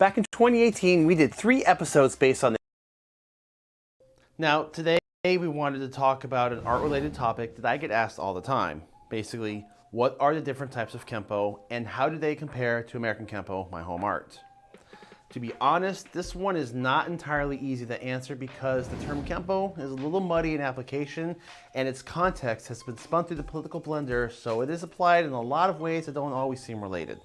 Back in 2018, we did 3 episodes based on. Now, today we wanted to talk about an art-related topic that I get asked all the time. Basically, what are the different types of Kempo and how do they compare to American Kempo, my home art? To be honest, this one is not entirely easy to answer because the term Kempo is a little muddy in application and its context has been spun through the political blender, so it is applied in a lot of ways that don't always seem related.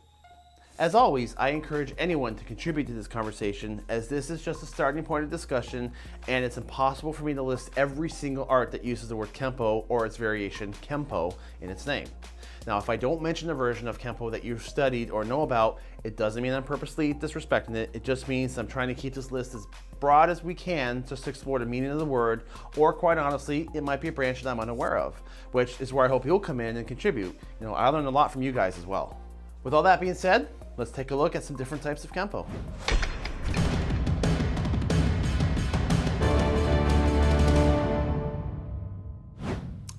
As always, I encourage anyone to contribute to this conversation as this is just a starting point of discussion and it's impossible for me to list every single art that uses the word Kempo or its variation Kempo in its name. Now, if I don't mention a version of Kempo that you've studied or know about, it doesn't mean I'm purposely disrespecting it. It just means I'm trying to keep this list as broad as we can just to explore the meaning of the word, or quite honestly, it might be a branch that I'm unaware of, which is where I hope you'll come in and contribute. You know, I learned a lot from you guys as well. With all that being said, let's take a look at some different types of Kempo.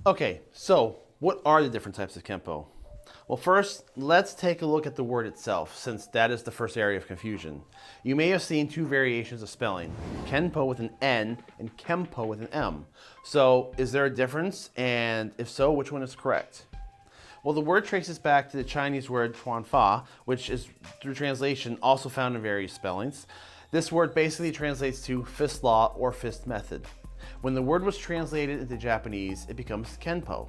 Okay, so what are the different types of Kempo? Well, first, let's take a look at the word itself, since that is the first area of confusion. You may have seen 2 variations of spelling, Kenpo with an N and Kempo with an M. So is there a difference? And if so, which one is correct? Well, the word traces back to the Chinese word tuanfa, which is, through translation, also found in various spellings. This word basically translates to fist law or fist method. When the word was translated into Japanese, it becomes Kenpo.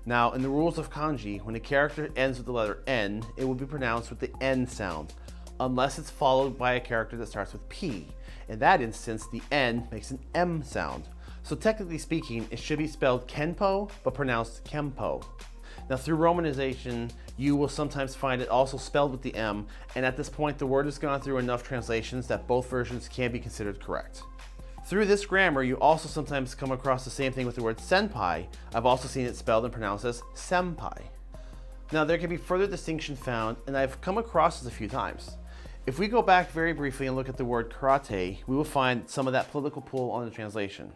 Now, in the rules of kanji, when a character ends with the letter N, it will be pronounced with the N sound, unless it's followed by a character that starts with P. In that instance, the N makes an M sound. So technically speaking, it should be spelled Kenpo, but pronounced Kempo. Now, through romanization, you will sometimes find it also spelled with the M, and at this point, the word has gone through enough translations that both versions can be considered correct. Through this grammar, you also sometimes come across the same thing with the word senpai. I've also seen it spelled and pronounced as senpai. Now, there can be further distinction found, and I've come across this a few times. If we go back very briefly and look at the word karate, we will find some of that political pull on the translation.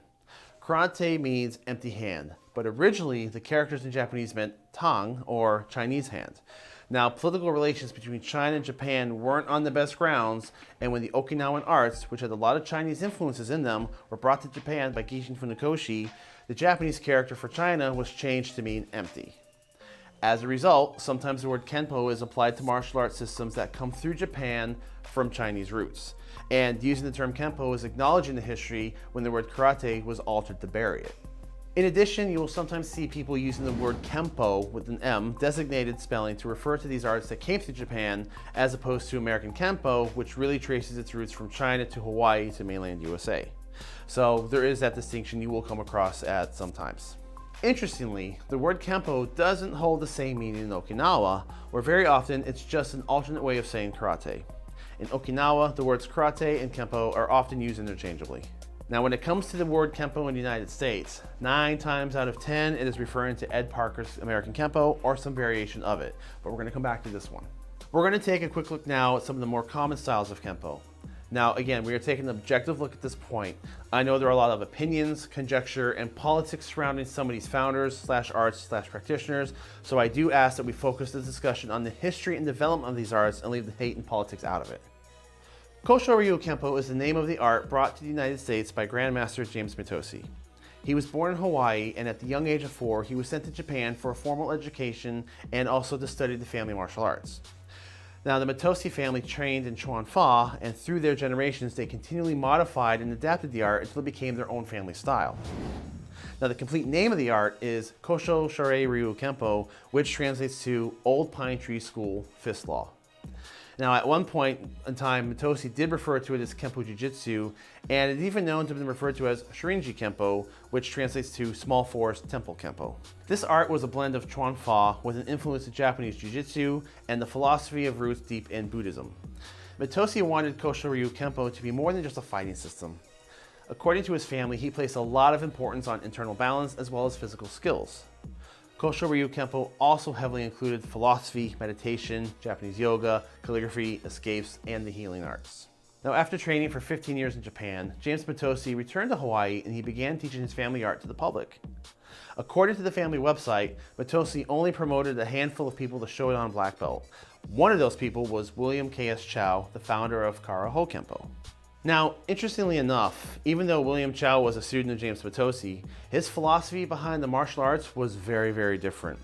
Karate means empty hand, but originally the characters in Japanese meant tang, or Chinese hand. Now, political relations between China and Japan weren't on the best grounds, and when the Okinawan arts, which had a lot of Chinese influences in them, were brought to Japan by Gishin Funakoshi, the Japanese character for China was changed to mean empty. As a result, sometimes the word Kenpo is applied to martial arts systems that come through Japan from Chinese roots. And using the term Kenpo is acknowledging the history when the word karate was altered to bury it. In addition, you will sometimes see people using the word Kempo with an M designated spelling to refer to these arts that came through Japan, as opposed to American Kempo, which really traces its roots from China to Hawaii to mainland USA. So there is that distinction you will come across at sometimes. Interestingly, the word Kempo doesn't hold the same meaning in Okinawa, where very often it's just an alternate way of saying karate. In Okinawa, the words karate and Kempo are often used interchangeably. Now, when it comes to the word Kempo in the United States, 9 times out of 10, it is referring to Ed Parker's American Kempo or some variation of it, but we're going to come back to this one. We're going to take a quick look now at some of the more common styles of Kempo. Now, again, we are taking an objective look at this point. I know there are a lot of opinions, conjecture, and politics surrounding some of these founders / arts / practitioners, so I do ask that we focus the discussion on the history and development of these arts and leave the hate and politics out of it. Kosho Ryu Kempo is the name of the art brought to the United States by Grandmaster James Mitosi. He was born in Hawaii, and at the young age of 4, he was sent to Japan for a formal education and also to study the family martial arts. Now, the Mitosi family trained in Chuan Fa, and through their generations, they continually modified and adapted the art until it became their own family style. Now, the complete name of the art is Kosho Ryu Kempo, which translates to Old Pine Tree School Fist Law. Now, at one point in time, Mitosi did refer to it as Kempo Jiu-Jitsu, and it's even known to have been referred to as Shorinji Kempo, which translates to Small Forest Temple Kempo. This art was a blend of Chuan Fa with an influence of Japanese Jiu-Jitsu and the philosophy of roots deep in Buddhism. Mitosi wanted Kosho Ryu Kempo to be more than just a fighting system. According to his family, he placed a lot of importance on internal balance as well as physical skills. Kosho Ryu Kempo also heavily included philosophy, meditation, Japanese yoga, calligraphy, escapes, and the healing arts. Now, after training for 15 years in Japan, James Mitosi returned to Hawaii and he began teaching his family art to the public. According to the family website, Mitosi only promoted a handful of people to Shodan black belt, One of those people was William K.S. Chow, the founder of Ho Kempo. Now, interestingly enough, even though William Chow was a student of James Potosi, his philosophy behind the martial arts was very, very different.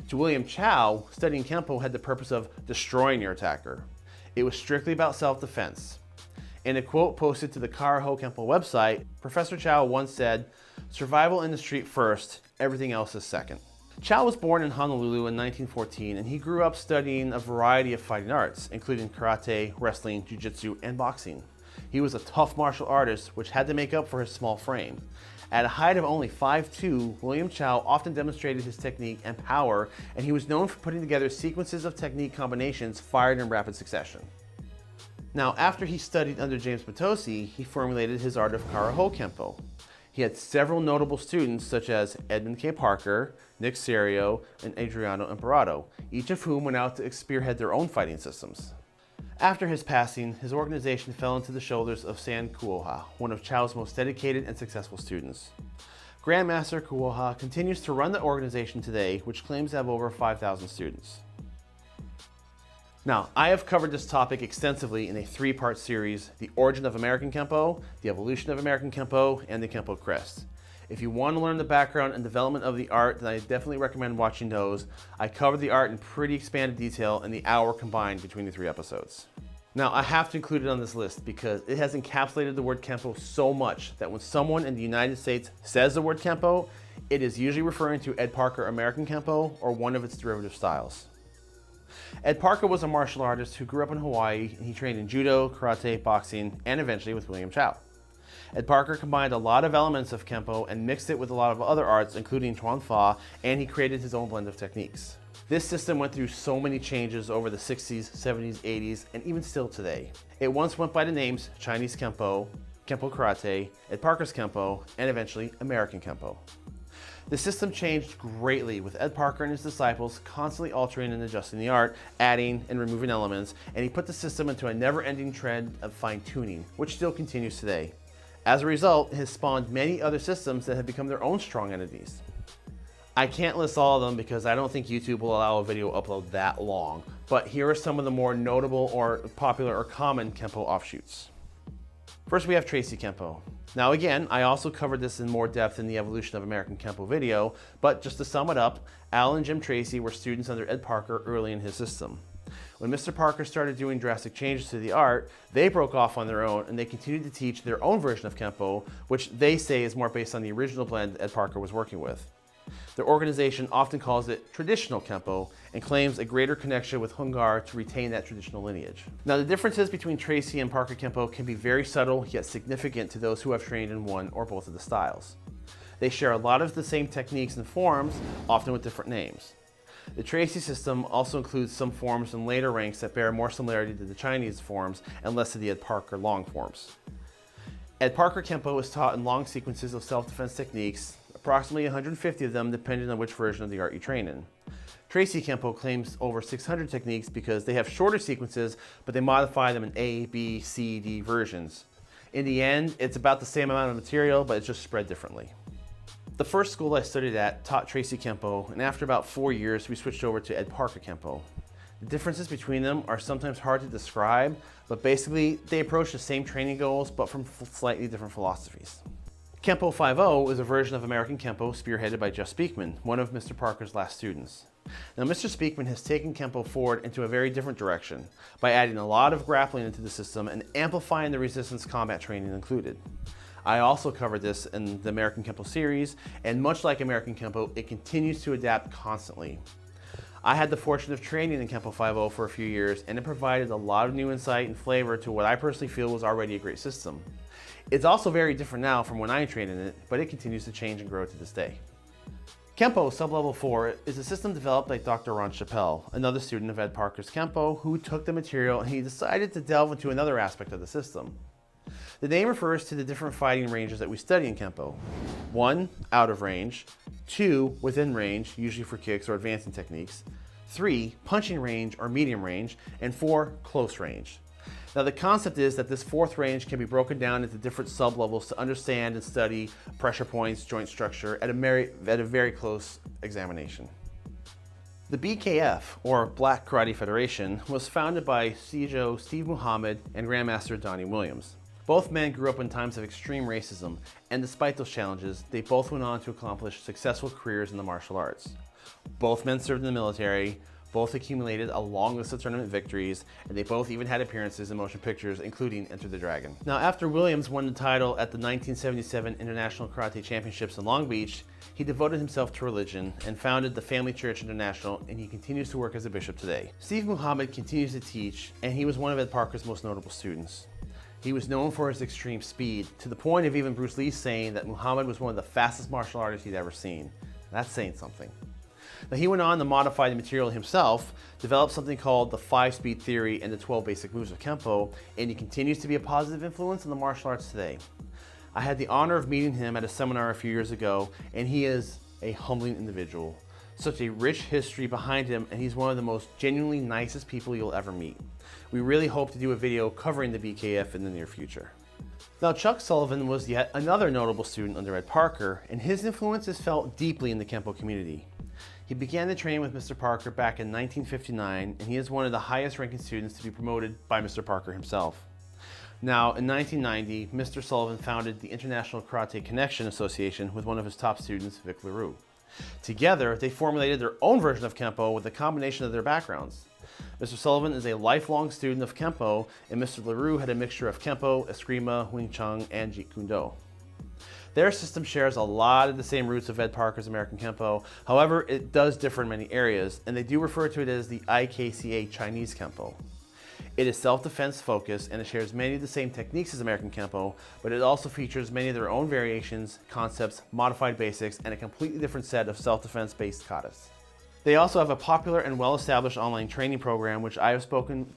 To William Chow, studying Kempo had the purpose of destroying your attacker. It was strictly about self-defense. In a quote posted to the Ho Kempo website, Professor Chow once said, "Survival in the street first, everything else is second." Chow was born in Honolulu in 1914, and he grew up studying a variety of fighting arts, including karate, wrestling, jiu-jitsu, and boxing. He was a tough martial artist, which had to make up for his small frame. At a height of only 5'2", William Chow often demonstrated his technique and power, and he was known for putting together sequences of technique combinations fired in rapid succession. Now, after he studied under James Potosi, he formulated his art of Ho Kempo. He had several notable students such as Edmund K. Parker, Nick Cerio, and Adriano Imperato, each of whom went out to spearhead their own fighting systems. After his passing, his organization fell into the shoulders of San Kuoha, one of Chow's most dedicated and successful students. Grandmaster Kuoha continues to run the organization today, which claims to have over 5,000 students. Now, I have covered this topic extensively in a 3-part series: the origin of American Kempo, the evolution of American Kempo, and the Kempo crest. If you want to learn the background and development of the art, then I definitely recommend watching those. I covered the art in pretty expanded detail in the hour combined between the 3 episodes. Now, I have to include it on this list because it has encapsulated the word Kempo so much that when someone in the United States says the word Kempo, it is usually referring to Ed Parker American Kempo or one of its derivative styles. Ed Parker was a martial artist who grew up in Hawaii, and he trained in judo, karate, boxing, and eventually with William Chow. Ed Parker combined a lot of elements of Kempo and mixed it with a lot of other arts, including Chuan Fa, and he created his own blend of techniques. This system went through so many changes over the 60s, 70s, 80s, and even still today. It once went by the names Chinese Kempo, Kempo Karate, Ed Parker's Kempo, and eventually American Kempo. The system changed greatly, with Ed Parker and his disciples constantly altering and adjusting the art, adding and removing elements, and he put the system into a never-ending trend of fine-tuning, which still continues today. As a result, it has spawned many other systems that have become their own strong entities. I can't list all of them because I don't think YouTube will allow a video upload that long, but here are some of the more notable or popular or common Kempo offshoots. First, we have Tracy Kempo. Now again, I also covered this in more depth in the evolution of American Kempo video, but just to sum it up, Al and Jim Tracy were students under Ed Parker early in his system. When Mr. Parker started doing drastic changes to the art, they broke off on their own and they continued to teach their own version of Kempo, which they say is more based on the original blend Ed Parker was working with. Their organization often calls it traditional Kempo and claims a greater connection with Hungar to retain that traditional lineage. Now, the differences between Tracy and Parker Kempo can be very subtle yet significant to those who have trained in one or both of the styles. They share a lot of the same techniques and forms, often with different names. The Tracy system also includes some forms in later ranks that bear more similarity to the Chinese forms and less to the Ed Parker long forms. Ed Parker Kempo is taught in long sequences of self-defense techniques, approximately 150 of them depending on which version of the art you train in. Tracy Kempo claims over 600 techniques because they have shorter sequences, but they modify them in A, B, C, D versions. In the end, it's about the same amount of material, but it's just spread differently. The first school I studied at taught Tracy Kempo, and after about 4 years, we switched over to Ed Parker Kempo. The differences between them are sometimes hard to describe, but basically they approach the same training goals, but from slightly different philosophies. Kempo 5.0 is a version of American Kempo spearheaded by Jeff Speakman, one of Mr. Parker's last students. Now, Mr. Speakman has taken Kempo forward into a very different direction by adding a lot of grappling into the system and amplifying the resistance combat training included. I also covered this in the American Kempo series, and much like American Kempo, it continues to adapt constantly. I had the fortune of training in Kempo 5.0 for a few years, and it provided a lot of new insight and flavor to what I personally feel was already a great system. It's also very different now from when I trained in it, but it continues to change and grow to this day. Kempo Sublevel 4 is a system developed by Dr. Ron Chappell, another student of Ed Parker's Kempo, who took the material and he decided to delve into another aspect of the system. The name refers to the different fighting ranges that we study in Kempo. 1, out of range. 2, within range, usually for kicks or advancing techniques. 3, punching range or medium range. And 4, close range. Now, the concept is that this fourth range can be broken down into different sub-levels to understand and study pressure points, joint structure at a very close examination. The BKF, or Black Karate Federation, was founded by Seijo Steve Muhammad and Grandmaster Donnie Williams. Both men grew up in times of extreme racism, and despite those challenges, they both went on to accomplish successful careers in the martial arts. Both men served in the military, both accumulated a long list of tournament victories, and they both even had appearances in motion pictures, including Enter the Dragon. Now, after Williams won the title at the 1977 International Karate Championships in Long Beach, he devoted himself to religion and founded the Family Church International, and he continues to work as a bishop today. Steve Muhammad continues to teach, and he was one of Ed Parker's most notable students. He was known for his extreme speed, to the point of even Bruce Lee saying that Muhammad was one of the fastest martial artists he'd ever seen. That's saying something. Now, he went on to modify the material himself, develop something called the 5-speed theory and the 12 basic moves of Kempo, and he continues to be a positive influence in the martial arts today. I had the honor of meeting him at a seminar a few years ago, and he is a humbling individual. Such a rich history behind him, and he's one of the most genuinely nicest people you'll ever meet. We really hope to do a video covering the BKF in the near future. Now, Chuck Sullivan was yet another notable student under Ed Parker, and his influence is felt deeply in the Kempo community. He began to train with Mr. Parker back in 1959, and he is one of the highest ranking students to be promoted by Mr. Parker himself. Now, in 1990, Mr. Sullivan founded the International Karate Connection Association with one of his top students, Vic LaRue. Together, they formulated their own version of Kempo with a combination of their backgrounds. Mr. Sullivan is a lifelong student of Kempo, and Mr. LaRue had a mixture of Kempo, Eskrima, Wing Chun, and Jeet Kune Do. Their system shares a lot of the same roots of Ed Parker's American Kempo. However, it does differ in many areas, and they do refer to it as the IKCA Chinese Kempo. It is self-defense focused, and it shares many of the same techniques as American Kempo, but it also features many of their own variations, concepts, modified basics, and a completely different set of self-defense based katas. They also have a popular and well-established online training program, which I have spoken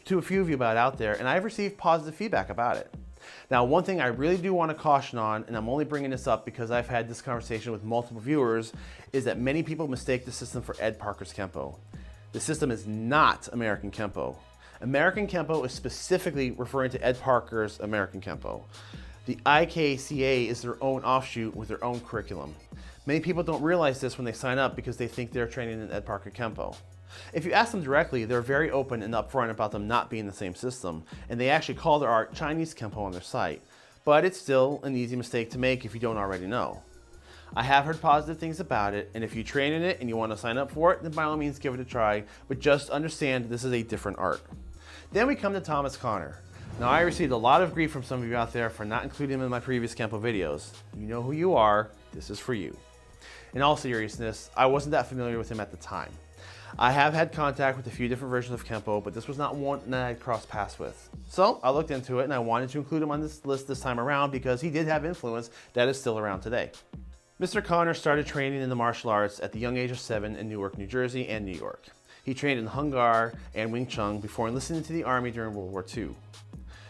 to a few of you about out there, and I've received positive feedback about it. Now, one thing I really do want to caution on, and I'm only bringing this up because I've had this conversation with multiple viewers, is that many people mistake the system for Ed Parker's Kempo. The system is not American Kempo. American Kempo is specifically referring to Ed Parker's American Kempo. The IKCA is their own offshoot with their own curriculum. Many people don't realize this when they sign up because they think they're training in Ed Parker Kempo. If you ask them directly, they're very open and upfront about them not being the same system, and they actually call their art Chinese Kempo on their site. But it's still an easy mistake to make if you don't already know. I have heard positive things about it, and if you train in it and you want to sign up for it, then by all means give it a try, but just understand this is a different art. Then we come to Thomas Connor. Now, I received a lot of grief from some of you out there for not including him in my previous Kempo videos. You know who you are, this is for you. In all seriousness, I wasn't that familiar with him at the time. I have had contact with a few different versions of Kempo, but this was not one that I'd crossed paths with. So I looked into it, and I wanted to include him on this list this time around because he did have influence that is still around today. Mr. Connor started training in the martial arts at the young age of 7 in Newark, New Jersey and New York. He trained in Hung Gar and Wing Chun before enlisting into the Army during World War II.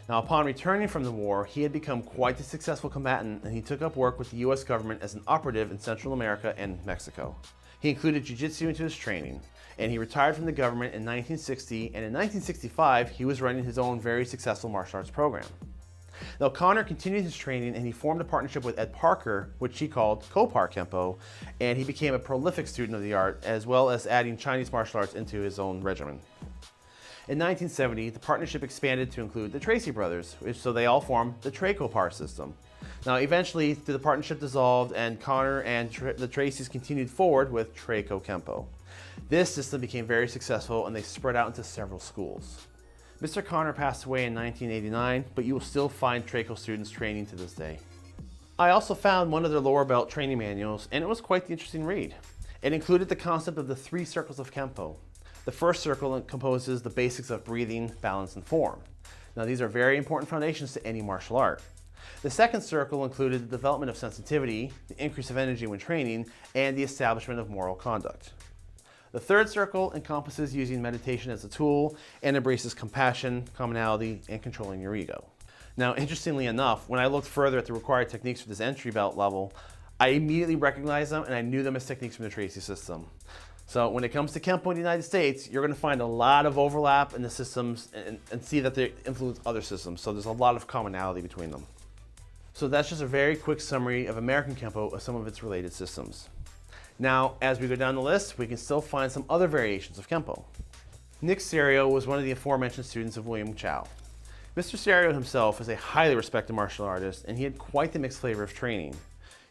Now, upon returning from the war, he had become quite a successful combatant, and he took up work with the US government as an operative in Central America and Mexico. He included jiu-jitsu into his training, and he retired from the government in 1960, and in 1965, he was running his own very successful martial arts program. Now, Connor continued his training, and he formed a partnership with Ed Parker, which he called Kopar Kempo, and he became a prolific student of the art, as well as adding Chinese martial arts into his own regimen. In 1970, the partnership expanded to include the Tracy brothers, so they all formed the Kopar system. Now, eventually, the partnership dissolved, and Connor and the Tracys continued forward with Kosho Kempo. This system became very successful, and they spread out into several schools. Mr. Connor passed away in 1989, but you will still find Kosho students training to this day. I also found one of their lower belt training manuals, and it was quite the interesting read. It included the concept of the 3 circles of Kempo. The first circle composes the basics of breathing, balance, and form. Now, these are very important foundations to any martial art. The second circle included the development of sensitivity, the increase of energy when training, and the establishment of moral conduct. The third circle encompasses using meditation as a tool and embraces compassion, commonality, and controlling your ego. Now, interestingly enough, when I looked further at the required techniques for this entry belt level, I immediately recognized them, and I knew them as techniques from the Tracy system. So when it comes to Kempo in the United States, you're going to find a lot of overlap in the systems and see that they influence other systems. So there's a lot of commonality between them. So that's just a very quick summary of American Kempo of some of its related systems. Now, as we go down the list, we can still find some other variations of Kempo. Nick Cerio was one of the aforementioned students of William Chow. Mr. Cerio himself is a highly respected martial artist, and he had quite the mixed flavor of training.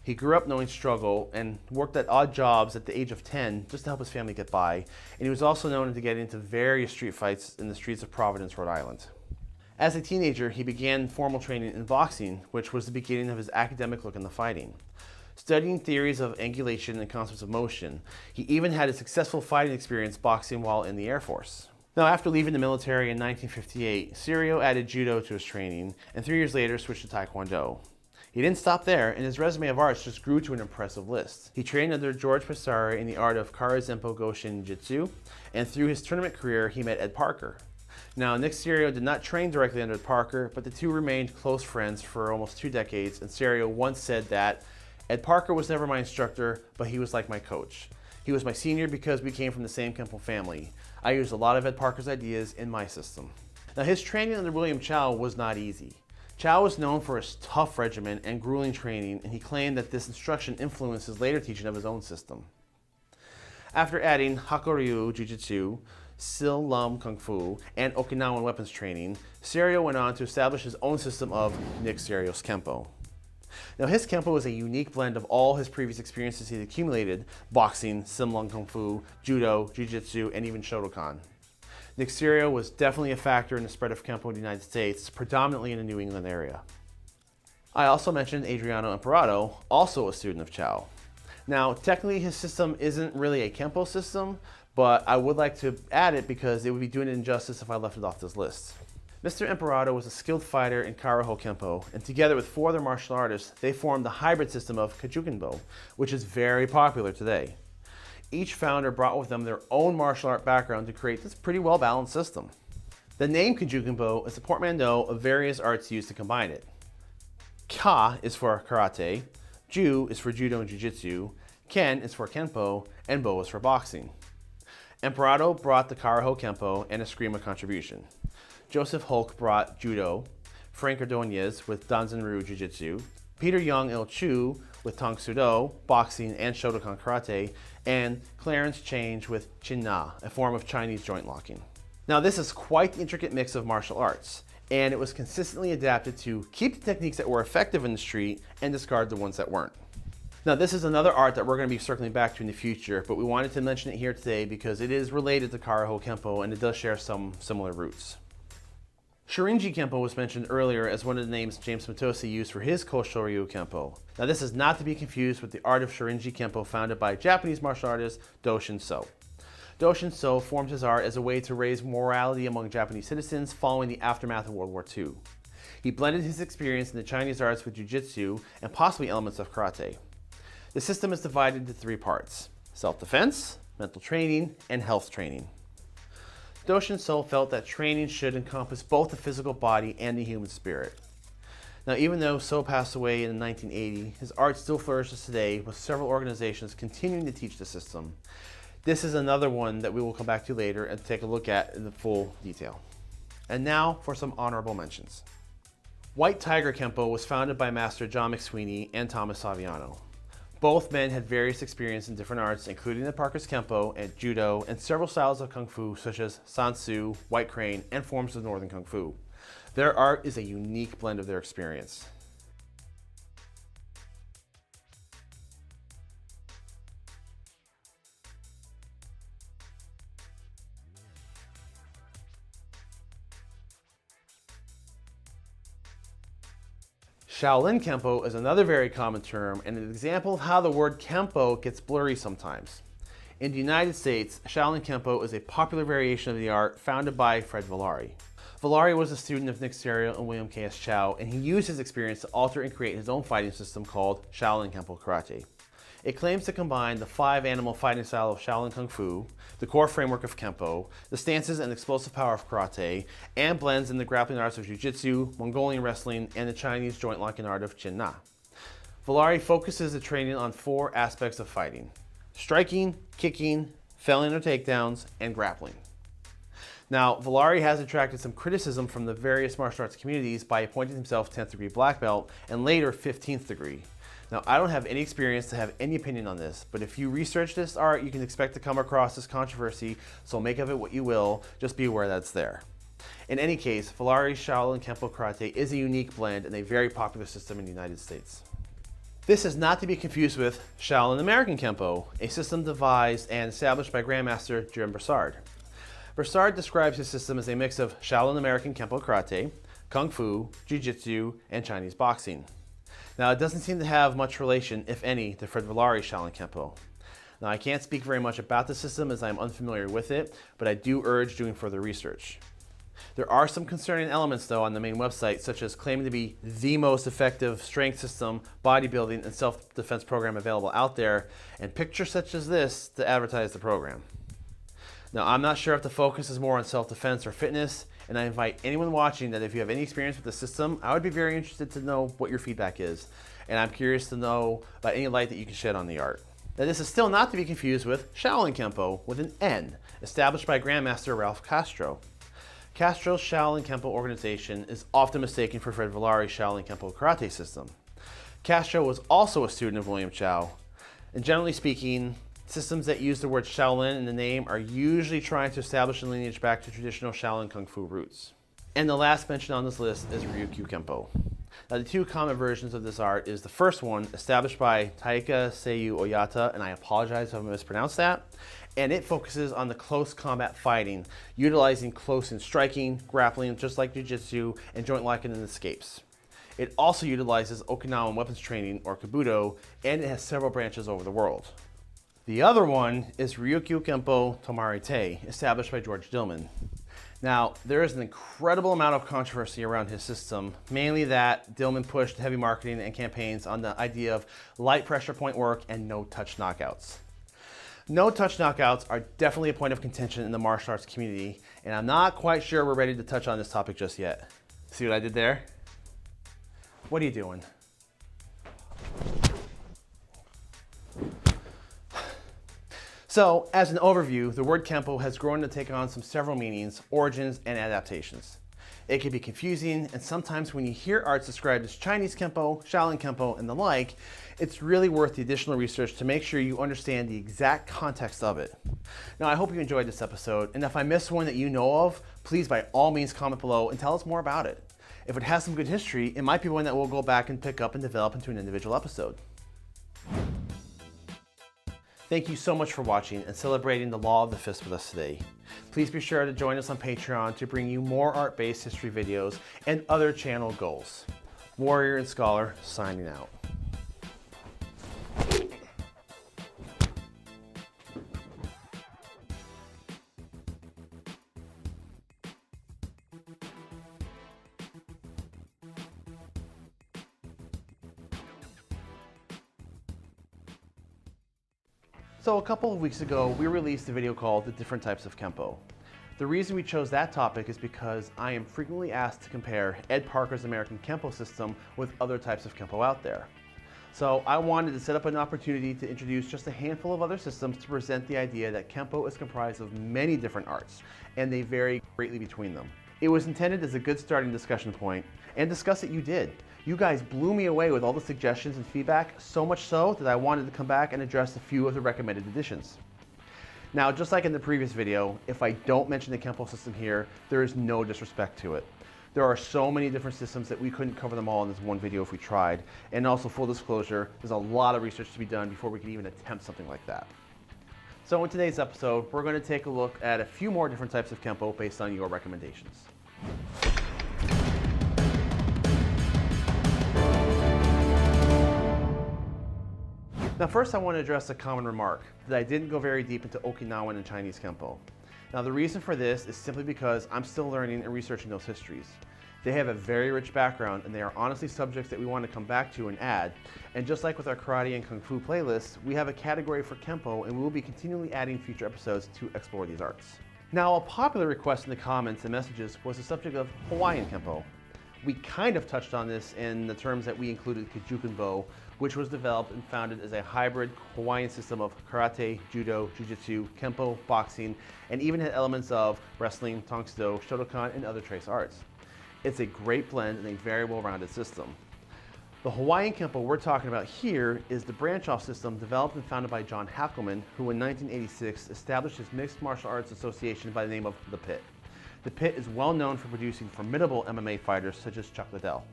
He grew up knowing struggle and worked at odd jobs at the age of 10 just to help his family get by, and he was also known to get into various street fights in the streets of Providence, Rhode Island. As a teenager, he began formal training in boxing, which was the beginning of his academic look into fighting. Studying theories of angulation and concepts of motion, he even had a successful fighting experience boxing while in the Air Force. Now, after leaving the military in 1958, Cerio added judo to his training, and 3 years later switched to taekwondo. He didn't stop there, and his resume of arts just grew to an impressive list. He trained under George Brassard in the art of Kara Zempo Goshin Jitsu, and through his tournament career, he met Ed Parker. Now, Nick Cerio did not train directly under Ed Parker, but the two remained close friends for almost 2 decades, and Cerio once said that Ed Parker was never my instructor, but he was like my coach. He was my senior because we came from the same Kempo family. I used a lot of Ed Parker's ideas in my system. Now, his training under William Chow was not easy. Chow was known for his tough regimen and grueling training, and he claimed that this instruction influenced his later teaching of his own system. After adding Hakuryu Jiu-Jitsu, Sil-Lum Kung Fu, and Okinawan weapons training, Cerio went on to establish his own system of Nick Cerio's Kempo. Now, his Kempo is a unique blend of all his previous experiences he'd accumulated: boxing, Sim-Lung Kung Fu, Judo, Jiu-Jitsu, and even Shotokan. Nick Cerio was definitely a factor in the spread of Kempo in the United States, predominantly in the New England area. I also mentioned Adriano Imperato, also a student of Chow. Now, technically his system isn't really a Kempo system, but I would like to add it because it would be doing it injustice if I left it off this list. Mr. Imperato was a skilled fighter in Ho Kempo, and together with 4 other martial artists, they formed the hybrid system of Kajukenbo, which is very popular today. Each founder brought with them their own martial art background to create this pretty well-balanced system. The name Kajukenbo is a portmanteau of various arts used to combine it. Ka is for karate, Ju is for judo and jiu-jitsu, Ken is for Kenpo, and Bo is for boxing. Imperato brought the Ho Kempo and Eskrima contribution. Joseph Hulk brought judo, Frank Ordonez with Danzanryu Jiu-Jitsu, Peter Young Il Chu with Tang Sudo, boxing and Shotokan karate, and Clarence Change with Chin-Na, a form of Chinese joint locking. Now, this is quite the intricate mix of martial arts, and it was consistently adapted to keep the techniques that were effective in the street and discard the ones that weren't. Now, this is another art that we're going to be circling back to in the future, but we wanted to mention it here today because it is related to Ho Kempo and it does share some similar roots. Shorinji Kempo was mentioned earlier as one of the names James Matosi used for his Kosho Ryu Kempo. Now, this is not to be confused with the art of Shorinji Kempo founded by Japanese martial artist Doshin So. Doshin So formed his art as a way to raise morality among Japanese citizens following the aftermath of World War II. He blended his experience in the Chinese arts with jiu-jitsu and possibly elements of karate. The system is divided into 3 parts: self-defense, mental training, and health training. Doshin So felt that training should encompass both the physical body and the human spirit. Now, even though So passed away in 1980, his art still flourishes today with several organizations continuing to teach the system. This is another one that we will come back to later and take a look at in the full detail. And now for some honorable mentions. White Tiger Kempo was founded by Master John McSweeney and Thomas Saviano. Both men had various experience in different arts, including the Parker's Kempo and Judo, and several styles of Kung Fu such as Sansu, White Crane, and forms of Northern Kung Fu. Their art is a unique blend of their experience. Shaolin Kempo is another very common term and an example of how the word Kempo gets blurry sometimes. In the United States, Shaolin Kempo is a popular variation of the art founded by Fred Villari. Villari was a student of Nick Cerio and William K.S. Chow, and he used his experience to alter and create his own fighting system called Shaolin Kempo Karate. It claims to combine the 5-animal fighting style of Shaolin Kung Fu, the core framework of Kempo, the stances and explosive power of karate, and blends in the grappling arts of Jiu-Jitsu, Mongolian wrestling, and the Chinese joint locking art of Chin-Na. Villari focuses the training on 4 aspects of fighting: striking, kicking, failing or takedowns, and grappling. Now, Villari has attracted some criticism from the various martial arts communities by appointing himself 10th degree black belt and later 15th degree. Now, I don't have any experience to have any opinion on this, but if you research this art, you can expect to come across this controversy, so make of it what you will, just be aware that's there. In any case, Valari Shaolin Kempo Karate is a unique blend and a very popular system in the United States. This is not to be confused with Shaolin American Kempo, a system devised and established by Grandmaster John Brassard. Brassard describes his system as a mix of Shaolin American Kempo Karate, Kung Fu, Jiu-Jitsu, and Chinese boxing. Now, it doesn't seem to have much relation, if any, to Fred Valari Shaolin Kempo. Now, I can't speak very much about the system as I'm unfamiliar with it, but I do urge doing further research. There are some concerning elements, though, on the main website, such as claiming to be the most effective strength system, bodybuilding, and self-defense program available out there, and pictures such as this to advertise the program. Now, I'm not sure if the focus is more on self-defense or fitness, and I invite anyone watching that if you have any experience with the system, I would be very interested to know what your feedback is, and I'm curious to know about any light that you can shed on the art. Now, this is still not to be confused with Shaolin Kempo with an N, established by Grandmaster Ralph Castro. Castro's Shaolin Kempo organization is often mistaken for Fred Valari's Shaolin Kempo karate system. Castro was also a student of William Chow, and generally speaking, systems that use the word Shaolin in the name are usually trying to establish a lineage back to traditional Shaolin Kung Fu roots. And the last mentioned on this list is Ryukyu Kempo. Now, the two common versions of this art is the first one, established by Taika Seiyu Oyata, and I apologize if I mispronounced that, and it focuses on the close combat fighting, utilizing close and striking, grappling, just like Jiu-Jitsu, and joint locking and escapes. It also utilizes Okinawan weapons training, or Kabuto, and it has several branches over the world. The other one is Ryukyu Kempo Tomarite, established by George Dillman. Now, there is an incredible amount of controversy around his system, mainly that Dillman pushed heavy marketing and campaigns on the idea of light pressure point work and no-touch knockouts. No-touch knockouts are definitely a point of contention in the martial arts community, and I'm not quite sure we're ready to touch on this topic just yet. See what I did there? What are you doing? So, as an overview, the word Kempo has grown to take on several meanings, origins, and adaptations. It can be confusing, and sometimes when you hear arts described as Chinese Kempo, Shaolin Kempo, and the like, it's really worth the additional research to make sure you understand the exact context of it. Now, I hope you enjoyed this episode, and if I missed one that you know of, please by all means comment below and tell us more about it. If it has some good history, it might be one that we'll go back and pick up and develop into an individual episode. Thank you so much for watching and celebrating the Law of the Fist with us today. Please be sure to join us on Patreon to bring you more art-based history videos and other channel goals. Warrior and Scholar, signing out. So a couple of weeks ago, we released a video called The Different Types of Kempo. The reason we chose that topic is because I am frequently asked to compare Ed Parker's American Kempo system with other types of Kempo out there. So I wanted to set up an opportunity to introduce just a handful of other systems to present the idea that Kempo is comprised of many different arts, and they vary greatly between them. It was intended as a good starting discussion point, and discuss it you did. You guys blew me away with all the suggestions and feedback, so much so that I wanted to come back and address a few of the recommended additions. Now, just like in the previous video, if I don't mention the Kempo system here, there is no disrespect to it. There are so many different systems that we couldn't cover them all in this one video if we tried. And also, full disclosure, there's a lot of research to be done before we can even attempt something like that. So in today's episode, we're going to take a look at a few more different types of Kempo based on your recommendations. Now first I want to address a common remark, that I didn't go very deep into Okinawan and Chinese Kempo. Now the reason for this is simply because I'm still learning and researching those histories. They have a very rich background and they are honestly subjects that we want to come back to and add. And just like with our karate and kung fu playlists, we have a category for Kempo and we will be continually adding future episodes to explore these arts. Now a popular request in the comments and messages was the subject of Hawaiian Kempo. We kind of touched on this in the terms that we included Kajukenbo, which was developed and founded as a hybrid Hawaiian system of karate, judo, jiu-jitsu, kempo, boxing, and even had elements of wrestling, tangsudo, shotokan, and other trace arts. It's a great blend and a very well-rounded system. The Hawaiian Kempo we're talking about here is the branch-off system developed and founded by John Hackleman, who in 1986 established his mixed martial arts association by the name of The Pit. The Pit is well known for producing formidable MMA fighters such as Chuck Liddell.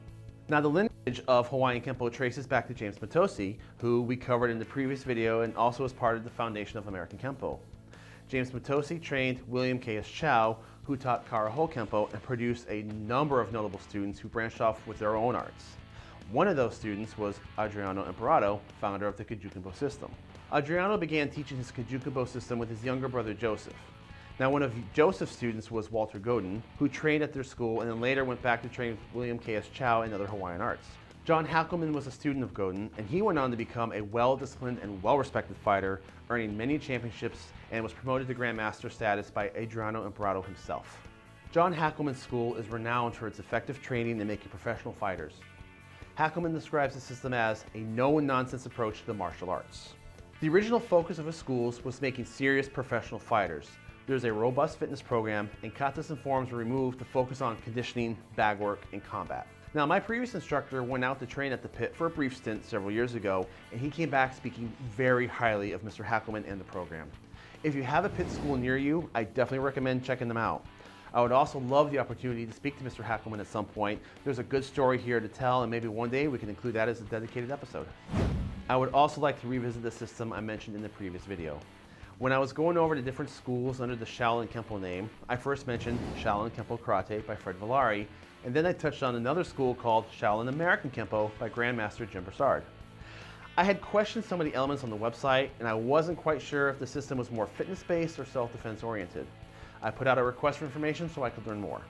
Now, the lineage of Hawaiian Kempo traces back to James Matosi, who we covered in the previous video and also is part of the foundation of American Kempo. James Matosi trained William K.S. Chow, who taught Kara Ho Kempo and produced a number of notable students who branched off with their own arts. One of those students was Adriano Imperato, founder of the Kajukenbo system. Adriano began teaching his Kajukenbo system with his younger brother Joseph. Now, one of Joseph's students was Walter Godin, who trained at their school and then later went back to train with William K.S. Chow and other Hawaiian arts. John Hackleman was a student of Godin, and he went on to become a well-disciplined and well-respected fighter, earning many championships and was promoted to Grandmaster status by Adriano Imperato himself. John Hackleman's school is renowned for its effective training and making professional fighters. Hackleman describes the system as a no-nonsense approach to the martial arts. The original focus of his schools was making serious professional fighters. There's a robust fitness program, and katas and forms were removed to focus on conditioning, bag work, and combat. Now, my previous instructor went out to train at the Pit for a brief stint several years ago, and he came back speaking very highly of Mr. Hackleman and the program. If you have a Pit school near you, I definitely recommend checking them out. I would also love the opportunity to speak to Mr. Hackleman at some point. There's a good story here to tell, and maybe one day we can include that as a dedicated episode. I would also like to revisit the system I mentioned in the previous video. When I was going over the different schools under the Shaolin Kempo name, I first mentioned Shaolin Kempo Karate by Fred Villari, and then I touched on another school called Shaolin American Kempo by Grandmaster Jim Brassard. I had questioned some of the elements on the website, and I wasn't quite sure if the system was more fitness-based or self-defense oriented. I put out a request for information so I could learn more.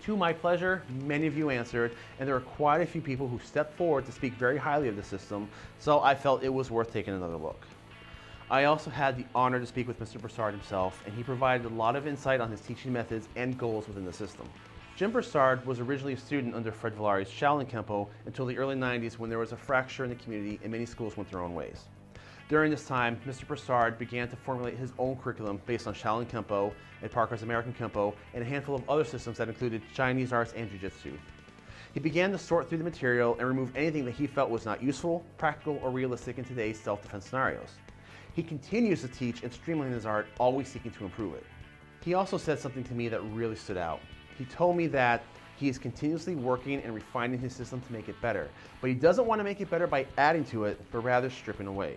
To my pleasure, many of you answered, and there were quite a few people who stepped forward to speak very highly of the system, so I felt it was worth taking another look. I also had the honor to speak with Mr. Brassard himself, and he provided a lot of insight on his teaching methods and goals within the system. Jim Brassard was originally a student under Fred Villari's Shaolin Kempo until the early 90s, when there was a fracture in the community and many schools went their own ways. During this time, Mr. Brassard began to formulate his own curriculum based on Shaolin Kempo and Parker's American Kempo and a handful of other systems that included Chinese arts and Jiu-Jitsu. He began to sort through the material and remove anything that he felt was not useful, practical, or realistic in today's self-defense scenarios. He continues to teach and streamline his art, always seeking to improve it. He also said something to me that really stood out. He told me that he is continuously working and refining his system to make it better, but he doesn't want to make it better by adding to it, but rather stripping away.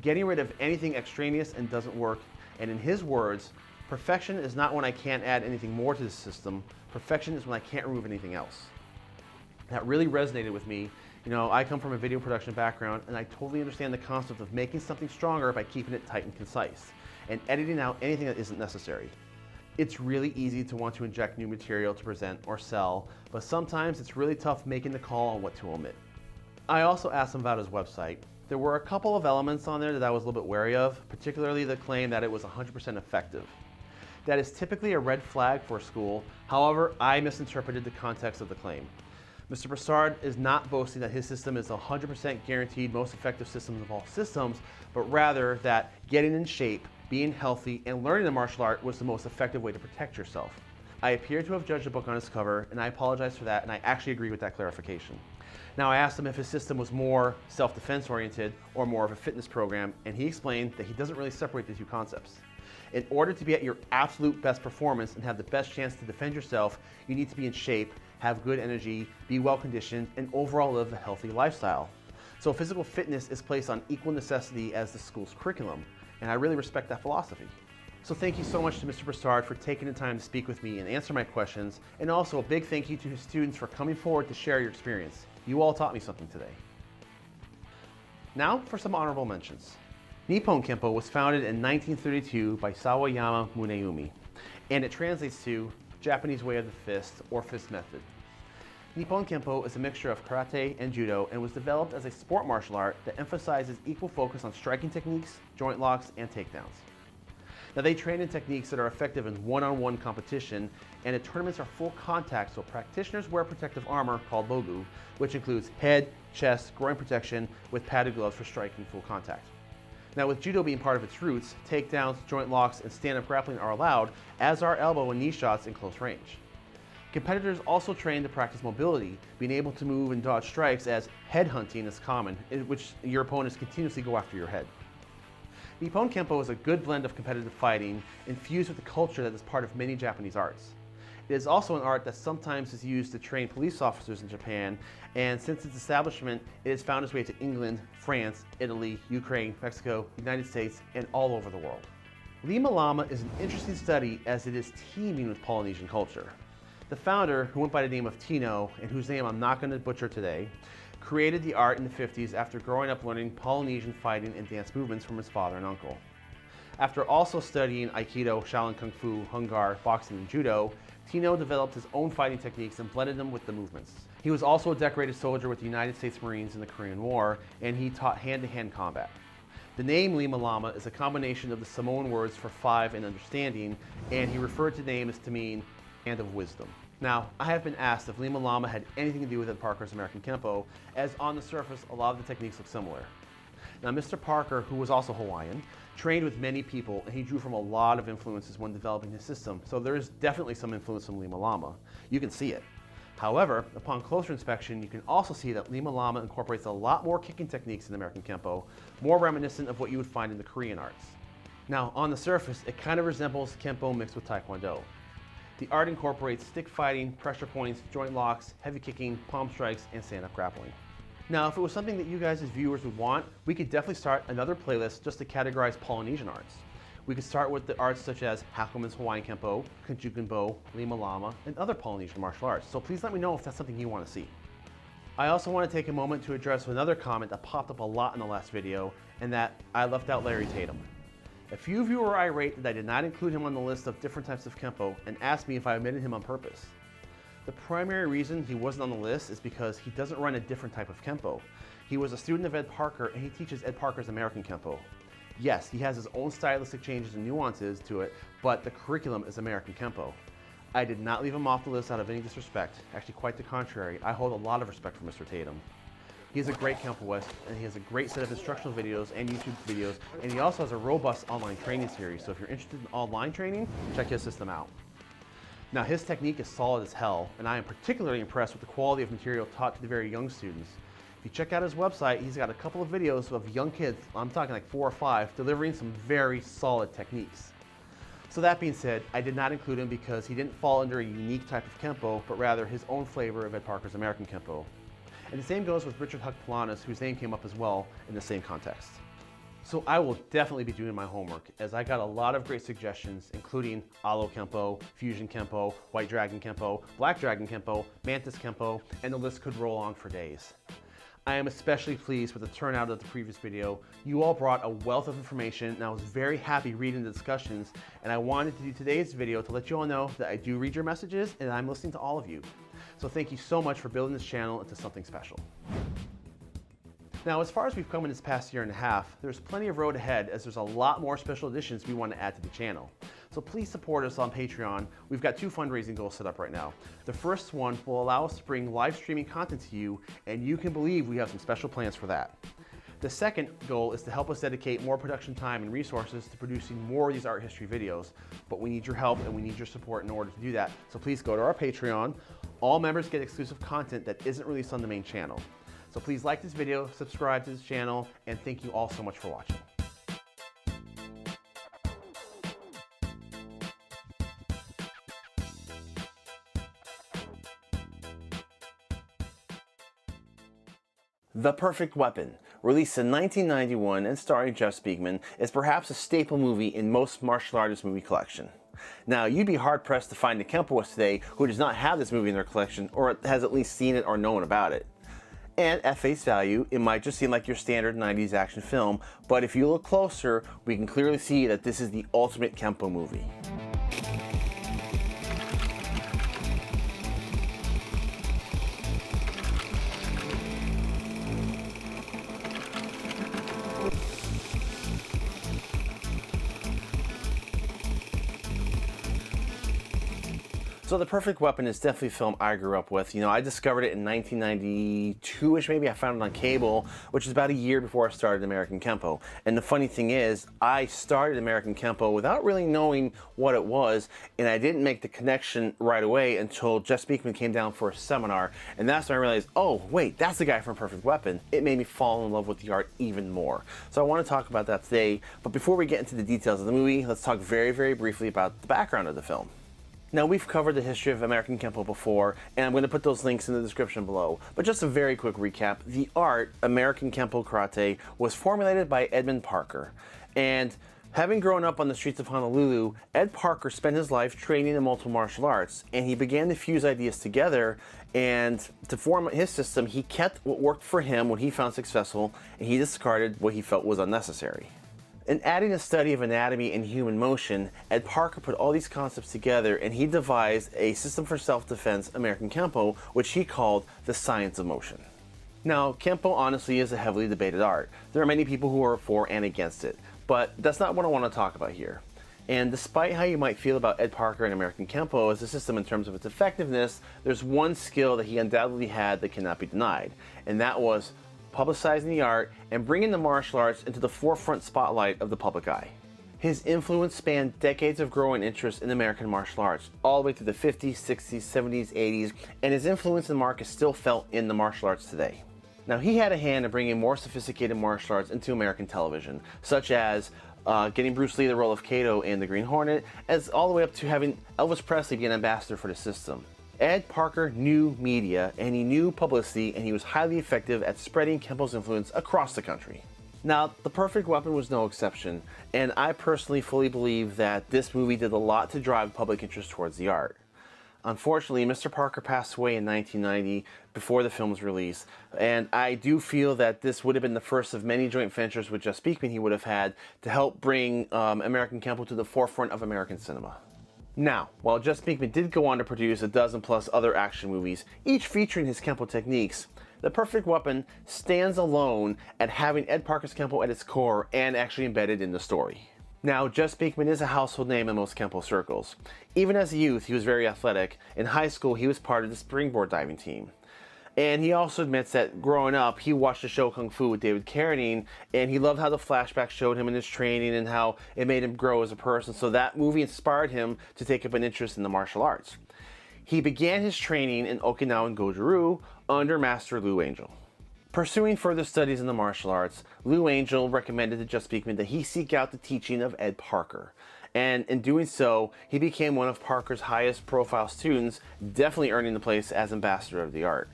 Getting rid of anything extraneous and doesn't work, and in his words, perfection is not when I can't add anything more to the system, perfection is when I can't remove anything else. That really resonated with me. You know, I come from a video production background, and I totally understand the concept of making something stronger by keeping it tight and concise, and editing out anything that isn't necessary. It's really easy to want to inject new material to present or sell, but sometimes it's really tough making the call on what to omit. I also asked him about his website. There were a couple of elements on there that I was a little bit wary of, particularly the claim that it was 100% effective. That is typically a red flag for a school. However, I misinterpreted the context of the claim. Mr. Brassard is not boasting that his system is 100% guaranteed most effective system of all systems, but rather that getting in shape, being healthy, and learning the martial art was the most effective way to protect yourself. I appear to have judged the book on its cover, and I apologize for that, and I actually agree with that clarification. Now, I asked him if his system was more self-defense oriented or more of a fitness program, and he explained that he doesn't really separate the two concepts. In order to be at your absolute best performance and have the best chance to defend yourself, you need to be in shape, have good energy, be well conditioned, and overall live a healthy lifestyle. So physical fitness is placed on equal necessity as the school's curriculum, and I really respect that philosophy. So thank you so much to Mr. Brassard for taking the time to speak with me and answer my questions, and also a big thank you to his students for coming forward to share your experience. You all taught me something today. Now for some honorable mentions. Nippon Kempo was founded in 1932 by Sawayama Muneumi, and it translates to Japanese way of the fist or fist method. Nippon Kempo is a mixture of karate and judo and was developed as a sport martial art that emphasizes equal focus on striking techniques, joint locks, and takedowns. Now, they train in techniques that are effective in one-on-one competition, and the tournaments are full contact, so practitioners wear protective armor called logu, which includes head, chest, groin protection with padded gloves for striking full contact. Now, with judo being part of its roots, takedowns, joint locks, and stand-up grappling are allowed, as are elbow and knee shots in close range. Competitors also train to practice mobility, being able to move and dodge strikes, as head hunting is common, in which your opponents continuously go after your head. Nippon Kempo is a good blend of competitive fighting infused with the culture that is part of many Japanese arts. It is also an art that sometimes is used to train police officers in Japan, and since its establishment, it has found its way to England, France, Italy, Ukraine, Mexico, United States, and all over the world. Lima Lama is an interesting study as it is teeming with Polynesian culture. The founder, who went by the name of Tino, and whose name I'm not going to butcher today, created the art in the 50s after growing up learning Polynesian fighting and dance movements from his father and uncle. After also studying Aikido, Shaolin Kung Fu, Hungar, boxing, and Judo, Tino developed his own fighting techniques and blended them with the movements. He was also a decorated soldier with the United States Marines in the Korean War, and he taught hand-to-hand combat. The name Lima Lama is a combination of the Samoan words for five and understanding, and he referred to the name as to mean hand of wisdom. Now, I have been asked if Lima Lama had anything to do with Ed Parker's American Kempo, as on the surface, a lot of the techniques look similar. Now, Mr. Parker, who was also Hawaiian, trained with many people, and he drew from a lot of influences when developing his system, so there is definitely some influence from Lima Lama. You can see it. However, upon closer inspection, you can also see that Lima Lama incorporates a lot more kicking techniques in American Kempo, more reminiscent of what you would find in the Korean arts. Now, on the surface, it kind of resembles Kempo mixed with Taekwondo. The art incorporates stick fighting, pressure points, joint locks, heavy kicking, palm strikes, and stand-up grappling. Now, if it was something that you guys as viewers would want, we could definitely start another playlist just to categorize Polynesian arts. We could start with the arts such as Hackleman's Hawaiian Kempo, Kajukenbo, Lima Lama, and other Polynesian martial arts, so please let me know if that's something you want to see. I also want to take a moment to address another comment that popped up a lot in the last video, and that I left out Larry Tatum. A few of you were irate that I did not include him on the list of different types of Kempo and asked me if I omitted him on purpose. The primary reason he wasn't on the list is because he doesn't run a different type of Kempo. He was a student of Ed Parker, and he teaches Ed Parker's American Kempo. Yes, he has his own stylistic changes and nuances to it, but the curriculum is American Kempo. I did not leave him off the list out of any disrespect. Actually, quite the contrary. I hold a lot of respect for Mr. Tatum. He's a great Kempoist, and he has a great set of instructional videos and YouTube videos, and he also has a robust online training series, so if you're interested in online training, check his system out. Now, his technique is solid as hell, and I am particularly impressed with the quality of material taught to the very young students. If you check out his website, he's got a couple of videos of young kids, I'm talking like 4 or 5, delivering some very solid techniques. So that being said, I did not include him because he didn't fall under a unique type of Kempo, but rather his own flavor of Ed Parker's American Kempo. And the same goes with Richard Huck Polanis, whose name came up as well in the same context. So I will definitely be doing my homework, as I got a lot of great suggestions, including Alo Kempo, Fusion Kempo, White Dragon Kempo, Black Dragon Kempo, Mantis Kempo, and the list could roll on for days. I am especially pleased with the turnout of the previous video. You all brought a wealth of information, and I was very happy reading the discussions, and I wanted to do today's video to let you all know that I do read your messages and I'm listening to all of you. So thank you so much for building this channel into something special. Now, as far as we've come in this past year and a half, there's plenty of road ahead, as there's a lot more special editions we want to add to the channel. So please support us on Patreon. We've got 2 fundraising goals set up right now. The first one will allow us to bring live streaming content to you, and you can believe we have some special plans for that. The second goal is to help us dedicate more production time and resources to producing more of these art history videos, but we need your help and we need your support in order to do that. So please go to our Patreon. All members get exclusive content that isn't released on the main channel. So please like this video, subscribe to this channel, and thank you all so much for watching. The Perfect Weapon, released in 1991 and starring Jeff Speakman, is perhaps a staple movie in most martial artist movie collection. Now, you'd be hard-pressed to find a Kempoist today who does not have this movie in their collection, or has at least seen it or known about it. And at face value, it might just seem like your standard 90s action film, but if you look closer, we can clearly see that this is the ultimate Kempo movie. So The Perfect Weapon is definitely a film I grew up with. You know, I discovered it in 1992-ish maybe. I found it on cable, which is about a year before I started American Kempo. And the funny thing is, I started American Kempo without really knowing what it was, and I didn't make the connection right away until Jeff Speakman came down for a seminar, and that's when I realized, oh wait, that's the guy from Perfect Weapon. It made me fall in love with the art even more. So I want to talk about that today, but before we get into the details of the movie, let's talk very, very briefly about the background of the film. Now, we've covered the history of American Kempo before, and I'm going to put those links in the description below. But just a very quick recap, the art, American Kempo Karate, was formulated by Edmund Parker. And having grown up on the streets of Honolulu, Ed Parker spent his life training in multiple martial arts, and he began to fuse ideas together, and to form his system, he kept what worked for him, what he found successful, and he discarded what he felt was unnecessary. In adding a study of anatomy and human motion, Ed Parker put all these concepts together and he devised a system for self-defense, American Kempo, which he called the science of motion. Now, Kempo honestly is a heavily debated art. There are many people who are for and against it, but that's not what I want to talk about here. And despite how you might feel about Ed Parker and American Kempo as a system in terms of its effectiveness, there's one skill that he undoubtedly had that cannot be denied, and that was publicizing the art and bringing the martial arts into the forefront spotlight of the public eye. His influence spanned decades of growing interest in American martial arts, all the way through the 50s, 60s, 70s, 80s, and his influence and mark is still felt in the martial arts today. Now, he had a hand in bringing more sophisticated martial arts into American television, such as getting Bruce Lee the role of Kato in The Green Hornet, as all the way up to having Elvis Presley be an ambassador for the system. Ed Parker knew media and he knew publicity, and he was highly effective at spreading Kempo's influence across the country. Now, The Perfect Weapon was no exception, and I personally fully believe that this movie did a lot to drive public interest towards the art. Unfortunately, Mr. Parker passed away in 1990 before the film was released, and I do feel that this would have been the first of many joint ventures with Jeff Speakman he would have had to help bring American Kempo to the forefront of American cinema. Now, while Jeff Speakman did go on to produce a dozen plus other action movies, each featuring his Kempo techniques, The Perfect Weapon stands alone at having Ed Parker's Kempo at its core and actually embedded in the story. Now, Jeff Speakman is a household name in most Kempo circles. Even as a youth, he was very athletic. In high school, he was part of the springboard diving team. And he also admits that growing up, he watched the show Kung Fu with David Carradine, and he loved how the flashbacks showed him in his training and how it made him grow as a person. So that movie inspired him to take up an interest in the martial arts. He began his training in Okinawan Goju under Master Lou Angel. Pursuing further studies in the martial arts, Lou Angel recommended to Jeff Speakman that he seek out the teaching of Ed Parker. And in doing so, he became one of Parker's highest profile students, definitely earning the place as ambassador of the art.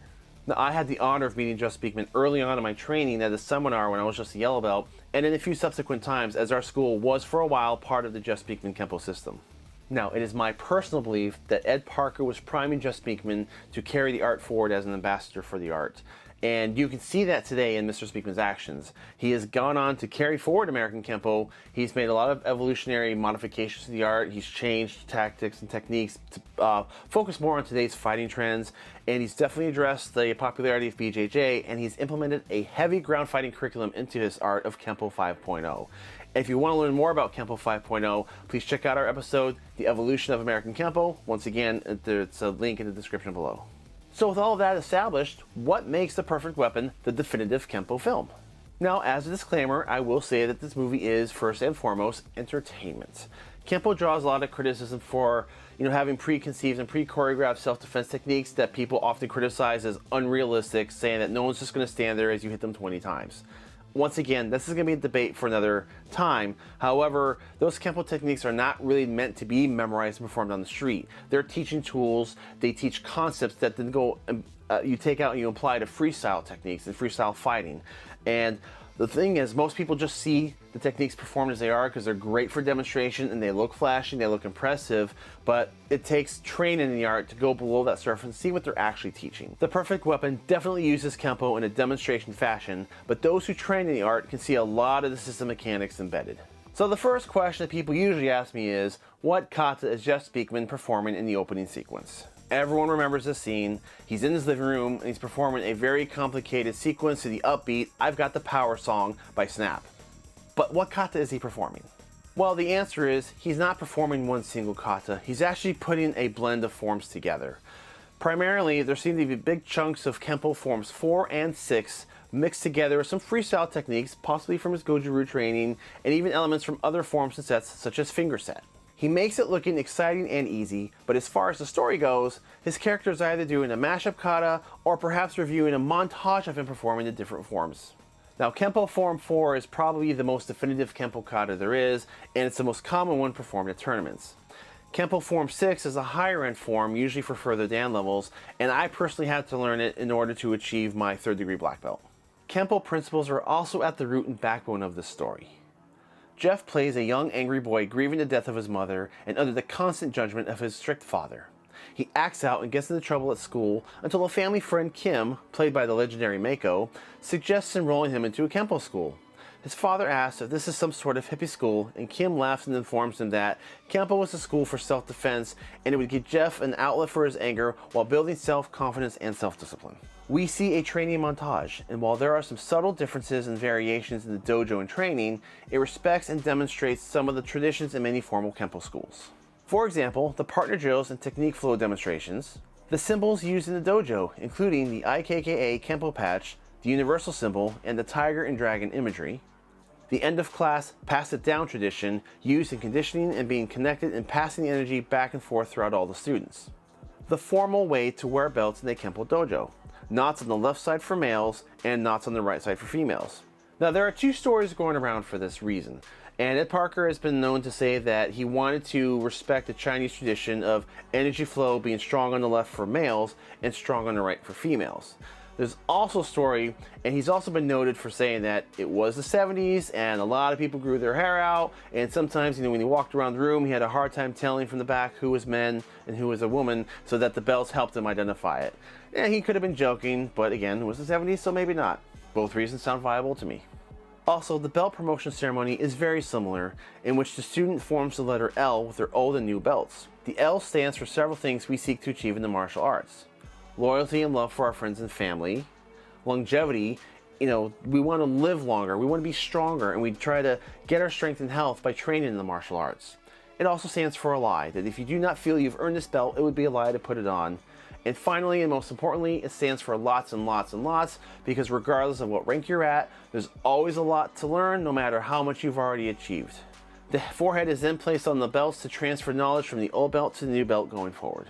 Now, I had the honor of meeting Jeff Speakman early on in my training at a seminar when I was just a yellow belt, and in a few subsequent times as our school was for a while part of the Jeff Speakman Kempo system. Now, it is my personal belief that Ed Parker was priming Jeff Speakman to carry the art forward as an ambassador for the art. And you can see that today in Mr. Speakman's actions. He has gone on to carry forward American Kempo. He's made a lot of evolutionary modifications to the art. He's changed tactics and techniques to focus more on today's fighting trends. And he's definitely addressed the popularity of BJJ, and he's implemented a heavy ground fighting curriculum into his art of Kempo 5.0. If you want to learn more about Kempo 5.0, please check out our episode, The Evolution of American Kempo. Once again, there's a link in the description below. So with all of that established, what makes The Perfect Weapon the definitive Kempo film? Now, as a disclaimer, I will say that this movie is, first and foremost, entertainment. Kempo draws a lot of criticism for, having preconceived and pre-choreographed self-defense techniques that people often criticize as unrealistic, saying that no one's just going to stand there as you hit them 20 times. Once again, this is going to be a debate for another time. However, those Kempo techniques are not really meant to be memorized and performed on the street. They're teaching tools. They teach concepts that then go, you take out and you apply to freestyle techniques and freestyle fighting. And the thing is, most people just see the techniques performed as they are because they're great for demonstration and they look flashy, they look impressive, but it takes training in the art to go below that surface and see what they're actually teaching. The Perfect Weapon definitely uses Kempo in a demonstration fashion, but those who train in the art can see a lot of the system mechanics embedded. So the first question that people usually ask me is, what kata is Jeff Speakman performing in the opening sequence? Everyone remembers this scene. He's in his living room and he's performing a very complicated sequence to the upbeat I've Got the Power song by Snap. But what kata is he performing? Well, the answer is he's not performing one single kata. He's actually putting a blend of forms together. Primarily, there seem to be big chunks of Kempo forms 4 and 6 mixed together with some freestyle techniques, possibly from his Goju Ryu training, and even elements from other forms and sets such as finger set. He makes it looking exciting and easy, but as far as the story goes, his character is either doing a mashup kata or perhaps reviewing a montage of him performing the different forms. Now, Kempo Form 4 is probably the most definitive Kempo kata there is, and it's the most common one performed at tournaments. Kempo Form 6 is a higher end form, usually for further dan levels, and I personally had to learn it in order to achieve my 3rd degree black belt. Kempo principles are also at the root and backbone of this story. Jeff plays a young angry boy grieving the death of his mother and under the constant judgment of his strict father. He acts out and gets into trouble at school until a family friend Kim, played by the legendary Mako, suggests enrolling him into a Kempo school. His father asks if this is some sort of hippie school, and Kim laughs and informs him that Kempo was a school for self-defense and it would give Jeff an outlet for his anger while building self-confidence and self-discipline. We see a training montage, and while there are some subtle differences and variations in the dojo and training, it respects and demonstrates some of the traditions in many formal Kempo schools. For example, the partner drills and technique flow demonstrations, the symbols used in the dojo, including the IKKA Kempo patch, the universal symbol, and the tiger and dragon imagery, the end of class pass it down tradition used in conditioning and being connected and passing the energy back and forth throughout all the students, the formal way to wear belts in a Kempo dojo, knots on the left side for males and knots on the right side for females. Now, there are 2 stories going around for this reason, and Ed Parker has been known to say that he wanted to respect the Chinese tradition of energy flow being strong on the left for males and strong on the right for females. There's also a story, and he's also been noted for saying that it was the 70s and a lot of people grew their hair out, and sometimes, when he walked around the room, he had a hard time telling from the back who was men and who was a woman, so that the belts helped him identify it. And he could have been joking, but again, it was the 70s, so maybe not. Both reasons sound viable to me. Also, the belt promotion ceremony is very similar, in which the student forms the letter L with their old and new belts. The L stands for several things we seek to achieve in the martial arts. Loyalty and love for our friends and family. Longevity, we want to live longer, we want to be stronger, and we try to get our strength and health by training in the martial arts. It also stands for a lie, that if you do not feel you've earned this belt, it would be a lie to put it on. And finally, and most importantly, it stands for lots and lots and lots, because regardless of what rank you're at, there's always a lot to learn, no matter how much you've already achieved. The forehead is then placed on the belts to transfer knowledge from the old belt to the new belt going forward.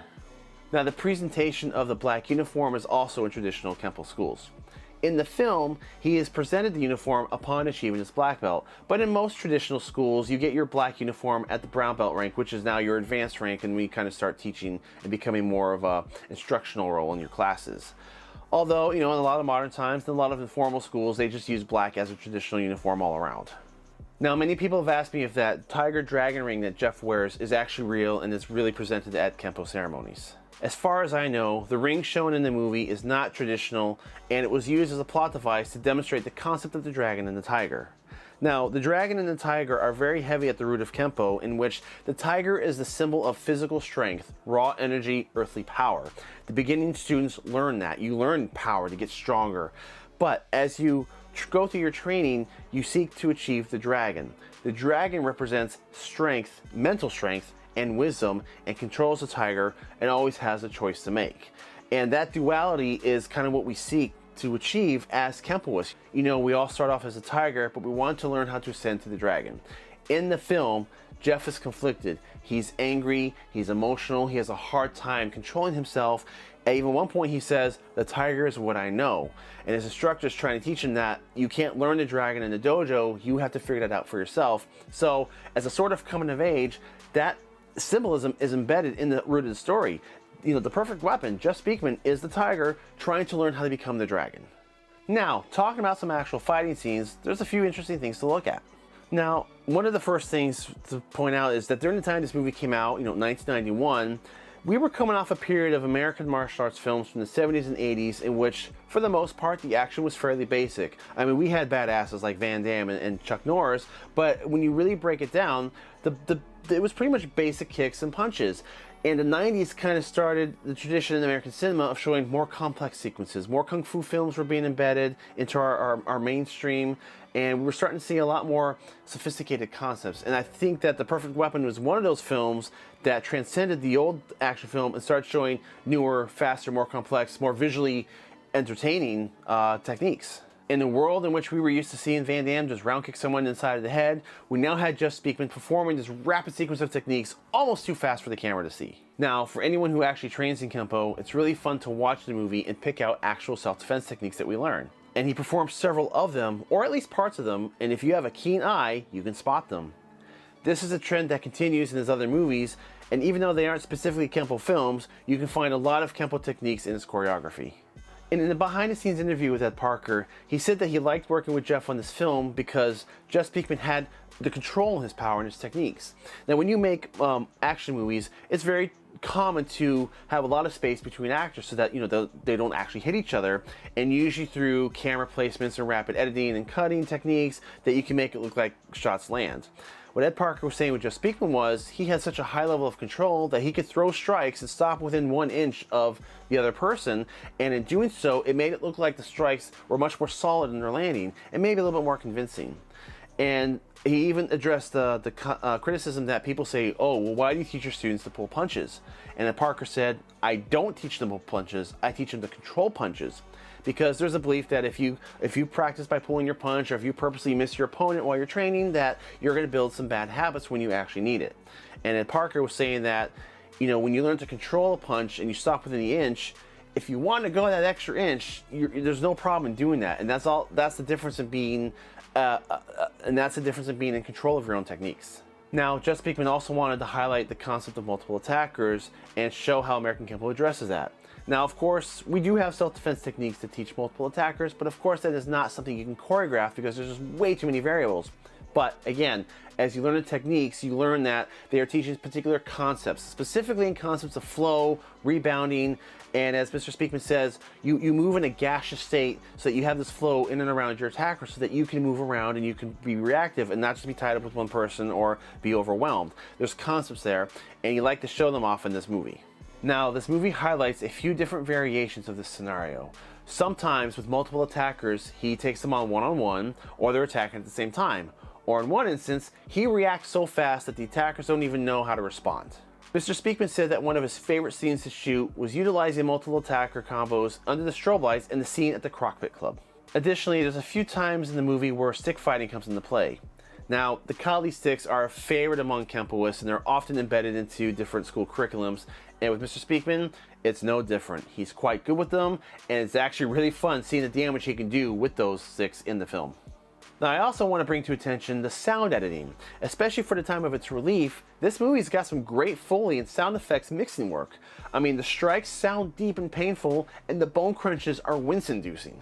Now, the presentation of the black uniform is also in traditional Kempo schools. In the film, he is presented the uniform upon achieving his black belt, but in most traditional schools, you get your black uniform at the brown belt rank, which is now your advanced rank, and we kind of start teaching and becoming more of a instructional role in your classes. Although, in a lot of modern times, in a lot of informal schools, they just use black as a traditional uniform all around. Now, many people have asked me if that tiger dragon ring that Jeff wears is actually real and is really presented at Kempo ceremonies. As far as I know, the ring shown in the movie is not traditional, and it was used as a plot device to demonstrate the concept of the dragon and the tiger. Now, the dragon and the tiger are very heavy at the root of Kempo, in which the tiger is the symbol of physical strength, raw energy, earthly power. The beginning students learn that. You learn power to get stronger. But as you go through your training, you seek to achieve the dragon. The dragon represents strength, mental strength, and wisdom, and controls the tiger and always has a choice to make. And that duality is kind of what we seek to achieve as Kempoists. We all start off as a tiger, but we want to learn how to ascend to the dragon. In the film, Jeff is conflicted. He's angry, he's emotional, he has a hard time controlling himself. At even one point he says, "The tiger is what I know." And his instructor is trying to teach him that you can't learn the dragon in the dojo, you have to figure that out for yourself. So, as a sort of coming of age, that symbolism is embedded in the root of the story. The perfect weapon, Jeff Speakman, is the tiger trying to learn how to become the dragon. Now, talking about some actual fighting scenes, there's a few interesting things to look at. Now, one of the first things to point out is that during the time this movie came out, 1991, we were coming off a period of American martial arts films from the 70s and 80s in which, for the most part, the action was fairly basic. I mean, we had badasses like Van Damme and Chuck Norris, but when you really break it down, it was pretty much basic kicks and punches. And the 90s kind of started the tradition in American cinema of showing more complex sequences. More kung fu films were being embedded into our mainstream, and we were starting to see a lot more sophisticated concepts. And I think that The Perfect Weapon was one of those films that transcended the old action film and started showing newer, faster, more complex, more visually entertaining techniques. In the world in which we were used to seeing Van Damme just round kick someone inside of the head, we now had Just Speakman performing this rapid sequence of techniques almost too fast for the camera to see. Now, for anyone who actually trains in Kempo, it's really fun to watch the movie and pick out actual self-defense techniques that we learn. And he performs several of them, or at least parts of them, and if you have a keen eye, you can spot them. This is a trend that continues in his other movies, and even though they aren't specifically Kempo films, you can find a lot of Kempo techniques in his choreography. And in the behind-the-scenes interview with Ed Parker, he said that he liked working with Jeff on this film because Jeff Speakman had the control in his power and his techniques. Now, when you make action movies, it's very common to have a lot of space between actors so that they don't actually hit each other, and usually through camera placements and rapid editing and cutting techniques that you can make it look like shots land. What Ed Parker was saying with Just Speakman was he had such a high level of control that he could throw strikes and stop within 1 inch of the other person, and in doing so, it made it look like the strikes were much more solid in their landing and maybe a little bit more convincing. And he even addressed the criticism that people say, oh, well, why do you teach your students to pull punches? And Ed Parker said, I don't teach them to pull punches, I teach them to control punches. Because there's a belief that if you practice by pulling your punch, or if you purposely miss your opponent while you're training, that you're going to build some bad habits when you actually need it. And Ed Parker was saying that, when you learn to control a punch and you stop within the inch, if you want to go that extra inch, there's no problem in doing that. And that's the difference in being in control of your own techniques. Now, Just Speakman also wanted to highlight the concept of multiple attackers and show how American Kempo addresses that. Now, of course, we do have self-defense techniques to teach multiple attackers, but of course that is not something you can choreograph because there's just way too many variables. But again, as you learn the techniques, you learn that they are teaching particular concepts, specifically in concepts of flow, rebounding, and as Mr. Speakman says, you move in a gaseous state so that you have this flow in and around your attacker so that you can move around and you can be reactive and not just be tied up with one person or be overwhelmed. There's concepts there, and you like to show them off in this movie. Now, this movie highlights a few different variations of this scenario. Sometimes with multiple attackers, he takes them on one-on-one, or they're attacking at the same time. Or in one instance, he reacts so fast that the attackers don't even know how to respond. Mr. Speakman said that one of his favorite scenes to shoot was utilizing multiple attacker combos under the strobe lights in the scene at the Crockpit Club. Additionally, there's a few times in the movie where stick fighting comes into play. Now, the Kali sticks are a favorite among Kempoists, and they're often embedded into different school curriculums. And with Mr. Speakman, it's no different. He's quite good with them, and it's actually really fun seeing the damage he can do with those sticks in the film. Now, I also want to bring to attention the sound editing. Especially for the time of its release, this movie's got some great Foley and sound effects mixing work. I mean, the strikes sound deep and painful, and the bone crunches are wince-inducing.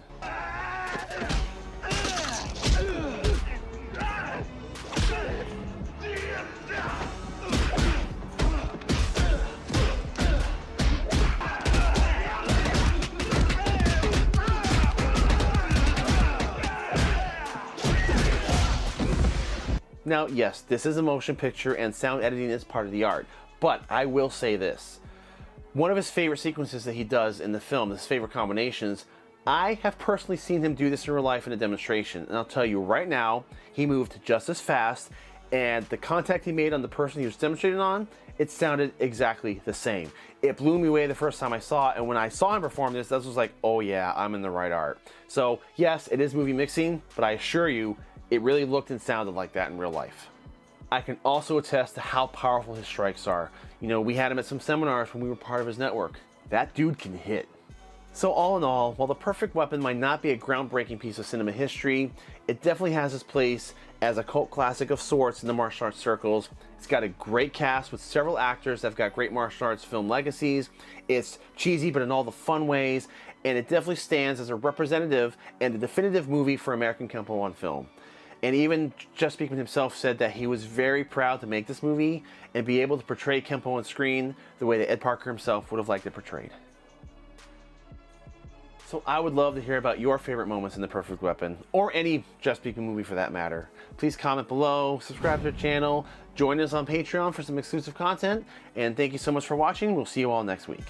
Now, yes, this is a motion picture and sound editing is part of the art, but I will say this. One of his favorite sequences that he does in the film, his favorite combinations, I have personally seen him do this in real life in a demonstration, and I'll tell you right now, he moved just as fast, and the contact he made on the person he was demonstrating on, it sounded exactly the same. It blew me away the first time I saw it, and when I saw him perform this was like, oh yeah, I'm in the right art. So yes, it is movie mixing, but I assure you, it really looked and sounded like that in real life. I can also attest to how powerful his strikes are. We had him at some seminars when we were part of his network. That dude can hit. So all in all, while The Perfect Weapon might not be a groundbreaking piece of cinema history, it definitely has its place as a cult classic of sorts in the martial arts circles. It's got a great cast with several actors that have got great martial arts film legacies. It's cheesy, but in all the fun ways, and it definitely stands as a representative and a definitive movie for American Kempo on film. And even Just Speakman himself said that he was very proud to make this movie and be able to portray Kempo on screen the way that Ed Parker himself would have liked it portrayed. So I would love to hear about your favorite moments in The Perfect Weapon, or any Just Speakman movie for that matter. Please comment below, subscribe to the channel, join us on Patreon for some exclusive content, and thank you so much for watching. We'll see you all next week.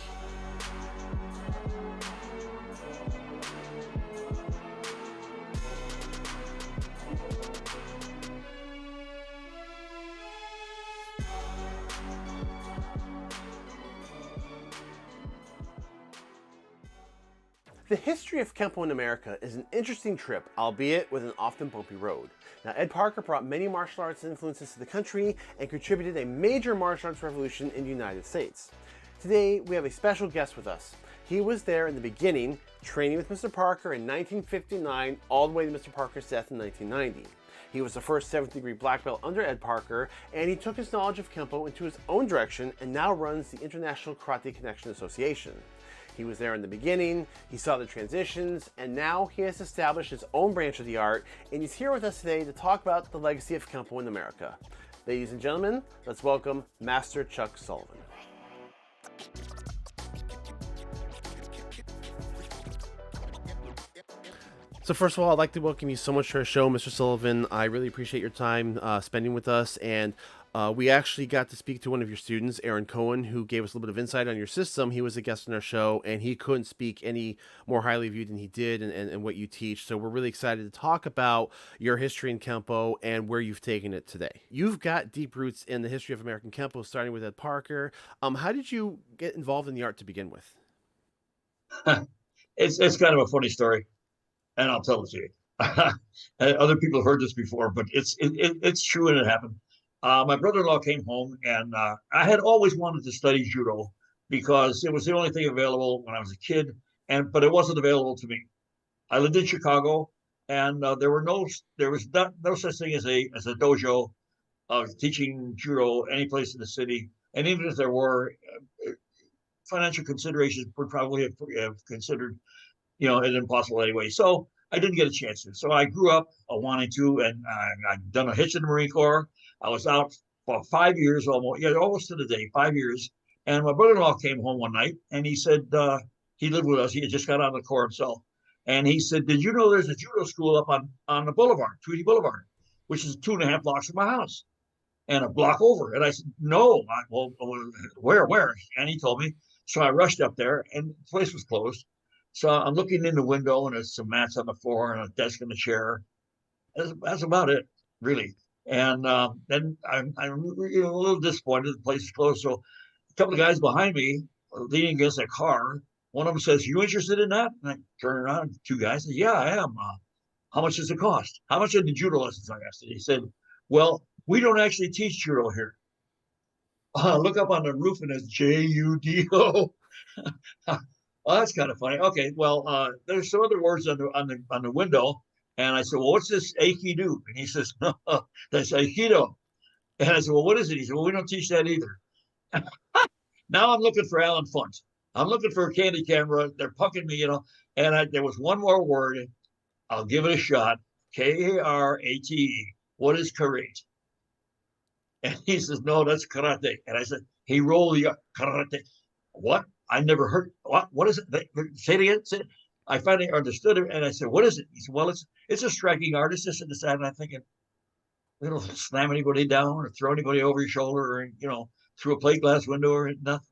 The history of Kempo in America is an interesting trip, albeit with an often bumpy road. Now, Ed Parker brought many martial arts influences to the country and contributed a major martial arts revolution in the United States. Today, we have a special guest with us. He was there in the beginning, training with Mr. Parker in 1959, all the way to Mr. Parker's death in 1990. He was the first 7th degree black belt under Ed Parker, and he took his knowledge of Kempo into his own direction and now runs the International Karate Connection Association. He was there in the beginning, he saw the transitions, and now he has established his own branch of the art, and he's here with us today to talk about the legacy of Kempo in America. Ladies and gentlemen, let's welcome Master Chuck Sullivan. So first of all, I'd like to welcome you so much to our show, Mr. Sullivan. I really appreciate your time spending with us, and we actually got to speak to one of your students, Aaron Cohen, who gave us a little bit of insight on your system. He was a guest on our show, and he couldn't speak any more highly of you than he did and what you teach. So we're really excited to talk about your history in Kempo and where you've taken it today. You've got deep roots in the history of American Kempo, starting with Ed Parker. How did you get involved in the art to begin with? It's kind of a funny story, and I'll tell it to you. Other people have heard this before, but it's true and it happened. My brother-in-law came home, and I had always wanted to study judo because it was the only thing available when I was a kid, but it wasn't available to me. I lived in Chicago, and there was no such thing as a dojo teaching judo any place in the city. And even if there were, financial considerations would probably have considered, it impossible anyway. So I didn't get a chance to. So I grew up wanting to, and I'd done a hitch in the Marine Corps. I was out for 5 years, almost to the day, 5 years. And my brother-in-law came home one night, and he said, he lived with us. He had just got out of the Corps himself. And he said, did you know there's a judo school up on the boulevard, Tweedy Boulevard, which is 2.5 blocks from my house and a block over? And I said, no. Well, where? And he told me. So I rushed up there, and the place was closed. So I'm looking in the window, and there's some mats on the floor and a desk and a chair. That's about it, really. And then I'm a little disappointed the place is closed. So a couple of guys behind me leaning against a car. One of them says, "You interested in that?" And I turn around, two guys say, "Yeah, I am." How much does it cost? How much are the judo lessons? I asked. He said, "Well, we don't actually teach judo here." Look up on the roof, and it's JUDO. Well, that's kind of funny. Okay, well, there's some other words on the window, and I said, "Well, what's this Aikido?" And he says, "No, that's Aikido." And I said, "Well, what is it?" He said, "Well, we don't teach that either." Now I'm looking for Alan Funt. I'm looking for a candy camera. They're pucking me, And there was one more word. I'll give it a shot. Karate. What is karate? And he says, "No, that's karate." And I said, "He rolled the karate." What? I never heard. What is it? Say it again. Say it. I finally understood it, and I said, "What is it?" He said, "Well, it's a striking art. It's just in the side." And I'm thinking, "We don't slam anybody down or throw anybody over your shoulder or through a plate glass window or nothing."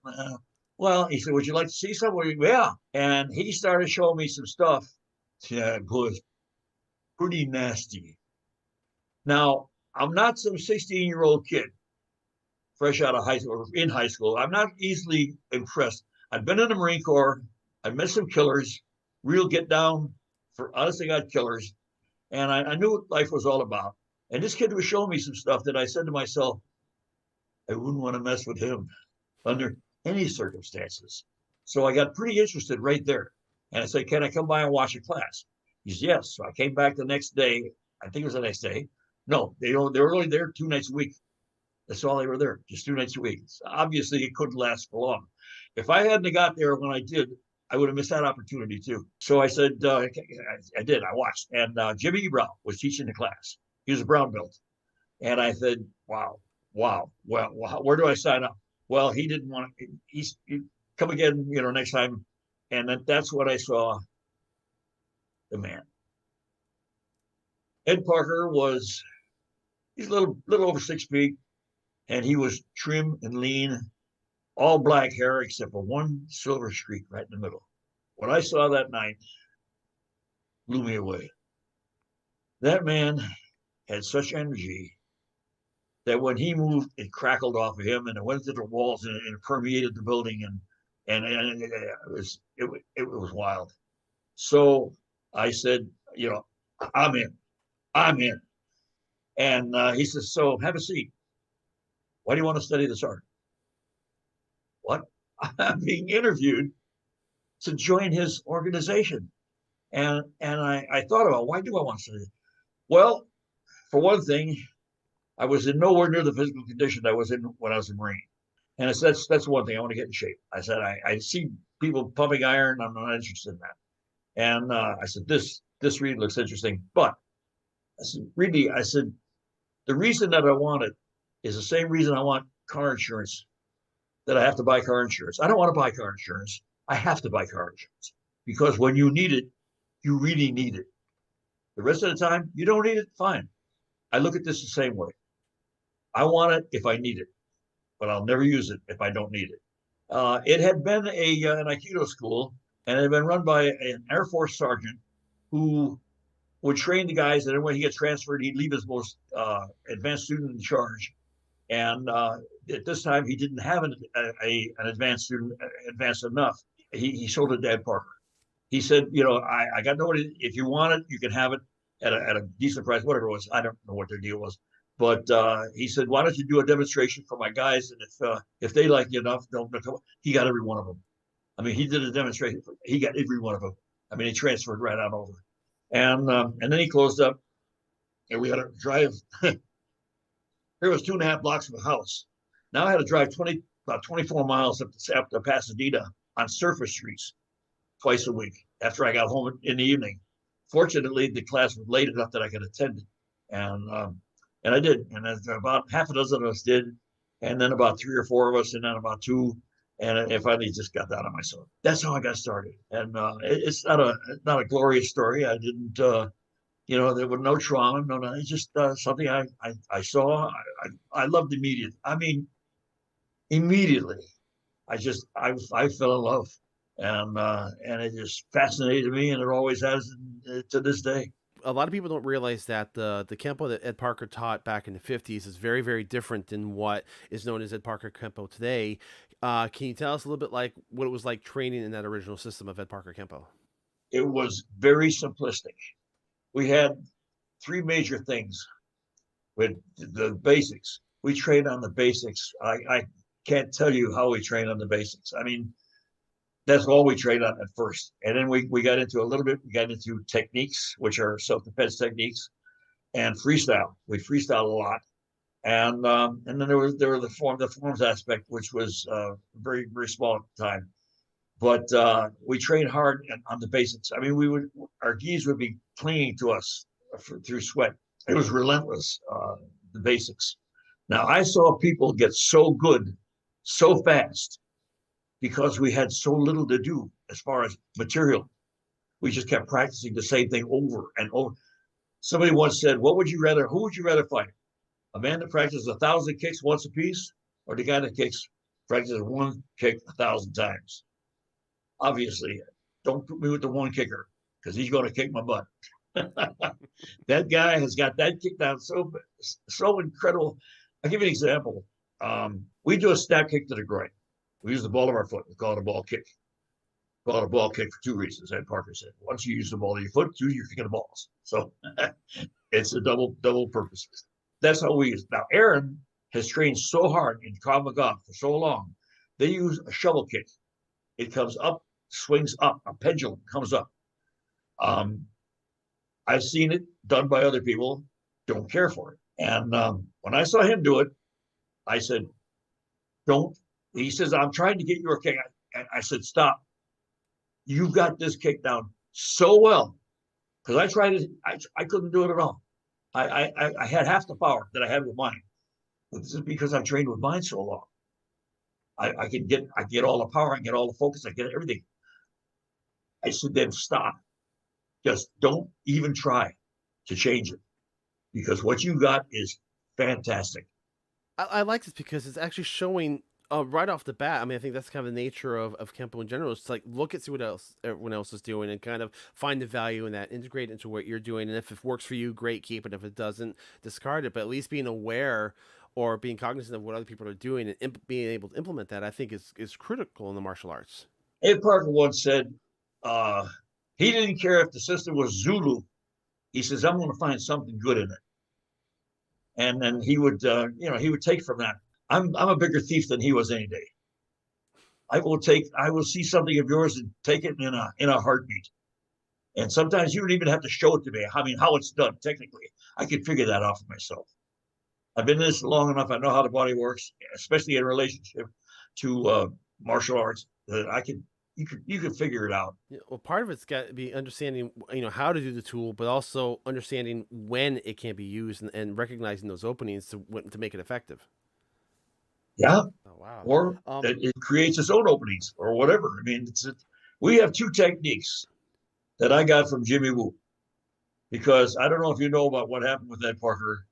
Well, he said, "Would you like to see something?" Yeah. And he started showing me some stuff. Yeah, it was pretty nasty. Now, I'm not some 16-year-old kid fresh out of high school or in high school. I'm not easily impressed. I've been in the Marine Corps. I've met some killers, real get down for honest to God killers. And I knew what life was all about. And this kid was showing me some stuff that I said to myself, I wouldn't want to mess with him under any circumstances. So I got pretty interested right there. And I said, "Can I come by and watch a class?" He said, "Yes." So I came back the next day. I think it was the next day. No, they were only there 2 nights a week. That's all they were there, just 2 nights a week. So obviously, it couldn't last for long. If I hadn't got there when I did, I would have missed that opportunity too. So I said, I did. I watched. And Jimmy Ebrow was teaching the class. He was a brown belt. And I said, wow. Well, where do I sign up? Well, he didn't want to. He's come again, next time. And that's what I saw. The man. Ed Parker he's a little over 6 feet. And he was trim and lean, all black hair except for one silver streak right in the middle. What I saw that night blew me away. That man had such energy that when he moved, it crackled off of him and it went to the walls and it permeated the building and it was wild. So I said, I'm in. I'm in. And he says, so have a seat. Why do you want to study this art? What? I'm being interviewed to join his organization. And I thought about, why do I want to study this? Well, for one thing, I was in nowhere near the physical condition I was in when I was in Marine. And I said, that's one thing. I want to get in shape. I said, I see people pumping iron. I'm not interested in that. And I said, this read looks interesting. But I said, really, I said, the reason that I want it is the same reason I want car insurance, that I have to buy car insurance. I don't want to buy car insurance. I have to buy car insurance because when you need it, you really need it. The rest of the time, you don't need it, fine. I look at this the same way. I want it if I need it, but I'll never use it if I don't need it. It had been an Aikido school, and it had been run by an Air Force sergeant who would train the guys, and then when he gets transferred, he'd leave his most advanced student in charge. And at this time, he didn't have an advanced student advanced enough. He sold it to Ed Parker. He said, I got nobody. If you want it, you can have it at a decent price, whatever it was. I don't know what their deal was. But he said, why don't you do a demonstration for my guys? And if they like you enough, they'll come. He got every one of them. I mean, he did a demonstration. He got every one of them. I mean, he transferred right on over. And then he closed up, and we had to drive. Here was 2.5 blocks from the house. Now I had to drive about 24 miles up to Pasadena on surface streets twice a week after I got home in the evening. Fortunately, the class was late enough that I could attend it, and I did. And about half a dozen of us did, and then about 3 or 4 of us, and then about two, and I finally just got that on myself. That's how I got started. And it's not a glorious story. I didn't. There was no trauma, no, it's just something I saw. I loved immediately. I mean, immediately, I fell in love, and it just fascinated me, and it always has to this day. A lot of people don't realize that the Kempo that Ed Parker taught back in the 50s is very, very different than what is known as Ed Parker Kempo today. Can you tell us a little bit like what it was like training in that original system of Ed Parker Kempo? It was very simplistic. We had three major things with the basics. We trained on the basics. I can't tell you how we trained on the basics. I mean, that's all we trained on at first. And then we got into a little bit, we got into techniques, which are self-defense techniques, and freestyle. We freestyle a lot. And then there were the forms aspect, which was very, very small at the time. But we trained hard on the basics. I mean, our gis would be clinging to us through sweat. It was relentless, the basics. Now, I saw people get so good so fast because we had so little to do as far as material. We just kept practicing the same thing over and over. Somebody once said, who would you rather fight? A man that practices 1,000 kicks once a piece, or the guy that practices one kick 1,000 times? Obviously, don't put me with the one kicker because he's going to kick my butt. That guy has got that kick down so incredible. I'll give you an example. We do a snap kick to the groin. We use the ball of our foot. We call it a ball kick. We call it a ball kick for two reasons. Ed Parker said, once you use the ball of your foot, two, you're kicking the balls. So it's a double purpose. That's how we use it. Now, Aaron has trained so hard in Krav Maga for so long. They use a shovel kick. It comes up, swings up, a pendulum comes up. I've seen it done by other people, don't care for it. And when I saw him do it, I said, don't. He says, I'm trying to get you a kick. I said, stop. You've got this kick down so well. Because I tried it, I couldn't do it at all. I had half the power that I had with mine. But this is because I've trained with mine so long. I get all the power, I get all the focus, I get everything. I said, then stop. Just don't even try to change it because what you got is fantastic. I like this because it's actually showing right off the bat. I mean, I think that's kind of the nature of Kempo in general. It's like look at see what else everyone else is doing and kind of find the value in that, integrate into what you're doing, and if it works for you, great, keep it. If it doesn't, discard it. But at least being aware or being cognizant of what other people are doing and being able to implement that, I think is critical in the martial arts. Ed Parker once said, He didn't care if the system was Zulu. He says, I'm going to find something good in it. And then he would, he would take from that. I'm a bigger thief than he was any day. I will see something of yours and take it in a heartbeat. And sometimes you don't even have to show it to me. I mean, how it's done technically. I can figure that out for myself. I've been in this long enough. I know how the body works, especially in relationship to martial arts. That you can figure it out. Yeah, well, part of it's got to be understanding, how to do the tool, but also understanding when it can be used and recognizing those openings to make it effective. Yeah. Oh, wow. Or it creates its own openings or whatever. I mean, we have two techniques that I got from Jimmy Woo, because I don't know if you know about what happened with Ed Parker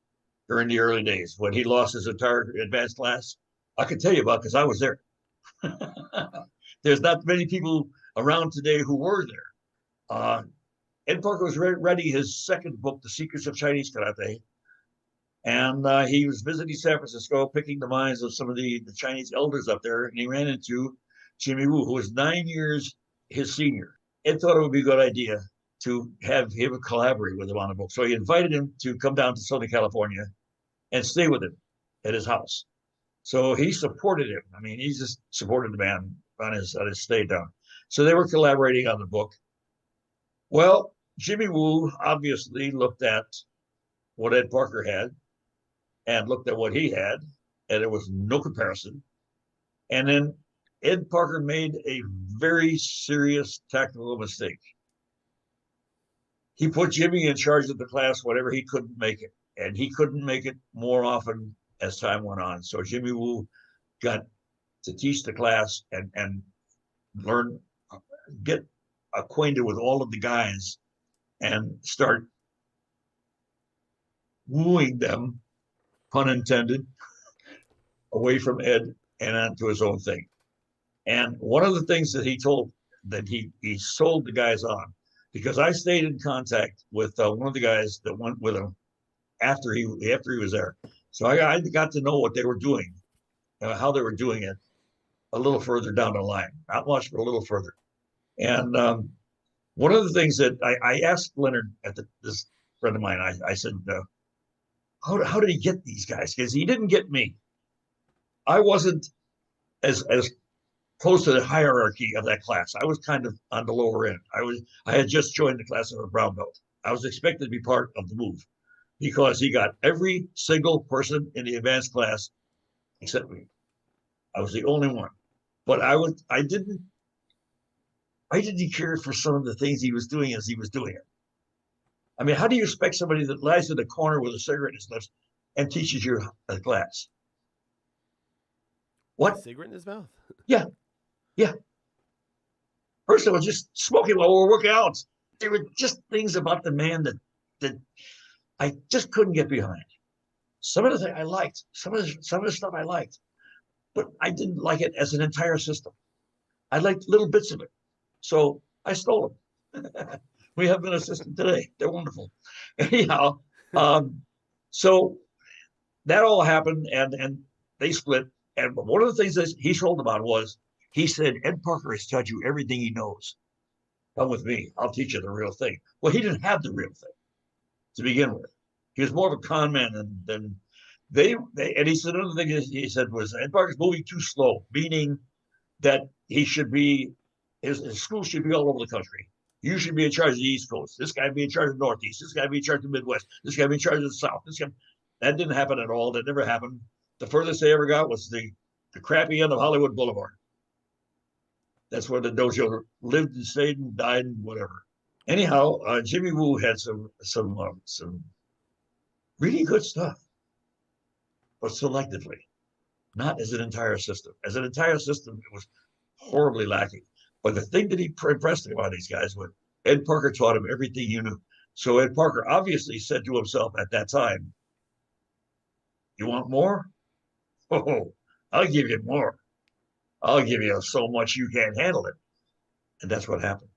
during the early days when he lost his entire advanced class. I can tell you about because I was there. There's not many people around today who were there. Ed Parker was writing his second book, The Secrets of Chinese Karate, and he was visiting San Francisco, picking the minds of some of the Chinese elders up there, and he ran into Jimmy Woo, who was 9 years his senior. Ed thought it would be a good idea to have him collaborate with him on a book. So he invited him to come down to Southern California and stay with him at his house. So he supported him. I mean, he just supported the man on his stay down. So they were collaborating on the book. Well, Jimmy Woo obviously looked at what Ed Parker had and looked at what he had, and there was no comparison. And then Ed Parker made a very serious tactical mistake. He put Jimmy in charge of the class whenever he couldn't make it, and he couldn't make it more often as time went on. So Jimmy Woo got to teach the class and learn, get acquainted with all of the guys and start wooing them, pun intended, away from Ed and onto his own thing. And one of the things that he told that he sold the guys on, because I stayed in contact with one of the guys that went with him after he was there. So I got to know what they were doing, how they were doing it a little further down the line, not much, but a little further. And one of the things that I asked Leonard this friend of mine, I said, how did he get these guys? Because he didn't get me. I wasn't as close to the hierarchy of that class. I was kind of on the lower end. I had just joined the class of a brown belt. I was expected to be part of the move because he got every single person in the advanced class except me. I was the only one. But I didn't care for some of the things he was doing as he was doing it. I mean, how do you expect somebody that lies in the corner with a cigarette in his lips and teaches you a class? What? A cigarette in his mouth? Yeah. Yeah. First, I was just smoking while we were working out. There were just things about the man that I just couldn't get behind. Some of the things I liked, some of the stuff I liked, but I didn't like it as an entire system. I liked little bits of it. So I stole them. We have been a system today. They're wonderful. Anyhow, so that all happened and they split. And one of the things that he told about was, he said, Ed Parker has taught you everything he knows. Come with me. I'll teach you the real thing. Well, he didn't have the real thing to begin with. He was more of a con man than they and he said another thing he said was Ed Parker's moving too slow, meaning that he should be his school should be all over the country. You should be in charge of the East Coast. This guy be in charge of the Northeast. This guy be in charge of the Midwest. This guy be in charge of the South. That didn't happen at all. That never happened. The furthest they ever got was the crappy end of Hollywood Boulevard. That's where the dojo lived and stayed and died and whatever. Anyhow, Jimmy Woo had some really good stuff, but selectively, not as an entire system. As an entire system, it was horribly lacking. But the thing that he impressed me about these guys was Ed Parker taught him everything you knew. So Ed Parker obviously said to himself at that time, "You want more? Oh, I'll give you more. I'll give you so much you can't handle it." And that's what happened.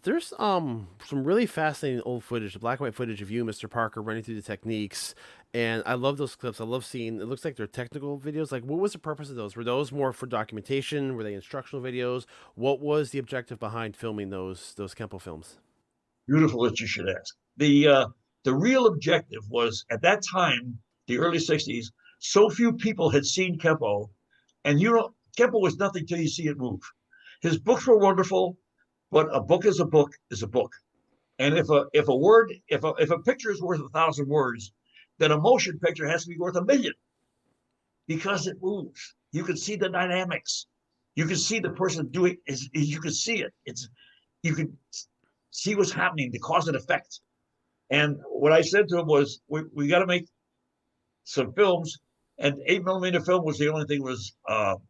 There's some really fascinating old footage, the black and white footage of you, Mr. Parker, running through the techniques, And I love those clips. I love seeing. It looks like they're technical videos. Like, what was the purpose of those? Were those more for documentation? Were they instructional videos? What was the objective behind filming those Kempo films? Beautiful that you should ask. The real objective was at that time, the early '60s. So few people had seen Kempo, and Kempo was nothing till you see it move. His books were wonderful, but a book is a book is a book. And if a picture is worth 1,000 words, then a motion picture has to be worth 1,000,000 because it moves. You can see the dynamics. You can see the person doing is you can see it. You can see what's happening, the cause and effect. And what I said to him was, we got to make some films, and 8 millimeter film was the only thing was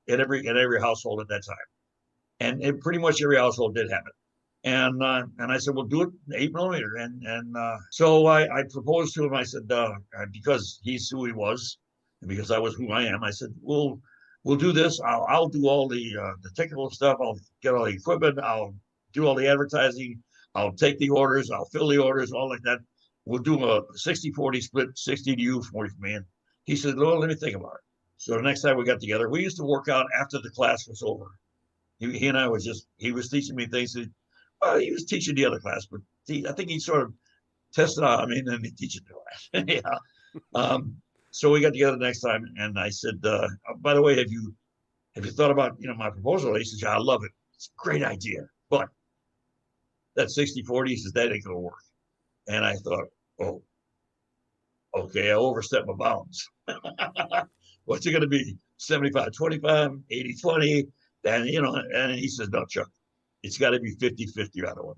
in every household at that time, and pretty much every household did have it. And I said, well, do it 8 millimeter. So I proposed to him. I said, because he's who he was, and because I was who I am, I said, we'll do this. I'll do all the technical stuff. I'll get all the equipment. I'll do all the advertising. I'll take the orders. I'll fill the orders, all like that. We'll do a 60-40 split, 60 to you, 40 for me. And he said, well, let me think about it. So the next time we got together, we used to work out after the class was over. He and I he was teaching me things that, well, he was teaching the other class, but I think he sort of tested out. I mean, and he teaches the class. Yeah. So we got together the next time, and I said, by the way, have you thought about my proposal? He says, yeah, I love it. It's a great idea, but that 60-40, he says, that ain't gonna work. And I thought, oh, okay, I overstepped my bounds. What's it gonna be? 75-25, 80-20. And he says, no, Chuck, it's got to be 50-50 out of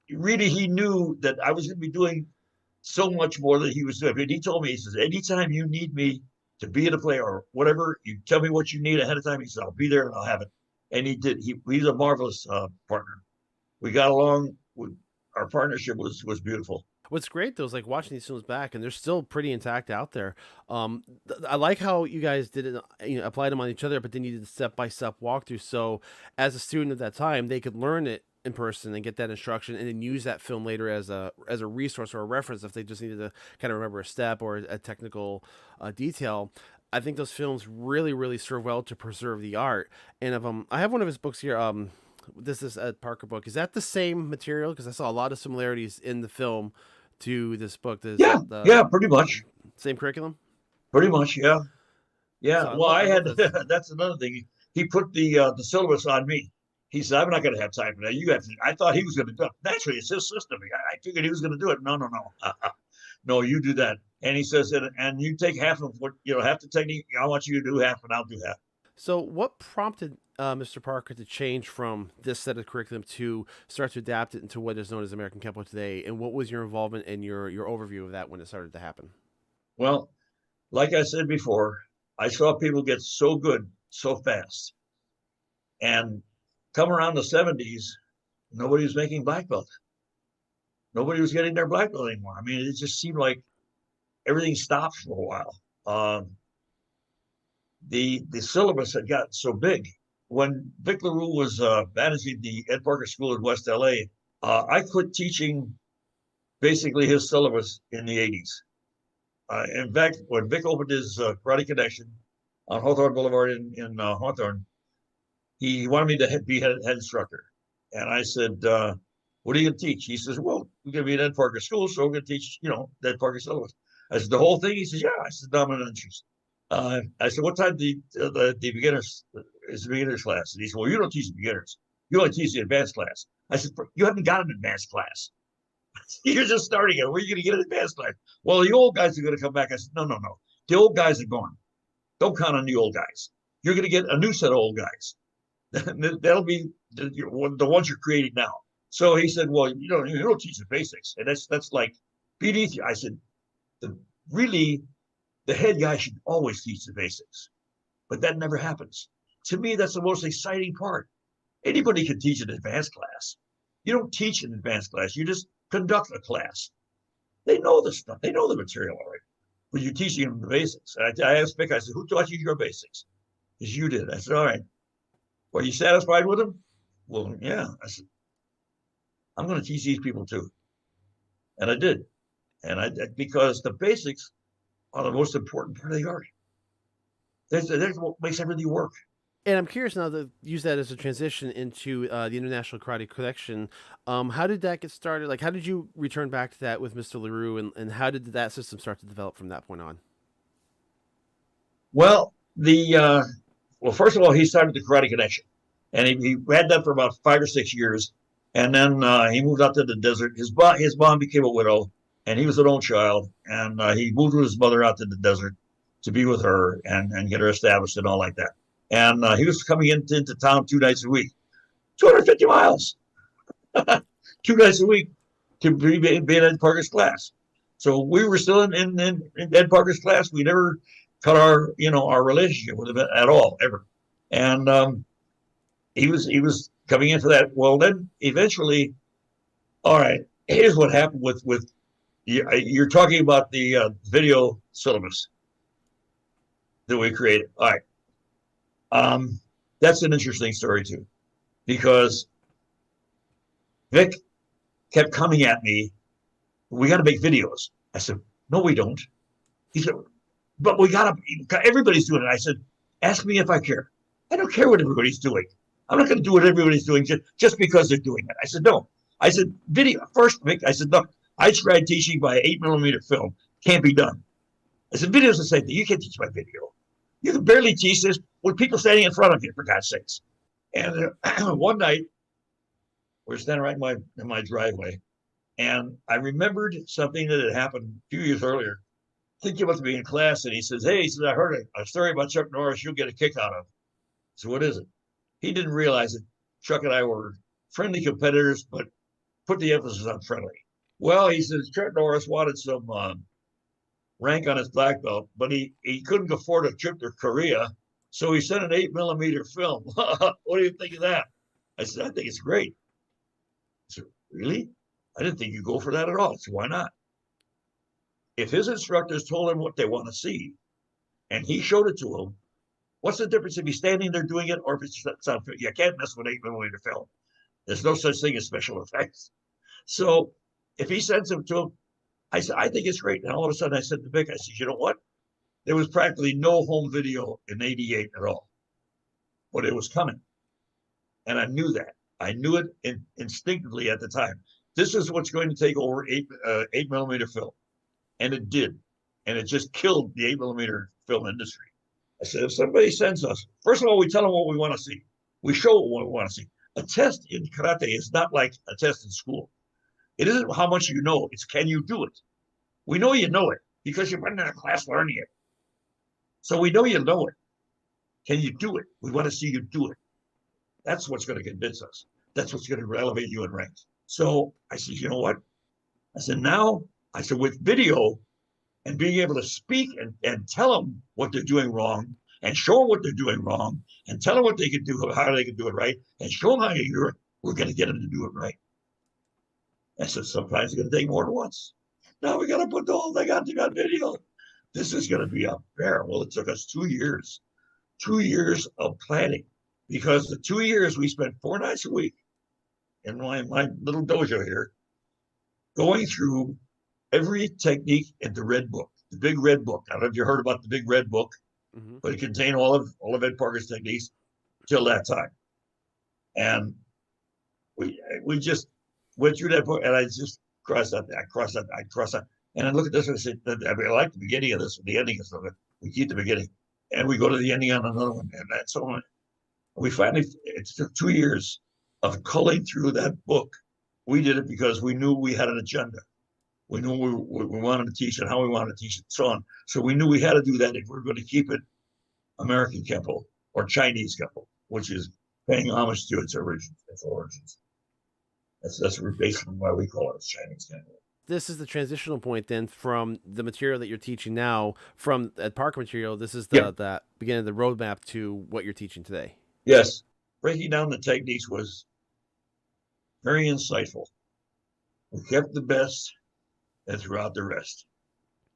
it. Really, he knew that I was going to be doing so much more than he was doing. And he told me, he says, anytime you need me to be in a play or whatever, you tell me what you need ahead of time. He said, I'll be there and I'll have it. And he did. He's a marvelous partner. We got along. Our partnership was beautiful. What's great though is like watching these films back, and they're still pretty intact out there. I like how you guys did it, applied them on each other, but then you did the step-by-step walkthrough. So as a student at that time, they could learn it in person and get that instruction, and then use that film later as a resource or a reference if they just needed to kind of remember a step or a technical detail. I think those films really serve well to preserve the art. And I have one of his books here. This is a Parker book. Is that the same material? Because I saw a lot of similarities in the film to this book. Yeah, pretty much. Same curriculum? Pretty much, yeah. Yeah. So Well, I had that's another thing. He put the syllabus on me. He said, I'm not going to have time for that. You have to. I thought he was going to do it. Naturally, it's his system. I figured he was going to do it. No. No, you do that. And he says, and you take half of what, half the technique. I want you to do half, and I'll do half. So what prompted Mr. Parker to change from this set of curriculum to start to adapt it into what is known as American Kempo today? And what was your involvement and your overview of that when it started to happen? Well, like I said before, I saw people get so good so fast. And come around the 70s, nobody was making black belt. Nobody was getting their black belt anymore. I mean, it just seemed like everything stopped for a while. The syllabus had gotten so big. When Vic LaRue was managing the Ed Parker School in West LA, I quit teaching basically his syllabus in the 80s. In fact, when Vic opened his Karate Connection on Hawthorne Boulevard in Hawthorne, he wanted me to be head instructor. And I said, what are you going to teach? He says, well, we're going to be at Ed Parker School, so we're going to teach, the Ed Parker syllabus. I said, the whole thing? He says, yeah. I said, no, I'm not interested. I said, what time the beginners is the beginners class? And he said, well, you don't teach the beginners. You only teach the advanced class. I said, you haven't got an advanced class. You're just starting it. Where are you going to get an advanced class? Well, the old guys are going to come back. I said, no. The old guys are gone. Don't count on the old guys. You're going to get a new set of old guys. That'll be the ones you're creating now. So he said, well, you don't teach the basics. And that's like beneath you. I said, really, the head guy should always teach the basics. But that never happens. To me, that's the most exciting part. Anybody can teach an advanced class. You don't teach an advanced class. You just conduct a class. They know the stuff. They know the material already. But you're teaching them the basics. And I asked Vic, I said, who taught you your basics? Because you did. I said, all right. Were you satisfied with them? Well, yeah. I said, I'm going to teach these people too. And I did. Because the basics are the most important part of the art. That's what makes everything work. And I'm curious now to use that as a transition into the International Karate Collection. How did that get started? Like, how did you return back to that with Mr. LaRue, and how did that system start to develop from that point on? Well, well, first of all, he started the Karate Connection, and he had that for about 5 or 6 years, and then he moved out to the desert. His mom became a widow, and he was an only child, and he moved with his mother out to the desert to be with her and get her established and all like that. And he was coming into town 2 nights a week, 250 miles, 2 nights a week to be in Ed Parker's class. So we were still in Ed Parker's class. We never cut our relationship with him at all ever. And he was coming in for that. Well, then eventually, all right. Here's what happened with you're talking about the video syllabus that we created. All right. That's an interesting story too, because Vic kept coming at me. We got to make videos. I said, no, we don't. He said, but we got to, everybody's doing it. I said, ask me if I care. I don't care what everybody's doing. I'm not going to do what everybody's doing just because they're doing it. I said, no. I said, video first, Vic. I said, no, I tried teaching by 8mm film. Can't be done. I said, video's the same thing. You can't teach by video. You can barely teach this with people standing in front of you, for God's sakes. And one night, we're standing right in my driveway, and I remembered something that had happened a few years earlier. I think he must be in class, and he says, hey, he says, I heard a story about Chuck Norris you'll get a kick out of. So what is it? He didn't realize that Chuck and I were friendly competitors, but put the emphasis on friendly. Well, he says, Chuck Norris wanted some rank on his black belt, but he couldn't afford a trip to Korea, so he sent an 8mm film. What do you think of that? I said, I think it's great. I said, really? I didn't think you'd go for that at all. So why not? If his instructors told him what they want to see, and he showed it to him, what's the difference if he's standing there doing it or if it's on film? You can't mess with 8mm film. There's no such thing as special effects. So if he sends them to him, I said, I think it's great. And all of a sudden I said to Vic, I said, you know what? There was practically no home video in '88 at all, but it was coming. And I knew that. I knew it instinctively at the time. This is what's going to take over 8mm film. And it did. And it just killed the 8mm film industry. I said, if somebody sends us, first of all, we tell them what we want to see. We show them what we want to see. A test in karate is not like a test in school. It isn't how much you know, it's can you do it? We know you know it because you've been in a class learning it. So we know you know it. Can you do it? We want to see you do it. That's what's going to convince us. That's what's going to elevate you in ranks. So I said, you know what? I said, with video and being able to speak and tell them what they're doing wrong and show them what they're doing wrong and tell them what they can do, how they can do it right, and show them how you do it, we're going to get them to do it right. I said, sometimes it's going to take more than once. Now we got to put the whole thing on video. This is going to be up there. Well, it took us 2 years of planning, because the 2 years we spent 4 nights a week in my little dojo here, going through every technique in the red book, the big red book. I don't know if you heard about the big red book, but it contained all of Ed Parker's techniques till that time. And we just went through that book, and I just crossed that. And I look at this and I said, I like the beginning of this, the ending of it. We keep the beginning, and we go to the ending on another one, and so on. We finally, it took 2 years of culling through that book. We did it because we knew we had an agenda. We knew we wanted to teach and how we wanted to teach it, and so on. So we knew we had to do that if we were going to keep it American Kempo or Chinese Kempo, which is paying homage to its origins. That's basically why we call it Chinese Kempo. This is the transitional point then from the material that you're teaching now, from Ed Parker material. This is the beginning of the roadmap to what you're teaching today. Yes. Breaking down the techniques was very insightful. We kept the best and threw out the rest.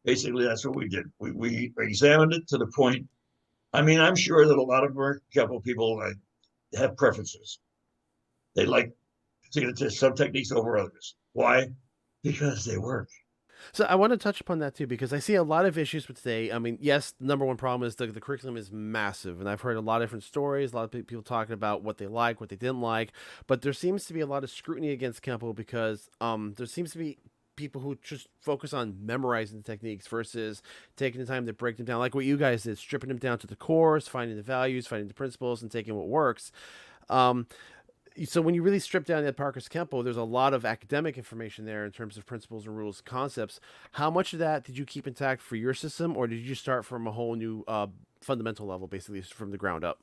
Basically, that's what we did. We examined it to the point. I mean, I'm sure that a lot of American Kempo people have preferences. They like some techniques over others. Why? Because they work. So I want to touch upon that too, because I see a lot of issues with today. I mean, yes, the number one problem is the curriculum is massive, and I've heard a lot of different stories, a lot of people talking about what they like, what they didn't like, but there seems to be a lot of scrutiny against Kempo because there seems to be people who just focus on memorizing the techniques versus taking the time to break them down, like what you guys did, stripping them down to the cores, finding the values, finding the principles, and taking what works. Um, so when you really strip down Ed Parker's Kempo, there's a lot of academic information there in terms of principles and rules, concepts. How much of that did you keep intact for your system, or did you start from a whole new fundamental level, basically from the ground up?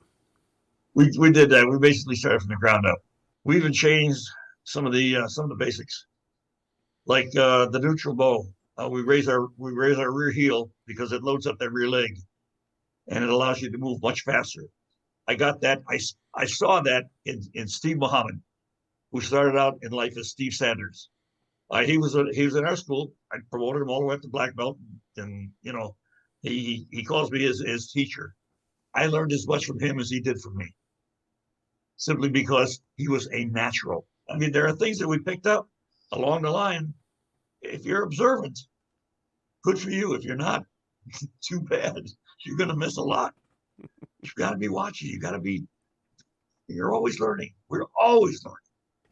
We did that. We basically started from the ground up. We even changed some of the basics, like the neutral bow. We raise our rear heel because it loads up that rear leg and it allows you to move much faster. I got that. I saw that in Steve Muhammad, who started out in life as Steve Sanders. He was in our school. I promoted him all the way up to black belt, and he calls me his teacher. I learned as much from him as he did from me, simply because he was a natural. I mean, there are things that we picked up along the line. If you're observant, good for you. If you're not, too bad. You're going to miss a lot. You got to be watching. You're always learning. We're always learning.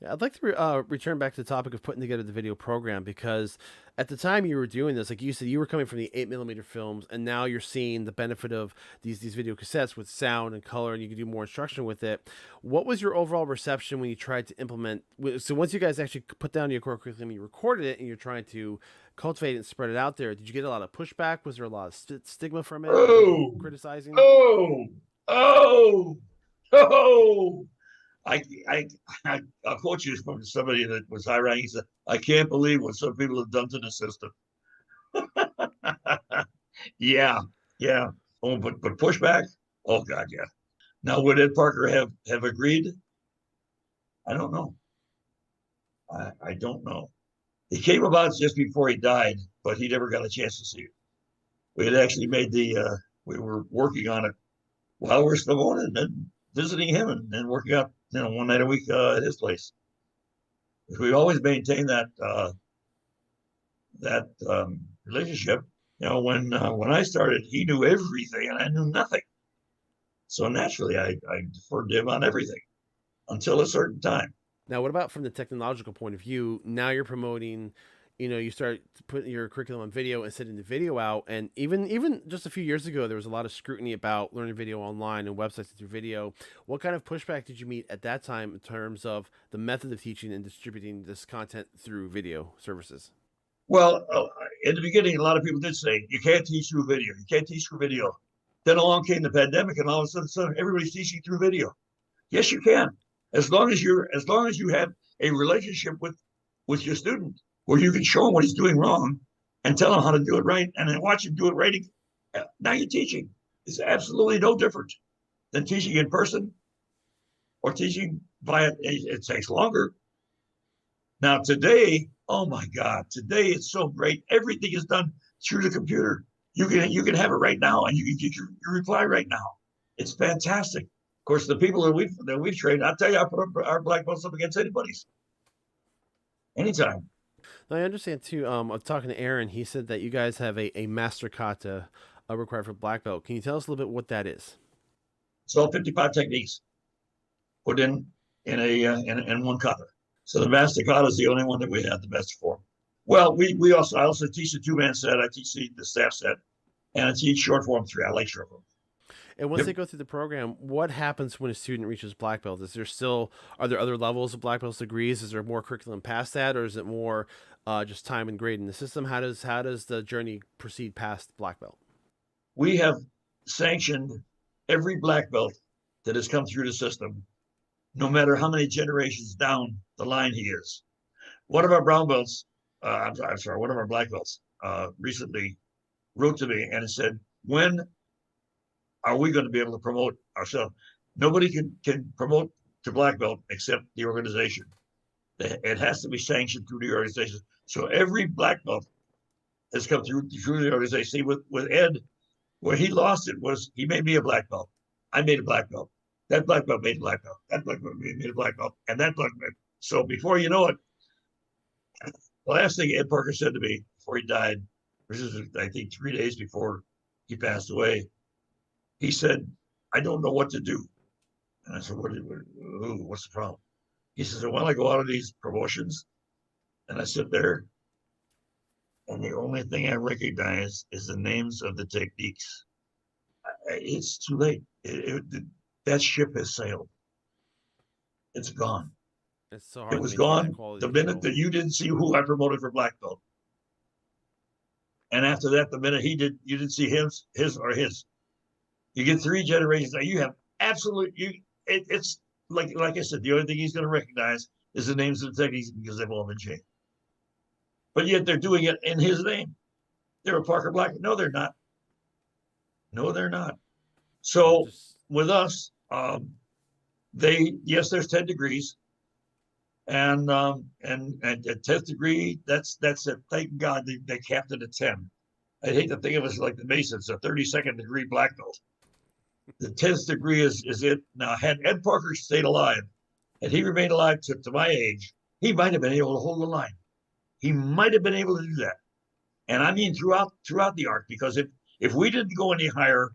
Yeah, I'd like to return back to the topic of putting together the video program because at the time you were doing this, like you said, you were coming from the 8 millimeter films, and now you're seeing the benefit of these video cassettes with sound and color, and you can do more instruction with it. What was your overall reception when you tried to implement? So once you guys actually put down your core curriculum, you recorded it, and you're trying to cultivate it and spread it out there. Did you get a lot of pushback? Was there a lot of stigma from it? Oh, Criticizing? oh, oh, oh. I, I, I'll quote you from somebody that was high ranking. He said, I can't believe what some people have done to the system. Yeah, yeah. Oh, but pushback? Oh, God, yeah. Now, would Ed Parker have agreed? I don't know. I don't know. He came about just before he died, but he never got a chance to see it. We had actually we were working on it while we were still going and then visiting him and working out, one night a week at his place. We always maintained that relationship. When I started, he knew everything and I knew nothing. So naturally, I deferred to him on everything until a certain time. Now, what about from the technological point of view? Now you're promoting, you start putting your curriculum on video and sending the video out. And even just a few years ago, there was a lot of scrutiny about learning video online and websites through video. What kind of pushback did you meet at that time in terms of the method of teaching and distributing this content through video services? Well, in the beginning, a lot of people did say, you can't teach through video. You can't teach through video. Then along came the pandemic, and all of a sudden everybody's teaching through video. Yes, you can, as long as you have a relationship with your student where you can show him what he's doing wrong and tell him how to do it right, and then watch him do it right. Now you're teaching. It's absolutely no different than teaching in person or teaching via. It takes longer. Now today, oh my God, today it's so great. Everything is done through the computer. You can have it right now, and you can get your reply right now. It's fantastic. Of course, the people that we've trained, I'll tell you, I put our black belts up against anybody's anytime. Now, I understand too. I was talking to Aaron. He said that you guys have a master kata required for black belt. Can you tell us a little bit what that is? It's all 55 techniques put in one kata. So the master kata is the only one that we have the best form. Well, I also teach the 2-man set. I teach the staff set, and I teach short form 3. I like short form. And once Yep. they go through the program, what happens when a student reaches black belt? Are there other levels of black belt degrees? Is there more curriculum past that, or is it more just time and grade in the system? How does the journey proceed past black belt? We have sanctioned every black belt that has come through the system, no matter how many generations down the line he is. One of our brown belts, I'm sorry, one of our black belts recently wrote to me and it said, when are we going to be able to promote ourselves? Nobody can promote to black belt except the organization. It has to be sanctioned through the organization. So every black belt has come through the organization. See, with Ed, where he lost it was he made me a black belt. I made a black belt. That black belt made a black belt. That black belt made a black belt. And that black belt. So before you know it, the last thing Ed Parker said to me, before he died, which is, I think, 3 days before he passed away, he said, I don't know what to do. And I said, what's the problem? He says, well, I go out of these promotions and I sit there, and the only thing I recognize is the names of the techniques. It's too late. That ship has sailed. It's gone. It's so hard It to was maintain that gone quality the control. minute that you didn't see who I promoted for black belt. And after that, the minute you didn't see his or his. You get 3 generations. Now you have it's like I said, the only thing he's going to recognize is the names of the techniques because they've all been changed. But yet they're doing it in his name. They're a Parker Black. No, they're not. No, they're not. So with us, there's 10 degrees. And at 10th degree, that's it. Thank God they capped it at 10. I'd hate to think of us like the Masons, a 32nd degree black belt. The 10th degree is it. Now, had Ed Parker stayed alive, had he remained alive to my age, he might have been able to hold the line. He might have been able to do that. And I mean throughout the arc, because if we didn't go any higher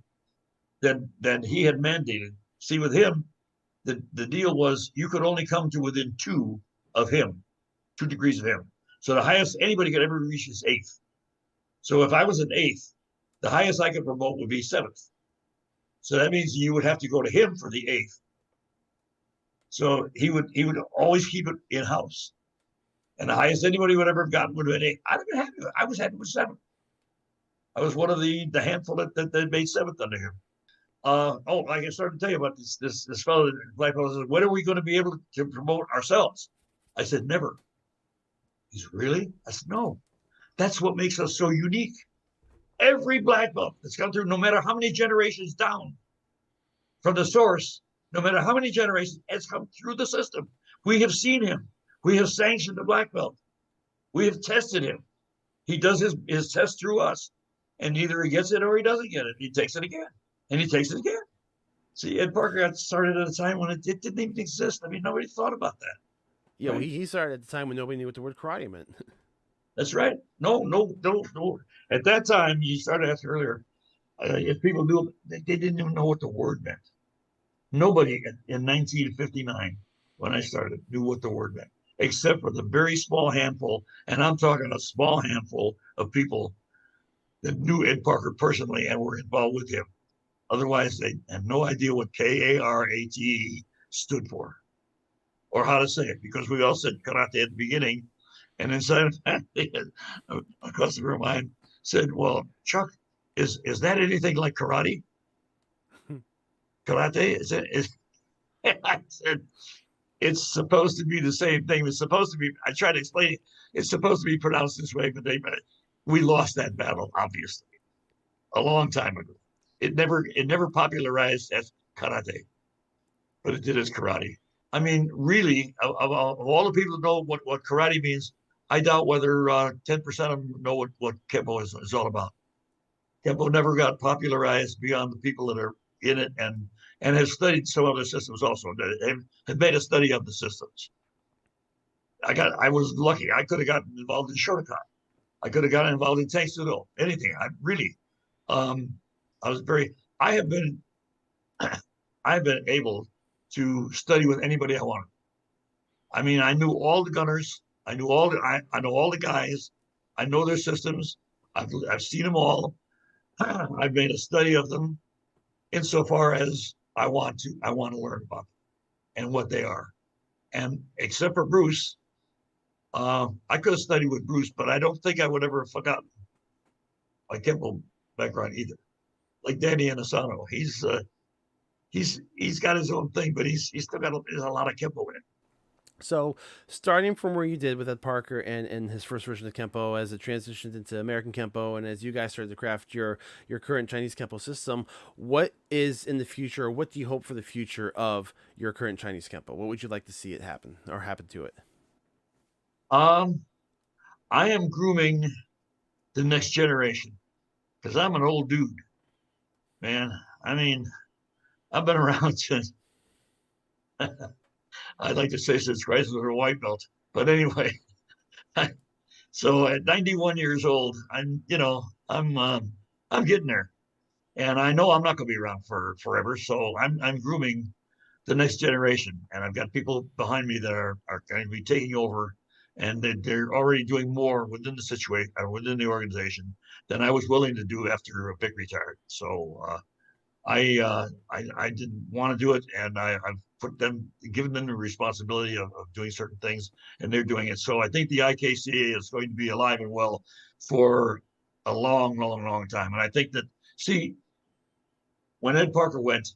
than he had mandated, see, with him, the deal was you could only come to within 2 of him, 2 degrees of him. So the highest anybody could ever reach is 8th. So if I was an 8th, the highest I could promote would be 7th. So that means you would have to go to him for the 8th. So he would always keep it in house. And the highest anybody would ever have gotten would have been 8th. I'd have been happy with it. I was happy with 7th. I was one of the handful that made 7th under him. Like I started to tell you about this fellow, black fellow said, when are we going to be able to promote ourselves? I said, never. He's really? I said, no. That's what makes us so unique. Every black belt that's come through, no matter how many generations down from the source, no matter how many generations, has come through the system. We have seen him. We have sanctioned the black belt. We have tested him. He does his test through us. And either he gets it or he doesn't get it. He takes it again. And he takes it again. See, Ed Parker got started at a time when it didn't even exist. I mean, nobody thought about that. Yeah, right? Well, he started at the time when nobody knew what the word karate meant. That's right. No. At that time, you started asking earlier, if people knew, they didn't even know what the word meant. Nobody in 1959, when I started, knew what the word meant, except for the very small handful, and I'm talking a small handful of people that knew Ed Parker personally and were involved with him. Otherwise, they had no idea what Karate stood for or how to say it, because we all said karate at the beginning. And inside a customer of mine said, well, Chuck, is that anything like karate? Karate? I said, it's supposed to be the same thing. It's supposed to be, I tried to explain it. It's supposed to be pronounced this way, but we lost that battle, obviously, a long time ago. It never popularized as karate, but it did as karate. I mean, really, of all the people that know what karate means, I doubt whether 10% of them know what Kempo is all about. Kempo never got popularized beyond the people that are in it and have studied some other systems also. Have made a study of the systems. I was lucky. I could have gotten involved in Shotokan. I could have gotten involved in Taekwondo. Anything. I have been able to study with anybody I wanted. I mean, I knew all the gunners. I know all the guys. I know their systems. I've seen them all. I've made a study of them insofar as I want to learn about them and what they are. And except for Bruce, I could have studied with Bruce, but I don't think I would ever have forgotten my Kempo background either. Like Danny Inosanto, he's got his own thing, but he's still got a lot of Kempo in it. So, starting from where you did with Ed Parker and his first version of Kempo, as it transitioned into American Kempo, and as you guys started to craft your current Chinese Kempo system, what is in the future, or what do you hope for the future of your current Chinese Kempo? What would you like to see it happen to it? I am grooming the next generation because I'm an old dude, man. I mean, I've been around since I'd like to say since Christ was a white belt, but anyway, So at 91 years old, I'm getting there, and I know I'm not going to be around for forever. So I'm grooming the next generation, and I've got people behind me that are going to be taking over, and they're already doing more within the situation or within the organization than I was willing to do after Vic retired. So I didn't want to do it, and I've given them the responsibility of doing certain things, and they're doing it. So I think the IKCA is going to be alive and well for a long, long, long time. And I think that, see, when Ed Parker went,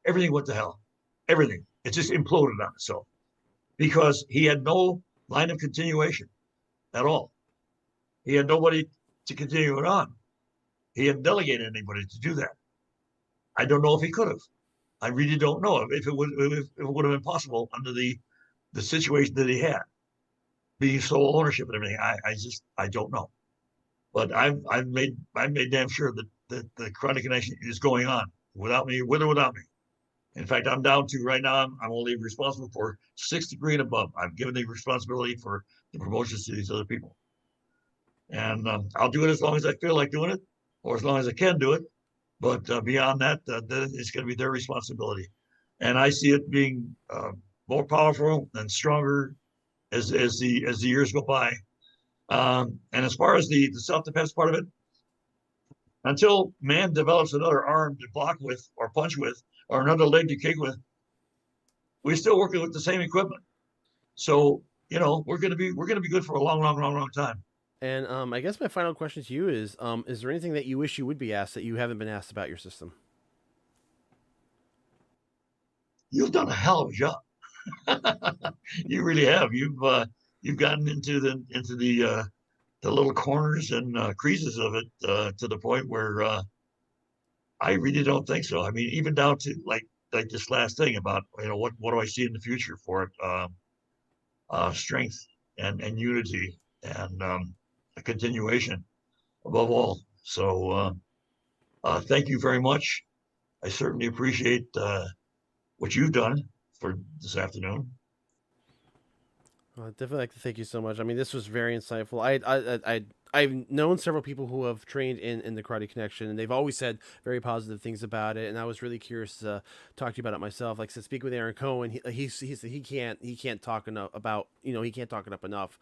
everything went to hell. Everything. It just imploded on itself because he had no line of continuation at all. He had nobody to continue it on. He hadn't delegated anybody to do that. I don't know if he could have. I really don't know if it would have been possible under the situation that he had, being sole ownership and everything. I don't know. But I've made damn sure that the chronic connection is going on without me, with or without me. In fact, I'm down to right now. I'm only responsible for 6th degree and above. I've given the responsibility for the promotions to these other people, and I'll do it as long as I feel like doing it, or as long as I can do it. But beyond that, it's going to be their responsibility, and I see it being more powerful and stronger as the years go by. And as far as the self-defense part of it, until man develops another arm to block with or punch with or another leg to kick with, we're still working with the same equipment. So, we're going to be good for a long, long, long, long time. And I guess my final question to you is there anything that you wish you would be asked that you haven't been asked about your system? You've done a hell of a job. You really have. You've gotten into the little corners and creases of it to the point where I really don't think so. I mean, even down to like this last thing about what do I see in the future for it? Strength and unity and a continuation above all. So thank you very much. I certainly appreciate what you've done for this afternoon. I'd definitely like to thank you so much. I mean, this was very insightful. I've known several people who have trained in the Karate Connection, and they've always said very positive things about it. And I was really curious to talk to you about it myself. Like I said, speak with Aaron Cohen. He said he can't talk enough about he can't talk it up enough.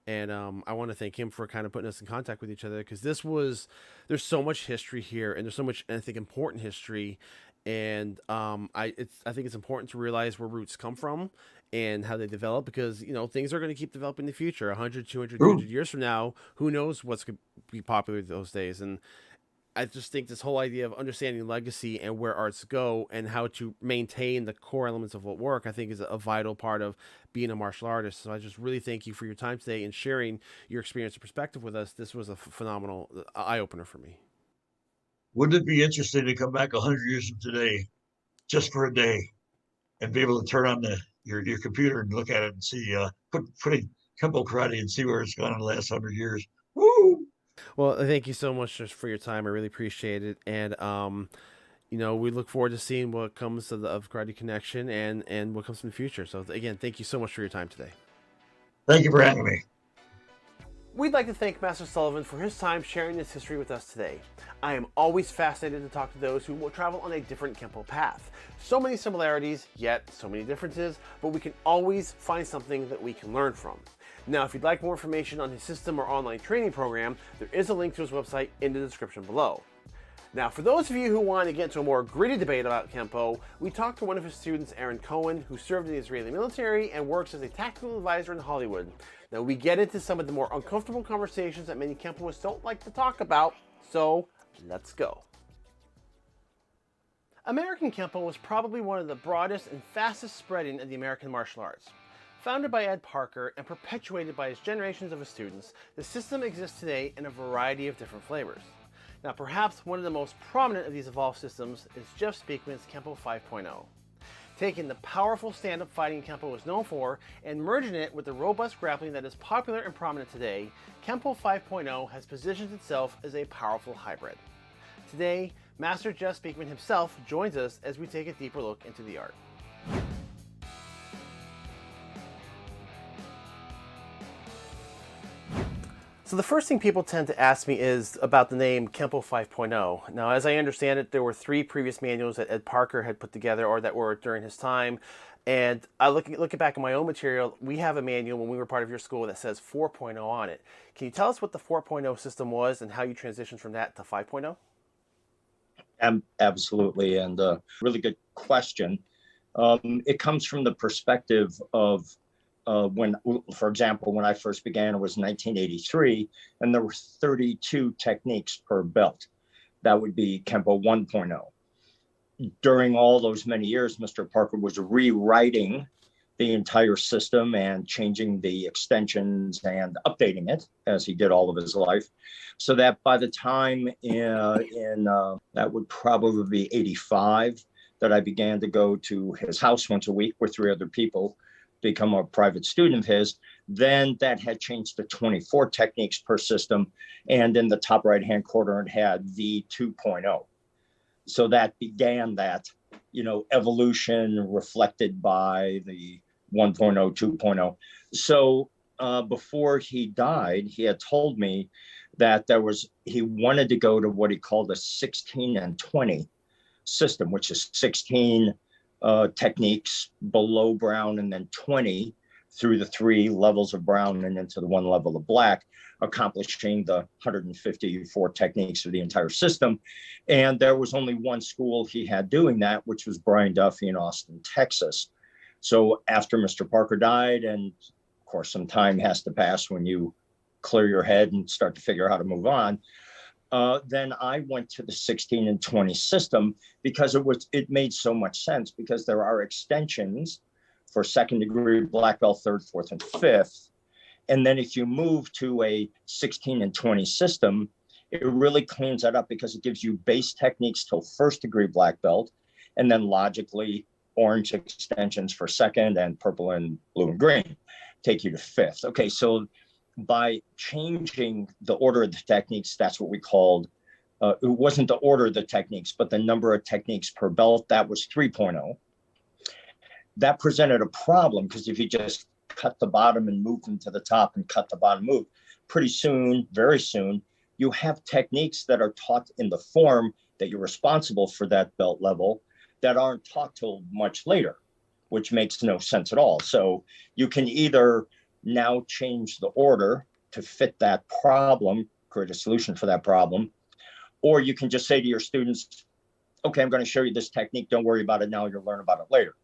And I want to thank him for kind of putting us in contact with each other because there's so much history here, and there's so much, I think, important history. And I think it's important to realize where roots come from and how they develop because things are going to keep developing in the future 100 200 True. 300 years from now. Who knows what's going to be popular those days. And I just think this whole idea of understanding legacy and where arts go and how to maintain the core elements of what work, I think is a vital part of being a martial artist. So I just really thank you for your time today and sharing your experience and perspective with us. This was a phenomenal eye-opener for me. Wouldn't it be interesting to come back 100 years from today, just for a day, and be able to turn on your computer and look at it and see put in Kempo karate and see where it's gone in the last 100 years? Woo! Well, thank you so much just for your time. I really appreciate it. And we look forward to seeing what comes of Karate Connection and what comes in the future. So again, thank you so much for your time today. Thank you for having me. We'd like to thank Master Sullivan for his time sharing this history with us today. I am always fascinated to talk to those who will travel on a different Kempo path. So many similarities, yet so many differences, but we can always find something that we can learn from. Now, if you'd like more information on his system or online training program, there is a link to his website in the description below. Now, for those of you who want to get into a more gritty debate about Kempo, we talked to one of his students, Aaron Cohen, who served in the Israeli military and works as a tactical advisor in Hollywood. Now, we get into some of the more uncomfortable conversations that many Kempoists don't like to talk about, so let's go. American Kempo was probably one of the broadest and fastest spreading of the American martial arts. Founded by Ed Parker and perpetuated by his generations of his students, the system exists today in a variety of different flavors. Now, perhaps one of the most prominent of these evolved systems is Jeff Speakman's Kempo 5.0. Taking the powerful stand-up fighting Kempo is known for and merging it with the robust grappling that is popular and prominent today, Kempo 5.0 has positioned itself as a powerful hybrid. Today, Master Jeff Speakman himself joins us as we take a deeper look into the art. So the first thing people tend to ask me is about the name Kempo 5.0. Now, as I understand it, there were 3 previous manuals that Ed Parker had put together or that were during his time. And I looking back at my own material, we have a manual when we were part of your school that says 4.0 on it. Can you tell us what the 4.0 system was and how you transitioned from that to 5.0? Absolutely, and really good question. It comes from the perspective of when, for example, when I first began, it was 1983, and there were 32 techniques per belt. That would be Kempo 1.0. During all those many years, Mr. Parker was rewriting the entire system and changing the extensions and updating it as he did all of his life. So that by the time that would probably be 85, that I began to go to his house once a week with 3 other people, become a private student of his, then that had changed to 24 techniques per system. And in the top right-hand corner, it had V2.0. So that began that, evolution reflected by the 1.0, 2.0. So before he died, he had told me that he wanted to go to what he called a 16 and 20 system, which is 16 techniques below brown and then 20 through the 3 levels of brown and into the 1 level of black, accomplishing the 154 techniques of the entire system. And there was only one school he had doing that, which was Brian Duffy in Austin, Texas. So after Mr. Parker died, and of course some time has to pass when you clear your head and start to figure out how to move on, then I went to the 16 and 20 system because it made so much sense, because there are extensions for 2nd degree black belt, 3rd, 4th, and 5th. And then if you move to a 16 and 20 system, it really cleans that up because it gives you base techniques till 1st degree black belt, and then logically orange extensions for 2nd and purple and blue and green take you to 5th. Okay, so by changing the order of the techniques, that's what we called, it wasn't the order of the techniques, but the number of techniques per belt, that was 3.0. That presented a problem because if you just cut the bottom and move them to the top and cut the bottom move, pretty soon, very soon, you have techniques that are taught in the form that you're responsible for that belt level that aren't taught till much later, which makes no sense at all. So you can either now change the order to fit that problem, create a solution for that problem, or you can just say to your students, okay, I'm going to show you this technique. Don't worry about it now. You'll learn about it later,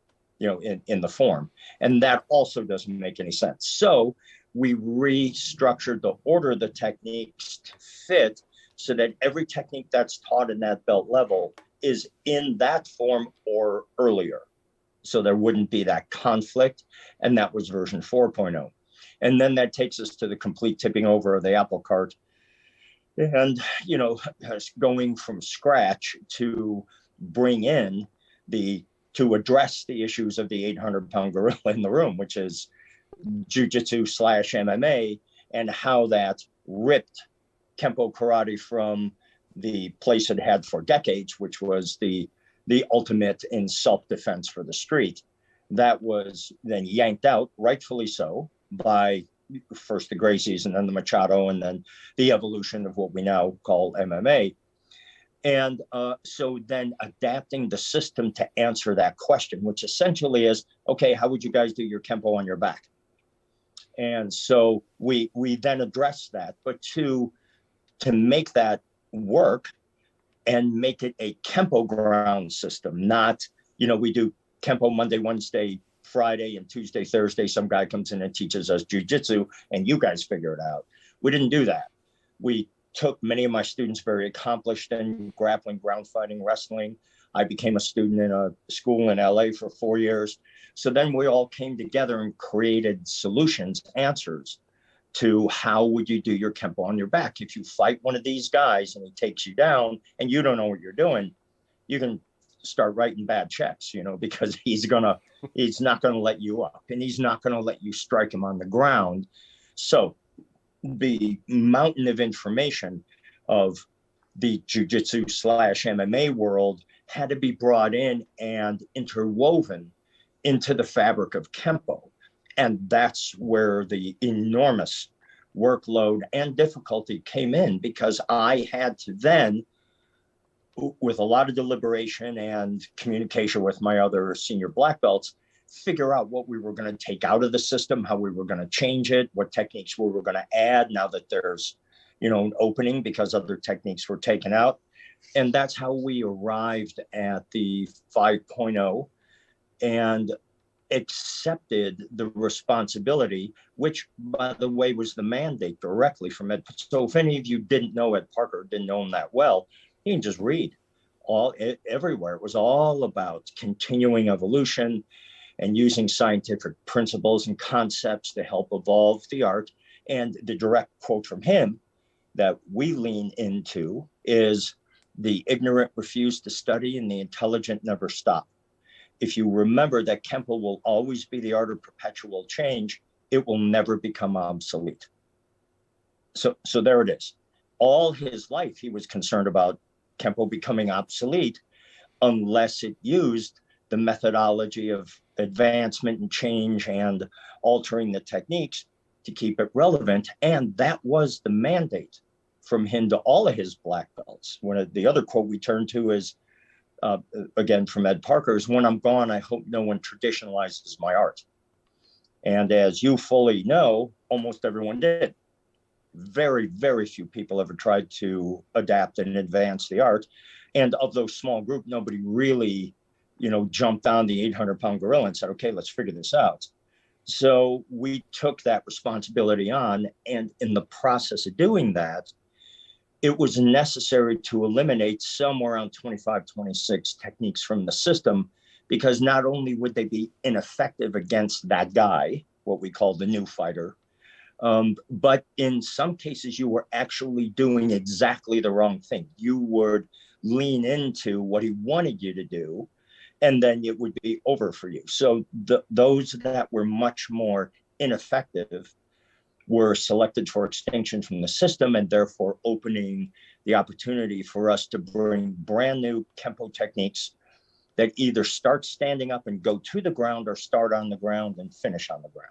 in the form. And that also doesn't make any sense. So we restructured the order of the techniques to fit so that every technique that's taught in that belt level is in that form or earlier. So there wouldn't be that conflict. And that was version 4.0. And then that takes us to the complete tipping over of the apple cart. And, going from scratch to bring in to address the issues of the 800-pound gorilla in the room, which is jiu-jitsu/MMA, and how that ripped Kempo karate from the place it had for decades, which was the ultimate in self-defense for the street. That was then yanked out, rightfully so, by first the Gracies and then the Machado, and then the evolution of what we now call MMA. And so then adapting the system to answer that question, which essentially is, okay, how would you guys do your Kempo on your back? And so we then address that, but to make that work and make it a Kempo ground system, not, we do Kempo Monday, Wednesday, Friday, and Tuesday, Thursday, some guy comes in and teaches us jiu-jitsu and you guys figure it out. We didn't do that. We took many of my students, very accomplished in grappling, ground fighting, wrestling. I became a student in a school in LA for 4 years. So then we all came together and created solutions, answers to how would you do your Kempo on your back. If you fight one of these guys and he takes you down and you don't know what you're doing, you can start writing bad checks, because he's not gonna let you up, and he's not gonna let you strike him on the ground. So the mountain of information of the jiu-jitsu/MMA world had to be brought in and interwoven into the fabric of Kempo. And that's where the enormous workload and difficulty came in because I had to then, with a lot of deliberation and communication with my other senior black belts, figure out what we were going to take out of the system, how we were going to change it, what techniques we were going to add now that there's, an opening because other techniques were taken out. And that's how we arrived at the 5.0 and accepted the responsibility, which, by the way, was the mandate directly from Ed. So if any of you didn't know Ed Parker, didn't know him that well, you can just read everywhere. It was all about continuing evolution and using scientific principles and concepts to help evolve the art. And the direct quote from him that we lean into is, "The ignorant refuse to study and the intelligent never stop." If you remember that Kempo will always be the art of perpetual change, it will never become obsolete. So there it is. All his life, he was concerned about Kempo becoming obsolete unless it used the methodology of advancement and change and altering the techniques to keep it relevant. And that was the mandate from him to all of his black belts. The other quote we turn to is, again, from Ed Parker, is, "When I'm gone, I hope no one traditionalizes my art." And as you fully know, almost everyone did. Very, very few people ever tried to adapt and advance the art. And of those small group, nobody really, jumped on the 800-pound gorilla and said, "Okay, let's figure this out." So we took that responsibility on. And in the process of doing that, it was necessary to eliminate somewhere around 25, 26 techniques from the system, because not only would they be ineffective against that guy, what we call the new fighter, but in some cases, you were actually doing exactly the wrong thing. You would lean into what he wanted you to do, and then it would be over for you. So those that were much more ineffective were selected for extinction from the system, and therefore opening the opportunity for us to bring brand new Kempo techniques that either start standing up and go to the ground, or start on the ground and finish on the ground.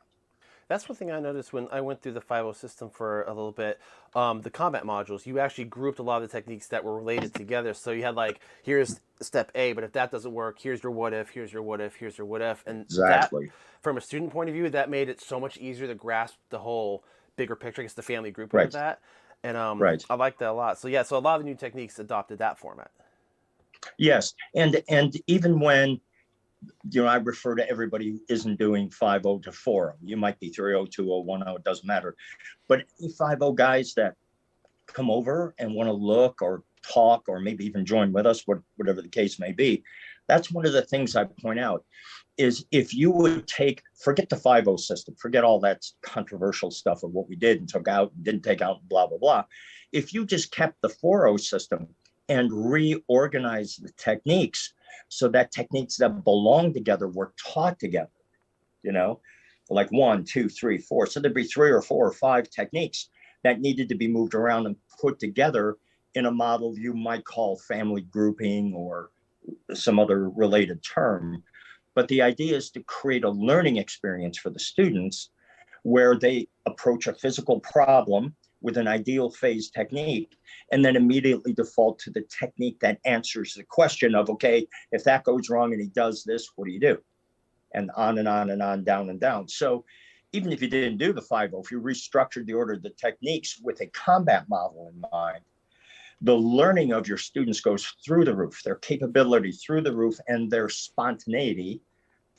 That's one thing I noticed when I went through the 5.0 system for a little bit. The combat modules, you actually grouped a lot of the techniques that were related together. So you had here's step A, but if that doesn't work, here's your what if, here's your what if, here's your what if. And exactly. That, from a student point of view, that made it so much easier to grasp the whole bigger picture, I guess the family grouping of that. And I like that a lot. So a lot of the new techniques adopted that format. Yes. And even when, I refer to everybody who isn't doing 5.0 to 4.0. You might be 3.0, 2.0, 1.0, it doesn't matter. But 5.0 guys that come over and want to look or talk or maybe even join with us, whatever the case may be, that's one of the things I point out is, if you would forget the 5.0 system, forget all that controversial stuff of what we did and took out, didn't take out, blah, blah, blah. If you just kept the 4.0 system and reorganized the techniques so that techniques that belong together were taught together, like 1, 2, 3, 4. So there'd be 3 or 4 or 5 techniques that needed to be moved around and put together in a model you might call family grouping or some other related term. But the idea is to create a learning experience for the students where they approach a physical problem with an ideal phase technique, and then immediately default to the technique that answers the question of, okay, if that goes wrong and he does this, what do you do? And on and on and on, down and down. So even if you didn't do the 5.0, if you restructured the order of the techniques with a combat model in mind, the learning of your students goes through the roof, their capability through the roof, and their spontaneity.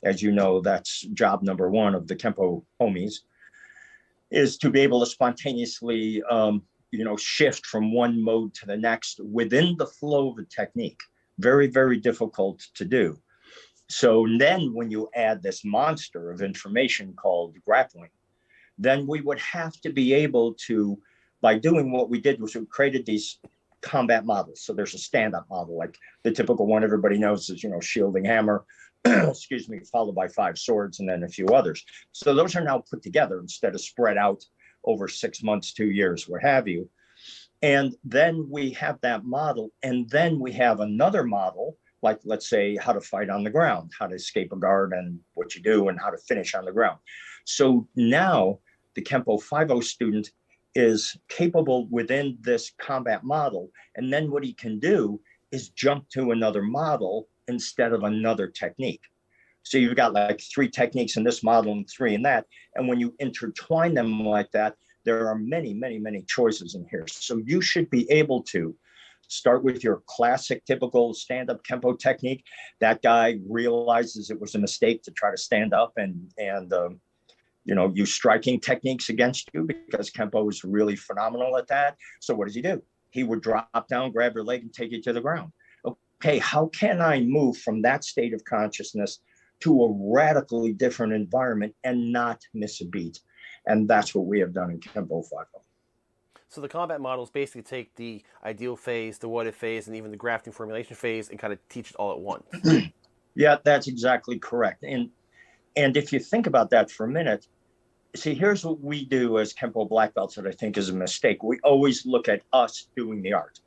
As you know, that's job number 1 of the Kempo homies, is to be able to spontaneously, shift from one mode to the next within the flow of a technique. Very, very difficult to do. So then when you add this monster of information called grappling, then we would have to be able to, by doing what we did was we created these combat models. So there's a stand-up model, like the typical one everybody knows is, shielding hammer, excuse me, followed by 5 swords and then a few others. So those are now put together instead of spread out over 6 months, 2 years, what have you. And then we have that model. And then we have another model, like let's say how to fight on the ground, how to escape a guard and what you do and how to finish on the ground. So now the Kempo 5.0 student is capable within this combat model. And then what he can do is jump to another model instead of another technique. So you've got like 3 techniques in this model and 3 in that. And when you intertwine them like that, there are many, many, many choices in here. So you should be able to start with your classic, typical stand-up Kempo technique. That guy realizes it was a mistake to try to stand up and use striking techniques against you, because Kempo is really phenomenal at that. So what does he do? He would drop down, grab your leg, and take you to the ground. Okay, how can I move from that state of consciousness to a radically different environment and not miss a beat? And that's what we have done in Kempo 5.0. So the combat models basically take the ideal phase, the what if phase, and even the grafting formulation phase and kind of teach it all at once. Yeah, that's exactly correct. And if you think about that for a minute, see, here's what we do as Kempo black belts that I think is a mistake. We always look at us doing the art.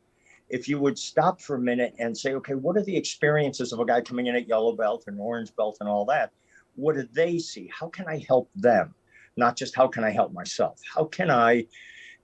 If you would stop for a minute and say, okay, what are the experiences of a guy coming in at yellow belt and orange belt and all that? What do they see? How can I help them? Not just how can I help myself? How can I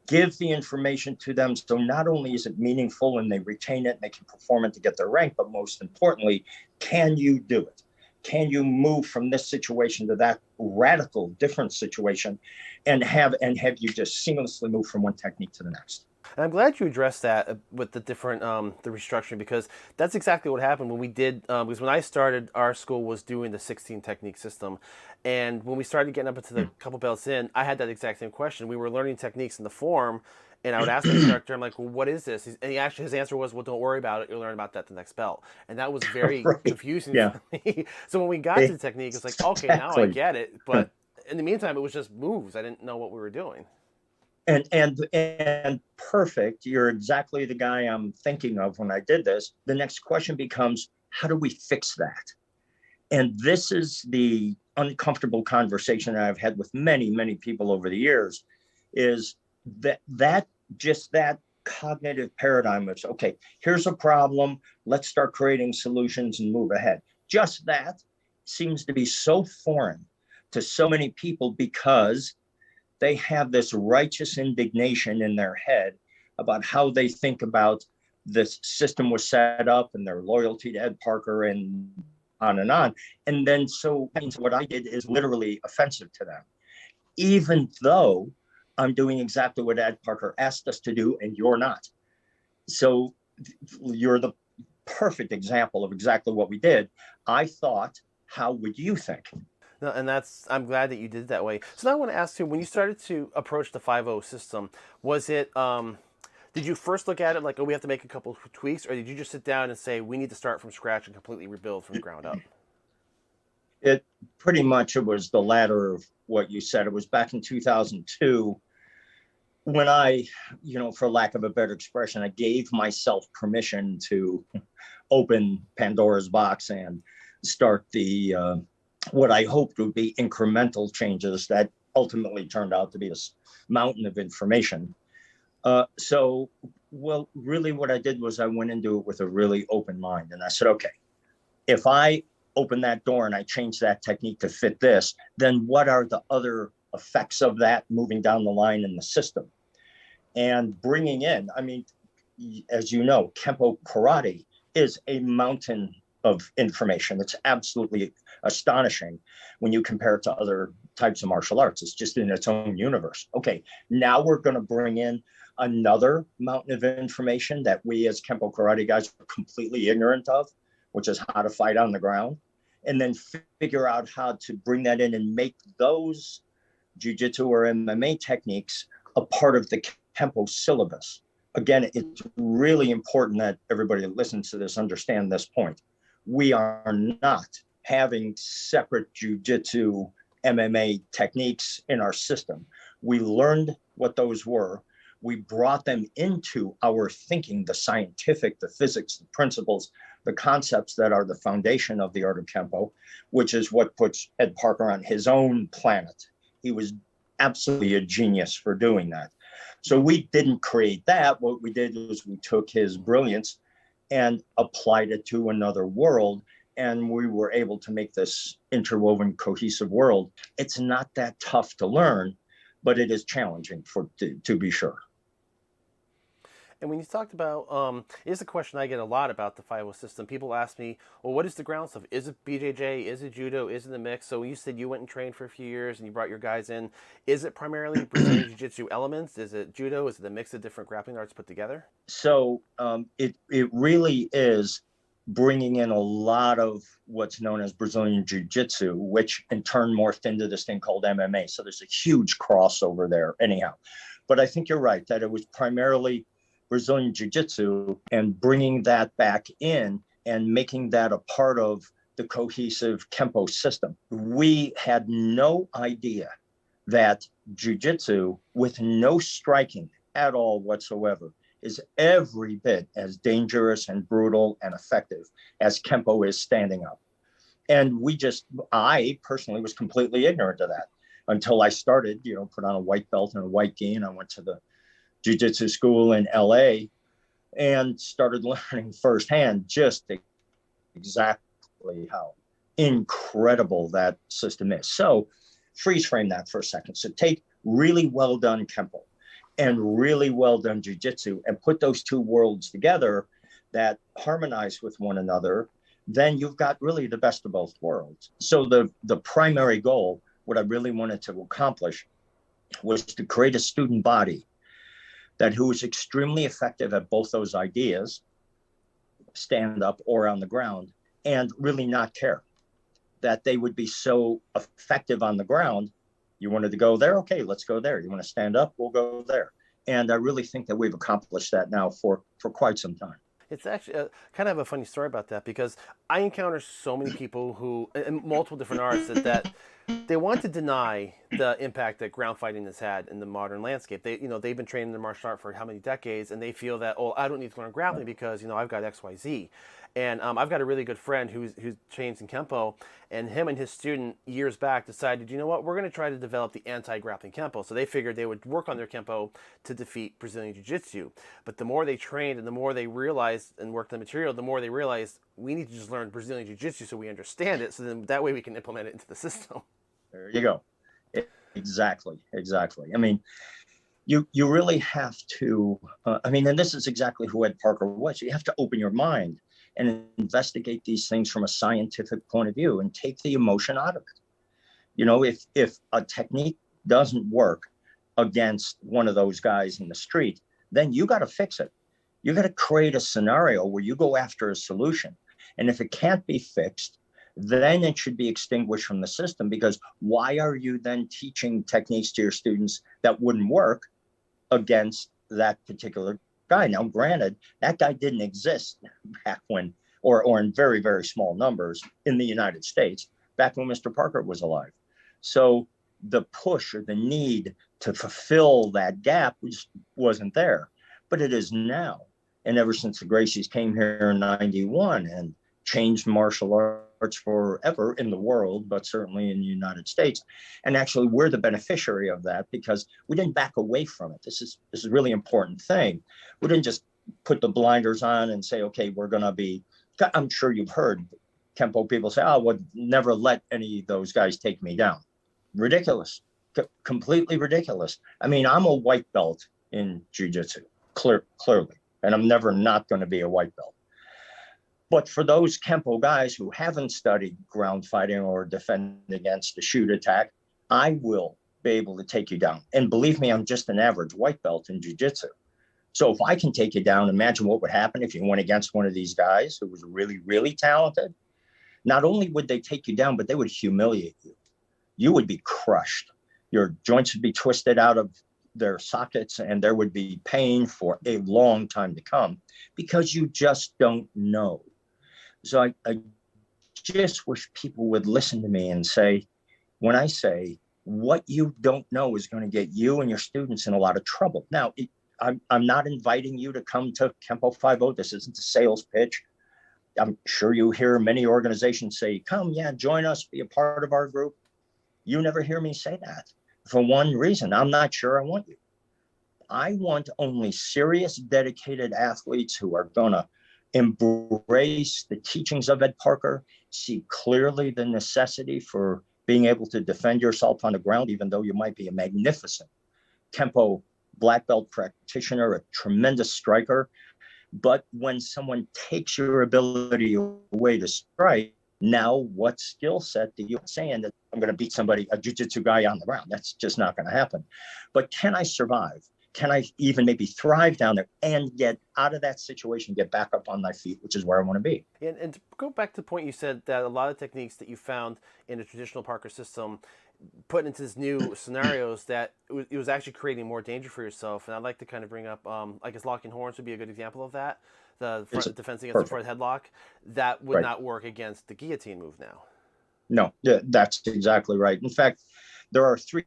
give the information to them so not only is it meaningful and they retain it and they can perform it to get their rank, but most importantly, can you do it? Can you move from this situation to that radical different situation and have you just seamlessly move from one technique to the next? And I'm glad you addressed that with the different, the restructuring, because that's exactly what happened when we did, because when I started, our school was doing the 16 technique system. And when we started getting up into the couple belts in, I had that exact same question. We were learning techniques in the form, and I would ask the instructor, I'm like, well, what is this? And his answer was, well, don't worry about it. You'll learn about that the next belt. And that was very confusing for me. So when we got to the technique, it's like, okay, now I get it. But in the meantime, it was just moves. I didn't know what we were doing. And perfect. You're exactly the guy I'm thinking of when I did this. The next question becomes, how do we fix that? And this is the uncomfortable conversation I've had with many, many people over the years, is that cognitive paradigm is, okay, here's a problem, let's start creating solutions and move ahead. Just that seems to be so foreign to so many people, because they have this righteous indignation in their head about how they think about this system was set up and their loyalty to Ed Parker and on and on. And then so what I did is literally offensive to them, even though I'm doing exactly what Ed Parker asked us to do and you're not. So you're the perfect example of exactly what we did. I thought, how would you think? No, and I'm glad that you did it that way. So now I want to ask you, when you started to approach the 5.0 system, was it, did you first look at it like, oh, we have to make a couple of tweaks, or did you just sit down and say, we need to start from scratch and completely rebuild from the ground up? It pretty much, it was the latter of what you said. It was back in 2002 when I, for lack of a better expression, I gave myself permission to open Pandora's box and start the, what I hoped would be incremental changes that ultimately turned out to be a mountain of information. Really what I did was I went into it with a really open mind. And I said, okay, if I open that door and I change that technique to fit this, then what are the other effects of that moving down the line in the system? And bringing in, I mean, as you know, Kempo karate is a mountain of information. It's absolutely astonishing when you compare it to other types of martial arts. It's just in its own universe. Okay, now we're going to bring in another mountain of information that we as Kempo karate guys are completely ignorant of, which is how to fight on the ground, and then figure out how to bring that in and make those jiu-jitsu or MMA techniques a part of the Kempo syllabus. Again, it's really important that everybody that listens to this understand this point. We are not having separate jiu-jitsu MMA techniques in our system. We learned what those were. We brought them into our thinking, the scientific, the physics, the principles, the concepts that are the foundation of the art of Kempo, which is what puts Ed Parker on his own planet. He was absolutely a genius for doing that. So we didn't create that. What we did was we took his brilliance and applied it to another world, and we were able to make this interwoven, cohesive world. It's not that tough to learn. but it is challenging to be sure. And when you talked about, it's a question I get a lot about the 5 system. People ask me, well, what is the ground stuff? Is it BJJ? Is it judo? Is it the mix? So you said you went and trained for a few years and you brought your guys in. Is it primarily Brazilian Jiu-Jitsu elements? Is it judo? Is it a mix of different grappling arts put together? So it really is bringing in a lot of what's known as Brazilian Jiu-Jitsu, which in turn morphed into this thing called MMA. So there's a huge crossover there anyhow. But I think you're right that it was primarily Brazilian Jiu-Jitsu and bringing that back in and making that a part of the cohesive Kempo system. We had no idea that Jiu-Jitsu with no striking at all whatsoever is every bit as dangerous and brutal and effective as Kempo is standing up. And I personally was completely ignorant of that until I started, put on a white belt and a white gi, and I went to the Jiu-Jitsu school in LA and started learning firsthand just exactly how incredible that system is. So freeze frame that for a second. So take really well done Kempo and really well done Jiu-Jitsu and put those two worlds together that harmonize with one another, then you've got really the best of both worlds. So the primary goal, what I really wanted to accomplish, was to create a student body who was extremely effective at both those ideas, stand up or on the ground, and really not care that they would be so effective on the ground. You wanted to go there? Okay, let's go there. You want to stand up? We'll go there. And I really think that we've accomplished that now for quite some time. It's actually kind of a funny story about that, because I encounter so many people who, in multiple different arts, that they want to deny the impact that ground fighting has had in the modern landscape. They've been trained in the martial art for how many decades, and they feel that, oh, I don't need to learn grappling because I've got X, Y, Z. And I've got a really good friend who's trains in Kempo, and him and his student years back decided, you know what, we're going to try to develop the anti-grappling Kempo. So they figured they would work on their Kempo to defeat Brazilian Jiu-Jitsu. But the more they trained and the more they realized and worked the material, the more they realized we need to just learn Brazilian Jiu-Jitsu so we understand it, so then that way we can implement it into the system. There you go. Exactly. I mean, you really have to, and this is exactly who Ed Parker was. You have to open your mind and investigate these things from a scientific point of view and take the emotion out of it. If a technique doesn't work against one of those guys in the street, then you got to fix it. You got to create a scenario where you go after a solution. And if it can't be fixed, then it should be extinguished from the system, because why are you then teaching techniques to your students that wouldn't work against that particular guy? Now, granted, that guy didn't exist back when, or in very, very small numbers in the United States, back when Mr. Parker was alive. So the push or the need to fulfill that gap wasn't there, but it is now. And ever since the Gracies came here in 91 and changed martial arts forever in the world, but certainly in the United States. And actually, we're the beneficiary of that because we didn't back away from it. This is a really important thing. We didn't just put the blinders on and say, okay, we're going to be, I'm sure you've heard Kempo people say, I would never let any of those guys take me down. Ridiculous. Completely ridiculous. I mean, I'm a white belt in Jiu-Jitsu, clearly, and I'm never not going to be a white belt. But for those Kempo guys who haven't studied ground fighting or defend against a shoot attack, I will be able to take you down. And believe me, I'm just an average white belt in Jiu-Jitsu. So if I can take you down, imagine what would happen if you went against one of these guys who was really, really talented. Not only would they take you down, but they would humiliate you. You would be crushed. Your joints would be twisted out of their sockets, and there would be pain for a long time to come because you just don't know. So I just wish people would listen to me and say, when I say what you don't know is going to get you and your students in a lot of trouble. Now, I'm not inviting you to come to Kempo 5.0. This isn't a sales pitch. I'm sure you hear many organizations say, come, join us, be a part of our group. You never hear me say that for one reason. I'm not sure I want you. I want only serious, dedicated athletes who are going to embrace the teachings of Ed Parker, see clearly the necessity for being able to defend yourself on the ground, even though you might be a magnificent Kempo black belt practitioner, a tremendous striker. But when someone takes your ability away to strike, now what skill set do you saying that I'm going to beat somebody, a jiu-jitsu guy on the ground? That's just not going to happen. But can I survive? Can I even maybe thrive down there and get out of that situation, get back up on my feet, which is where I want to be? And to go back to the point you said that a lot of techniques that you found in the traditional Parker system put into this new scenarios, that it was actually creating more danger for yourself. And I'd like to kind of bring up, I guess locking horns would be a good example of that. The front defense against the front headlock, that would not work against the guillotine move now. No, that's exactly right. In fact, there are 3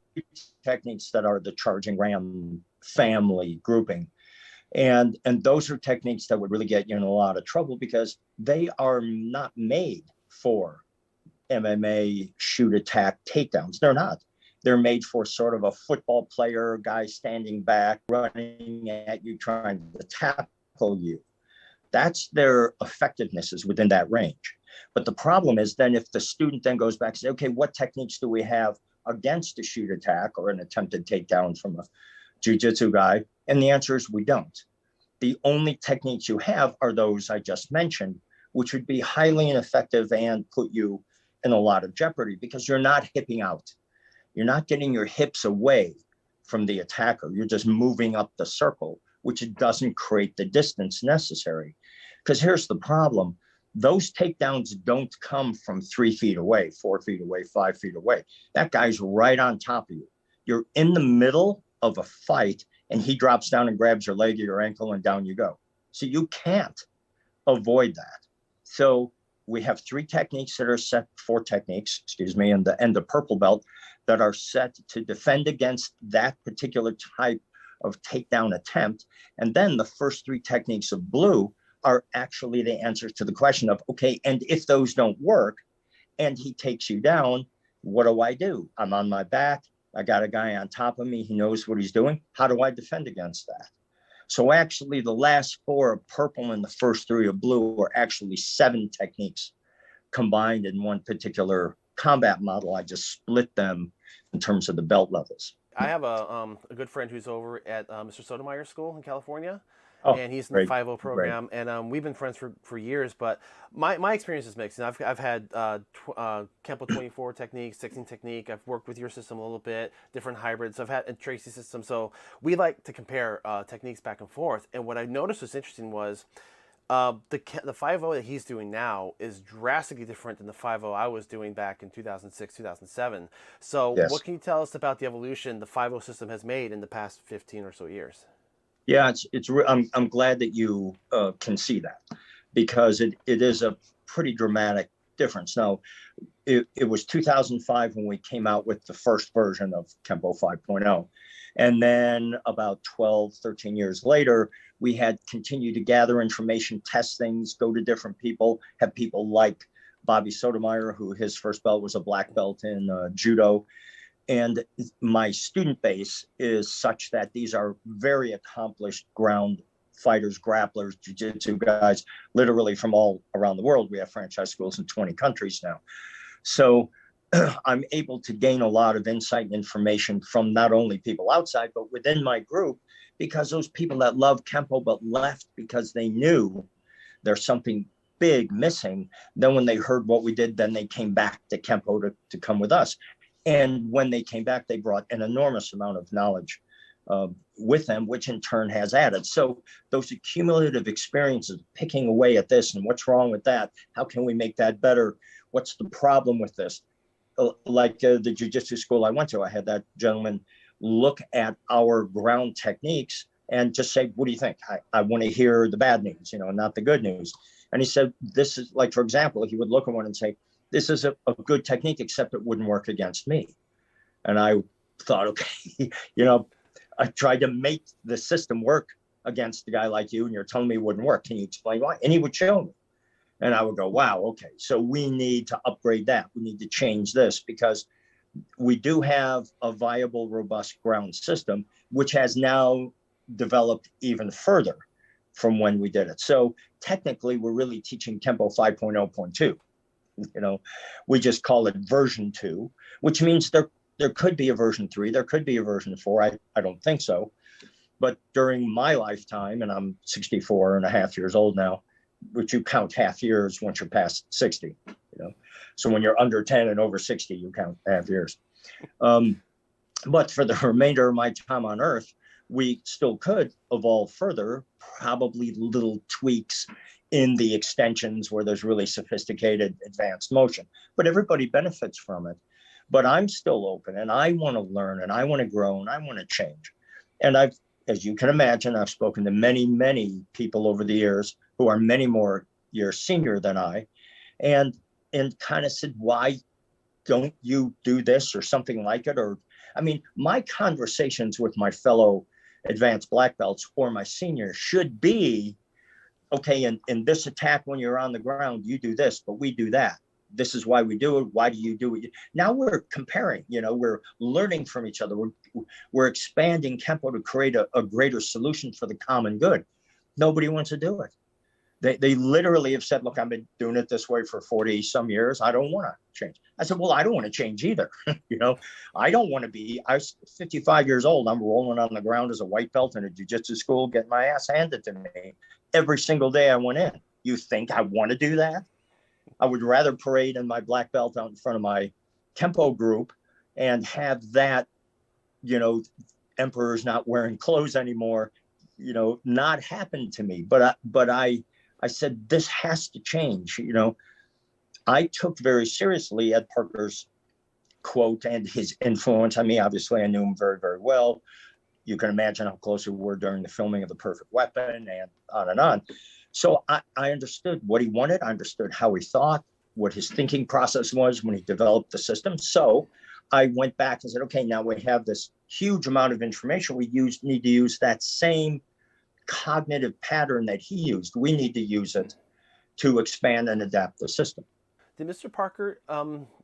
techniques that are the charging ram family grouping. And those are techniques that would really get you in a lot of trouble because they are not made for MMA shoot attack takedowns. They're not. They're made for sort of a football player, guy standing back, running at you, trying to tackle you. That's their effectiveness is within that range. But the problem is then if the student then goes back and says, okay, what techniques do we have against a shoot attack or an attempted takedown from a jiu-jitsu guy? And the answer is we don't. The only techniques you have are those I just mentioned, which would be highly ineffective and put you in a lot of jeopardy because you're not hipping out. You're not getting your hips away from the attacker. You're just moving up the circle, which doesn't create the distance necessary. Because here's the problem. Those takedowns don't come from 3 feet away, 4 feet away, 5 feet away. That guy's right on top of you. You're in the middle of a fight and he drops down and grabs your leg or your ankle and down you go. So you can't avoid that. So we have 3 techniques that are set, 4 techniques, and the purple belt that are set to defend against that particular type of takedown attempt. And then the first 3 techniques of blue are actually the answers to the question of, okay, and if those don't work and he takes you down, what do? I'm on my back. I got a guy on top of me. He knows what he's doing. How do I defend against that? So actually the last 4 of purple and the first 3 of blue are actually 7 techniques combined in one particular combat model. I just split them in terms of the belt levels. I have a good friend who's over at Mr. Sotomayor's school in California. Oh, and he's in the 5.0 program, and we've been friends for years. But my experience is mixed. And I've had Kempo 24 technique, 16 technique. I've worked with your system a little bit, different hybrids. I've had a Tracy system. So we like to compare techniques back and forth. And what I noticed was interesting was the 5.0 that he's doing now is drastically different than the 5.0 I was doing back in 2006, 2007. So Yes. What can you tell us about the evolution the 5.0 system has made in the past 15 or so years? Yeah, I'm glad that you can see that because it is a pretty dramatic difference. Now, it was 2005 when we came out with the first version of Kempo 5.0. And then about 12, 13 years later, we had continued to gather information, test things, go to different people, have people like Bobby Sotomayor, who his first belt was a black belt in judo. And my student base is such that these are very accomplished ground fighters, grapplers, jiu-jitsu guys, literally from all around the world. We have franchise schools in 20 countries now. So I'm able to gain a lot of insight and information from not only people outside, but within my group, because those people that love Kempo but left because they knew there's something big missing. Then when they heard what we did, then they came back to Kempo to come with us. And when they came back, they brought an enormous amount of knowledge with them, which in turn has added. So those accumulative experiences, picking away at this and what's wrong with that, how can we make that better? What's the problem with this? Like the jiu-jitsu school I went to, I had that gentleman look at our ground techniques and just say, what do you think? I want to hear the bad news, not the good news. And he said, this is like, for example, he would look at one and say, this is a good technique, except it wouldn't work against me. And I thought, okay, I tried to make the system work against a guy like you, and you're telling me it wouldn't work. Can you explain why? And he would show me. And I would go, wow, okay, so we need to upgrade that. We need to change this because we do have a viable, robust ground system, which has now developed even further from when we did it. So technically, we're really teaching Kempo 5.0.2. You know, we just call it version 2, which means there could be a version 3, there could be a version 4. I don't think so. But during my lifetime, and I'm 64 and a half years old now, which you count half years once you're past 60, you know. So when you're under 10 and over 60, you count half years. But for the remainder of my time on Earth, we still could evolve further, probably little tweaks in the extensions where there's really sophisticated advanced motion. But everybody benefits from it. But I'm still open, and I want to learn, and I want to grow, and I want to change. And as you can imagine, I've spoken to many, many people over the years who are many more years senior than I, and kind of said, why don't you do this or something like it? Or, I mean, my conversations with my fellow advanced black belts or my seniors should be, okay, in this attack, when you're on the ground, you do this, but we do that. This is why we do it. Why do you do it? Now we're comparing, you know, we're learning from each other. We're expanding Kempo to create a greater solution for the common good. Nobody wants to do it. They literally have said, look, I've been doing it this way for 40 some years. I don't want to change. I said, well, I don't want to change either. You know, I was 55 years old. I'm rolling on the ground as a white belt in a jiu-jitsu school, getting my ass handed to me every single day I went in. You think I want to do that? I would rather parade in my black belt out in front of my Kempo group and have that, you know, emperor's not wearing clothes anymore, you know, not happen to me. But I said, this has to change. You know, I took very seriously Ed Parker's quote and his influence on me. Obviously, I knew him very, very well. You can imagine how close we were during the filming of The Perfect Weapon and on and on. So I understood what he wanted. I understood how he thought, what his thinking process was when he developed the system. So I went back and said, okay, now we have this huge amount of information. We need to use that same cognitive pattern that he used. We need to use it to expand and adapt the system. Did Mr. Parker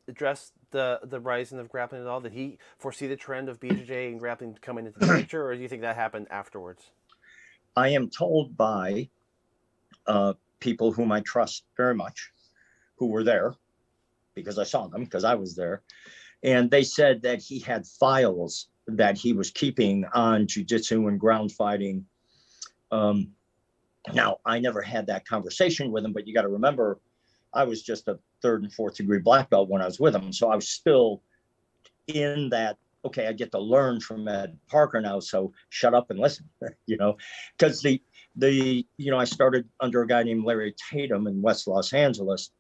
address the rising of grappling at all? Did he foresee the trend of BJJ and grappling coming into the picture, or do you think that happened afterwards? I am told by people whom I trust very much, who were there, because I saw them, because I was there, and they said that he had files that he was keeping on jiu-jitsu and ground fighting. Now, I never had that conversation with him, but you got to remember, I was just a 3rd and 4th degree black belt when I was with him. So I was still in that, okay, I get to learn from Ed Parker now, so shut up and listen, you know, because you know, I started under a guy named Larry Tatum in West Los Angeles.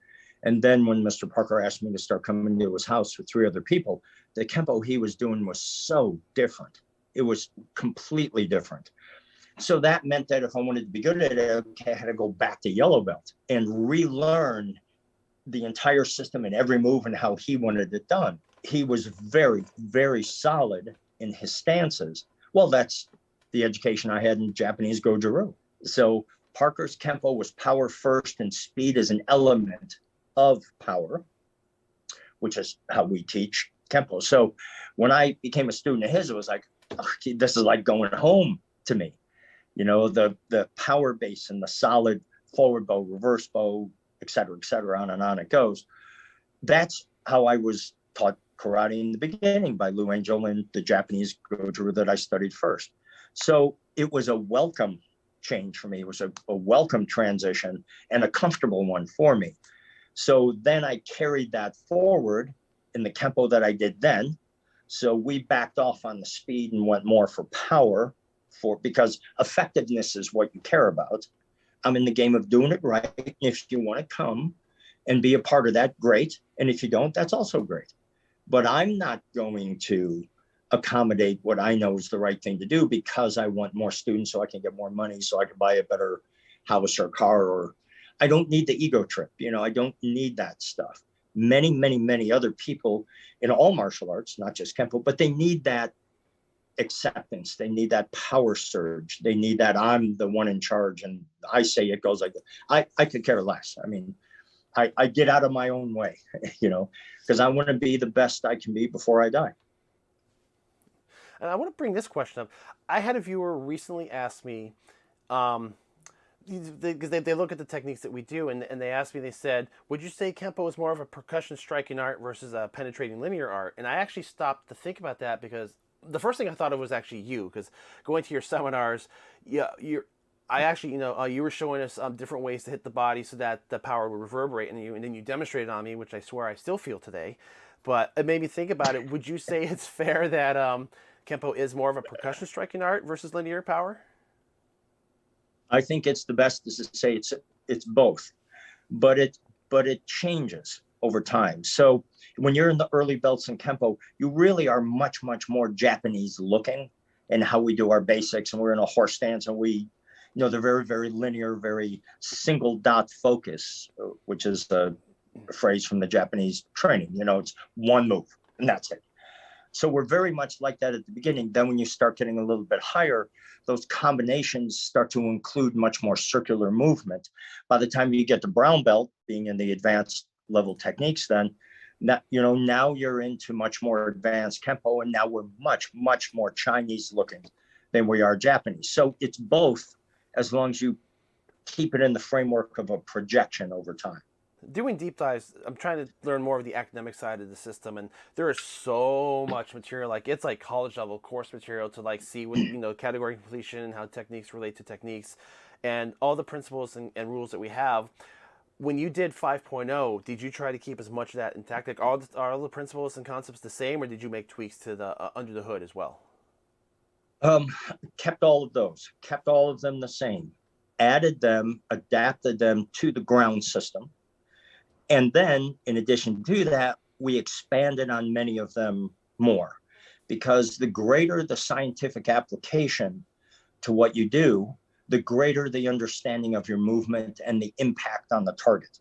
And then when Mr. Parker asked me to start coming to his house with 3 other people, the Kempo he was doing was so different. It was completely different. So that meant that if I wanted to be good at it, okay, I had to go back to yellow belt and relearn the entire system and every move and how he wanted it done. He was very, very solid in his stances. Well, that's the education I had in Japanese Goju. So Parker's Kempo was power first and speed as an element of power, which is how we teach Kempo. So when I became a student of his, it was like, oh, this is like going home to me. You know, the power base and the solid forward bow, reverse bow, et cetera, on and on it goes. That's how I was taught karate in the beginning by Lou Angel and the Japanese Goju that I studied first. So it was a welcome change for me. It was a welcome transition and a comfortable one for me. So then I carried that forward in the Kempo that I did then. So we backed off on the speed and went more for power, because effectiveness is what you care about. I'm in the game of doing it right. If you want to come and be a part of that, great. And if you don't, that's also great. But I'm not going to accommodate what I know is the right thing to do because I want more students so I can get more money, so I can buy a better house or car, or I don't need the ego trip. You know, I don't need that stuff. Many, many, many other people in all martial arts, not just Kempo, but they need that acceptance. They need that power surge. They need that I'm the one in charge and I say it goes like that. I could care less. I mean, I get out of my own way, you know, because I want to be the best I can be before I die. And I want to bring this question up. I had a viewer recently ask me because they look at the techniques that we do, and they asked me, they said, would you say Kempo is more of a percussion striking art versus a penetrating linear art? And I actually stopped to think about that, because the first thing I thought of was actually you, because going to your seminars, yeah, I actually, you were showing us different ways to hit the body so that the power would reverberate in you, and then you demonstrated on me, which I swear I still feel today. But it made me think about it. Would you say it's fair that Kempo is more of a percussion striking art versus linear power? I think it's the best is to say it's both, but it changes over time. So when you're in the early belts in Kempo, you really are much more Japanese looking in how we do our basics, and we're in a horse stance, and we, they're very linear, very single dot focus, which is the phrase from the Japanese training. It's one move and that's it. So we're very much like that at the beginning. Then when you start getting a little bit higher, those combinations start to include much more circular movement. By the time you get to brown belt, being in the advanced level techniques, then now you're into much more advanced Kempo, and now we're much more Chinese looking than we are Japanese. So it's both, as long as you keep it in the framework of a projection over time. Doing deep dives, I'm trying to learn more of the academic side of the system, and there is so much material. Like, it's like college level course material to like see what category completion and how techniques relate to techniques, and all the principles and rules that we have. When you did 5.0, did you try to keep as much of that intact? Like, are all the principles and concepts the same, or did you make tweaks to the under the hood as well? Kept all of those, kept all of them the same, added them, adapted them to the ground system. And then, in addition to that, we expanded on many of them more, because the greater the scientific application to what you do, the greater the understanding of your movement and the impact on the target.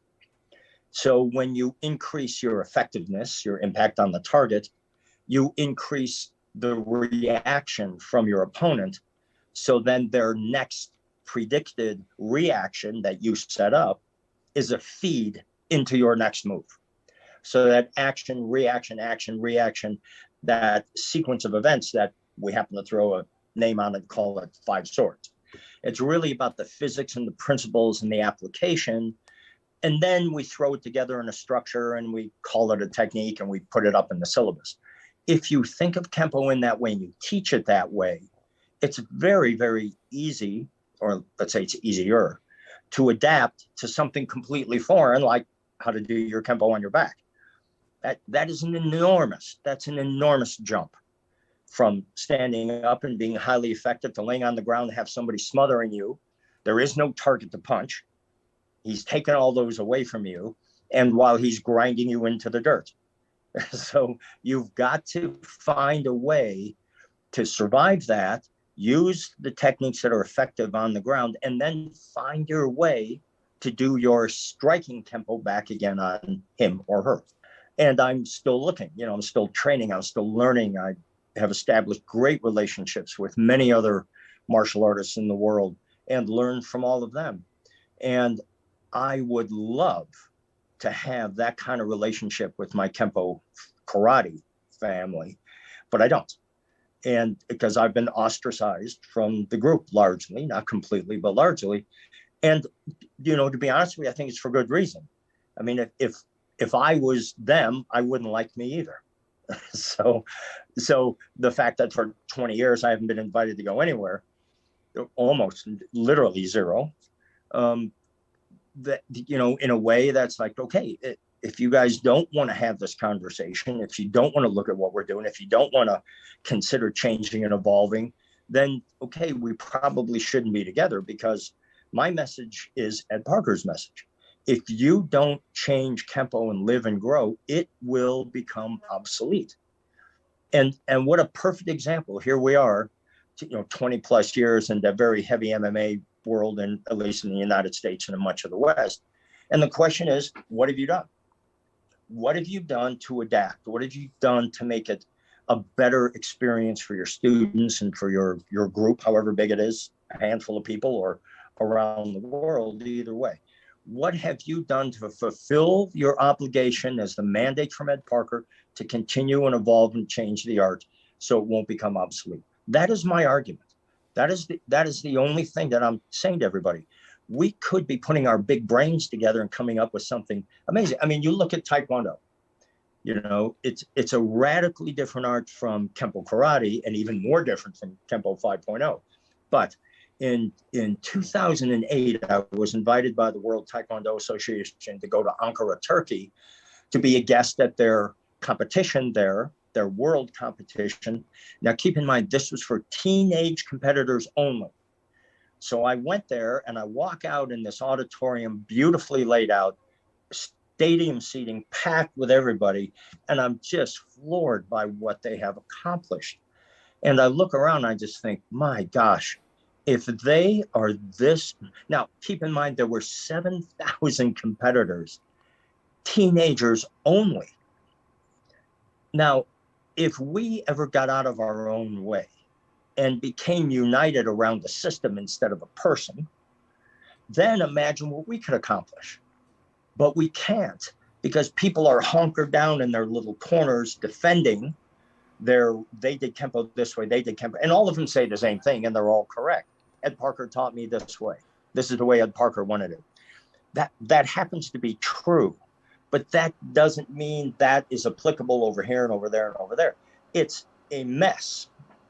So when you increase your effectiveness, your impact on the target, you increase the reaction from your opponent. So then their next predicted reaction that you set up is a feed into your next move. So that action, reaction, that sequence of events that we happen to throw a name on and call it 5 swords. It's really about the physics and the principles and the application. And then we throw it together in a structure and we call it a technique and we put it up in the syllabus. If you think of Kempo in that way and you teach it that way, it's very easy, or let's say it's easier, to adapt to something completely foreign, like how to do your Kempo on your back. That is an enormous jump from standing up and being highly effective to laying on the ground and have somebody smothering you. There is no target to punch. He's taken all those away from you, and while he's grinding you into the dirt. So you've got to find a way to survive that, use the techniques that are effective on the ground, and then find your way to do your striking Kempo back again on him or her. And I'm still looking, I'm still training, I'm still learning. I have established great relationships with many other martial artists in the world and learned from all of them. And I would love to have that kind of relationship with my Kempo karate family, but I don't. And because I've been ostracized from the group largely, not completely, but largely. And, to be honest with you, I think it's for good reason. I mean, if I was them, I wouldn't like me either. So the fact that for 20 years I haven't been invited to go anywhere, almost literally zero, that, in a way that's like, okay, if you guys don't want to have this conversation, if you don't want to look at what we're doing, if you don't want to consider changing and evolving, then, okay, we probably shouldn't be together, because my message is Ed Parker's message. If you don't change Kempo and live and grow, it will become obsolete. And what a perfect example. Here we are, 20 plus years in the very heavy MMA world, and at least in the United States and in much of the West. And the question is, what have you done? What have you done to adapt? What have you done to make it a better experience for your students and for your group, however big it is, a handful of people or around the world, either way? What have you done to fulfill your obligation as the mandate from Ed Parker to continue and evolve and change the art so it won't become obsolete? That is my argument. That is the only thing that I'm saying to everybody. we could be putting our big brains together and coming up with something amazing. I mean, you look at Taekwondo, you know, it's a radically different art from Kempo Karate, and even more different from Kempo 5.0. But in 2008, I was invited by the World Taekwondo Association to go to Ankara, Turkey, to be a guest at their competition there, their world competition. Now, keep in mind, this was for teenage competitors only. So I went there and I walk out in this auditorium, beautifully laid out, stadium seating packed with everybody. And I'm just floored by what they have accomplished. And I look around and I just think, my gosh, if they are this, now keep in mind, there were 7,000 competitors, teenagers only. Now, if we ever got out of our own way and became united around the system instead of a person, then imagine what we could accomplish. But we can't, because people are hunkered down in their little corners defending they did Kempo this way, they did Kempo, and all of them say the same thing, and they're all correct. Ed Parker taught me this way. This is the way Ed Parker wanted it. That happens to be true, but that doesn't mean that is applicable over here and over there and over there. It's a mess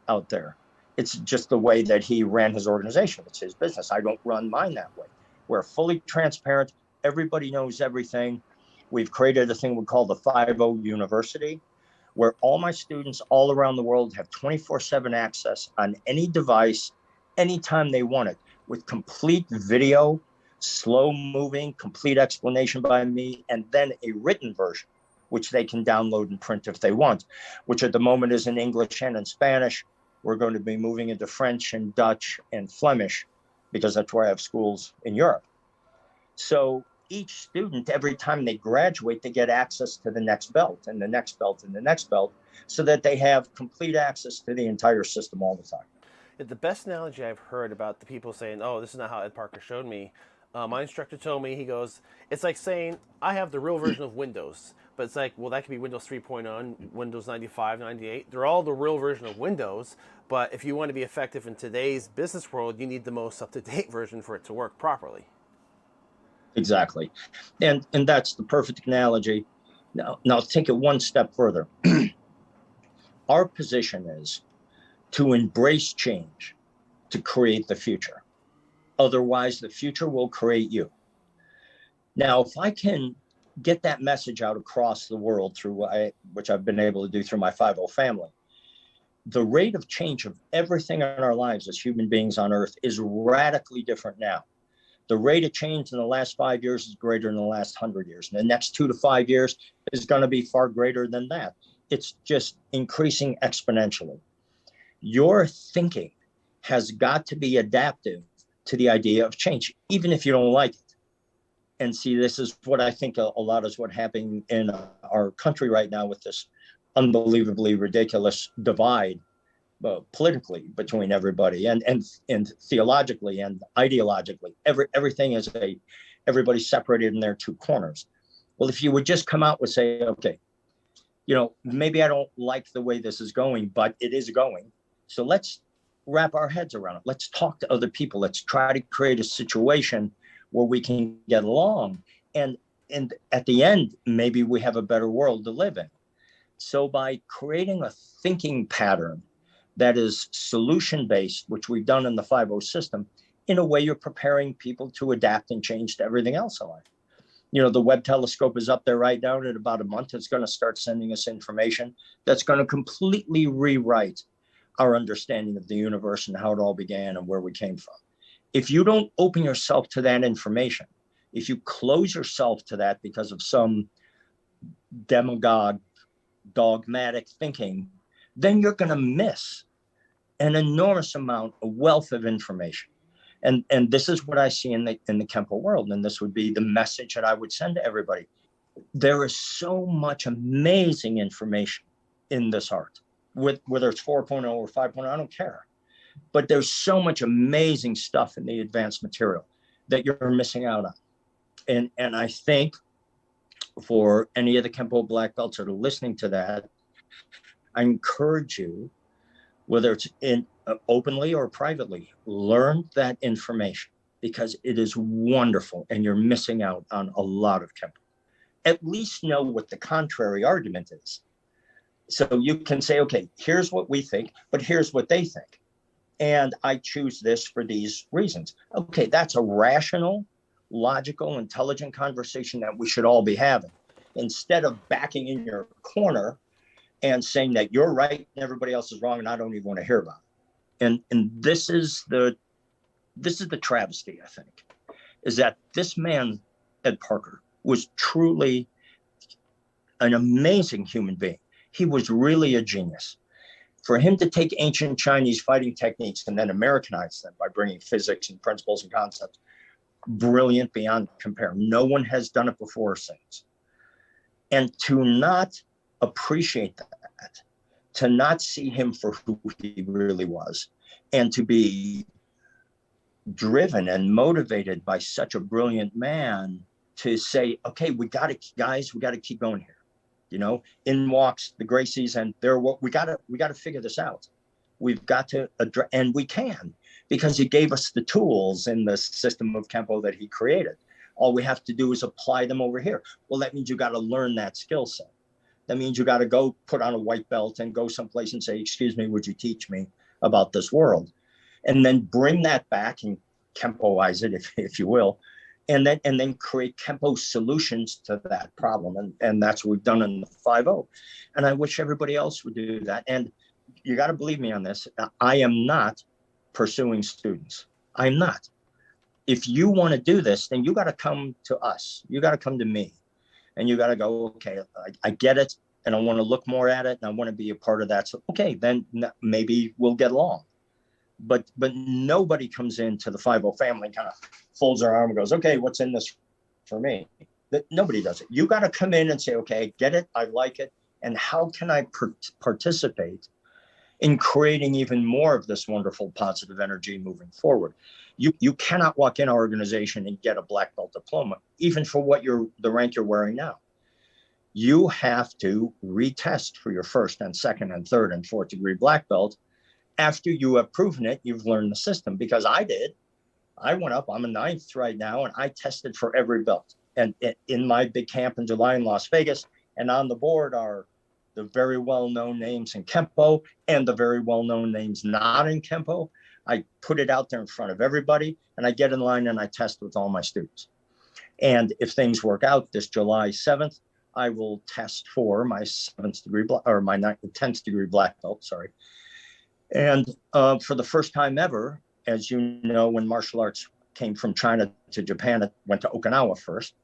out there. It's just the way that he ran his organization. It's his business. I don't run mine that way. We're fully transparent. Everybody knows everything. We've created a thing we call the 5.0 University, where all my students all around the world have 24/7 access on any device, anytime they want it, with complete video, slow moving, complete explanation by me, and then a written version, which they can download and print if they want, which at the moment is in English and in Spanish. We're going to be moving into French and Dutch and Flemish, because that's where I have schools in Europe. So each student, every time they graduate, they get access to the next belt and the next belt and the next belt, so that they have complete access to the entire system all the time. The best analogy I've heard about the people saying, oh, this is not how Ed Parker showed me. My instructor told me, he goes, it's like saying, I have the real version of Windows. But it's like, well, that could be Windows 3.0, Windows 95, 98. They're all the real version of Windows. But if you want to be effective in today's business world, you need the most up-to-date version for it to work properly. Exactly. And that's the perfect analogy. Now take it one step further. Our position is to embrace change, to create the future. Otherwise, the future will create you. Now, if I can get that message out across the world through which I've been able to do through my 5.0 family, the rate of change of everything in our lives as human beings on Earth is radically different now. The rate of change in the last 5 years is greater than the last 100 years. And the next 2 to 5 years is going to be far greater than that. It's just increasing exponentially. Your thinking has got to be adaptive to the idea of change, even if you don't like it. And see, this is what I think a lot is what happening in our country right now with this unbelievably ridiculous divide politically between everybody and theologically and ideologically. Everything is everybody's separated in their two corners. Well, if you would just come out and say, okay, you know, maybe I don't like the way this is going, but it is going. So let's wrap our heads around it. Let's talk to other people. Let's try to create a situation where we can get along. And at the end, maybe we have a better world to live in. So by creating a thinking pattern that is solution-based, which we've done in the 5.0 system, in a way you're preparing people to adapt and change to everything else in life. You know, the Webb telescope is up there right now, and in about a month, it's going to start sending us information that's going to completely rewrite our understanding of the universe and how it all began and where we came from. If you don't open yourself to that information, if you close yourself to that because of some dogmatic thinking, then you're going to miss an enormous amount of wealth of information. And this is what I see in the Kempo world. And this would be the message that I would send to everybody. There is so much amazing information in this art, whether it's 4.0 or 5.0, I don't care. But there's so much amazing stuff in the advanced material that you're missing out on. And I think for any of the Kempo black belts that are listening to that, I encourage you, whether it's openly or privately, learn that information. because it is wonderful and you're missing out on a lot of Kempo. At least know what the contrary argument is. So you can say, okay, here's what we think, but here's what they think. And I choose this for these reasons. Okay, that's a rational, logical, intelligent conversation that we should all be having. Instead of backing in your corner and saying that you're right and everybody else is wrong and I don't even want to hear about it. And this is the travesty, I think, is that this man, Ed Parker, was truly an amazing human being. He was really a genius. For him to take ancient Chinese fighting techniques and then Americanize them by bringing physics and principles and concepts, brilliant beyond compare. No one has done it before or since. And to not appreciate that, to not see him for who he really was, and to be driven and motivated by such a brilliant man to say, okay, we got to keep going here. You know, in walks the Gracies, and we got to figure this out. We've got to address, and we can, because he gave us the tools in the system of Kempo that he created. All we have to do is apply them over here. Well, that means you got to learn that skill set. That means you got to go put on a white belt and go someplace and say, excuse me, would you teach me about this world? And then bring that back and Kempoize it, if you will. And then create Kempo solutions to that problem. And that's what we've done in the 5.0. And I wish everybody else would do that. And you got to believe me on this. I am not pursuing students. I'm not. If you want to do this, then you got to come to us. You got to come to me. And you got to go, okay, I get it. And I want to look more at it. And I want to be a part of that. So, okay, then maybe we'll get along. But nobody comes into the 5.0 family and kind of folds their arm and goes, okay, what's in this for me? Nobody does it. You got to come in and say, okay, I get it. I like it. And how can I participate in creating even more of this wonderful positive energy moving forward? You cannot walk in our organization and get a black belt diploma, even for the rank you're wearing now. You have to retest for your first and second and third and fourth degree black belt. After you have proven it, you've learned the system, because I did. I went up, I'm a 9th right now, and I tested for every belt. And in my big camp in July in Las Vegas, and on the board are the very well-known names in Kempo and the very well-known names not in Kempo. I put it out there in front of everybody, and I get in line and I test with all my students. And if things work out this July 7th, I will test for my 7th degree, or my 10th degree black belt, sorry. And for the first time ever, as you know, when martial arts came from China to Japan, it went to Okinawa first,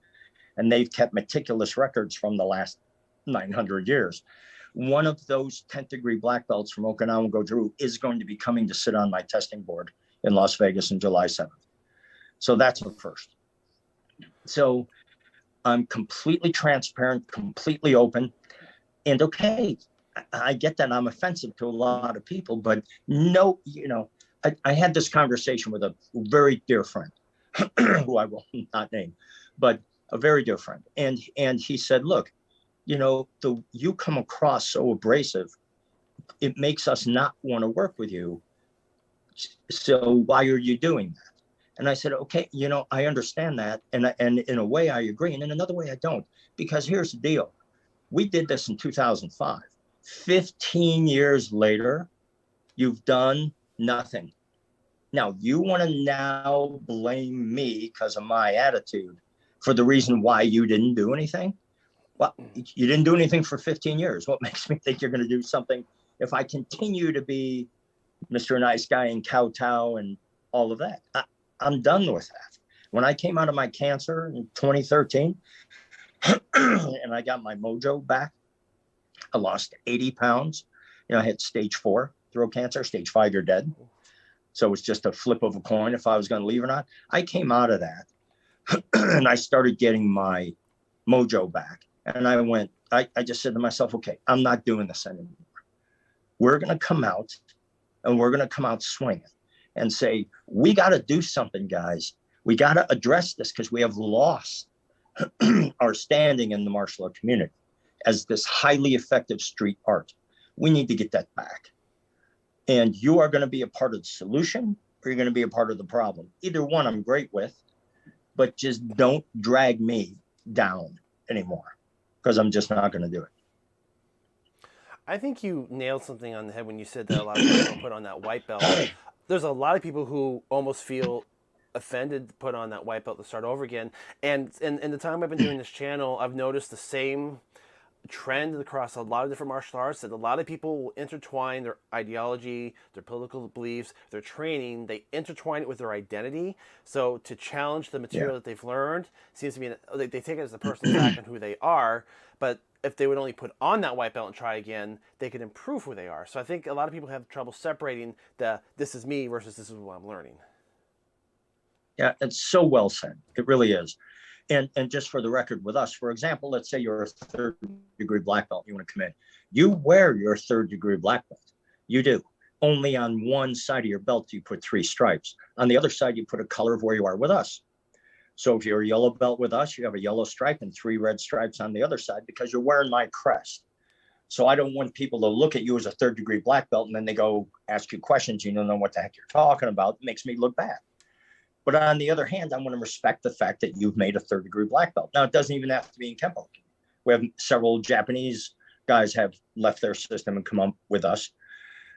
and they've kept meticulous records from the last 900 years. One of those 10th degree black belts from Okinawa Goju is going to be coming to sit on my testing board in Las Vegas on July 7th. So that's a first. So I'm completely transparent, completely open, and okay, I get that I'm offensive to a lot of people, but no, I had this conversation with a very dear friend who I will not name, but a very dear friend. And he said, look, you come across so abrasive, it makes us not want to work with you. So why are you doing that? And I said, okay, I understand that. And in a way I agree. And in another way I don't, because here's the deal. We did this in 2005. 15 years later, you've done nothing. Now, you want to now blame me because of my attitude for the reason why you didn't do anything? Well, you didn't do anything for 15 years. What makes me think you're going to do something if I continue to be Mr. Nice Guy and kowtow and all of that? I'm done with that. When I came out of my cancer in 2013 and I got my mojo back, I lost 80 pounds. I had stage 4 throat cancer, stage 5, you're dead. So it was just a flip of a coin if I was going to leave or not. I came out of that and I started getting my mojo back. And I just said to myself, okay, I'm not doing this anymore. We're going to come out and we're going to come out swinging and say, we got to do something, guys. We got to address this because we have lost our standing in the martial art community as this highly effective street art. We need to get that back. And you are going to be a part of the solution, or you're going to be a part of the problem. Either one I'm great with, but just don't drag me down anymore, because I'm just not going to do it. I think you nailed something on the head when you said that a lot of people don't put on that white belt. There's a lot of people who almost feel offended to put on that white belt to start over again. And in the time I've been doing this channel, I've noticed the same trend across a lot of different martial arts, that a lot of people will intertwine their ideology, their political beliefs, their training, they intertwine it with their identity. So to challenge the material that they've learned seems to be, they take it as a personal attack on who they are, but if they would only put on that white belt and try again, they could improve who they are. So I think a lot of people have trouble separating the this is me versus this is what I'm learning. Yeah, it's so well said. It really is. And just for the record with us, for example, let's say you're a third degree black belt, you want to come in. You wear your third degree black belt. You do. Only on one side of your belt, you put 3 stripes. On the other side, you put a color of where you are with us. So if you're a yellow belt with us, you have a yellow stripe and 3 red stripes on the other side, because you're wearing my crest. So I don't want people to look at you as a third degree black belt and then they go ask you questions. You don't know what the heck you're talking about. It makes me look bad. But on the other hand, I want to respect the fact that you've made a third degree black belt. Now, it doesn't even have to be in Kempo. We have several Japanese guys have left their system and come up with us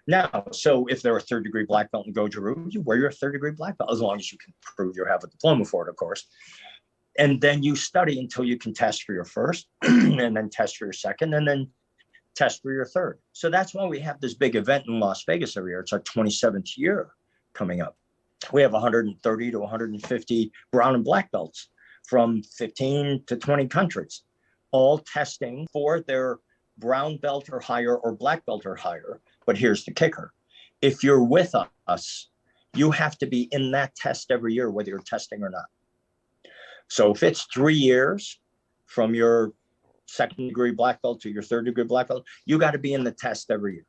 now. So if they're a third degree black belt in Goju, you wear your third degree black belt, as long as you can prove you have a diploma for it, of course. And then you study until you can test for your first, and then test for your second, and then test for your third. So that's why we have this big event in Las Vegas every year. It's our 27th year coming up. We have 130 to 150 brown and black belts from 15 to 20 countries, all testing for their brown belt or higher or black belt or higher. But here's the kicker. If you're with us, you have to be in that test every year, whether you're testing or not. So if it's 3 years from your second degree black belt to your third degree black belt, you got to be in the test every year,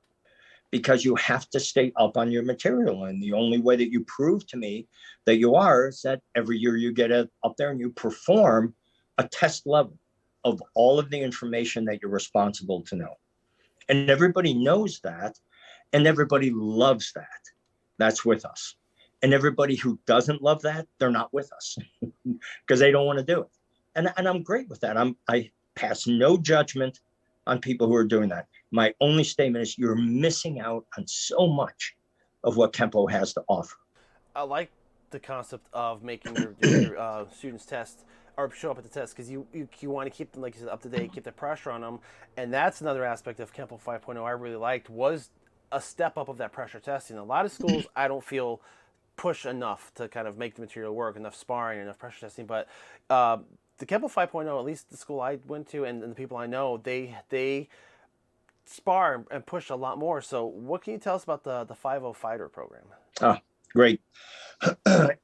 because you have to stay up on your material. And the only way that you prove to me that you are is that every year you get up there and you perform a test level of all of the information that you're responsible to know. And everybody knows that, and everybody loves that. That's with us. And everybody who doesn't love that, they're not with us because they don't want to do it. And I'm great with that. I pass no judgment on people who are doing that. My only statement is you're missing out on so much of what Kempo has to offer. I like the concept of making your students test or show up at the test, because you want to keep them, like you said, up to date, keep the pressure on them. And that's another aspect of Kempo 5.0 I really liked, was a step up of that pressure testing. A lot of schools I don't feel push enough to kind of make the material work, enough sparring, enough pressure testing. But the Kempo 5.0, at least the school I went to and the people I know, they spar and push a lot more. So what can you tell us about the 5.0 fighter program? Oh, great.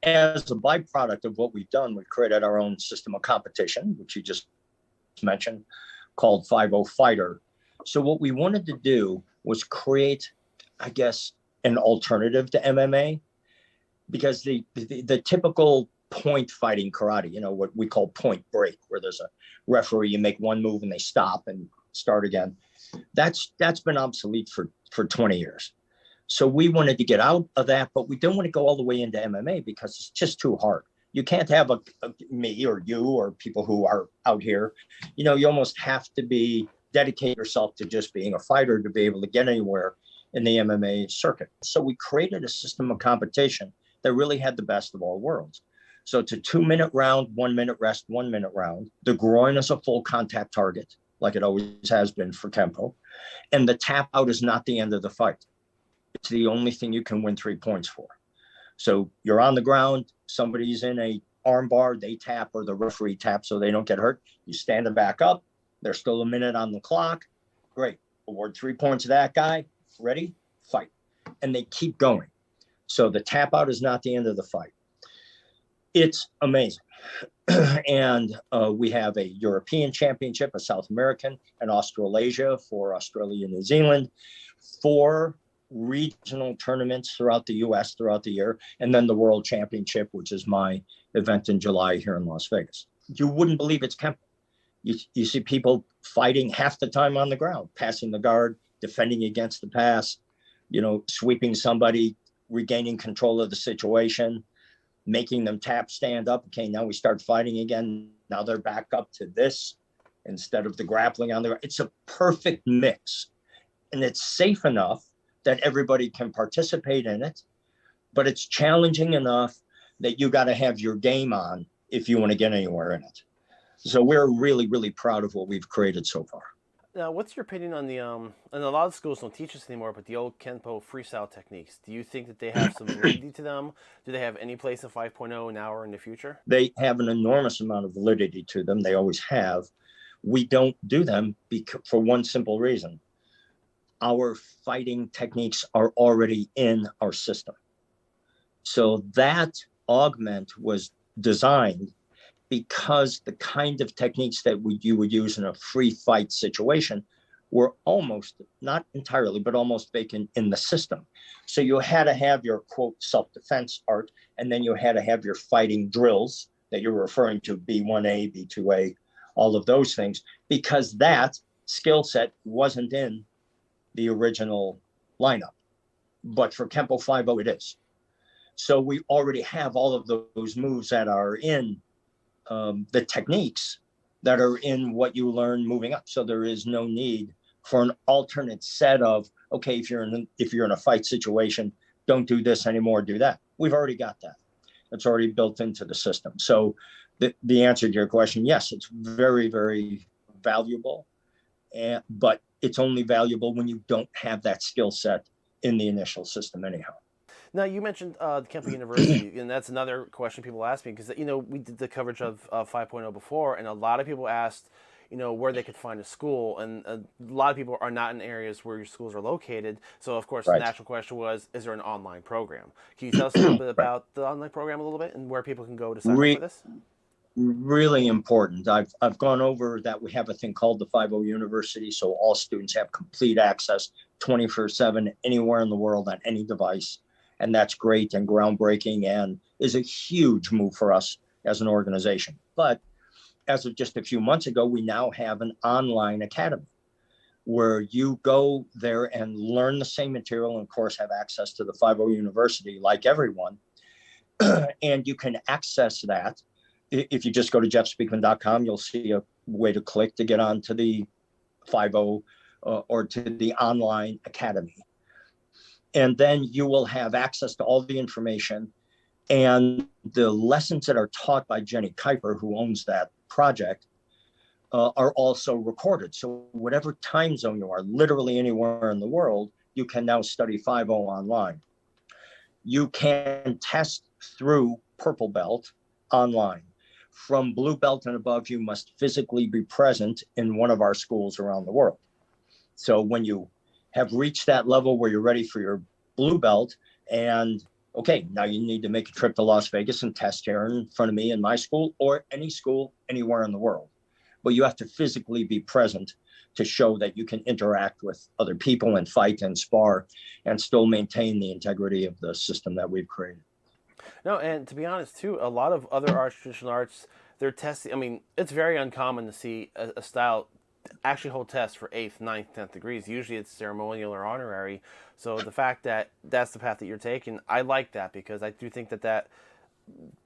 As a byproduct of what we've done, we've created our own system of competition, which you just mentioned, called 5.0 Fighter. So what we wanted to do was create, I guess, an alternative to MMA, because the typical point fighting karate, you know, what we call point break, where there's a referee, you make one move and they stop and start again. That's been obsolete for 20 years. So we wanted to get out of that, but we don't want to go all the way into MMA because it's just too hard. You can't have me or you or people who are out here. You know, you almost have to dedicate yourself to just being a fighter to be able to get anywhere in the MMA circuit. So we created a system of competition that really had the best of all worlds. So it's a 2-minute round, 1 minute rest, 1 minute round. The groin is a full contact target, like it always has been for Kempo. And the tap out is not the end of the fight. It's the only thing you can win 3 points for. So you're on the ground, somebody's in a arm bar, they tap, or the referee taps so they don't get hurt. You stand them back up. There's still a minute on the clock. Great. Award 3 points to that guy. Ready? Fight. And they keep going. So the tap out is not the end of the fight. It's amazing. And we have a European championship, a South American, and Australasia for Australia and New Zealand, 4 regional tournaments throughout the U.S. throughout the year, and then the World Championship, which is my event in July here in Las Vegas. You wouldn't believe it's Kempo. You see people fighting half the time on the ground, passing the guard, defending against the pass, you know, sweeping somebody, regaining control of the situation, making them tap, stand up. Okay, now we start fighting again. Now they're back up to this instead of the grappling on the. It's a perfect mix, and it's safe enough that everybody can participate in it, but it's challenging enough that you got to have your game on if you want to get anywhere in it. So we're really, really proud of what we've created so far. Now, what's your opinion on the, and a lot of schools don't teach this anymore, but the old Kempo freestyle techniques? Do you think that they have some validity to them? Do they have any place in 5.0 now or in the future? They have an enormous amount of validity to them. They always have. We don't do them for one simple reason. Our fighting techniques are already in our system. So that augment was designed because the kind of techniques that you would use in a free fight situation were almost, not entirely, but almost vacant in the system. So you had to have your, quote, self-defense art, and then you had to have your fighting drills that you're referring to, B1A, B2A, all of those things, because that skill set wasn't in the original lineup. But for Kempo 5.0, it is. So we already have all of those moves that are in the techniques that are in what you learn moving up. So there is no need for an alternate set of, okay, if you're in a fight situation, don't do this anymore, do that. We've already got that. It's already built into the system. So the answer to your question, yes, it's very, very valuable, but it's only valuable when you don't have that skill set in the initial system anyhow. Now, you mentioned the Kempo University, and that's another question people ask me, because, we did the coverage of 5.0 before, and a lot of people asked, where they could find a school, and a lot of people are not in areas where your schools are located. So, of course, Right. The natural question was, is there an online program? Can you tell us a little bit about the online program a little bit, and where people can go to sign up for this? Really important. I've gone over that. We have a thing called the 5.0 University, so all students have complete access 24/7 anywhere in the world on any device. And that's great and groundbreaking and is a huge move for us as an organization. But as of just a few months ago, we now have an online academy where you go there and learn the same material and, of course, have access to the 5.0 University like everyone. And you can access that. If you just go to jeffspeakman.com, you'll see a way to click to get onto the 5.0 or to the online academy. And then you will have access to all the information, and the lessons that are taught by Jenny Kuiper, who owns that project, are also recorded. So whatever time zone you are, literally anywhere in the world, you can now study 5.0 online. You can test through Purple Belt online. From Blue Belt and above, you must physically be present in one of our schools around the world. So when you have reached that level where you're ready for your blue belt, and okay, now you need to make a trip to Las Vegas and test here in front of me in my school or any school anywhere in the world. But you have to physically be present to show that you can interact with other people and fight and spar and still maintain the integrity of the system that we've created. No, and to be honest, too, a lot of other arts, traditional arts, they're testing. I mean, it's very uncommon to see a style actually hold tests for 8th, 9th, 10th degrees. Usually it's ceremonial or honorary. So the fact that that's the path that you're taking, I like that, because I do think that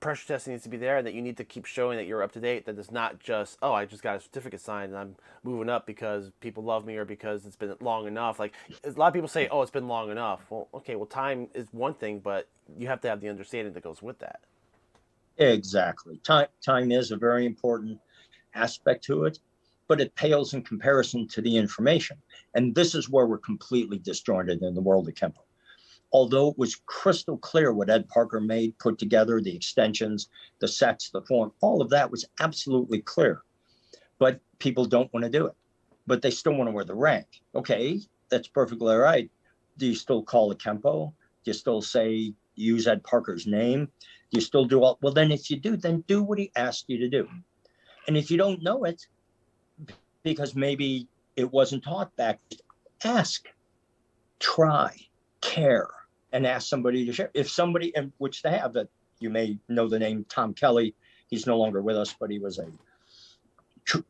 pressure testing needs to be there, and that you need to keep showing that you're up to date, that it's not just, oh, I just got a certificate signed and I'm moving up because people love me or because it's been long enough. Like, a lot of people say, oh, it's been long enough. Well, okay, well, time is one thing, but you have to have the understanding that goes with that. Exactly. Time is a very important aspect to it, but it pales in comparison to the information. And this is where we're completely disjointed in the world of Kempo. Although it was crystal clear what Ed Parker made, put together, the extensions, the sets, the form, all of that was absolutely clear. But people don't want to do it. But they still want to wear the rank. Okay, that's perfectly all right. Do you still call it Kempo? Do you still say, use Ed Parker's name? Do you still do all? Well, then if you do, then do what he asked you to do. And if you don't know it, because maybe it wasn't taught back, ask, try, care, and ask somebody to share. If somebody, and which they have, that you may know the name Tom Kelly, he's no longer with us, but he was a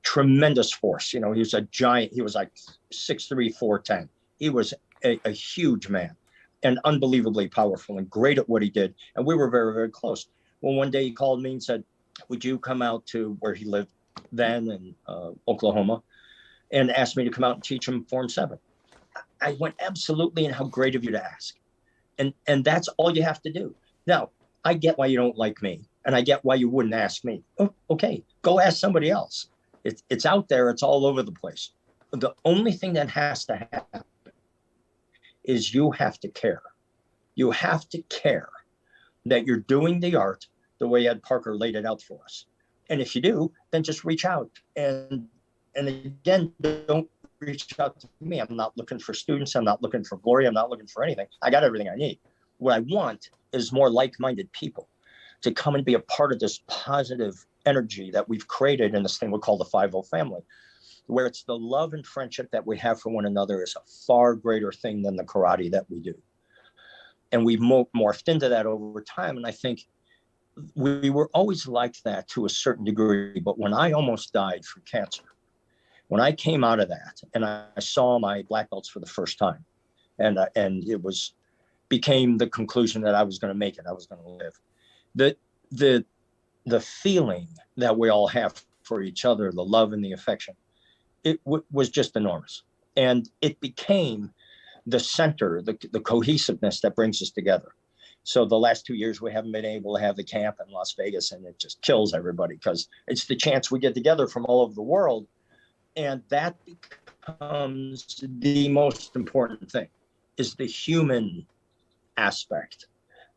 tremendous force. He was a giant. He was like 6'3", 4'10". He was a huge man. and unbelievably powerful and great at what he did. And we were very, very close. Well, one day he called me and said, would you come out to where he lived then in Oklahoma, and asked me to come out and teach him Form 7. I went, absolutely, and how great of you to ask. And that's all you have to do. Now, I get why you don't like me, and I get why you wouldn't ask me. Oh, okay, go ask somebody else. It's out there. It's all over the place. The only thing that has to happen is you have to care. You have to care that you're doing the art the way Ed Parker laid it out for us. And if you do, then just reach out. And again, don't reach out to me. I'm not looking for students. I'm not looking for glory. I'm not looking for anything. I got everything I need. What I want is more like-minded people to come and be a part of this positive energy that we've created in this thing we call the 5-0 family, where it's the love and friendship that we have for one another is a far greater thing than the karate that we do. And we've morphed into that over time. And I think we were always like that to a certain degree. But when I almost died from cancer, when I came out of that and I saw my black belts for the first time, and it became the conclusion that I was going to make it, I was going to live. The feeling that we all have for each other, the love and the affection, it was just enormous. And it became the center, the cohesiveness that brings us together. So the last 2 years, we haven't been able to have the camp in Las Vegas, and it just kills everybody because it's the chance we get together from all over the world. And that becomes the most important thing, is the human aspect.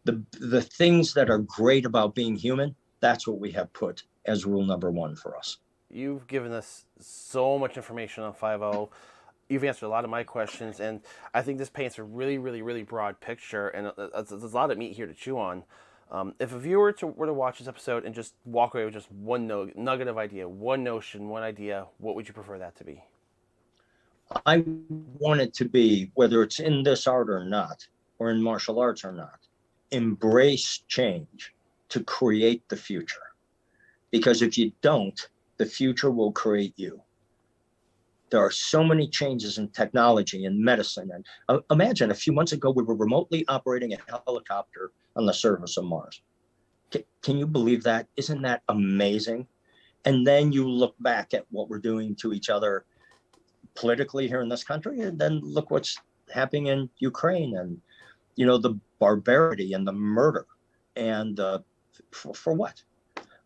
The things that are great about being human, that's what we have put as rule number 1 for us. You've given us so much information on 5-0. You've answered a lot of my questions, and I think this paints a really, really, really broad picture, and there's a lot of meat here to chew on. If a viewer were to watch this episode and just walk away with just one nugget of idea, one notion, one idea, what would you prefer that to be? I want it to be, whether it's in this art or not, or in martial arts or not, embrace change to create the future. Because if you don't, the future will create you. There are so many changes in technology and medicine. And imagine a few months ago, we were remotely operating a helicopter on the surface of Mars. Can you believe that? Isn't that amazing? And then you look back at what we're doing to each other politically here in this country, and then look what's happening in Ukraine, and the barbarity and the murder, and for what?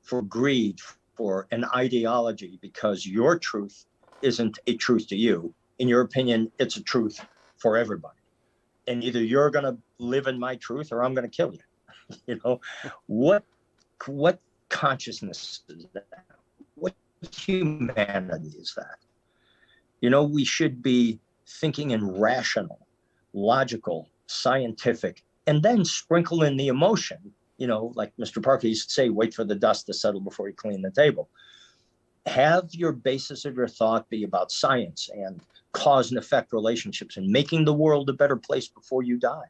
For greed, for an ideology, because your truth isn't a truth to you. In your opinion, it's a truth for everybody. And either you're going to live in my truth or I'm going to kill you. What consciousness is that? What humanity is that? We should be thinking in rational, logical, scientific, and then sprinkle in the emotion, like Mr. Parker used to say, wait for the dust to settle before you clean the table. Have your basis of your thought be about science and cause and effect relationships and making the world a better place before you die.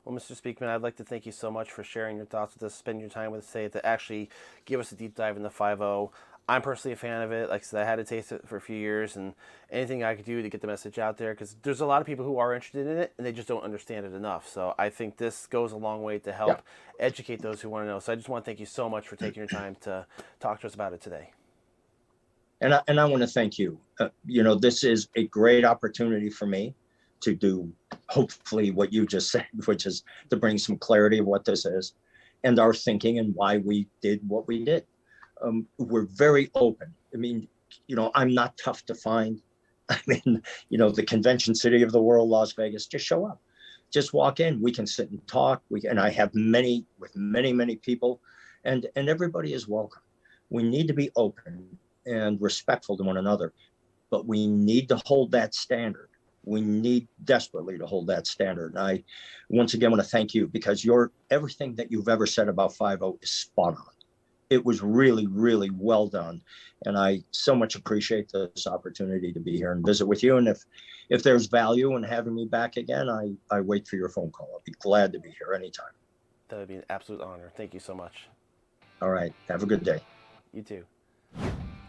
Well, Mr. Speakman, I'd like to thank you so much for sharing your thoughts with us, spending your time with us today to actually give us a deep dive into 5-0. I'm personally a fan of it. Like I said, I had to taste it for a few years, and anything I could do to get the message out there, because there's a lot of people who are interested in it, and they just don't understand it enough. So I think this goes a long way to help educate those who want to know. So I just want to thank you so much for taking your time to talk to us about it today. And I want to thank you. This is a great opportunity for me to do, hopefully, what you just said, which is to bring some clarity of what this is and our thinking and why we did what we did. We're very open. I mean, I'm not tough to find. I mean, the convention city of the world, Las Vegas, just show up. Just walk in. We can sit and talk. And I have many people, and everybody is welcome. We need to be open and respectful to one another, but we need to hold that standard. We need desperately to hold that standard. And I, once again, want to thank you, because everything that you've ever said about 5-0 is spot on. It was really, really well done. And I so much appreciate this opportunity to be here and visit with you. And if there's value in having me back again, I wait for your phone call. I'll be glad to be here anytime. That would be an absolute honor. Thank you so much. All right. Have a good day. You too.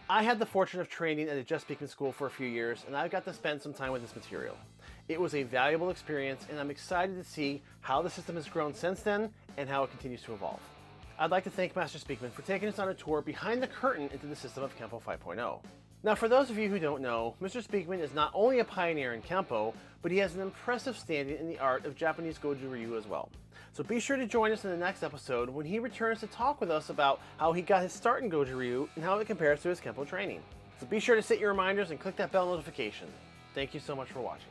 I had the fortune of training at a Just Speakman school for a few years, and I got to spend some time with this material. It was a valuable experience, and I'm excited to see how the system has grown since then and how it continues to evolve. I'd like to thank Master Speakman for taking us on a tour behind the curtain into the system of Kempo 5.0. Now, for those of you who don't know, Mr. Speakman is not only a pioneer in Kempo, but he has an impressive standing in the art of Japanese Goju Ryu as well. So be sure to join us in the next episode when he returns to talk with us about how he got his start in Goju Ryu and how it compares to his Kempo training. So be sure to set your reminders and click that bell notification. Thank you so much for watching.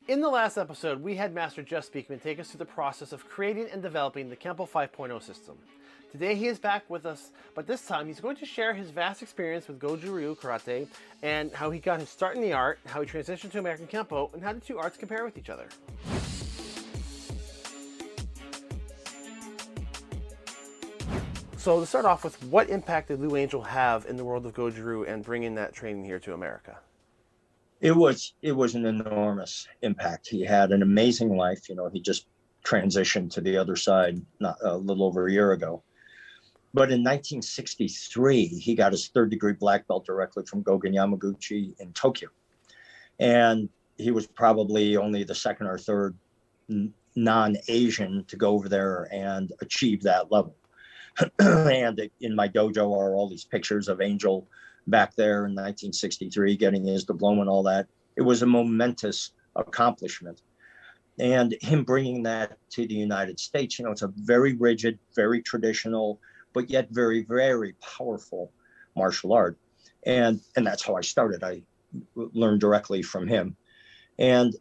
In the last episode, we had Master Just Speakman take us through the process of creating and developing the Kempo 5.0 system. Today he is back with us, but this time he's going to share his vast experience with Goju Ryu Karate and how he got his start in the art, how he transitioned to American Kempo, and how the two arts compare with each other. So to start off with, what impact did Lou Angel have in the world of Goju Ryu and bringing that training here to America? It was an enormous impact. He had an amazing life. You know, he just transitioned to the other side not a little over a year ago. But in 1963, he got his third degree black belt directly from Gogen Yamaguchi in Tokyo. And he was probably only the second or third non-Asian to go over there and achieve that level. And in my dojo are all these pictures of Angel back there in 1963, getting his diploma and all that. It was a momentous accomplishment. And him bringing that to the United States, you know, it's a very rigid, very traditional, but yet very, very powerful martial art. And that's how I started. I learned directly from him. And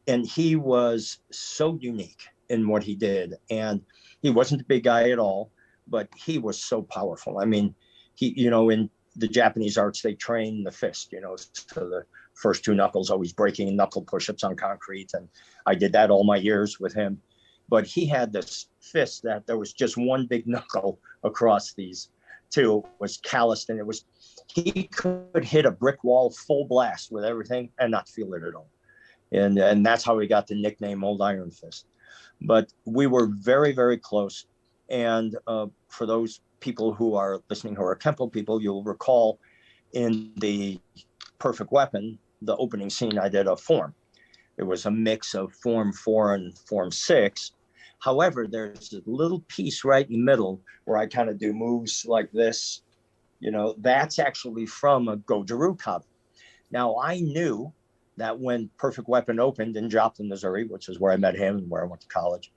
he was so unique in what he did. And he wasn't a big guy at all, but he was so powerful. I mean, he, you know, in the Japanese arts, they train the fist, you know, so the first two knuckles always breaking knuckle push-ups on concrete. And I did that all my years with him. But he had this fist that there was just one big knuckle across these two. It was calloused, and he could hit a brick wall full blast with everything and not feel it at all. And that's how he got the nickname Old Iron Fist. But we were very, very close. And for those people who are listening who are Kempo people, you'll recall in the Perfect Weapon, the opening scene, I did a form. It was a mix of form 4 and form 6. However, there's a little piece right in the middle where I kind of do moves like this. You know, that's actually from a Goju Ryu kata. Now, I knew that when Perfect Weapon opened in Joplin, Missouri, which is where I met him and where I went to college,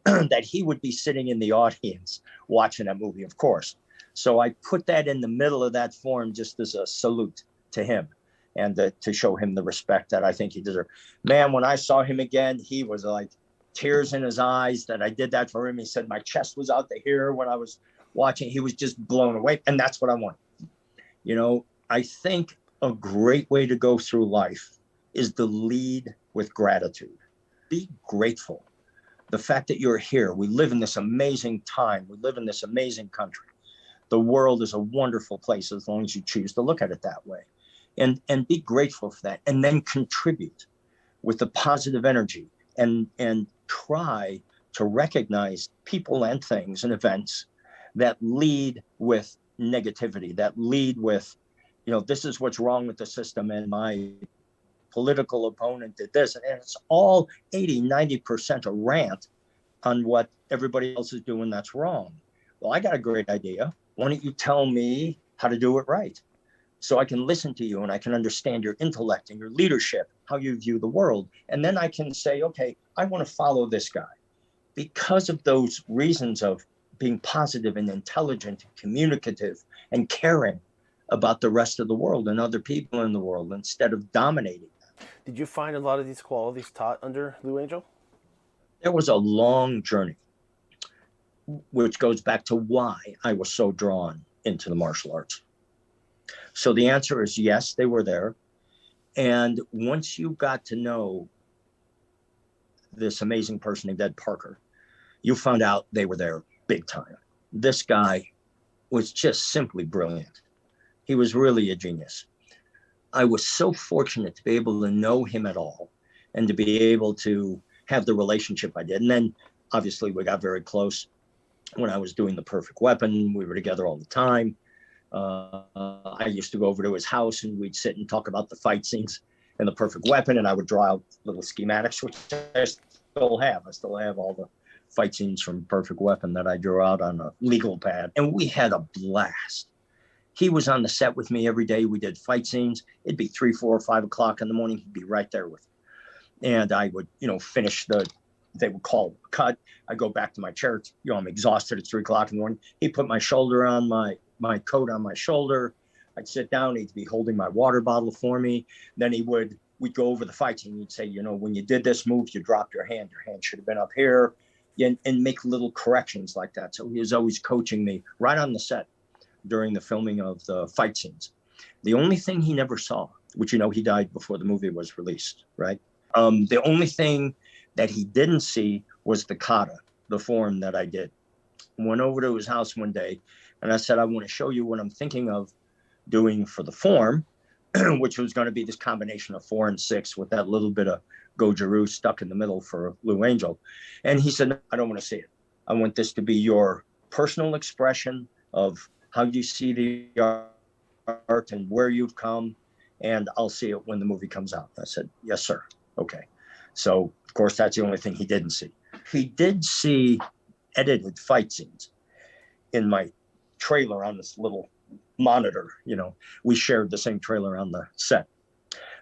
that he would be sitting in the audience watching that movie, of course. So I put that in the middle of that form just as a salute to him and to show him the respect that I think he deserved. Man, when I saw him again, he was like tears in his eyes that I did that for him. He said my chest was out to here when I was watching. He was just blown away. And that's what I want. You know, I think a great way to go through life is to lead with gratitude. Be grateful. The fact that you're here, we live in this amazing time. We live in this amazing country. The world is a wonderful place as long as you choose to look at it that way. And be grateful for that. And then contribute with the positive energy and try to recognize people and things and events that lead with negativity, that lead with, you know, this is what's wrong with the system and my political opponent did this. And it's all 80-90% a rant on what everybody else is doing that's wrong. Well, I got a great idea. Why don't you tell me how to do it right? So I can listen to you and I can understand your intellect and your leadership, how you view the world. And then I can say, okay, I want to follow this guy. Because of those reasons of being positive and intelligent, and communicative and caring about the rest of the world and other people in the world instead of dominating. Did you find a lot of these qualities taught under Lou Angel? There was a long journey, which goes back to why I was so drawn into the martial arts. So the answer is yes, they were there. And once you got to know this amazing person named Ed Parker, you found out they were there big time. This guy was just simply brilliant. He was really a genius. I was so fortunate to be able to know him at all and to be able to have the relationship I did. And then obviously we got very close when I was doing The Perfect Weapon. We were together all the time. I used to go over to his house and we'd sit and talk about the fight scenes in The Perfect Weapon, and I would draw out little schematics, which I still have. I still have all the fight scenes from Perfect Weapon that I drew out on a legal pad, and we had a blast. He was on the set with me every day. We did fight scenes. It'd be 3, 4, 5 o'clock in the morning. He'd be right there with me. And I would, finish they would call a cut. I go back to my chair. I'm exhausted at 3 o'clock in the morning. He'd put my shoulder on my coat on my shoulder. I'd sit down. He'd be holding my water bottle for me. Then we'd go over the fights and he'd say, when you did this move, you dropped your hand. Your hand should have been up here, and make little corrections like that. So he was always coaching me right on the set during the filming of the fight scenes. The only thing he never saw, which, he died before the movie was released, right? The only thing that he didn't see was the kata, the form that I did. Went over to his house one day and I said, I want to show you what I'm thinking of doing for the form, which was going to be this combination of 4 and 6 with that little bit of Goju stuck in the middle for Blue Angel. And he said, no, I don't want to see it. I want this to be your personal expression of how you see the art and where you've come, and I'll see it when the movie comes out. I said, yes, sir. Okay. So, of course, that's the only thing he didn't see. He did see edited fight scenes in my trailer on this little monitor. We shared the same trailer on the set.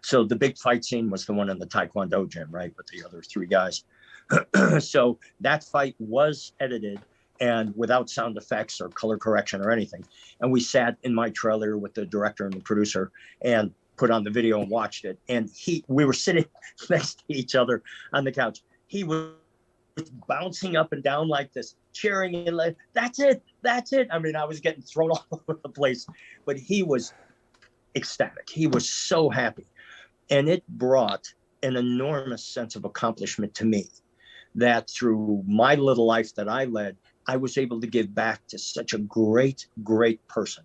So the big fight scene was the one in the Taekwondo gym, right, with the other 3 guys. So that fight was edited and without sound effects or color correction or anything. And we sat in my trailer with the director and the producer and put on the video and watched it. And we were sitting next to each other on the couch. He was bouncing up and down like this, cheering and like, that's it. I mean, I was getting thrown all over the place, but he was ecstatic. He was so happy. And it brought an enormous sense of accomplishment to me that through my little life that I led, I was able to give back to such a great, great person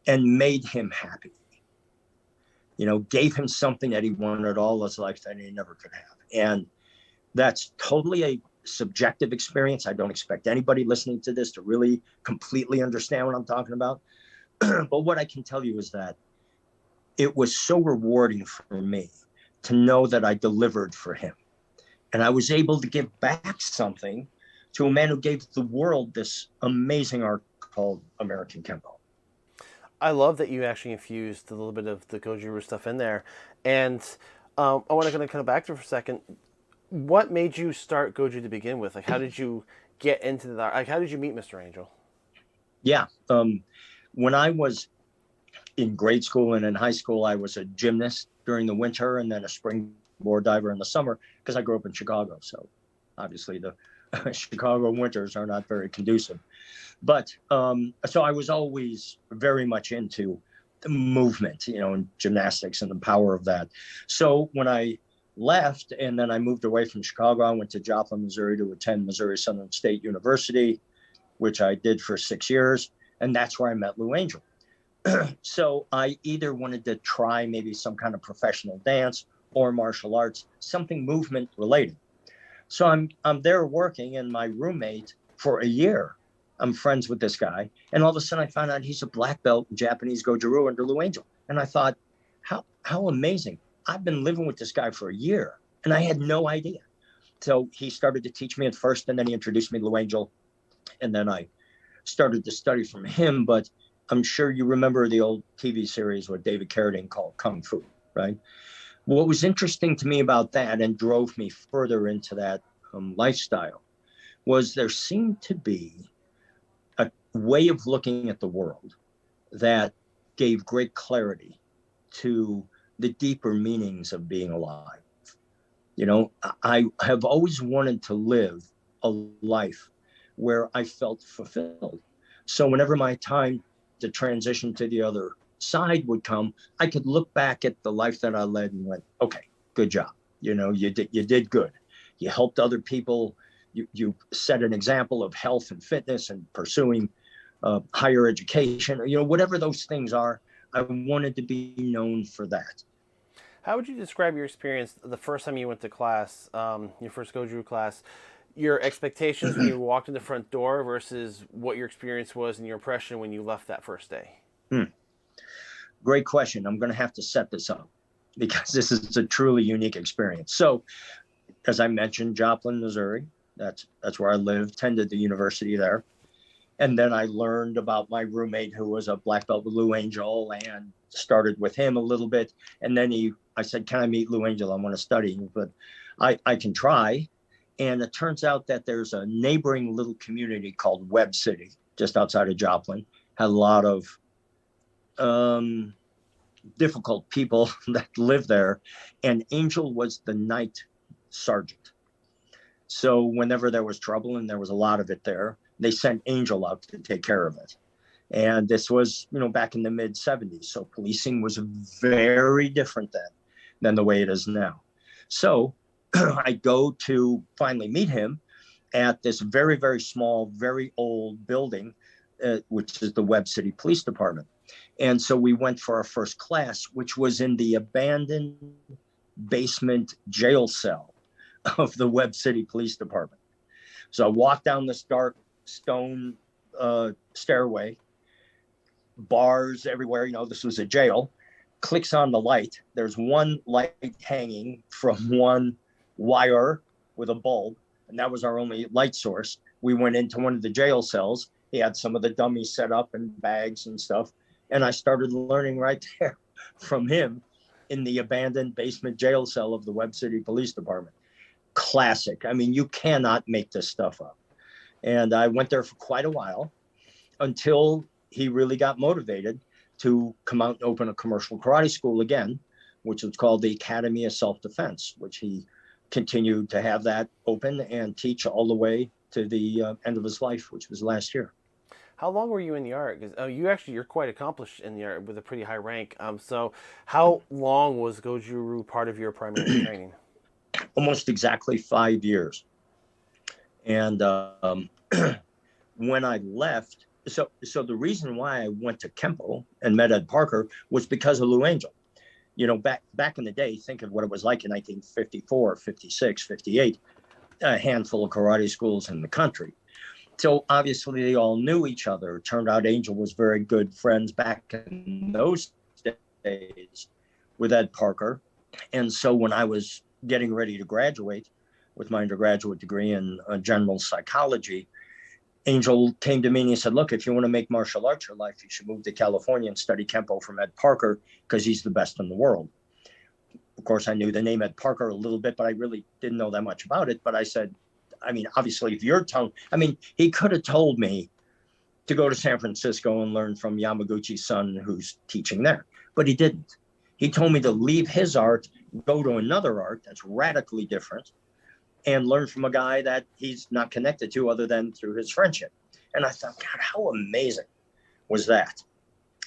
and made him happy. Gave him something that he wanted all his life that he never could have. And that's totally a subjective experience. I don't expect anybody listening to this to really completely understand what I'm talking about. But what I can tell you is that it was so rewarding for me to know that I delivered for him. And I was able to give back something to a man who gave the world this amazing art called American Kempo. I love that you actually infused a little bit of the Goju stuff in there. And I want to kind of come back to it for a second. What made you start Goju to begin with? Like, how did you get into that? Like, how did you meet Mr. Angel? Yeah. When I was in grade school and in high school, I was a gymnast during the winter and then a springboard diver in the summer because I grew up in Chicago. So obviously the Chicago winters are not very conducive. But so I was always very much into the movement, and gymnastics and the power of that. So when I left and then I moved away from Chicago, I went to Joplin, Missouri to attend Missouri Southern State University, which I did for 6 years. And that's where I met Lou Angel. So I either wanted to try maybe some kind of professional dance or martial arts, something movement related. So I'm there working, and my roommate for a year, I'm friends with this guy. And all of a sudden I found out he's a black belt in Japanese Goju under Lou Angel. And I thought, how amazing. I've been living with this guy for a year and I had no idea. So he started to teach me at first, and then he introduced me to Lou Angel. And then I started to study from him. But I'm sure you remember the old TV series with David Carradine called Kung Fu, right? What was interesting to me about that and drove me further into that lifestyle was there seemed to be a way of looking at the world that gave great clarity to the deeper meanings of being alive. I have always wanted to live a life where I felt fulfilled. So whenever my time to transition to the other side would come, I could look back at the life that I led and went, okay, good job. You did good. You helped other people you set an example of health and fitness and pursuing higher education, whatever those things are. I wanted to be known for that. How would you describe your experience the first time you went to class, your first Goju class, your expectations when you walked in the front door versus what your experience was and your impression when you left that first day? Great question. I'm going to have to set this up because this is a truly unique experience. So, as I mentioned, Joplin, Missouri, that's where I lived, attended the university there. And then I learned about my roommate who was a black belt with Lou Angel and started with him a little bit. And then I said, can I meet Lou Angel? I want to study, but I can try. And it turns out that there's a neighboring little community called Webb City, just outside of Joplin. Had a lot of difficult people that live there. And Angel was the night sergeant. So whenever there was trouble, and there was a lot of it there, they sent Angel out to take care of it. And this was, back in the mid 70s. So policing was very different then than the way it is now. So I go to finally meet him at this very, very small, very old building, which is the Webb City Police Department. And so we went for our first class, which was in the abandoned basement jail cell of the Webb City Police Department. So I walked down this dark stone stairway, bars everywhere. This was a jail. Clicks on the light. There's one light hanging from one wire with a bulb, and that was our only light source. We went into one of the jail cells. He had some of the dummies set up and bags and stuff, and I started learning right there from him in the abandoned basement jail cell of the Webb City Police Department. Classic. I mean, you cannot make this stuff up. And I went there for quite a while until he really got motivated to come out and open a commercial karate school again, which was called the Academy of Self-Defense, which he continued to have that open and teach all the way to the end of his life, which was last year. How long were you in the art? Because you're quite accomplished in the art with a pretty high rank. So how long was Goju Ryu part of your primary training? Almost exactly 5 years. And when I left, so the reason why I went to Kempo and met Ed Parker was because of Lou Angel. Back in the day, think of what it was like in 1954, 56, 58, a handful of karate schools in the country. So obviously they all knew each other. It turned out Angel was very good friends back in those days with Ed Parker. And so when I was getting ready to graduate with my undergraduate degree in general psychology, Angel came to me and he said, look, if you want to make martial arts your life, you should move to California and study Kempo from Ed Parker because he's the best in the world. Of course, I knew the name Ed Parker a little bit, but I really didn't know that much about it. But I said, obviously, if you're telling, he could have told me to go to San Francisco and learn from Yamaguchi's son who's teaching there, but he didn't. He told me to leave his art, go to another art that's radically different, and learn from a guy that he's not connected to other than through his friendship. And I thought, God, how amazing was that?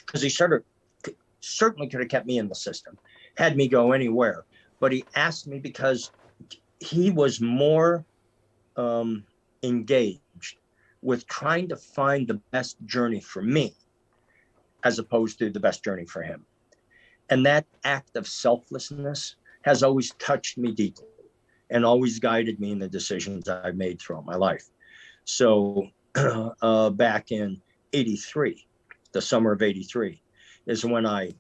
Because he certainly could have kept me in the system, had me go anywhere. But he asked me because he was more engaged with trying to find the best journey for me as opposed to the best journey for him. And that act of selflessness has always touched me deeply and always guided me in the decisions I've made throughout my life. So back in 83, the summer of 83, is when I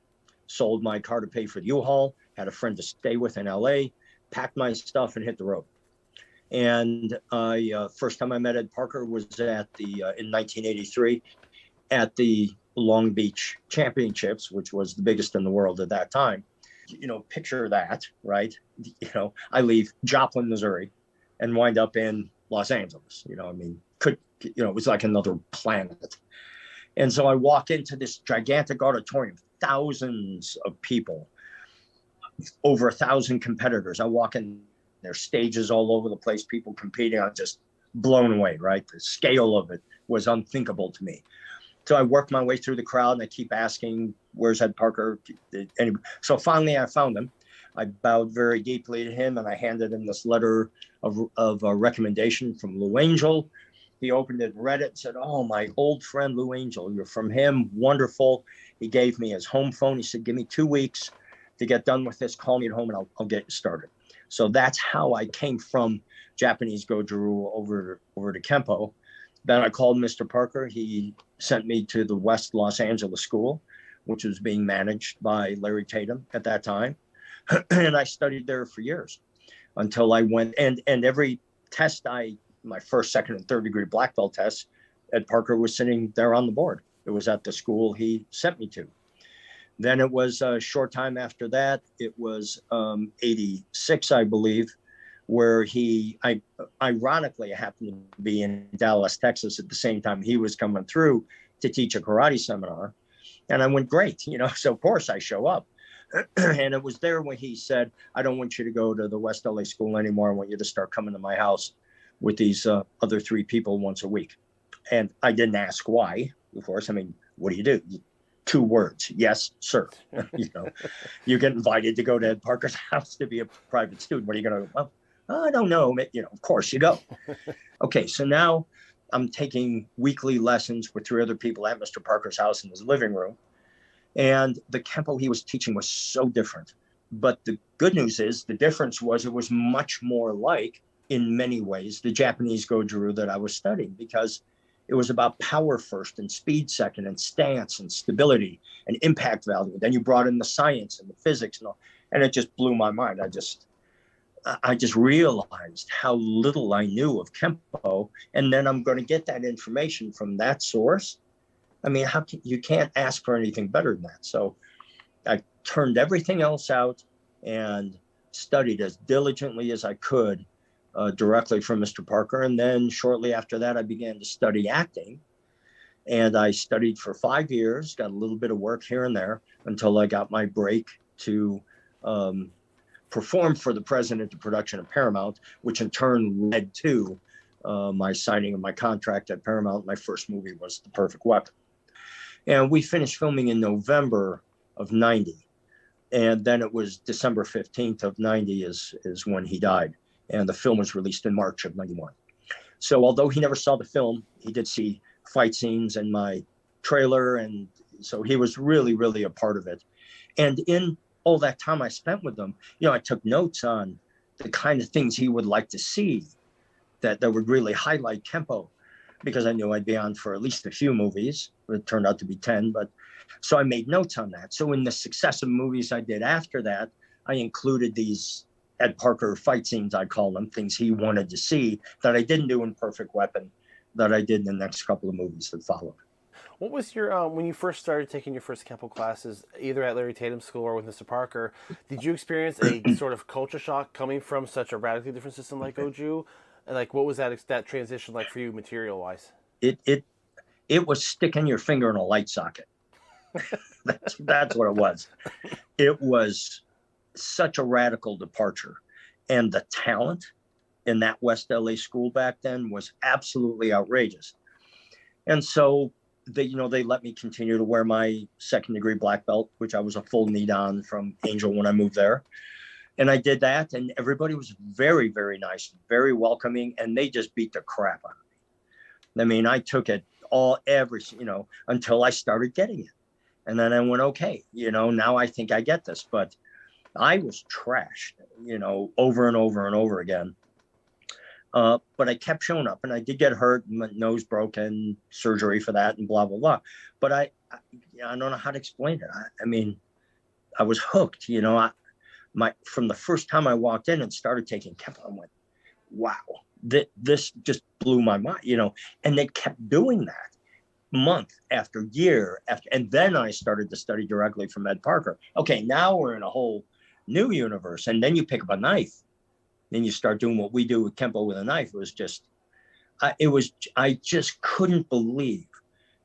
sold my car to pay for the U-Haul, had a friend to stay with in LA, packed my stuff and hit the road. And first time I met Ed Parker was at in 1983 at the Long Beach Championships, which was the biggest in the world at that time. Picture that, right? I leave Joplin, Missouri, and wind up in Los Angeles. It was like another planet. And so I walk into this gigantic auditorium, thousands of people, over 1,000 competitors. I walk in, there's stages all over the place, people competing. I'm just blown away, right? The scale of it was unthinkable to me. So I work my way through the crowd and I keep asking, where's Ed Parker? So finally I found him. I bowed very deeply to him, and I handed him this letter of a recommendation from Lou Angel. He opened it and read it and said, "Oh, my old friend Lou Angel, you're from him. Wonderful." He gave me his home phone. He said, "Give me 2 weeks to get done with this. Call me at home and I'll get you started." So that's how I came from Japanese Goju over to Kempo. Then I called Mr. Parker. He sent me to the West Los Angeles School, which was being managed by Larry Tatum at that time. And I studied there for years until I went, and every test my first, second, and third degree black belt tests, Ed Parker was sitting there on the board. It was at the school he sent me to. Then it was a short time after that. It was 86, I believe, where ironically happened to be in Dallas, Texas at the same time he was coming through to teach a karate seminar. And I went, great, so of course I show up. And it was there when he said, "I don't want you to go to the West LA school anymore. I want you to start coming to my house with these other 3 people once a week." And I didn't ask why, of course. I mean, what do you do? 2 words. "Yes, sir." You get invited to go to Ed Parker's house to be a private student. What are you going to, well, I don't know. Of course you go. Okay. So now I'm taking weekly lessons with 3 other people at Mr. Parker's house in his living room. And the Kempo he was teaching was so different. But the good news is the difference was it was much more like, in many ways, the Japanese Goju that I was studying, because it was about power first and speed second and stance and stability and impact value. Then you brought in the science and the physics and all, and it just blew my mind. I just realized how little I knew of Kempo, and then I'm going to get that information from that source. I mean, you can't ask for anything better than that. So I turned everything else out and studied as diligently as I could directly from Mr. Parker. And then shortly after that, I began to study acting. And I studied for 5 years, got a little bit of work here and there until I got my break to perform for the president of production at Paramount, which in turn led to my signing of my contract at Paramount. My first movie was The Perfect Weapon. And we finished filming in November of 90. And then it was December 15th of 90 is when he died. And the film was released in March of 91. So although he never saw the film, he did see fight scenes in my trailer. And so he was really, really a part of it. And in all that time I spent with him, I took notes on the kind of things he would like to see that would really highlight Kempo, because I knew I'd be on for at least a few movies. It turned out to be 10, but so I made notes on that. So in the successive movies I did after that, I included these Ed Parker fight scenes, I call them, things he wanted to see that I didn't do in Perfect Weapon, that I did in the next couple of movies that followed. What was your, when you first started taking your first Kempo classes, either at Larry Tatum's school or with Mr. Parker, did you experience a sort of culture shock coming from such a radically different system like Goju? And what was that transition like for you material-wise? It was sticking your finger in a light socket. That's what it was. It was such a radical departure. And the talent in that West LA school back then was absolutely outrageous. And so they let me continue to wear my 2nd degree black belt, which I was a full knee on from Angel when I moved there. And I did that, and everybody was very, very nice, very welcoming, and they just beat the crap out of me. I mean, I took it until I started getting it. And then I went, okay, now I think I get this. But I was trashed, over and over and over again. But I kept showing up, and I did get hurt, my nose broken, surgery for that, and blah, blah, blah. But I don't know how to explain it. I mean, I was hooked, from the first time I walked in and started taking Kempo, I went, wow, this just blew my mind, and they kept doing that month after year after. And then I started to study directly from Ed Parker. Okay, now we're in a whole new universe. And then you pick up a knife, then you start doing what we do with Kempo with a knife. It was just, I just couldn't believe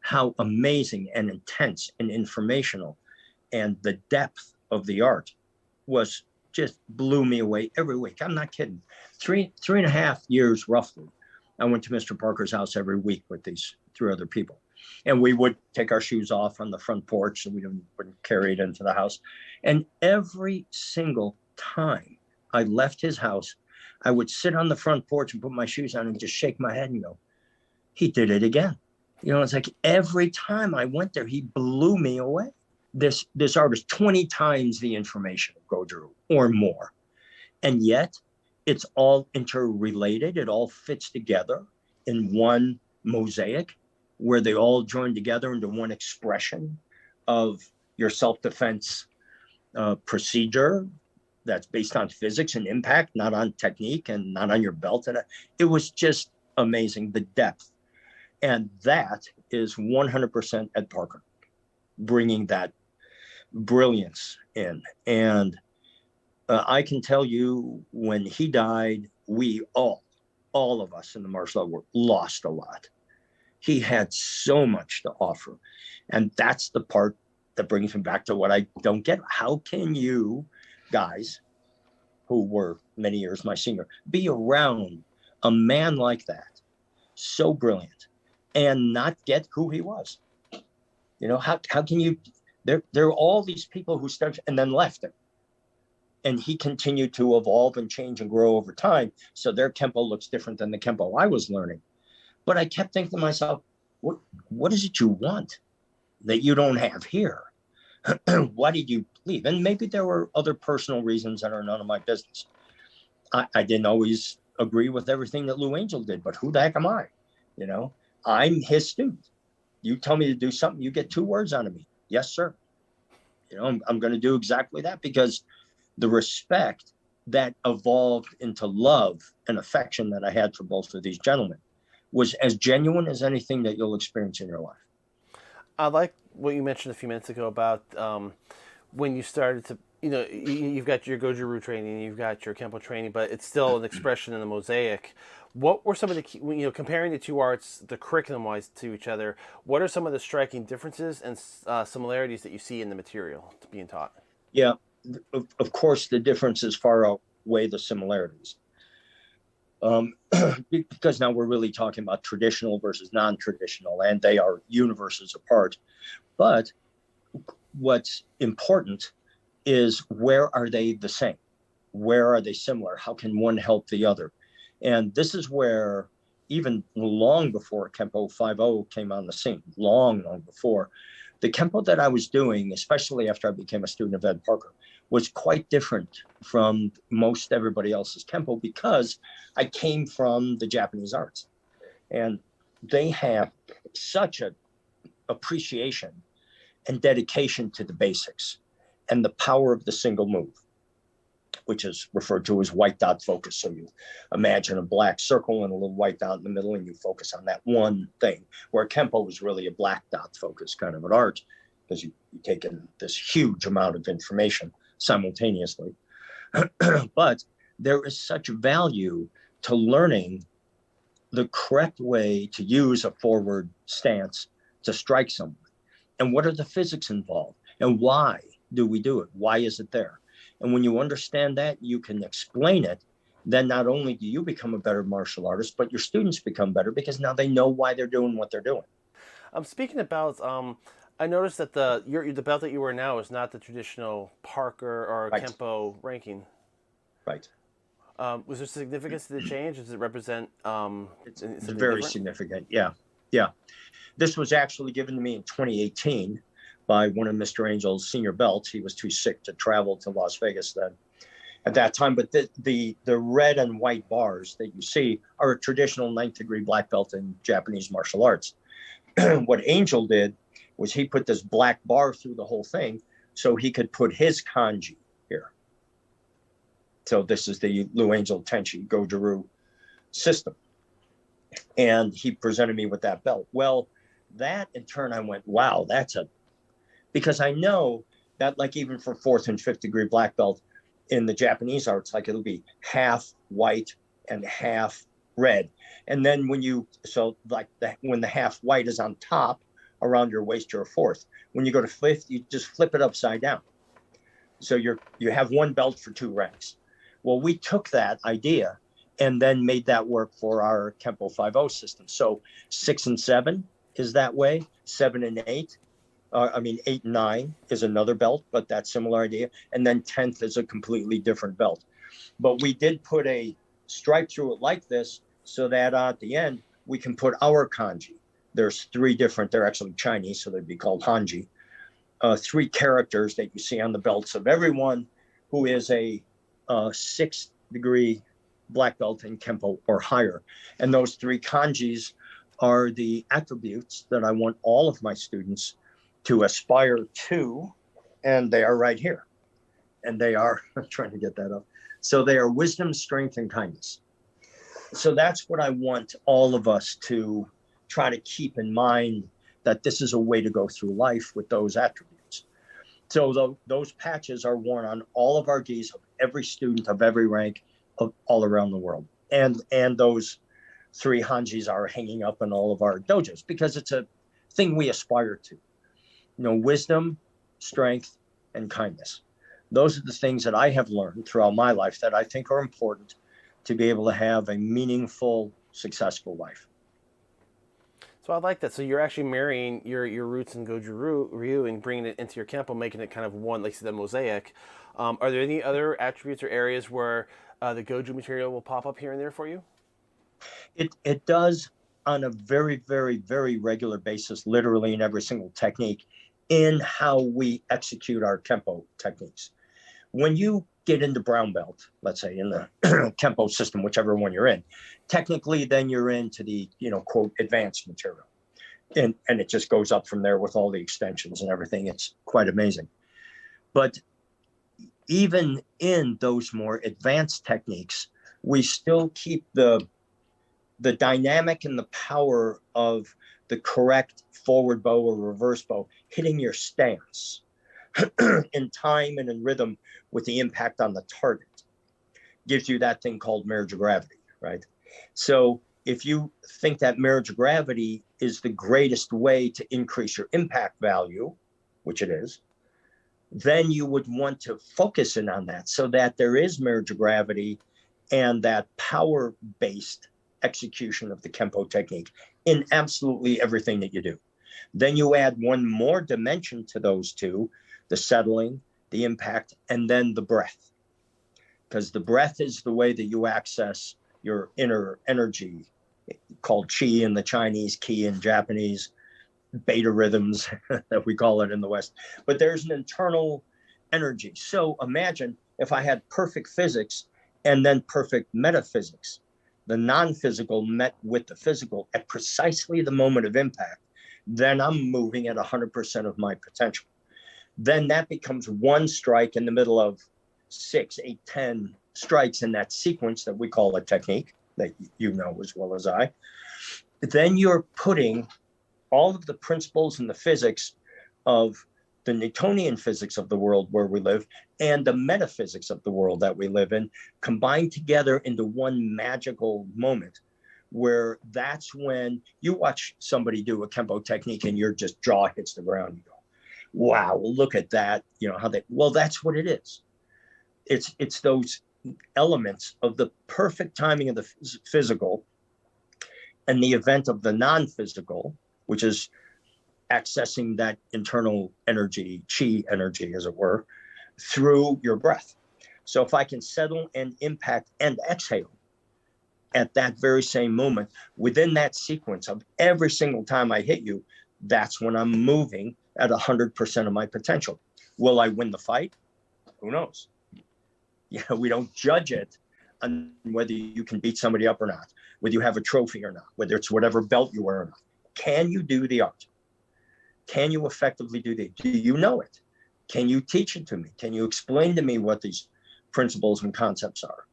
how amazing and intense and informational and the depth of the art was. Just blew me away every week. I'm not kidding. 3.5 years roughly, I went to Mr. Parker's house every week with these 3 other people. And we would take our shoes off on the front porch, so we wouldn't carry it into the house. And every single time I left his house, I would sit on the front porch and put my shoes on and just shake my head and go, he did it again. You know, it's like every time I went there, he blew me away. This artist, 20 times the information of Goju or more. And yet it's all interrelated. It all fits together in one mosaic where they all join together into one expression of your self-defense procedure that's based on physics and impact, not on technique and not on your belt. And it was just amazing, the depth. And that is 100% Ed Parker, bringing that brilliance in. And I can tell you, when he died, we all of us in the martial art world lost a lot. He had so much to offer. And that's the part that brings me back to what I don't get. How can you guys, who were many years my senior, be around a man like that, so brilliant, and not get who he was? You know, how can you, there are all these people who started and then left him. And he continued to evolve and change and grow over time. So their Kempo looks different than the Kempo I was learning. But I kept thinking to myself, what is it you want that you don't have here? Why did you leave? And maybe there were other personal reasons that are none of my business. I didn't always agree with everything that Lou Angel did, but who the heck am I? You know, I'm his student. You tell me to do something, you get 2 words out of me. Yes, sir. You know, I'm going to do exactly that, because the respect that evolved into love and affection that I had for both of these gentlemen was as genuine as anything that you'll experience in your life. I like what you mentioned a few minutes ago about when you started to, you know, you've got your Goju Ryu training, you've got your Kempo training, but it's still an expression in the mosaic. What were some of the key, you know, comparing the two arts, the curriculum-wise to each other, what are some of the striking differences and similarities that you see in the material being taught? Yeah, of course, the differences far outweigh the similarities. Because now we're really talking about traditional versus non-traditional, and they are universes apart. But what's important is, where are they the same? Where are they similar? How can one help the other? And this is where, even long before Kempo 5.0 came on the scene, long before, the Kempo that I was doing, especially after I became a student of Ed Parker, was quite different from most everybody else's Kempo, because I came from the Japanese arts. And they have such an appreciation and dedication to the basics and the power of the single move, which is referred to as white dot focus. So you imagine a black circle and a little white dot in the middle, and you focus on that one thing, where Kempo was really a black dot focus kind of an art, because you take in this huge amount of information simultaneously. But there is such value to learning the correct way to use a forward stance to strike someone. And what are the physics involved? And why do we do it? Why is it there? And when you understand that, you can explain it. Then not only do you become a better martial artist, but your students become better, because now they know why they're doing what they're doing. Speaking about, I noticed that the belt that you wear now is not the traditional Parker or Right. Kempo ranking. Right. Was there significance to the change? Does it represent? It's very significant. Yeah. This was actually given to me in 2018 by one of Mr. Angel's senior belts. He was too sick to travel to Las Vegas then at that time. But the red and white bars that you see are a traditional 9th degree black belt in Japanese martial arts. What Angel did was he put this black bar through the whole thing so he could put his kanji here. So this is the Lou Angel Tenchi Goju Ryu system. And he presented me with that belt. Well, that in turn, I went, wow, because I know that, like, even for 4th and 5th degree black belt in the Japanese arts, like, it'll be half white and half red. And then when the half white is on top around your waist, you're a 4th. When you go to 5th, you just flip it upside down. So you have one belt for 2 ranks. Well, we took that idea and then made that work for our Kempo 5.0 system. So 6 and 7 is that way, 7 and 8 8 and 9 is another belt, but that's similar idea. And then 10th is a completely different belt. But we did put a stripe through it like this so that at the end, we can put our kanji. There's 3 different, they're actually Chinese, so they'd be called hanji. 3 characters that you see on the belts of everyone who is a 6th degree black belt in Kempo or higher. And those 3 kanjis are the attributes that I want all of my students to aspire to, and they are right here. And they are, I'm trying to get that up. So they are wisdom, strength, and kindness. So that's what I want all of us to try to keep in mind, that this is a way to go through life with those attributes. So those patches are worn on all of our gis of every student of every rank of all around the world. And those 3 hanjis are hanging up in all of our dojos because it's a thing we aspire to. Wisdom, strength, and kindness. Those are the things that I have learned throughout my life that I think are important to be able to have a meaningful, successful life. So I like that. So you're actually marrying your roots in Goju Ryu and bringing it into your Kempo, making it kind of one, like you said, the mosaic. Are there any other attributes or areas where the Goju material will pop up here and there for you? It does on a very, very, very regular basis, literally in every single technique, in how we execute our Kempo techniques. When you get into brown belt, let's say in the Kempo system, whichever one you're in, technically then you're into the, quote, advanced material. And it just goes up from there with all the extensions and everything. It's quite amazing. But even in those more advanced techniques, we still keep the dynamic and the power of the correct forward bow or reverse bow hitting your stance in time and in rhythm with the impact on the target. Gives you that thing called marriage of gravity, right? So if you think that marriage of gravity is the greatest way to increase your impact value, which it is, then you would want to focus in on that so that there is marriage of gravity and that power-based execution of the Kempo technique in absolutely everything that you do. Then you add one more dimension to those 2, the settling, the impact, and then the breath. Because the breath is the way that you access your inner energy, called chi in the Chinese, ki in Japanese, beta rhythms that we call it in the West. But there's an internal energy. So imagine if I had perfect physics and then perfect metaphysics. The non-physical met with the physical at precisely the moment of impact, then I'm moving at 100% of my potential. Then that becomes one strike in the middle of 6, 8, 10 strikes in that sequence that we call a technique, that you know as well as I. Then you're putting all of the principles and the physics of the Newtonian physics of the world where we live and the metaphysics of the world that we live in combined together into one magical moment where that's when you watch somebody do a Kempo technique and your just jaw hits the ground. You go, wow, look at that. Well, that's what it is. It's those elements of the perfect timing of the physical and the event of the non-physical, which is accessing that internal energy, chi energy, as it were, through your breath. So if I can settle and impact and exhale at that very same moment, within that sequence of every single time I hit you, that's when I'm moving at 100% of my potential. Will I win the fight? Who knows? We don't judge it on whether you can beat somebody up or not, whether you have a trophy or not, whether it's whatever belt you wear or not. Can you do the art? Can you effectively do you know it? Can you teach it to me? Can you explain to me what these principles and concepts are?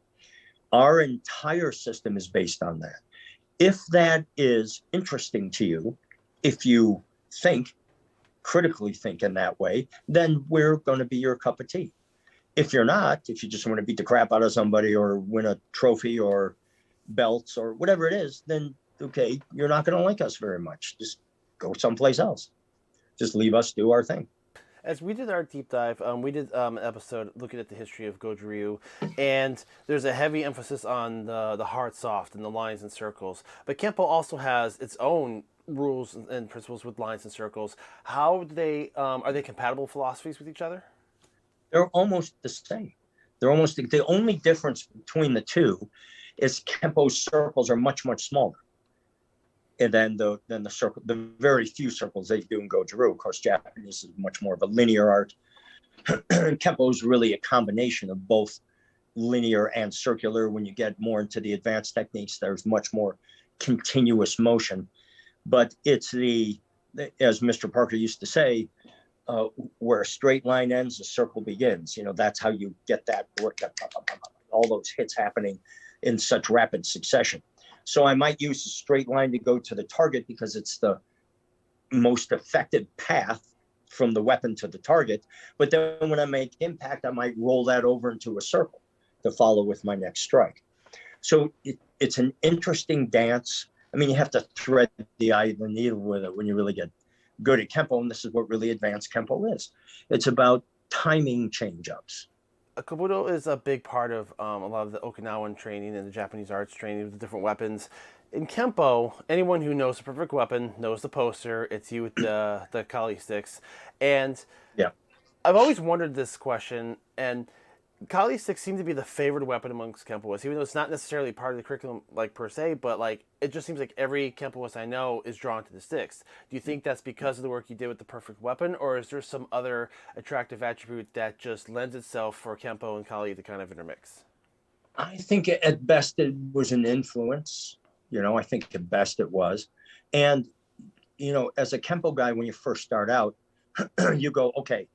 Our entire system is based on that. If that is interesting to you, if you critically think in that way, then we're going to be your cup of tea. If you're not, if you just want to beat the crap out of somebody or win a trophy or belts or whatever it is, then okay, you're not going to like us very much. Just go someplace else. Just leave us do our thing. As we did our deep dive, we did an episode looking at the history of Goju Ryu, and there's a heavy emphasis on the hard soft and the lines and circles. But Kempo also has its own rules and principles with lines and circles. How do they are they compatible philosophies with each other? They're almost the same. They're almost the only difference between the two is Kempo's circles are much, much smaller. And then the circle, the very few circles they do in Goju. Of course, Japanese is much more of a linear art. Kempo is really a combination of both linear and circular. When you get more into the advanced techniques, there's much more continuous motion. But it's as Mr. Parker used to say, where a straight line ends, a circle begins. That's how you get that work, all those hits happening in such rapid succession. So I might use a straight line to go to the target because it's the most effective path from the weapon to the target. But then when I make impact, I might roll that over into a circle to follow with my next strike. So it's an interesting dance. I mean, you have to thread the eye of the needle with it when you really get good at Kempo, and this is what really advanced Kempo is. It's about timing change-ups. Kobudo is a big part of a lot of the Okinawan training and the Japanese arts training with the different weapons. In Kempo, anyone who knows the perfect weapon knows the poster. It's you with the kali sticks. And yeah, I've always wondered this question, and kali sticks seem to be the favored weapon amongst Kempoists, even though it's not necessarily part of the curriculum, like, per se, but, like, it just seems like every Kempoist I know is drawn to the sticks. Do you think that's because of the work you did with the perfect weapon, or is there some other attractive attribute that just lends itself for Kempo and kali to kind of intermix? I think at best it was an influence. I think at best it was. And, as a Kempo guy, when you first start out, you go, okay,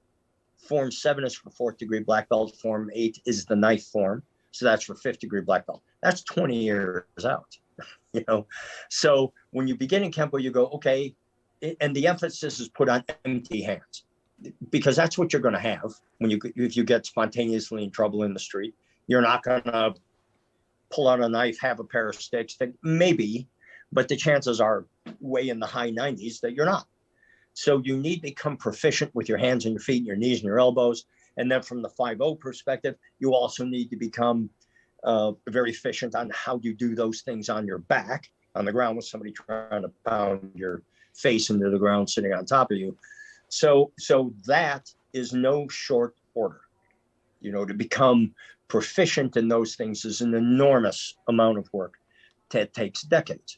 Form 7 is for 4th degree black belt. Form 8 is the knife form. So that's for 5th degree black belt. That's 20 years out, So when you begin in Kempo, you go, okay, and the emphasis is put on empty hands because that's what you're going to have if you get spontaneously in trouble in the street. You're not going to pull out a knife, have a pair of sticks, maybe, but the chances are way in the high 90s that you're not. So you need to become proficient with your hands and your feet and your knees and your elbows. And then from the 5-0 perspective, you also need to become very efficient on how you do those things on your back, on the ground with somebody trying to pound your face into the ground sitting on top of you. So that is no short order. To become proficient in those things is an enormous amount of work that takes decades.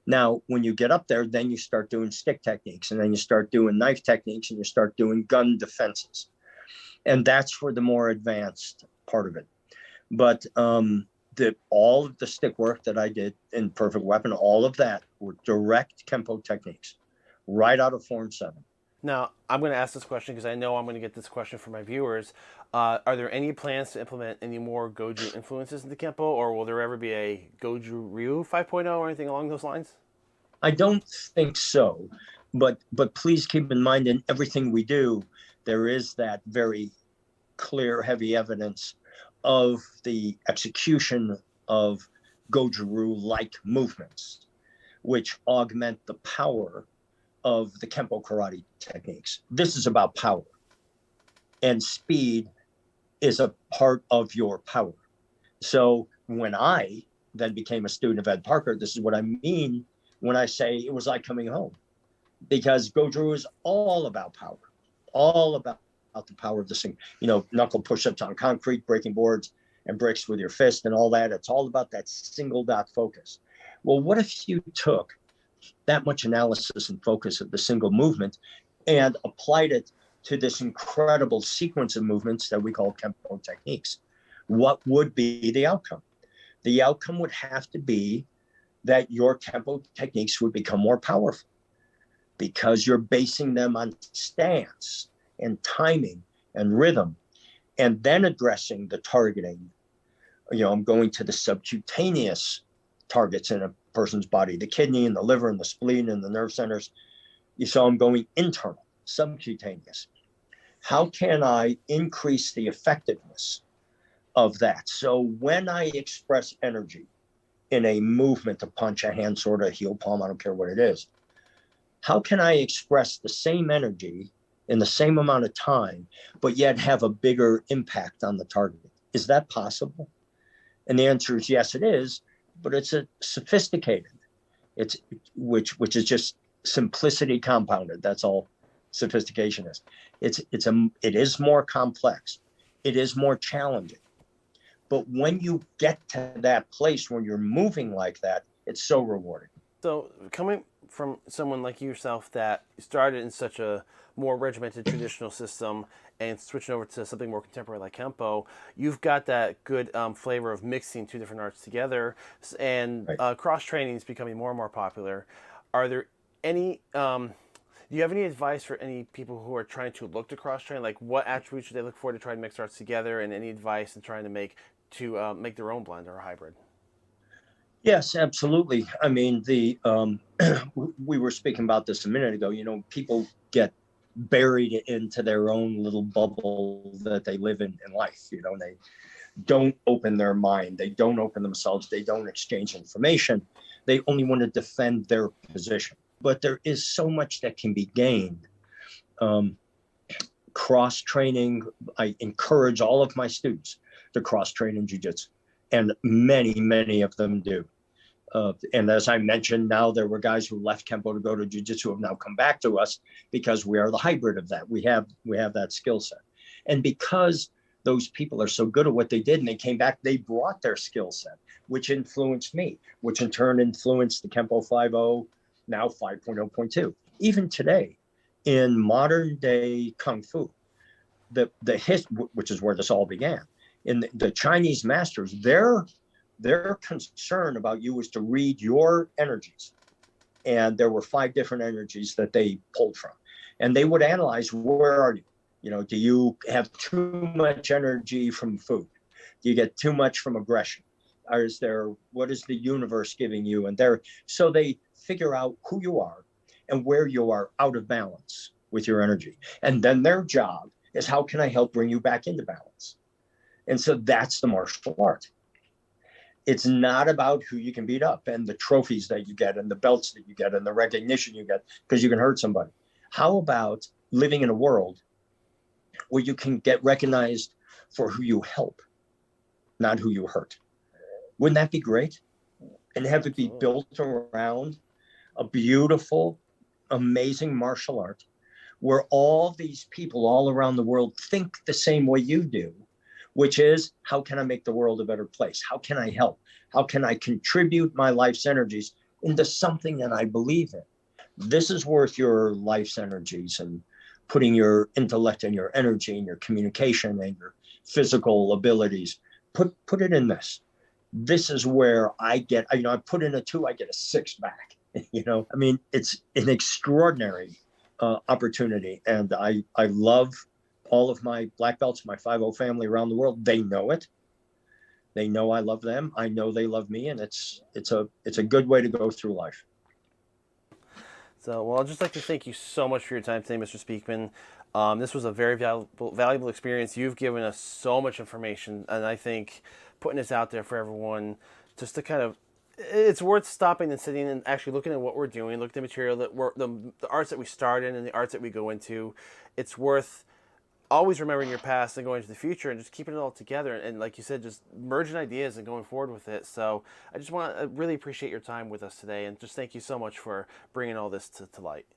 Now, when you get up there, then you start doing stick techniques, and then you start doing knife techniques, and you start doing gun defenses. And that's for the more advanced part of it. But all of the stick work that I did in Perfect Weapon, all of that were direct Kempo techniques, right out of Form 7. Now, I'm going to ask this question because I know I'm going to get this question from my viewers. Are there any plans to implement any more Goju influences into Kempo, or will there ever be a Goju Ryu 5.0 or anything along those lines? I don't think so, but please keep in mind in everything we do, there is that very clear, heavy evidence of the execution of Goju Ryu-like movements, which augment the power of the Kempo karate techniques. This is about power, and speed is a part of your power. So when I then became a student of Ed Parker, this is what I mean when I say it was like coming home, because Goju is all about power, all about the power of this thing, knuckle push-ups on concrete, breaking boards and bricks with your fist and all that. It's all about that single dot focus. Well, what if you took that much analysis and focus of the single movement and applied it to this incredible sequence of movements that we call Kempo techniques? What would be the outcome? The outcome would have to be that your Kempo techniques would become more powerful because you're basing them on stance and timing and rhythm, and then addressing the targeting. I'm going to the subcutaneous targets in a person's body, the kidney and the liver and the spleen and the nerve centers. So I'm going internal, subcutaneous. How can I increase the effectiveness of that? So when I express energy in a movement, a punch, a hand, sword, a heel, palm, I don't care what it is, how can I express the same energy in the same amount of time, but yet have a bigger impact on the target? Is that possible? And the answer is yes, it is, but it's a sophisticated, which is just simplicity compounded. That's all sophistication is. It is more complex. It is more challenging. But when you get to that place when you're moving like that, it's so rewarding. So coming from someone like yourself that started in such a more regimented traditional system and switching over to something more contemporary like Kempo, you've got that good flavor of mixing two different arts together, and Right. cross-training is becoming more and more popular. Are there any, do you have any advice for any people who are trying to look to cross-train? Like what attributes should they look for to try and mix arts together, and any advice in trying to make their own blend or a hybrid? Yes, absolutely. I mean, we were speaking about this a minute ago. People get buried into their own little bubble that they live in life. And they don't open their mind. They don't open themselves. They don't exchange information. They only want to defend their position. But there is so much that can be gained. Cross training. I encourage all of my students to cross train in jiu-jitsu, and many of them do. And as I mentioned, now there were guys who left Kempo to go to Jiu-Jitsu who have now come back to us because we are the hybrid of that. We have that skill set. And because those people are so good at what they did and they came back, they brought their skill set, which influenced me, which in turn influenced the Kempo 5.0, now 5.0.2. Even today, in modern day Kung Fu, which is where this all began, in the Chinese masters, their concern about you was to read your energies. And there were 5 different energies that they pulled from. And they would analyze, where are you? Do you have too much energy from food? Do you get too much from aggression? Or what is the universe giving you? And so they figure out who you are and where you are out of balance with your energy. And then their job is, how can I help bring you back into balance? And so that's the martial art. It's not about who you can beat up and the trophies that you get and the belts that you get and the recognition you get because you can hurt somebody. How about living in a world where you can get recognized for who you help, not who you hurt? Wouldn't that be great? And have it be built around a beautiful, amazing martial art where all these people all around the world think the same way you do, which is, how can I make the world a better place? How can I help? How can I contribute my life's energies into something that I believe in? This is worth your life's energies, and putting your intellect and your energy and your communication and your physical abilities. Put it in this. This is where I get, I put in a 2, I get a 6 back. It's an extraordinary opportunity. And I love all of my black belts, my 5.0 family around the world. They know it. They know I love them. I know they love me, and it's a good way to go through life. So, well, I'd just like to thank you so much for your time today, Mr. Speakman. This was a very valuable experience. You've given us so much information, and I think putting this out there for everyone, just to kind of, it's worth stopping and sitting and actually looking at what we're doing, looking at the material that the arts that we start in and the arts that we go into. It's worth always remembering your past and going into the future and just keeping it all together. And like you said, just merging ideas and going forward with it. So I just want to really appreciate your time with us today. And just thank you so much for bringing all this to light.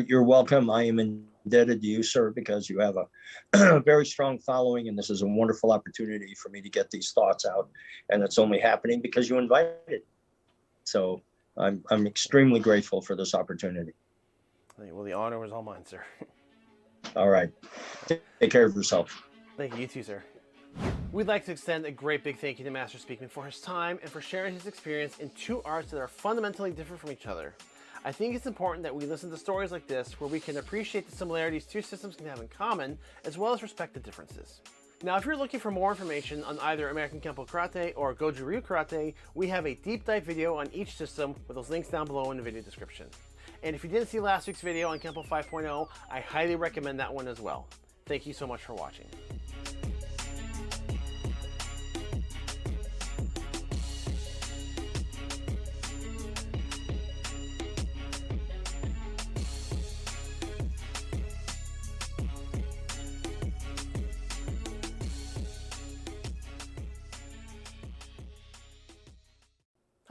You're welcome. I am indebted to you, sir, because you have a very strong following, and this is a wonderful opportunity for me to get these thoughts out. And it's only happening because you invited. So I'm extremely grateful for this opportunity. Well, the honor was all mine, sir. All right. Take care of yourself. Thank you. You too, sir. We'd like to extend a great big thank you to Master Speakman for his time and for sharing his experience in 2 arts that are fundamentally different from each other. I think it's important that we listen to stories like this where we can appreciate the similarities 2 systems can have in common, as well as respect the differences. Now, if you're looking for more information on either American Kempo Karate or Goju Ryu Karate, we have a deep dive video on each system with those links down below in the video description. And if you didn't see last week's video on Kempo 5.0, I highly recommend that one as well. Thank you so much for watching.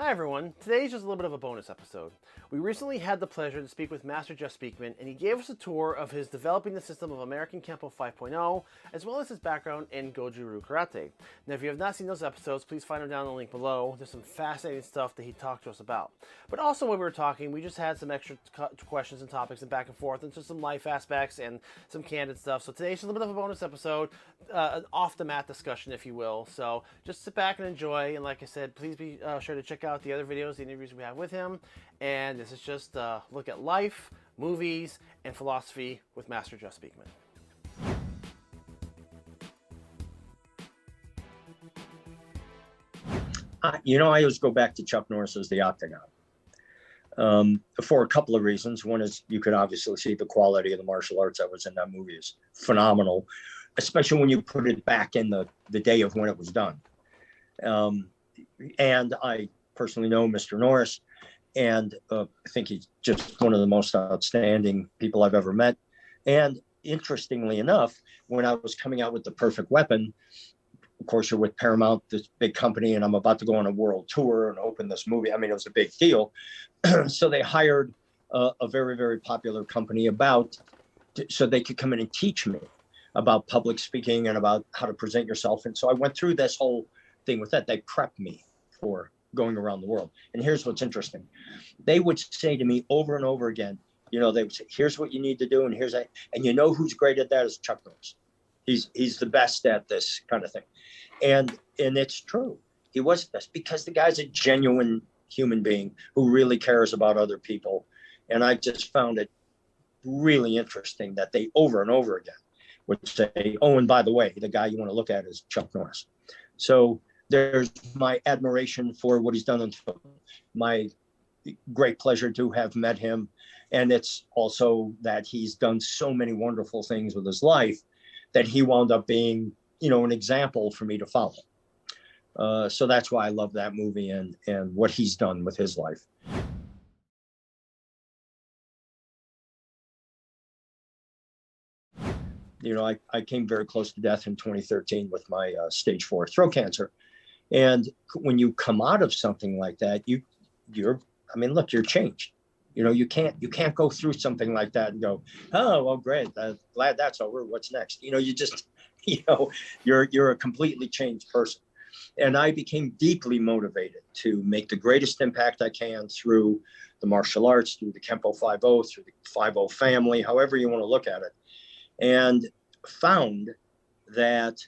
Hi everyone, today's just a little bit of a bonus episode. We recently had the pleasure to speak with Master Jeff Speakman, and he gave us a tour of his developing the system of American Kempo 5.0, as well as his background in Goju Ryu Karate. Now if you have not seen those episodes, please find them down in the link below. There's some fascinating stuff that he talked to us about. But also when we were talking, we just had some extra questions and topics and back and forth, and just some life aspects and some candid stuff. So today's just a little bit of a bonus episode, an off-the-mat discussion, if you will. So just sit back and enjoy, and like I said, please be sure to check out the other videos, the interviews we have with him. And this is just a look at life, movies, and philosophy with Master Jeff Speakman. I always go back to Chuck Norris's The Octagon for a couple of reasons. One is you could obviously see the quality of the martial arts that was in that movie is phenomenal, especially when you put it back in the day of when it was done. And I personally know Mr. Norris, and I think he's just one of the most outstanding people I've ever met. And interestingly enough, when I was coming out with The Perfect Weapon, of course, you're with Paramount, this big company, and I'm about to go on a world tour and open this movie. I mean, it was a big deal. So they hired a very, very popular company so they could come in and teach me about public speaking and about how to present yourself. And so I went through this whole thing with that. They prepped me for going around the world. And here's what's interesting. They would say to me over and over again, they would say, here's what you need to do. And and you know who's great at that is Chuck Norris. He's the best at this kind of thing. And it's true. He was the best because the guy's a genuine human being who really cares about other people. And I just found it really interesting that they over and over again would say, oh, and by the way, the guy you want to look at is Chuck Norris. So there's my admiration for what he's done in film. My great pleasure to have met him. And it's also that he's done so many wonderful things with his life that he wound up being, an example for me to follow. So that's why I love that movie and what he's done with his life. I came very close to death in 2013 with my stage 4 throat cancer. And when you come out of something like that, you're changed. You can't go through something like that and go, oh, well, great. Glad that's over. What's next? You just, you're a completely changed person. And I became deeply motivated to make the greatest impact I can through the martial arts, through the Kempo 5.0, through the 5.0 family, however you want to look at it. And found that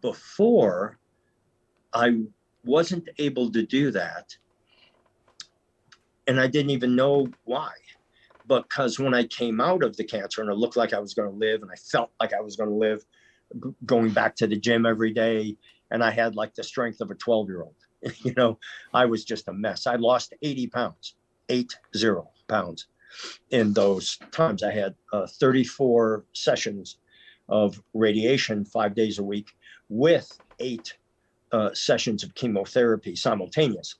before I wasn't able to do that. And I didn't even know why. Because when I came out of the cancer and it looked like I was going to live and I felt like I was going to live, going back to the gym every day, and I had like the strength of a 12-year-old, I was just a mess. I lost 80 pounds, 80 pounds in those times. I had 34 sessions of radiation 5 days a week with 8 sessions of chemotherapy simultaneous.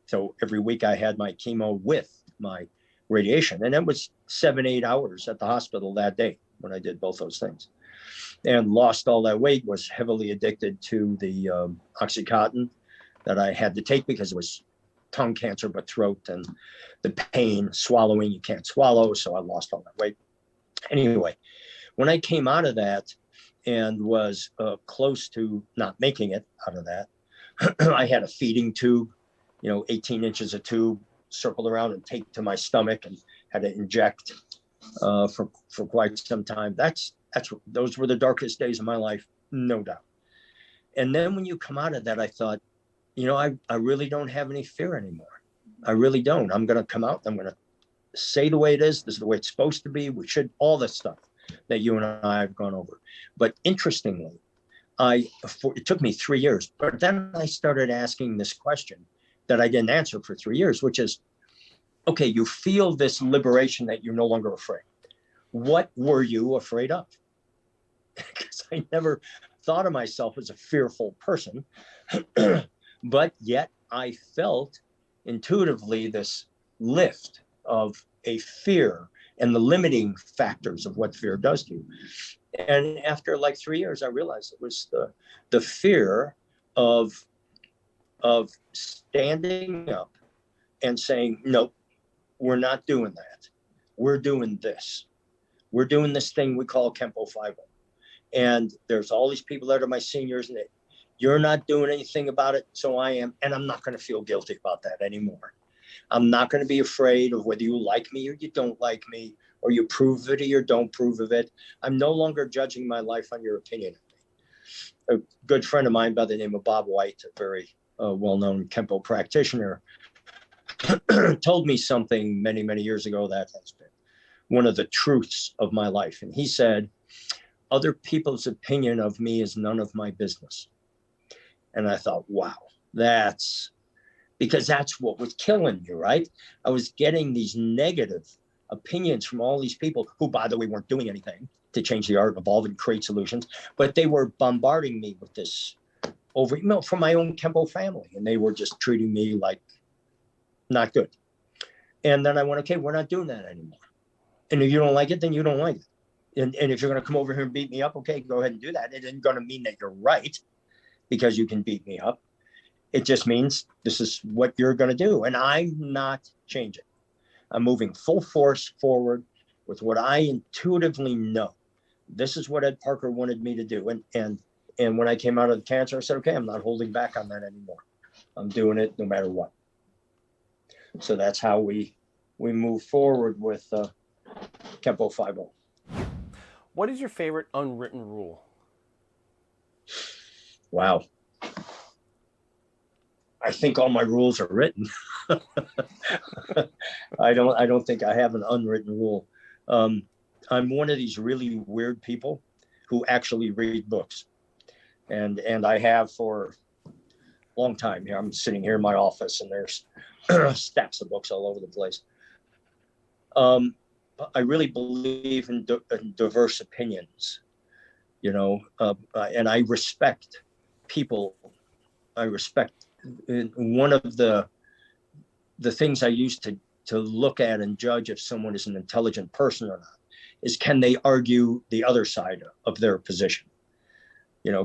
So every week I had my chemo with my radiation, and it was 7-8 hours at the hospital that day when I did both those things, and lost all that weight. Was heavily addicted to the Oxycontin that I had to take because it was tongue cancer, but throat and the pain, swallowing, you can't swallow. So I lost all that weight. Anyway, when I came out of that and was close to not making it out of that, I had a feeding tube, 18 inches of tube circled around and taped to my stomach, and had to inject for quite some time. Those were the darkest days of my life, no doubt. And then when you come out of that, I thought, I really don't have any fear anymore. I really don't. I'm going to come out. I'm going to say the way it is. This is the way it's supposed to be. We should, all this stuff that you and I have gone over. But interestingly, it took me 3 years, but then I started asking this question that I didn't answer for 3 years, which is, okay, you feel this liberation that you're no longer afraid. What were you afraid of? Because I never thought of myself as a fearful person, but yet I felt intuitively this lift of a fear and the limiting factors of what fear does to you. And after like 3 years, I realized it was the fear of of standing up and saying, nope, we're not doing that. We're doing this. We're doing this thing we call Kempo 5. And there's all these people that are my seniors, and you're not doing anything about it, so I am. And I'm not going to feel guilty about that anymore. I'm not going to be afraid of whether you like me or you don't like me, or you approve of it or you don't approve of it. I'm no longer judging my life on your opinion of me. A good friend of mine by the name of Bob White, a very well-known Kempo practitioner, told me something many, many years ago that has been one of the truths of my life. And he said, other people's opinion of me is none of my business. And I thought, wow, because that's what was killing me, right? I was getting these negative opinions from all these people who, by the way, weren't doing anything to change the art, evolve, and create solutions, but they were bombarding me with this from my own Kempo family, and they were just treating me like not good. And then I went, okay, we're not doing that anymore. And if you don't like it, then you don't like it. And if you're going to come over here and beat me up, okay, go ahead and do that. It isn't going to mean that you're right because you can beat me up. It just means this is what you're going to do. And I'm not changing. I'm moving full force forward with what I intuitively know. This is what Ed Parker wanted me to do. And when I came out of the cancer, I said, okay, I'm not holding back on that anymore. I'm doing it no matter what. So that's how we move forward with Kempo 5. What is your favorite unwritten rule? Wow. I think all my rules are written. I don't think I have an unwritten rule. I'm one of these really weird people who actually read books. And I have for a long time here. I'm sitting here in my office and there's stacks of books all over the place. I really believe in diverse opinions, and I respect people. I respect one of the things I use to look at and judge if someone is an intelligent person or not is, can they argue the other side of their position?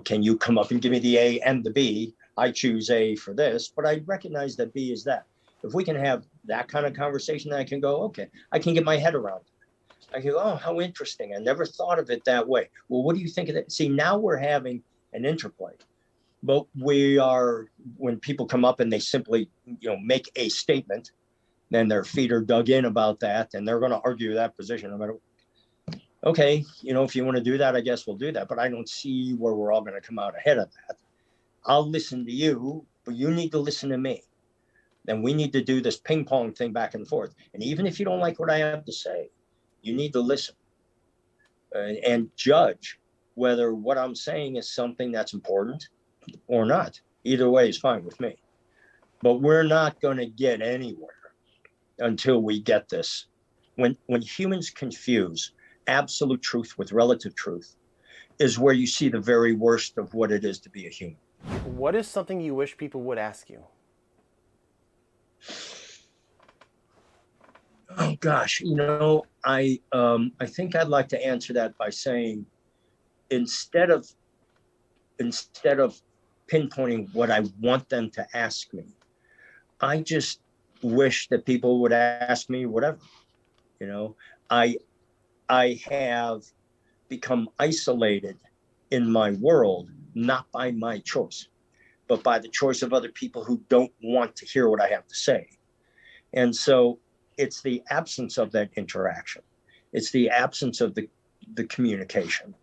Can you come up and give me the A and the B? I choose A for this, but I recognize that B is that. If we can have that kind of conversation, I can go, okay, I can get my head around it. I can go, oh, how interesting. I never thought of it that way. Well, what do you think of that? See, now we're having an interplay. But when people come up and they simply, make a statement, then their feet are dug in about that, and they're going to argue that position. I'm going to, okay, if you want to do that, I guess we'll do that. But I don't see where we're all going to come out ahead of that. I'll listen to you, but you need to listen to me. Then we need to do this ping pong thing back and forth. And even if you don't like what I have to say, you need to listen and judge whether what I'm saying is something that's important or not. Either way is fine with me. But we're not going to get anywhere until we get this. When humans confuse absolute truth with relative truth is where you see the very worst of what it is to be a human. What is something you wish people would ask you? Oh gosh, I think I'd like to answer that by saying, instead of pinpointing what I want them to ask me, I just wish that people would ask me whatever. I have become isolated in my world, not by my choice, but by the choice of other people who don't want to hear what I have to say. And so it's the absence of that interaction. It's the absence of the communication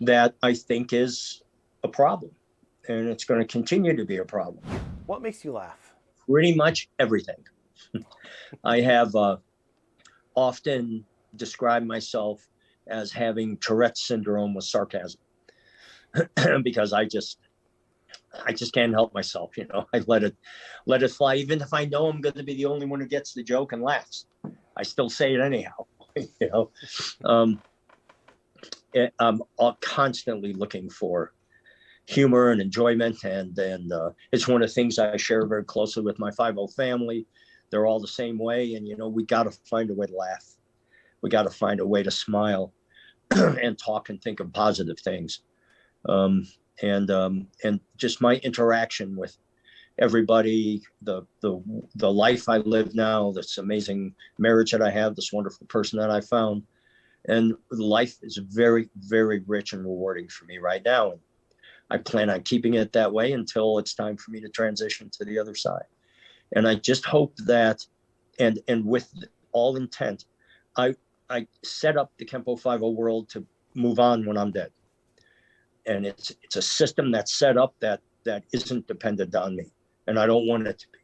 that I think is a problem. And it's going to continue to be a problem. What makes you laugh? Pretty much everything. I have often described myself as having Tourette's syndrome with sarcasm because I just can't help myself. I let it fly. Even if I know I'm going to be the only one who gets the joke and laughs, I still say it anyhow. I'm constantly looking for humor and enjoyment, and it's one of the things I share very closely with my 5-0 family. They're all the same way, and we got to find a way to laugh. We got to find a way to smile and talk and think of positive things. And just my interaction with everybody, the life I live now, this amazing marriage that I have, this wonderful person that I found. And life is very, very rich and rewarding for me right now. And I plan on keeping it that way until it's time for me to transition to the other side. And I just hope that, and with all intent, I set up the Kempo 5.0 world to move on when I'm dead. And it's a system that's set up that isn't dependent on me. And I don't want it to be,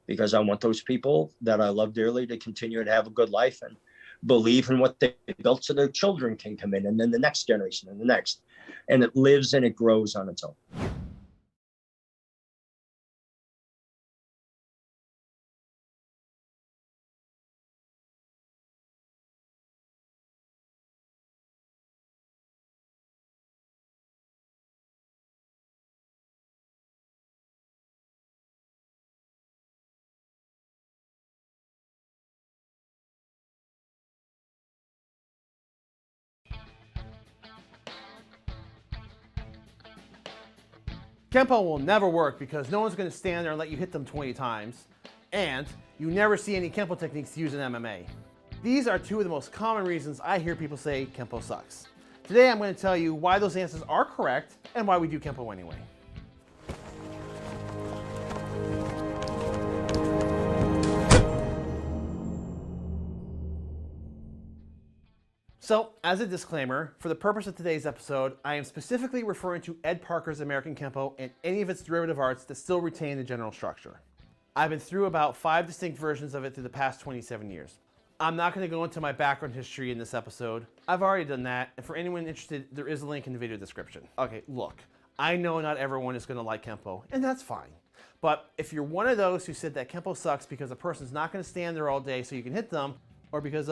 because I want those people that I love dearly to continue to have a good life and believe in what they built so their children can come in, and then the next generation and the next. And it lives and it grows on its own. Kempo will never work because no one's going to stand there and let you hit them 20 times, and you never see any Kempo techniques used in MMA. These are two of the most common reasons I hear people say Kempo sucks. Today I'm going to tell you why those answers are correct and why we do Kempo anyway. So, as a disclaimer, for the purpose of today's episode, I am specifically referring to Ed Parker's American Kempo and any of its derivative arts that still retain the general structure. I've been through about 5 distinct versions of it through the past 27 years. I'm not going to go into my background history in this episode. I've already done that, and for anyone interested, there is a link in the video description. Okay, look, I know not everyone is going to like Kempo, and that's fine. But if you're one of those who said that Kempo sucks because a person's not going to stand there all day so you can hit them, or because,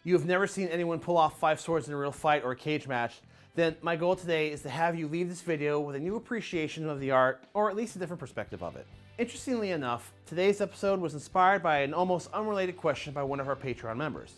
you have never seen anyone pull off 5 swords in a real fight or a cage match, then my goal today is to have you leave this video with a new appreciation of the art, or at least a different perspective of it. Interestingly enough, today's episode was inspired by an almost unrelated question by one of our Patreon members.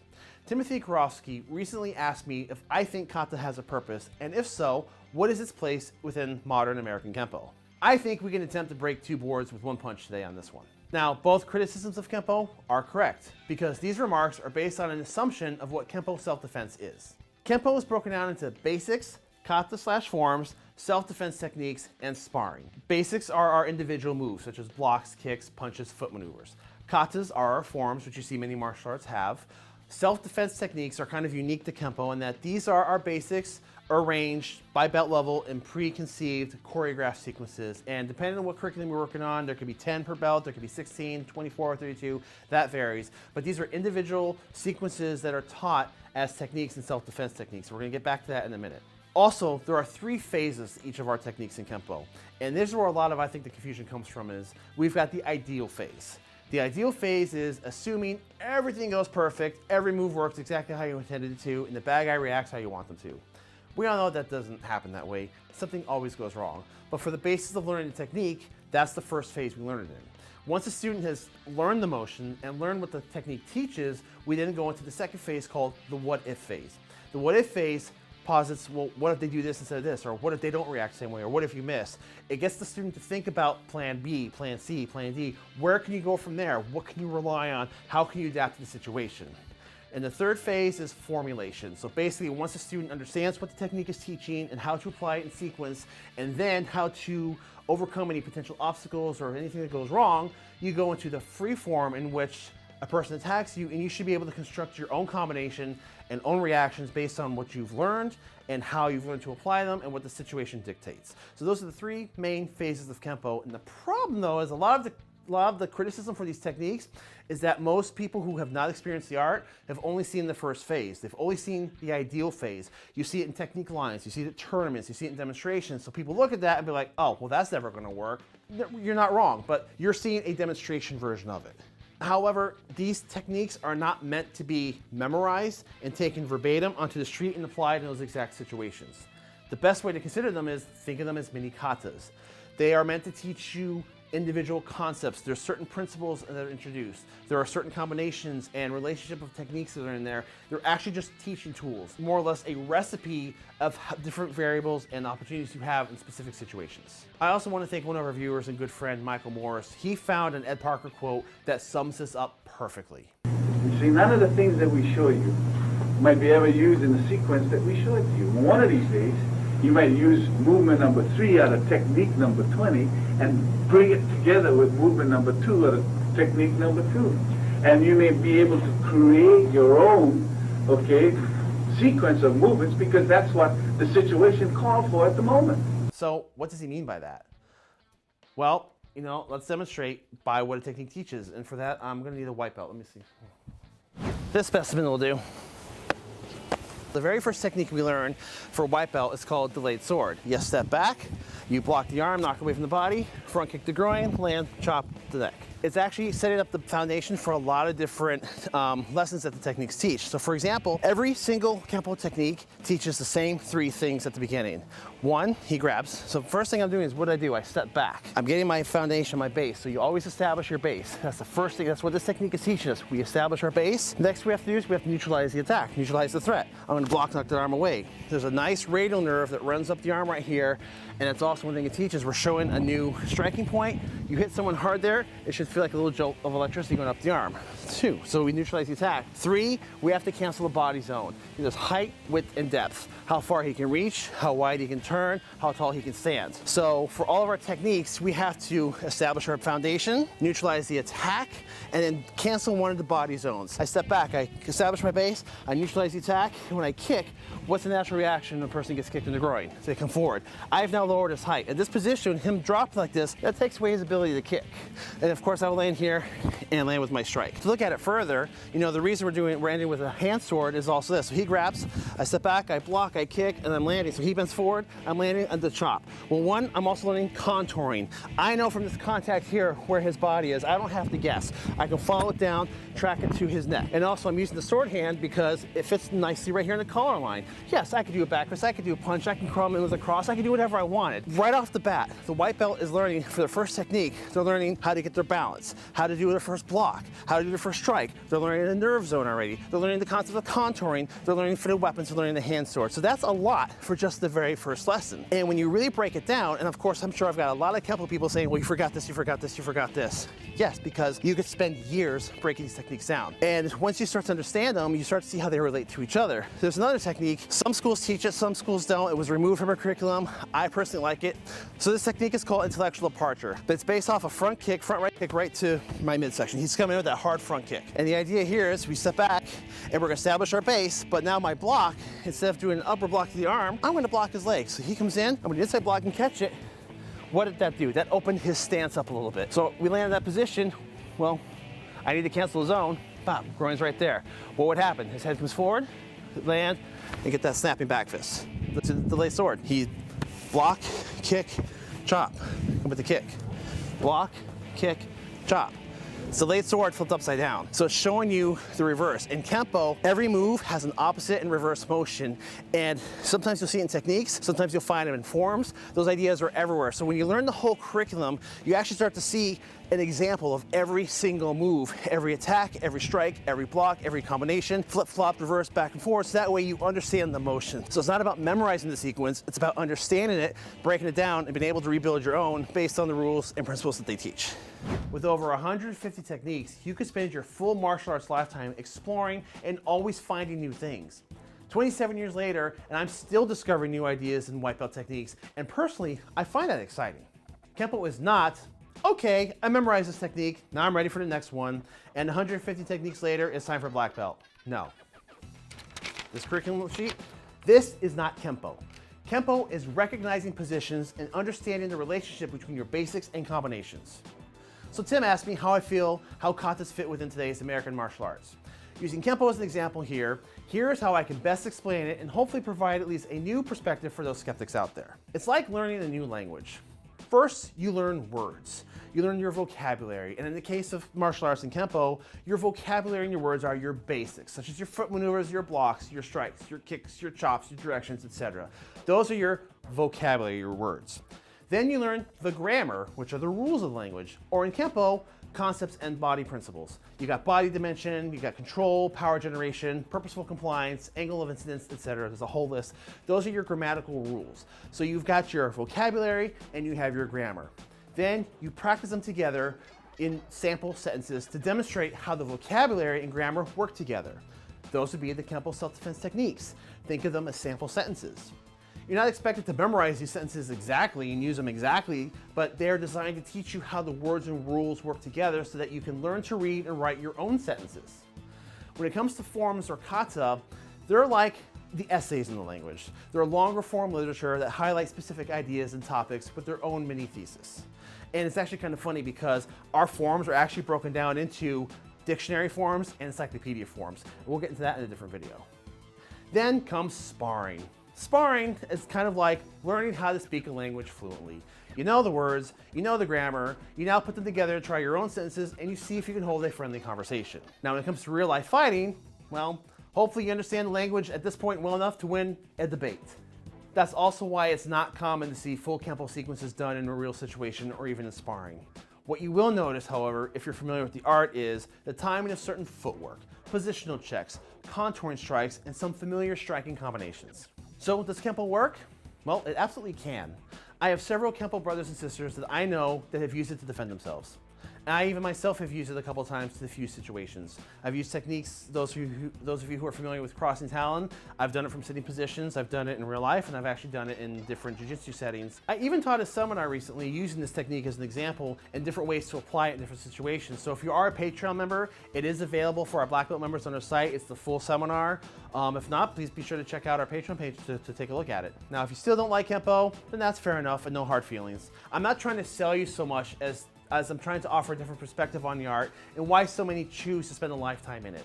Timothy Karofsky recently asked me if I think kata has a purpose, and if so, what is its place within modern American Kempo? I think we can attempt to break 2 boards with 1 punch today on this one. Now, both criticisms of Kempo are correct, because these remarks are based on an assumption of what Kempo self-defense is. Kempo is broken down into basics, kata/forms, self-defense techniques, and sparring. Basics are our individual moves, such as blocks, kicks, punches, foot maneuvers. Katas are our forms, which you see many martial arts have. Self-defense techniques are kind of unique to Kempo in that these are our basics arranged by belt level in preconceived choreographed sequences, and depending on what curriculum we're working on, there could be 10 per belt, there could be 16, 24, 32, that varies. But these are individual sequences that are taught as techniques and self-defense techniques. We're going to get back to that in a minute. Also, there are 3 phases to each of our techniques in Kempo, and this is where a lot of, I think, the confusion comes from. Is we've got the ideal phase. The ideal phase is assuming everything goes perfect, every move works exactly how you intended it to, and the bad guy reacts how you want them to. We all know that doesn't happen that way. Something always goes wrong. But for the basis of learning the technique, that's the first phase we learn it in. Once a student has learned the motion and learned what the technique teaches, we then go into the second phase called the what-if phase. The what-if phase posits, well, what if they do this instead of this? Or what if they don't react the same way? Or what if you miss? It gets the student to think about plan B, plan C, plan D. Where can you go from there? What can you rely on? How can you adapt to the situation? And the third phase is formulation. So basically, once a student understands what the technique is teaching and how to apply it in sequence, and then how to overcome any potential obstacles or anything that goes wrong, you go into the free form in which a person attacks you, and you should be able to construct your own combination and own reactions based on what you've learned and how you've learned to apply them and what the situation dictates. So those are the 3 main phases of Kempo. And the problem, though, is a lot of the criticism for these techniques is that most people who have not experienced the art have only seen the first phase. They've only seen the ideal phase. You see it in technique lines, you see it at tournaments, you see it in demonstrations. So people look at that and be like, oh, well, that's never going to work. You're not wrong, but you're seeing a demonstration version of it. However, these techniques are not meant to be memorized and taken verbatim onto the street and applied in those exact situations. The best way to consider them is think of them as mini katas. They are meant to teach you individual concepts. There's certain principles that are introduced. There are certain combinations and relationship of techniques that are in there. They're actually just teaching tools, more or less a recipe of different variables and opportunities you have in specific situations. I also want to thank one of our viewers and good friend, Michael Morris. He found an Ed Parker quote that sums this up perfectly. You see, none of the things that we show you might be ever used in the sequence that we showed you. One of these days, you might use movement number 3 out of technique number 20 and bring it together with movement number 2 out of technique number 2. And you may be able to create your own, okay, sequence of movements because that's what the situation called for at the moment. So what does he mean by that? Well, you know, let's demonstrate by what a technique teaches. And for that, I'm going to need a white belt. Let me see. This specimen will do. The very first technique we learn for white belt is called delayed sword. You step back, you block the arm, knock away from the body, front kick the groin, land, chop the neck. It's actually setting up the foundation for a lot of different lessons that the techniques teach. So for example, every single Kempo technique teaches the same 3 things at the beginning. 1, he grabs. So first thing I'm doing is what do? I step back. I'm getting my foundation, my base. So you always establish your base. That's the first thing. That's what this technique is teaching us. We establish our base. Next we have to do is we have to neutralize the attack, neutralize the threat. I'm going to knock that arm away. There's a nice radial nerve that runs up the arm right here. And it's also one thing it teaches. We're showing a new striking point. You hit someone hard there, it should feel like a little jolt of electricity going up the arm. 2, so we neutralize the attack. 3, we have to cancel the body zone. There's height, width, and depth. How far he can reach, how wide he can turn, how tall he can stand. So for all of our techniques, we have to establish our foundation, neutralize the attack, and then cancel one of the body zones. I step back, I establish my base, I neutralize the attack, and when I kick, what's the natural reaction when a person gets kicked in the groin? They come forward. I've now lowered his height. At this position, him dropped like this, that takes away his ability to kick. And of course, I will land here and land with my strike. To look at it further, you know, the reason we're ending with a hand sword is also this. So he grabs, I step back, I block, I kick, and I'm landing. So he bends forward, I'm landing at the chop. Well, 1, I'm also learning contouring. I know from this contact here where his body is. I don't have to guess. I can follow it down, track it to his neck. And also I'm using the sword hand because it fits nicely right here in the collar line. Yes, I could do a back fist, I could do a punch, I can crawl in with a cross, I can do whatever I wanted. Right off the bat, the white belt is learning for their first technique, they're learning how to get their balance, how to do their first block, how to do their first strike. They're learning the nerve zone already. They're learning the concept of contouring. They're learning for the weapons, they're learning the hand sword. So that's a lot for just the very first lesson. And when you really break it down, and of course I'm sure I've got a lot of Kempo people saying, well, you forgot this, you forgot this, you forgot this. Yes, because you could spend years breaking these techniques down. And once you start to understand them, you start to see how they relate to each other. There's another technique. Some schools teach it, some schools don't. It was removed from our curriculum. I personally like it. So this technique is called intellectual departure. But it's based off a front kick, front right kick right to my midsection. He's coming in with that hard front kick. And the idea here is we step back and we're gonna establish our base, but now my block, instead of doing an upper block to the arm, I'm gonna block his leg. So he comes in, I'm gonna inside block and catch it. What did that do? That opened his stance up a little bit. So we land in that position. Well, I need to cancel his own. Bop, groin's right there. What would happen? His head comes forward, land, and get that snapping back fist. The delayed sword. He block, kick, chop. Come with the kick. Block, kick, chop. It's the delayed sword flipped upside down. So it's showing you the reverse. In Kempo, every move has an opposite and reverse motion. And sometimes you'll see it in techniques, sometimes you'll find them in forms. Those ideas are everywhere. So when you learn the whole curriculum, you actually start to see an example of every single move, every attack, every strike, every block, every combination, flip, flop, reverse, back and forth. So that way you understand the motion. So it's not about memorizing the sequence, it's about understanding it, breaking it down, and being able to rebuild your own based on the rules and principles that they teach. With over 150 techniques, you could spend your full martial arts lifetime exploring and always finding new things. 27 years later, and I'm still discovering new ideas and white belt techniques, and personally, I find that exciting. Kempo is not, okay, I memorized this technique, now I'm ready for the next one, and 150 techniques later, it's time for black belt. No. This curriculum sheet, this is not Kempo. Kempo is recognizing positions and understanding the relationship between your basics and combinations. So Tim asked me how I feel how katas fit within today's American martial arts. Using Kempo as an example here, here's how I can best explain it and hopefully provide at least a new perspective for those skeptics out there. It's like learning a new language. First, you learn words. You learn your vocabulary. And in the case of martial arts and Kempo, your vocabulary and your words are your basics, such as your foot maneuvers, your blocks, your strikes, your kicks, your chops, your directions, etc. Those are your vocabulary, your words. Then you learn the grammar, which are the rules of the language, or in Kempo, concepts and body principles. You got body dimension, you got control, power generation, purposeful compliance, angle of incidence, etc. There's a whole list. Those are your grammatical rules. So you've got your vocabulary and you have your grammar. Then you practice them together in sample sentences to demonstrate how the vocabulary and grammar work together. Those would be the Kempo self-defense techniques. Think of them as sample sentences. You're not expected to memorize these sentences exactly and use them exactly, but they're designed to teach you how the words and rules work together so that you can learn to read and write your own sentences. When it comes to forms or kata, they're like the essays in the language. They're longer form literature that highlight specific ideas and topics with their own mini thesis. And it's actually kind of funny because our forms are actually broken down into dictionary forms and encyclopedia forms. We'll get into that in a different video. Then comes sparring. Sparring is kind of like learning how to speak a language fluently. You know the words, you know the grammar, you now put them together to try your own sentences and you see if you can hold a friendly conversation. Now when it comes to real life fighting, well, hopefully you understand the language at this point well enough to win a debate. That's also why it's not common to see full Kempo sequences done in a real situation or even in sparring. What you will notice, however, if you're familiar with the art, is the timing of certain footwork, positional checks, contouring strikes, and some familiar striking combinations. So does Kempo work? Well, it absolutely can. I have several Kempo brothers and sisters that I know that have used it to defend themselves. And I even myself have used it a couple times to diffuse situations. I've used techniques, those of you who are familiar with crossing talon, I've done it from sitting positions, I've done it in real life, and I've actually done it in different jiu-jitsu settings. I even taught a seminar recently using this technique as an example and different ways to apply it in different situations. So if you are a Patreon member, it is available for our Black Belt members on our site. It's the full seminar. If not, please be sure to check out our Patreon page to take a look at it. Now, if you still don't like Kempo, then that's fair enough and no hard feelings. I'm not trying to sell you so much as I'm trying to offer a different perspective on the art and why so many choose to spend a lifetime in it.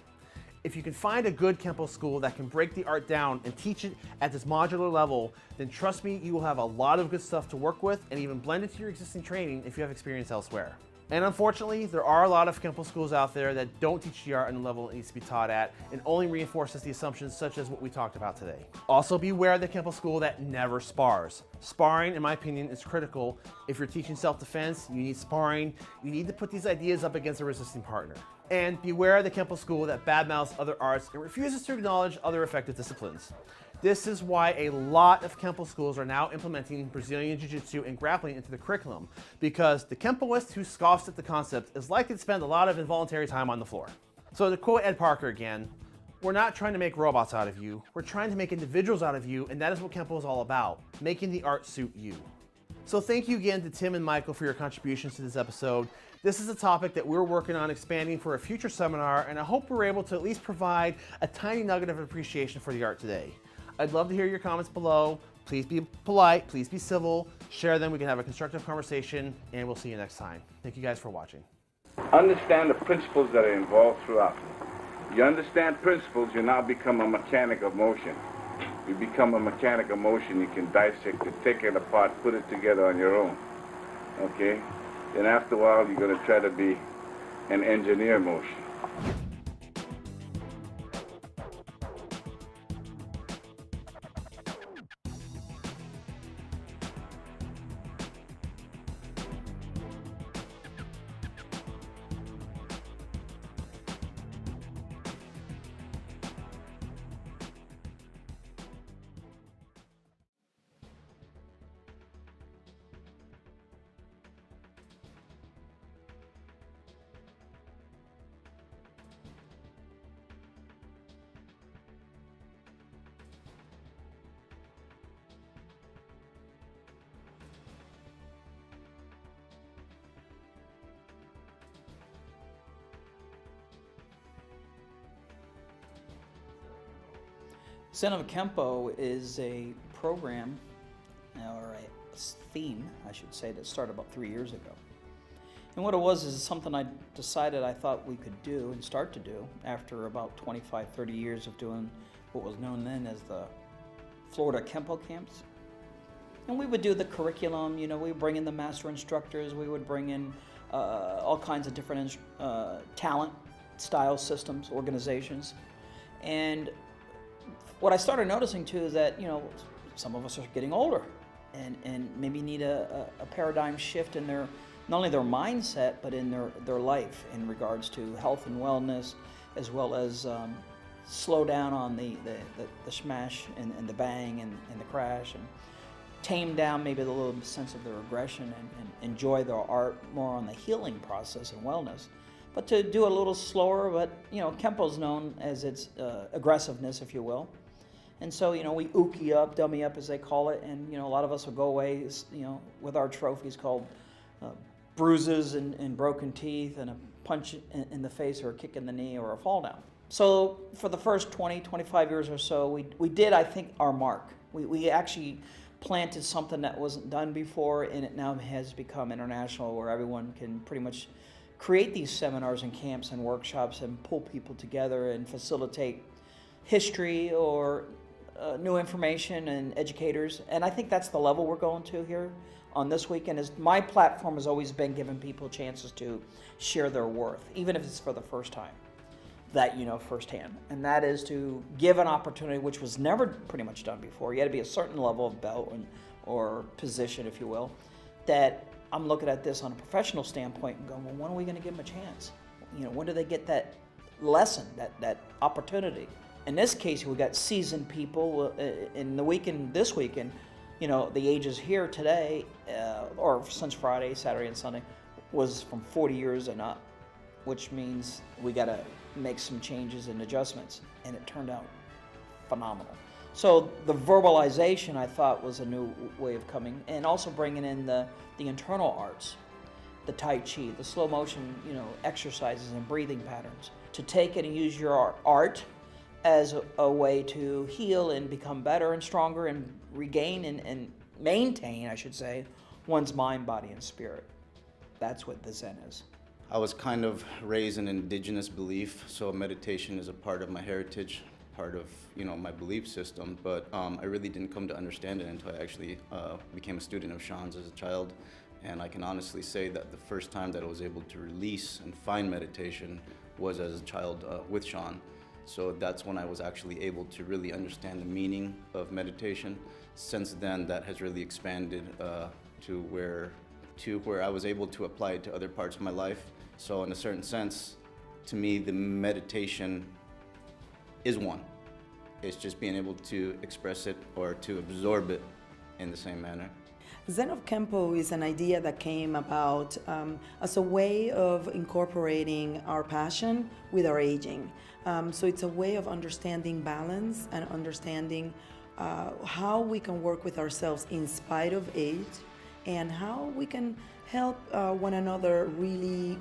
If you can find a good Kempo school that can break the art down and teach it at this modular level, then trust me, you will have a lot of good stuff to work with and even blend into your existing training if you have experience elsewhere. And unfortunately, there are a lot of Kempo schools out there that don't teach the art on the level it needs to be taught at and only reinforces the assumptions such as what we talked about today. Also beware of the Kempo school that never spars. Sparring, in my opinion, is critical. If you're teaching self-defense, you need sparring. You need to put these ideas up against a resisting partner. And beware of the Kempo school that badmouths other arts and refuses to acknowledge other effective disciplines. This is why a lot of Kempo schools are now implementing Brazilian Jiu-Jitsu and grappling into the curriculum, because the Kempoist who scoffs at the concept is likely to spend a lot of involuntary time on the floor. So to quote Ed Parker again, we're not trying to make robots out of you, we're trying to make individuals out of you, and that is what Kempo is all about, making the art suit you. So thank you again to Tim and Michael for your contributions to this episode. This is a topic that we're working on expanding for a future seminar, and I hope we're able to at least provide a tiny nugget of appreciation for the art today. I'd love to hear your comments below. Please be polite, please be civil, share them, we can have a constructive conversation, and we'll see you next time. Thank you guys for watching. Understand the principles that are involved throughout. You understand principles, you now become a mechanic of motion. You become a mechanic of motion, you can dissect it, take it apart, put it together on your own. Okay? Then after a while, you're going to try to be an engineer motion. Zen of Kenpo is a program, or a theme, I should say, that started about 3 years ago. And what it was is something I decided I thought we could do and start to do after about 25, 30 years of doing what was known then as the Florida Kempo camps. And we would do the curriculum, you know, we would bring in the master instructors, we would bring in all kinds of different talent, style systems, organizations. And what I started noticing too is that, you know, some of us are getting older and maybe need a paradigm shift in their, not only their mindset, but in their life in regards to health and wellness, as well as slow down on the smash and the bang and the crash, and tame down maybe the little sense of their aggression and enjoy their art more on the healing process and wellness. But to do a little slower, but Kempo's known as its aggressiveness, if you will. And so, we uki up, dummy up as they call it, and a lot of us will go away, with our trophies called bruises and broken teeth and a punch in the face or a kick in the knee or a fall down. So for the first 20, 25 years or so, we did, I think, our mark. We actually planted something that wasn't done before, and it now has become international, where everyone can pretty much create these seminars and camps and workshops and pull people together and facilitate history or new information and educators. And I think that's the level we're going to here on this weekend. Is my platform has always been giving people chances to share their worth, even if it's for the first time, that firsthand. And that is to give an opportunity, which was never pretty much done before. You had to be a certain level of belt or position, if you will, that I'm looking at this on a professional standpoint and going, well, when are we going to give them a chance? When do they get that lesson, that opportunity? In this case, we got seasoned people. In the weekend, this weekend, the ages here today, or since Friday, Saturday, and Sunday, was from 40 years and up, which means we got to make some changes and adjustments, and it turned out phenomenal. So the verbalization, I thought, was a new way of coming, and also bringing in the internal arts, the Tai Chi, the slow motion, exercises and breathing patterns, to take it and use your art as a way to heal and become better and stronger and regain and maintain, I should say, one's mind, body, and spirit. That's what the Zen is. I was kind of raised in indigenous belief, so meditation is a part of my heritage, part of my belief system, but I really didn't come to understand it until I actually became a student of Sean's as a child. And I can honestly say that the first time that I was able to release and find meditation was as a child with Sean. So that's when I was actually able to really understand the meaning of meditation. Since then, that has really expanded to where I was able to apply it to other parts of my life. So in a certain sense, to me, the meditation is one. It's just being able to express it or to absorb it in the same manner. Zen of Kenpo is an idea that came about as a way of incorporating our passion with our aging. So it's a way of understanding balance and understanding how we can work with ourselves in spite of age, and how we can help one another really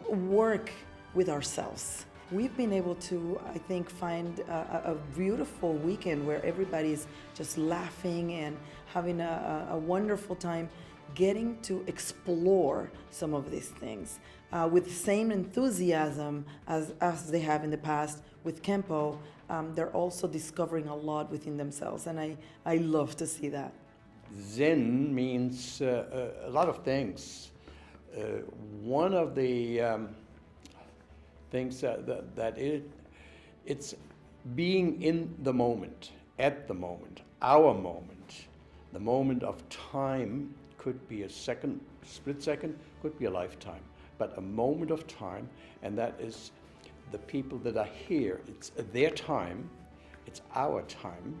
work with ourselves. We've been able to, I think, find a beautiful weekend where everybody's just laughing and having a wonderful time getting to explore some of these things with the same enthusiasm as they have in the past with Kempo. They're also discovering a lot within themselves, and I love to see that. Zen means a lot of things. One of the things it's being in the moment, at the moment, our moment. The moment of time could be a second, split second, could be a lifetime, but a moment of time, and that is the people that are here. It's their time, it's our time,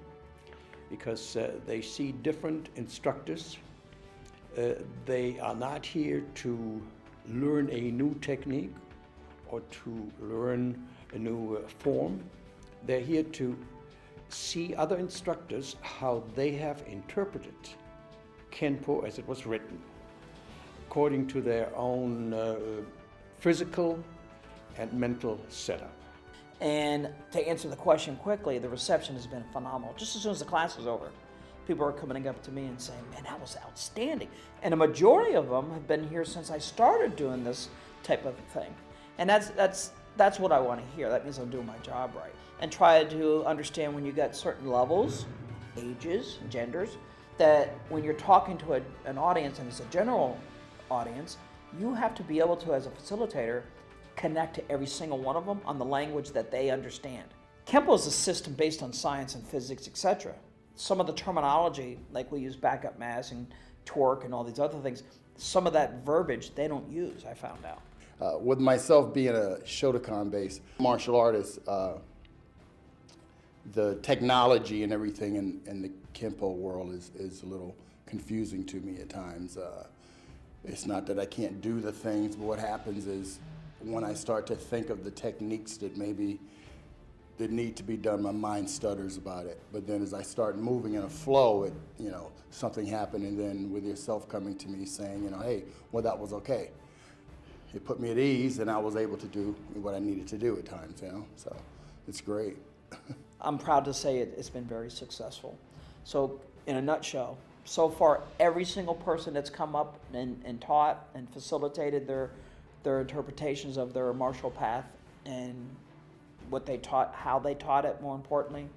because they see different instructors. They are not here to learn a new technique or to learn a new form. They're here to see other instructors, how they have interpreted Kenpo as it was written, according to their own physical and mental setup. And to answer the question quickly, the reception has been phenomenal. Just as soon as the class was over, people are coming up to me and saying, man, that was outstanding. And a majority of them have been here since I started doing this type of thing. And that's what I want to hear. That means I'm doing my job right. And try to understand when you got certain levels, ages, genders, that when you're talking to an audience, and it's a general audience, you have to be able to, as a facilitator, connect to every single one of them on the language that they understand. Kempo is a system based on science and physics, etc. some of the terminology, like we use backup mass and torque and all these other things, some of that verbiage they don't use, I found out. With myself being a Shotokan-based martial artist, the technology and everything in the Kempo world is a little confusing to me at times. It's not that I can't do the things, but what happens is when I start to think of the techniques that maybe that need to be done, my mind stutters about it. But then as I start moving in a flow, something happened, and then with yourself coming to me saying, hey, well, that was okay. It put me at ease, and I was able to do what I needed to do at times, so it's great. I'm proud to say it's been very successful. So in a nutshell, so far every single person that's come up and taught and facilitated their interpretations of their martial path and what they taught, how they taught it, more importantly,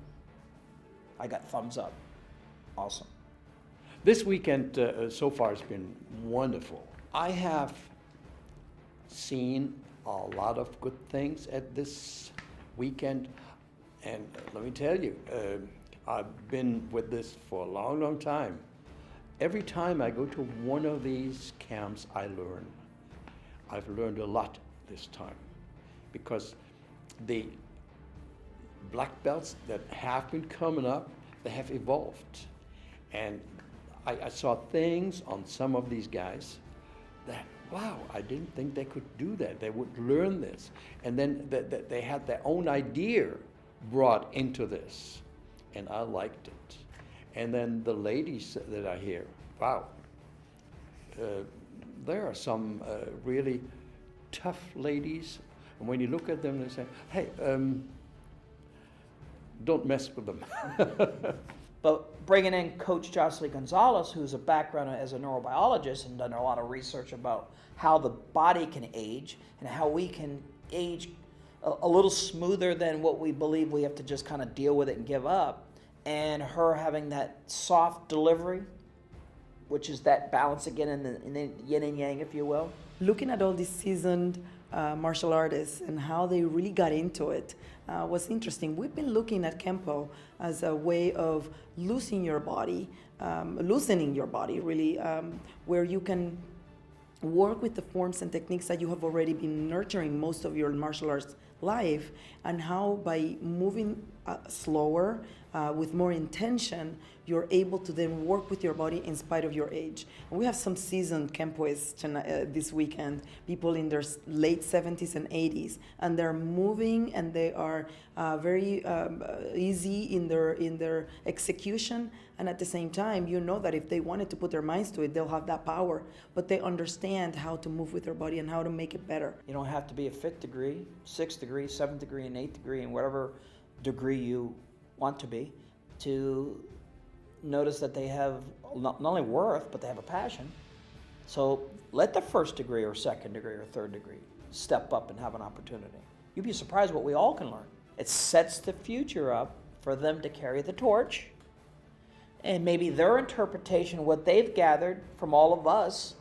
I got thumbs up. Awesome. This weekend so far has been wonderful. I have seen a lot of good things at this weekend, and let me tell you, I've been with this for a long, long time. Every time I go to one of these camps, I learn. I've learned a lot this time, because the black belts that have been coming up, they have evolved. And I saw things on some of these guys that, wow, I didn't think they could do that. They would learn this. And then they had their own idea brought into this. And I liked it. And then the ladies that are here, wow. There are some really tough ladies. And when you look at them, they say, hey, don't mess with them. But bringing in Coach Jocelyn Gonzalez, who's a background as a neurobiologist and done a lot of research about how the body can age and how we can age a little smoother than what we believe we have to just kind of deal with it and give up. And her having that soft delivery, which is that balance again in the yin and yang, if you will. Looking at all these seasoned martial artists and how they really got into it was interesting. We've been looking at Kempo as a way of loosening your body, really, where you can work with the forms and techniques that you have already been nurturing most of your martial arts life, and how by moving slower, with more intention, you're able to then work with your body in spite of your age. And we have some seasoned Kempoists this weekend, people in their late 70s and 80s, and they're moving and they are very easy in their execution. And at the same time, you know that if they wanted to put their minds to it, they'll have that power. But they understand how to move with their body and how to make it better. You don't have to be a 5th degree, 6th degree, 7th degree, and 8th degree, and whatever degree you want to be, to notice that they have not only worth, but they have a passion. So let the 1st degree or 2nd degree or 3rd degree step up and have an opportunity. You'd be surprised what we all can learn. It sets the future up for them to carry the torch, and maybe their interpretation, what they've gathered from all of us,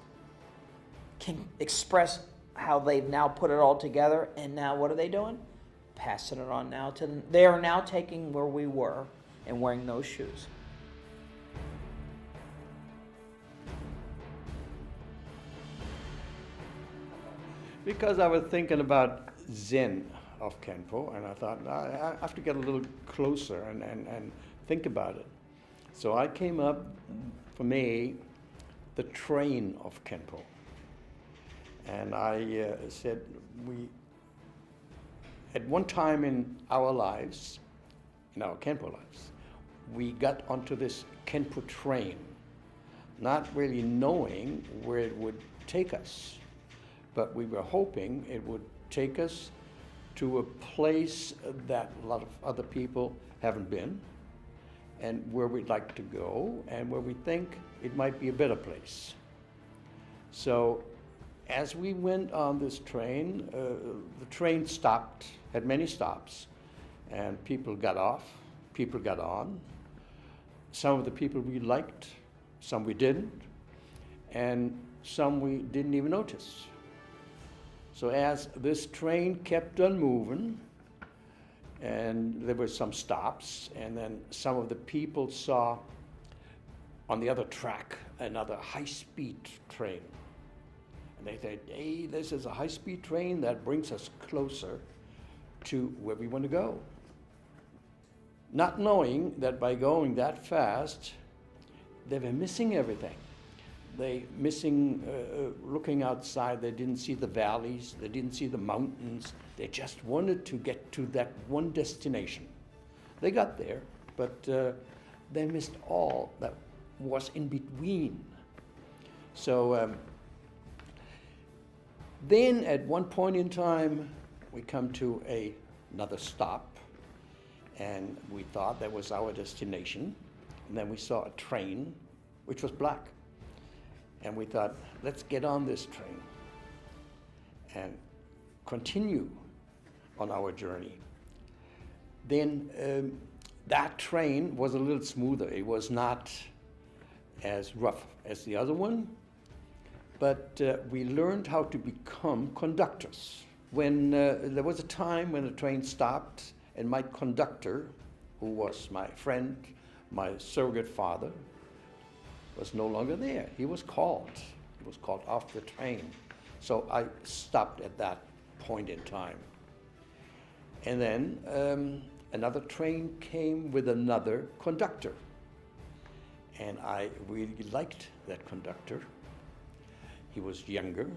can express how they've now put it all together. And now what are they doing? Passing it on now to them. They are now taking where we were and wearing those shoes. Because I was thinking about Zen of Kenpo, and I thought, I have to get a little closer and think about it. So I came up, for me, the train of Kenpo. And I said, at one time in our lives, in our Kenpo lives, we got onto this Kenpo train, not really knowing where it would take us. But we were hoping it would take us to a place that a lot of other people haven't been, and where we'd like to go, and where we think it might be a better place. So as we went on this train, the train stopped, had many stops, and people got off, people got on. Some of the people we liked, some we didn't, and some we didn't even notice. So as this train kept on moving, and there were some stops, and then some of the people saw on the other track another high-speed train. And they said, hey, this is a high-speed train that brings us closer to where we want to go. Not knowing that by going that fast, they were missing everything. Looking outside, they didn't see the valleys, they didn't see the mountains. They just wanted to get to that one destination. They got there, but they missed all that was in between. So then at one point in time, we come to another stop, and we thought that was our destination. And then we saw a train, which was black. And we thought, let's get on this train and continue on our journey. Then that train was a little smoother. It was not as rough as the other one, but we learned how to become conductors. When there was a time when the train stopped, and my conductor, who was my friend, my surrogate father, was no longer there. He was called off the train. So I stopped at that point in time. And then another train came with another conductor. And I really liked that conductor. He was younger,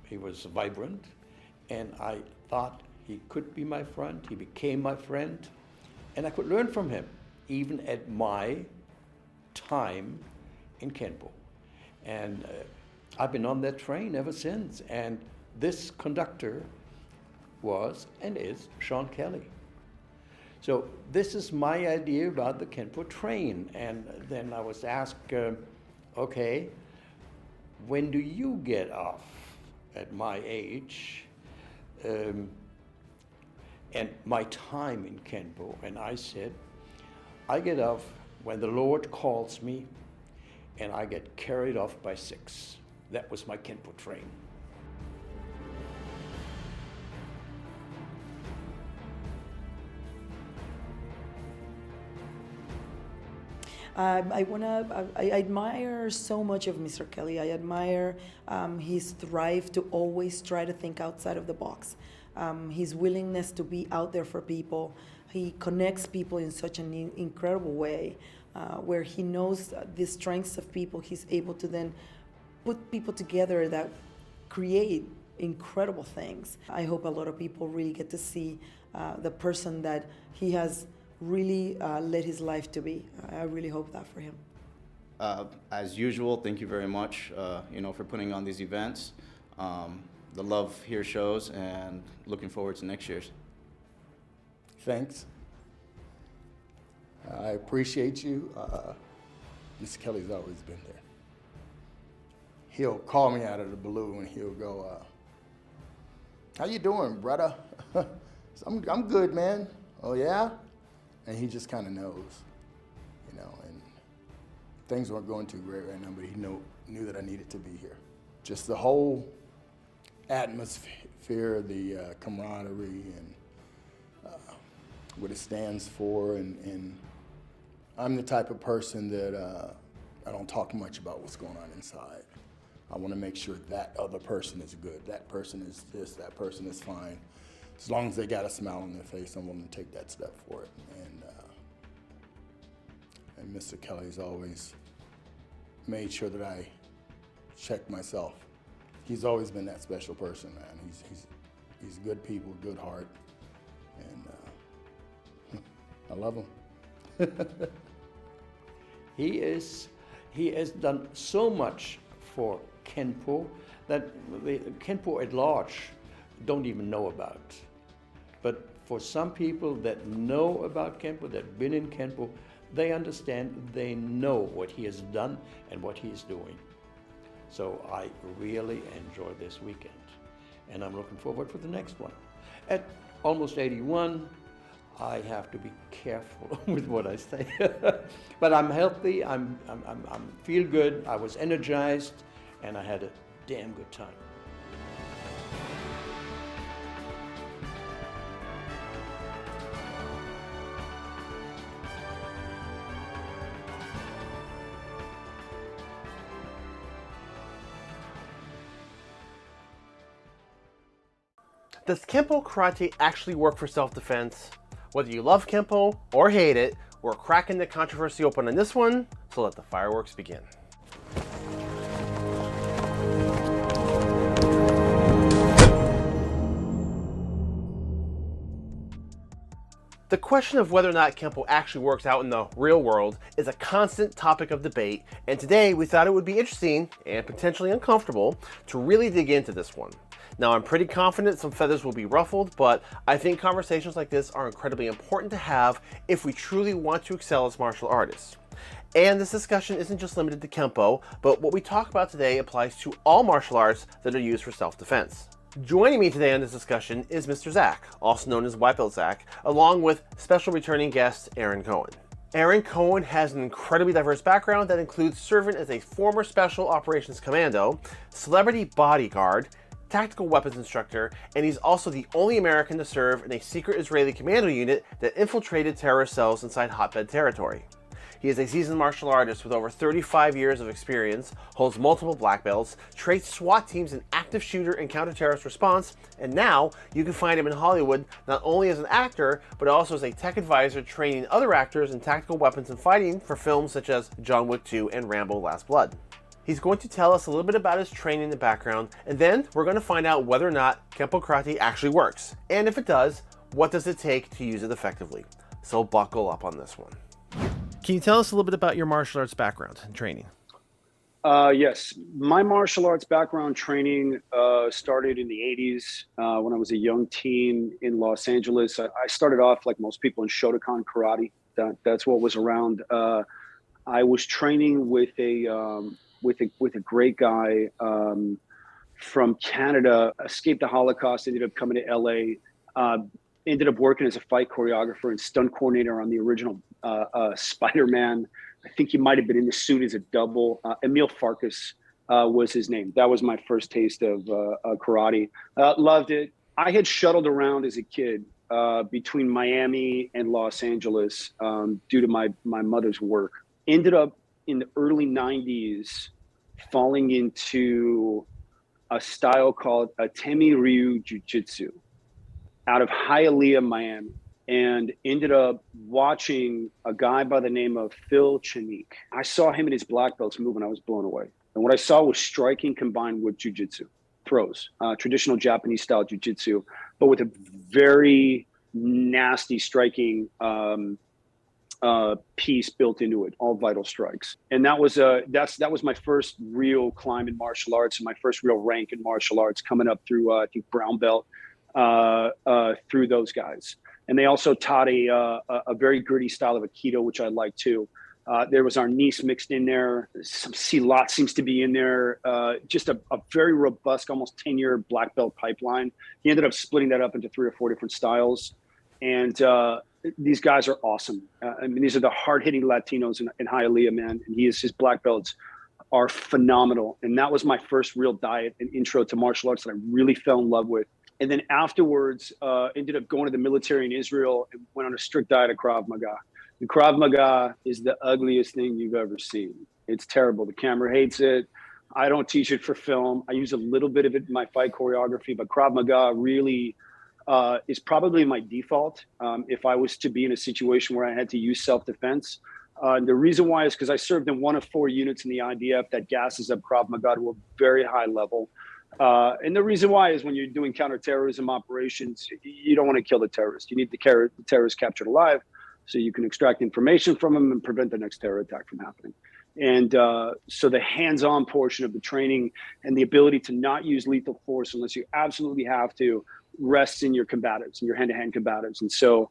he was vibrant, and I thought he could be my friend. He became my friend, and I could learn from him, even at my time in Kempo. And I've been on that train ever since, and this conductor was and is Sean Kelly. So this is my idea about the Kempo train. And then I was asked, okay, when do you get off at my age and my time in Kempo? And I said, I get off when the Lord calls me, and I get carried off by 6. That was my Kempo train. I admire so much of Mr. Kelly. I admire his drive to always try to think outside of the box. His willingness to be out there for people. He connects people in such an incredible way, where he knows the strengths of people. He's able to then put people together that create incredible things. I hope a lot of people really get to see the person that he has really led his life to be. I really hope that for him. As usual, thank you very much, for putting on these events. The love here shows, and looking forward to next year's. Thanks. I appreciate you. Mr. Kelly's always been there. He'll call me out of the blue and he'll go, how you doing, brother? I'm good, man. Oh, yeah? And he just kind of knows, and things weren't going too great right now, but he knew that I needed to be here. Just the whole atmosphere, the camaraderie, and what it stands for. And I'm the type of person that I don't talk much about what's going on inside. I want to make sure that other person is good. That person is this, that person is fine. As long as they got a smile on their face, I'm willing to take that step for it. And Mr. Kelly's always made sure that I check myself. He's always been that special person, man. He's good people, good heart, and I love him. He has done so much for Kempo that the Kempo at large don't even know about. But for some people that know about Kempo, that have been in Kempo, they understand, they know what he has done and what he is doing. So I really enjoy this weekend, and I'm looking forward for the next one. At almost 81, I have to be careful with what I say. But I'm healthy, I'm feel good, I was energized, and I had a damn good time. Does Kempo karate actually work for self-defense? Whether you love Kempo or hate it, we're cracking the controversy open on this one, so let the fireworks begin. The question of whether or not Kempo actually works out in the real world is a constant topic of debate, and today we thought it would be interesting and potentially uncomfortable to really dig into this one. Now, I'm pretty confident some feathers will be ruffled, but I think conversations like this are incredibly important to have if we truly want to excel as martial artists. And this discussion isn't just limited to Kempo, but what we talk about today applies to all martial arts that are used for self-defense. Joining me today on this discussion is Mr. Zach, also known as White Belt Zach, along with special returning guest Aaron Cohen. Aaron Cohen has an incredibly diverse background that includes serving as a former Special Operations Commando, celebrity bodyguard, tactical weapons instructor, and he's also the only American to serve in a secret Israeli commando unit that infiltrated terrorist cells inside hotbed territory. He is a seasoned martial artist with over 35 years of experience, holds multiple black belts, traits SWAT teams in active shooter and counter-terrorist response, and now you can find him in Hollywood not only as an actor, but also as a tech advisor training other actors in tactical weapons and fighting for films such as John Wick 2 and Rambo Last Blood. He's going to tell us a little bit about his training and background, and then we're going to find out whether or not Kempo karate actually works. And if it does, what does it take to use it effectively? So buckle up on this one. Can you tell us a little bit about your martial arts background and training? Yes, my martial arts background training started in the 80s when I was a young teen in Los Angeles. I started off like most people in Shotokan karate. That's what was around. I was training with a great guy from Canada, escaped the Holocaust, ended up coming to LA, ended up working as a fight choreographer and stunt coordinator on the original Spider-Man. I think he might have been in the suit as a double. Emil Farkas was his name. That was my first taste of karate. Loved it. I had shuttled around as a kid between Miami and Los Angeles due to my mother's work. Ended up in the early 90s falling into a style called Atemi Ryu Jiu-Jitsu out of Hialeah, Miami, and ended up watching a guy by the name of Phil Chenique. I saw him and his black belts move and I was blown away. And what I saw was striking combined with jiu-jitsu, throws, traditional Japanese style jiu-jitsu, but with a very nasty striking piece built into it, all vital strikes. And that was my first real climb in martial arts and my first real rank in martial arts, coming up through I think brown belt through those guys. And they also taught a very gritty style of Aikido, which I like too. There was our niece mixed in there. Some Silat seems to be in there. Just a very robust, almost 10-year black belt pipeline. He ended up splitting that up into 3 or 4 different styles. And these guys are awesome. I mean, these are the hard-hitting Latinos in Hialeah, man. And his black belts are phenomenal. And that was my first real diet and intro to martial arts that I really fell in love with. And then afterwards, ended up going to the military in Israel and went on a strict diet of Krav Maga. And Krav Maga is the ugliest thing you've ever seen. It's terrible. The camera hates it. I don't teach it for film. I use a little bit of it in my fight choreography, but Krav Maga really is probably my default if I was to be in a situation where I had to use self-defense. The reason why is because I served in one of 4 units in the IDF that gasses up Krav Maga to a very high level. And the reason why is when you're doing counterterrorism operations, you don't want to kill the terrorist. You need the terrorist captured alive so you can extract information from them and prevent the next terror attack from happening. And so the hands-on portion of the training and the ability to not use lethal force unless you absolutely have to rests in your combatives, in your hand-to-hand combatives. And so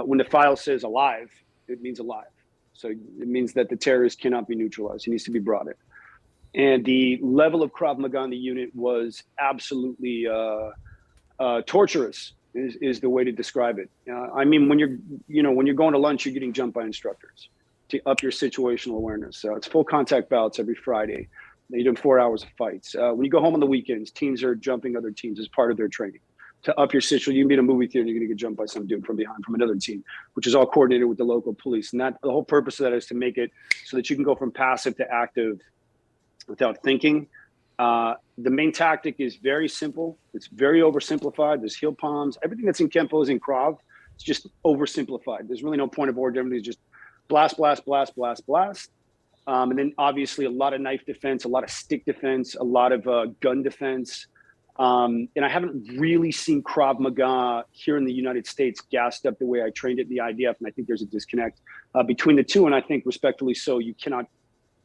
when the file says alive, it means alive. So it means that the terrorist cannot be neutralized. He needs to be brought in. And the level of Krav Maga in the unit was absolutely torturous, is the way to describe it. I mean, when you're going to lunch, you're getting jumped by instructors to up your situational awareness. So it's full contact bouts every Friday. You're doing 4 hours of fights. When you go home on the weekends, teams are jumping other teams as part of their training. To up your situation, you can be in a movie theater and you're going to get jumped by some dude from behind from another team, which is all coordinated with the local police. And the whole purpose of that is to make it so that you can go from passive to active without thinking, The main tactic is very simple. It's very oversimplified. There's heel palms. Everything that's in Kempo is in Krav. It's just oversimplified. There's really no point of order. Everything's just blast, blast, blast, blast, blast. And then obviously a lot of knife defense, a lot of stick defense, a lot of gun defense. And I haven't really seen Krav Maga here in the United States gassed up the way I trained it in the IDF. And I think there's a disconnect between the two. And I think respectfully so, you cannot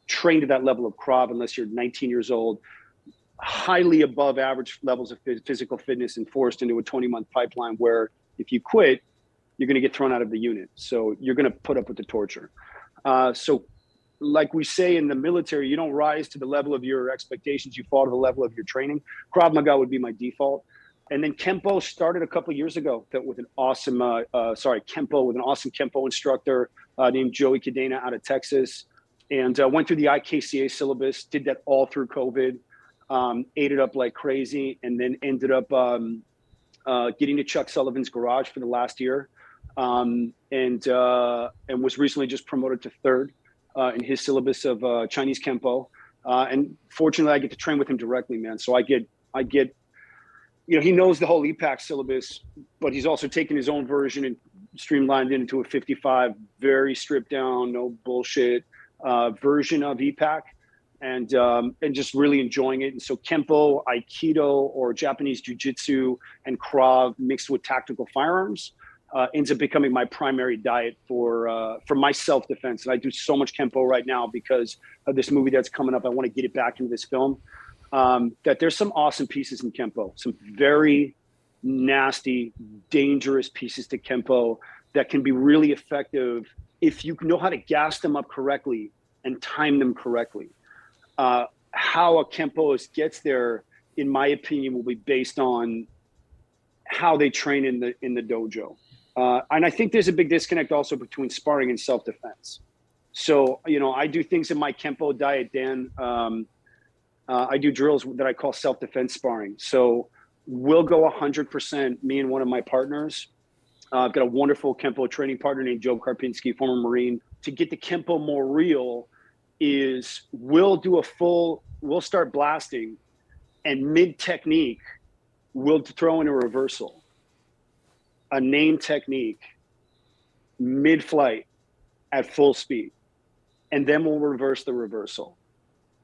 train to that level of Krav unless you're 19 years old, highly above average levels of physical fitness and forced into a 20-month pipeline where if you quit, you're going to get thrown out of the unit. So you're going to put up with the torture. So like we say in the military, you don't rise to the level of your expectations, you fall to the level of your training. Krav Maga would be my default. And then Kempo started a couple of years ago with an awesome, Kempo with an awesome Kempo instructor named Joey Cadena out of Texas. And went through the IKCA syllabus, did that all through COVID, ate it up like crazy, and then ended up getting to Chuck Sullivan's garage for the last year. And was recently just promoted to third in his syllabus of Chinese Kempo. And fortunately, I get to train with him directly, man. So I get, he knows the whole EPAC syllabus, but he's also taken his own version and streamlined it into a 55, very stripped down, no bullshit version of EPAC. And just really enjoying it. And so Kempo, Aikido, or Japanese Jiu-Jitsu and Krav mixed with tactical firearms ends up becoming my primary diet for my self-defense. And I do so much Kempo right now because of this movie that's coming up. I want to get it back into this film. That there's some awesome pieces in Kempo, some very nasty, dangerous pieces to Kempo that can be really effective if you know how to gas them up correctly and time them correctly. How a Kempoist gets there, in my opinion, will be based on how they train in the dojo. And I think there's a big disconnect also between sparring and self-defense. So, I do things in my Kempo diet, Dan. I do drills that I call self-defense sparring. So we'll go 100%, me and one of my partners. I've got a wonderful Kempo training partner named Joe Karpinski, former Marine. To get the Kempo more real is we'll start blasting, and mid-technique, we'll throw in a reversal, a name technique, mid-flight at full speed, and then we'll reverse the reversal.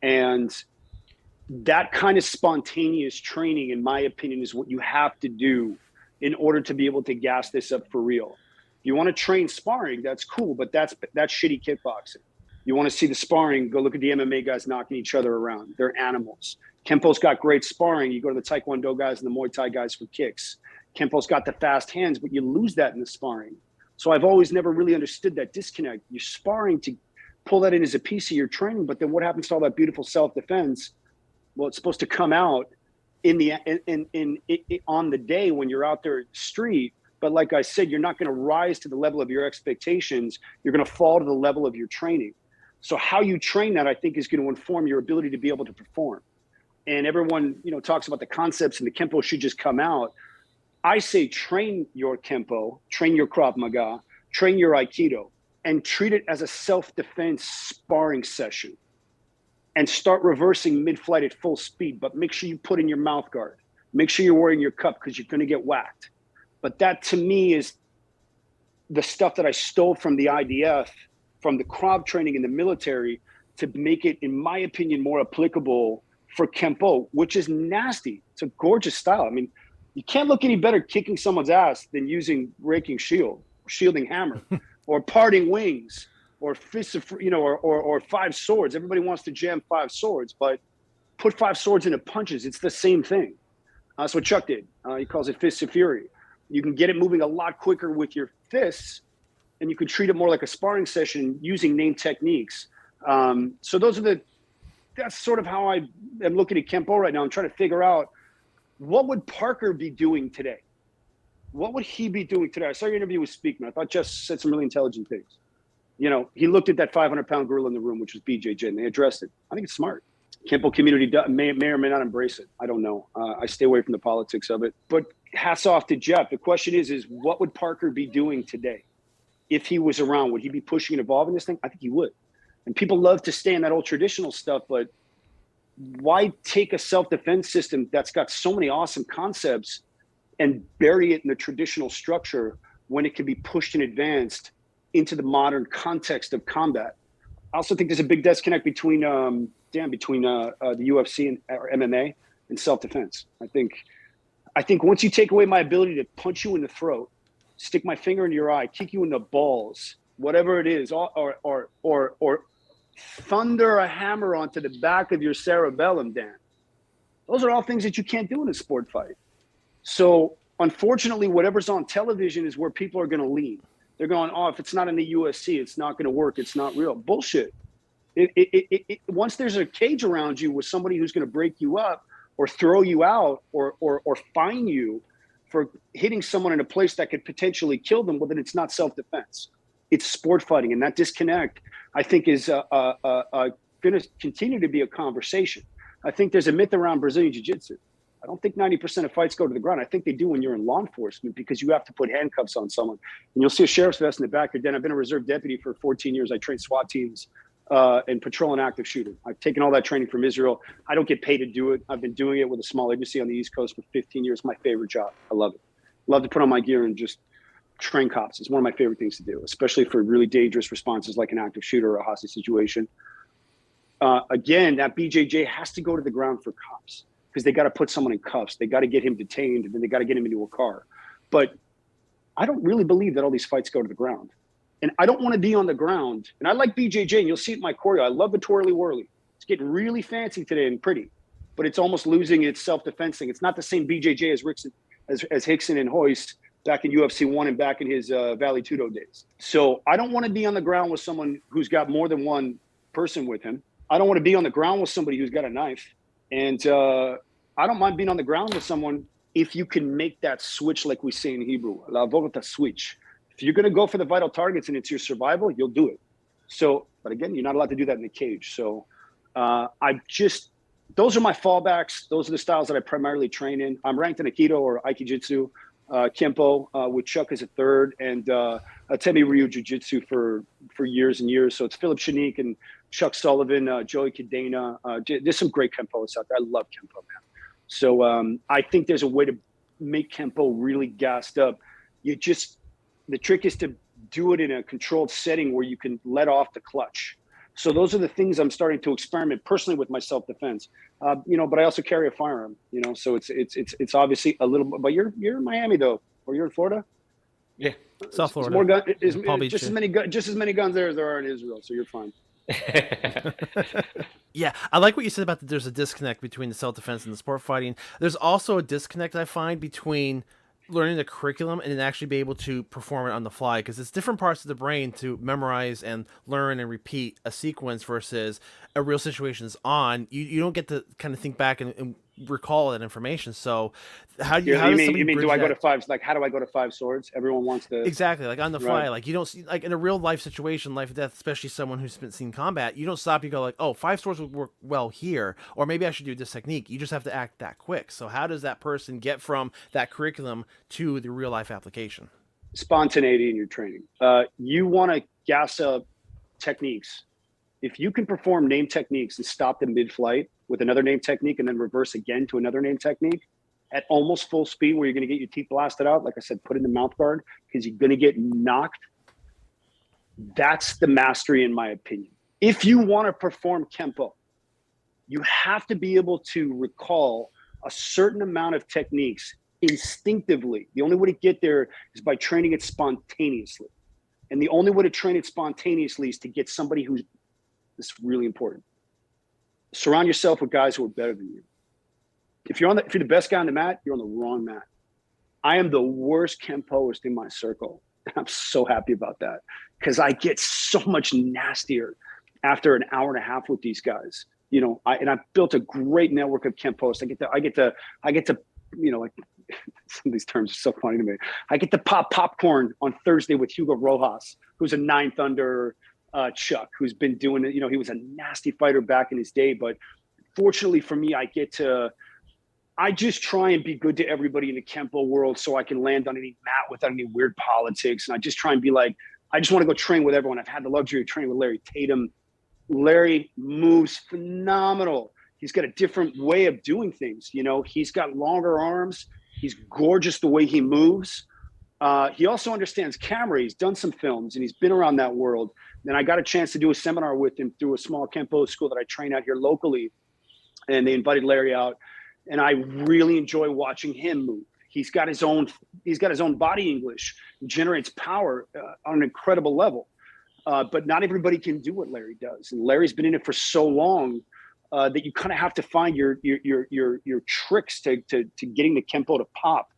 And that kind of spontaneous training, in my opinion, is what you have to do in order to be able to gas this up for real. If you want to train sparring, that's cool, but that's shitty kickboxing. You want to see the sparring, go look at the MMA guys knocking each other around. They're animals. Kempo's got great sparring. You go to the Taekwondo guys and the Muay Thai guys for kicks. Kempo's got the fast hands, but you lose that in the sparring. So I've always never really understood that disconnect. You're sparring to pull that in as a piece of your training, but then what happens to all that beautiful self-defense? Well, it's supposed to come out on the day when you're out there at the street. But like I said, you're not going to rise to the level of your expectations. You're going to fall to the level of your training. So how you train that, I think, is going to inform your ability to be able to perform. And everyone, talks about the concepts and the Kempo should just come out. I say train your Kempo, train your Krav Maga, train your Aikido, and treat it as a self-defense sparring session. And start reversing mid-flight at full speed, but make sure you put in your mouth guard. Make sure you're wearing your cup because you're going to get whacked. But that, to me, is the stuff that I stole from the IDF, from the Krav training in the military, to make it, in my opinion, more applicable for Kempo, which is nasty. It's a gorgeous style. I mean, you can't look any better kicking someone's ass than using raking shielding hammer, or parting wings, or fists of, or 5 swords. Everybody wants to jam 5 swords, but put 5 swords into punches. It's the same thing. That's what Chuck did. He calls it fists of fury. You can get it moving a lot quicker with your fists, and you could treat it more like a sparring session using name techniques. So that's sort of how I am looking at Kempo right now. I'm trying to figure out, what would Parker be doing today? What would he be doing today? I saw your interview with Speakman. I thought Jeff said some really intelligent things. He looked at that 500-pound gorilla in the room, which was BJJ, and they addressed it. I think it's smart. Kempo community may or may not embrace it. I don't know. I stay away from the politics of it. But hats off to Jeff. The question is what would Parker be doing today? If he was around, would he be pushing and evolving this thing? I think he would. And people love to stay in that old traditional stuff, but why take a self-defense system that's got so many awesome concepts and bury it in the traditional structure when it can be pushed and advanced into the modern context of combat? I also think there's a big disconnect between the UFC and or MMA and self-defense. I think once you take away my ability to punch you in the throat, stick my finger in your eye, kick you in the balls, whatever it is, or thunder a hammer onto the back of your cerebellum, Dan. Those are all things that you can't do in a sport fight. So unfortunately, whatever's on television is where people are going to lean. They're going, oh, if it's not in the UFC, it's not going to work. It's not real. Bullshit. Once there's a cage around you with somebody who's going to break you up or throw you out or fine you for hitting someone in a place that could potentially kill them, well, then it's not self-defense. It's sport fighting. And that disconnect, I think, is going to continue to be a conversation. I think there's a myth around Brazilian Jiu-Jitsu. I don't think 90% of fights go to the ground. I think they do when you're in law enforcement, because you have to put handcuffs on someone. And you'll see a sheriff's vest in the back of your den. I've been a reserve deputy for 14 years. I trained SWAT teams and patrol and active shooter. I've taken all that training from Israel. I don't get paid to do it. I've been doing it with a small agency on the East Coast for 15 years. My favorite job. I love it. Love to put on my gear and just train cops. It's one of my favorite things to do, especially for really dangerous responses like an active shooter or a hostage situation. Again, that BJJ has to go to the ground for cops, because they got to put someone in cuffs. They got to get him detained, and then they got to get him into a car. But I don't really believe that all these fights go to the ground. And I don't want to be on the ground. And I like BJJ, and you'll see it in my choreo. I love the twirly whirly. It's getting really fancy today and pretty, but it's almost losing its self-defense thing. It's not the same BJJ as Hickson and Hoist back in UFC 1 and back in his Valley Tudo days. So I don't want to be on the ground with someone who's got more than one person with him. I don't want to be on the ground with somebody who's got a knife. And I don't mind being on the ground with someone if you can make that switch, like we say in Hebrew, la volta switch. If you're going to go for the vital targets and it's your survival, you'll do it. So, but again, you're not allowed to do that in the cage. So those are my fallbacks. Those are the styles that I primarily train in. I'm ranked in Aikido or Aikijitsu, Kempo, with Chuck as a third, and Atemi Ryu Jiu-Jitsu for years and years. So it's Philip Shanique and Chuck Sullivan, Joey Cadena. There's some great Kempos out there. I love Kempo, man. So I think there's a way to make Kempo really gassed up. The trick is to do it in a controlled setting where you can let off the clutch. So those are the things I'm starting to experiment personally with my self-defense. But I also carry a firearm, so it's obviously a little, but you're in Miami though, or you're in Florida? Yeah. South Florida. More just as many guns there as there are in Israel. So you're fine. Yeah, I like what you said about that. There's a disconnect between the self-defense and the sport fighting. There's also a disconnect I find between learning the curriculum and then actually be able to perform it on the fly, because it's different parts of the brain to memorize and learn and repeat a sequence versus a real situation's on. You don't get to kind of think back and recall that information. So how do you mean do I go to five? Like, how do I go to five swords? Everyone wants to exactly like on the fly. Right. Like you don't see, like in a real life situation, life or death, especially someone who's seen combat, you don't stop. You go like, oh, 5 swords would work well here, or maybe I should do this technique. You just have to act that quick. So how does that person get from that curriculum to the real life application? Spontaneity in your training. You want to gas up techniques. If you can perform name techniques and stop them mid-flight with another name technique and then reverse again to another name technique at almost full speed where you're going to get your teeth blasted out, like I said, put in the mouth guard because you're going to get knocked. That's the mastery, in my opinion. If you want to perform Kempo, you have to be able to recall a certain amount of techniques instinctively. The only way to get there is by training it spontaneously. And the only way to train it spontaneously is to get somebody who's, this is really important. Surround yourself with guys who are better than you. If you're the best guy on the mat, you're on the wrong mat. I am the worst Kempoist in my circle. I'm so happy about that because I get so much nastier after an hour and a half with these guys. I've built a great network of Kempoists. I get to, like some of these terms are so funny to me. I get to pop popcorn on Thursday with Hugo Rojas, who's a 9th under Chuck, who's been doing it. He was a nasty fighter back in his day, but fortunately for me, I just try and be good to everybody in the Kempo world so I can land on any mat without any weird politics. And I just try and be like, I just want to go train with everyone. I've had the luxury of training with Larry Tatum. Larry moves phenomenal. He's got a different way of doing things. You know, he's got longer arms. He's gorgeous the way he moves. He also understands camera. He's done some films and he's been around that world. And I got a chance to do a seminar with him through a small Kempo school that I train out here locally. And they invited Larry out. And I really enjoy watching him move. He's got his own body English. He generates power on an incredible level. But not everybody can do what Larry does. And Larry's been in it for so long that you kind of have to find your tricks to getting the Kempo to pop.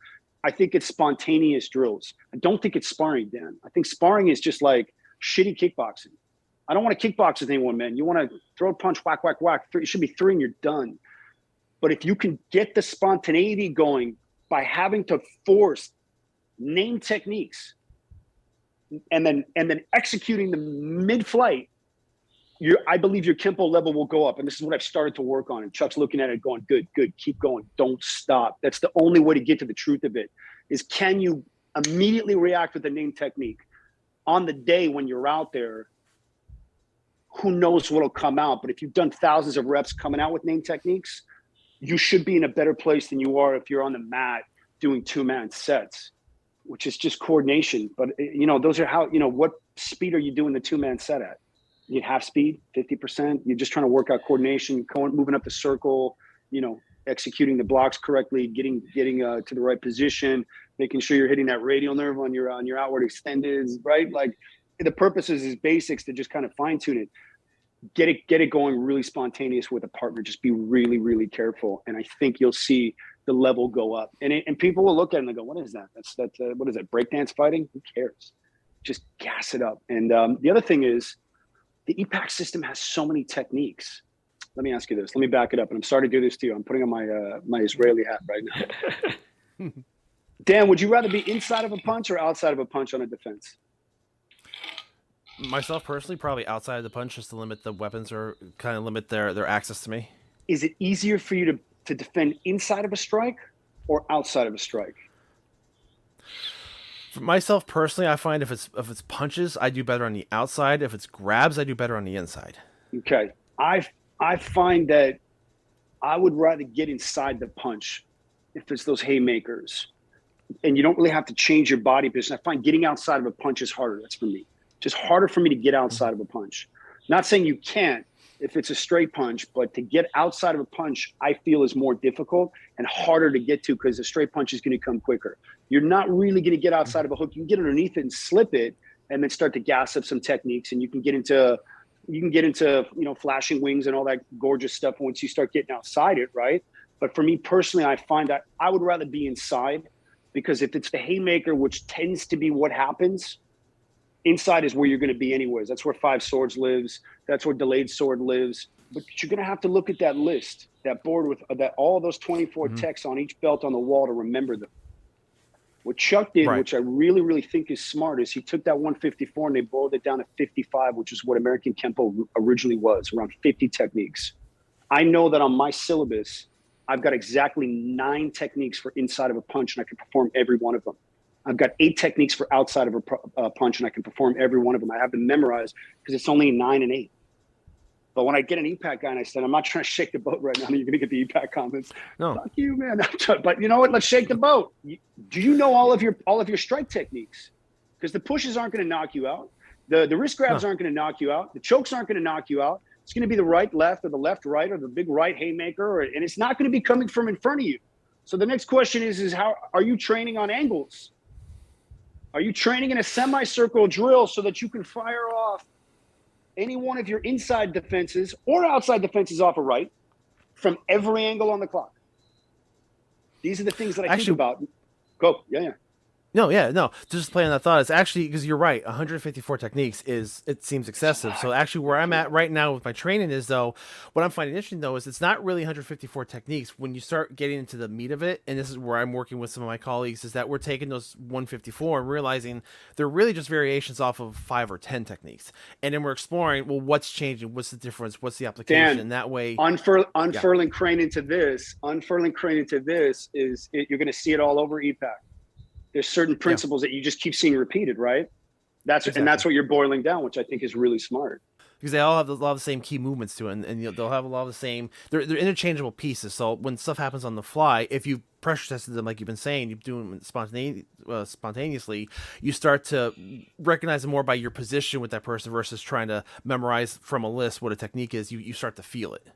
I think it's spontaneous drills. I don't think it's sparring, Dan. I think sparring is just like shitty kickboxing. I don't want to kickbox with anyone, man. You want to throw a punch, whack, whack, whack. It should be 3 and you're done. But if you can get the spontaneity going by having to force name techniques and then executing them mid-flight, I believe your Kempo level will go up. And this is what I've started to work on. And Chuck's looking at it going, good, keep going. Don't stop. That's the only way to get to the truth of it, is can you immediately react with the name technique? On the day when you're out there, who knows what'll come out. But if you've done thousands of reps coming out with name techniques, you should be in a better place than you are if you're on the mat doing 2-man sets, which is just coordination. But, you know, those are how, you know, what speed are you doing the 2-man set at? You half speed, 50%. You're just trying to work out coordination, moving up the circle, you know, executing the blocks correctly, getting to the right position, making sure you're hitting that radial nerve on your outward extended, right? Like the purpose is basics to just kind of fine tune it. Get it going really spontaneous with a partner. Just be really, really careful. And I think you'll see the level go up. And people will look at it and they go, what is that? That's what is that? Breakdance fighting? Who cares? Just gas it up. And the other thing is, the EPAC system has so many techniques. Let me ask you this. Let me back it up. And I'm sorry to do this to you. I'm putting on my Israeli hat right now. Dan, would you rather be inside of a punch or outside of a punch on a defense? Myself personally, probably outside of the punch, just to limit the weapons or kind of limit their access to me. Is it easier for you to defend inside of a strike or outside of a strike? For myself personally, I find if it's punches, I do better on the outside. If it's grabs, I do better on the inside. Okay. I find that I would rather get inside the punch if it's those haymakers. And you don't really have to change your body position. I find getting outside of a punch is harder. That's for me. Just harder for me to get outside of a punch. Not saying you can't if it's a straight punch, but to get outside of a punch, I feel is more difficult and harder to get to because the straight punch is going to come quicker. You're not really going to get outside of a hook. You can get underneath it and slip it and then start to gas up some techniques. And you can get into, you know, flashing wings and all that gorgeous stuff once you start getting outside it, right? But for me personally, I find that I would rather be inside, because if it's the haymaker, which tends to be what happens, inside is where you're going to be anyways. That's where 5 swords lives. That's where delayed sword lives. But you're going to have to look at that list, that board with that all those 24 techs on each belt on the wall to remember them. What Chuck did, right, which I really, really think is smart, is he took that 154 and they boiled it down to 55, which is what American Kempo originally was, around 50 techniques. I know that on my syllabus, I've got exactly 9 techniques for inside of a punch, and I can perform every one of them. I've got 8 techniques for outside of a punch, and I can perform every one of them. I have them memorized because it's only 9 and 8. But when I get an EPAC guy and I said, I'm not trying to shake the boat right now, you're going to get the EPAC comments. No. Fuck you, man. But you know what? Let's shake the boat. Do you know all of your strike techniques? Because the pushes aren't going to knock you out. The wrist grabs aren't going to knock you out. The chokes aren't going to knock you out. It's going to be the right, left, or the left, right, or the big right haymaker. And it's not going to be coming from in front of you. So the next question is how are you training on angles? Are you training in a semicircle drill so that you can fire off any one of your inside defenses or outside defenses off a right from every angle on the clock? These are the things that I think about. Go. Yeah. No. Just playing that thought. It's actually, because you're right, 154 techniques it seems excessive. So actually where I'm at right now with my training is, though, what I'm finding interesting, though, is it's not really 154 techniques. When you start getting into the meat of it, and this is where I'm working with some of my colleagues, is that we're taking those 154 and realizing they're really just variations off of 5 or 10 techniques. And then we're exploring, well, what's changing? What's the difference? What's the application? Dan, that way. Unfurling crane into this is you're going to see it all over EPAC. There's certain principles that you just keep seeing repeated, right? And that's what you're boiling down, which I think is really smart. because they all have a lot of the same key movements to it, and they'll have a lot of the same. They're interchangeable pieces. So when stuff happens on the fly, if you pressure tested them, like you've been saying, you do them spontaneously, you start to recognize them more by your position with that person versus trying to memorize from a list what a technique is. You start to feel it.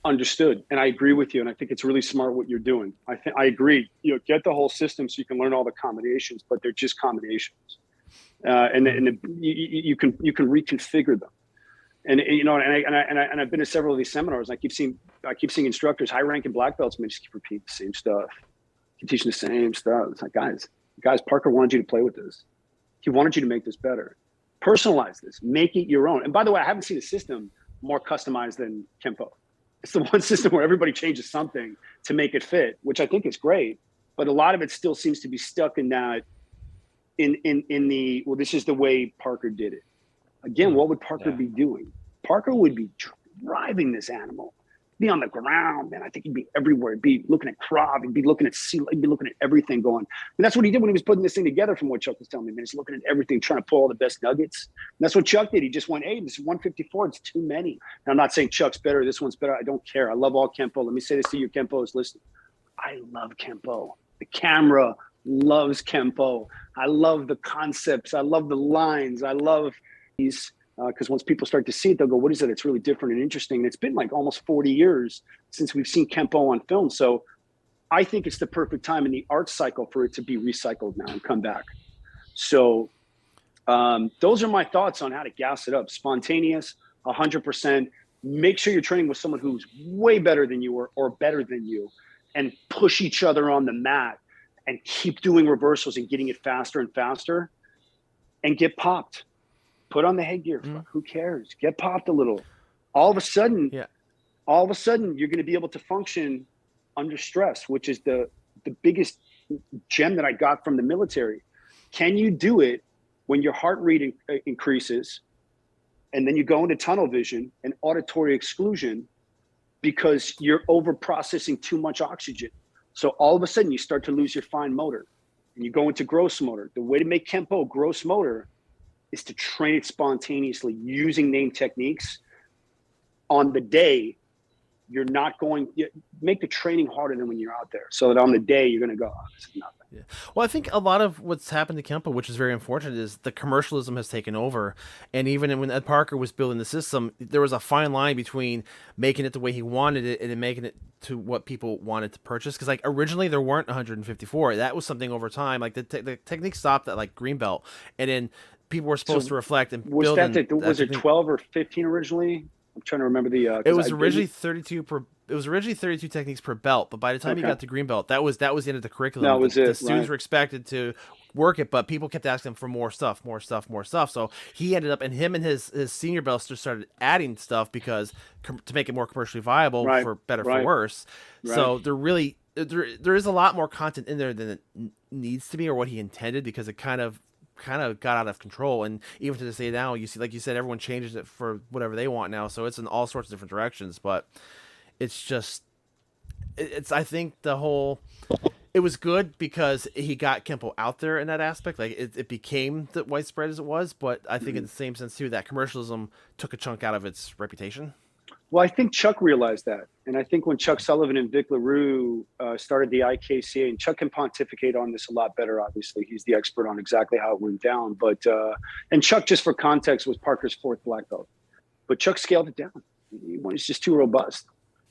Understood. And I agree with you. And I think it's really smart what you're doing. I agree. Get the whole system so you can learn all the combinations, but they're just combinations. You can reconfigure them. And I've been to several of these seminars. And I keep seeing instructors, high ranking black belts, man, just keep repeating the same stuff. Keep teaching the same stuff. It's like, guys, Parker wanted you to play with this. He wanted you to make this better. Personalize this. Make it your own. And by the way, I haven't seen a system more customized than Kempo. It's the one system where everybody changes something to make it fit, which I think is great. But a lot of it still seems to be stuck in that, well, this is the way Parker did it. Again, what would Parker be doing? Parker would be driving this animal, be on the ground, man. I think he'd be everywhere. He'd be looking at Krav, he'd be looking at Seal, he'd be looking at everything going. And that's what he did when he was putting this thing together, from what Chuck was telling me, man. He's looking at everything, trying to pull all the best nuggets. And that's what Chuck did. He just went, hey, this is 154, it's too many. And I'm not saying Chuck's better, this one's better. I don't care. I love all Kempo. Let me say this to you, Kempos listening. I love Kempo. The camera loves Kempo. I love the concepts. I love the lines. I love these, because once people start to see it, they'll go, what is it? It's really different and interesting. And it's been like almost 40 years since we've seen Kempo on film. So I think it's the perfect time in the art cycle for it to be recycled now and come back. So those are my thoughts on how to gas it up. Spontaneous, 100%. Make sure you're training with someone who's way better than you or better than you, and push each other on the mat and keep doing reversals and getting it faster and faster, and get popped. Put on the headgear. Who cares? Get popped a little. All of a sudden, you're going to be able to function under stress, which is the biggest gem that I got from the military. Can you do it when your heart rate increases, and then you go into tunnel vision and auditory exclusion because you're over processing too much oxygen? So all of a sudden you start to lose your fine motor and you go into gross motor. The way to make Kempo gross motor is to train it spontaneously using name techniques. On the day, you're not going, make the training harder than when you're out there, so that on the day you're going to go, oh, this is nothing. Yeah. Well, I think a lot of what's happened to Kempo, which is very unfortunate, is the commercialism has taken over. And even when Ed Parker was building the system, there was a fine line between making it the way he wanted it and then making it to what people wanted to purchase. Because like originally there weren't 154. That was something over time. Like the technique stopped at like green belt, and then people were supposed to reflect and was build. Was it 12 or 15 originally? I'm trying to remember the. It was originally 32 per. It was originally 32 techniques per belt, but by the time you got to green belt, that was the end of the curriculum. That was the students were expected to work it, but people kept asking for more stuff. So he ended up, and him and his senior belts just started adding stuff because to make it more commercially viable, for better for worse. So there is a lot more content in there than it needs to be, or what he intended, because it kind of got out of control. And even to this day now, you see, like you said, everyone changes it for whatever they want now, so it's in all sorts of different directions. But it's just, I think it was good because he got Kempo out there in that aspect. Like it became the widespread as it was, but I think in the same sense too, that commercialism took a chunk out of its reputation. Well, I think Chuck realized that. And I think when Chuck Sullivan and Vic LaRue started the IKCA, and Chuck can pontificate on this a lot better, obviously. He's the expert on exactly how it went down. But and Chuck, just for context, was Parker's fourth black belt. But Chuck scaled it down. He's just too robust.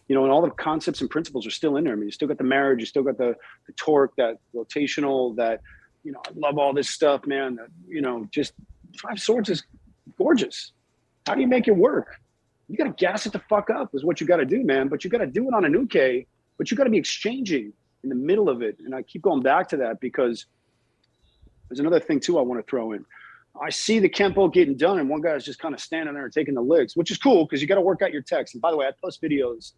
And all the concepts and principles are still in there. I mean, you still got the marriage, you still got the torque, that rotational, that, I love all this stuff, man. That, just 5 swords is gorgeous. How do you make it work? You got to gas it the fuck up is what you got to do, man. But you got to do it on an uke, but you got to be exchanging in the middle of it. And I keep going back to that because there's another thing too I want to throw in. I see the Kempo getting done and one guy's just kind of standing there and taking the licks, which is cool because you got to work out your text. And by the way, I post videos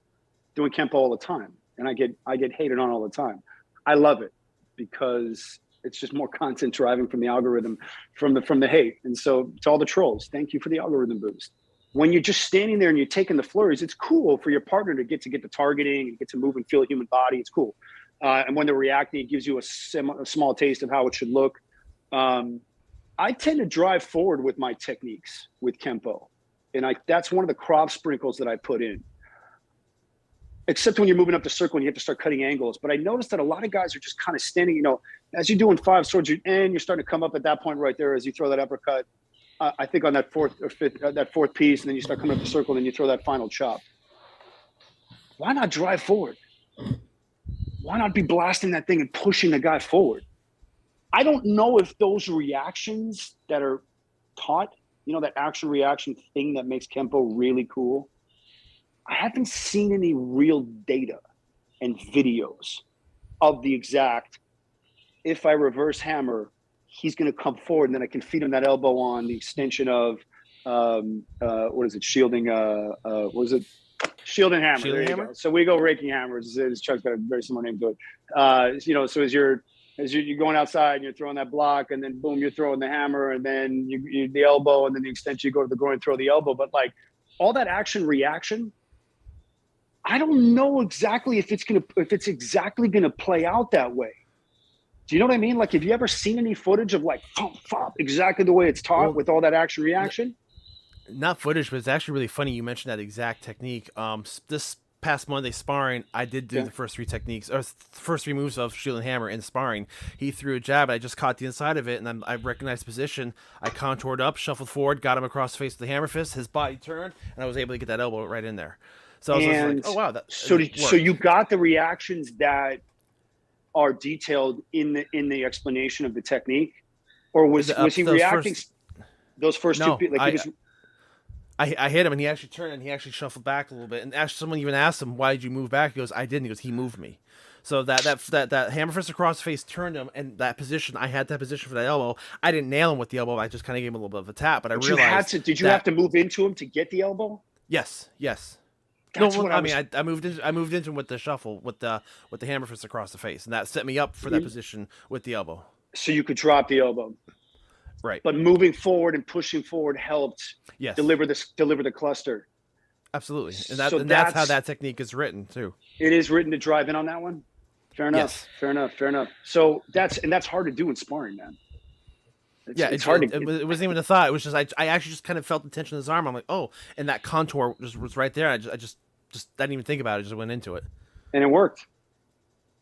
doing Kempo all the time, and I get hated on all the time. I love it because it's just more content driving from the algorithm, from the hate. And so to all the trolls, thank you for the algorithm boost. When you're just standing there and you're taking the flurries, it's cool for your partner to get the targeting and get to move and feel a human body. It's cool. And when they're reacting, it gives you a small taste of how it should look. I tend to drive forward with my techniques with Kempo. And that's one of the crop sprinkles that I put in. Except when you're moving up the circle and you have to start cutting angles. But I noticed that a lot of guys are just kind of standing, you know, as you're doing 5 swords, you're starting to come up at that point right there as you throw that uppercut. I think on that fourth piece, and then you start coming up the circle, and then you throw that final chop. Why not drive forward? Why not be blasting that thing and pushing the guy forward? I don't know if those reactions that are taught, you know, that action reaction thing that makes Kempo really cool. I haven't seen any real data and videos of the exact, if I reverse hammer, he's going to come forward and then I can feed him that elbow on the extension of, what is it? Shielding, what is it? Shielding hammer. Shielding there you hammer? go. So we go raking hammers. Chuck's got a very similar name to it. You know, so as you're going outside and you're throwing that block and then boom, you're throwing the hammer and then you the elbow and then the extension, you go to the groin, throw the elbow. But like all that action reaction, I don't know exactly if it's exactly gonna play out that way. Do you know what I mean? Like, have you ever seen any footage of like exactly the way it's taught with all that action reaction? Not footage, but it's actually really funny you mentioned that exact technique. This past Monday sparring, I did do the first 3 techniques, or first 3 moves of Shielding Hammer in sparring. He threw a jab, I just caught the inside of it, and I recognized the position. I contoured up, shuffled forward, got him across the face with the hammer fist. His body turned, and I was able to get that elbow right in there. So I was just like, oh wow, so you got the reactions that are detailed in the explanation of the technique, or was he reacting those first 2? Like I hit him and he actually turned and he actually shuffled back a little bit. And actually, someone even asked him, "Why did you move back?" He goes, "I didn't." He goes, "He moved me." So that hammer fist across the face turned him, and that position, I had that position for that elbow. I didn't nail him with the elbow. I just kind of gave him a little bit of a tap. But I realized did you have to move into him to get the elbow? Yes. That's no, what I mean, I moved into him with the shuffle with the hammer fist across the face, and that set me up for that position with the elbow. So you could drop the elbow. Right. But moving forward and pushing forward helped deliver the cluster. Absolutely. And that's how that technique is written too. It is written to drive in on that one. Fair enough. Yes. Fair enough. So that's hard to do in sparring, man. It's hard to. It wasn't even a thought. It was just I actually just kind of felt the tension in his arm. I'm like, oh, and that contour was right there. I just didn't even think about it. I just went into it. And it worked.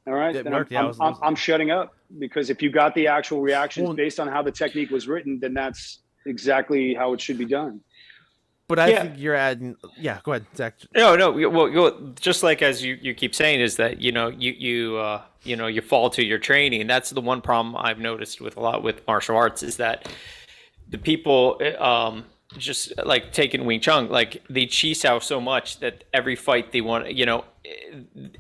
All right. It worked. I'm shutting up, because if you got the actual reactions based on how the technique was written, then that's exactly how it should be done. But I think you're adding. Yeah, go ahead, Zach. No. Well, just like as you keep saying, is that you fall to your training. That's the one problem I've noticed with a lot with martial arts, is that the people just like taking Wing Chun, like they chi sao so much that every fight they want,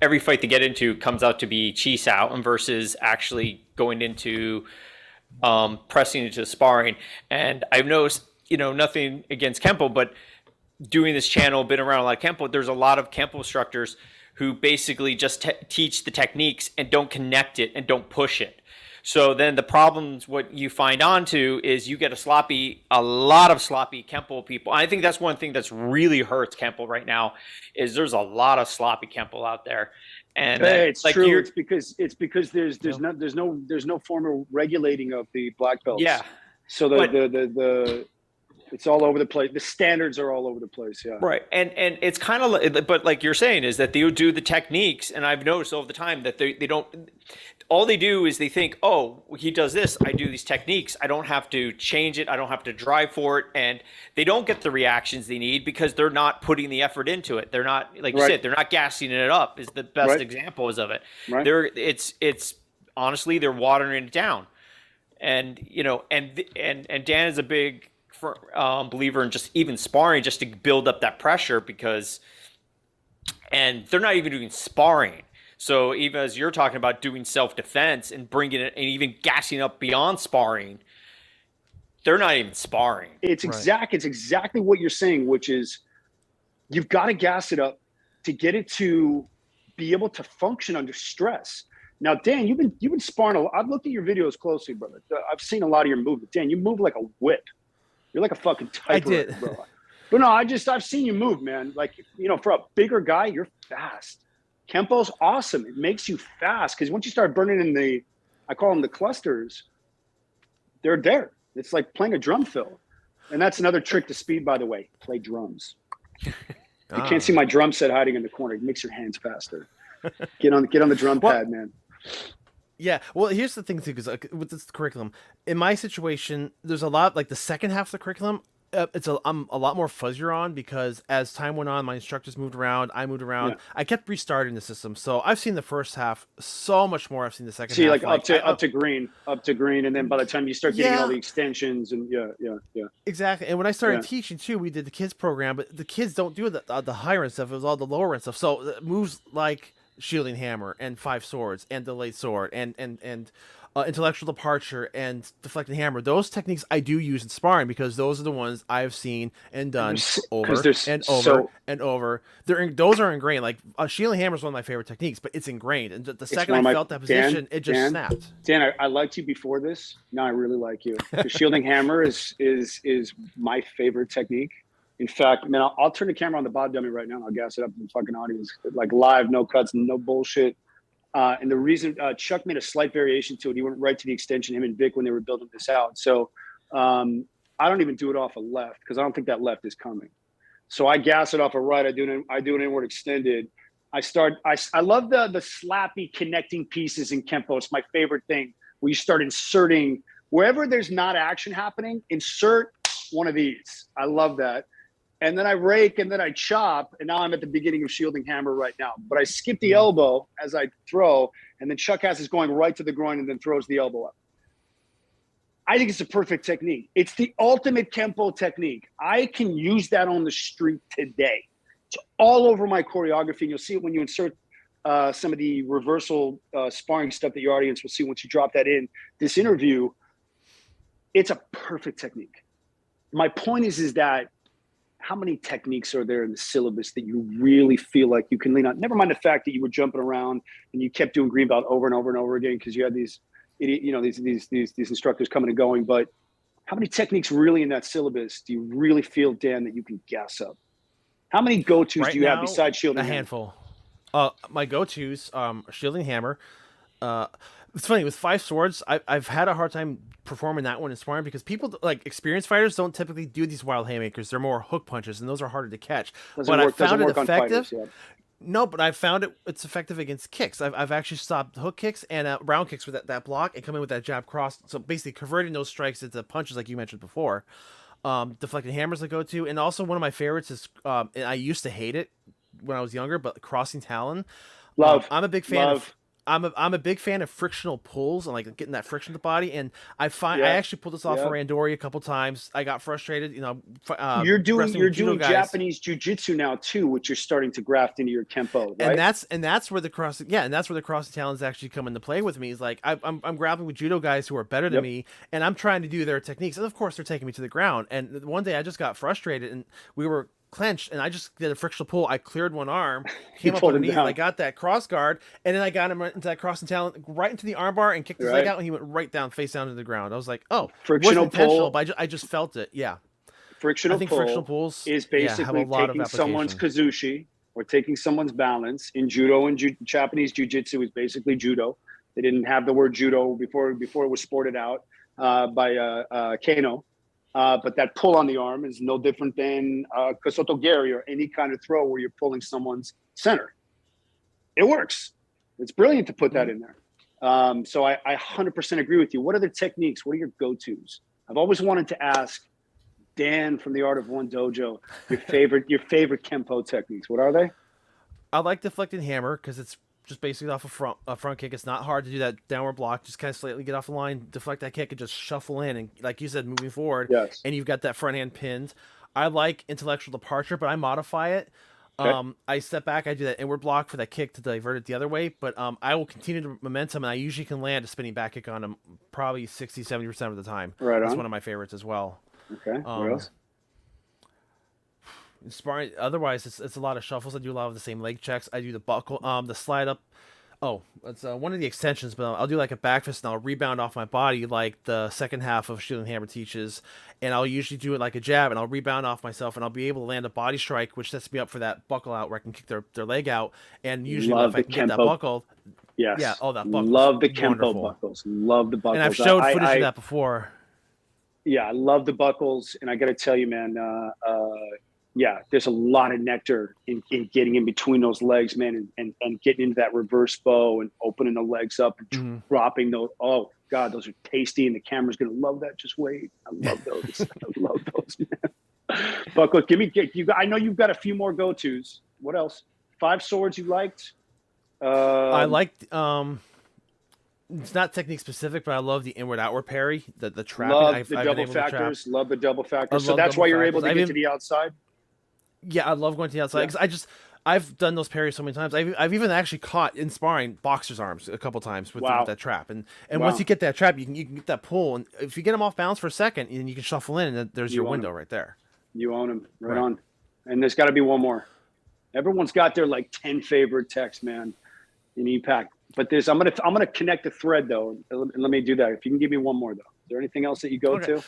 every fight they get into comes out to be chi sao, and versus actually going into pressing into sparring. And I've noticed, nothing against Kempo, but doing this channel, been around a lot of Kempo, there's a lot of Kempo instructors who basically just teach the techniques and don't connect it and don't push it. So then the problems, what you find onto is you get a lot of sloppy Kempo people. I think that's one thing that's really hurts Kempo right now, is there's a lot of sloppy Kempo out there. And it's like true. It's because there's no formal regulating of the black belts. Yeah. So it's all over the place. The standards are all over the place. Yeah. Right. And it's kind of, but like you're saying, is that they do the techniques, and I've noticed all the time that they don't. All they do is they think, oh, he does this, I do these techniques, I don't have to change it, I don't have to drive for it, and they don't get the reactions they need because they're not putting the effort into it. They're not, like you said, they're not gassing it up. Is the best examples of it. Right. It's honestly, they're watering it down, and and Dan is a big believer in just even sparring just to build up that pressure, and they're not even doing sparring. So even as you're talking about doing self-defense and bringing it and even gassing up beyond sparring, they're not even sparring. It's exactly what you're saying, which is you've got to gas it up to get it to be able to function under stress. Now, Dan, you've been sparring a lot. I've looked at your videos closely, brother. I've seen a lot of your movement. Dan, you move like a whip. You're like a fucking typewriter, bro. But no, I've seen you move, man. Like, for a bigger guy, you're fast. Kempo's awesome. It makes you fast, because once you start burning in I call them the clusters, they're there. It's like playing a drum fill. And that's another trick to speed, by the way. Play drums. You can't see my drum set hiding in the corner. It makes your hands faster. Get on the drum pad, man. Yeah, well, here's the thing too, because with this curriculum, in my situation, there's a lot like the second half of the curriculum. I'm a lot more fuzzier on because as time went on, my instructors moved around, I moved around. Yeah. I kept restarting the system, so I've seen the first half so much more. I've seen the second See, half. like up to green, and then by the time you start getting all the extensions and Exactly. And when I started teaching too, we did the kids program, but the kids don't do the higher end stuff. It was all the lower end stuff. So moves like shielding hammer and 5 swords and delayed sword and intellectual departure and deflecting hammer, those techniques I do use in sparring because those are the ones I've seen and done over and over and over. Those are ingrained. Like shielding hammer is one of my favorite techniques, but it's ingrained. And the second I felt that position, it just snapped. Dan, I liked you before this. Now I really like you. The shielding hammer is my favorite technique. In fact, man, I'll turn the camera on the bod dummy right now and I'll gas it up to the fucking audience. Like live, no cuts, no bullshit. And the reason Chuck made a slight variation to it, he went right to the extension, him and Vic, when they were building this out. So I don't even do it off a left because I don't think that left is coming. So I gas it off a right. I do an inward extended. I love the slappy connecting pieces in Kempo. It's my favorite thing where you start inserting wherever there's not action happening, insert one of these. I love that. And then I rake and then I chop. And now I'm at the beginning of shielding hammer right now. But I skip the elbow as I throw. And then Chuck has is going right to the groin and then throws the elbow up. I think it's a perfect technique. It's the ultimate Kempo technique. I can use that on the street today. It's all over my choreography. And you'll see it when you insert some of the reversal sparring stuff that your audience will see once you drop that in this interview. It's a perfect technique. My point is that how many techniques are there in the syllabus that you really feel like you can lean on? Never mind the fact that you were jumping around and you kept doing green belt over and over and over again because you had these instructors coming and going. But how many techniques really in that syllabus do you really feel, Dan, that you can gas up? How many go-tos do you have besides shielding? A handful. My go-tos, shielding hammer. It's funny with 5 swords. I've had a hard time performing that one in sparring because people like experienced fighters don't typically do these wild haymakers. They're more hook punches, and those are harder to catch. I found it effective. No, but I found it's effective against kicks. I've actually stopped hook kicks and round kicks with that block and come in with that jab cross. So basically converting those strikes into punches like you mentioned before. Deflecting hammers I go to, and also one of my favorites is and I used to hate it when I was younger, but crossing talon. I'm a big fan of. I'm a big fan of frictional pulls and like getting that friction to the body. And I actually pulled this off for Randori a couple times. I got frustrated, you're doing Japanese jiu-jitsu now too, which you're starting to graft into your Kempo, right? And that's where the crossing talons actually come into play with me. Is like I'm grappling with judo guys who are better than me, and I'm trying to do their techniques, and of course they're taking me to the ground. And one day I just got frustrated, and we were clenched, and I just did a frictional pull. I cleared one arm, came up underneath, I got that cross guard, and then I got him into that crossing talon, right into the armbar, and kicked his leg out, and he went right down, face down to the ground. I was like, oh, frictional pull, but I just felt it. Yeah, frictional pulls is basically taking someone's kazushi or taking someone's balance. In judo and Japanese jiu-jitsu is basically judo. They didn't have the word judo before it was sported out by Kano. But that pull on the arm is no different than Kosotogari or any kind of throw where you're pulling someone's center. It works. It's brilliant to put that in there. So I 100% agree with you. What other techniques? What are your go-tos? I've always wanted to ask Dan from the Art of One Dojo your favorite Kempo techniques. What are they? I like deflecting hammer because it's just basically off a front kick. It's not hard to do that downward block. Just kind of slightly get off the line, deflect that kick, and just shuffle in. And like you said, moving forward, and you've got that front hand pinned. I like intellectual departure, but I modify it. Okay. I step back, I do that inward block for that kick to divert it the other way, but I will continue the momentum, and I usually can land a spinning back kick on him probably 60-70% of the time. Right on. That's one of my favorites as well. Okay. What else? Sparring. Otherwise, it's a lot of shuffles. I do a lot of the same leg checks. I do the buckle, the slide up. Oh, it's one of the extensions, but I'll do like a back fist and I'll rebound off my body like the second half of Shielding Hammer teaches, and I'll usually do it like a jab, and I'll rebound off myself, and I'll be able to land a body strike, which sets me up for that buckle out where I can kick their leg out, and usually if I can get that buckle. Yes. Yeah. Oh, that buckle. Love the Kempo buckles. Love the buckles. And I've showed footage of that before. I love the buckles, and I got to tell you, man, yeah, there's a lot of nectar in getting in between those legs, man, and getting into that reverse bow and opening the legs up and dropping those. Oh God, those are tasty, and the camera's gonna love that. Just wait, I love those. I love those, man. Buckle, I know you've got a few more go-tos. What else? 5 swords you liked? I liked. It's not technique specific, but I love the inward outward parry, the trapping. Love the double factors. Love the double factors. So that's why you're able to get to the outside. Yeah, I love going to the outside because I've done those parries so many times. I've even actually caught in sparring boxers' arms a couple times with that trap. And once you get that trap, you can get that pull, and if you get them off balance for a second, and you can shuffle in, and there's your window right there. You own them, right on. And there's got to be one more. Everyone's got their like 10 favorite texts, man, in EPAC. But I'm gonna connect the thread though. Let me do that. If you can give me one more though. Is there anything else that you go to?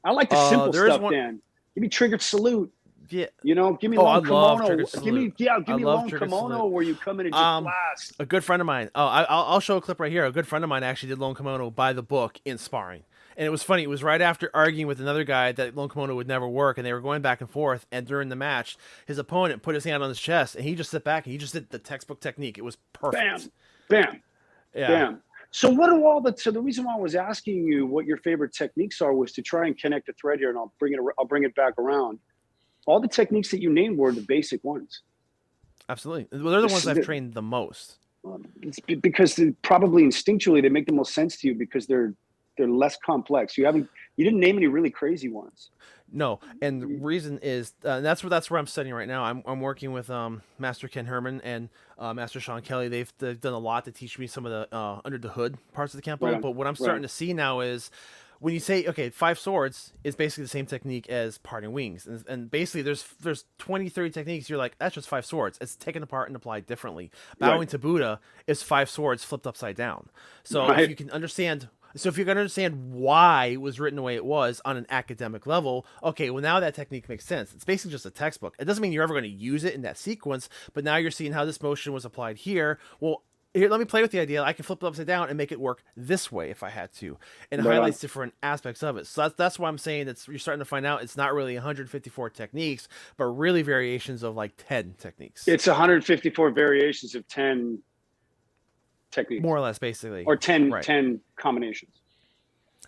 I like the simple stuff, Dan. Give me triggered salute. Yeah. You know, give me long kimono. Give me long kimono where you come in and just blast. A good friend of mine. I'll show a clip right here. A good friend of mine actually did long kimono by the book in sparring. And it was funny. It was right after arguing with another guy that long kimono would never work, and they were going back and forth. And during the match, his opponent put his hand on his chest, and he just sit back and he just did the textbook technique. It was perfect. Bam. Yeah. Bam. So what are so the reason why I was asking you what your favorite techniques are was to try and connect a thread here, and I'll bring it back around. All the techniques that you named were the basic ones. Absolutely. Well, they're the ones I've trained the most. It's because probably instinctually they make the most sense to you because they're less complex. You didn't name any really crazy ones. No, and the reason is that's where I'm studying right now. I'm working with Master Ken Herman and Master Sean Kelly. They've done a lot to teach me some of the under the hood parts of the Kempo. But what I'm starting to see now is when you say, okay, 5 swords is basically the same technique as parting wings. And basically there's 20, 30 techniques. You're like, that's just 5 swords. It's taken apart and applied differently. Bowing to Buddha is 5 swords flipped upside down. So if you can understand... So if you can understand why it was written the way it was on an academic level, okay, well now that technique makes sense. It's basically just a textbook. It doesn't mean you're ever going to use it in that sequence, but now you're seeing how this motion was applied here. Well, here, let me play with the idea. I can flip it upside down and make it work this way if I had to. And it highlights different aspects of it. So that's why I'm saying you're starting to find out it's not really 154 techniques, but really variations of like 10 techniques. It's 154 variations of 10 techniques. More or less, basically. Or 10 combinations.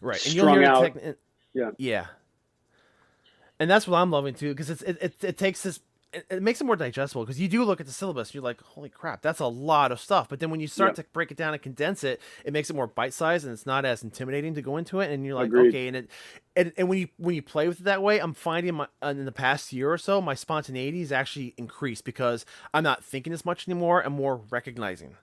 Right. And strung out. Yeah. And that's what I'm loving too, because it takes this... It makes it more digestible because you do look at the syllabus. You're like, holy crap, that's a lot of stuff. But then when you start to break it down and condense it, it makes it more bite-sized and it's not as intimidating to go into it. And you're like, okay. And when you play with it that way, I'm finding in the past year or so, my spontaneity has actually increased because I'm not thinking as much anymore. I'm more recognizing.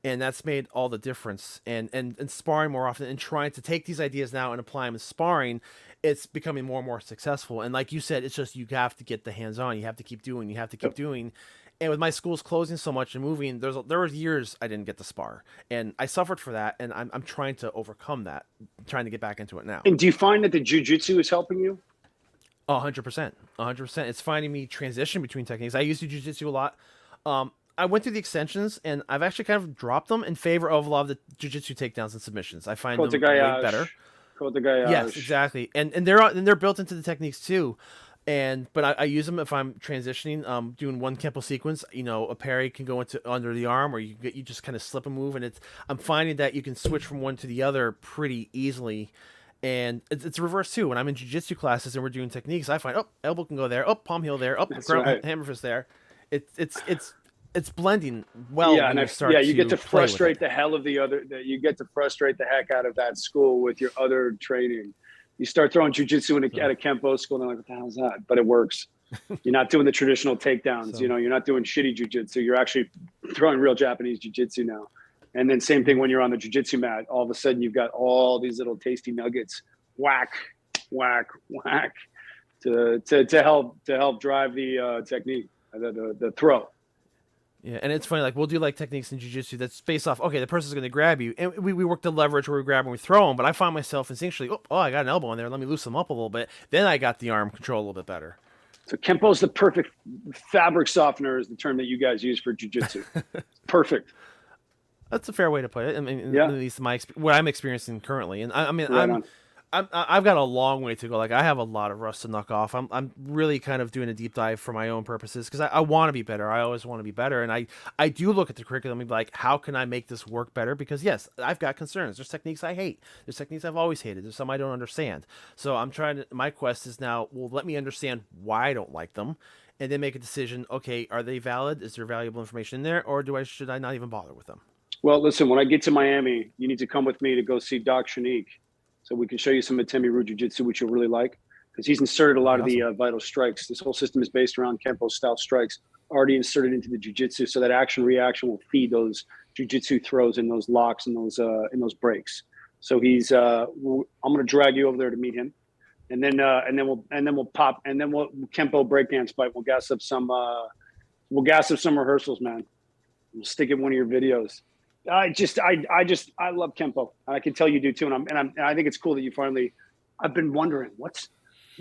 And that's made all the difference. And sparring more often and trying to take these ideas now and apply them in sparring, it's becoming more and more successful. And like you said, it's just you have to get the hands-on. You have to keep doing. You have to keep doing. And with my schools closing so much and moving, there were years I didn't get to spar. And I suffered for that, and I'm trying to overcome that, trying to get back into it now. And do you find that the jiu-jitsu is helping you? 100%. 100%. It's finding me transition between techniques. I used to jiu-jitsu a lot. I went through the extensions, and I've actually kind of dropped them in favor of a lot of the jiu-jitsu takedowns and submissions. I find them way better. Yes, exactly. And they're built into the techniques too. But I use them if I'm transitioning, doing one Kempo sequence. You know, a parry can go into under the arm, or you just kind of slip a move, and I'm finding that you can switch from one to the other pretty easily. And it's reverse too. When I'm in jiu-jitsu classes and we're doing techniques, I find elbow can go there, palm heel there, hammer fist there. It's blending well. Yeah, you get to frustrate the hell of the other. You get to frustrate the heck out of that school with your other training. You start throwing jiu-jitsu at a Kempo school, and they're like, "What the hell is that?" But it works. You're not doing the traditional takedowns. You're not doing shitty jiu-jitsu. You're actually throwing real Japanese jiu-jitsu now. And then same thing when you're on the jiu-jitsu mat. All of a sudden, you've got all these little tasty nuggets. Whack, whack, whack, to help drive the technique, the throw. Yeah, and it's funny, like, we'll do, like, techniques in jiu-jitsu that's based off, okay, the person's going to grab you, and we work the leverage where we grab and we throw them, but I find myself instinctually, I got an elbow in there, let me loosen them up a little bit. Then I got the arm control a little bit better. So Kempo's the perfect fabric softener is the term that you guys use for jiu-jitsu. Perfect. That's a fair way to put it. I mean, at least what I'm experiencing currently. And I I've got a long way to go. Like I have a lot of rust to knock off. I'm really kind of doing a deep dive for my own purposes because I want to be better. I always want to be better, and I do look at the curriculum and be like, how can I make this work better? Because yes, I've got concerns. There's techniques I hate. There's techniques I've always hated. There's some I don't understand. So I'm trying to. My quest is now, well, let me understand why I don't like them, and then make a decision. Okay, are they valid? Is there valuable information in there, or should I not even bother with them? Well, listen, when I get to Miami, you need to come with me to go see Doc Shanique, so we can show you some Atemi Ryu Jiu-Jitsu, which you'll really like, because he's inserted a lot of the vital strikes. This whole system is based around Kempo style strikes, already inserted into the Jiu-Jitsu, so that action reaction will feed those Jiu-Jitsu throws and those locks and those breaks. So he's I'm going to drag you over there to meet him, and then we'll Kempo breakdance fight. We'll gas up some rehearsals, man. We'll stick in one of your videos. I love Kempo. I can tell you do too. And I think it's cool that you finally, I've been wondering what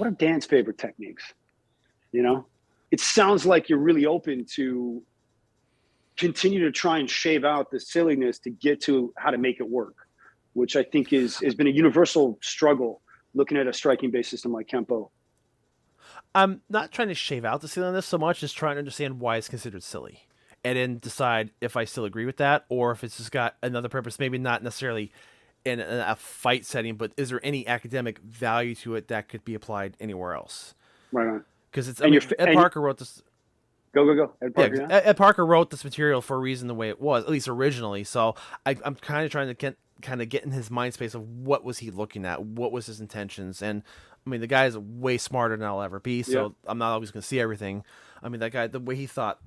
are Dan's favorite techniques? You know, it sounds like you're really open to continue to try and shave out the silliness to get to how to make it work, which I think has been a universal struggle looking at a striking based system like Kempo. I'm not trying to shave out the silliness so much as trying to understand why it's considered silly. And then decide if I still agree with that, or if it's just got another purpose, maybe not necessarily in a fight setting, but is there any academic value to it that could be applied anywhere else? Right on. Because it's Ed Parker wrote this. Go. Ed Parker. Yeah, Ed Parker wrote this material for a reason the way it was, at least originally. So I'm kind of trying to get in his mind space of what was he looking at, what was his intentions, and I mean the guy is way smarter than I'll ever be. So I'm not always going to see everything. I mean that guy, the way he thought.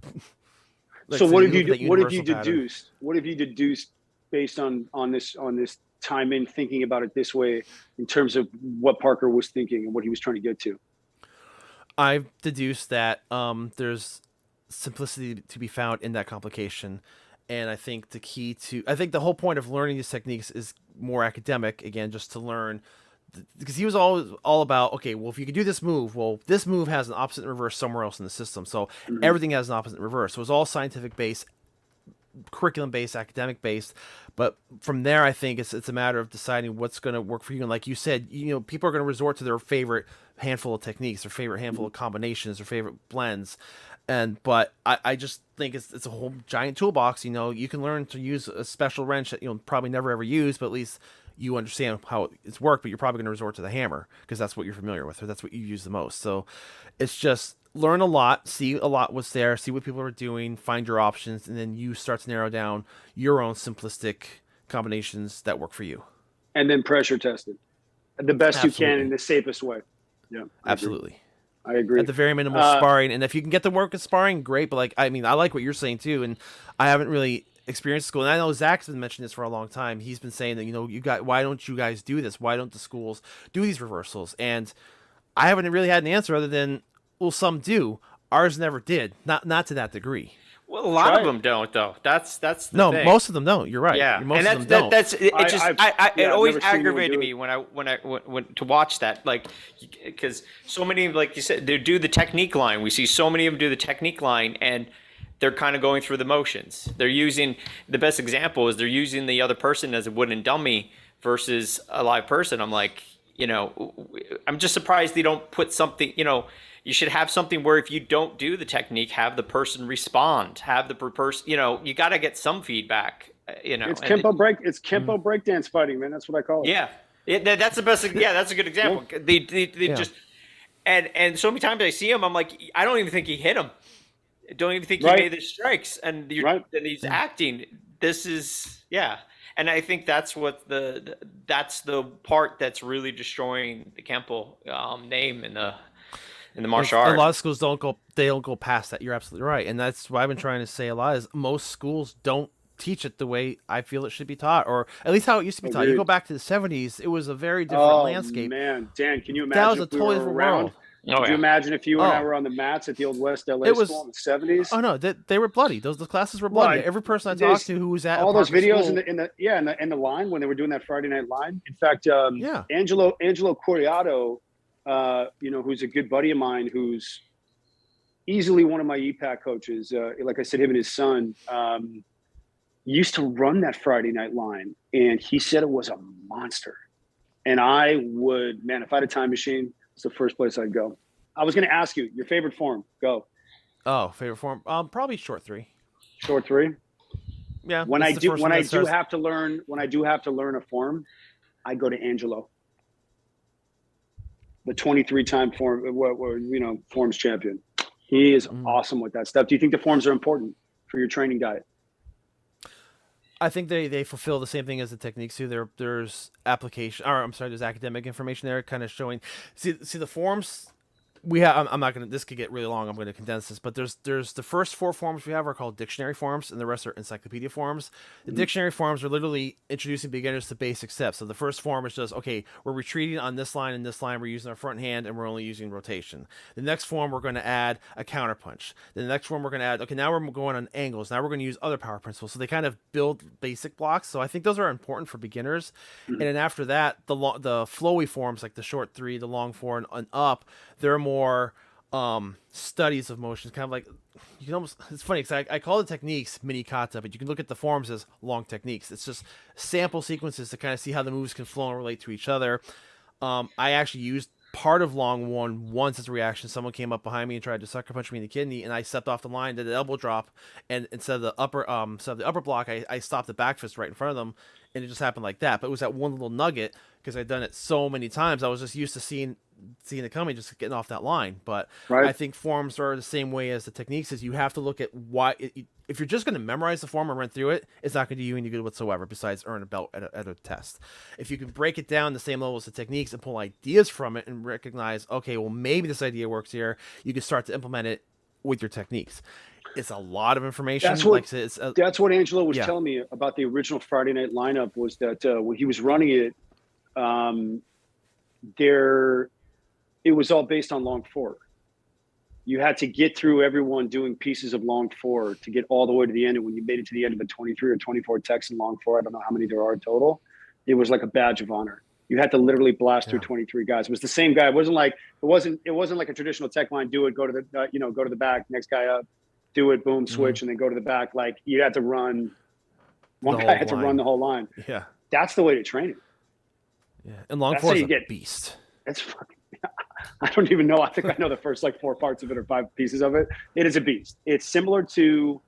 So what have you deduced? What have you deduced based on this time in thinking about it this way in terms of what Parker was thinking and what he was trying to get to? I've deduced that there's simplicity to be found in that complication, and I think the whole point of learning these techniques is more academic, again, just to learn. Because he was always all about, okay, well, if you can do this move, well, this move has an opposite and reverse somewhere else in the system. So everything has an opposite and reverse. So it was all scientific based, curriculum based, academic based. But from there, I think it's a matter of deciding what's going to work for you. And like you said, people are going to resort to their favorite handful of techniques, their favorite handful of combinations, their favorite blends. But I just think it's a whole giant toolbox. You can learn to use a special wrench that you'll probably never ever use, but at least you understand how it's worked, but you're probably going to resort to the hammer because that's what you're familiar with, or that's what you use the most. So it's just learn a lot, see a lot what's there, see what people are doing, find your options, and then you start to narrow down your own simplistic combinations that work for you. And then pressure test it the best you can in the safest way. Yeah, absolutely. I agree. At the very minimum, sparring, and if you can get them work at sparring, great. But I like what you're saying too, and I haven't really experienced school, and I know Zach's been mentioning this for a long time. He's been saying that why don't you guys do this? Why don't the schools do these reversals? And I haven't really had an answer other than, well, some do. Ours never did, not to that degree. Well, a lot of them don't, though. That's the thing. Most of them don't. You're right. Yeah, most and of them don't. It always aggravated me when to watch that, because so many, like you said, they do the technique line. We see so many of them do the technique line, and they're kind of going through the motions. They're using, the best example is they're using the other person as a wooden dummy versus a live person. I'm like, I'm just surprised they don't put something, you should have something where if you don't do the technique, have the person respond, have the person, you got to get some feedback, It's Kempo breakdance fighting, man. That's what I call it. Yeah. That's the best. Yeah, that's a good example. They just, and so many times I see him, I'm like, I don't even think he hit him. Don't even think he made the strikes, and he's acting. This is and I think that's what that's the part that's really destroying the Kempo name in the martial art. A lot of schools don't go past that. You're absolutely right, and that's what I've been trying to say a lot. Is most schools don't teach it the way I feel it should be taught, or at least how it used to be taught. You go back to the 70s, it was a very different landscape. Man, Dan, can you imagine? That was a totally different world. Could you imagine if you and I were on the mats at the old West LA school in the 70s? Oh no, they were bloody. The classes were bloody. Every person I talked to who was at all those videos school, in the line when they were doing that Friday night line. In fact, Angelo Coriato, who's a good buddy of mine, who's easily one of my EPAC coaches. Like I said, him and his son used to run that Friday night line, and he said it was a monster. And I would, man, if I had a time machine, it's the first place I'd go. I was going to ask you, your favorite form. Go. Oh, favorite form? Probably short three. Short three? Yeah. When I do have to learn a form, I go to Angelo. The 23-time forms champion. He is awesome with that stuff. Do you think the forms are important for your training diet? I think they fulfill the same thing as the techniques do. There's there's academic information there, kind of showing. See the forms. We have. I'm not gonna. This could get really long. I'm going to condense this, but there's the first 4 forms we have are called dictionary forms, and the rest are encyclopedia forms. The dictionary forms are literally introducing beginners to basic steps. So the first form is just, okay, we're retreating on this line and this line. We're using our front hand, and we're only using rotation. The next form we're going to add a counter punch. The next form we're going to add, okay, now we're going on angles. Now we're going to use other power principles. So they kind of build basic blocks. So I think those are important for beginners. And then after that, the flowy forms like the short 3, the long 4, and up, they're more studies of motions, kind of like, you can almost, it's funny because I call the techniques mini kata, but you can look at the forms as long techniques. It's just sample sequences to kind of see how the moves can flow and relate to each other. I actually used part of long 1 once as a reaction. Someone came up behind me and tried to sucker punch me in the kidney, and I stepped off the line, did an elbow drop, and instead of the upper block, I stopped the back fist right in front of them, and it just happened like that. But it was that one little nugget because I'd done it so many times. I was just used to seeing it coming, just getting off that line. But I think forms are the same way as the techniques. Is you have to look at why. If you're just going to memorize the form and run through it, it's not going to do you any good whatsoever. Besides earn a belt at a test. If you can break it down the same level as the techniques and pull ideas from it and recognize, okay, well maybe this idea works here, you can start to implement it with your techniques. It's a lot of information. That's what Angelo was telling me about the original Friday night lineup. Was that when he was running it, it was all based on long 4. You had to get through everyone doing pieces of long 4 to get all the way to the end. And when you made it to the end of a 23 or 24 techs in long 4, I don't know how many there are total, it was like a badge of honor. You had to literally blast through 23 guys. It was the same guy. It wasn't like a traditional tech line. Do it, go to the back, next guy up, do it, boom, switch, and then go to the back. Like you had to run. One guy had to run the whole line. Yeah, that's the way to train it. Yeah, and long 4 is a beast. It's fucking. I don't even know. I think I know the first 4 parts of it or 5 pieces of it. It is a beast. It's similar to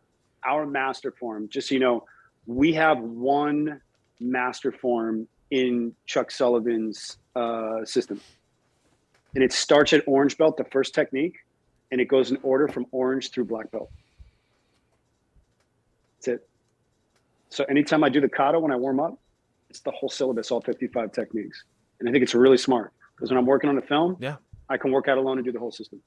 our master form. Just so you know, we have one master form in Chuck Sullivan's system. And it starts at orange belt, the first technique, and it goes in order from orange through black belt. That's it. So anytime I do the kata when I warm up, it's the whole syllabus, all 55 techniques. And I think it's really smart because when I'm working on the film, I can work out alone and do the whole system.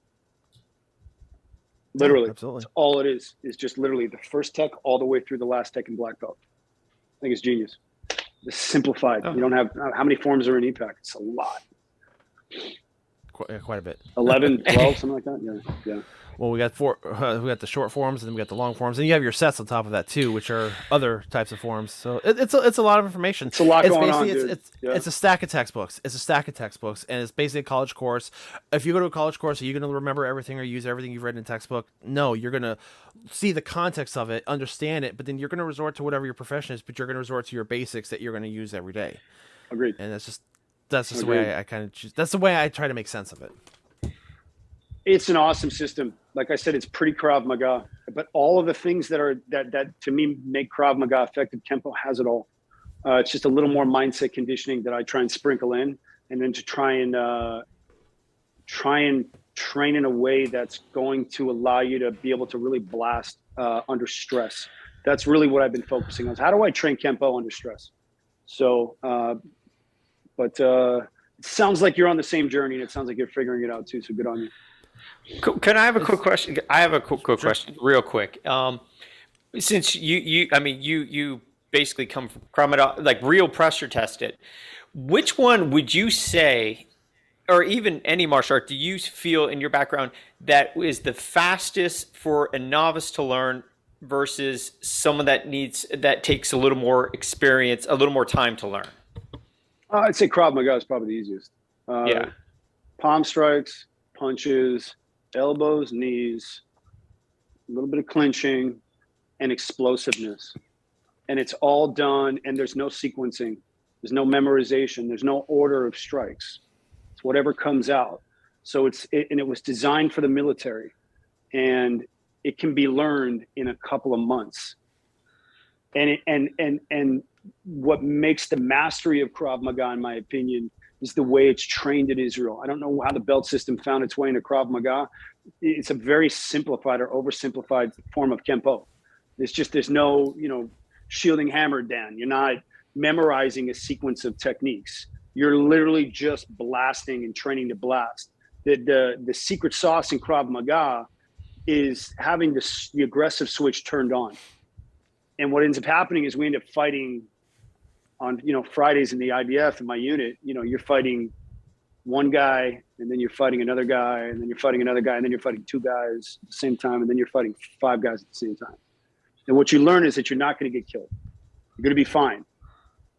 Literally. Absolutely. That's all it is just literally the first tech all the way through the last tech in black belt. I think it's genius. It's simplified. You don't have, how many forms are in EPAC? It's a lot. Quite a bit. 11, 12, something like that. Yeah. Well, we got 4. We got the short forms, and then we got the long forms, and you have your sets on top of that too, which are other types of forms. So it's a lot of information. It's a lot going on, dude. It's a stack of textbooks. It's a stack of textbooks, and it's basically a college course. If you go to a college course, are you going to remember everything or use everything you've read in a textbook? No, you're going to see the context of it, understand it, but then you're going to resort to whatever your profession is, but you're going to resort to your basics that you're going to use every day. Agreed. And that's just the way I kind of choose. That's the way I try to make sense of it. It's an awesome system. Like I said, it's pretty Krav Maga, but all of the things that to me make Krav Maga effective, Kempo has it all. It's just a little more mindset conditioning that I try and sprinkle in, and then to try and train in a way that's going to allow you to be able to really blast under stress. That's really what I've been focusing on. How do I train Kempo under stress? So, but it sounds like you're on the same journey, and it sounds like you're figuring it out too. So good on you. Can I have a quick question? I have a quick question, real quick. Since you basically come from Krav Maga, like real pressure tested, which one would you say, or even any martial art, do you feel in your background that is the fastest for a novice to learn versus someone that takes a little more experience, a little more time to learn? I'd say Krav Maga is probably the easiest. Palm strikes, punches, elbows, knees, a little bit of clinching, and explosiveness. And it's all done, and there's no sequencing. There's no memorization. There's no order of strikes. It's whatever comes out. So it was designed for the military, and it can be learned in a couple of months. And what makes the mastery of Krav Maga, in my opinion, is the way it's trained in Israel. I don't know how the belt system found its way into Krav Maga. It's a very simplified or oversimplified form of Kempo. It's just, there's no, shielding hammer down. You're not memorizing a sequence of techniques. You're literally just blasting and training to blast. The secret sauce in Krav Maga is having the aggressive switch turned on. And what ends up happening is we end up fighting on, Fridays in the IDF in my unit. You're fighting one guy, and then you're fighting another guy, and then you're fighting another guy, and then you're fighting two guys at the same time, and then you're fighting five guys at the same time. And what you learn is that you're not going to get killed. You're going to be fine.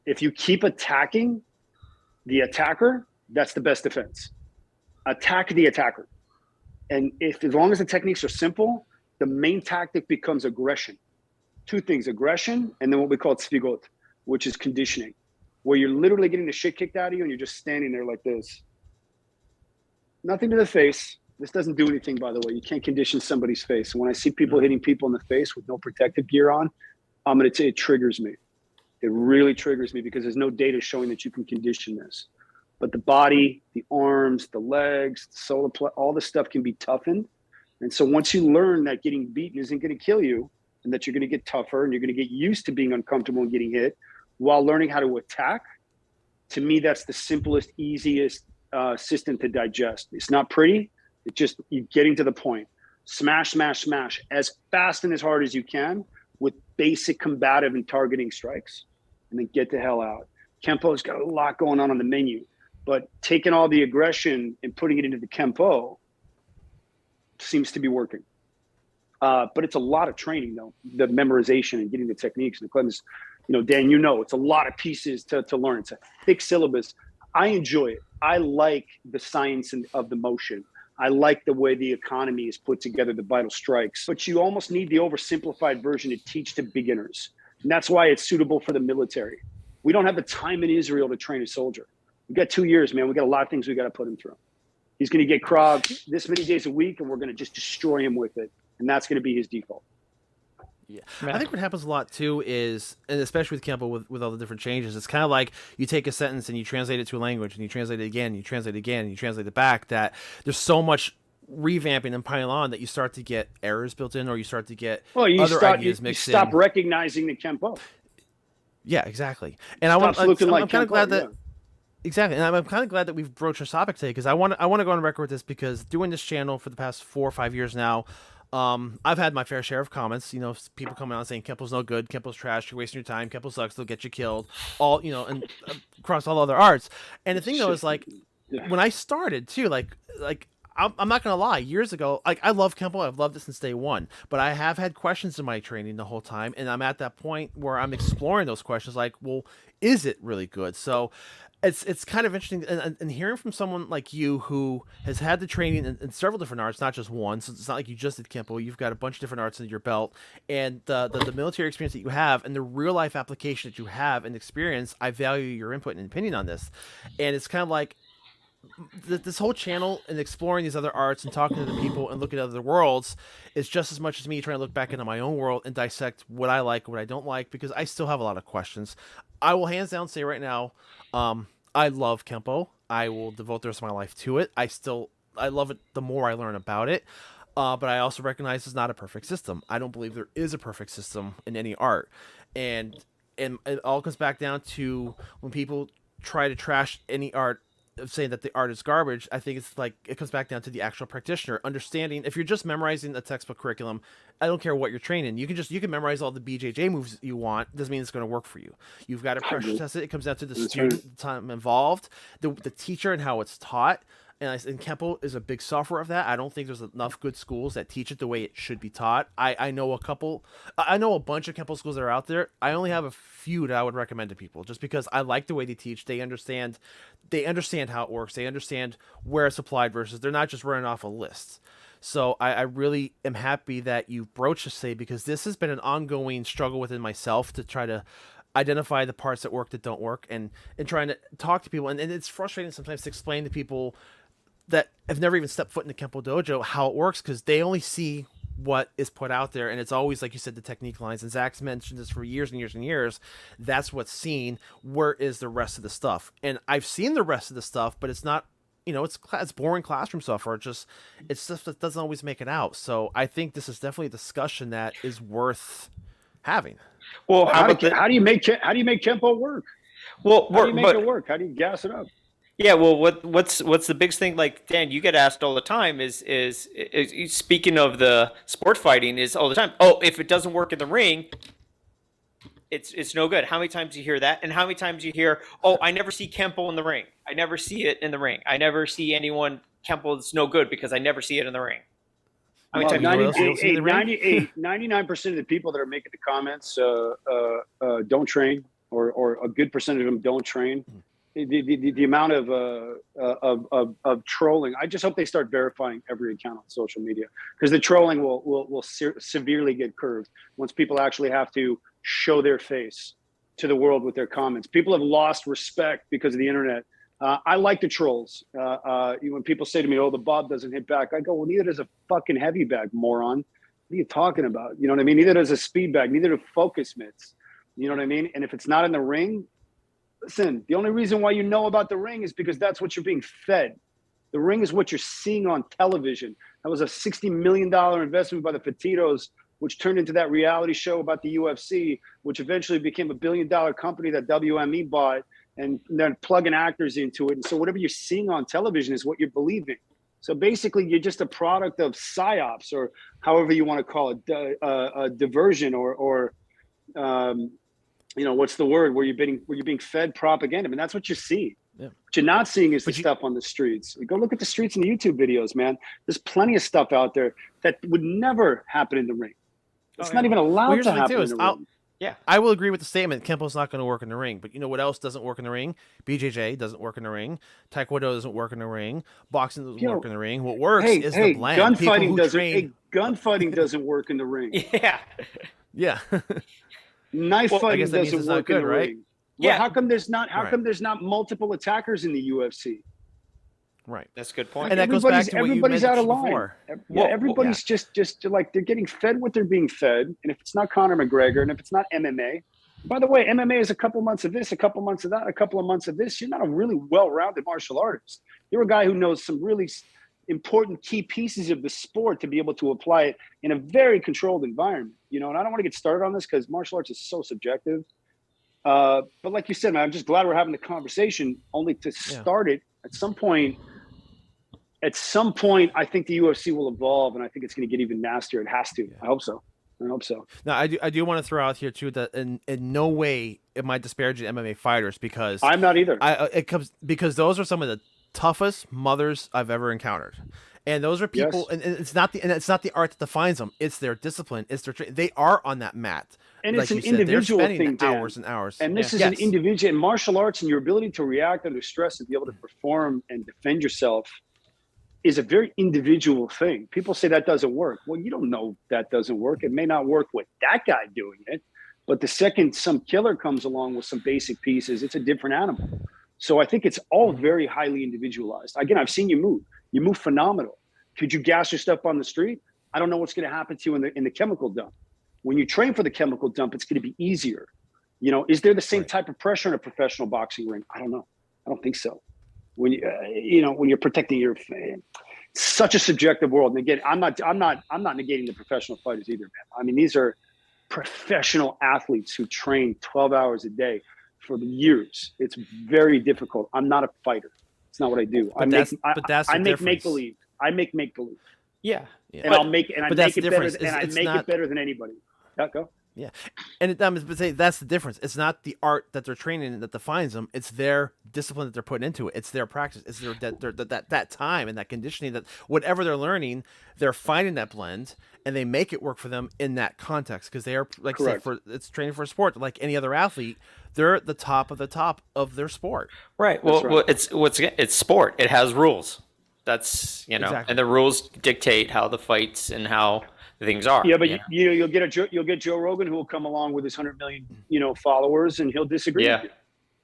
If you keep attacking the attacker, that's the best defense. Attack the attacker. And as long as the techniques are simple, the main tactic becomes aggression. Two things: aggression, and then what we call tzvigot, which is conditioning, where you're literally getting the shit kicked out of you and you're just standing there like this. Nothing to the face. This doesn't do anything, by the way. You can't condition somebody's face. And when I see people hitting people in the face with no protective gear on, I'm going to say it triggers me. It really triggers me, because there's no data showing that you can condition this. But the body, the arms, the legs, the solar all this stuff can be toughened. And so once you learn that getting beaten isn't going to kill you, and that you're going to get tougher and you're going to get used to being uncomfortable and getting hit while learning how to attack, to me, that's the simplest, easiest system to digest. It's not pretty. It's just you getting to the point. Smash, smash, smash as fast and as hard as you can with basic combative and targeting strikes, and then get the hell out. Kempo's got a lot going on the menu, but taking all the aggression and putting it into the Kempo seems to be working. But it's a lot of training, though, the memorization and getting the techniques and the cleanliness. Dan, it's a lot of pieces to learn. It's a thick syllabus. I enjoy it. I like the science of the motion. I like the way the economy is put together, the vital strikes. But you almost need the oversimplified version to teach to beginners. And that's why it's suitable for the military. We don't have the time in Israel to train a soldier. We've got 2 years, man. We've got a lot of things we got to put him through. He's going to get Krav this many days a week, and we're going to just destroy him with it. And that's going to be his default. Yeah, I think what happens a lot too is, and especially with Kempo, with all the different changes, it's kind of like you take a sentence and you translate it to a language, and you translate it again, and you translate it again, and you translate it back. That there's so much revamping and piling on that you start to get errors built in, or you start to get other ideas mixed in. You stop recognizing the Kempo. Yeah, exactly. And I'm kind of glad that. Yeah. Exactly, and I'm kind of glad that we've broached this topic today, because I want to go on record with this, because doing this channel for the past 4 or 5 years now, I've had my fair share of comments. People coming on saying Kempo's no good, Kempo's trash, you're wasting your time, Kempo sucks, they'll get you killed. All and across all other arts. And the thing though is, like, when I started too, like I'm not gonna lie, years ago, like, I love Kempo, I've loved it since day one, but I have had questions in my training the whole time, and I'm at that point where I'm exploring those questions, like, well, is it really good? So it's kind of interesting, and hearing from someone like you who has had the training in several different arts, not just one. So it's not like you just did Kempo. You've got a bunch of different arts in your belt, and the military experience that you have, and the real life application that you have and experience. I value your input and opinion on this, and it's kind of like this whole channel and exploring these other arts and talking to the people and looking at other worlds is just as much as me trying to look back into my own world and dissect what I like, what I don't like, because I still have a lot of questions. I will hands down say right now, I love Kempo. I will devote the rest of my life to it. I love it the more I learn about it. But I also recognize it's not a perfect system. I don't believe there is a perfect system in any art. And it all comes back down to when people try to trash any art, saying that the art is garbage. I think it's like, it comes back down to the actual practitioner understanding. If you're just memorizing a textbook curriculum, I don't care what you're training, you can memorize all the BJJ moves you want. Doesn't mean it's going to work for you. You've got to pressure test it. It comes down to the student, the time involved, the teacher, and how it's taught. And Kempo is a big sufferer of that. I don't think there's enough good schools that teach it the way it should be taught. I know a bunch of Kempo schools that are out there. I only have a few that I would recommend to people, just because I like the way they teach. They understand how it works. They understand where it's applied versus they're not just running off a list. So I really am happy that you broached this today, because this has been an ongoing struggle within myself to try to identify the parts that work that don't work, and trying to talk to people. And it's frustrating sometimes to explain to people that have never even stepped foot in the Kempo dojo how it works, because they only see what is put out there, and it's always, like you said, the technique lines, and Zach's mentioned this for years and years and years. That's what's seen. Where is the rest of the stuff? And I've seen the rest of the stuff, but it's not, it's boring classroom stuff, or it's stuff that doesn't always make it out. So I think this is definitely a discussion that is worth having. Well, how do you make Kempo work? Well, how do you make it work? How do you gas it up? Yeah, well, what's the biggest thing? Like, Dan, you get asked all the time. Is speaking of the sport fighting, is all the time. Oh, if it doesn't work in the ring, it's no good. How many times do you hear that? And how many times you hear, oh, I never see Kempo in the ring. I never see it in the ring. I never see anyone Kempo that's no good because I never see it in the ring. How many times 99% of the people that are making the comments don't train, or a good percentage of them don't train. The amount of trolling, I just hope they start verifying every account on social media, because the trolling will severely get curved once people actually have to show their face to the world with their comments. People have lost respect because of the internet. I like the trolls. When people say to me, oh, the bob doesn't hit back, I go, well, neither does a fucking heavy bag, moron. What are you talking about? You know what I mean? Neither does a speed bag, neither do focus mitts. You know what I mean? And if it's not in the ring, listen, the only reason why you know about the ring is because that's what you're being fed. The ring is what you're seeing on television. That was a $60 million investment by the Petitos, which turned into that reality show about the UFC, which eventually became a $1 billion company that WME bought, and then plugging actors into it. And so whatever you're seeing on television is what you're believing. So basically, you're just a product of psyops, or however you want to call it, a diversion, or what's the word, where you're being fed propaganda. I mean, that's what you're seeing. Yeah. What you're not seeing is stuff on the streets. Go look at the streets and the YouTube videos, man. There's plenty of stuff out there that would never happen in the ring. It's not even allowed to happen in the ring. Yeah, I will agree with the statement. Kempo's not going to work in the ring, but you know what else doesn't work in the ring? BJJ doesn't work in the ring. Taekwondo doesn't work in the ring. Boxing doesn't work in the ring. What works is the blend. Gunfighting doesn't work in the ring. Yeah. Yeah. Knife fighting doesn't work in the ring. Well, Yeah. how come there's not multiple attackers in the UFC? Right. That's a good point. And that goes back to what you mentioned out of line. before. Everybody's just like, they're getting fed what they're being fed. And if it's not Conor McGregor, and if it's not MMA, by the way, MMA is a couple months of this, a couple months of that, a couple of months of this. You're not a really well-rounded martial artist. You're a guy who knows some really important key pieces of the sport to be able to apply it in a very controlled environment. And I don't want to get started on this because martial arts is so subjective. But like you said, man, I'm just glad we're having the conversation, only to start it at some point. At some point, I think the UFC will evolve, and I think it's going to get even nastier. It has to. I hope so. Now, I do want to throw out here too that in no way am I disparaging MMA fighters, because I'm not either. Because those are some of the toughest mothers I've ever encountered, and those are people, and it's not the art that defines them. It's their discipline. It's their they are on that mat. And it's an individual thing, Dan. Hours and hours. And this is an individual in martial arts, and your ability to react under stress and be able to perform and defend yourself is a very individual thing. People say that doesn't work. Well, you don't know that doesn't work. It may not work with that guy doing it, but the second some killer comes along with some basic pieces, it's a different animal. So I think it's all very highly individualized. Again, I've seen you move. You move phenomenal. Could you gas your stuff on the street? I don't know what's going to happen to you in the chemical dump. When you train for the chemical dump, it's going to be easier. Is there the same type of pressure in a professional boxing ring? I don't know. I don't think so. When when you're protecting your fan, it's such a subjective world. And again, I'm not negating the professional fighters either, man. I mean, these are professional athletes who train 12 hours a day for years. It's very difficult. I'm not a fighter. It's not what I do. I make make believe. I make believe. Yeah. And I'll make it better than anybody. Go. Yeah, and that's the difference. It's not the art that they're training that defines them. It's their discipline that they're putting into it. It's their practice. It's that time and that conditioning, that whatever they're learning, they're finding that blend and they make it work for them in that context, because they are, like I said, it's training for a sport like any other athlete. They're at the top of their sport. Right. Well, it's sport. It has rules. That's exactly. And the rules dictate how the fights and how things are. Yeah, but you'll get Joe Rogan who will come along with his 100 million followers, and he'll disagree with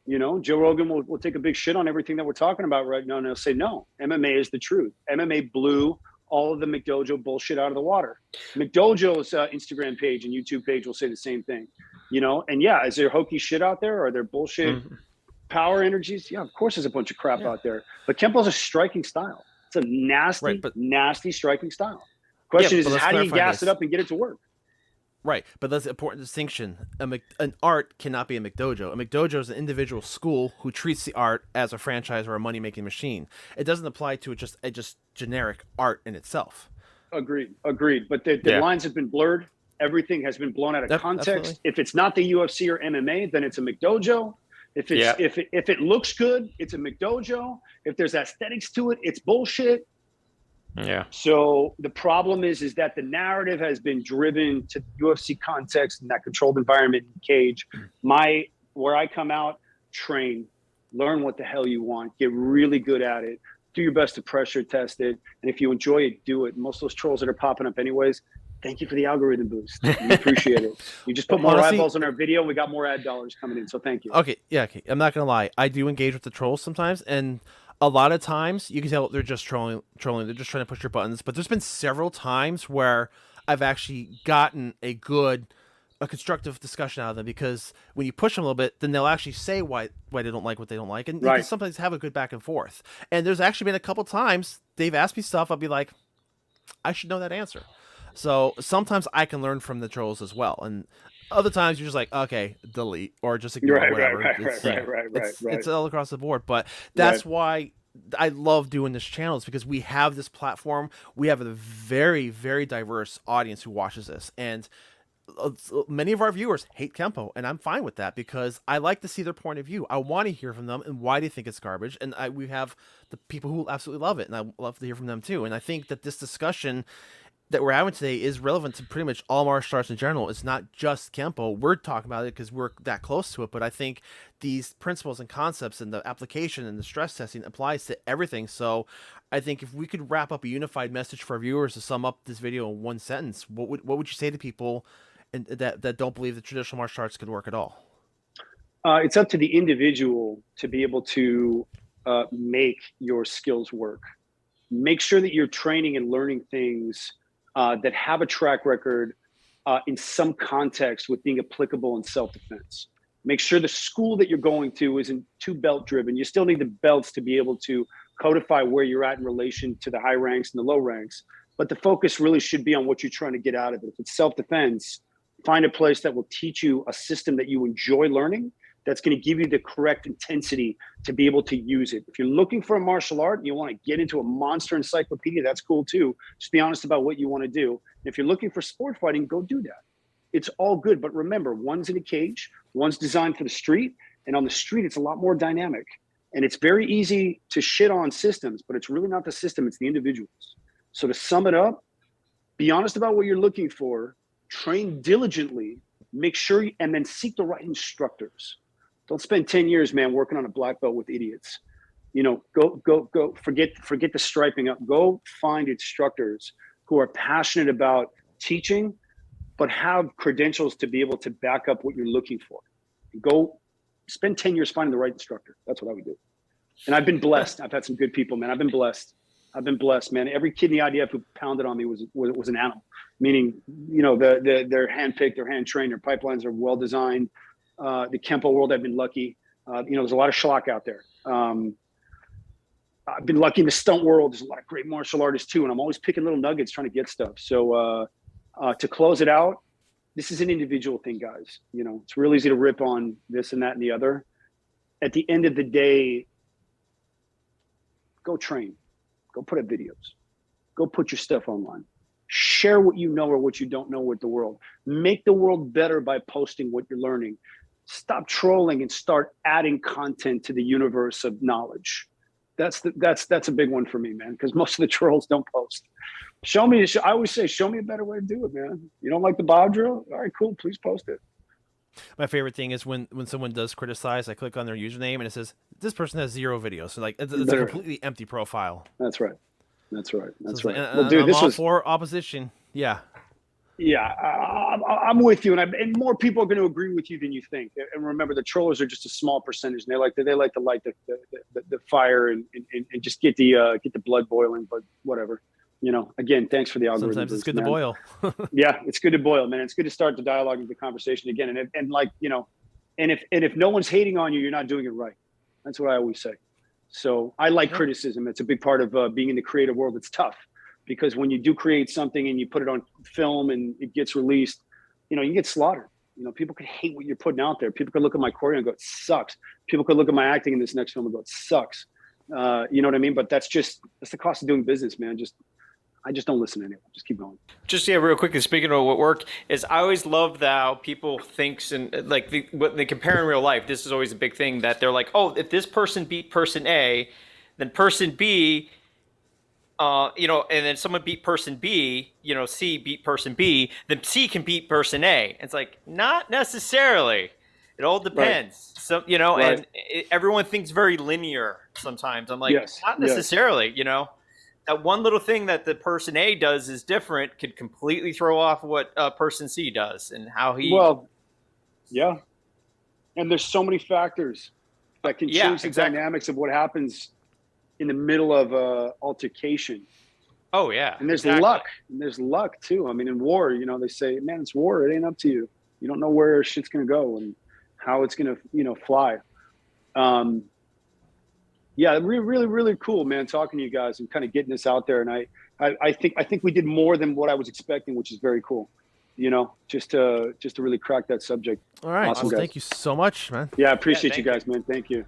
you. Joe Rogan will take a big shit on everything that we're talking about right now, and he'll say, no, MMA is the truth. MMA blew all of the McDojo bullshit out of the water. McDojo's Instagram page and YouTube page will say the same thing. And is there hokey shit out there? Are there bullshit power energies? Yeah, of course there's a bunch of crap out there. But Kempo's a striking style. It's a nasty, nasty striking style. Question is how do you gas it up and get it to work? Right, but that's an important distinction. An art cannot be a McDojo. A McDojo is an individual school who treats the art as a franchise or a money-making machine. It doesn't apply to just generic art in itself. Agreed. But the lines have been blurred. Everything has been blown out of context. Absolutely. If it's not the UFC or MMA, then it's a McDojo. If it looks good, it's a McDojo. If there's aesthetics to it, it's bullshit. Yeah. So the problem is that the narrative has been driven to UFC context and that controlled environment and cage. Where I come out, train, learn what the hell you want, get really good at it, do your best to pressure test it, and if you enjoy it, do it. Most of those trolls that are popping up anyways, thank you for the algorithm boost. We appreciate it. You just put more eyeballs on our video, we got more ad dollars coming in, so thank you. Okay. I'm not gonna lie, I do engage with the trolls sometimes, and a lot of times you can tell they're just trolling. They're just trying to push your buttons. But there's been several times where I've actually gotten a constructive discussion out of them, because when you push them a little bit, then they'll actually say why they don't like what they don't like, and you can sometimes have a good back and forth. And there's actually been a couple times they've asked me stuff, I'll be like, I should know that answer. So sometimes I can learn from the trolls as well, and other times you're just like, okay, delete, or just ignore whatever. It's all across the board. But that's why I love doing this channel, is because we have this platform. We have a very, very diverse audience who watches this, and many of our viewers hate Kempo, and I'm fine with that, because I like to see their point of view. I want to hear from them and why they think it's garbage. And we have the people who absolutely love it, and I love to hear from them too. And I think that this discussion that we're having today is relevant to pretty much all martial arts in general. It's not just Kempo. We're talking about it because we're that close to it, but I think these principles and concepts and the application and the stress testing applies to everything. So I think if we could wrap up a unified message for our viewers to sum up this video in one sentence, what would you say to people that don't believe that traditional martial arts could work at all? It's up to the individual to be able to make your skills work. Make sure that you're training and learning things that have a track record in some context with being applicable in self-defense. Make sure the school that you're going to isn't too belt driven. You still need the belts to be able to codify where you're at in relation to the high ranks and the low ranks. But the focus really should be on what you're trying to get out of it. If it's self-defense, find a place that will teach you a system that you enjoy learning, that's going to give you the correct intensity to be able to use it. If you're looking for a martial art and you want to get into a monster encyclopedia, that's cool too. Just be honest about what you want to do. And if you're looking for sport fighting, go do that. It's all good. But remember, one's in a cage, one's designed for the street. And on the street, it's a lot more dynamic. And it's very easy to shit on systems, but it's really not the system, it's the individuals. So to sum it up, be honest about what you're looking for, train diligently, make sure, and then seek the right instructors. Don't spend 10 years, man, working on a black belt with idiots. Go, forget the striping up. Go find instructors who are passionate about teaching, but have credentials to be able to back up what you're looking for. Go spend 10 years finding the right instructor. That's what I would do. And I've been blessed. I've had some good people, man. I've been blessed, man. Every kid in the IDF who pounded on me was an animal, meaning, they're handpicked, they're hand trained, their pipelines are well designed. The Kempo world, I've been lucky. There's a lot of schlock out there. I've been lucky in the stunt world. There's a lot of great martial artists too, and I'm always picking little nuggets trying to get stuff. So to close it out, this is an individual thing, guys. It's real easy to rip on this and that and the other. At the end of the day, go train, go put up videos, go put your stuff online. Share what you know or what you don't know with the world. Make the world better by posting what you're learning. Stop trolling and start adding content to the universe of knowledge. That's a big one for me, man, because most of the trolls don't post. I always say, show me a better way to do it, man. You don't like the Bob drill? All right, cool. Please post it. My favorite thing is when someone does criticize, I click on their username and it says, this person has 0 videos. So it's a completely empty profile. That's right. That's right. Well, dude, I'm all for opposition. Yeah. Yeah, I'm with you, and more people are going to agree with you than you think. And remember, the trollers are just a small percentage, and they like to light the fire and just get the blood boiling. But whatever, Again, thanks for the algorithm. Sometimes it's Bruce, good to man. boil. Yeah, it's good to boil, man. It's good to start the dialogue and the conversation again. And if no one's hating on you, you're not doing it right. That's what I always say. So I like criticism. It's a big part of being in the creative world. It's tough because when you do create something and you put it on film and it gets released, you get slaughtered. People could hate what you're putting out there. People could look at my choreo and go, it sucks. People could look at my acting in this next film and go, it sucks. You know what I mean? But that's the cost of doing business, man. I just don't listen to anyone. Just keep going. Just real quickly, speaking of what work is, I always love how people thinks and what they compare in real life. This is always a big thing that they're like, oh, if this person beat person A, then person B, and then someone beat person B, C beat person B, then C can beat person A. It's like, not necessarily. It all depends. Right. So, right. And everyone thinks very linear sometimes. I'm like, yes. not necessarily, That one little thing that the person A does is different could completely throw off what person C does and how he. Well, yeah. And there's so many factors that can change the dynamics of what happens in the middle of altercation. Oh, yeah. And there's luck. And there's luck, too. I mean, in war, they say, man, it's war. It ain't up to you. You don't know where shit's going to go and how it's going to, fly. Yeah, really, really cool, man, talking to you guys and kind of getting this out there. And I think we did more than what I was expecting, which is very cool. Just to really crack that subject. All right. Awesome, well, thank you so much, man. Yeah, I appreciate you guys, man. Thank you.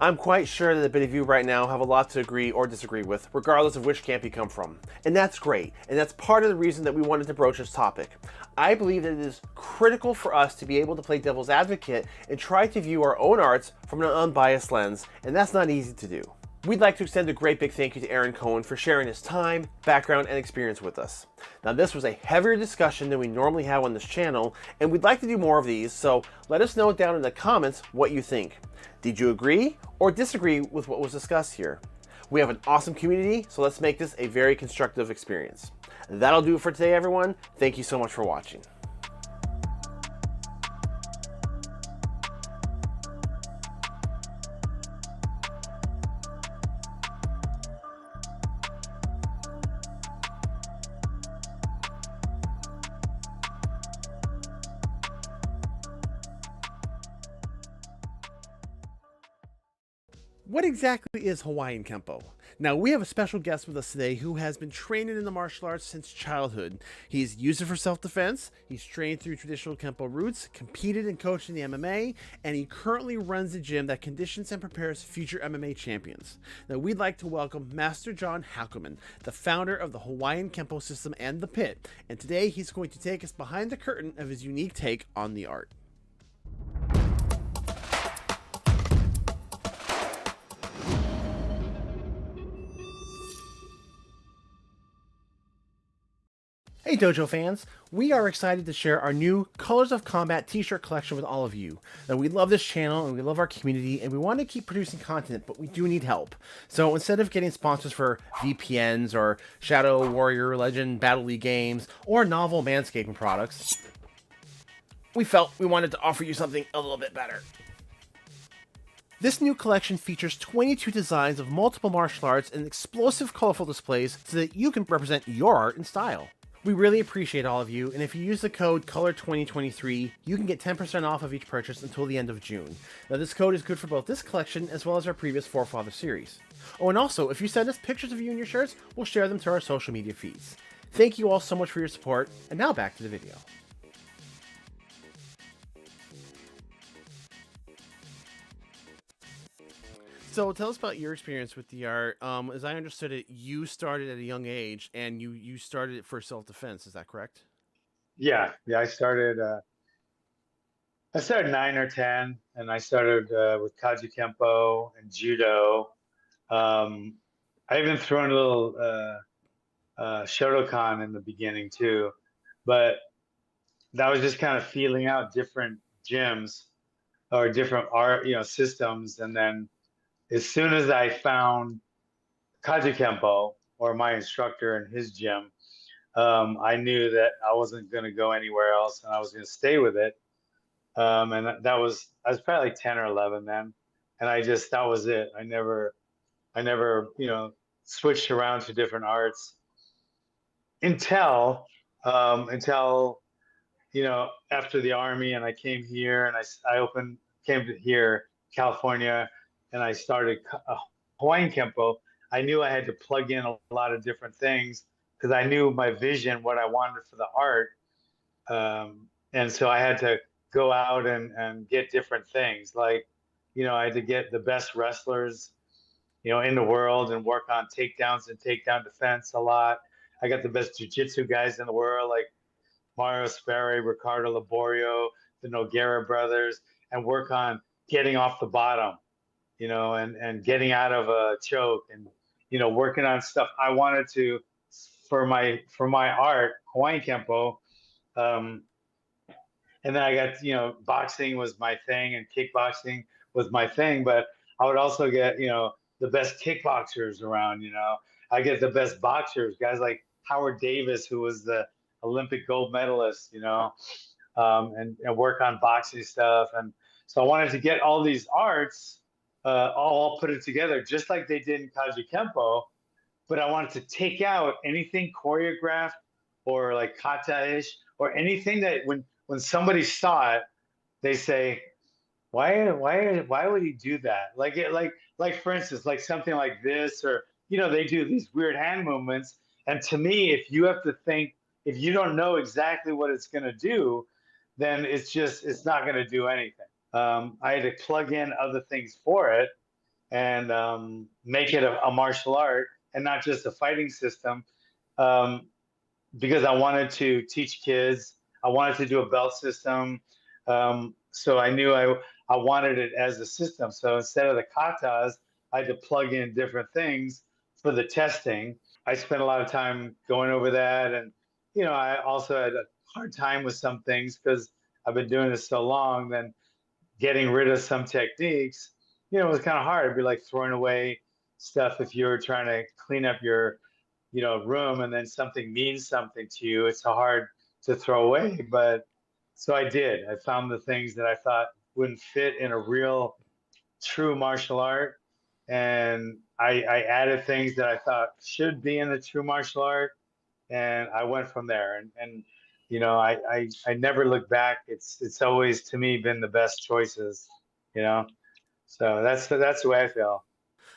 I'm quite sure that a bit of you right now have a lot to agree or disagree with, regardless of which camp you come from. And that's great. And that's part of the reason that we wanted to broach this topic. I believe that it is critical for us to be able to play devil's advocate and try to view our own arts from an unbiased lens, and that's not easy to do. We'd like to extend a great big thank you to Aaron Cohen for sharing his time, background, and experience with us. Now, this was a heavier discussion than we normally have on this channel, and we'd like to do more of these, so let us know down in the comments what you think. Did you agree or disagree with what was discussed here? We have an awesome community, so let's make this a very constructive experience. That'll do it for today, everyone. Thank you so much for watching. What exactly is Hawaiian Kempo? Now, we have a special guest with us today who has been training in the martial arts since childhood. He's used it for self-defense, he's trained through traditional Kempo roots, competed and coached in the MMA, and he currently runs a gym that conditions and prepares future MMA champions. Now, we'd like to welcome Master John Hackleman, the founder of the Hawaiian Kempo system and The Pit, and today he's going to take us behind the curtain of his unique take on the art. Hey Dojo fans, we are excited to share our new Colors of Combat t-shirt collection with all of you. Now, we love this channel and we love our community and we want to keep producing content, but we do need help. So instead of getting sponsors for VPNs or Shadow Warrior Legend Battle League games or novel manscaping products, we felt we wanted to offer you something a little bit better. This new collection features 22 designs of multiple martial arts and explosive colorful displays so that you can represent your art and style. We really appreciate all of you, and if you use the code COLOR2023, you can get 10% off of each purchase until the end of June. Now, this code is good for both this collection as well as our previous Forefather series. Oh, and also, if you send us pictures of you in your shirts, we'll share them to our social media feeds. Thank you all so much for your support, and now back to the video. So tell us about your experience with the art. As I understood it, you started at a young age, and you started it for self-defense. Is that correct? Yeah. I started 9 or 10, and I started with Kajukenbo and Judo. I even thrown a little Shotokan in the beginning too, but that was just kind of feeling out different gyms or different art, systems, and then as soon as I found Kajukenbo, or my instructor in his gym, I knew that I wasn't going to go anywhere else, and I was going to stay with it. And I was probably like 10 or 11 then, and that was it. I never, switched around to different arts until after the army, and I came here, and came to here, California, and I started Hawaiian Kempo. I knew I had to plug in a lot of different things because I knew my vision, what I wanted for the art. And so I had to go out and get different things. Like, I had to get the best wrestlers, in the world and work on takedowns and takedown defense a lot. I got the best jiu-jitsu guys in the world, like Mario Sperry, Ricardo Laborio, the Noguera brothers, and work on getting off the bottom, and getting out of a choke, and, working on stuff I wanted to for my art, Hawaiian Kempo. And then I got, boxing was my thing and kickboxing was my thing, but I would also get, the best kickboxers around, I get the best boxers, guys like Howard Davis, who was the Olympic gold medalist, and work on boxing stuff. And so I wanted to get all these arts, all put it together, just like they did in Kajukenbo, but I wanted to take out anything choreographed or like kata-ish or anything that when somebody saw it, they say, why would he do that? Like for instance, like something like this, or they do these weird hand movements. And to me, if you don't know exactly what it's gonna do, then it's not gonna do anything. I had to plug in other things for it and make it a martial art and not just a fighting system, because I wanted to teach kids. I wanted to do a belt system. So I knew I wanted it as a system. So instead of the katas, I had to plug in different things for the testing. I spent a lot of time going over that. And, I also had a hard time with some things because I've been doing this so long, then getting rid of some techniques, it was kind of hard. It'd be like throwing away stuff if you're trying to clean up your, room, and then something means something to you. It's hard to throw away. But so I did. I found the things that I thought wouldn't fit in a real, true martial art, and I added things that I thought should be in a true martial art, and I went from there. And I never look back. It's always to me been the best choices. So that's the way I feel.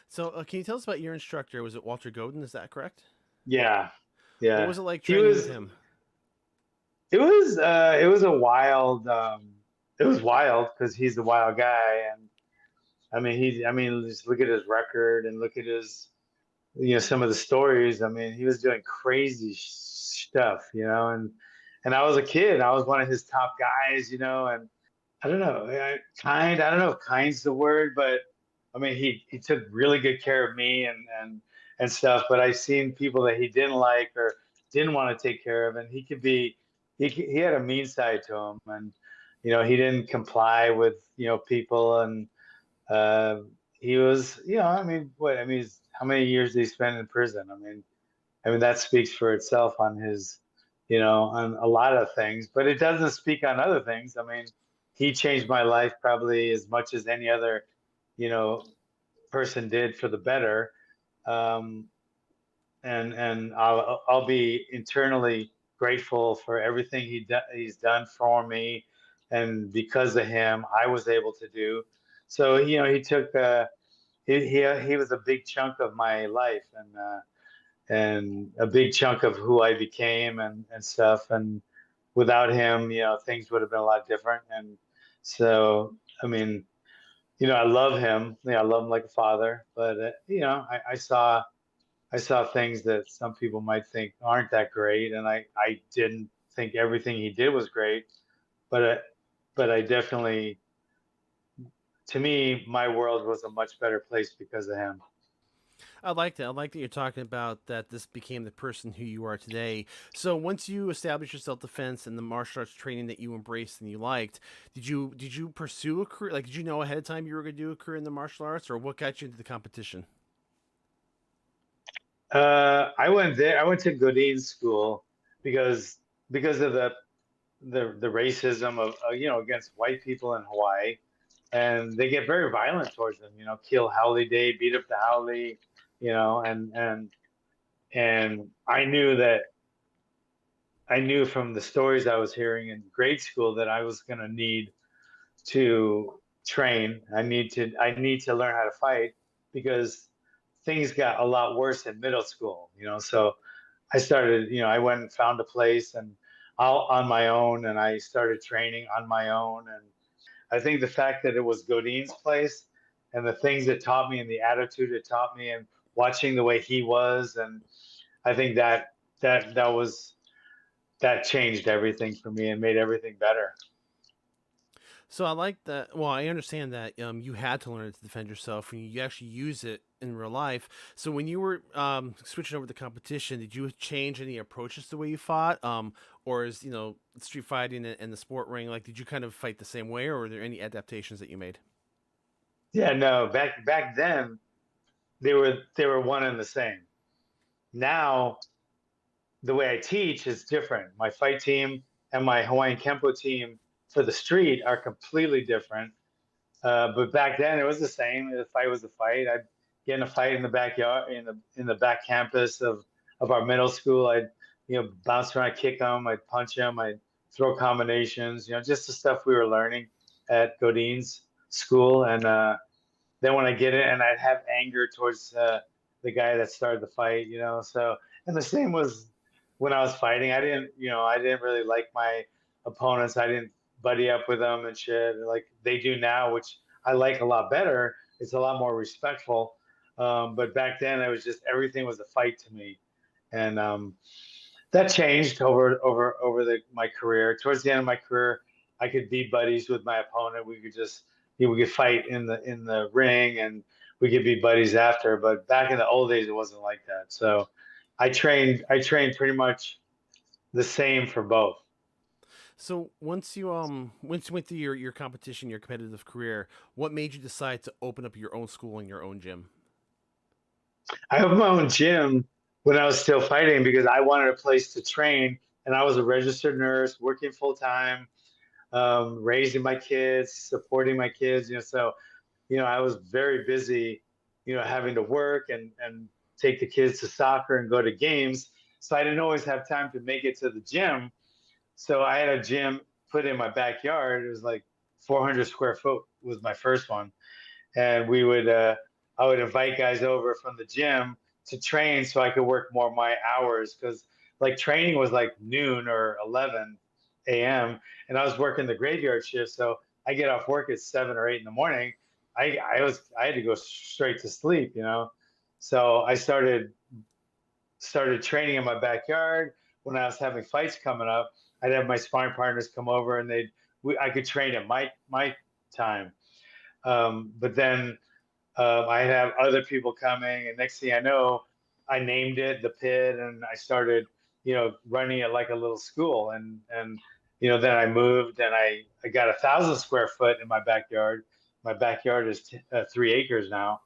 So can you tell us about your instructor? Was it Walter Godin? Is that correct? Yeah. What was it like training with him? It was wild because he's a wild guy, and just look at his record and look at his some of the stories. He was doing crazy stuff, and I was a kid. I was one of his top guys, and I don't know, I don't know if kind's the word, but he took really good care of me and stuff. But I've seen people that he didn't like or didn't want to take care of, and he had a mean side to him, and he didn't comply with people, and he was how many years did he spend in prison? That speaks for itself on his on a lot of things, but it doesn't speak on other things. He changed my life probably as much as any other person did for the better. And I'll be internally grateful for everything he's done for me, and because of him, I was able to do. So he took he was a big chunk of my life, and a big chunk of who I became and stuff. And without him, things would have been a lot different. And so I love him. I love him like a father. But I saw things that some people might think aren't that great, and I didn't think everything he did was great, but I definitely, to me, my world was a much better place because of him. I like that. I like that you're talking about that this became the person who you are today. So once you established your self-defense and the martial arts training that you embraced and you liked, did you pursue a career? Like, did you know ahead of time you were going to do a career in the martial arts, or what got you into the competition? I went to Godin school, because of the racism of against white people in Hawaii, and they get very violent towards them. Kill Haole Day, beat up the Haole, and I knew from the stories I was hearing in grade school that I was going to need to train. I need to learn how to fight because things got a lot worse in middle school. So I started. I went and found a place and all on my own, and I started training on my own. And I think the fact that it was Godin's place and the things it taught me and the attitude it taught me and watching the way he was, and I think that changed everything for me and made everything better. So I like that. Well, I understand that you had to learn to defend yourself, and you actually use it in real life. So when you were switching over to competition, did you change any approaches to the way you fought, or is street fighting and the sport ring, like, did you kind of fight the same way, or were there any adaptations that you made? Yeah, no, back then they were one and the same. Now the way I teach is different. My fight team and my Hawaiian Kempo team for the street are completely different. But back then it was the same. The fight was a fight. I'd get in a fight in the backyard, in the back campus of our middle school. I'd bounce around, kick them, I'd punch them, I'd throw combinations. Just the stuff we were learning at Godin's school. And then when I get it, and I'd have anger towards the guy that started the fight. So, and the same was when I was fighting. I didn't really like my opponents. I didn't buddy up with them and shit like they do now, which I like a lot better. It's a lot more respectful. But back then, it was just everything was a fight to me, and that changed over my career. Towards the end of my career, I could be buddies with my opponent. We could fight in the ring, and we could be buddies after. But back in the old days, it wasn't like that. So I trained pretty much the same for both. So once you went through your competition, your competitive career, what made you decide to open up your own school and your own gym? I opened my own gym when I was still fighting because I wanted a place to train, and I was a registered nurse working full time, raising my kids, supporting my kids. So I was very busy, having to work and take the kids to soccer and go to games. So I didn't always have time to make it to the gym. So I had a gym put in my backyard. It was like 400 square foot was my first one. And I would invite guys over from the gym to train so I could work more of my hours, because like training was like noon or 11 a.m. and I was working the graveyard shift. So I get off work at 7 or 8 in the morning. I had to go straight to sleep, So I started training in my backyard. When I was having fights coming up, I'd have my sparring partners come over, and I could train at my time. But then I'd have other people coming, and next thing I know, I named it the Pit, and I started, running it like a little school. And then I moved, and I got 1,000 square foot in my backyard. My backyard is 3 acres now.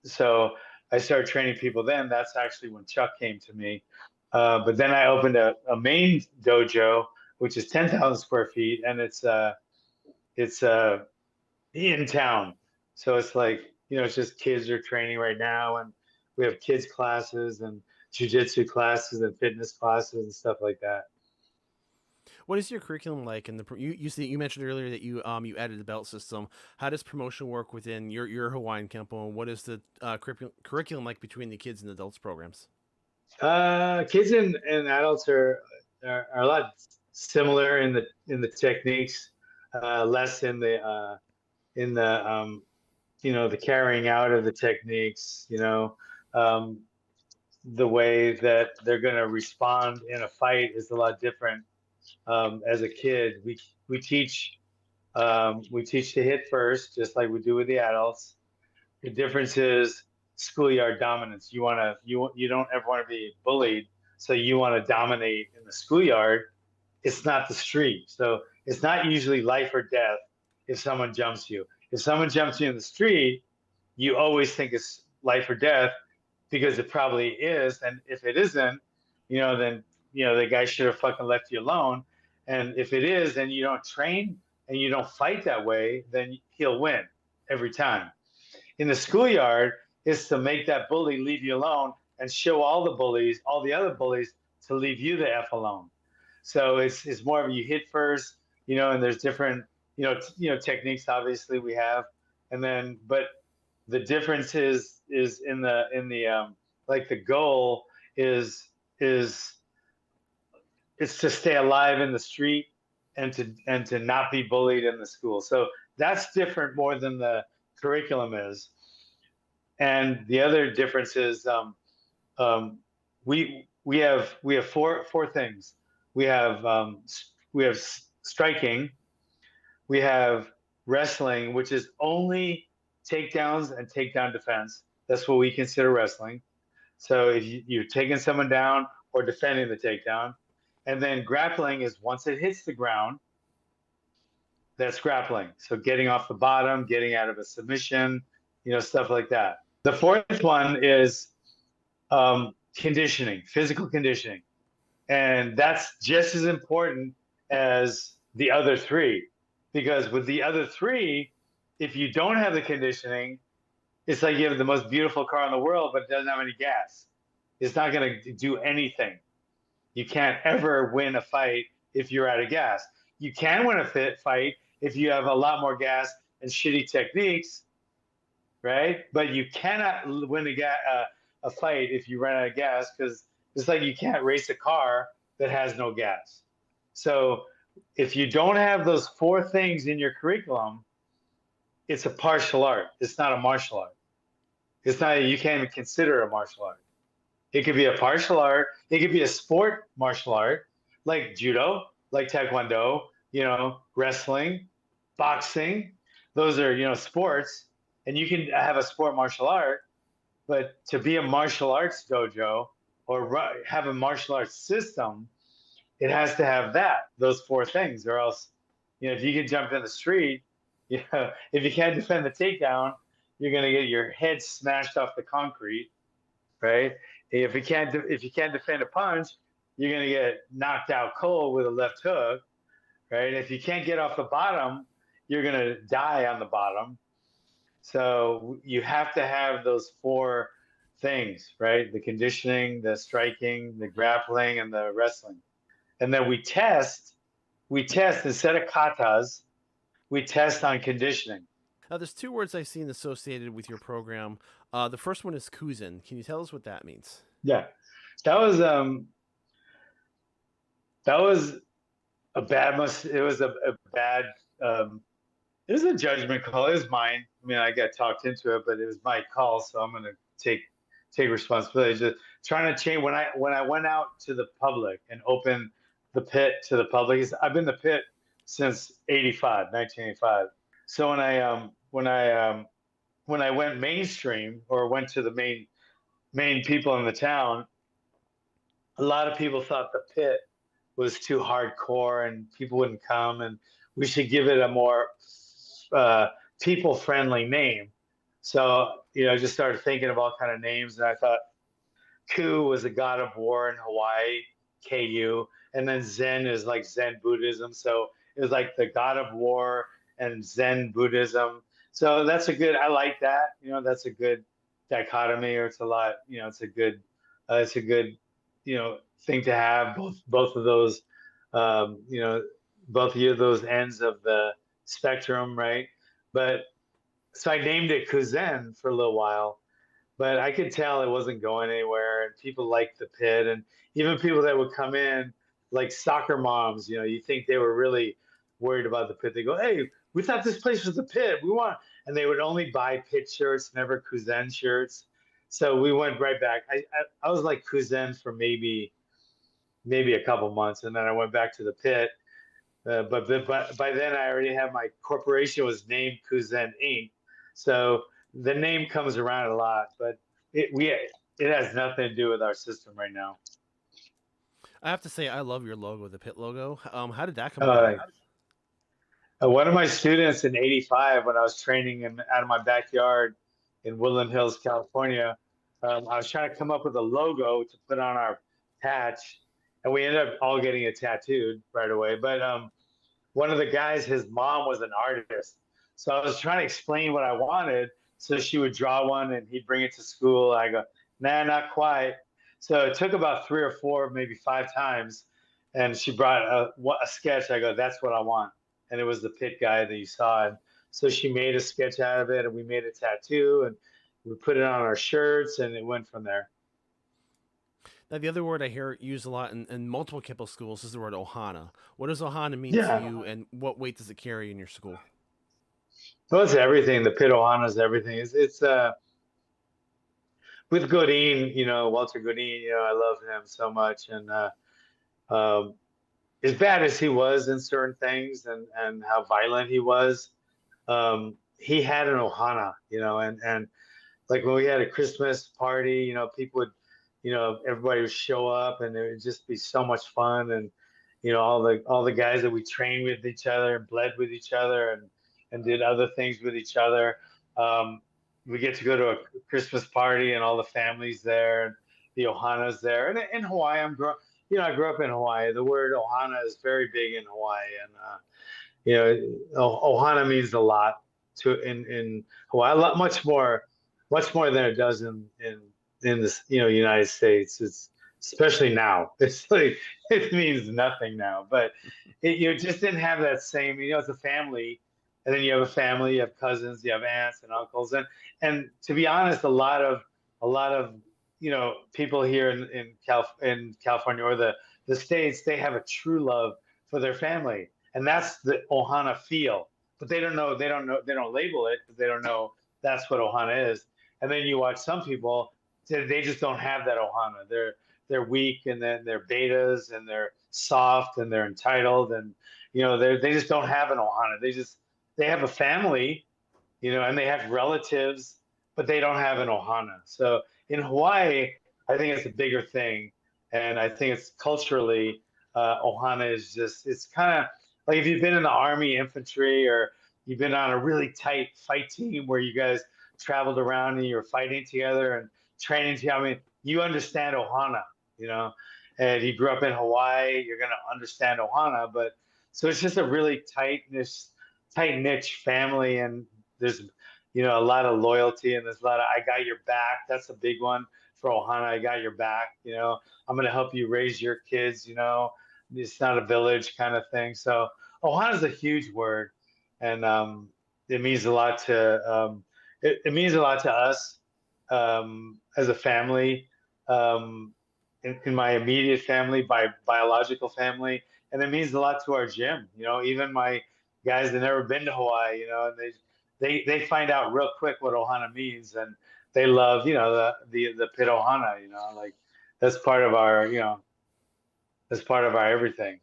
So I started training people then. That's actually when Chuck came to me. But then I opened a main dojo, which is 10,000 square feet, and it's in town. So it's like, it's just kids are training right now, and we have kids classes and jiu-jitsu classes and fitness classes and stuff like that. What is your curriculum like? And you mentioned earlier that you added the belt system. How does promotion work within your Hawaiian Kempo, and what is the curriculum like between the kids and adults programs? Kids and adults are a lot similar in the techniques, less in the the carrying out of the techniques. The way that they're going to respond in a fight is a lot different. As a kid, we teach to hit first, just like we do with the adults. The difference is schoolyard dominance. You don't ever want to be bullied, so you want to dominate in the schoolyard. It's not the street, so it's not usually life or death if someone jumps you. If someone jumps you in the street, you always think it's life or death because it probably is, and if it isn't, then you know, the guy should have fucking left you alone. And if it is, and you don't train and you don't fight that way, then he'll win every time. In the schoolyard, is to make that bully leave you alone and show all the bullies, all the other bullies, to leave you the F alone. So it's more of you hit first, you know, and there's different, techniques obviously we have. And then, but the difference is in the like the goal is it's to stay alive in the street and to not be bullied in the school. So that's different more than the curriculum is. And the other difference is we have four things. We have striking, we have wrestling, which is only takedowns and takedown defense. That's what we consider wrestling. So if you're taking someone down or defending the takedown. And then grappling is once it hits the ground, that's grappling. So getting off the bottom, getting out of a submission, stuff like that. The fourth one is conditioning, physical conditioning. And that's just as important as the other three. Because with the other three, if you don't have the conditioning, it's like you have the most beautiful car in the world, but it doesn't have any gas. It's not going to do anything. You can't ever win a fight if you're out of gas. You can win a fight if you have a lot more gas and shitty techniques, right? But you cannot win a fight if you run out of gas, because it's like you can't race a car that has no gas. So if you don't have those four things in your curriculum, it's a partial art. It's not a martial art. It's not, you can't even consider a martial art. It could be a partial art. It could be a sport martial art, like judo, like taekwondo, wrestling, boxing. Those are, sports. And you can have a sport martial art, but to be a martial arts dojo or have a martial arts system, it has to have those four things, or else, if you can jump in the street, if you can't defend the takedown, you're going to get your head smashed off the concrete, right? If you can't defend a punch, you're going to get knocked out cold with a left hook, right? If you can't get off the bottom, you're going to die on the bottom. So you have to have those four things, right? The conditioning, the striking, the grappling, and the wrestling. And then we test instead of katas, we test on conditioning. Now, there's two words I've seen associated with your program. The first one is kuzen. Can you tell us what that means? Yeah, that was a bad. It was a bad. It was a judgment call. It was mine. I mean, I got talked into it, but it was my call, so I'm going to take responsibility. Just trying to change. When I went out to the public and opened the pit to the public, I've been in the pit since 1985. So when I went mainstream, or went to the main people in the town, a lot of people thought the pit was too hardcore and people wouldn't come, and we should give it a more people-friendly name. So I just started thinking of all kind of names, and I thought Ku was a god of war in Hawaii, Ku, and then Zen is like Zen Buddhism. So it was like the god of war and Zen Buddhism. So I like that. That's a good dichotomy, or it's a lot. It's a good thing to have both of those. Both of those ends of the spectrum, right? But so I named it Kuzen for a little while, but I could tell it wasn't going anywhere, and people liked the pit, and even people that would come in, like soccer moms, you think they were really worried about the pit. They go, "Hey, we thought this place was the pit. We want," and they would only buy pit shirts, never Kuzen shirts. So we went right back. I was like Kuzen for maybe a couple months, and then I went back to the pit. But by then I already had my corporation was named Kuzen Inc. So the name comes around a lot, but it has nothing to do with our system right now. I have to say, I love your logo, the pit logo. How did that come about? One of my students in '85, when I was training out of my backyard in Woodland Hills, California, I was trying to come up with a logo to put on our patch, and we ended up all getting it tattooed right away. But one of the guys, his mom was an artist, so I was trying to explain what I wanted. So she would draw one, and he'd bring it to school. I go, nah, not quite. So it took about 3 or 4, maybe 5 times, and she brought a sketch. I go, that's what I want, and it was the pit guy that you saw. And so she made a sketch out of it, and we made a tattoo, and we put it on our shirts, and it went from there. Now, the other word I hear used a lot in multiple Kempo schools is the word ohana. What does ohana mean Yeah. to you, and what weight does it carry in your school? Well, it's everything. The pit ohana is everything. It's with Godin, Walter Godin, I love him so much. And as bad as he was in certain things and how violent he was, he had an ohana, and like when we had a Christmas party, people would, everybody would show up, and it would just be so much fun. And, all the guys that we trained with each other and bled with each other and did other things with each other. We get to go to a Christmas party, and all the families there, and the ohana's there. And in Hawaii, I grew up in Hawaii. The word ohana is very big in Hawaii, and ohana means a lot in Hawaii. A lot, much more than it does in this United States. It's especially now. It's like it means nothing now, but you just didn't have that same. It's a family. And then you have a family, you have cousins, you have aunts and uncles, and to be honest, a lot of people here in California or the States, they have a true love for their family, and that's the ohana feel. But they don't label it because they don't know that's what ohana is. And then you watch some people, they just don't have that ohana. They're weak, and then they're betas, and they're soft, and they're entitled, and they just don't have an ohana. They have a family, and they have relatives, but they don't have an ohana. So in Hawaii, I think it's a bigger thing. And I think it's culturally, ohana is it's kind of like if you've been in the Army infantry, or you've been on a really tight fight team where you guys traveled around and you're fighting together and training together. I mean, you understand ohana, and you grew up in Hawaii, you're going to understand ohana. But so it's just a really tight niche family, and there's a lot of loyalty, and there's a lot of I got your back. That's a big one for ohana. I got your back. I'm going to help you raise your kids. It's not a village kind of thing. So ohana is a huge word, and it means a lot to it means a lot to us as a family, in my immediate family, biological family, and it means a lot to our gym. Even my guys that never been to Hawaii, and they find out real quick what ohana means, and they love, the pit ohana, like that's part of our everything.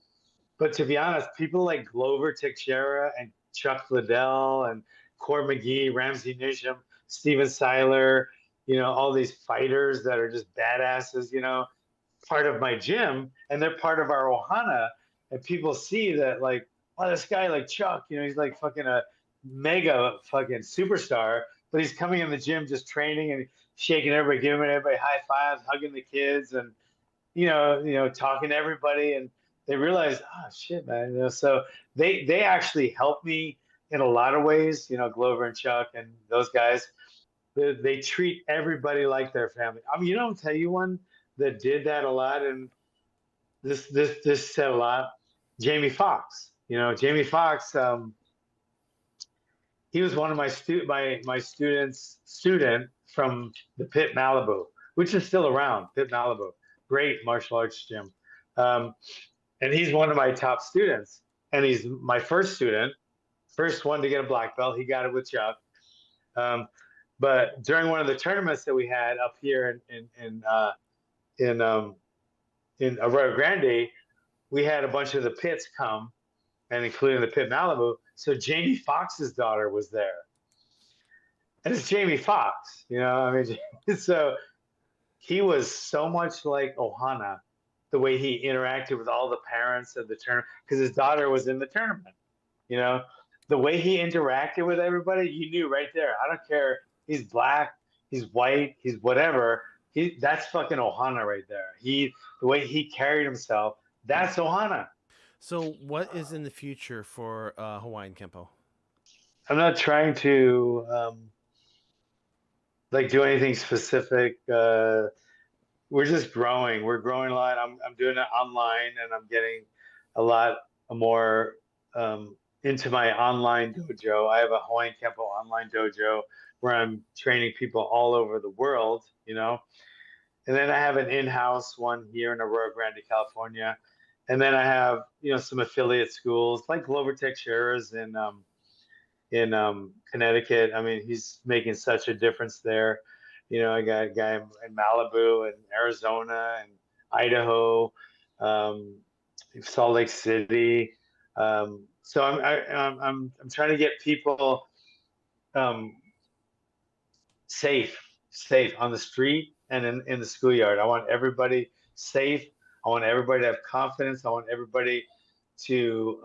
But to be honest, people like Glover Teixeira and Chuck Liddell and Cord McGee, Ramsey Nisham, Steven Seiler, all these fighters that are just badasses, part of my gym, and they're part of our ohana. And people see that, like, wow, this guy like Chuck, he's like fucking a mega fucking superstar, but he's coming in the gym just training and shaking everybody, giving everybody high fives, hugging the kids, and talking to everybody. And they realize, oh shit, man. So they actually help me in a lot of ways. Glover and Chuck and those guys, they treat everybody like their family. I mean, I'll tell you one that did that a lot, and this said a lot. Jamie Foxx. Jamie Foxx. He was one of my students from the Pit Malibu, which is still around. Pit Malibu, great martial arts gym, and he's one of my top students. And he's my first student, first one to get a black belt. He got it with Chuck. But during one of the tournaments that we had up here in Arroyo Grande, we had a bunch of the pits come, and including the Pit Malibu. So Jamie Foxx's daughter was there, and it's Jamie Foxx, so he was so much like ohana, the way he interacted with all the parents of the tournament, because his daughter was in the tournament. The way he interacted with everybody, you knew right there. I don't care. He's black, he's white, he's whatever. that's fucking Ohana right there. The way he carried himself, that's Ohana. So, what is in the future for Hawaiian Kempo? I'm not trying to like do anything specific. We're just growing. We're growing a lot. I'm doing it online, and I'm getting a lot more into my online dojo. I have a Hawaiian Kempo online dojo where I'm training people all over the world, you know. And then I have an in-house one here in Aurora Grande, California. And then I have, you know, some affiliate schools like Glover Teixeira's in Connecticut. I mean, he's making such a difference there. You know, I got a guy in Malibu and Arizona and Idaho, Salt Lake City. So I'm trying to get people safe on the street and in the schoolyard. I want everybody safe. I want everybody to have confidence. I want everybody to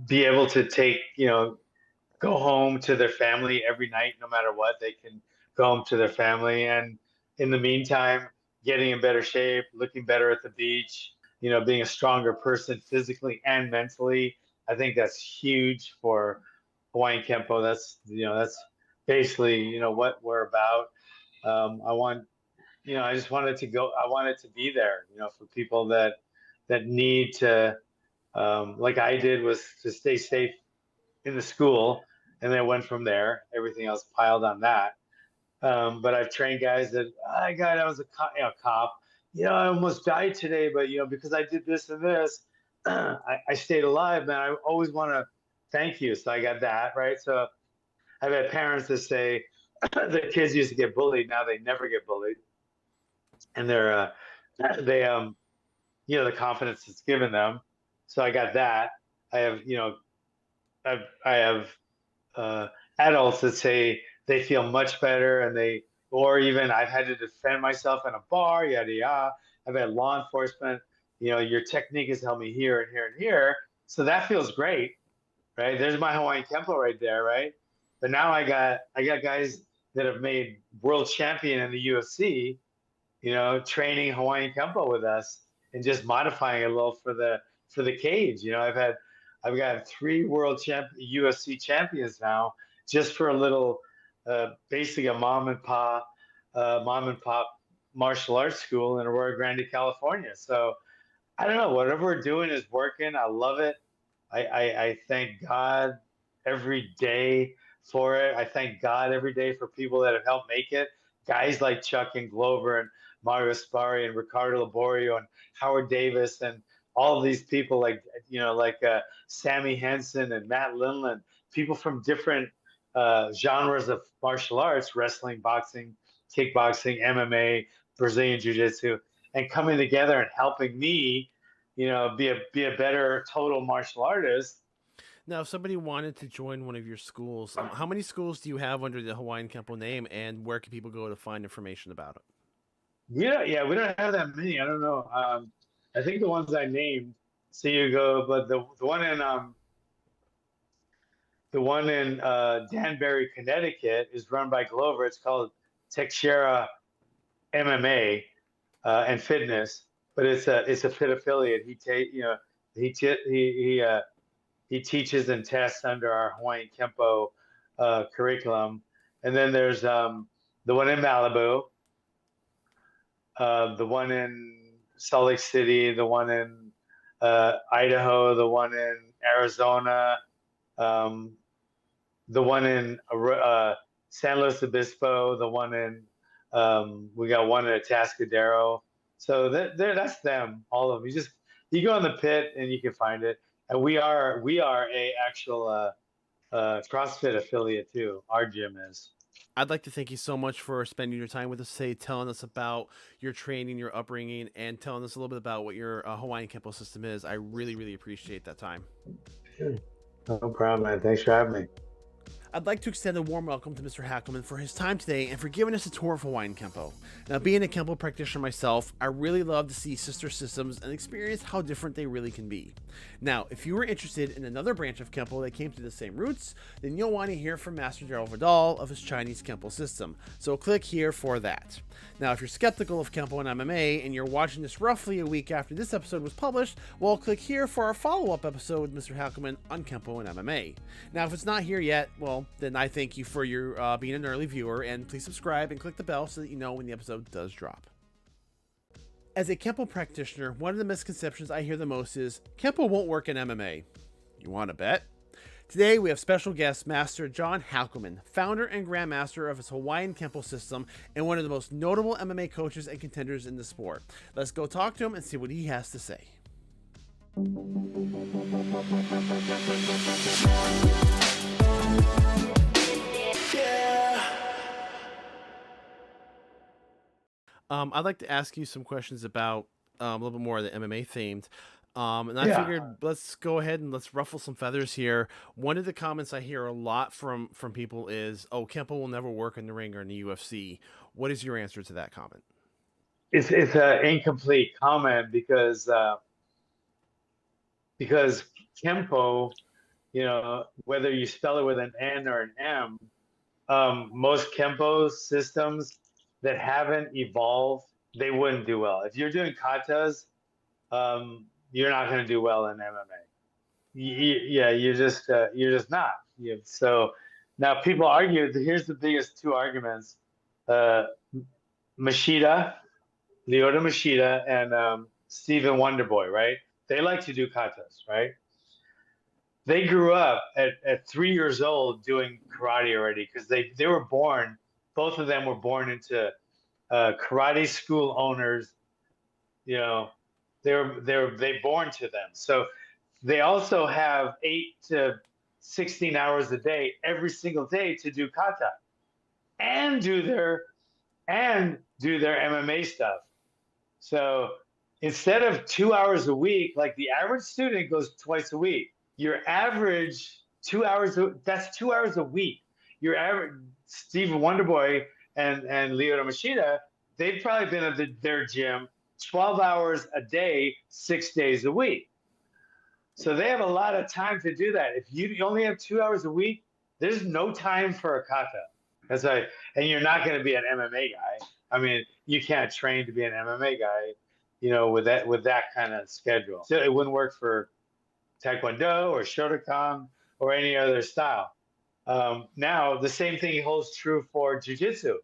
be able to take, you know, go home to their family every night, no matter what. They can go home to their family, and in the meantime, getting in better shape, looking better at the beach, you know, being a stronger person physically and mentally. I think that's huge for Hawaiian Kempo. That's, you know, that's basically, you know, what we're about. I want, you know, I just wanted to go. I wanted to be there, you know, for people that need to, like I did, was to stay safe in the school, and then went from there. Everything else piled on that. But I've trained guys that I was a cop. You know, I almost died today, but you know, because I did this and this, I stayed alive, man. I always want to thank you. So I got that right. So I've had parents that say the kids used to get bullied, now they never get bullied, and they you know, the confidence it's given them. So I got that. I have, you know, I have adults that say they feel much better, and or even I've had to defend myself in a bar, yada yada. I've had law enforcement, you know, your technique has helped me here and here and here. So that feels great, right? There's my Hawaiian Kempo right there, right? But now I got guys that have made world champion in the UFC, you know, training Hawaiian Kempo with us and just modifying it a little for the cage. You know, I've got 3 UFC champions now, just for a little, basically a mom and pop martial arts school in Aurora Grande, California. So I don't know, whatever we're doing is working. I love it. I thank God every day for it. I thank God every day for people that have helped make it. Guys like Chuck and Glover and Mario Spari and Ricardo Laborio and Howard Davis and all of these people, like, you know, like Sammy Henson and Matt Linland, people from different genres of martial arts, wrestling, boxing, kickboxing, MMA, Brazilian Jiu-Jitsu, and coming together and helping me, you know, be a better total martial artist. Now, if somebody wanted to join one of your schools, how many schools do you have under the Hawaiian Kempo name, and where can people go to find information about it? Yeah, we don't have that many. I don't know. I think the ones I named, so you go, but the one in Danbury, Connecticut, is run by Glover. It's called Teixeira MMA and Fitness, but it's a fit affiliate. He teaches and tests under our Hawaiian Kempo curriculum. And then there's the one in Malibu, the one in Salt Lake City, the one in Idaho, the one in Arizona, the one in San Luis Obispo, the one in we got one in Atascadero. So that's them, all of them. You go in the pit and you can find it. And we are a actual CrossFit affiliate too. Our gym is. I'd like to thank you so much for spending your time with us today, telling us about your training, your upbringing, and telling us a little bit about what your Hawaiian Kempo system is. I really, really appreciate that time. No problem, man. Thanks for having me. I'd like to extend a warm welcome to Mr. Hackleman for his time today and for giving us a tour of Hawaiian Kempo. Now, being a Kempo practitioner myself, I really love to see sister systems and experience how different they really can be. Now, if you were interested in another branch of Kempo that came to the same roots, then you'll want to hear from Master Daryl Vidal of his Chinese Kempo system, so click here for that. Now, if you're skeptical of Kempo and MMA and you're watching this roughly a week after this episode was published, well, click here for our follow-up episode with Mr. Hackleman on Kempo and MMA. Now, if it's not here yet, well, then I thank you for your being an early viewer, and please subscribe and click the bell so that you know when the episode does drop. As a Kempo practitioner, one of the misconceptions I hear the most is, Kempo won't work in MMA. You want to bet? Today we have special guest Master John Hackleman, founder and grandmaster of his Hawaiian Kempo system and one of the most notable MMA coaches and contenders in the sport. Let's go talk to him and see what he has to say. I'd like to ask you some questions about a little bit more of the MMA themed. And I figured let's go ahead and let's ruffle some feathers here. One of the comments I hear a lot from people is, "Oh, Kempo will never work in the ring or in the UFC." What is your answer to that comment? It's an incomplete comment because Kempo, whether you spell it with an N or an M, most Kempo systems that haven't evolved, they wouldn't do well. If you're doing katas, you're not going to do well in MMA. You're just not. So now people argue. Here's the biggest two arguments: Machida, Lyoto Machida, and Stephen Wonderboy. Right? They like to do katas. Right? They grew up at 3 years old doing karate already because they were born. Both of them were born into karate school owners. They born to them. So they also have 8 to 16 hours a day, every single day, to do kata and do their MMA stuff. So instead of 2 hours a week, like the average student goes twice a week, your average 2 hours, that's 2 hours a week. Your average Stephen Wonderboy and Lyoto Machida, they've probably been at their gym 12 hours a day, 6 days a week. So they have a lot of time to do that. If you only have 2 hours a week, there's no time for a kata. And you're not going to be an MMA guy. I mean, you can't train to be an MMA guy, with that kind of schedule. So it wouldn't work for Taekwondo or Shotokan or any other style. Now, the same thing holds true for Jiu-Jitsu.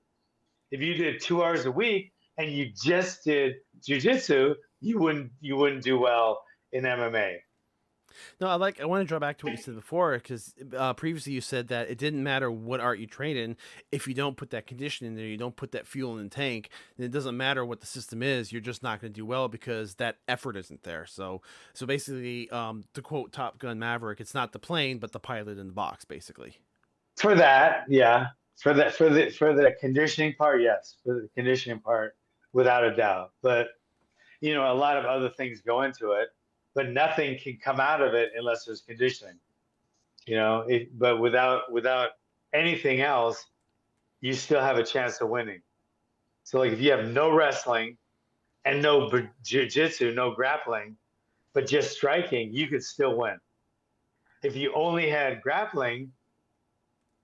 If you did 2 hours a week and you just did Jiu-Jitsu, you wouldn't do well in MMA. No, I want to draw back to what you said before, because previously you said that it didn't matter what art you train in. If you don't put that condition in there, you don't put that fuel in the tank, then it doesn't matter what the system is. You're just not going to do well because that effort isn't there. So basically, to quote Top Gun Maverick, it's not the plane, but the pilot in the box, basically. For that, yeah. For the conditioning part, yes. For the conditioning part, without a doubt. But a lot of other things go into it. But nothing can come out of it unless there's conditioning. But without anything else, you still have a chance of winning. So like if you have no wrestling and no jiu-jitsu, no grappling, but just striking, you could still win. If you only had grappling,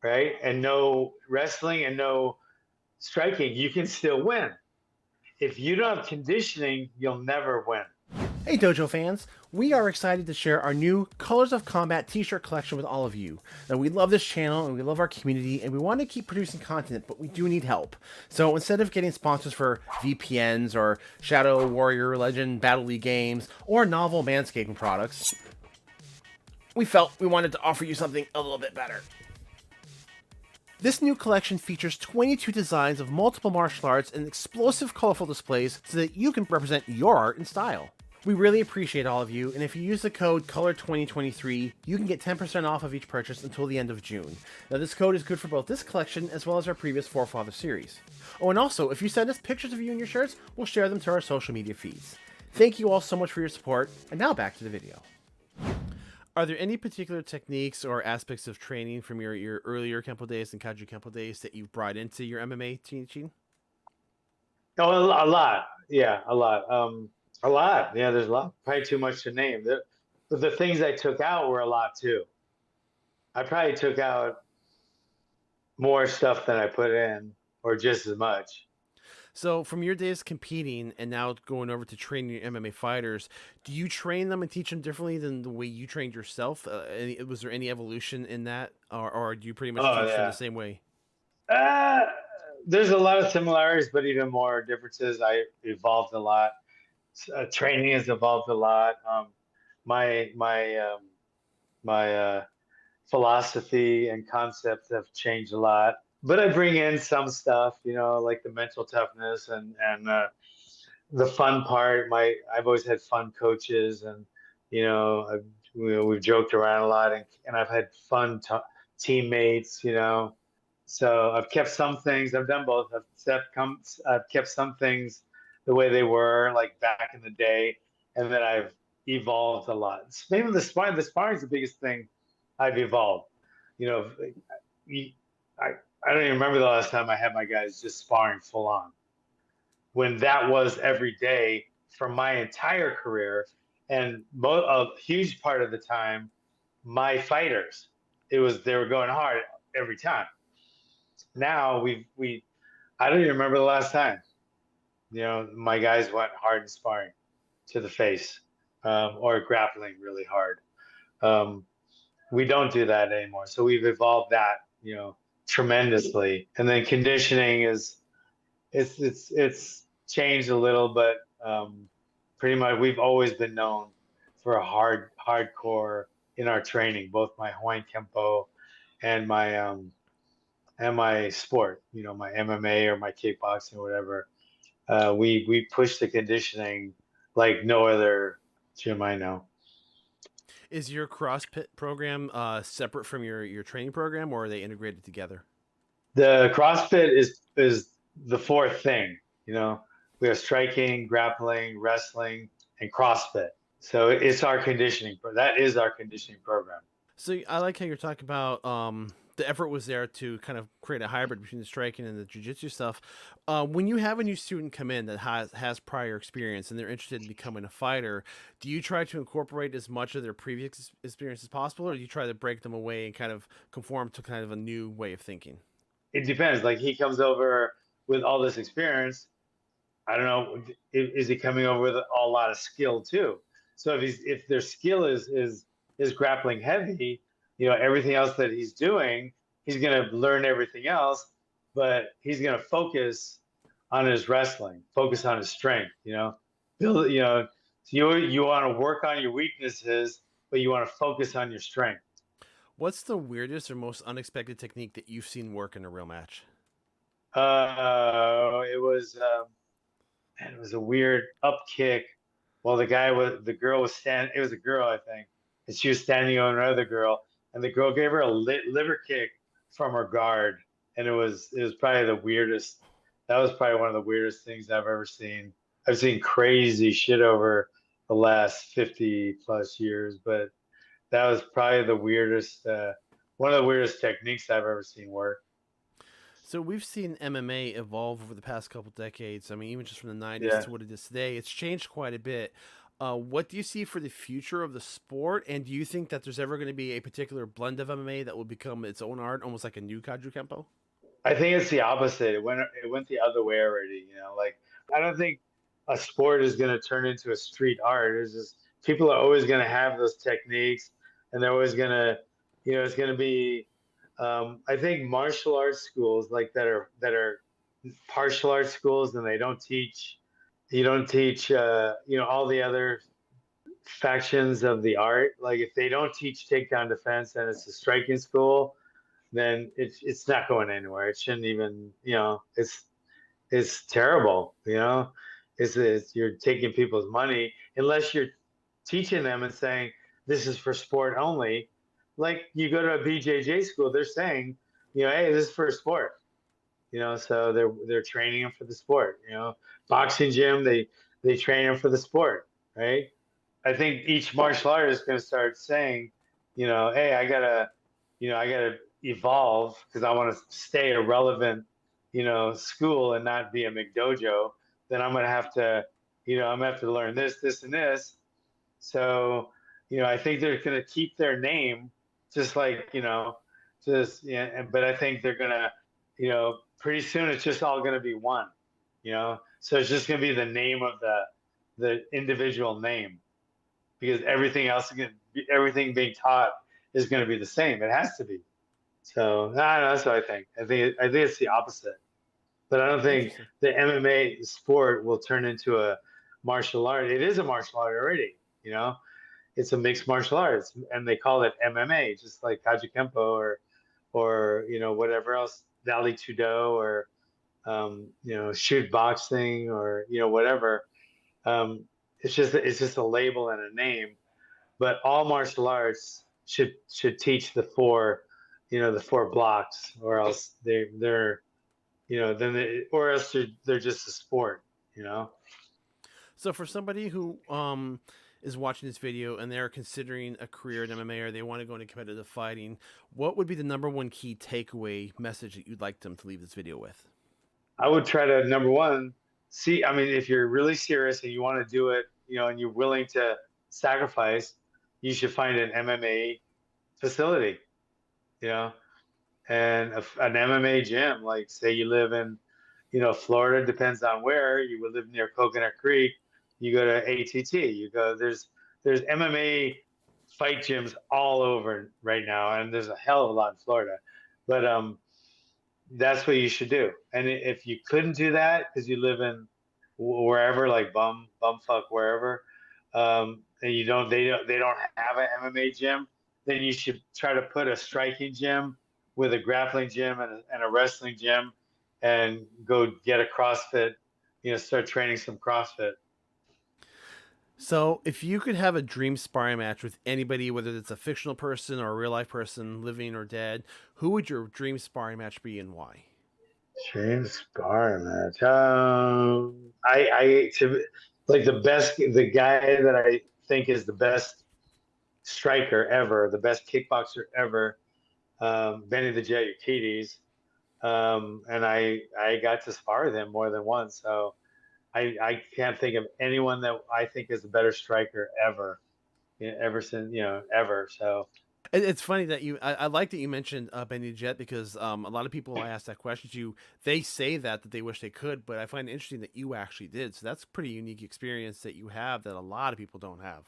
right, and no wrestling and no striking, you can still win. If you don't have conditioning, you'll never win. Hey Dojo fans, we are excited to share our new Colors of Combat t-shirt collection with all of you. Now, we love this channel and we love our community and we want to keep producing content, but we do need help. So instead of getting sponsors for VPNs or Shadow Warrior Legend Battle League games or novel manscaping products, we felt we wanted to offer you something a little bit better. This new collection features 22 designs of multiple martial arts and explosive, colorful displays so that you can represent your art and style. We really appreciate all of you, and if you use the code COLOR2023, you can get 10% off of each purchase until the end of June. Now this code is good for both this collection as well as our previous Forefather series. Oh, and also, if you send us pictures of you in your shirts, we'll share them to our social media feeds. Thank you all so much for your support, and now back to the video. Are there any particular techniques or aspects of training from your earlier Kempo days and Kaju Kempo days that you've brought into your MMA teaching? Oh, a lot. Yeah, a lot. A lot. Yeah, there's a lot. Probably too much to name. But the things I took out were a lot too. I probably took out more stuff than I put in, or just as much. So, from your days competing and now going over to training your MMA fighters, do you train them and teach them differently than the way you trained yourself? Was there any evolution in that, or do you pretty much Oh teach them yeah. the same way? Uh, there's a lot of similarities, but even more differences. I evolved a lot. Training has evolved a lot. My my my philosophy and concepts have changed a lot. But I bring in some stuff, like the mental toughness and the fun part. I've always had fun coaches, and we've joked around a lot, and I've had fun teammates. So I've kept some things. I've done both. I've kept some things the way they were, like back in the day, and then I've evolved a lot. Maybe the sparring. The sparring is the biggest thing I've evolved. You know, I I don't even remember the last time I had my guys just sparring full on. When that was every day for my entire career, and a huge part of the time, my fighters, they were going hard every time. Now I don't even remember the last time. My guys went hard in sparring to the face, or grappling really hard. Um, we don't do that anymore. So we've evolved that, tremendously. And then conditioning it's changed a little, but pretty much we've always been known for a hardcore in our training, both my Hawaiian Kempo and my sport, my MMA or my kickboxing or whatever. We push the conditioning like no other gym I know. Is your CrossFit program separate from your training program, or are they integrated together? The CrossFit is the fourth thing. We have striking, grappling, wrestling, and CrossFit. So it's our conditioning. That is our conditioning program. So I like how you're talking about the effort was there to kind of create a hybrid between the striking and the jiu-jitsu stuff. When you have a new student come in that has prior experience and they're interested in becoming a fighter, do you try to incorporate as much of their previous experience as possible, or do you try to break them away and kind of conform to kind of a new way of thinking? It depends. Like, he comes over with all this experience. I don't know, is he coming over with a lot of skill too? So if their skill is grappling heavy, everything else that he's doing, he's going to learn everything else, but he's going to focus on his wrestling, focus on his strength, build, so you want to work on your weaknesses, but you want to focus on your strength. What's the weirdest or most unexpected technique that you've seen work in a real match? It was a weird up kick while the girl was standing. It was a girl, I think, and she was standing on another girl, and the girl gave her a liver kick from her guard, and it was probably the weirdest. That was probably one of the weirdest things I've ever seen. I've seen crazy shit over the last 50 plus years, but that was probably the weirdest, one of the weirdest techniques I've ever seen work. So we've seen MMA evolve over the past couple decades. I mean, even just from the 90s to what it is today, it's changed quite a bit. What do you see for the future of the sport? And do you think that there's ever going to be a particular blend of MMA that will become its own art, almost like a new Kajukenbo? I think it's the opposite. It went the other way already. Like, I don't think a sport is going to turn into a street art. It's just people are always going to have those techniques, and they're always going to, it's going to be. I think martial arts schools like that are martial arts schools, and you don't teach all the other factions of the art. Like, if they don't teach takedown defense and it's a striking school, then it's not going anywhere. It shouldn't even, it's terrible. It's you're taking people's money unless you're teaching them and saying this is for sport only. Like, you go to a BJJ school, they're saying, hey, this is for sport. So they're training them for the sport. Boxing gym, they train them for the sport, right? I think each martial art is going to start saying hey, I gotta evolve because I want to stay a relevant, school and not be a McDojo, then I'm gonna have to, I'm gonna have to learn this, this, and this. So, I think they're gonna keep their name, just like, but I think they're gonna, pretty soon it's just all gonna be one, So it's just gonna be the name of the individual name, because everything being taught is going to be the same. It has to be. So I don't know, that's what I think. I think it's the opposite. But I don't think the MMA sport will turn into a martial art. It is a martial art already. It's a mixed martial arts, and they call it MMA, just like Kajukenbo or whatever else, Valley Tudo or shoot boxing or whatever. It's just a label and a name, but all martial arts should teach the four blocks, or else they're or else they're just a sport. So for somebody who is watching this video and they're considering a career in MMA, or they want to go into competitive fighting, what would be the number one key takeaway message that you'd like them to leave this video with? I would try to, number one, if you're really serious and you want to do it, and you're willing to sacrifice, you should find an MMA facility, and an MMA gym. Like, say you live in, Florida, depends on where. You would live near Coconut Creek, you go to ATT. There's MMA fight gyms all over right now, and there's a hell of a lot in Florida. But that's what you should do. And if you couldn't do that because you live in wherever, like bumfuck wherever, and they don't have an MMA gym, then you should try to put a striking gym with a grappling gym and a wrestling gym, and go get a CrossFit, start training some CrossFit. So if you could have a dream sparring match with anybody, whether it's a fictional person or a real life person, living or dead, who would your dream sparring match be and why? Dream sparring match. The guy that I think is the best striker ever, the best kickboxer ever, Benny the Jet Urquidez. And I got to spar with him more than once, so I can't think of anyone that I think is a better striker ever, ever. So It's funny that I like that you mentioned Benny the Jet, because a lot of people I ask that question to, they say that they wish they could, but I find it interesting that you actually did. So that's a pretty unique experience that you have that a lot of people don't have.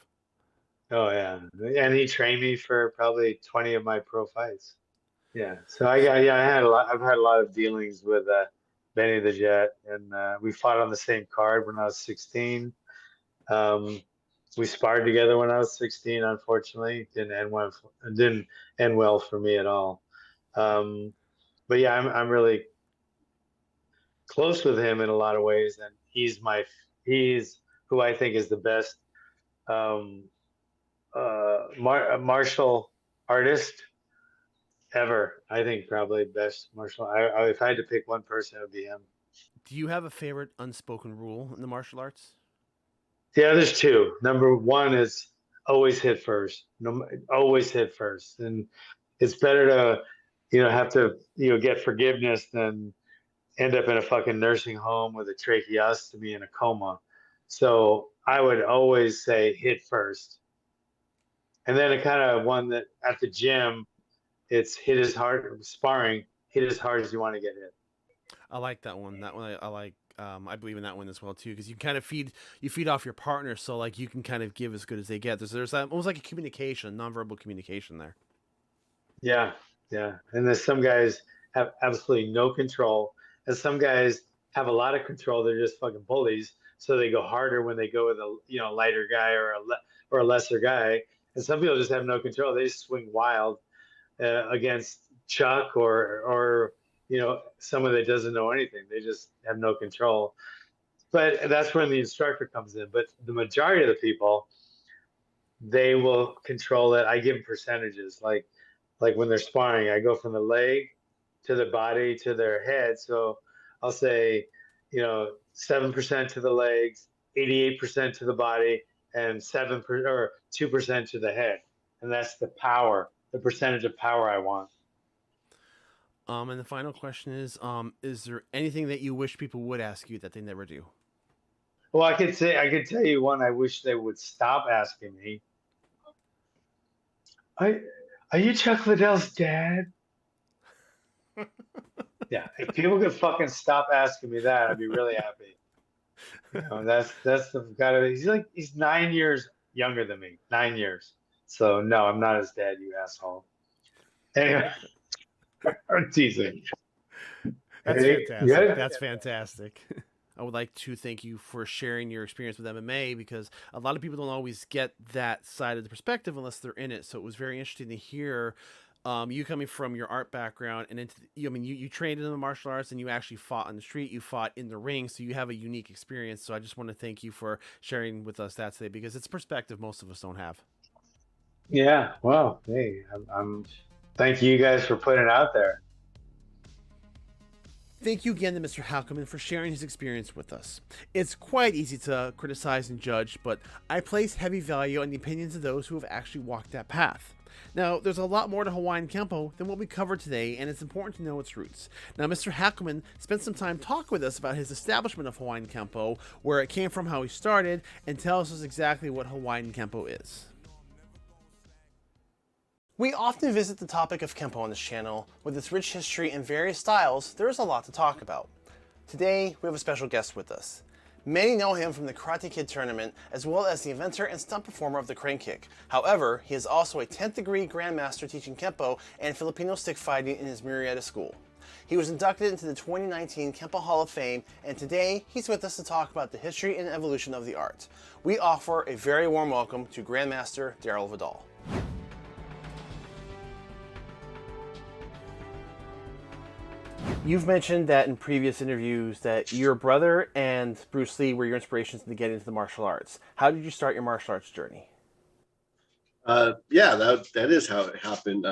Oh yeah, and he trained me for probably 20 of my pro fights. Yeah, so I've had a lot of dealings with Benny the Jet, and we fought on the same card when I was 16. We sparred together when I was 16. Unfortunately, didn't end well for me at all. But yeah, I'm really close with him in a lot of ways, and he's who I think is the best martial artist ever. I think probably best martial. If I had to pick one person, it would be him. Do you have a favorite unspoken rule in the martial arts? Yeah, there's two. Number one is always hit first. Always hit first, and it's better to, have to, get forgiveness than end up in a fucking nursing home with a tracheostomy and a coma. So I would always say hit first, and then a kind of one that at the gym, it's hit as hard, sparring, hit as hard as you want to get hit. I like that one. That one I like. I believe in that one as well too, because you kind of feed off your partner, so like you can kind of give as good as they get. There's that almost like a communication, nonverbal communication there. Yeah, and there's some guys have absolutely no control, and some guys have a lot of control. They're just fucking bullies, so they go harder when they go with a lighter guy or a lesser guy. And some people just have no control. They just swing wild against Chuck or someone that doesn't know anything. They just have no control. But that's when the instructor comes in. But the majority of the people, they will control it. I give them percentages. Like when they're sparring, I go from the leg to the body to their head. So I'll say, 7% to the legs, 88% to the body, and 2% to the head. and that's the power, the percentage of power I want. And the final question is there anything that you wish people would ask you that they never do? Well, I could tell you one I wish they would stop asking me. Are you Chuck Liddell's dad? Yeah, if people could fucking stop asking me that, I'd be really happy. You know, that's the gotta. He's 9 years younger than me, 9 years. So no, I'm not his dad, you asshole. Anyway, I'm teasing. That's Hey, fantastic. yeah? That's fantastic. I would like to thank you for sharing your experience with MMA, because a lot of people don't always get that side of the perspective unless they're in it. So it was very interesting to hear you coming from your art background and into, you trained in the martial arts and you actually fought on the street, you fought in the ring. So you have a unique experience. So I just want to thank you for sharing with us that today, because it's a perspective most of us don't have. Yeah. Well, hey, I'm thank you guys for putting it out there. Thank you again to Mr. Hackleman for sharing his experience with us. It's quite easy to criticize and judge, but I place heavy value on the opinions of those who have actually walked that path. Now, there's a lot more to Hawaiian Kempo than what we covered today, and it's important to know its roots. Now, Mr. Hackleman spent some time talking with us about his establishment of Hawaiian Kempo, where it came from, how he started, and tells us exactly what Hawaiian Kempo is. We often visit the topic of Kempo on this channel. With its rich history and various styles, there is a lot to talk about. Today, we have a special guest with us. Many know him from the Karate Kid tournament, as well as the inventor and stunt performer of the crane kick. However, he is also a 10th degree grandmaster teaching Kempo and Filipino stick fighting in his Murrieta school. He was inducted into the 2019 Kempo Hall of Fame, and today he's with us to talk about the history and evolution of the art. We offer a very warm welcome to Grandmaster Daryl Vidal. You've mentioned that in previous interviews that your brother and Bruce Lee were your inspirations to get into the martial arts. How did you start your martial arts journey? Yeah, that is how it happened.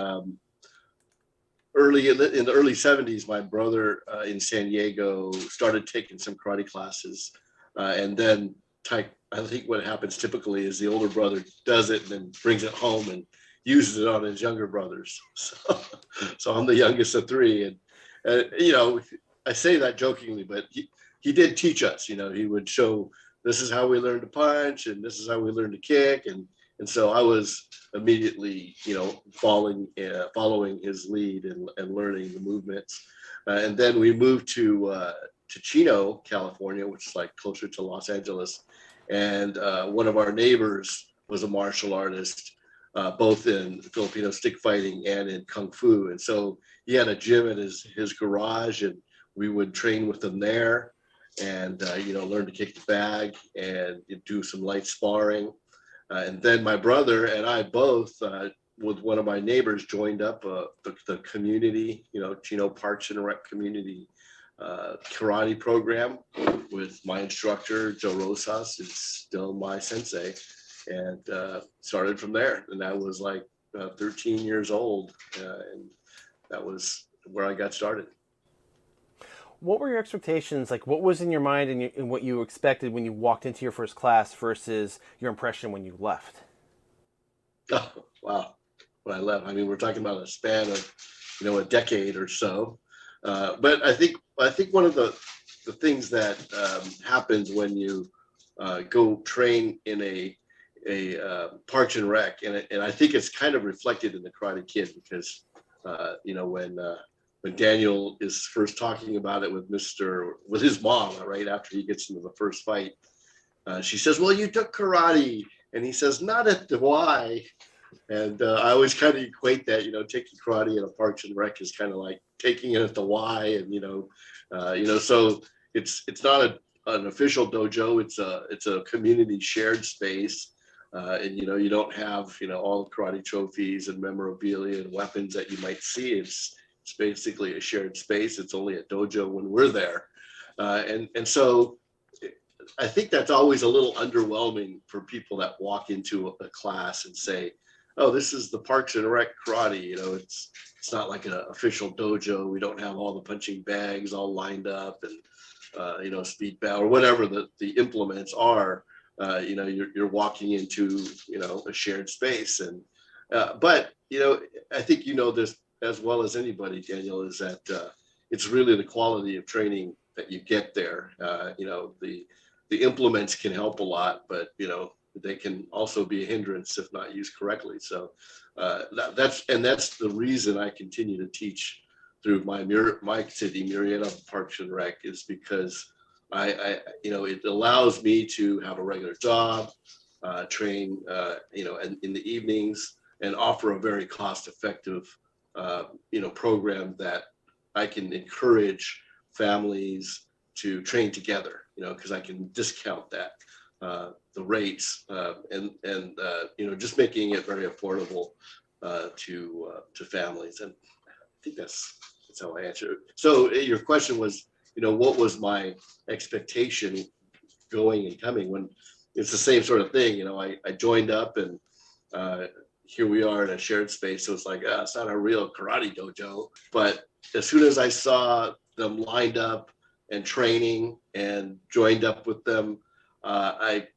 Early in the early 70s, my brother in San Diego started taking some karate classes, and then I think what happens typically is the older brother does it and then brings it home and uses it on his younger brothers. So I'm the youngest of three, and I say that jokingly, but he did teach us. He would show, this is how we learn to punch, and this is how we learn to kick, and so I was immediately, following his lead and learning the movements. And then we moved to Chino, California, which is like closer to Los Angeles. And one of our neighbors was a martial artist, both in Filipino stick fighting and in Kung Fu. And so he had a gym in his garage, and we would train with him there and, learn to kick the bag and do some light sparring. And then my brother and I both, with one of my neighbors, joined up the community, Chino Parks and Rec community karate program with my instructor, Joe Rosas, who's still my sensei, and started from there. And I was like 13 years old, and that was where I got started. What were your expectations? Like, what was in your mind and what you expected when you walked into your first class versus your impression when you left? Oh, wow. When I left, I mean, we're talking about a span of, a decade or so. But I think one of the things that happens when you go train in a Parks and Rec, and I think it's kind of reflected in the Karate Kid, because when Daniel is first talking about it with his mom, right after he gets into the first fight, she says, "Well, you took karate," and he says, "Not at the Y." And I always kind of equate that, taking karate at a Parks and Rec is kind of like taking it at the Y, and so it's not an official dojo. It's a community shared space, and you don't have all the karate trophies and memorabilia and weapons that you might see. It's basically a shared space. It's only a dojo when we're there, and so I think that's always a little underwhelming for people that walk into a class and say, "Oh, this is the Parks and Rec karate." It's not like an official dojo. We don't have all the punching bags all lined up and speed bow or whatever the implements are. You're walking into a shared space, and But I think this as well as anybody, Daniel, is that it's really the quality of training that you get there. The implements can help a lot, but they can also be a hindrance if not used correctly. So that's the reason I continue to teach through my city, Murrieta Parks and Rec, is because it allows me to have a regular job, train in the evenings, and offer a very cost-effective program that I can encourage families to train together, because I can discount that the rates and just making it very affordable to families. And I think that's how I answer it. So your question was, what was my expectation going and coming? When it's the same sort of thing, I joined up and here we are in a shared space. So it's like, it's not a real karate dojo. But as soon as I saw them lined up and training and joined up with them, I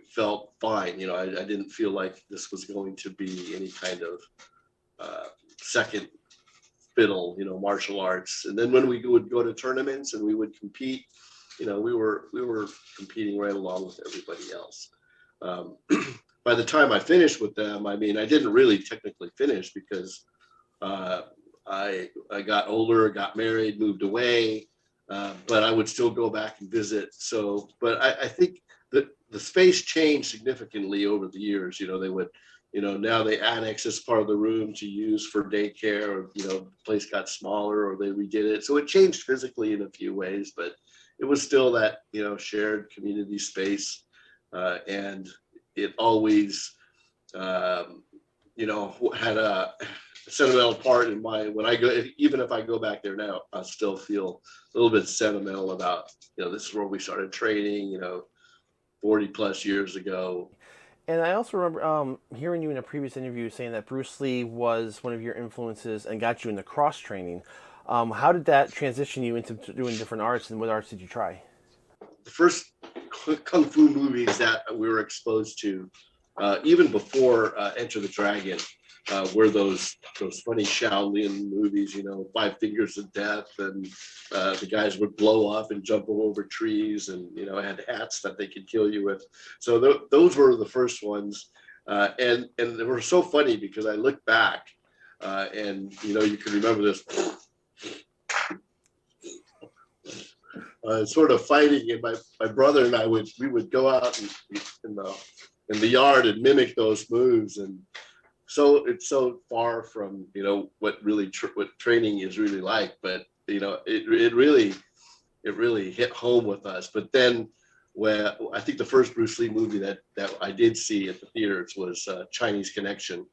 felt fine. I didn't feel like this was going to be any kind of second fiddle, martial arts. And then when we would go to tournaments and we would compete, we were competing right along with everybody else. By the time I finished with them, I didn't really technically finish because I got older, got married, moved away, but I would still go back and visit. So, but I think that the space changed significantly over the years. They would, now they annex this part of the room to use for daycare, or, the place got smaller or they redid it. So it changed physically in a few ways, but it was still that, shared community space. And it always, had a sentimental part in when I go, even if I go back there now, I still feel a little bit sentimental about, this is where we started training, 40 plus years ago. And I also remember hearing you in a previous interview saying that Bruce Lee was one of your influences and got you into cross training. How did that transition you into doing different arts, and what arts did you try? The first Kung Fu movies that we were exposed to, even before Enter the Dragon, were those funny Shaolin movies, 5 Fingers of Death, and the guys would blow up and jump over trees, and had hats that they could kill you with. So those were the first ones, and they were so funny because I look back, and you can remember this. Sort of fighting, and my brother and I would go out in the yard and mimic those moves, and so it's so far from what really what training is really like, but it really hit home with us. But then, where I think the first Bruce Lee movie that I did see at the theaters was Chinese Connection,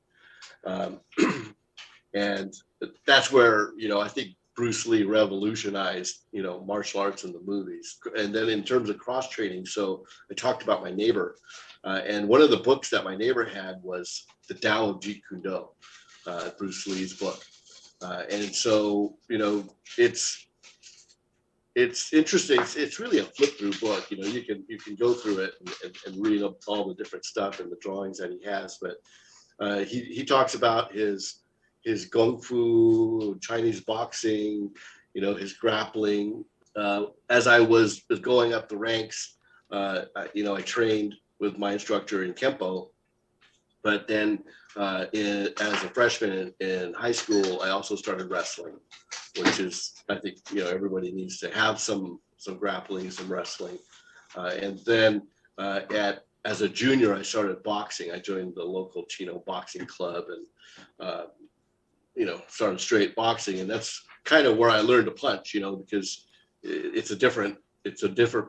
and that's where I think Bruce Lee revolutionized, martial arts in the movies. And then in terms of cross training, so I talked about my neighbor, and one of the books that my neighbor had was The Tao of Jeet Kune Do, Bruce Lee's book. And so, it's interesting. It's really a flip through book. You can go through it and read up all the different stuff and the drawings that he has. But he talks about his Kung Fu, Chinese boxing, his grappling. As I was going up the ranks, I trained with my instructor in Kempo, but then as a freshman in high school, I also started wrestling, which is, I think, everybody needs to have some grappling, some wrestling. And then as a junior, I started boxing. I joined the local Chino boxing club and started straight boxing, and that's kind of where I learned to punch, because it's a different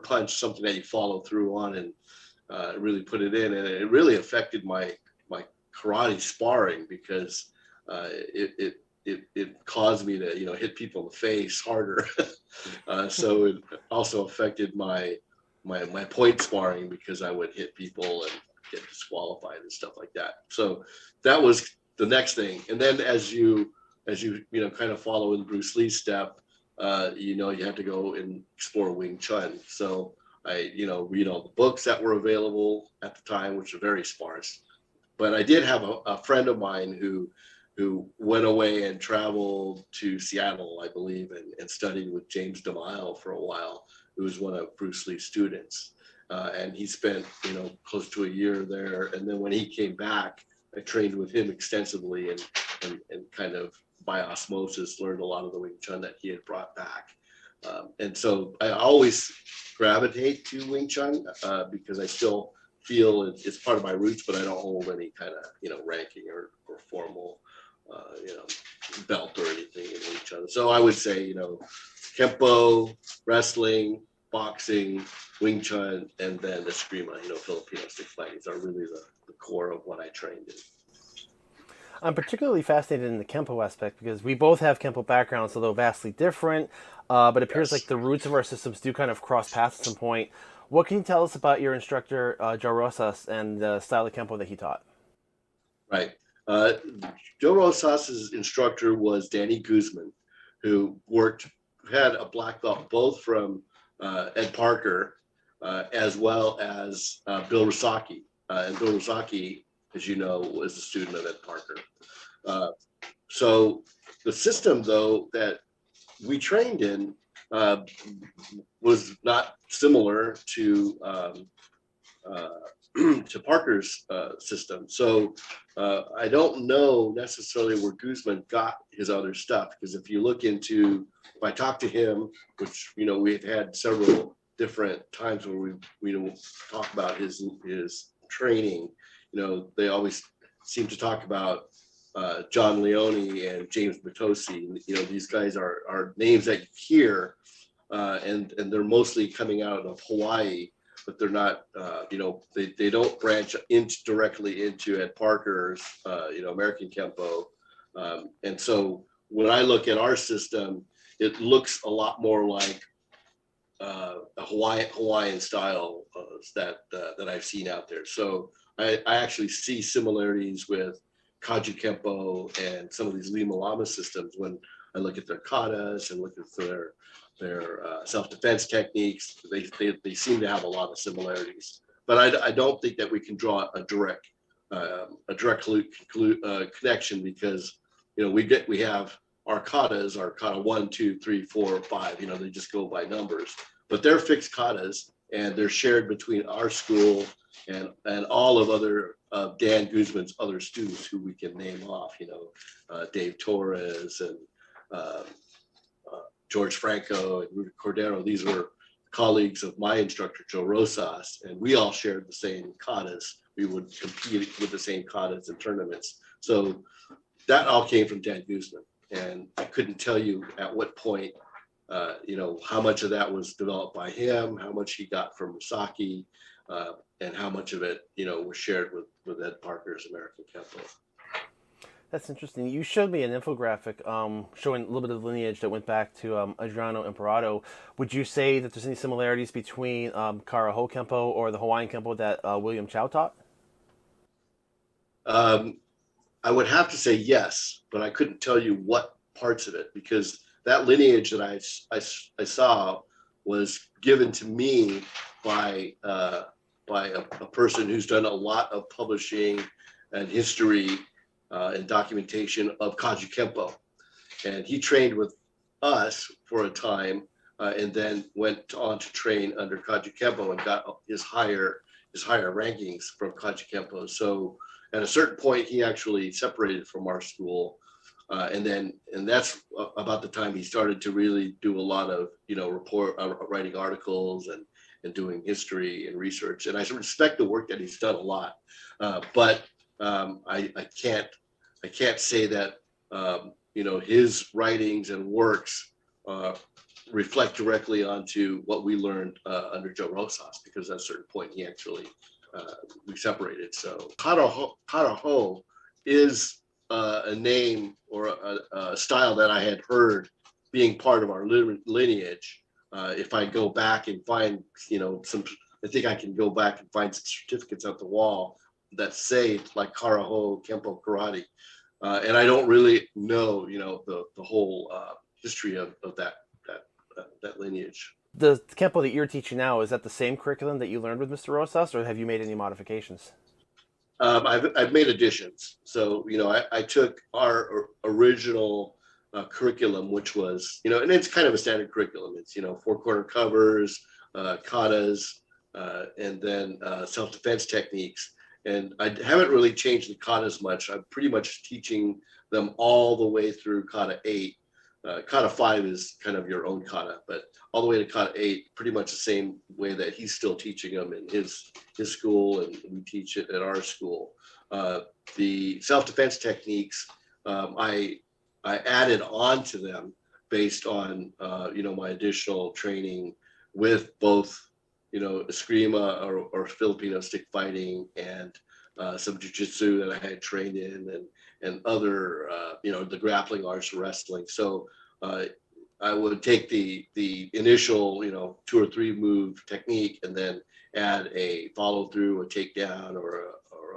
punch, something that you follow through on and really put it in, and it really affected my karate sparring because it caused me to hit people in the face harder. So it also affected my point sparring because I would hit people and get disqualified and stuff like that. So that was the next thing. And then as you kind of follow in Bruce Lee's step, you have to go and explore Wing Chun. So I read all the books that were available at the time, which are very sparse. But I did have a friend of mine who went away and traveled to Seattle, I believe, and studied with James DeMille for a while, who was one of Bruce Lee's students. And he spent, close to a year there. And then when he came back, I trained with him extensively and kind of by osmosis learned a lot of the Wing Chun that he had brought back. And so I always gravitate to Wing Chun because I still feel it's part of my roots, but I don't hold any kind of, ranking or formal, belt or anything in Wing Chun. So I would say, Kempo, wrestling, boxing, Wing Chun, and then Eskrima, Filipino stick fighting are really the core of what I trained in. I'm particularly fascinated in the Kempo aspect because we both have Kempo backgrounds, although vastly different, but it appears like the roots of our systems do kind of cross paths at some point. What can you tell us about your instructor, Joe Rosas, and the style of Kempo that he taught? Right. Joe Rosas' instructor was Danny Guzman, who had a black belt both from Ed Parker as well as Bill Rusaki. And Bill Rusaki, as you know, was a student of Ed Parker. So the system, though, that we trained in was not similar to Parker's system. So I don't know necessarily where Guzman got his other stuff, because if you look into, if I talk to him, which, we've had several different times where we talk about his training, they always seem to talk about John Leone and James Matosi. These guys are names that you hear, and they're mostly coming out of Hawaii, but they're not, they don't branch directly into Ed Parker's, American Kempo. And so when I look at our system, it looks a lot more like a Hawaiian style that I've seen out there. So I actually see similarities with Kajukenbo and some of these Lima Lama systems when I look at their katas and look at their self-defense techniques. They seem to have a lot of similarities, but I don't think that we can draw a direct connection, because we have our katas, our kata 1, 2, 3, 4, 5. They just go by numbers, but they're fixed katas and they're shared between our school and all of other Dan Guzman's other students who we can name off. Dave Torres and George Franco and Rudy Cordero. These were colleagues of my instructor, Joe Rosas, and we all shared the same katas. We would compete with the same katas in tournaments. So that all came from Dan Guzman. And I couldn't tell you at what point, how much of that was developed by him, how much he got from Rusaki, and how much of it, was shared with Ed Parker's American Kempo. That's interesting. You showed me an infographic showing a little bit of the lineage that went back to Adriano Imperato. Would you say that there's any similarities between Kara Ho Kempo or the Hawaiian Kempo that William Chow taught? I would have to say yes, but I couldn't tell you what parts of it, because that lineage that I saw was given to me by a person who's done a lot of publishing and history and documentation of Kajukenbo. And he trained with us for a time and then went on to train under Kajukenbo and got his higher rankings from Kajukenbo. So at a certain point, he actually separated from our school. And that's about the time he started to really do a lot of, writing articles and doing history and research. And I respect the work that he's done a lot. But I can't say that, his writings and works reflect directly onto what we learned under Joe Rosas, because at a certain point he actually, we separated. So Kara Ho is a name or a style that I had heard being part of our lineage. If I go back and find, I think I can go back and find some certificates at the wall that say like Kara Ho Kempo Karate. And I don't really know, the whole history of that lineage. The Kempo that you're teaching now, is that the same curriculum that you learned with Mr. Rosas, or have you made any modifications? I've made additions. So, I took our original curriculum, which was, and it's kind of a standard curriculum. It's, 4-corner covers, katas, and then self-defense techniques. And I haven't really changed the katas much. I'm pretty much teaching them all the way through kata 8. Kata 5 is kind of your own kata, but all the way to kata 8, pretty much the same way that he's still teaching them in his school, and we teach it at our school. The self-defense techniques, I added on to them based on my additional training with both eskrima or Filipino stick fighting and some jiu-jitsu that I had trained in, and other the grappling arts, wrestling. So I would take the initial 2 or 3 move technique and then add a follow through, a takedown, or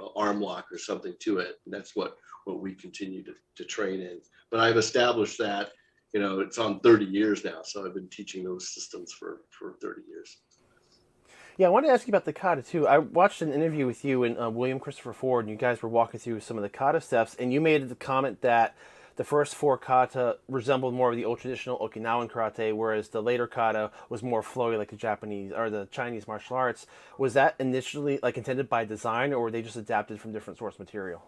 an arm lock or something to it, and that's what we continue to train in. But I've established that it's on 30 years now, so I've been teaching those systems for 30 years. Yeah, I wanted to ask you about the kata too. I watched an interview with you and William Christopher Ford, and you guys were walking through some of the kata steps, and you made the comment that the first 4 kata resembled more of the old traditional Okinawan karate, whereas the later kata was more flowy like the Japanese or the Chinese martial arts. Was that initially intended by design, or were they just adapted from different source material?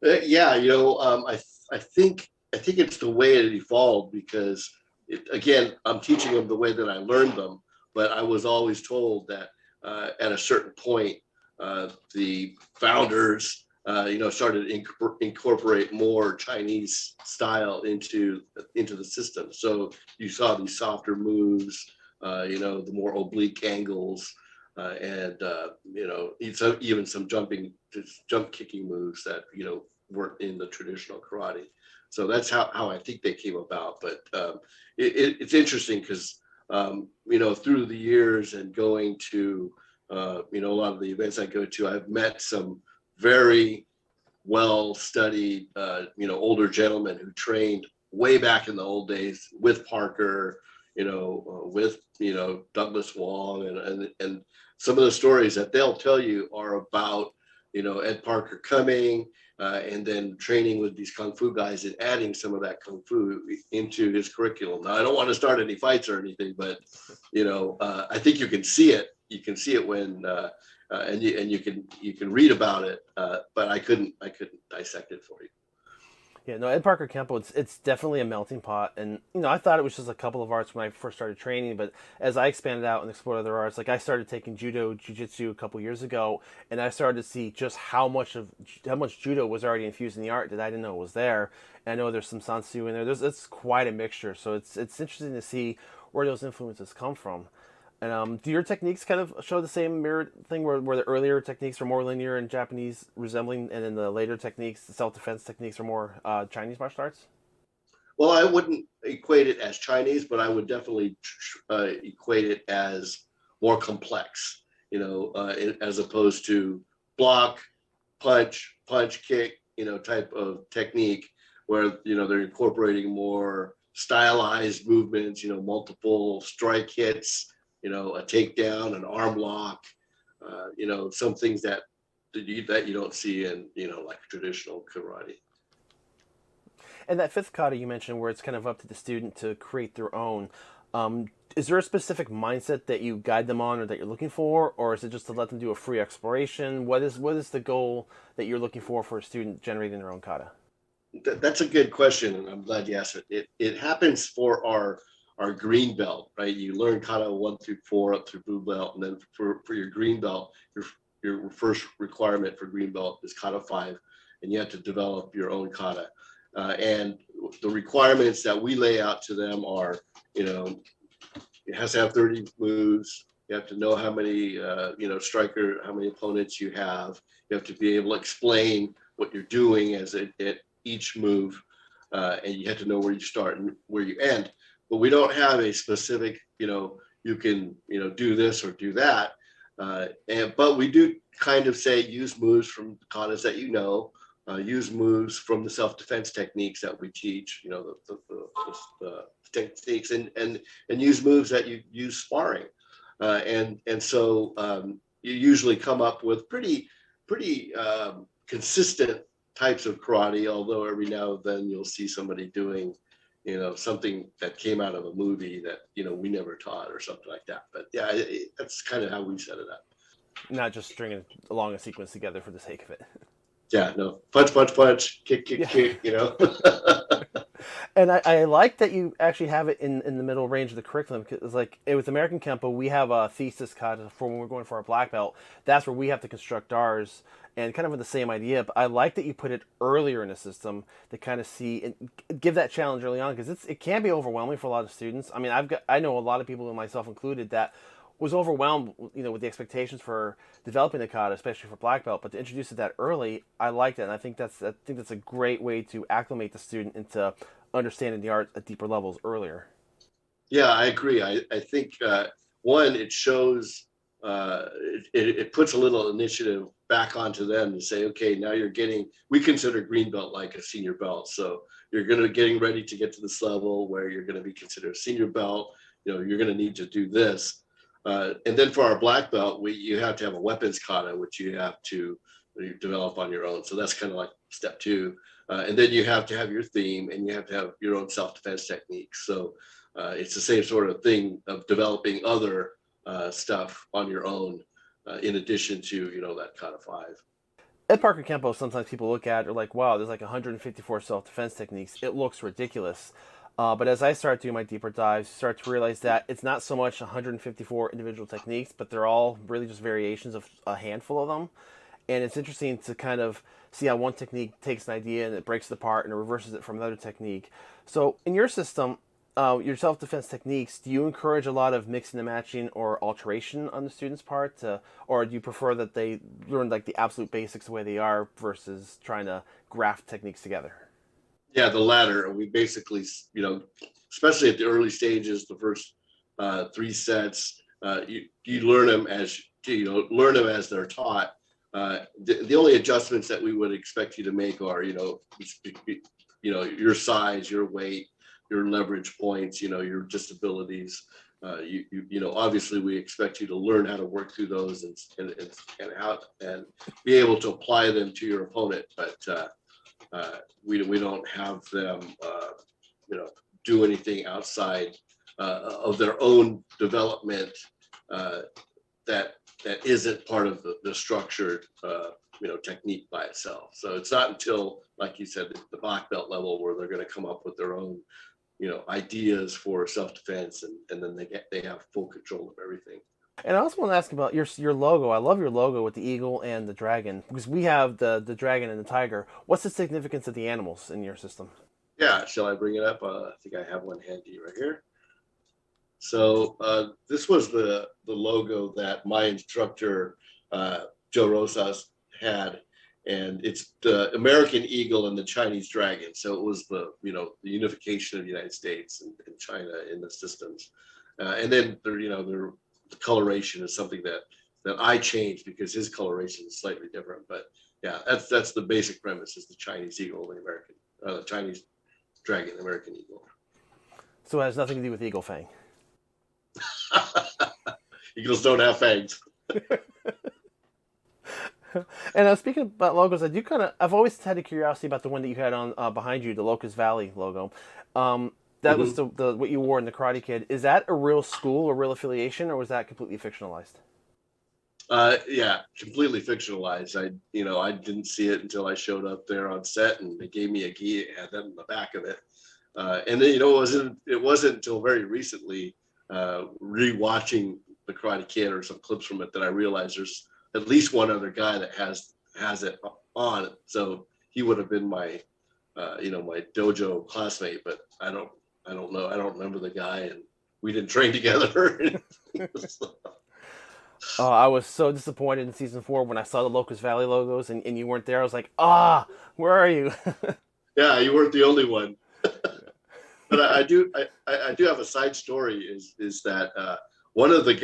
Yeah, I think it's the way it evolved, because again, I'm teaching them the way that I learned them, but I was always told that at a certain point, the founders, started to incorporate more Chinese style into the system. So you saw these softer moves, the more oblique angles, and even some jump kicking moves that weren't in the traditional karate. So that's how I think they came about. But it's interesting because through the years and going to a lot of the events I go to, I've met some very well-studied, older gentlemen who trained way back in the old days with Parker, with Douglas Wong, and some of the stories that they'll tell you are about Ed Parker coming and then training with these kung fu guys and adding some of that kung fu into his curriculum. Now, I don't want to start any fights or anything, but I think you can see it. You can see it when and you can read about it, but I couldn't dissect it for you. Yeah, no, Ed Parker Kempo, it's definitely a melting pot, and I thought it was just a couple of arts when I first started training, but as I expanded out and explored other arts, like I started taking judo, jiu-jitsu a couple years ago, and I started to see just how much judo was already infused in the art that I didn't know was there. And I know there's some sansu in there. It's quite a mixture, so it's interesting to see where those influences come from. And do your techniques kind of show the same mirror thing where the earlier techniques are more linear and Japanese resembling, and then the later techniques, the self-defense techniques, are more Chinese martial arts? Well, I wouldn't equate it as Chinese, but I would definitely equate it as more complex, as opposed to block, punch, kick, type of technique where, they're incorporating more stylized movements, multiple strike hits, a takedown, an arm lock, some things that you don't see in, like traditional karate. And that 5th kata you mentioned, where it's kind of up to the student to create their own, is there a specific mindset that you guide them on or that you're looking for, or is it just to let them do a free exploration? What is the goal that you're looking for a student generating their own kata? That's a good question, and I'm glad you asked it. It happens for our green belt, right? You learn kata 1 through 4 up through blue belt, and then for your green belt, your first requirement for green belt is kata 5, and you have to develop your own kata. And the requirements that we lay out to them are, it has to have 30 moves. You have to know how many, how many opponents you have. You have to be able to explain what you're doing at each move, and you have to know where you start and where you end. But we don't have a specific, you can, do this or do that. But we do kind of say use moves from the katas that use moves from the self-defense techniques that we teach, the techniques, and use moves that you use sparring. And so you usually come up with pretty pretty consistent types of karate, although every now and then you'll see somebody doing, something that came out of a movie that, we never taught or something like that. But yeah, that's kind of how we set it up. Not just stringing along a sequence together for the sake of it. Yeah, no, punch, punch, punch, kick, kick, kick, And I like that you actually have it in the middle range of the curriculum, because like with American Kempo, we have a thesis kata for when we're going for our black belt. That's where we have to construct ours, and kind of with the same idea. But I like that you put it earlier in the system to kind of see and give that challenge early on, because it can be overwhelming for a lot of students. I mean, I know a lot of people, myself included, that was overwhelmed, with the expectations for developing the kata, especially for black belt. But to introduce it that early, I like that, and I think that's a great way to acclimate the student into understanding the art at deeper levels earlier. Yeah, I agree. I think one, it shows, it puts a little initiative back onto them to say, okay, now we consider green belt like a senior belt. So you're getting ready to get to this level where you're going to be considered a senior belt. You're going to need to do this. And then for our black belt, you have to have a weapons kata, which you have to develop on your own. So that's kind of like step 2. And then you have to have your theme, and you have to have your own self-defense techniques. So it's the same sort of thing of developing other stuff on your own, in addition to, that kata 5. At Parker Kempo, sometimes people look at it, are like, wow, there's like 154 self-defense techniques. It looks ridiculous. But as I start doing my deeper dives, you start to realize that it's not so much 154 individual techniques, but they're all really just variations of a handful of them. And it's interesting to kind of see how one technique takes an idea and it breaks it apart and it reverses it from another technique. So in your system, your self-defense techniques, do you encourage a lot of mixing and matching or alteration on the student's part? Or do you prefer that they learn like the absolute basics the way they are versus trying to graft techniques together? Yeah, the latter. We basically, especially at the early stages, the first 3 sets, you learn them as they're taught. The only adjustments that we would expect you to make are, your size, your weight, your leverage points, your disabilities. Obviously we expect you to learn how to work through those and be able to apply them to your opponent. But we don't have them, do anything outside of their own development that isn't part of the structured, technique by itself. So it's not until, like you said, the black belt level where they're going to come up with their own, ideas for self-defense, and then they have full control of everything. And I also want to ask about your logo. I love your logo with the eagle and the dragon, because we have the dragon and the tiger. What's the significance of the animals in your system? Yeah, shall I bring it up? I think I have one handy right here. So this was the logo that my instructor, Joe Rosas, had, and it's the American eagle and the Chinese dragon. So it was the unification of the United States and China in the systems. And then the coloration is something that I changed because his coloration is slightly different. But yeah, that's the basic premise: is the Chinese eagle, the American, Chinese dragon, the American eagle. So it has nothing to do with eagle fang. Eagles don't have fangs. And speaking about logos, I've always had a curiosity about the one that you had on behind you, the Locust Valley logo. That was the what you wore in the Karate Kid. Is that a real school, a real affiliation, or was that completely fictionalized? Yeah, completely fictionalized. I didn't see it until I showed up there on set, and they gave me a gi. It had that in the back of it. And then it wasn't until very recently, rewatching the Karate Kid or some clips from it, that I realized there's at least one other guy that has it on. So he would have been my my dojo classmate, but I don't know. I don't remember the guy, and we didn't train together. Oh, I was so disappointed in season 4 when I saw the Locust Valley logos and you weren't there. I was like, where are you? Yeah, you weren't the only one. But I do have a side story. Is that one of the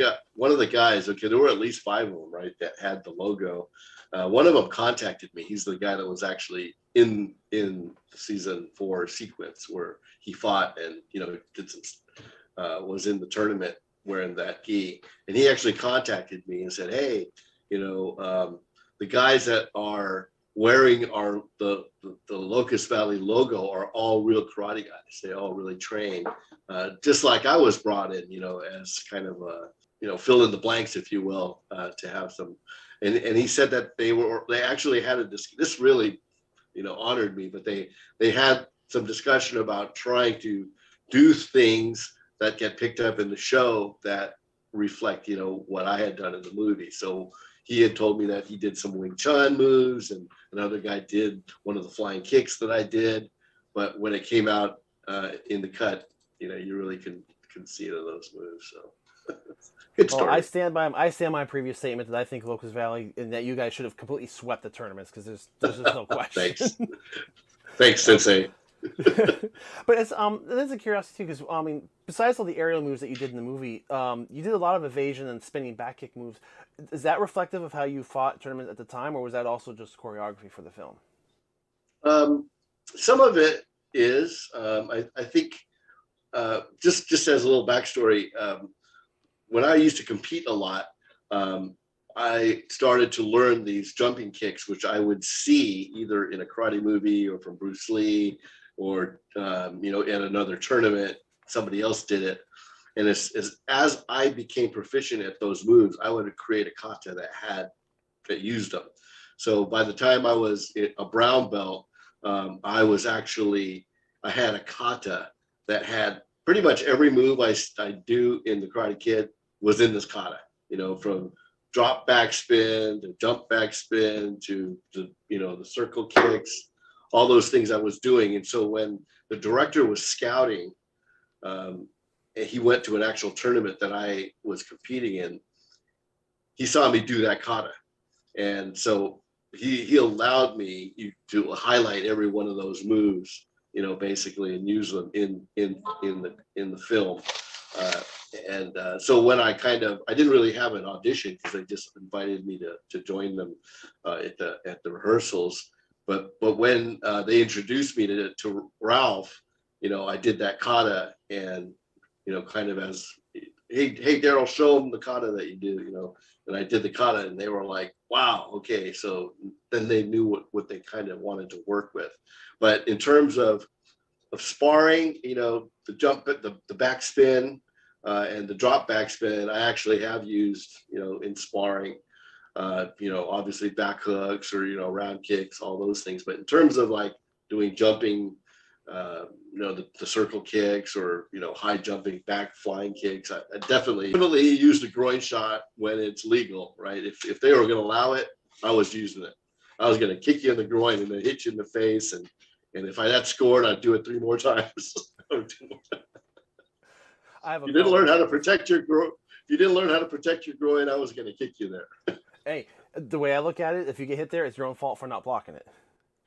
guys? Okay, there were at least 5 of them, right, that had the logo. One of them contacted me. He's the guy that was actually in the season 4 sequence where he fought and did some was in the tournament wearing that gi, and he actually contacted me and said, hey, the guys that are wearing the Locust Valley logo are all real karate guys. They all really train, just like I was brought in, as kind of a, fill in the blanks, if you will, to have some. And he said that they actually had this really, honored me, but they had some discussion about trying to do things that get picked up in the show that reflect, what I had done in the movie. So he had told me that he did some Wing Chun moves, and another guy did one of the flying kicks that I did. But when it came out in the cut, you really can see it in those moves. So good story. Well, I stand by my previous statement that I think Locust Valley and that you guys should have completely swept the tournaments, because there's just no question. Thanks, Sensei. But it's a curiosity too, because I mean, besides all the aerial moves that you did in the movie, you did a lot of evasion and spinning back kick moves. Is that reflective of how you fought tournaments at the time, or was that also just choreography for the film? Some of it is. I think just as a little backstory, when I used to compete a lot, I started to learn these jumping kicks, which I would see either in a karate movie or from Bruce Lee, or in another tournament, somebody else did it. And as I became proficient at those moves, I would create a kata that used them. So by the time I was a brown belt, I had a kata that had pretty much every move I do in the Karate Kid was in this kata. From drop back spin to jump back spin to the circle kicks, all those things I was doing. And so when the director was scouting, and he went to an actual tournament that I was competing in, he saw me do that kata. And so he allowed me to highlight every one of those moves, basically, and use them in the film. So when I didn't really have an audition, because they just invited me to join them at the rehearsals. But when they introduced me to Ralph, I did that kata, and kind of as, hey Daryl, show them the kata that you do, and I did the kata, and they were like, wow, okay. So then they knew what they kind of wanted to work with. But in terms of sparring, the jump, the back spin, and the drop back spin, I actually have used, in sparring, obviously back hooks or, round kicks, all those things. But in terms of like doing jumping, the circle kicks or, high jumping back flying kicks, I definitely use the groin shot when it's legal, right? If they were going to allow it, I was using it. I was going to kick you in the groin and then hit you in the face. And if I had scored, I'd do it 3 more times. You didn't learn how to protect your groin. If you didn't learn how to protect your groin, I was going to kick you there. Hey, the way I look at it, if you get hit there, it's your own fault for not blocking it.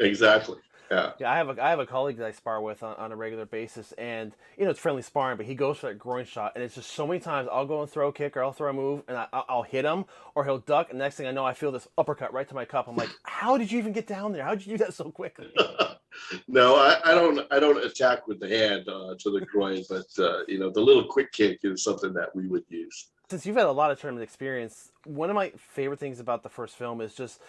Exactly. Yeah. I have a colleague that I spar with on a regular basis, and it's friendly sparring, but he goes for that groin shot, and it's just so many times I'll go and throw a kick or I'll throw a move, and I'll hit him, or he'll duck, and next thing I know, I feel this uppercut right to my cup. I'm like, how did you even get down there? How did you do that so quickly? No, I don't attack with the hand to the groin, but the little quick kick is something that we would use. Since you've had a lot of tournament experience, one of my favorite things about the first film is just,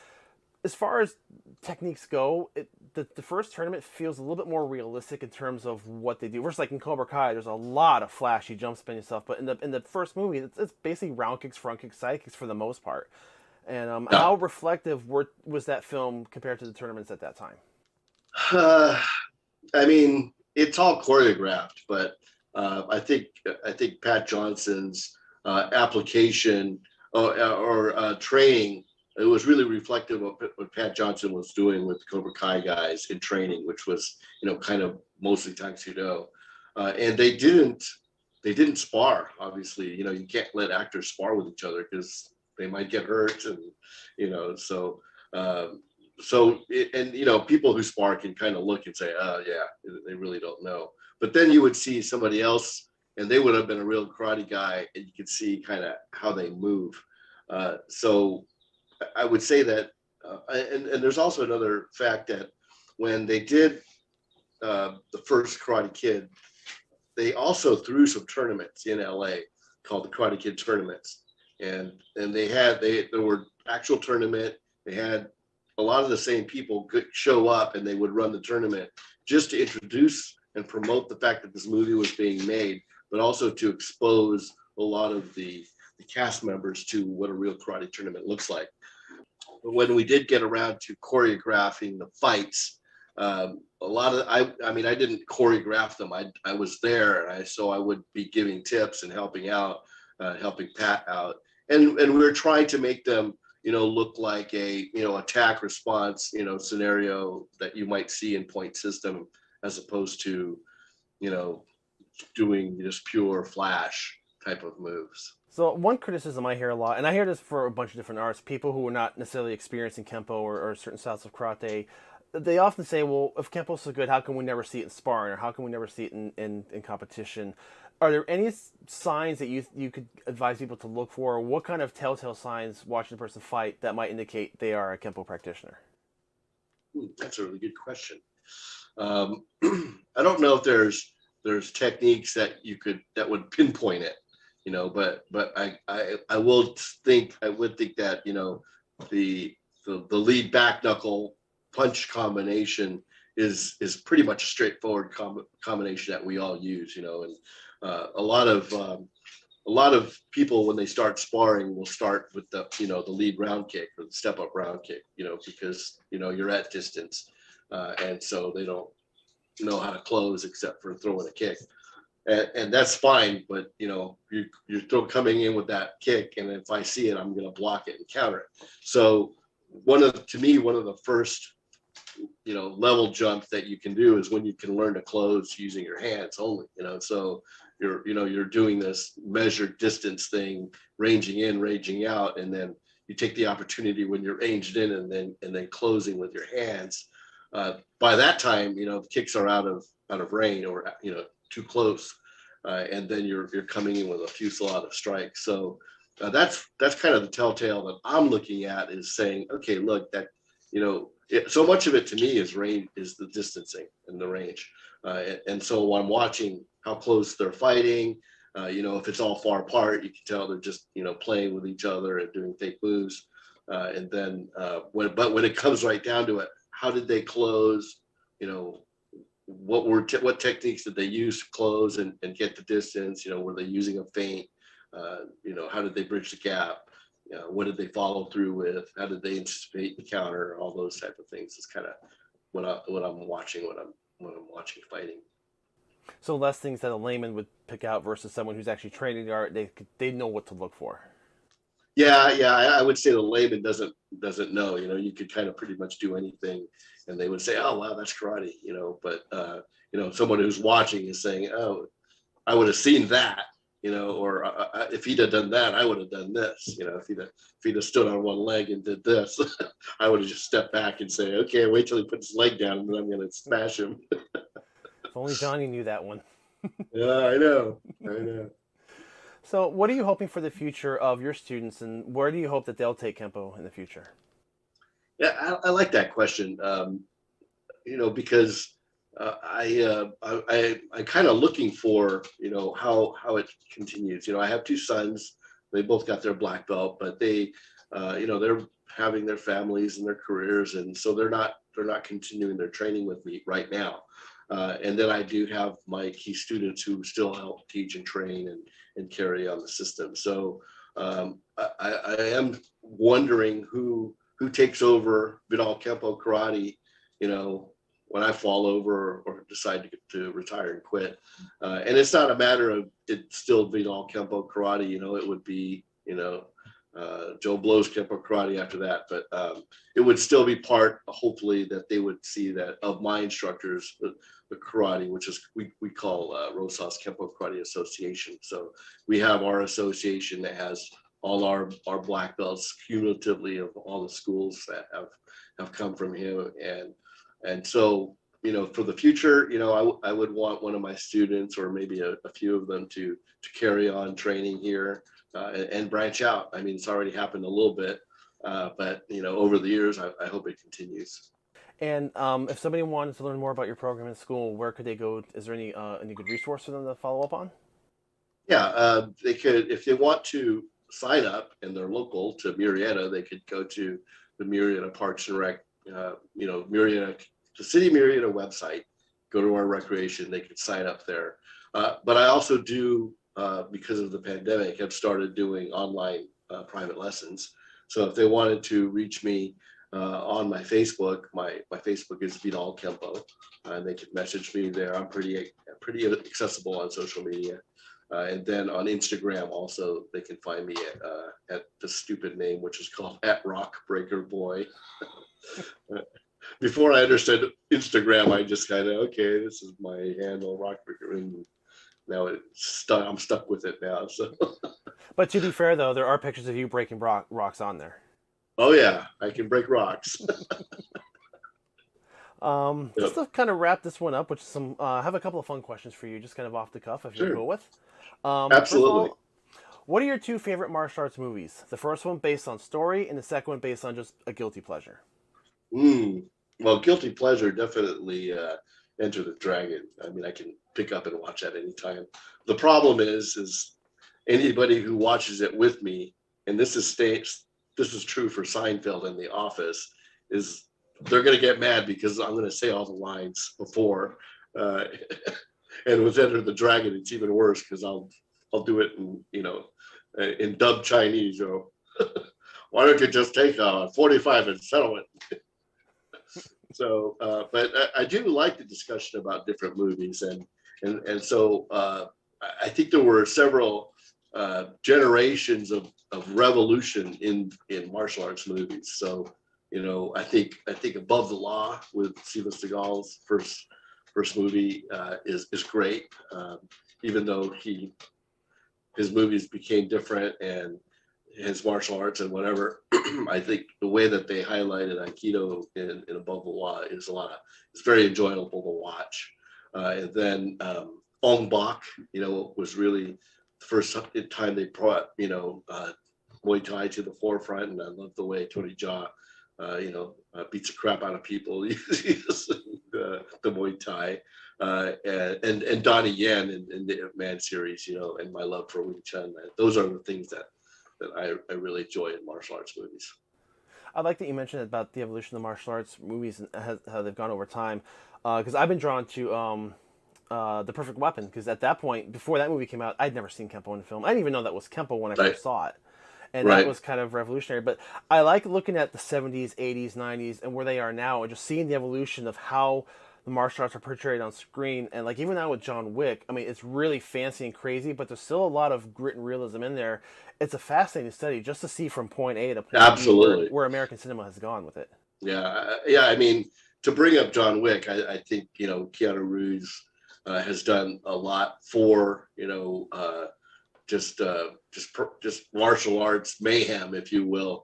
as far as techniques go, the first tournament feels a little bit more realistic in terms of what they do. Versus like in Cobra Kai, there's a lot of flashy jump spin and stuff, but in the first movie, it's basically round kicks, front kicks, side kicks for the most part. And how reflective was that film compared to the tournaments at that time? I mean, it's all choreographed, but I think Pat Johnson's application or training, it was really reflective of what Pat Johnson was doing with Cobra Kai guys in training, which was, kind of mostly Taekwondo. And they didn't spar, obviously. You can't let actors spar with each other because they might get hurt. And, people who spar can kind of look and say, oh yeah, they really don't know. But then you would see somebody else and they would have been a real karate guy, and you could see kind of how they move. So I would say that, and there's also another fact that when they did the first Karate Kid, they also threw some tournaments in LA called the Karate Kid tournaments, and there were actual tournament, They had a lot of the same people show up, and they would run the tournament just to introduce and promote the fact that this movie was being made, but also to expose a lot of the cast members to what a real karate tournament looks like. But when we did get around to choreographing the fights, a lot of I mean, I didn't choreograph them. I was there, and so I would be giving tips and helping out, helping Pat out, and we were trying to make them, look like a attack response scenario that you might see in point system, as opposed to doing just pure flash type of moves. So one criticism I hear a lot, and I hear this for a bunch of different arts, people who are not necessarily experienced in Kempo or certain styles of karate, they often say, well, if Kempo's so good, how come we never see it in sparring, or how come we never see it in competition? Are there any signs that you could advise people to look for, or what kind of telltale signs watching a person fight that might indicate they are a Kempo practitioner? That's a really good question. I don't know if there's techniques that would pinpoint it, but I would think that the lead back knuckle punch combination is pretty much a straightforward combination that we all use, and a lot of people, when they start sparring, will start with the lead round kick or the step up round kick, because you're at distance, and so they don't know how to close except for throwing a kick, and that's fine. But you're still coming in with that kick, and if I see it, I'm going to block it and counter it. So one of the first level jump that you can do is when you can learn to close using your hands only. So you're doing this measured distance thing, ranging in, ranging out, and then you take the opportunity when you're ranged in and then closing with your hands. By that time, the kicks are out of range or too close, and then you're coming in with a fusillade of strikes. So that's kind of the telltale that I'm looking at, is saying, okay, look, that so much of it to me is range, is the distancing and the range, and so when I'm watching how close they're fighting, if it's all far apart, you can tell they're just playing with each other and doing fake moves, and then when it comes right down to it, how did they close? What techniques did they use to close and get the distance? Were they using a feint? How did they bridge the gap? What did they follow through with? How did they anticipate the counter? All those type of things is kind of what I'm watching when I'm watching fighting. So less things that a layman would pick out versus someone who's actually training the art. They know what to look for. Yeah, I would say the layman doesn't know. You could kind of pretty much do anything, and they would say, "Oh, wow, that's karate," But someone who's watching is saying, "Oh, I would have seen that," or if he'd have done that, I would have done this. If he'd have stood on one leg and did this, I would have just stepped back and say, "Okay, wait till he puts his leg down, and then I'm going to smash him." If only Johnny knew that one. Yeah, I know. So what are you hoping for the future of your students, and where do you hope that they'll take Kempo in the future? Yeah, I like that question, because I kind of looking for, how it continues. I have two sons. They both got their black belt, but they, they're having their families and their careers, and so they're not continuing their training with me right now. And then I do have my key students who still help teach and train and carry on the system. So I am wondering who takes over Vidal Kempo karate, when I fall over or decide to retire and quit. And it's not a matter of it's still Vidal Kempo karate, it would be, Joe Blow's Kempo karate after that, but it would still be part, hopefully, that they would see that of my instructors, the karate, which is we call Rosas Kempo Karate Association. So we have our association that has all our black belts cumulatively of all the schools that have come from him, and so for the future, I would want one of my students or maybe a few of them to carry on training here. And branch out. I mean, it's already happened a little bit, but over the years, I hope it continues. And if somebody wanted to learn more about your program in school, where could they go? Is there any good resource for them to follow up on? Yeah, they could, if they want to sign up and they're local to Murrieta, they could go to the Murrieta Parks and Rec, Murrieta, the City Murrieta website. Go to our recreation, they can sign up there. But I also do, because of the pandemic, have started doing online private lessons. So if they wanted to reach me on my Facebook, my Facebook is Vidal Kempo, and they can message me there. I'm pretty accessible on social media. And then on Instagram also, they can find me at the stupid name, which is called @RockBreakerBoy. Before I understood Instagram, I just kind of, okay, this is my handle, RockBreaker, and now I'm stuck with it now. So. But to be fair, though, there are pictures of you breaking rocks on there. Oh yeah, I can break rocks. Just to kind of wrap this one up, which is some, I have a couple of fun questions for you, just kind of off the cuff, if you're cool with. Absolutely. All, what are your two favorite martial arts movies? The first one based on story, and the second one based on just a guilty pleasure. Well, guilty pleasure, definitely Enter the Dragon. I mean, I can pick up and watch that anytime. The problem is anybody who watches it with me, and this is true for Seinfeld and The Office, is they're going to get mad because I'm going to say all the lines before. And with Enter the Dragon, it's even worse because I'll do it in dubbed Chinese. Why don't you just take 45 and settle it? So, but I do like the discussion about different movies, and so I think there were several generations of revolution in martial arts movies. So, I think Above the Law with Steven Seagal's first movie is great, even though his movies became different and his martial arts and whatever. I think the way that they highlighted Aikido in Above the Law is very enjoyable to watch. And then Ong Bak, was really the first time they brought, Muay Thai to the forefront. And I love the way Tony Jaa, beats the crap out of people the Muay Thai. And Donnie Yen in the Man series, and my love for Wing Chun. Those are the things that I really enjoy in martial arts movies. I like that you mentioned about the evolution of the martial arts movies and how they've gone over time, because I've been drawn to The Perfect Weapon, because at that point, before that movie came out, I'd never seen Kempo in film. I didn't even know that was Kempo when I first saw it. And that was kind of revolutionary. But I like looking at the 70s, 80s, 90s, and where they are now, and just seeing the evolution of how the martial arts are portrayed on screen. And like even now with John Wick, I mean, it's really fancy and crazy, but there's still a lot of grit and realism in there. It's a fascinating study just to see from point A to point B where American cinema has gone with it. Yeah. I mean, to bring up John Wick, I think, Keanu Reeves has done a lot for, just martial arts mayhem, if you will,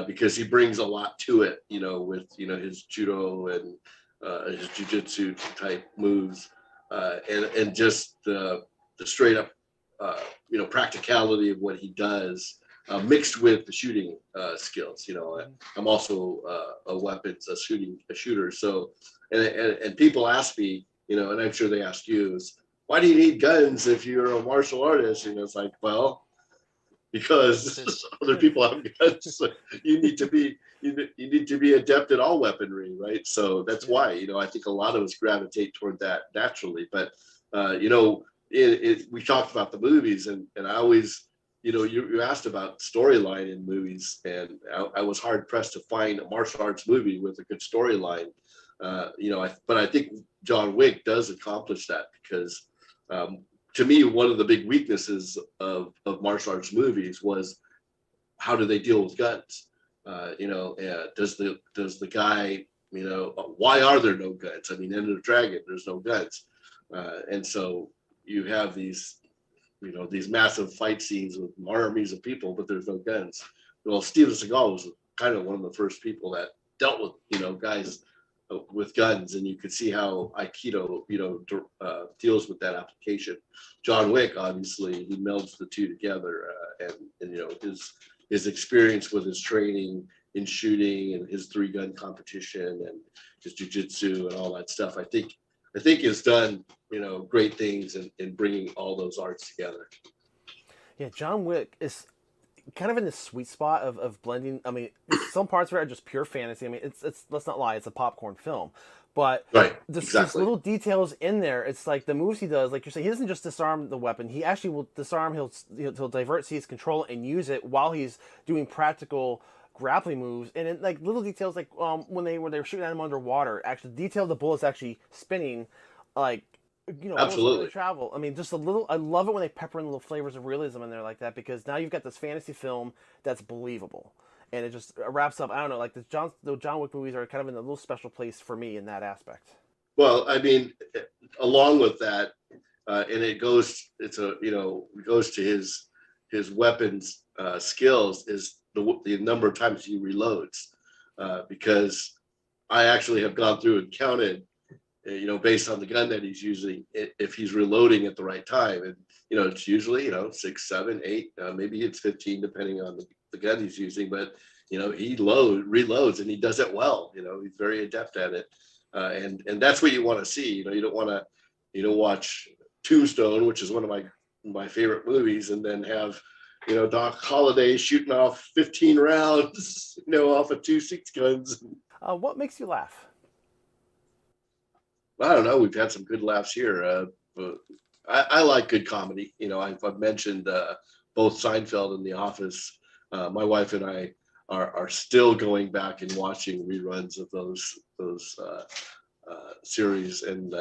because he brings a lot to it, with, his judo and his jiu-jitsu type moves, and just the straight up, practicality of what he does, mixed with the shooting skills. I'm also a shooter. So, and people ask me, and I'm sure they ask you, is why do you need guns if you're a martial artist? And it's like, well, because other people have guns. So you need to be adept at all weaponry, right? So that's why, I think a lot of us gravitate toward that naturally. But we talked about the movies, and I always, you asked about storyline in movies, and I was hard pressed to find a martial arts movie with a good storyline. But I think John Wick does accomplish that because, to me, one of the big weaknesses of martial arts movies was how do they deal with guns? Does the guy, why are there no guns? I mean, Enter the Dragon, there's no guns, and so you have these massive fight scenes with armies of people, but there's no guns. Well, Steven Seagal was kind of one of the first people that dealt with, guys with guns, and you could see how Aikido, deals with that application. John Wick, obviously, he melds the two together, and his experience with his training in shooting and his 3-gun competition and his jiu-jitsu and all that stuff, I think has done, great things in bringing all those arts together. Yeah, John Wick is, kind of in the sweet spot of blending. I mean, some parts of it are just pure fantasy. I mean, it's let's not lie, it's a popcorn film. But Right, there's exactly. little details in there. It's like the moves he does, like you're saying, he doesn't just disarm the weapon. He actually will disarm, he'll divert seize control and use it while he's doing practical grappling moves. And it, like little details, like when they were shooting at him underwater, actually detail the bullets actually spinning, like, you know, Absolutely. travel. I mean, just a little. I love it when they pepper in little flavors of realism in there like that, because now you've got this fantasy film that's believable, and it just wraps up. I don't know, like the John Wick movies are kind of in a little special place for me in that aspect. Well, I mean, along with that, and it goes to his weapons skills is the number of times he reloads, because I actually have gone through and counted, you know, based on the gun that he's using, if he's reloading at the right time. And, you know, it's usually, you know, 6, 7, 8, maybe it's 15, depending on the gun he's using. But, you know, he reloads and he does it well. You know, he's very adept at it. And that's what you want to see. You know, you don't want to, you know, watch Tombstone, which is one of my favorite movies, and then have, you know, Doc Holliday shooting off 15 rounds, you know, off of 2 6 guns. What makes you laugh? I don't know. We've had some good laughs here. But I like good comedy. You know, I've mentioned both Seinfeld and The Office. My wife and I are still going back and watching reruns of those series, and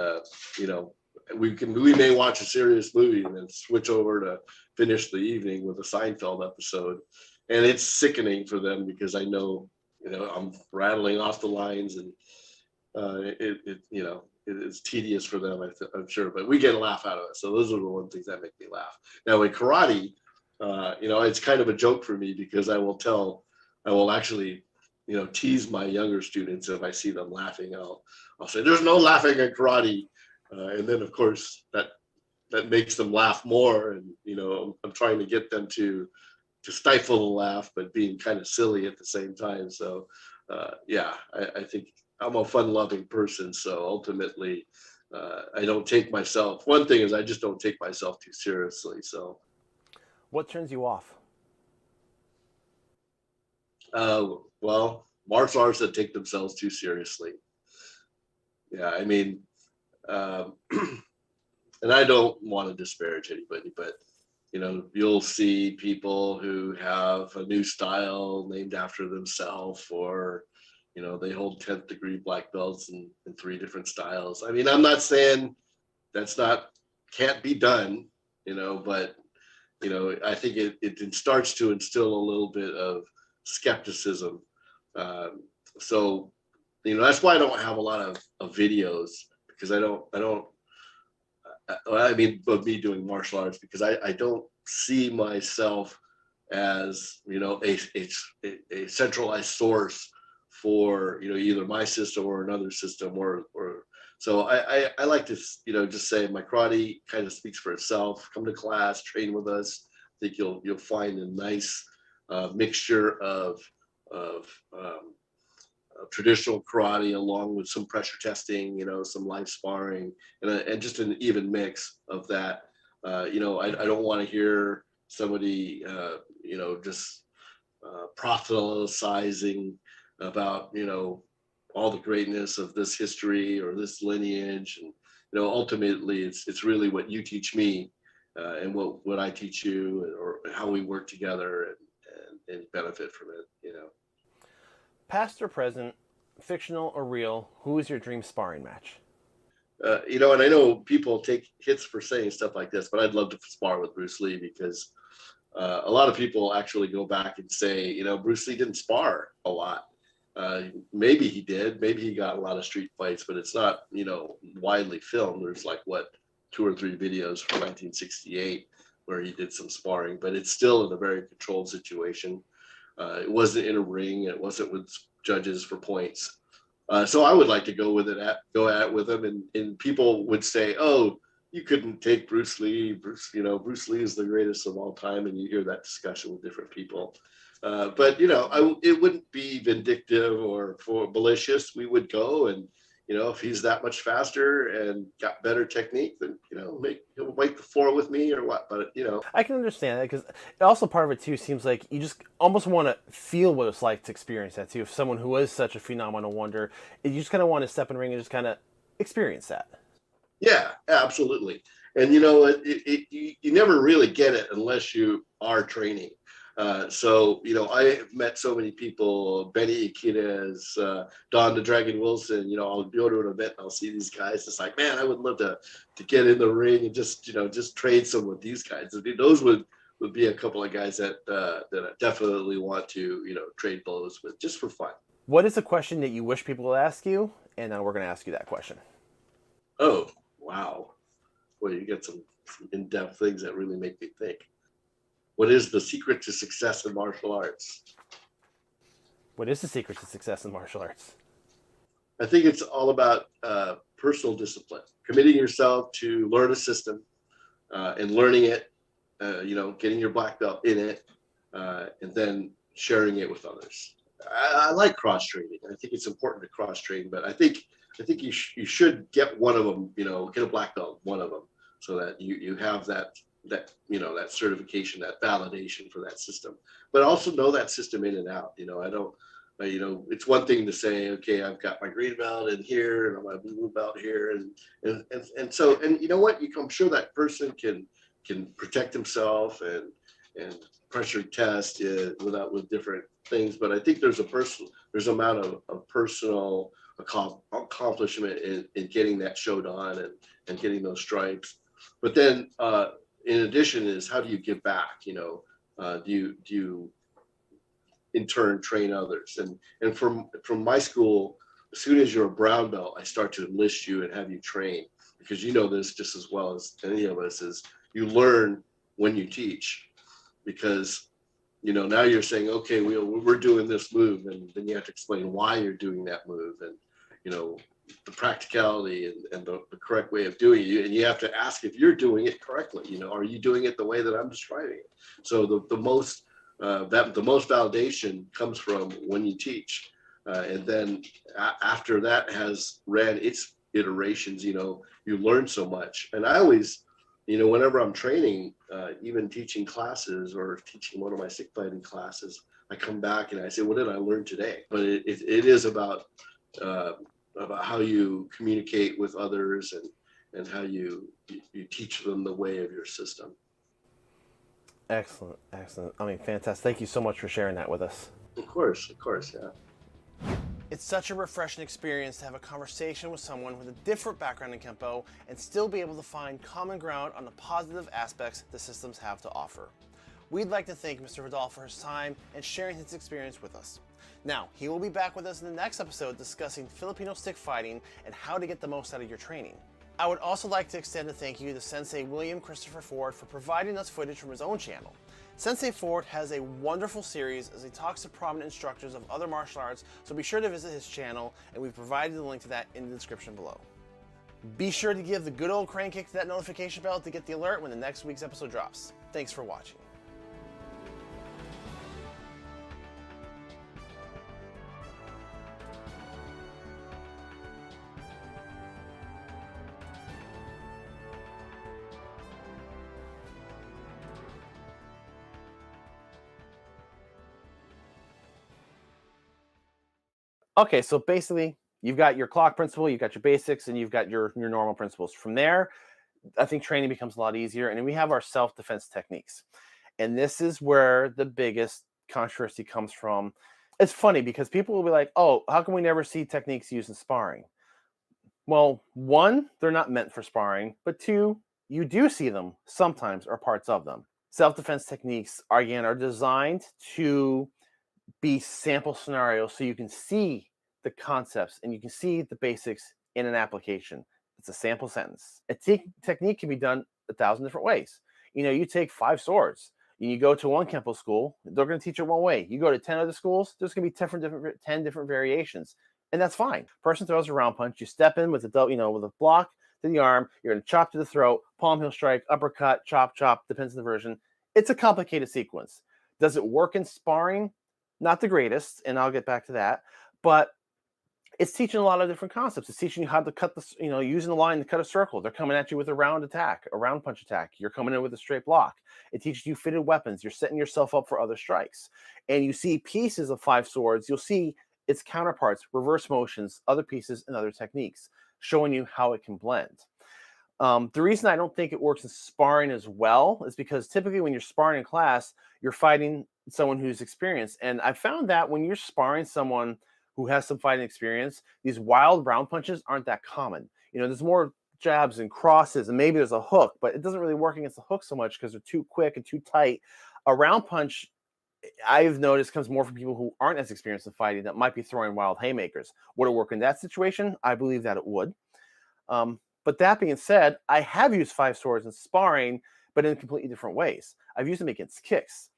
you know, we may watch a serious movie and then switch over to finish the evening with a Seinfeld episode, and it's sickening for them because I know, you know, I'm rattling off the lines, and you know, it's tedious for them, I'm sure, but we get a laugh out of it. So those are the one things that make me laugh. Now in karate, you know, it's kind of a joke for me because I will actually, you know, tease my younger students if I see them laughing. I'll say, "There's no laughing in karate," and then of course that makes them laugh more. And you know, I'm trying to get them to stifle the laugh, but being kind of silly at the same time. So yeah, I think I'm a fun-loving person, so ultimately, I don't take myself. One thing is I just don't take myself too seriously. So, what turns you off? Well, martial arts that take themselves too seriously. Yeah, I mean, and I don't want to disparage anybody, but you know, you'll see people who have a new style named after themselves, or you know, they hold 10th degree black belts in 3 different styles. I mean, I'm not saying can't be done, you know, but, you know, I think it starts to instill a little bit of skepticism. So, you know, that's why I don't have a lot of videos, because I mean, of me doing martial arts, because I don't see myself as, you know, a centralized source for, you know, either my system or another system, or so I like to, you know, just say my karate kind of speaks for itself. Come to class, train with us. I think you'll find a nice mixture of traditional karate along with some pressure testing, you know, some live sparring, and just an even mix of that. You know, I don't want to hear somebody, you know, just proselytizing about, you know, all the greatness of this history or this lineage. And, you know, ultimately it's really what you teach me, and what I teach you, or how we work together and benefit from it, you know. Past or present, fictional or real, who is your dream sparring match? You know, and I know people take hits for saying stuff like this, but I'd love to spar with Bruce Lee, because a lot of people actually go back and say, you know, Bruce Lee didn't spar a lot. Maybe he did. Maybe he got a lot of street fights, but it's not, you know, widely filmed. There's like 2 or 3 videos from 1968 where he did some sparring, but it's still in a very controlled situation. It wasn't in a ring. It wasn't with judges for points. So I would like to go at it with him, and people would say, "Oh, you couldn't take Bruce Lee. Bruce Lee is the greatest of all time," and you hear that discussion with different people. But you know, it wouldn't be vindictive or for malicious. We would go, and if he's that much faster and got better technique, then, he'll wipe the floor with me or what. But, I can understand that, because also part of it too seems like you just almost want to feel what it's like to experience that too. If someone who is such a phenomenal wonder, you just kind of want to step in the ring and just kind of experience that. Yeah, absolutely. And, you never really get it unless you are training. So, I have met so many people, Benny Iquinez, Don the Dragon Wilson, I'll go to an event and I'll see these guys. It's like, man, I would love to get in the ring and just trade some with these guys. I mean, those would be a couple of guys that I definitely want to, trade blows with, just for fun. What is a question that you wish people would ask you? And now we're going to ask you that question. Oh, wow. Well, you get some in-depth things that really make me think. What is the secret to success in martial arts? What is the secret to success in martial arts? I think it's all about personal discipline, committing yourself to learn a system and learning it, getting your black belt in it, and then sharing it with others. I like cross training. I think it's important to cross train, but I think you should get one of them, get a black belt, one of them, so that you have that certification, that validation for that system, but also know that system in and out. It's one thing to say, okay, I've got my green belt in here and my blue belt here. And so you know what, I'm sure that person can protect himself and pressure test with different things. But I think there's amount of personal accomplishment in getting that shodan and getting those stripes. But then, in addition, is how do you give back? Do you in turn train others? And from my school, as soon as you're a brown belt, I start to enlist you and have you train, because this just as well as any of us, is you learn when you teach, because now you're saying, okay, we're doing this move, and then you have to explain why you're doing that move, and the practicality and the correct way of doing it. And you have to ask if you're doing it correctly. Are you doing it the way that I'm describing it? So the most validation comes from when you teach. And then after that has ran its iterations, you learn so much. And I always, whenever I'm training, even teaching classes or teaching one of my stick fighting classes, I come back and I say, what did I learn today? But it is about how you communicate with others and how you teach them the way of your system. Excellent. I mean, fantastic. Thank you so much for sharing that with us. Of course, yeah. It's such a refreshing experience to have a conversation with someone with a different background in Kempo and still be able to find common ground on the positive aspects the systems have to offer. We'd like to thank Mr. Vidal for his time and sharing his experience with us. Now, he will be back with us in the next episode discussing Filipino stick fighting and how to get the most out of your training. I would also like to extend a thank you to Sensei William Christopher Ford for providing us footage from his own channel. Sensei Ford has a wonderful series as he talks to prominent instructors of other martial arts, so be sure to visit his channel, and we've provided the link to that in the description below. Be sure to give the good old crane kick to that notification bell to get the alert when the next week's episode drops. Thanks for watching. Okay, so basically, you've got your clock principle, you've got your basics, and you've got your normal principles. From there, I think training becomes a lot easier, and then we have our self-defense techniques. And this is where the biggest controversy comes from. It's funny because people will be like, oh, how come we never see techniques used in sparring? Well, one, they're not meant for sparring, but two, you do see them sometimes or parts of them. Self-defense techniques, again, are designed to be sample scenarios so you can see the concepts and you can see the basics in an application. It's a sample sentence. A technique can be done 1,000 different ways. You take 5 swords, you go to one Kempo school, they're going to teach it one way. You go to 10 other schools, there's going to be 10 different variations, and that's fine. Person throws a round punch, you step in with with a block to the arm, you're going to chop to the throat, palm heel strike, uppercut, chop, depends on the version. It's a complicated sequence. Does it work in sparring? Not the greatest, and I'll get back to that. But It's teaching a lot of different concepts. It's teaching you how to cut the, using the line to cut a circle. They're coming at you with a round attack, a round punch attack. You're coming in with a straight block. It teaches you fitted weapons. You're setting yourself up for other strikes. And you see pieces of five swords. You'll see its counterparts, reverse motions, other pieces, and other techniques, showing you how it can blend. The reason I don't think it works in sparring as well is because typically when you're sparring in class, you're fighting someone who's experienced. And I found that when you're sparring someone who has some fighting experience, these wild round punches aren't that common. There's more jabs and crosses, and maybe there's a hook, but it doesn't really work against the hook so much because they're too quick and too tight. A round punch, I've noticed, comes more from people who aren't as experienced in fighting that might be throwing wild haymakers. Would it work in that situation? I believe that it would. But that being said, I have used five swords in sparring, but in completely different ways. I've used them against kicks.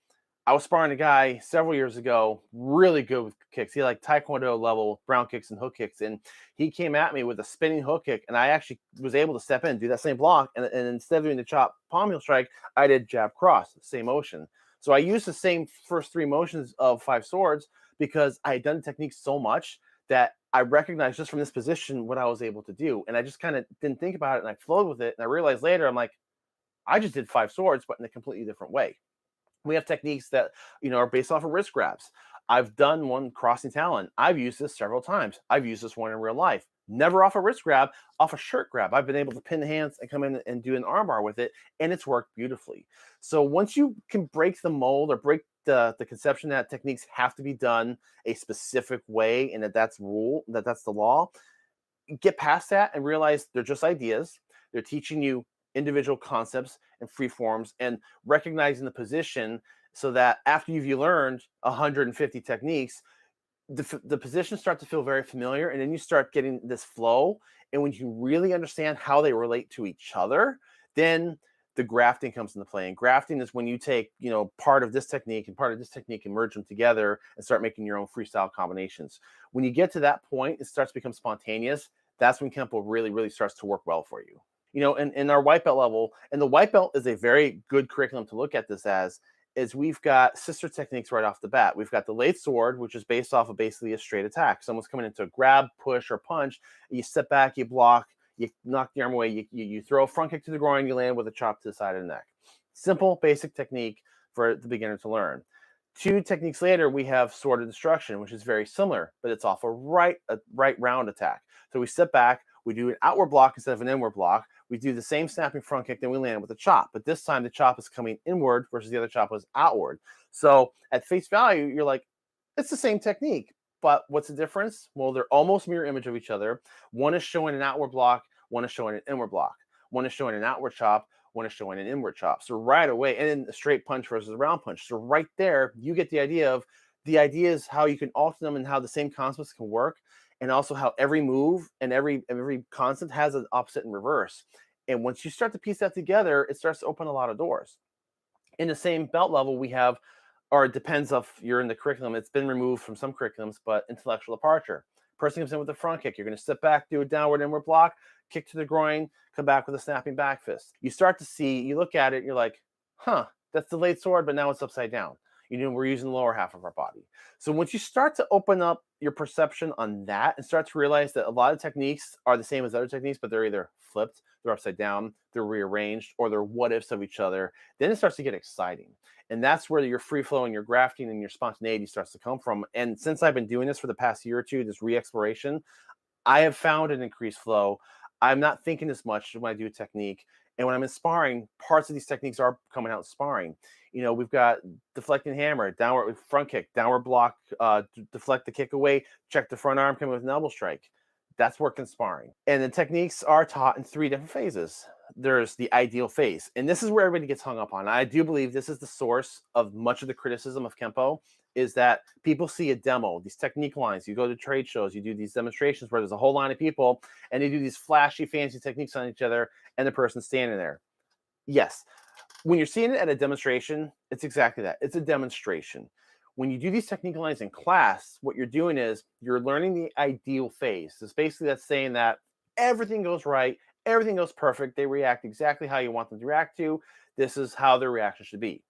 I was sparring a guy several years ago, really good with kicks. He had Taekwondo level ground kicks and hook kicks. And he came at me with a spinning hook kick. And I actually was able to step in, do that same block. And instead of doing the chop palm heel strike, I did jab cross, same motion. So I used the same first three motions of five swords because I had done the technique so much that I recognized just from this position what I was able to do. And I just kind of didn't think about it, and I flowed with it. And I realized later, I'm like, I just did five swords, but in a completely different way. We have techniques that, are based off of wrist grabs. I've done one crossing talon. I've used this several times. I've used this one in real life. Never off a wrist grab, off a shirt grab. I've been able to pin the hands and come in and do an armbar with it, and it's worked beautifully. So once you can break the mold or break the conception that techniques have to be done a specific way and that's the law, get past that and realize they're just ideas. They're teaching you individual concepts and free forms and recognizing the position so that after you've learned 150 techniques, the positions start to feel very familiar, and then you start getting this flow. And when you really understand how they relate to each other, then the grafting comes into play. And grafting is when you take, part of this technique and part of this technique and merge them together and start making your own freestyle combinations. When you get to that point, it starts to become spontaneous. That's when Kempo really, really starts to work well for you. In our white belt level, and the white belt is a very good curriculum to look at this as, is we've got sister techniques right off the bat. We've got the late sword, which is based off of basically a straight attack. Someone's coming into a grab, push, or punch. You step back, you block, you knock the arm away, you throw a front kick to the groin, you land with a chop to the side of the neck. Simple, basic technique for the beginner to learn. Two techniques later, we have sword of destruction, which is very similar, but it's off a right round attack. So we step back, we do an outward block instead of an inward block. We do the same snapping front kick, then we land with a chop. But this time the chop is coming inward versus the other chop was outward. So at face value, you're like, it's the same technique. But what's the difference? Well, they're almost mirror image of each other. One is showing an outward block. One is showing an inward block. One is showing an outward chop. One is showing an inward chop. So right away, and then a straight punch versus a round punch. So right there, you get the idea is how you can alter them and how the same concepts can work. And also how every move and every concept has an opposite and reverse. And once you start to piece that together, it starts to open a lot of doors. In the same belt level, we have, or it depends if you're in the curriculum, it's been removed from some curriculums, but intellectual departure. Person comes in with a front kick. You're going to step back, do a downward inward block, kick to the groin, come back with a snapping back fist. You start to see, you look at it, you're like, that's the late sword, but now it's upside down. We're using the lower half of our body. So once you start to open up your perception on that and start to realize that a lot of techniques are the same as other techniques, but they're either flipped, they're upside down, they're rearranged, or they're what ifs of each other, then it starts to get exciting. And that's where your free flow and your grafting and your spontaneity starts to come from. And since I've been doing this for the past year or two, this re-exploration, I have found an increased flow. I'm not thinking as much when I do a technique. And when I'm in sparring, parts of these techniques are coming out in sparring. We've got deflecting hammer, downward front kick, downward block, deflect the kick away, check the front arm, come with an elbow strike. That's working sparring. And the techniques are taught in 3 different phases. There's the ideal phase. And this is where everybody gets hung up on. I do believe this is the source of much of the criticism of Kempo, is that people see a demo, these technique lines. You go to trade shows, you do these demonstrations where there's a whole line of people and they do these flashy, fancy techniques on each other and the person's standing there. Yes, when you're seeing it at a demonstration, it's exactly that. It's a demonstration. When you do these technique lines in class, what you're doing is you're learning the ideal phase. So basically that's saying that everything goes right, everything goes perfect. They react exactly how you want them to react to. This is how their reaction should be.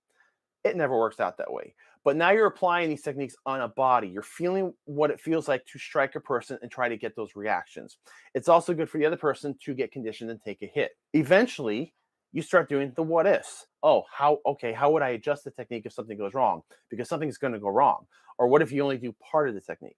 It never works out that way. But now you're applying these techniques on a body. You're feeling what it feels like to strike a person and try to get those reactions. It's also good for the other person to get conditioned and take a hit. Eventually, you start doing the what ifs. Oh, how would I adjust the technique if something goes wrong? Because something's going to go wrong. Or what if you only do part of the technique?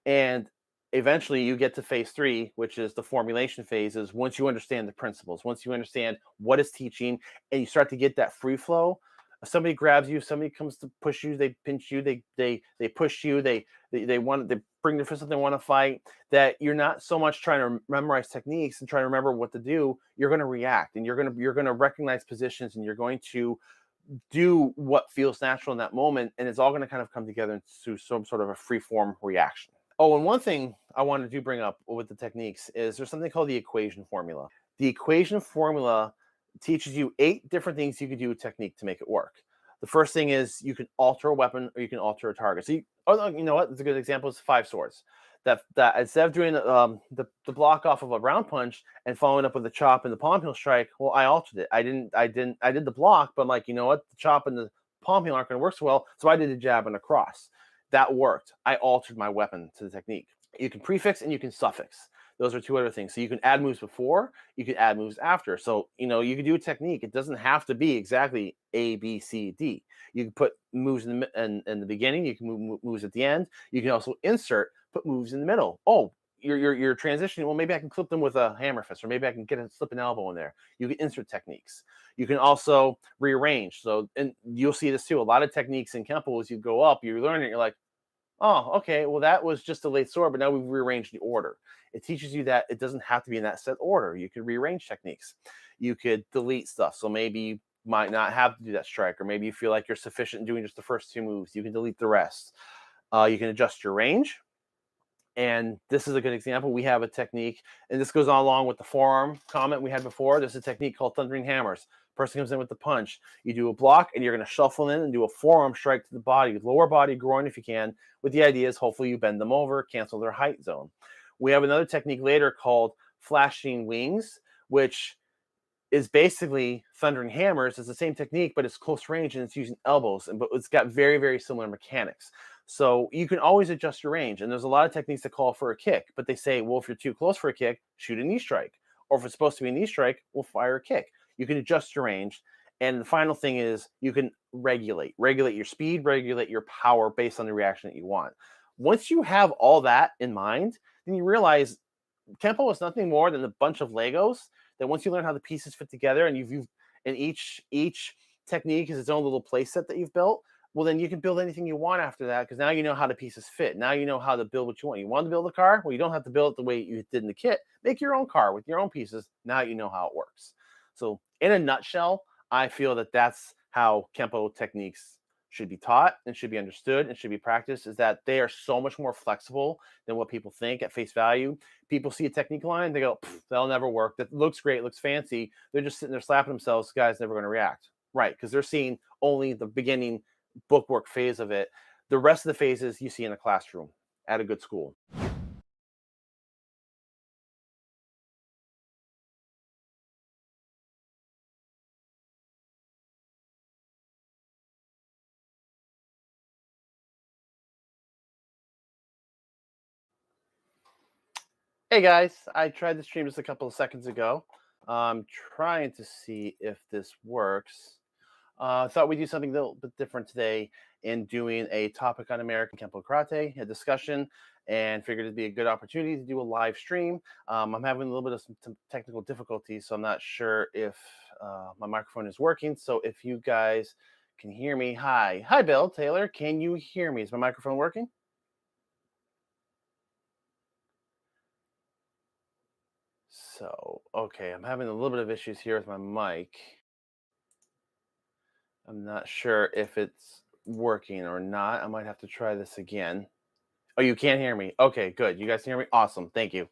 And eventually you get to phase 3, which is the formulation phases. Once you understand the principles, once you understand what it's teaching, and you start to get that free flow, somebody grabs you, somebody comes to push you, they pinch you, they push you, they bring their fist up, they want to fight, that you're not so much trying to memorize techniques and trying to remember what to do. You're going to react, and you're going to recognize positions, and you're going to do what feels natural in that moment, and it's all going to kind of come together into some sort of a free form reaction. Oh, and one thing I wanted to bring up with the techniques is there's something called the equation formula. The equation formula teaches you 8 different things you can do with technique to make it work. The first thing is you can alter a weapon or you can alter a target. So you know what? It's a good example. It's 5 swords. That instead of doing the block off of a round punch and following up with the chop and the palm heel strike, well, I altered it. I did the block, but I'm like, you know what? The chop and the palm heel aren't going to work so well, so I did a jab and a cross. That worked. I altered my weapon to the technique. You can prefix and you can suffix. Those are 2 other things. So you can add moves before, you can add moves after. So, you know, you can do a technique. It doesn't have to be exactly A, B, C, D. You can put moves in the beginning. You can move moves at the end. You can also put moves in the middle. Oh, you're transitioning. Well, maybe I can clip them with a hammer fist, or maybe I can slip an elbow in there. You can insert techniques. You can also rearrange. So, and you'll see this too. A lot of techniques in Kempo, as you go up, you learn it. You're like, oh, okay, well, that was just a late sword, but now we've rearranged the order. It teaches you that it doesn't have to be in that set order. You could rearrange techniques. You could delete stuff. So maybe you might not have to do that strike, or maybe you feel like you're sufficient in doing just the first 2 moves. You can delete the rest. You can adjust your range. And this is a good example. We have a technique, and this goes on along with the forearm comment we had before. There's a technique called thundering hammers. Person comes in with the punch. You do a block, and you're going to shuffle in and do a forearm strike to the body, lower body, groin if you can, with the idea is hopefully you bend them over, cancel their height zone. We have another technique later called flashing wings, which is basically thundering hammers. It's the same technique, but it's close range, and it's using elbows, but it's got very, very similar mechanics. So you can always adjust your range. And there's a lot of techniques that call for a kick, but they say, well, if you're too close for a kick, shoot a knee strike. Or if it's supposed to be a knee strike, we'll fire a kick. You can adjust your range. And the final thing is you can regulate your speed, regulate your power based on the reaction that you want. Once you have all that in mind, then you realize Kempo is nothing more than a bunch of Legos that once you learn how the pieces fit together, and and each technique is its own little play set that you've built, well, then you can build anything you want after that, because now you know how the pieces fit. Now you know how to build what you want. You want to build a car? Well, you don't have to build it the way you did in the kit. Make your own car with your own pieces. Now you know how it works. So in a nutshell, I feel that that's how Kempo techniques should be taught and should be understood and should be practiced, is that they are so much more flexible than what people think at face value. People see a technique line, they go, that'll never work. That looks great, looks fancy. They're just sitting there slapping themselves. The guy's never going to react. Right, because they're seeing only the beginning bookwork phase of it. The rest of the phases you see in a classroom at a good school. Hey guys, I tried the stream just a couple of seconds ago. I'm trying to see if this works. I thought we'd do something a little bit different today in doing a topic on American Kempo Karate, a discussion, and figured it'd be a good opportunity to do a live stream. I'm having a little bit of some technical difficulties, so I'm not sure if my microphone is working. So if you guys can hear me, hi, Bill Taylor, can you hear me? Is my microphone working? So, okay, I'm having a little bit of issues here with my mic. I'm not sure if it's working or not. I might have to try this again. Oh, you can't hear me. Okay, good. You guys can hear me? Awesome. Thank you.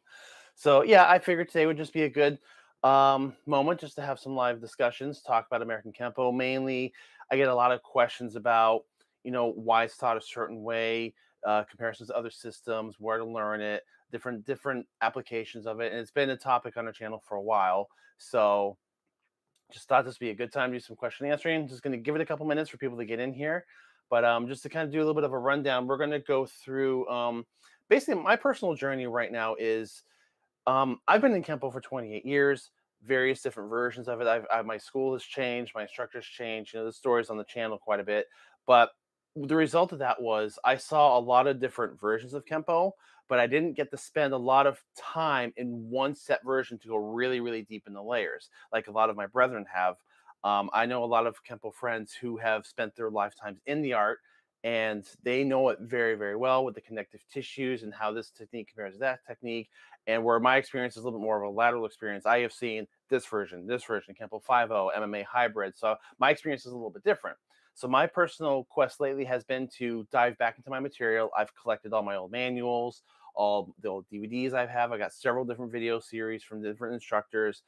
So, yeah, I figured today would just be a good moment just to have some live discussions, talk about American Kempo. Mainly, I get a lot of questions about, why it's taught a certain way, comparisons to other systems, where to learn it, different applications of it. And it's been a topic on our channel for a while. So just thought this would be a good time to do some question answering. Just going to give it a couple minutes for people to get in here. But just to kind of do a little bit of a rundown, we're going to go through basically my personal journey right now is I've been in Kempo for 28 years, various different versions of it. My school has changed, my instructors changed. The story's on the channel quite a bit. But the result of that was I saw a lot of different versions of Kempo, but I didn't get to spend a lot of time in one set version to go really, really deep in the layers, like a lot of my brethren have. I know a lot of Kempo friends who have spent their lifetimes in the art, and they know it very, very well with the connective tissues and how this technique compares to that technique. And where my experience is a little bit more of a lateral experience, I have seen this version, Kempo 5.0, MMA hybrid. So my experience is a little bit different. So my personal quest lately has been to dive back into my material. I've collected all my old manuals, all the old DVDs I have. I got several different video series from different instructors.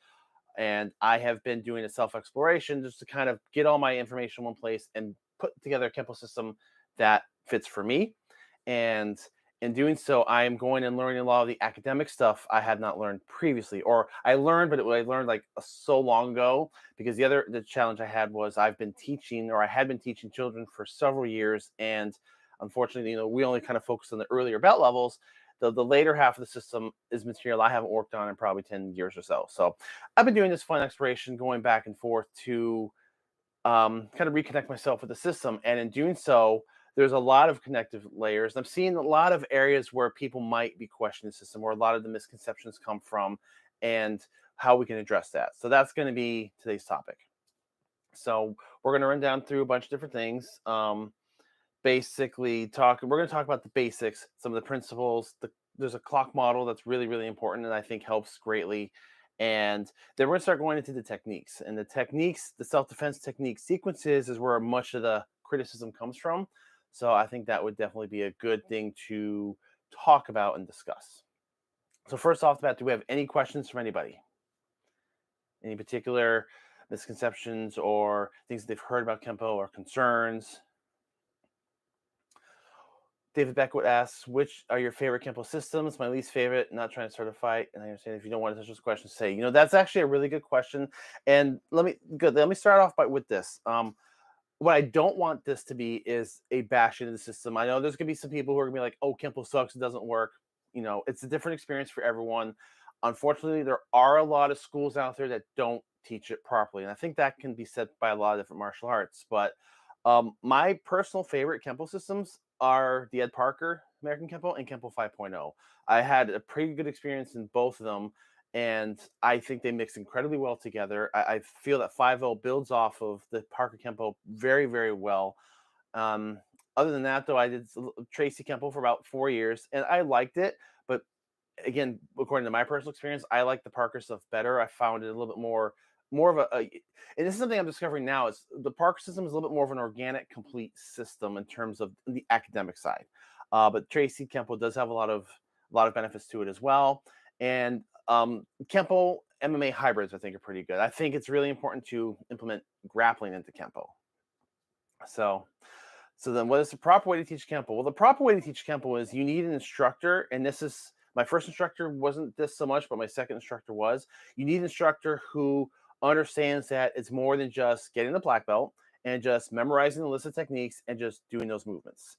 And I have been doing a self-exploration just to kind of get all my information in one place and put together a Kempo system that fits for me. And in doing so, I am going and learning a lot of the academic stuff I had not learned previously, or I learned, but I learned like so long ago, because the challenge I had was I had been teaching children for several years. And unfortunately, we only kind of focused on the earlier belt levels. The later half of the system is material I haven't worked on in probably 10 years or so. So I've been doing this fun exploration, going back and forth to kind of reconnect myself with the system. And in doing so, there's a lot of connective layers. I'm seeing a lot of areas where people might be questioning the system, where a lot of the misconceptions come from, and how we can address that. So that's going to be today's topic. So we're going to run down through a bunch of different things. We're going to talk about the basics, some of the principles. There's a clock model that's really, really important and I think helps greatly. And then we're going to start going into the techniques. And the techniques, the self-defense technique sequences is where much of the criticism comes from. So I think that would definitely be a good thing to talk about and discuss. So first off the bat, do we have any questions from anybody? Any particular misconceptions or things that they've heard about Kempo or concerns? David Beckwood asks, which are your favorite Kempo systems? My least favorite, not trying to start a fight. And I understand if you don't want to touch this question, say, that's actually a really good question. And let me start off with this. What I don't want this to be is a bash into the system. I know there's going to be some people who are going to be like, oh, Kempo sucks, it doesn't work. It's a different experience for everyone. Unfortunately, there are a lot of schools out there that don't teach it properly. And I think that can be said by a lot of different martial arts. But my personal favorite Kempo systems are the Ed Parker American Kempo and Kempo 5.0. I had a pretty good experience in both of them, and I think they mix incredibly well together. I feel that 5.0 builds off of the Parker Kempo very, very well. Other than that, though, I did Tracy Kempo for about 4 years, and I liked it. But again, according to my personal experience, I like the Parker stuff better. I found it a little bit more of a and this is something I'm discovering now, is the Parker system is a little bit more of an organic, complete system in terms of the academic side. But Tracy Kempo does have a lot of benefits to it as well. And Kempo MMA hybrids, I think, are pretty good. I think it's really important to implement grappling into Kempo. So then what is the proper way to teach Kempo? Well, the proper way to teach Kempo is you need an instructor, and this is, my first instructor wasn't this so much, but my second instructor was. You need an instructor who understands that it's more than just getting the black belt and just memorizing the list of techniques and just doing those movements.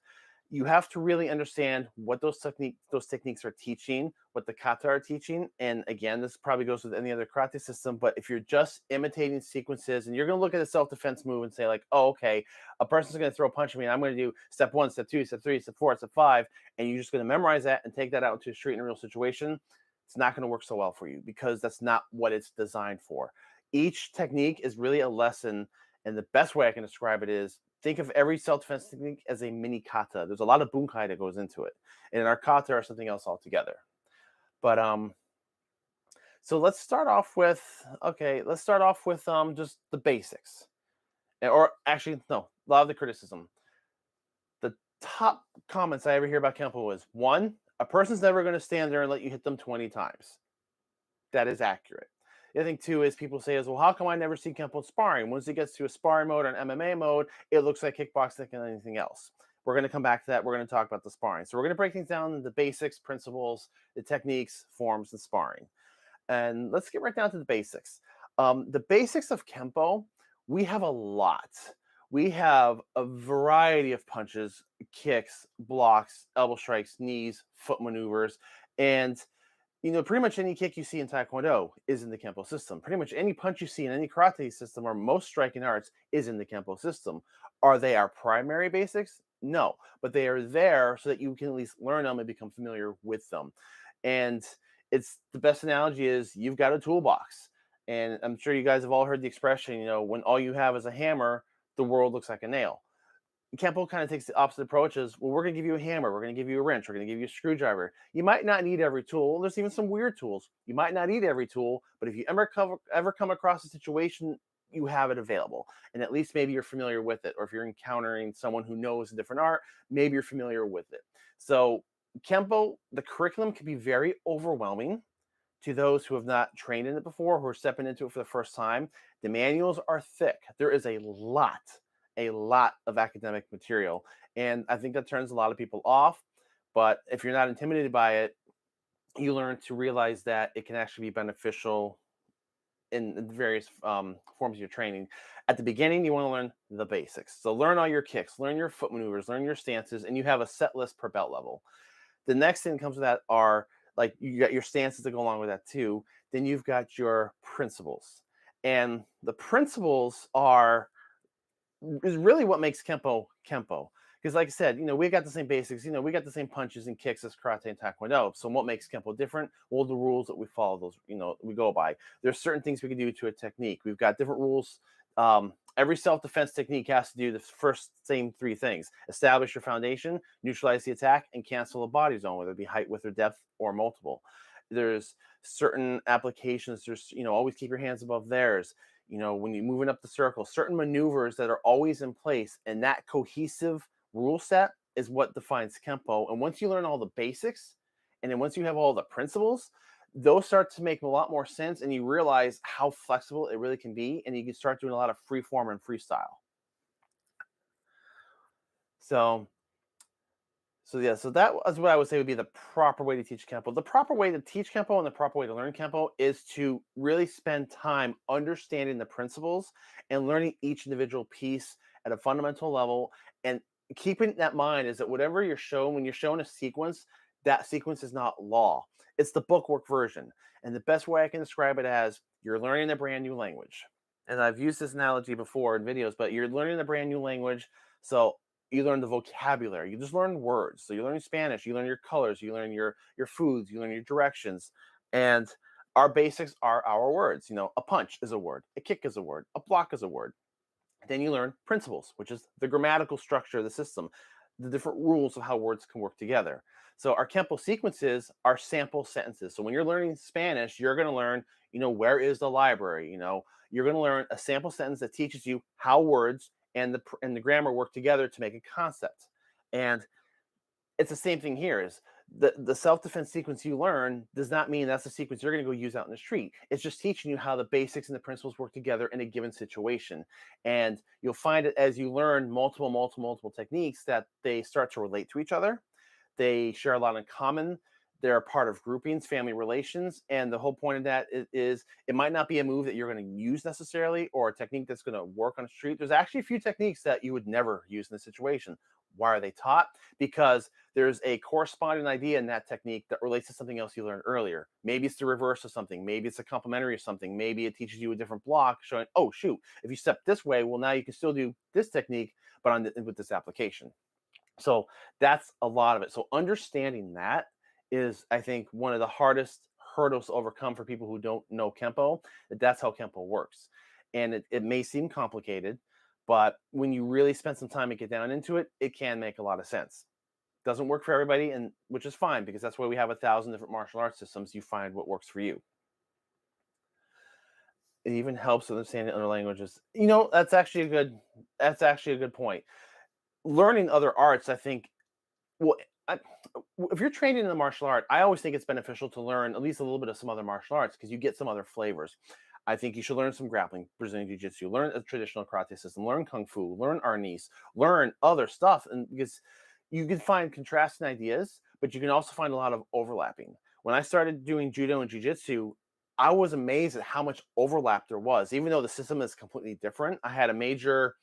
You have to really understand what those techniques are teaching, what the kata are teaching. And again, this probably goes with any other karate system, but if you're just imitating sequences and you're going to look at a self-defense move and say like, oh, okay, a person's going to throw a punch at me and I'm going to do step 1, step 2, step 3, step 4, step 5, and you're just going to memorize that and take that out into a street in a real situation, it's not going to work so well for you, because that's not what it's designed for. Each technique is really a lesson, and the best way I can describe it is, think of every self-defense technique as a mini kata. There's a lot of bunkai that goes into it. And our kata are something else altogether. But so let's start off with just the basics. Or actually, no, a lot of the criticism. The top comments I ever hear about Kempo was, 1, a person's never going to stand there and let you hit them 20 times. That is accurate. The other thing, too, is people say, well, how come I never see Kempo sparring? Once it gets to a sparring mode or an MMA mode, it looks like kickboxing and anything else. We're going to come back to that. We're going to talk about the sparring. So we're going to break things down into the basics, principles, the techniques, forms, and sparring. And let's get right down to the basics. The basics of Kempo, we have a lot. we have a variety of punches, kicks, blocks, elbow strikes, knees, foot maneuvers, and pretty much any kick you see in Taekwondo is in the Kempo system. Pretty much any punch you see in any karate system or most striking arts is in the Kempo system. Are they our primary basics? No, but they are there so that you can at least learn them and become familiar with them. And it's the best analogy is you've got a toolbox. And I'm sure you guys have all heard the expression, when all you have is a hammer, the world looks like a nail. Kempo kind of takes the opposite approach as, well, we're going to give you a hammer, we're going to give you a wrench, we're going to give you a screwdriver. You might not need every tool. There's even some weird tools. You might not need every tool, but if you ever come across a situation, you have it available. And at least maybe you're familiar with it. Or if you're encountering someone who knows a different art, maybe you're familiar with it. So Kempo, the curriculum can be very overwhelming to those who have not trained in it before, who are stepping into it for the first time. The manuals are thick. There is a lot of academic material. And I think that turns a lot of people off. But if you're not intimidated by it, you learn to realize that it can actually be beneficial in various forms of your training. At the beginning, you want to learn the basics. So learn all your kicks, learn your foot maneuvers, learn your stances, and you have a set list per belt level. The next thing that comes with that are, like, you got your stances that go along with that too. Then you've got your principles. And the principles is really what makes Kempo Kempo. Because like I said, we got the same basics, we got the same punches and kicks as karate and Taekwondo. So what makes Kempo different? Well, the rules that we follow, those, we go by. There's certain things we can do to a technique. We've got different rules. Every self-defense technique has to do the same three things: establish your foundation, neutralize the attack, and cancel a body zone, whether it be height, width, or depth, or multiple. There's certain applications. There's, always keep your hands above theirs. When you're moving up the circle, certain maneuvers that are always in place, and that cohesive rule set is what defines Kempo. And once you learn all the basics, and then once you have all the principles, those start to make a lot more sense, and you realize how flexible it really can be, and you can start doing a lot of free form and freestyle. So that is what I would say would be the proper way to teach Kempo. The proper way to teach Kempo and the proper way to learn Kempo is to really spend time understanding the principles and learning each individual piece at a fundamental level. And keeping that in mind is that whatever you're shown, when you're shown a sequence, that sequence is not law. It's the bookwork version. And the best way I can describe it as, you're learning a brand new language. And I've used this analogy before in videos, but you're learning a brand new language. So you learn the vocabulary. You just learn words. So you learn Spanish, you learn your colors, you learn your foods, you learn your directions. And our basics are our words. A punch is a word, a kick is a word, a block is a word. Then you learn principles, which is the grammatical structure of the system, the different rules of how words can work together. So our Kempo sequences are sample sentences. So when you're learning Spanish, you're going to learn, where is the library? You're going to learn a sample sentence that teaches you how words and the grammar work together to make a concept. And it's the same thing here. Is the self-defense sequence you learn does not mean that's the sequence you're going to go use out in the street. It's just teaching you how the basics and the principles work together in a given situation. And you'll find it as you learn multiple techniques that they start to relate to each other. They share a lot in common. They're part of groupings, family relations. And the whole point of that is it might not be a move that you're going to use necessarily, or a technique that's going to work on the street. There's actually a few techniques that you would never use in this situation. Why are they taught? Because there's a corresponding idea in that technique that relates to something else you learned earlier. Maybe it's the reverse of something. Maybe it's a complementary of something. Maybe it teaches you a different block, showing, oh, shoot, if you step this way, well, now you can still do this technique, but with this application. So that's a lot of it. So understanding that is, I think, one of the hardest hurdles to overcome for people who don't know Kempo. That's how Kempo works. And it may seem complicated, but when you really spend some time and get down into it, it can make a lot of sense. Doesn't work for everybody, and which is fine, because that's why we have 1,000 different martial arts systems. You find what works for you. It even helps understanding other languages. That's actually a good point. Learning other arts, I think, if you're training in a martial art, I always think it's beneficial to learn at least a little bit of some other martial arts, because you get some other flavors. I think you should learn some grappling, Brazilian Jiu-Jitsu, learn a traditional karate system, learn Kung Fu, learn Arnis, learn other stuff. And because you can find contrasting ideas, but you can also find a lot of overlapping. When I started doing Judo and Jiu-Jitsu, I was amazed at how much overlap there was. Even though the system is completely different, I had a major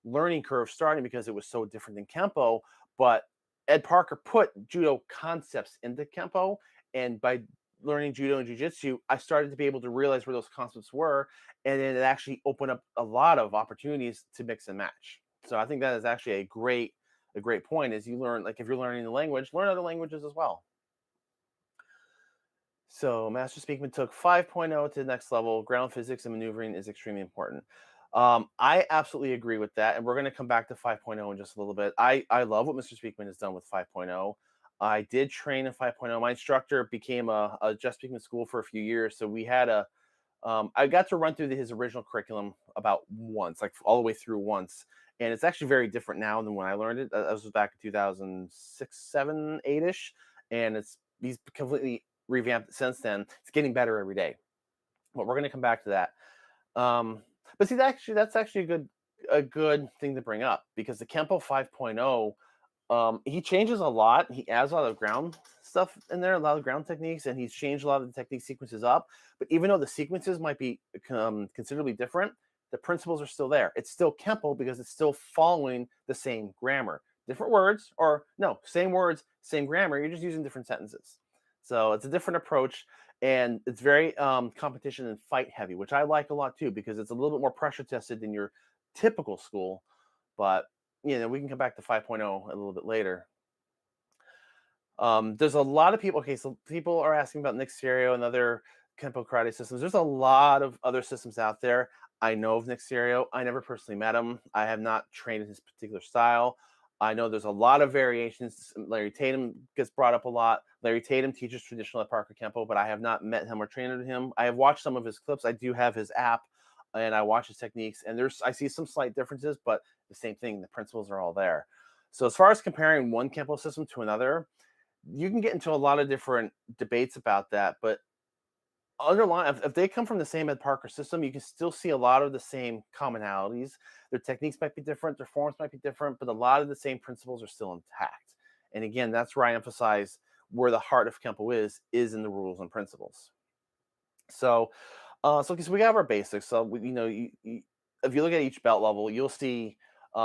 learning curve starting because it was so different than Kempo. But Ed Parker put judo concepts into Kempo, and by learning judo and jiu-jitsu, I started to be able to realize where those concepts were, and then it actually opened up a lot of opportunities to mix and match. So I think that is actually a great point. Is you learn, like if you're learning the language, learn other languages as well. So Master Speakman took 5.0 to the next level. Ground physics and maneuvering is extremely important. I absolutely agree with that, and we're going to come back to 5.0 in just a little bit. I love what Mr. Speakman has done with 5.0. I did train in 5.0. My instructor became a Jeff Speakman school for a few years, so we had I got to run through his original curriculum about once, like all the way through once, and it's actually very different now than when I learned it. That was back in 2006, 7, 8-ish, and he's completely revamped it since then. It's getting better every day, but we're going to come back to that. But see, that's actually a good thing to bring up, because the Kempo 5.0, he changes a lot. He adds a lot of ground stuff in there, a lot of ground techniques, and he's changed a lot of the technique sequences up. But even though the sequences might be considerably different, the principles are still there. It's still Kempo because it's still following the same grammar. Different words, or no, same words, same grammar. You're just using different sentences. So it's a different approach, and it's very competition and fight heavy, which I like a lot too, because it's a little bit more pressure tested than your typical school. But we can come back to 5.0 a little bit later. There's a lot of people. Okay, so people are asking about Nick Cerio and other Kempo karate systems. There's a lot of other systems out there. I know of Nick Cerio. I never personally met him. I have not trained in his particular style. I know there's a lot of variations. Larry Tatum gets brought up a lot. Larry Tatum teaches traditional at Parker Kempo, but I have not met him or trained with him. I have watched some of his clips. I do have his app, and I watch his techniques, and I see some slight differences, but the same thing. The principles are all there. So as far as comparing one Kempo system to another, you can get into a lot of different debates about that, but underlying, if they come from the same Ed Parker system, you can still see a lot of the same commonalities. Their techniques might be different, their forms might be different, but a lot of the same principles are still intact. And again, that's where I emphasize where the heart of Kempo is in the rules and principles. So we have our basics. So if you look at each belt level, you'll see,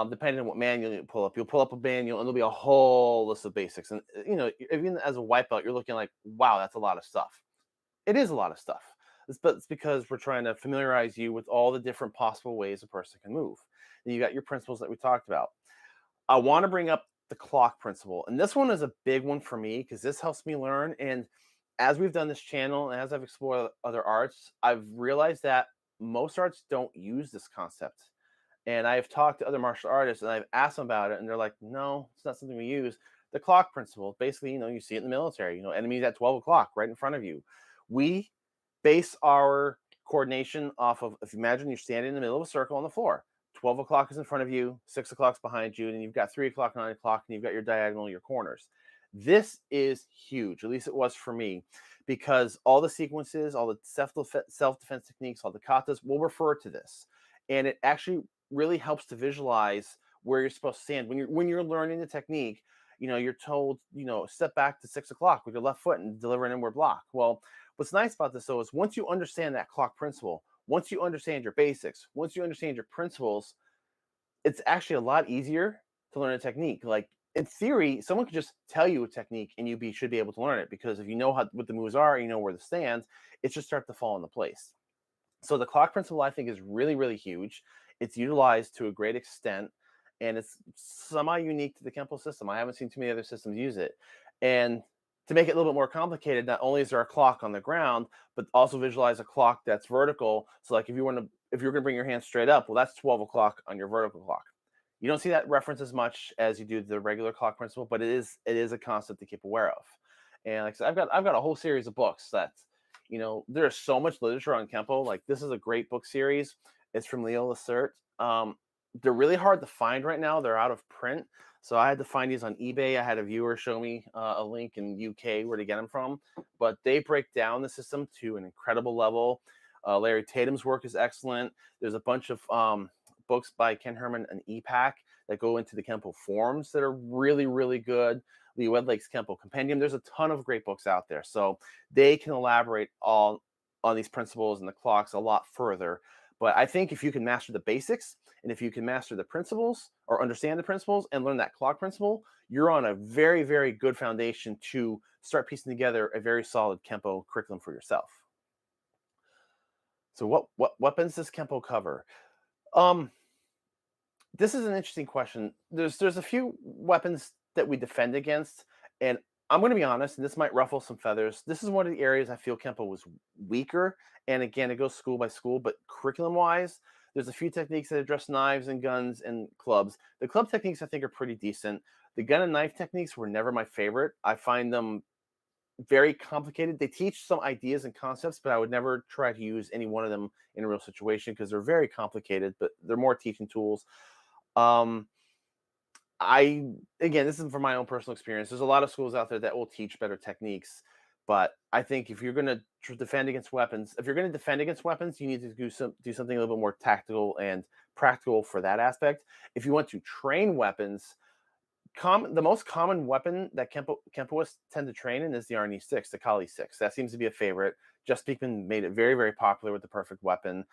depending on what manual you pull up, you'll pull up a manual, and there'll be a whole list of basics. And even as a white belt, you're looking like, wow, that's a lot of stuff. It is a lot of stuff, but it's because we're trying to familiarize you with all the different possible ways a person can move. And you got your principles that we talked about. I want to bring up the clock principle, and this one is a big one for me because this helps me learn. And as we've done this channel and as I've explored other arts, I've realized that most arts don't use this concept. And I've talked to other martial artists, and I've asked them about it, and they're like, no, it's not something we use. The clock principle, basically, you see it in the military, enemies at 12 o'clock right in front of you. We base our coordination off of, if you imagine you're standing in the middle of a circle on the floor, 12 o'clock is in front of you, 6 o'clock's behind you, and you've got 3 o'clock, 9 o'clock, and you've got your diagonal, your corners. This is huge, at least it was for me, because all the sequences, all the self-defense techniques, all the katas will refer to this. And it actually really helps to visualize where you're supposed to stand. When you're learning the technique, you're told, step back to 6 o'clock with your left foot and deliver an inward block. Well, what's nice about this, though, is once you understand that clock principle, once you understand your basics, once you understand your principles, it's actually a lot easier to learn a technique. Like, in theory, someone could just tell you a technique and you should be able to learn it, because if you know what the moves are, where the stands, it should start to fall into place. So the clock principle, I think, is really, really huge. It's utilized to a great extent, and it's semi-unique to the Kempo system. I haven't seen too many other systems use it. And to make it a little bit more complicated, not only is there a clock on the ground, but also visualize a clock that's vertical. So like if you're going to bring your hand straight up, well, that's 12 o'clock on your vertical clock. You don't see that reference as much as you do the regular clock principle, but it is a concept to keep aware of. And like I said, I've got a whole series of books that, there's so much literature on Kempo. Like, this is a great book series. It's from Leo Lacerte. They're really hard to find right now. They're out of print. So I had to find these on eBay. I had a viewer show me a link in UK where to get them from. But they break down the system to an incredible level. Larry Tatum's work is excellent. There's a bunch of books by Ken Herman and EPAC that go into the Kempo forms that are really, really good. Lee Wedlake's Kempo Compendium. There's a ton of great books out there. So they can elaborate on these principles and the clocks a lot further. But I think if you can master the basics, and if you can master the principles or understand the principles and learn that clock principle, you're on a very, very good foundation to start piecing together a very solid Kempo curriculum for yourself. So what weapons does Kempo cover? This is an interesting question. There's a few weapons that we defend against, and I'm going to be honest, and this might ruffle some feathers. This is one of the areas I feel Kempo was weaker. And again, it goes school by school, but curriculum-wise, there's a few techniques that address knives and guns and clubs. The club techniques, I think, are pretty decent. The gun and knife techniques were never my favorite. I find them very complicated. They teach some ideas and concepts, but I would never try to use any one of them in a real situation because they're very complicated, but they're more teaching tools. Again, this is from my own personal experience. There's a lot of schools out there that will teach better techniques, but I think if you're going to defend against weapons, you need to do something a little bit more tactical and practical for that aspect. If you want to train weapons, the most common weapon that Kempoists tend to train in is the Arni 6, the Kali 6. That seems to be a favorite. Just Speakman made it very, very popular with the perfect weapon.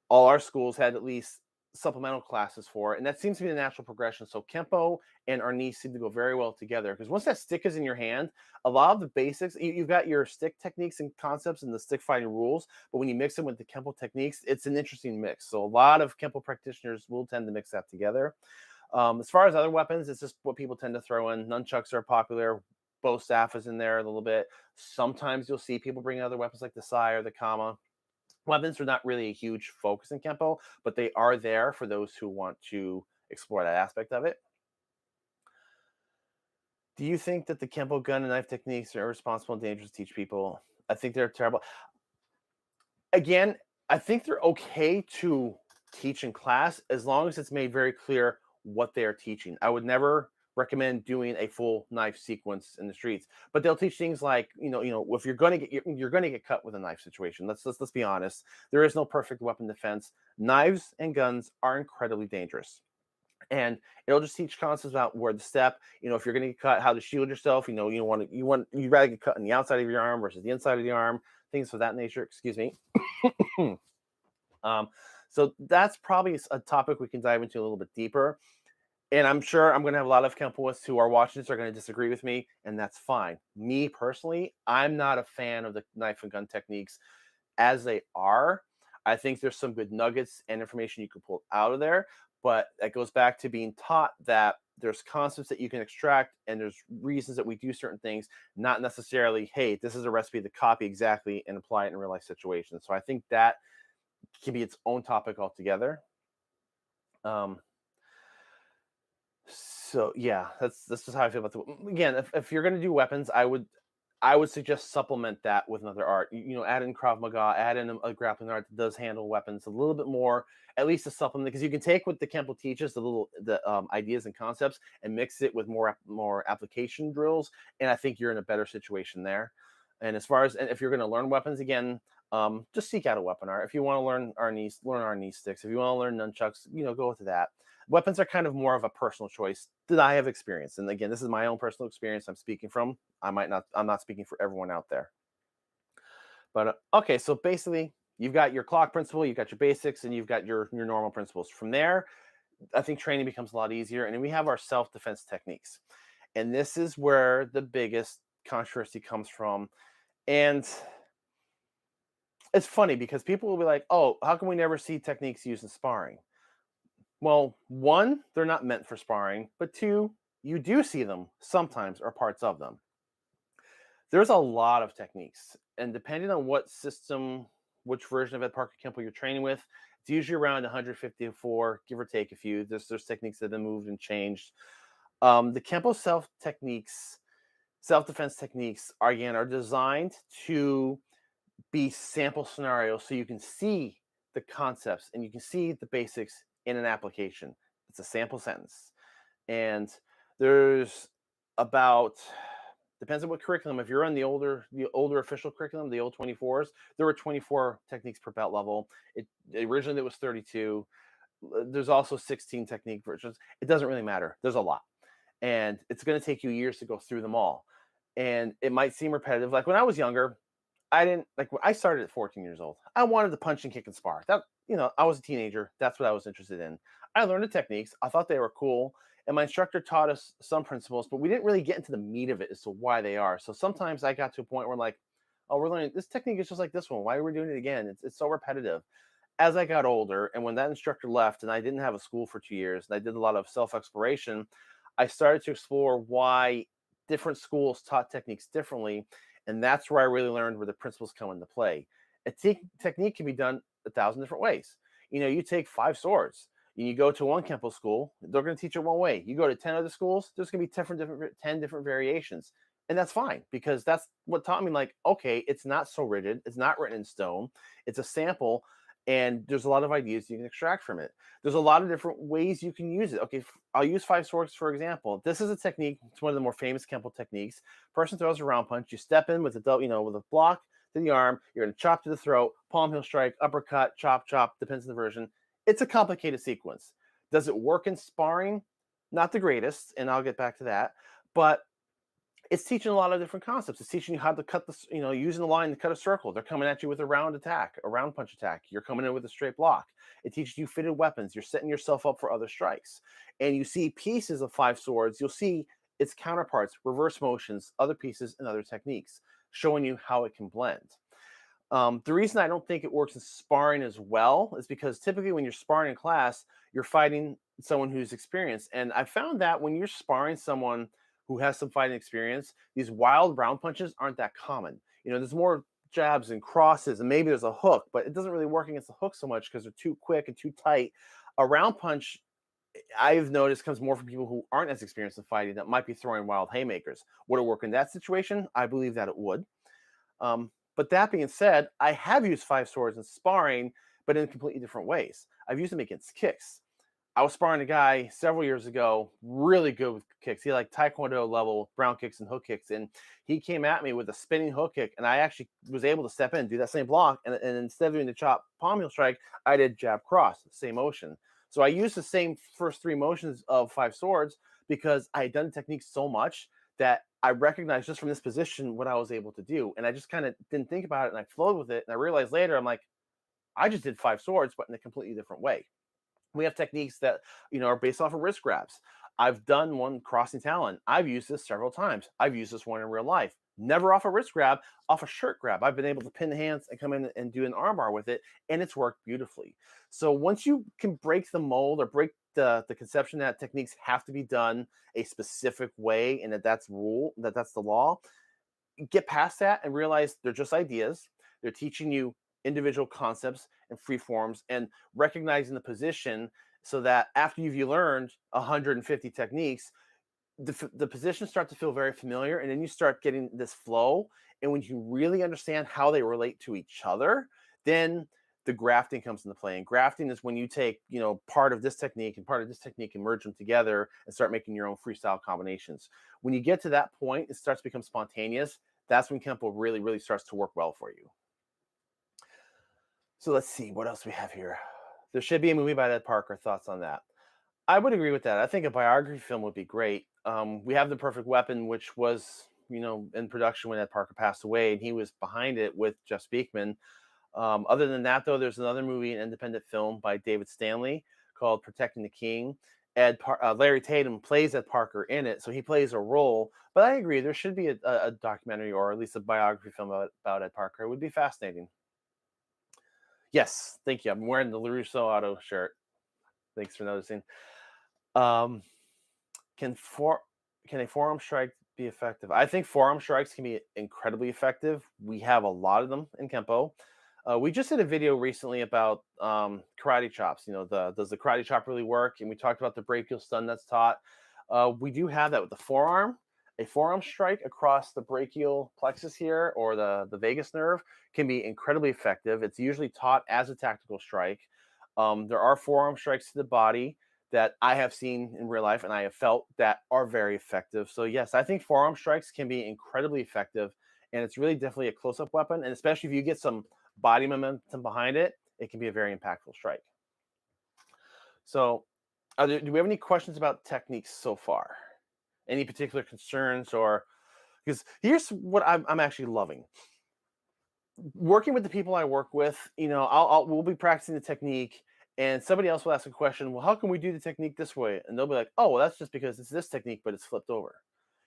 All our schools had at least supplemental classes for it, and that seems to be the natural progression. So Kempo and Arni seem to go very well together because once that stick is in your hand, a lot of the basics, you've got your stick techniques and concepts and the stick fighting rules, but when you mix them with the Kempo techniques, it's an interesting mix. So a lot of Kempo practitioners will tend to mix that together. As far as other weapons, it's just what people tend to throw in. Nunchucks are popular. Bow staff is in there a little bit. Sometimes you'll see people bring other weapons like the Sai or the Kama. Weapons are not really a huge focus in Kempo, but they are there for those who want to explore that aspect of it. Do you think that the Kempo gun and knife techniques are irresponsible and dangerous to teach people? I think they're terrible. Again, I think they're okay to teach in class as long as it's made very clear what they are teaching. I would never recommend doing a full knife sequence in the streets, but they'll teach things like, if you're going to get cut with a knife situation. Let's be honest. There is no perfect weapon defense. Knives and guns are incredibly dangerous. And it'll just teach concepts about where to step. If you're going to get cut, how to shield yourself. You'd rather get cut on the outside of your arm versus the inside of the arm. Things of that nature. Excuse me. So that's probably a topic we can dive into a little bit deeper. And I'm sure I'm going to have a lot of Kempoists who are watching this are going to disagree with me, and that's fine. Me personally, I'm not a fan of the knife and gun techniques as they are. I think there's some good nuggets and information you can pull out of there, but that goes back to being taught that there's concepts that you can extract and there's reasons that we do certain things, not necessarily, hey, this is a recipe to copy exactly and apply it in real life situations. So I think that can be its own topic altogether. So yeah, that's just how I feel about again, if you're going to do weapons, I would suggest supplement that with another art. Add in Krav Maga, add in a grappling art that does handle weapons a little bit more, at least a supplement, because you can take what the Kempo teaches, the ideas and concepts, and mix it with more application drills, and I think you're in a better situation there. And as far as if you're going to learn weapons, again, just seek out a weapon art. If you want to learn our knee sticks. If you want to learn nunchucks, go with that. Weapons are kind of more of a personal choice that I have experienced. And again, this is my own personal experience I'm speaking from. I'm not speaking for everyone out there. But okay, so basically you've got your clock principle, you've got your basics, and you've got your normal principles. From there, I think training becomes a lot easier. And then we have our self-defense techniques. And this is where the biggest controversy comes from. And it's funny because people will be like, oh, how come we never see techniques used in sparring? Well, one, they're not meant for sparring, but two, you do see them sometimes or parts of them. There's a lot of techniques, and depending on what system, which version of Ed Parker Kempo you're training with, it's usually around 154, give or take a few. There's techniques that have been moved and changed. The Kempo self-defense techniques are designed to be sample scenarios so you can see the concepts and you can see the basics in an application. It's a sample sentence. And there's depends on what curriculum. If you're on the older official curriculum, the old 24s, there were 24 techniques per belt level. Originally it was 32. There's also 16 technique versions. It doesn't really matter. There's a lot. And it's going to take you years to go through them all. And it might seem repetitive. Like when I was younger, I started at 14 years old. I wanted to punch and kick and spar. I was a teenager. That's what I was interested in. I learned the techniques. I thought they were cool. And my instructor taught us some principles, but we didn't really get into the meat of it as to why they are. So sometimes I got to a point where I'm like, oh, we're learning this technique is just like this one. Why are we doing it again? It's so repetitive. As I got older, and when that instructor left and I didn't have a school for 2 years, and I did a lot of self-exploration, I started to explore why different schools taught techniques differently. And that's where I really learned where the principles come into play. A technique can be done 1,000 different ways. You take 5 swords, and you go to one Kempo school, they're going to teach it one way. You go to 10 other schools, there's going to be 10 different variations. And that's fine, because that's what taught me, like, okay, it's not so rigid. It's not written in stone. It's a sample, and there's a lot of ideas you can extract from it. There's a lot of different ways you can use it. Okay, I'll use 5 swords, for example. This is a technique. It's one of the more famous Kempo techniques. Person throws a round punch. You step in with with a block to the arm. You're going to chop to the throat, palm heel strike, uppercut, chop, chop, depends on the version. It's a complicated sequence. Does it work in sparring? Not the greatest, and I'll get back to that. But it's teaching a lot of different concepts. It's teaching you how to cut using the line to cut a circle. They're coming at you with a round attack, a round punch attack. You're coming in with a straight block. It teaches you fitted weapons. You're setting yourself up for other strikes. And you see pieces of 5 swords. You'll see its counterparts, reverse motions, other pieces, and other techniques, showing you how it can blend. The reason I don't think it works in sparring as well is because typically when you're sparring in class, you're fighting someone who's experienced. And I found that when you're sparring someone who has some fighting experience, these wild round punches aren't that common. There's more jabs and crosses, and maybe there's a hook, but it doesn't really work against the hook so much because they're too quick and too tight. A round punch, I've noticed, comes more from people who aren't as experienced in fighting, that might be throwing wild haymakers. Would it work in that situation? I believe that it would. But that being said, I have used 5 swords in sparring, but in completely different ways. I've used them against kicks. I was sparring a guy several years ago, really good with kicks. He had Taekwondo level brown kicks and hook kicks, and he came at me with a spinning hook kick, and I actually was able to step in and do that same block, and instead of doing the chop palm heel strike, I did jab cross, same motion. So I used the same first 3 motions of 5 swords because I had done the technique so much that I recognized just from this position what I was able to do, and I just kind of didn't think about it, and I flowed with it, and I realized later, I'm like, I just did 5 swords, but in a completely different way. We have techniques that are based off of wrist grabs. I've done one crossing talon. I've used this several times. I've used this one in real life. Never off a wrist grab, off a shirt grab. I've been able to pin the hands and come in and do an armbar with it, and it's worked beautifully. So once you can break the mold or break the conception that techniques have to be done a specific way and that's the law, get past that and realize they're just ideas. They're teaching you individual concepts and free forms and recognizing the position so that after you've learned 150 techniques, the positions start to feel very familiar, and then you start getting this flow. And when you really understand how they relate to each other, then the grafting comes into play. And grafting is when you take, part of this technique and part of this technique and merge them together and start making your own freestyle combinations. When you get to that point, it starts to become spontaneous. That's when Kempo really, really starts to work well for you. So let's see what else we have here. There should be a movie by Ed Parker. Thoughts on that? I would agree with that. I think a biography film would be great. We have The Perfect Weapon, which was, in production when Ed Parker passed away, and he was behind it with Jeff Speakman. Other than that, though, there's another movie, an independent film by David Stanley called Protecting the King. Larry Tatum plays Ed Parker in it, so he plays a role. But I agree, there should be a documentary or at least a biography film about Ed Parker. It would be fascinating. Yes, thank you. I'm wearing the LaRusso Auto shirt. Thanks for noticing. Can a forearm strike be effective? I think forearm strikes can be incredibly effective. We have a lot of them in Kempo. We just did a video recently about karate chops. Does the karate chop really work? And we talked about the brachial stun that's taught. We do have that with the forearm. A forearm strike across the brachial plexus here, or the vagus nerve, can be incredibly effective. It's usually taught as a tactical strike. There are forearm strikes to the body that I have seen in real life and I have felt that are very effective. So yes, I think forearm strikes can be incredibly effective, and it's really definitely a close-up weapon. And especially if you get some body momentum behind it, it can be a very impactful strike. So do we have any questions about techniques so far? Any particular concerns? Or because here's what I'm actually loving. working with the people I work with, we'll be practicing the technique, and somebody else will ask a question. Well, how can we do the technique this way? And they'll be like, oh, well, that's just because it's this technique, but it's flipped over.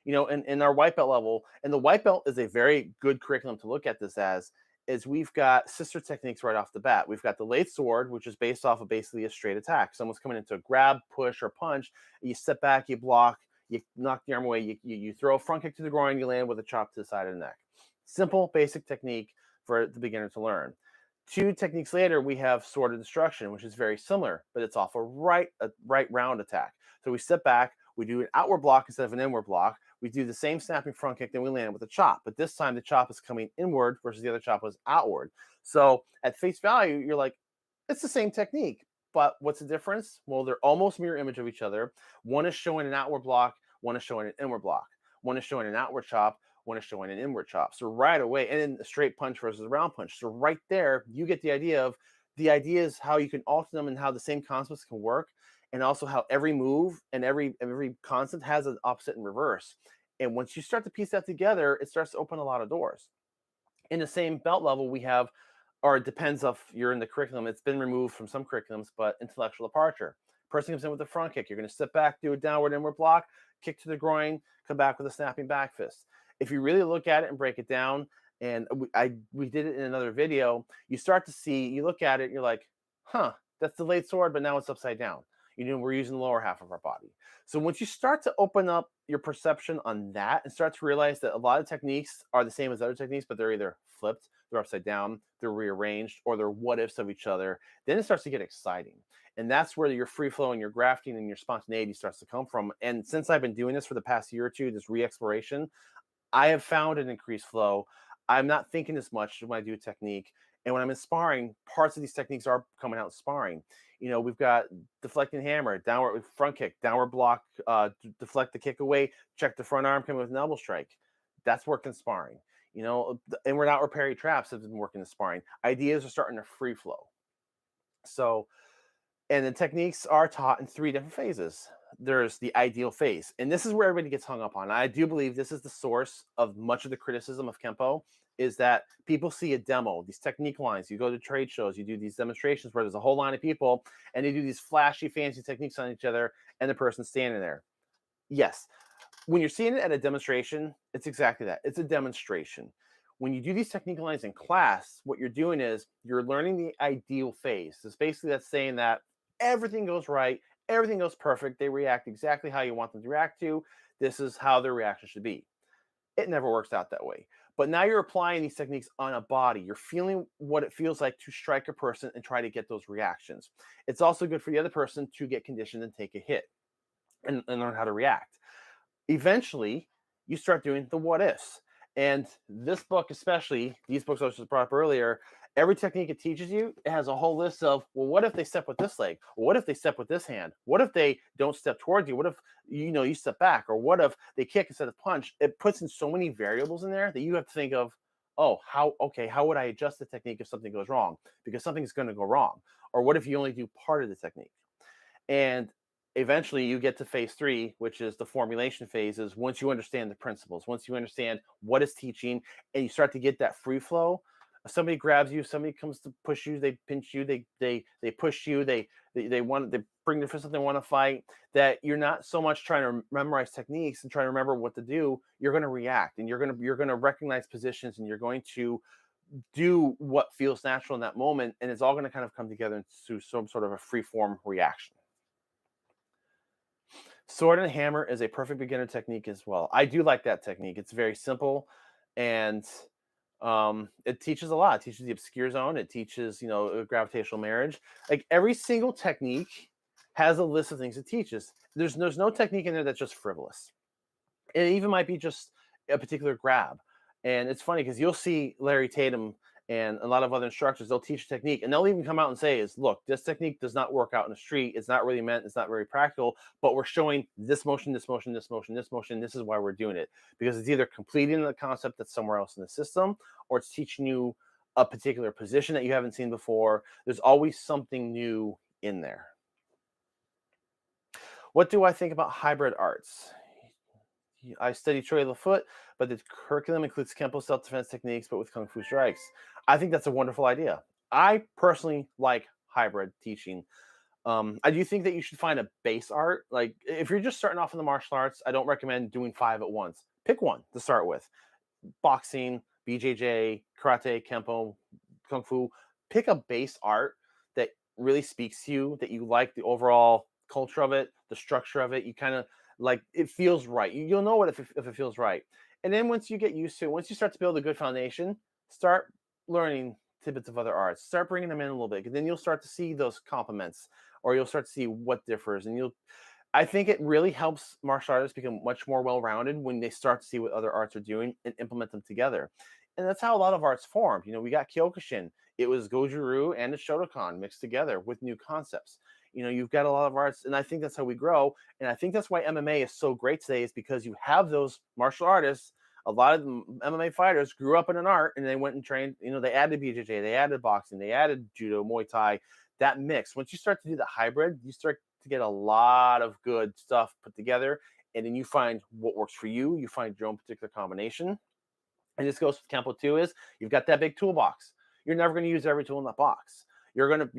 In our white belt level, and the white belt is a very good curriculum to look at this as, is we've got sister techniques right off the bat. We've got the lathe sword, which is based off of basically a straight attack. Someone's coming into a grab, push, or punch. You step back, you block, you knock the arm away, you throw a front kick to the groin, you land with a chop to the side of the neck. Simple, basic technique for the beginner to learn. 2 techniques later, we have sword of destruction, which is very similar, but it's off a right round attack. So we step back, we do an outward block instead of an inward block. We do the same snapping front kick, then we land with a chop. But this time the chop is coming inward versus the other chop was outward. So at face value, you're like, it's the same technique. But what's the difference? Well, they're almost mirror image of each other. One is showing an outward block, one is showing an inward block. One is showing an outward chop, one is showing an inward chop. So right away, and then a straight punch versus a round punch. So right there, you get the idea is how you can alter them and how the same concepts can work, and also how every move and every concept has an opposite and reverse. And once you start to piece that together, it starts to open a lot of doors. In the same belt level, we have, or it depends if you're in the curriculum, it's been removed from some curriculums, but intellectual departure. Person comes in with a front kick. You're going to step back, do a downward inward block, kick to the groin, come back with a snapping back fist. If you really look at it and break it down, and we did it in another video, you start to see, you look at it, you're like, huh, that's the lathe sword, but now it's upside down. We're using the lower half of our body. So once you start to open up your perception on that and start to realize that a lot of techniques are the same as other techniques, but they're either flipped, they're upside down, they're rearranged, or they're what ifs of each other, then it starts to get exciting. And that's where your free flow and your grafting and your spontaneity starts to come from. And since I've been doing this for the past year or two, this re-exploration, I have found an increased flow. I'm not thinking as much when I do a technique. And when I'm in sparring, parts of these techniques are coming out in sparring. We've got deflecting hammer, downward front kick, downward block, deflect the kick away, check the front arm, come with an elbow strike. That's working sparring. Inward outward parry traps have been working in sparring. Ideas are starting to free flow. So, and the techniques are taught in 3 different phases. There's the ideal phase, and this is where everybody gets hung up on. I do believe this is the source of much of the criticism of Kempo, is that people see a demo, these technique lines. You go to trade shows, you do these demonstrations where there's a whole line of people, and they do these flashy, fancy techniques on each other, and the person's standing there. Yes, when you're seeing it at a demonstration, it's exactly that. It's a demonstration. When you do these technique lines in class, what you're doing is you're learning the ideal phase. So basically that's saying that everything goes right, everything goes perfect, they react exactly how you want them to react to. This is how their reaction should be. It never works out that way. But now you're applying these techniques on a body. You're feeling what it feels like to strike a person and try to get those reactions. It's also good for the other person to get conditioned and take a hit and learn how to react. Eventually, you start doing the what ifs. And this book, especially, these books I was just brought up earlier, every technique it teaches you, it has a whole list of, well, what if they step with this leg? What if they step with this hand? What if they don't step towards you? What if, you step back? Or what if they kick instead of punch? It puts in so many variables in there that you have to think of, how would I adjust the technique if something goes wrong? Because something's going to go wrong. Or what if you only do part of the technique? And eventually you get to phase 3, which is the formulation phases. Once you understand the principles, once you understand what it's teaching, and you start to get that free flow, somebody grabs you, somebody comes to push you, they pinch you, they push you, they bring their fist up, they want to fight, that you're not so much trying to memorize techniques and trying to remember what to do. You're going to react, and you're going to recognize positions, and you're going to do what feels natural in that moment, and it's all going to kind of come together into some sort of a free form reaction. Sword and hammer is a perfect beginner technique as well. I do like that technique. It's very simple, and it teaches a lot. It teaches the obscure zone. It teaches, gravitational marriage. Like every single technique has a list of things it teaches. There's no technique in there that's just frivolous. It even might be just a particular grab. And it's funny because you'll see Larry Tatum and a lot of other instructors, they'll teach a technique and they'll even come out and say look, this technique does not work out in the street. It's not really meant. It's not very practical, but we're showing this motion, this motion, this motion, this motion. This is why we're doing it, because it's either completing the concept that's somewhere else in the system, or it's teaching you a particular position that you haven't seen before. There's always something new in there. What do I think about hybrid arts? I study Choi the foot, but the curriculum includes Kempo self-defense techniques, but with Kung Fu strikes. I think that's a wonderful idea. I personally like hybrid teaching. I do think that you should find a base art. Like if you're just starting off in the martial arts, I don't recommend doing 5 at once. Pick one to start with. Boxing, BJJ, karate, Kempo, Kung Fu. Pick a base art that really speaks to you, that you like the overall culture of it, the structure of it. You kind of like it feels right. You'll know what if it feels right. And then once you get used to it, once you start to build a good foundation, start learning tidbits of other arts. Start bringing them in a little bit, and then you'll start to see those complements, or you'll start to see what differs. And I think it really helps martial artists become much more well-rounded when they start to see what other arts are doing and implement them together. And that's how a lot of arts formed. We got Kyokushin. It was Goju Ryu and the Shotokan mixed together with new concepts. You've got a lot of arts, and I think that's how we grow. And I think that's why MMA is so great today, is because you have those martial artists. A lot of the MMA fighters grew up in an art, and they went and trained. They added BJJ, they added boxing, they added judo, Muay Thai. That mix. Once you start to do the hybrid, you start to get a lot of good stuff put together, and then you find what works for you. You find your own particular combination. And this goes with Kempo too. Is you've got that big toolbox. You're never going to use every tool in that box. You're gonna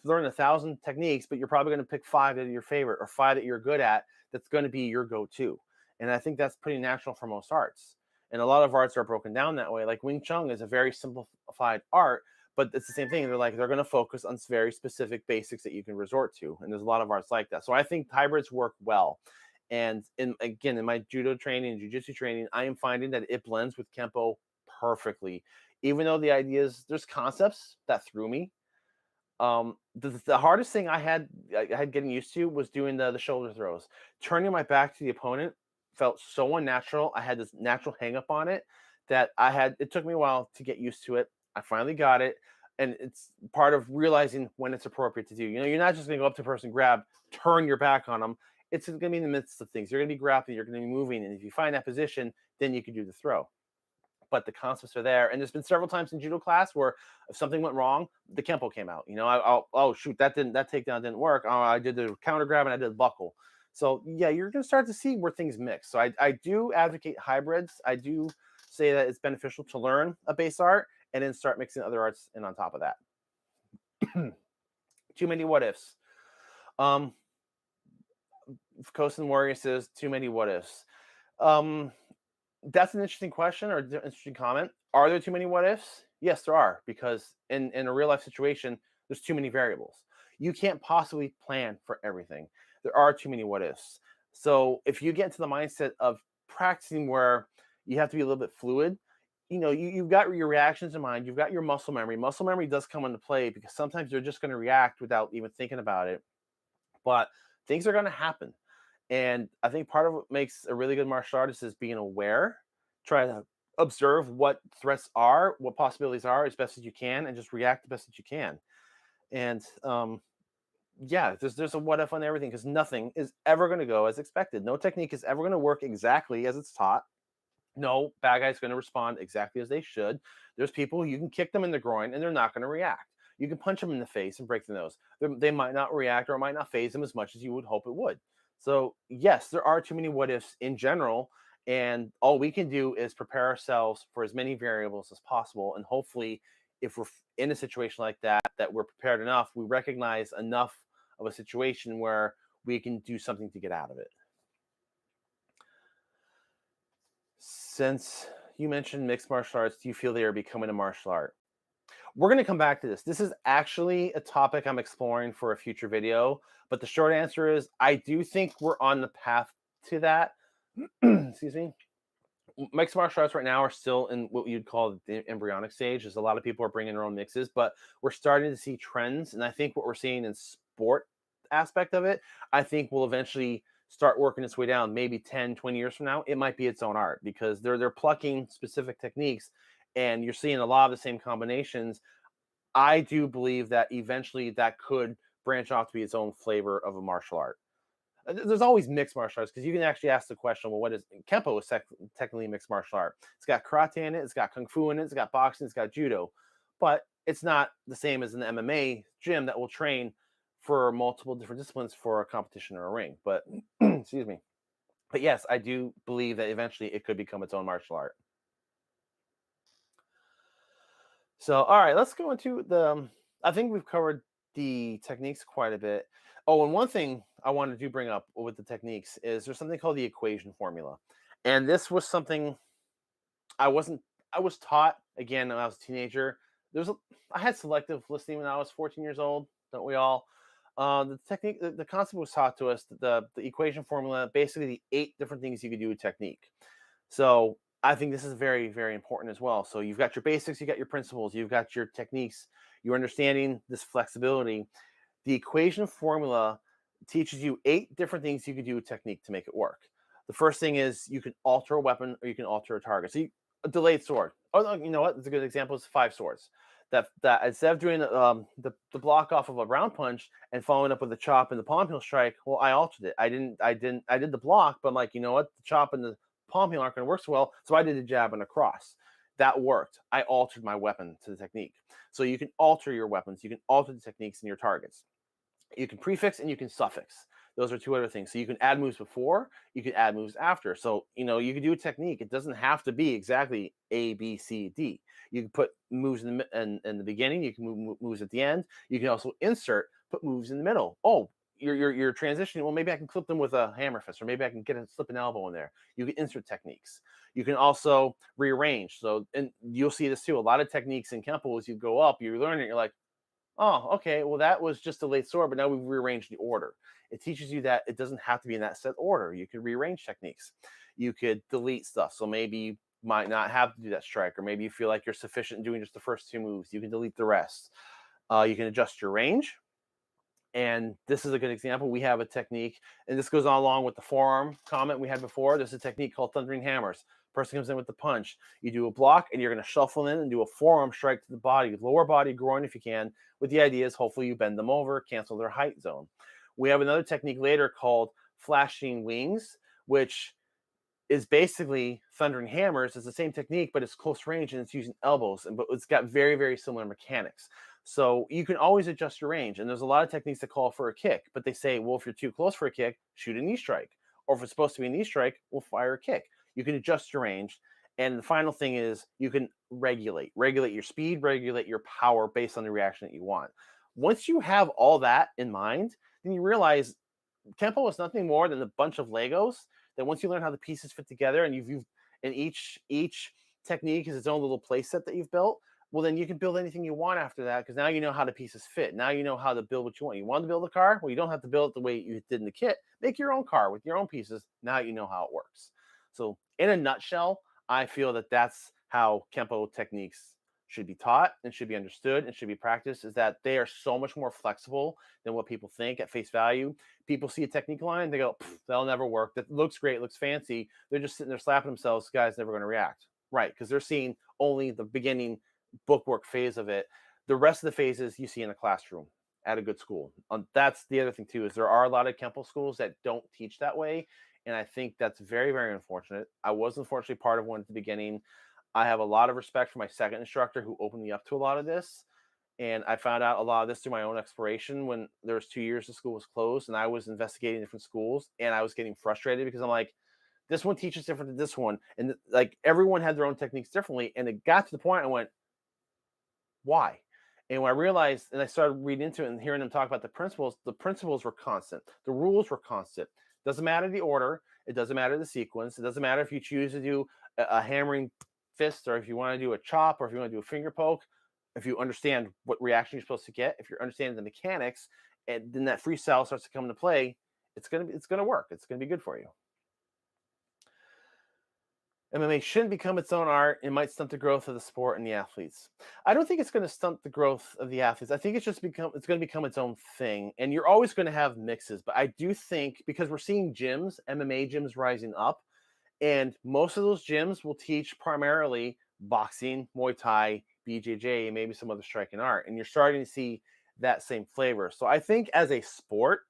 learn 1,000 techniques, but you're probably going to pick 5 that are your favorite, or 5 that you're good at. That's going to be your go-to. And I think that's pretty natural for most arts. And a lot of arts are broken down that way. Like Wing Chun is a very simplified art, but it's the same thing. They're going to focus on very specific basics that you can resort to. And there's a lot of arts like that. So I think hybrids work well. And in my judo training and jiu-jitsu training, I am finding that it blends with Kempo perfectly. Even though there's concepts that threw me. The hardest thing I had getting used to was doing the shoulder throws. Turning my back to the opponent felt so unnatural. I had this natural hang up on it that it took me a while to get used to it. I finally got it. And it's part of realizing when it's appropriate to do. You're not just going to go up to a person, turn your back on them. It's going to be in the midst of things. You're going to be grappling, you're going to be moving. And if you find that position, then you can do the throw. But the concepts are there. And there's been several times in judo class where if something went wrong, the Kempo came out. Oh shoot, that takedown didn't work. Oh, I did the counter grab and I did the buckle. So yeah, you're going to start to see where things mix. So I do advocate hybrids. I do say that it's beneficial to learn a base art and then start mixing other arts in on top of that. Too many what ifs. Kosen Warrior says too many what ifs. That's an interesting question or interesting comment. Are there too many what ifs? Yes, there are, because in a real life situation, there's too many variables. You can't possibly plan for everything. There are too many what ifs. So if you get into the mindset of practicing where you have to be a little bit fluid, you've got your reactions in mind. You've got your muscle memory. Muscle memory does come into play because sometimes you're just going to react without even thinking about it. But things are going to happen. And I think part of what makes a really good martial artist is being aware, try to observe what threats are, what possibilities are as best as you can, and just react the best that you can. And there's a what if on everything, because nothing is ever going to go as expected. No technique is ever going to work exactly as it's taught. No bad guy's going to respond exactly as they should. There's people you can kick them in the groin and they're not going to react. You can punch them in the face and break the nose. They might not react, or it might not phase them as much as you would hope it would. So yes, there are too many what ifs in general, and all we can do is prepare ourselves for as many variables as possible. And hopefully, if we're in a situation like that we're prepared enough, we recognize enough of a situation where we can do something to get out of it. Since you mentioned mixed martial arts, do you feel they are becoming a martial art? We're going to come back to this. This is actually a topic I'm exploring for a future video, but the short answer is I do think we're on the path to that. Excuse me. Mixed martial arts right now are still in what you'd call the embryonic stage, as a lot of people are bringing their own mixes, but we're starting to see trends. And I think what we're seeing in sport aspect of it, I think will eventually start working its way down. Maybe 10, 20 years from now, it might be its own art, because they're plucking specific techniques and you're seeing a lot of the same combinations. I do believe that eventually that could branch off to be its own flavor of a martial art. There's always mixed martial arts, because you can actually ask the question, well, what is Kempo? Is technically mixed martial art. It's got karate in it, it's got kung fu in it, it's got boxing, it's got judo, but it's not the same as an MMA gym that will train for multiple different disciplines for a competition or a ring. But excuse me. But yes, I do believe that eventually it could become its own martial art. So, all right, let's go into the. I think we've covered the techniques quite a bit. Oh, and one thing I wanted to bring up with the techniques is there's something called the equation formula, and this was something I was taught again when I was a teenager. I had selective listening when I was 14 years old. Don't we all? The technique, the concept was taught to us. The equation formula, basically the 8 different things you could do with technique. So I think this is very, very important as well. So you've got your basics, you got your principles, you've got your techniques, you're understanding this flexibility. The equation formula teaches you 8 different things you can do with technique to make it work. The first thing is you can alter a weapon or you can alter a target. So a delayed sword. Oh, you know what? It's a good example. It's 5 swords. That instead of doing the block off of a round punch and following up with the chop and the palm heel strike, well, I altered it. I did the block, but I'm like, you know what? The chop and the palm heel aren't going to work so well, so I did a jab and a cross. That worked. I altered my weapon to the technique. So you can alter your weapons. You can alter the techniques in your targets. You can prefix and you can suffix. Those are 2 other things. So you can add moves before, you can add moves after. So, you can do a technique. It doesn't have to be exactly A, B, C, D. You can put moves in the beginning. You can move moves at the end. You can also put moves in the middle. Oh, you're transitioning. Well, maybe I can clip them with a hammer fist, or maybe I can slip an elbow in there. You can insert techniques. You can also rearrange. So, and you'll see this too. A lot of techniques in Kempo, as you go up, you learn it. You're like, oh, okay, well, that was just a late sword, but now we've rearranged the order. It teaches you that it doesn't have to be in that set order. You could rearrange techniques. You could delete stuff. So maybe you might not have to do that strike, or maybe you feel like you're sufficient in doing just the first 2 moves. You can delete the rest. You can adjust your range. And this is a good example. We have a technique, and this goes on along with the forearm comment we had before. There's a technique called thundering hammers. Person comes in with the punch. You do a block, and you're going to shuffle in and do a forearm strike to the body, lower body, groin if you can, with the idea is hopefully you bend them over, cancel their height zone. We have another technique later called flashing wings, which is basically thundering hammers. It's the same technique, but it's close range, and it's using elbows, but it's got very, very similar mechanics. So you can always adjust your range. And there's a lot of techniques that call for a kick, but they say, well, if you're too close for a kick, shoot a knee strike. Or if it's supposed to be a knee strike, we'll fire a kick. You can adjust your range. And the final thing is you can regulate your speed, regulate your power based on the reaction that you want. Once you have all that in mind, then you realize Kempo is nothing more than a bunch of Legos that once you learn how the pieces fit together and and each technique is its own little play set that you've built, well, then you can build anything you want after that, because now you know how the pieces fit. Now you know how to build what you want. You want to build a car? Well, you don't have to build it the way you did in the kit. Make your own car with your own pieces. Now you know how it works. So in a nutshell, I feel that that's how Kempo techniques should be taught and should be understood and should be practiced, is that they are so much more flexible than what people think at face value. People see a technique line, they go, that'll never work. That looks great, looks fancy. They're just sitting there slapping themselves. The guy's never going to react. Right, because they're seeing only the beginning bookwork phase of it. The rest of the phases you see in a classroom at a good school. That's the other thing too, is there are a lot of Kempo schools that don't teach that way. And I think that's very, very unfortunate. I was unfortunately part of one at the beginning. I have a lot of respect for my second instructor who opened me up to a lot of this. And I found out a lot of this through my own exploration when there was 2 years the school was closed and I was investigating different schools, and I was getting frustrated because I'm like, this one teaches different than this one. And like everyone had their own techniques differently. And it got to the point I went, why? And when I realized, and I started reading into it and hearing them talk about the principles were constant. The rules were constant. Doesn't matter the order. It doesn't matter the sequence. It doesn't matter if you choose to do a hammering fist, or if you want to do a chop, or if you want to do a finger poke. If you understand what reaction you're supposed to get, if you're understanding the mechanics, and then that freestyle starts to come into play, it's gonna work. It's gonna be good for you. MMA shouldn't become its own art. It might stunt the growth of the sport and the athletes. I don't think it's going to stunt the growth of the athletes. I think it's going to become its own thing. And you're always going to have mixes. But I do think, because we're seeing gyms, MMA gyms rising up, and most of those gyms will teach primarily boxing, Muay Thai, BJJ, and maybe some other striking art. And you're starting to see that same flavor. So I think as a sport,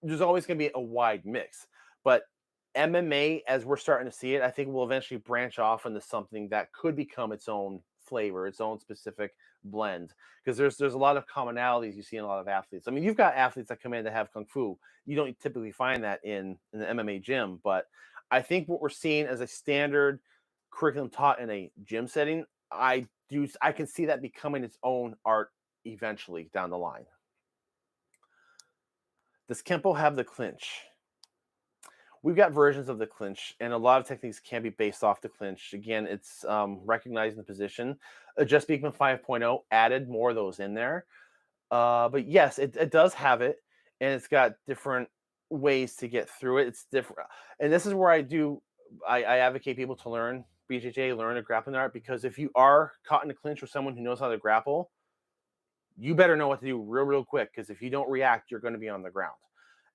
there's always going to be a wide mix. But MMA, as we're starting to see it, I think will eventually branch off into something that could become its own flavor, its own specific blend. Because there's a lot of commonalities you see in a lot of athletes. I mean, you've got athletes that come in that have kung fu. You don't typically find that in the MMA gym, but I think what we're seeing as a standard curriculum taught in a gym setting, I can see that becoming its own art eventually down the line. Does Kempo have the clinch? We've got versions of the clinch, and a lot of techniques can be based off the clinch. Again, it's recognizing the position. Just Speakman 5.0 added more of those in there. But yes, it does have it, and it's got different ways to get through it. It's different. And this is where I advocate people to learn BJJ, learn a grappling art, because if you are caught in a clinch with someone who knows how to grapple, you better know what to do real quick, because if you don't react, you're going to be on the ground.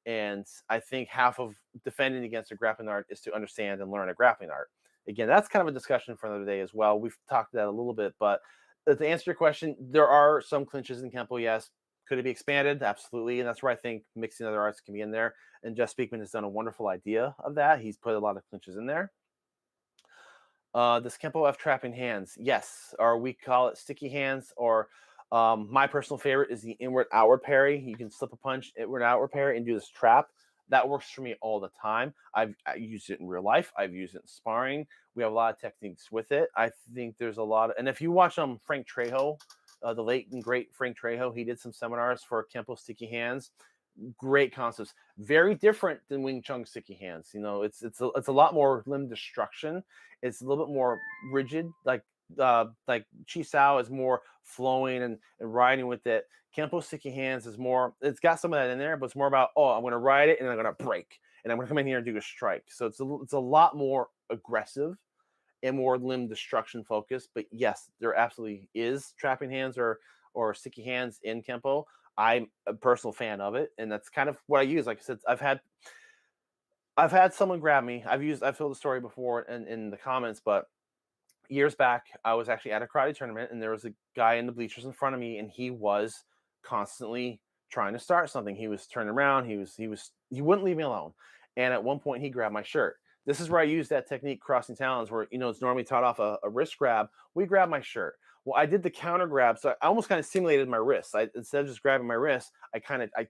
And I think half of defending against a grappling art is to understand and learn a grappling art. Again, that's kind of a discussion for another day as well. We've talked that a little bit, but to answer your question, there are some clinches in Kempo, yes. Could it be expanded? Absolutely. And that's where I think mixing other arts can be in there. And Jeff Speakman has done a wonderful idea of that. He's put a lot of clinches in there. Does Kempo have trapping hands? Yes. Or we call it sticky hands, or my personal favorite is the inward-outward parry. You can slip a punch, inward-outward parry, and do this trap. That works for me all the time. I used it in real life. I've used it in sparring. We have a lot of techniques with it. I think there's a lot of, and if you watch Frank Trejo, the late and great Frank Trejo, he did some seminars for Kempo sticky hands. Great concepts. Very different than Wing Chun sticky hands. You know, it's a lot more limb destruction. It's a little bit more rigid, like Chi Sao is more flowing and riding with it. Kempo sticky hands is more, it's got some of that in there, but it's more about, I'm going to ride it and I'm going to break and I'm going to come in here and do a strike. So it's a lot more aggressive and more limb destruction focused. But yes, there absolutely is trapping hands or sticky hands in Kempo. I'm a personal fan of it, and that's kind of what I use. Like I said, I've had someone grab me. I've told the story before in the comments, but years back, I was actually at a karate tournament, and there was a guy in the bleachers in front of me, and he was constantly trying to start something. He was turning around. He wouldn't leave me alone. And at one point, he grabbed my shirt. This is where I use that technique, crossing talons, where it's normally taught off a wrist grab. We grab my shirt. Well, I did the counter grab, so I almost kind of simulated my wrist. Instead of just grabbing my wrist, I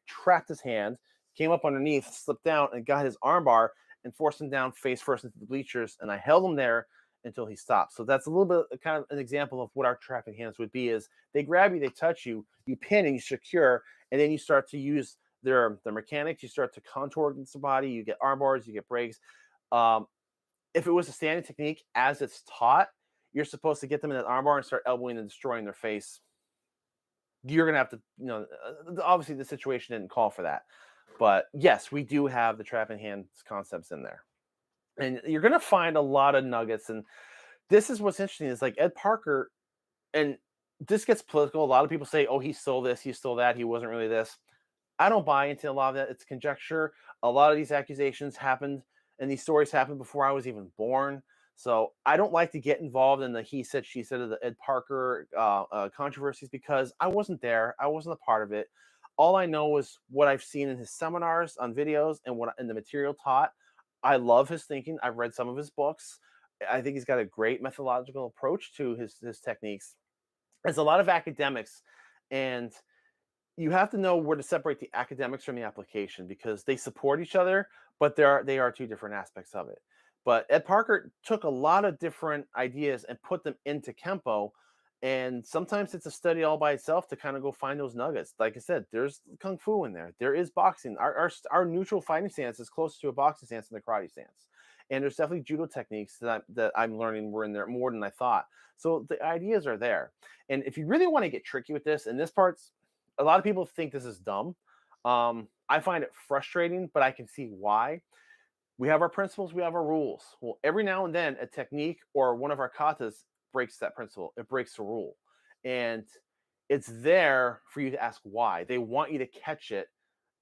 trapped his hand, came up underneath, slipped down, and got his arm bar and forced him down face first into the bleachers. And I held him there until he stopped. So that's a little bit kind of an example of what our trapping hands would be. Is they grab you, they touch you, you pin and you secure, and then you start to use their mechanics. You start to contour against the body. You get arm bars, you get breaks. If it was a standing technique as it's taught, you're supposed to get them in that armbar and start elbowing and destroying their face. You're going to have to, obviously the situation didn't call for that. But yes, we do have the trapping hands concepts in there. And you're going to find a lot of nuggets. And this is what's interesting is like Ed Parker, and this gets political. A lot of people say, he stole this, he stole that, he wasn't really this. I don't buy into a lot of that. It's conjecture. A lot of these accusations happened and these stories happened before I was even born. So I don't like to get involved in the he said, she said of the Ed Parker controversies, because I wasn't there. I wasn't a part of it. All I know is what I've seen in his seminars, on videos, and in the material taught. I love his thinking. I've read some of his books. I think he's got a great methodological approach to his techniques. There's a lot of academics, and you have to know where to separate the academics from the application, because they support each other, but they are two different aspects of it. But Ed Parker took a lot of different ideas and put them into Kempo. And sometimes it's a study all by itself to kind of go find those nuggets. Like I said, there's Kung Fu in there. There is boxing. Our neutral fighting stance is closer to a boxing stance than a karate stance. And there's definitely judo techniques that I'm learning were in there more than I thought. So the ideas are there. And if you really want to get tricky with this, and this part's, a lot of people think this is dumb. I find it frustrating, but I can see why. We have our principles, we have our rules. Well, every now and then a technique or one of our katas breaks that principle. It breaks the rule. And it's there for you to ask why. They want you to catch it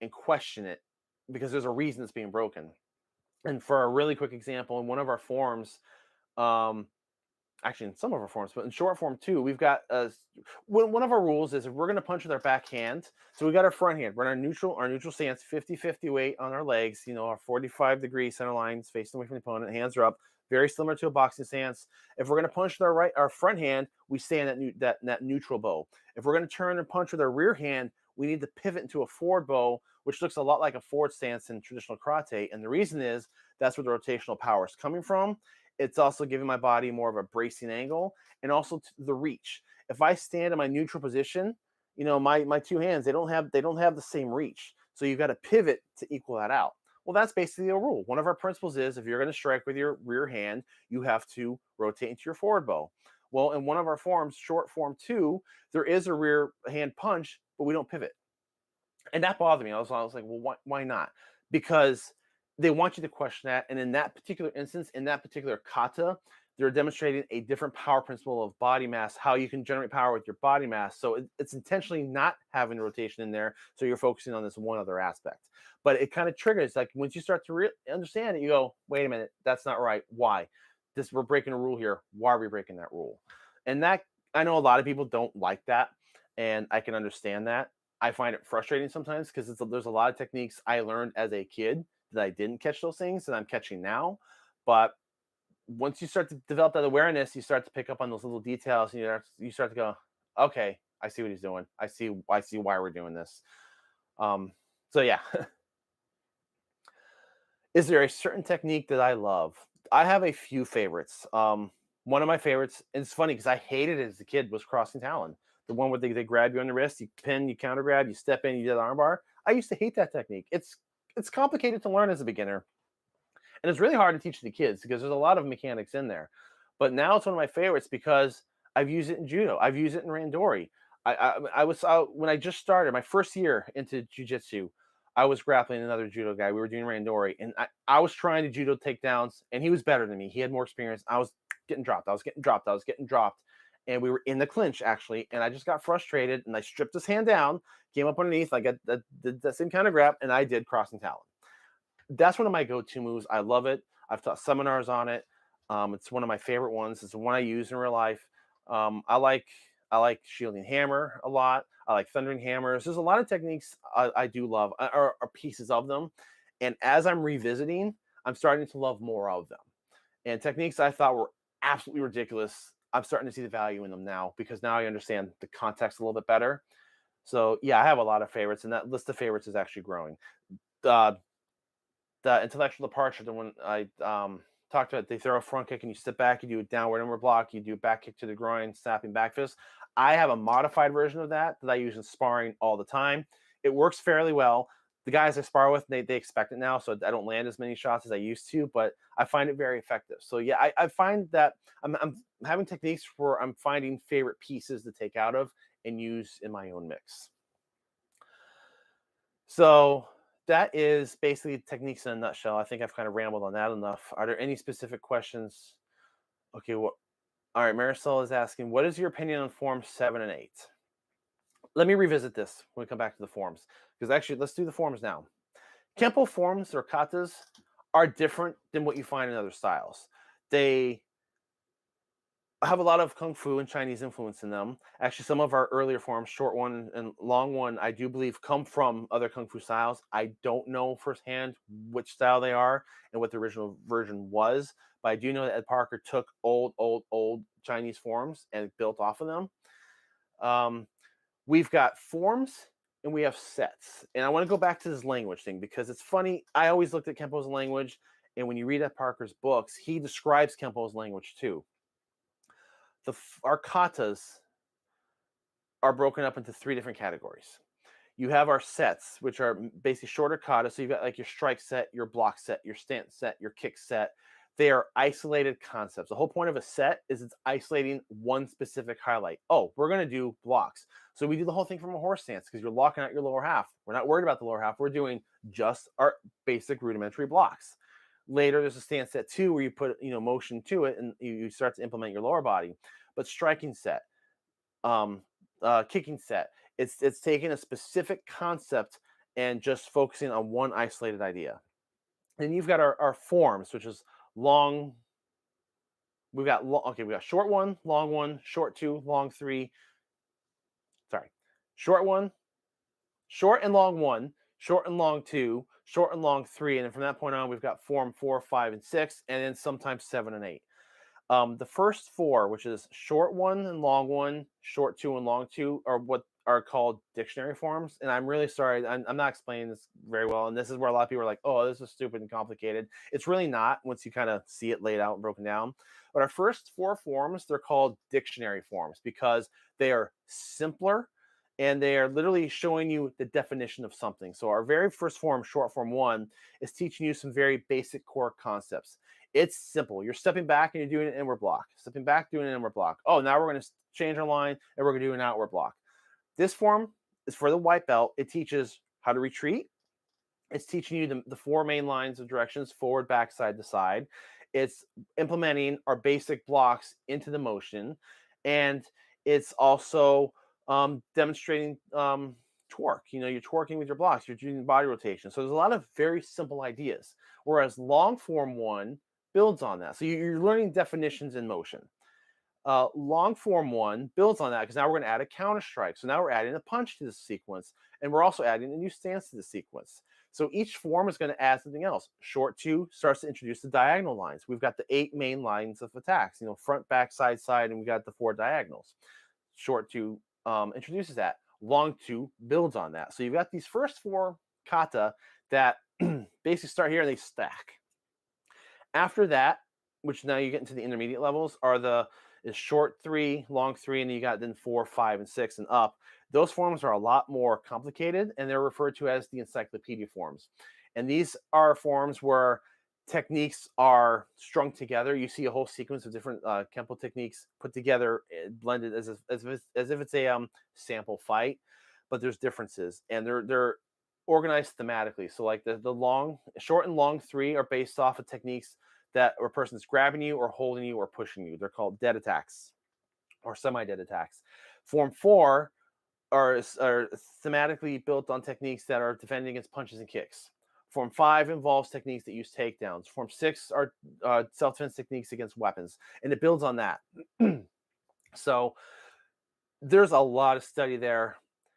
and question it because there's a reason it's being broken. And for a really quick example, in one of our forums, actually in some of our forms, but in short form too, we've got one of our rules is if we're going to punch with our back hand, so we got our front hand, we're in our neutral stance, 50-50 weight on our legs, our 45-degree center lines facing away from the opponent, hands are up, very similar to a boxing stance. If we're going to punch with our front hand, we stay in that neutral bow. If we're going to turn and punch with our rear hand, we need to pivot into a forward bow, which looks a lot like a forward stance in traditional karate. And the reason is that's where the rotational power is coming from. It's also giving my body more of a bracing angle, and also the reach. If I stand in my neutral position, my two hands, they don't have the same reach. So you've got to pivot to equal that out. Well, that's basically a rule. One of our principles is if you're going to strike with your rear hand, you have to rotate into your forward bow. Well, in one of our forms, short form 2, there is a rear hand punch, but we don't pivot. And that bothered me. I was like, well, why not? Because they want you to question that. And in that particular instance, in that particular kata, they're demonstrating a different power principle of body mass, how you can generate power with your body mass. So it's intentionally not having rotation in there. So you're focusing on this one other aspect. But it kind of triggers, like once you start to understand it, you go, wait a minute, that's not right. Why? We're breaking a rule here. Why are we breaking that rule? And that, I know a lot of people don't like that. And I can understand that. I find it frustrating sometimes because there's a lot of techniques I learned as a kid that I didn't catch those things that I'm catching now. But once you start to develop that awareness, you start to pick up on those little details, and you start to go, okay, I see what he's doing. I see why we're doing this. So yeah. Is there a certain technique that I love? I have a few favorites. One of my favorites, and it's funny because I hated it as a kid, was crossing talon. The one where they grab you on the wrist, you pin, you counter grab, you step in, you do the armbar. I used to hate that technique. It's complicated to learn as a beginner. And it's really hard to teach the kids because there's a lot of mechanics in there. But now it's one of my favorites because I've used it in judo. I've used it in randori. I was when I just started my first year into jiu-jitsu, I was grappling another judo guy. We were doing randori, and I was trying to judo takedowns, and he was better than me. He had more experience. I was getting dropped. And we were in the clinch, actually, and I just got frustrated, and I stripped his hand down, came up underneath, I got the same kind of grab, and I did crossing talon. That's one of my go-to moves. I love it. I've taught seminars on it. It's one of my favorite ones. It's the one I use in real life. I like shielding hammer a lot. I like thundering hammers. There's a lot of techniques I do love, or pieces of them. And as I'm revisiting, I'm starting to love more of them. And techniques I thought were absolutely ridiculous, I'm starting to see the value in them now because now I understand the context a little bit better. So yeah, I have a lot of favorites, and that list of favorites is actually growing. The intellectual departure, the one I talked about, they throw a front kick and you step back, you do a downward inward block, you do a back kick to the groin, snapping back fist. I have a modified version of that I use in sparring all the time. It works fairly well. The guys I spar with, they expect it now, so I don't land as many shots as I used to, but I find it very effective. So yeah, I find that I'm having techniques where I'm finding favorite pieces to take out of and use in my own mix. So that is basically techniques in a nutshell. I think I've kind of rambled on that enough. Are there any specific questions? Okay, all right, Marisol is asking, what is your opinion on forms 7 and 8? Let me revisit this when we come back to the forms, because actually, let's do the forms now. Kempo forms, or katas, are different than what you find in other styles. They have a lot of Kung Fu and Chinese influence in them. Actually, some of our earlier forms, short one and long one, I do believe come from other Kung Fu styles. I don't know firsthand which style they are and what the original version was, but I do know that Ed Parker took old Chinese forms and built off of them. We've got forms and we have sets. And I want to go back to this language thing because it's funny. I always looked at Kempo as a language, and when you read Ed Parker's books, he describes Kempo as language too. Our katas are broken up into 3 different categories. You have our sets, which are basically shorter kata. So you've got like your strike set, your block set, your stance set, your kick set. They are isolated concepts. The whole point of a set is it's isolating one specific highlight. Oh, we're going to do blocks. So we do the whole thing from a horse stance because you're locking out your lower half. We're not worried about the lower half. We're doing just our basic rudimentary blocks. Later, there's a stance set 2 where you put motion to it and you start to implement your lower body. But striking set, kicking set, it's taking a specific concept and just focusing on one isolated idea. And you've got our forms, which is long. We got short 1, long 1, short 2, long 3. Sorry, short 1, short and long 1, short and long 2, short and long 3, and then from that point on, we've got form 4, 5, and 6, and then sometimes 7 and 8. The first 4, which is short 1 and long 1, short 2 and long 2, are what are called dictionary forms. And I'm really sorry, I'm not explaining this very well. And this is where a lot of people are like, oh, this is stupid and complicated. It's really not once you kind of see it laid out and broken down. But our first 4 forms, they're called dictionary forms because they are simpler and they are literally showing you the definition of something. So our very first form, short form 1, is teaching you some very basic core concepts. It's simple. You're stepping back and you're doing an inward block. Stepping back, doing an inward block. Oh, now we're going to change our line and we're going to do an outward block. This form is for the white belt. It teaches how to retreat. It's teaching you the 4 main lines of directions, forward, back, side to side. It's implementing our basic blocks into the motion. And it's also demonstrating torque. You know, you're torquing with your blocks. You're doing body rotation. So there's a lot of very simple ideas. Whereas long form 1 builds on that. So you're learning definitions in motion. Long form 1 builds on that because now we're going to add a counter strike. So now we're adding a punch to the sequence, and we're also adding a new stance to the sequence. So each form is going to add something else. Short 2 starts to introduce the diagonal lines. We've got the 8 main lines of attacks, you know, front, back, side, side, and we got the 4 diagonals. Short 2 introduces that. Long 2 builds on that. So you've got these first 4 kata that basically start here and they stack. After that, which now you get into the intermediate levels, is short 3, long 3, and then you got then 4, 5, and 6 and up. Those forms are a lot more complicated, and they're referred to as the encyclopedia forms. And these are forms where techniques are strung together. You see a whole sequence of different Kempo techniques put together, blended as if it's a sample fight, but there's differences, and they're organized thematically. So like the short and long 3 are based off of techniques that a person's grabbing you or holding you or pushing you. They're called dead attacks or semi-dead attacks. Form 4 are thematically built on techniques that are defending against punches and kicks. Form 5 involves techniques that use takedowns. Form 6 are self-defense techniques against weapons, and it builds on that. So there's a lot of study there,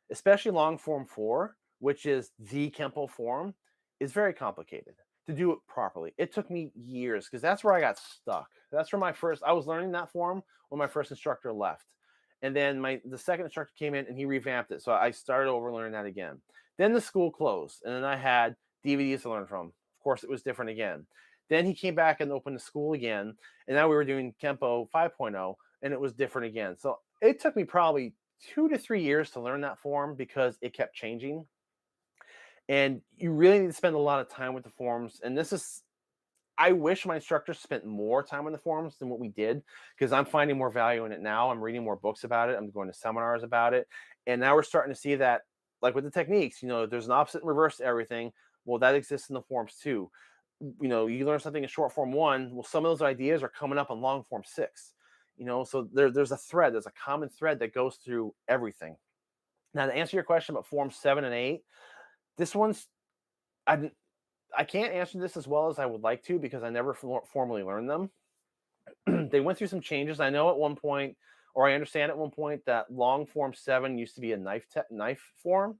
especially long form 4, which is the Kempo form, is very complicated to do it properly. It took me years because that's where I got stuck. That's where I was learning that form when my first instructor left. And then the second instructor came in and he revamped it. So I started over learning that again. Then the school closed and then I had DVDs to learn from. Of course, it was different again. Then he came back and opened the school again. And now we were doing Kempo 5.0 and it was different again. So it took me probably 2 to 3 years to learn that form because it kept changing. And you really need to spend a lot of time with the forms. And I wish my instructors spent more time on the forms than what we did, because I'm finding more value in it now. I'm reading more books about it. I'm going to seminars about it. And now we're starting to see that, like with the techniques, you know, there's an opposite and reverse to everything. Well, that exists in the forms too. You know, you learn something in short form 1. Well, some of those ideas are coming up in long form 6. You know, so there's a common thread that goes through everything. Now, to answer your question about forms 7 and 8, this one's, I can't answer this as well as I would like to because I never formally learned them. They went through some changes. I know at one point, or I understand at one point, that long form 7 used to be a knife form,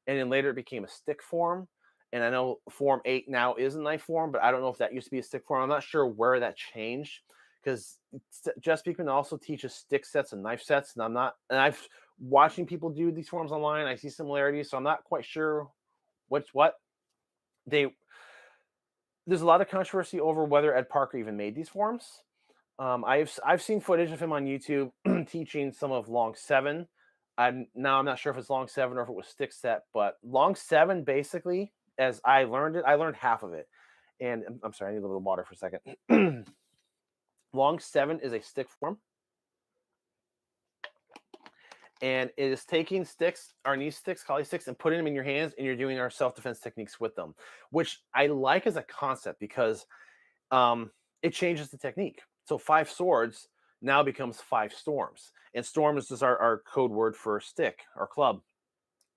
and then later it became a stick form. And I know form 8 now is a knife form, but I don't know if that used to be a stick form. I'm not sure where that changed, because Jeff Speakman also teaches stick sets and knife sets, and I've watching people do these forms online. I see similarities, so I'm not quite sure what's what. There's a lot of controversy over whether Ed Parker even made these forms. I've seen footage of him on YouTube teaching some of long 7. I'm not sure if it's long 7 or if it was stick set, but long 7 basically, as I learned it, I learned half of it. And I'm sorry, I need a little water for a second. Long 7 is a stick form. And it is taking sticks, our knee sticks, collie sticks, and putting them in your hands, and you're doing our self-defense techniques with them, which I like as a concept because it changes the technique. So 5 swords now becomes 5 storms. And storm is just our code word for stick or club.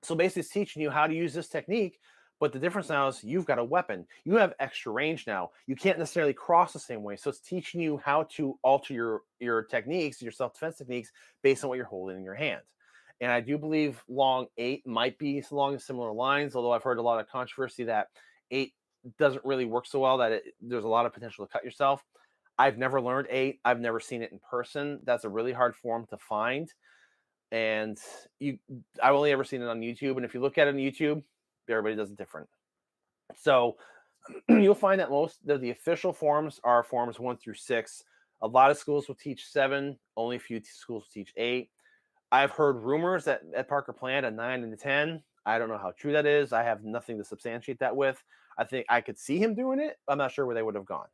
So basically it's teaching you how to use this technique, but the difference now is you've got a weapon. You have extra range now. You can't necessarily cross the same way. So it's teaching you how to alter your techniques, your self-defense techniques, based on what you're holding in your hand. And I do believe long 8 might be along similar lines, although I've heard a lot of controversy that 8 doesn't really work so well, that there's a lot of potential to cut yourself. I've never learned 8. I've never seen it in person. That's a really hard form to find. And I've only ever seen it on YouTube. And if you look at it on YouTube, everybody does it different. So you'll find that most of the official forms are forms 1 through 6. A lot of schools will teach 7. Only a few schools will teach 8. I've heard rumors that at Parker planned a 9 and a 10. I don't know how true that is. I have nothing to substantiate that with. I think I could see him doing it. I'm not sure where they would have gone.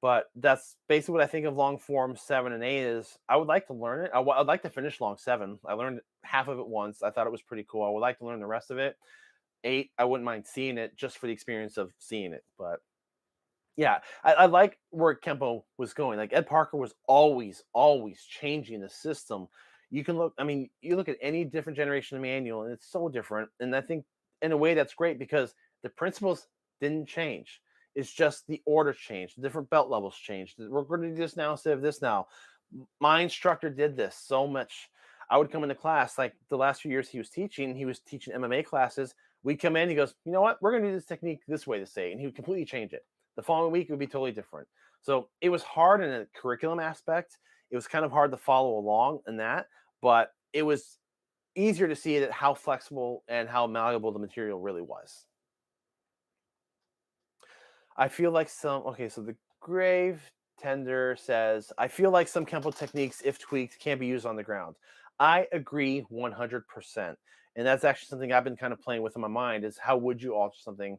But that's basically what I think of long form 7 and 8 is. I would like to learn it. I'd like to finish long 7. I learned half of it once. I thought it was pretty cool. I would like to learn the rest of it. 8, I wouldn't mind seeing it just for the experience of seeing it. But yeah, I like where Kempo was going. Like Ed Parker was always changing the system. You can look, I mean, you look at any different generation of manual and it's so different. And I think in a way that's great because the principles didn't change. It's just the order changed. The different belt levels changed. We're going to do this now instead of this now. My instructor did this so much. I would come into class, like the last few years he was teaching MMA classes. We'd come in, he goes, you know what? We're going to do this technique this way to say, and he would completely change it. The following week, it would be totally different. So it was hard in a curriculum aspect. It was kind of hard to follow along in that, but it was easier to see that how flexible and how malleable the material really was. I feel like so the Grave Tender says, I feel like some Kempo techniques, if tweaked, can be used on the ground. I agree 100%. And that's actually something I've been kind of playing with in my mind is how would you alter something?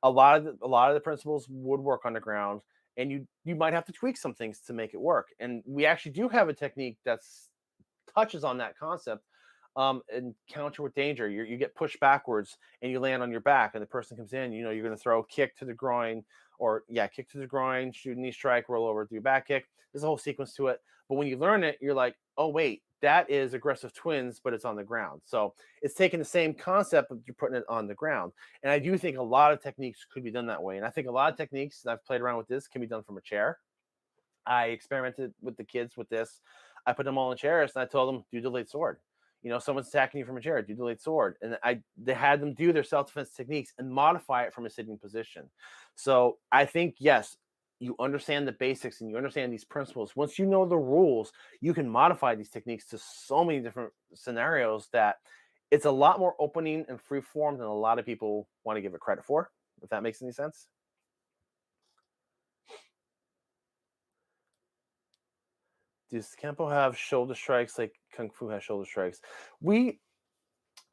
A lot of the principles would work on the ground, and you might have to tweak some things to make it work. And we actually do have a technique that's touches on that concept. Encounter with danger. You get pushed backwards and you land on your back, and the person comes in. You know you're going to throw kick to the groin, kick to the groin, shoot knee strike, roll over, do back kick. There's a whole sequence to it. But when you learn it, you're like, oh wait, that is aggressive twins, but it's on the ground. So it's taking the same concept, but you're putting it on the ground. And I do think a lot of techniques could be done that way. And I think a lot of techniques, and I've played around with this, can be done from a chair. I experimented with the kids with this. I put them all in chairs, and I told them, do delayed sword. You know, someone's attacking you from a chair, do delayed sword. And they had them do their self-defense techniques and modify it from a sitting position. So I think, yes, you understand the basics and you understand these principles. Once you know the rules, you can modify these techniques to so many different scenarios that it's a lot more opening and free form than a lot of people want to give it credit for, if that makes any sense. Does Kempo have shoulder strikes like Kung Fu has shoulder strikes? We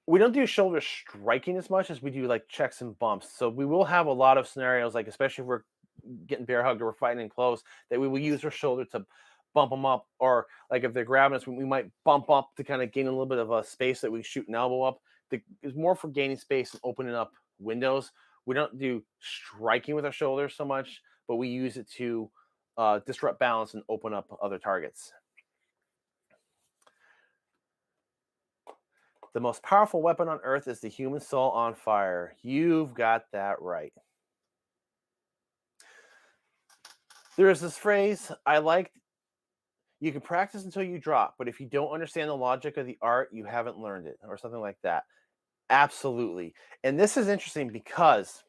don't do shoulder striking as much as we do like checks and bumps. So we will have a lot of scenarios, like especially if we're getting bear hugged or we're fighting in close, that we will use our shoulder to bump them up, or like if they're grabbing us, we might bump up to kind of gain a little bit of a space that we shoot an elbow up. It's more for gaining space and opening up windows. We don't do striking with our shoulders so much, but we use it to disrupt balance and open up other targets. The most powerful weapon on earth is the human soul on fire. You've got that right. There is this phrase I liked. You can practice until you drop, but if you don't understand the logic of the art, you haven't learned it, or something like that. Absolutely. And this is interesting because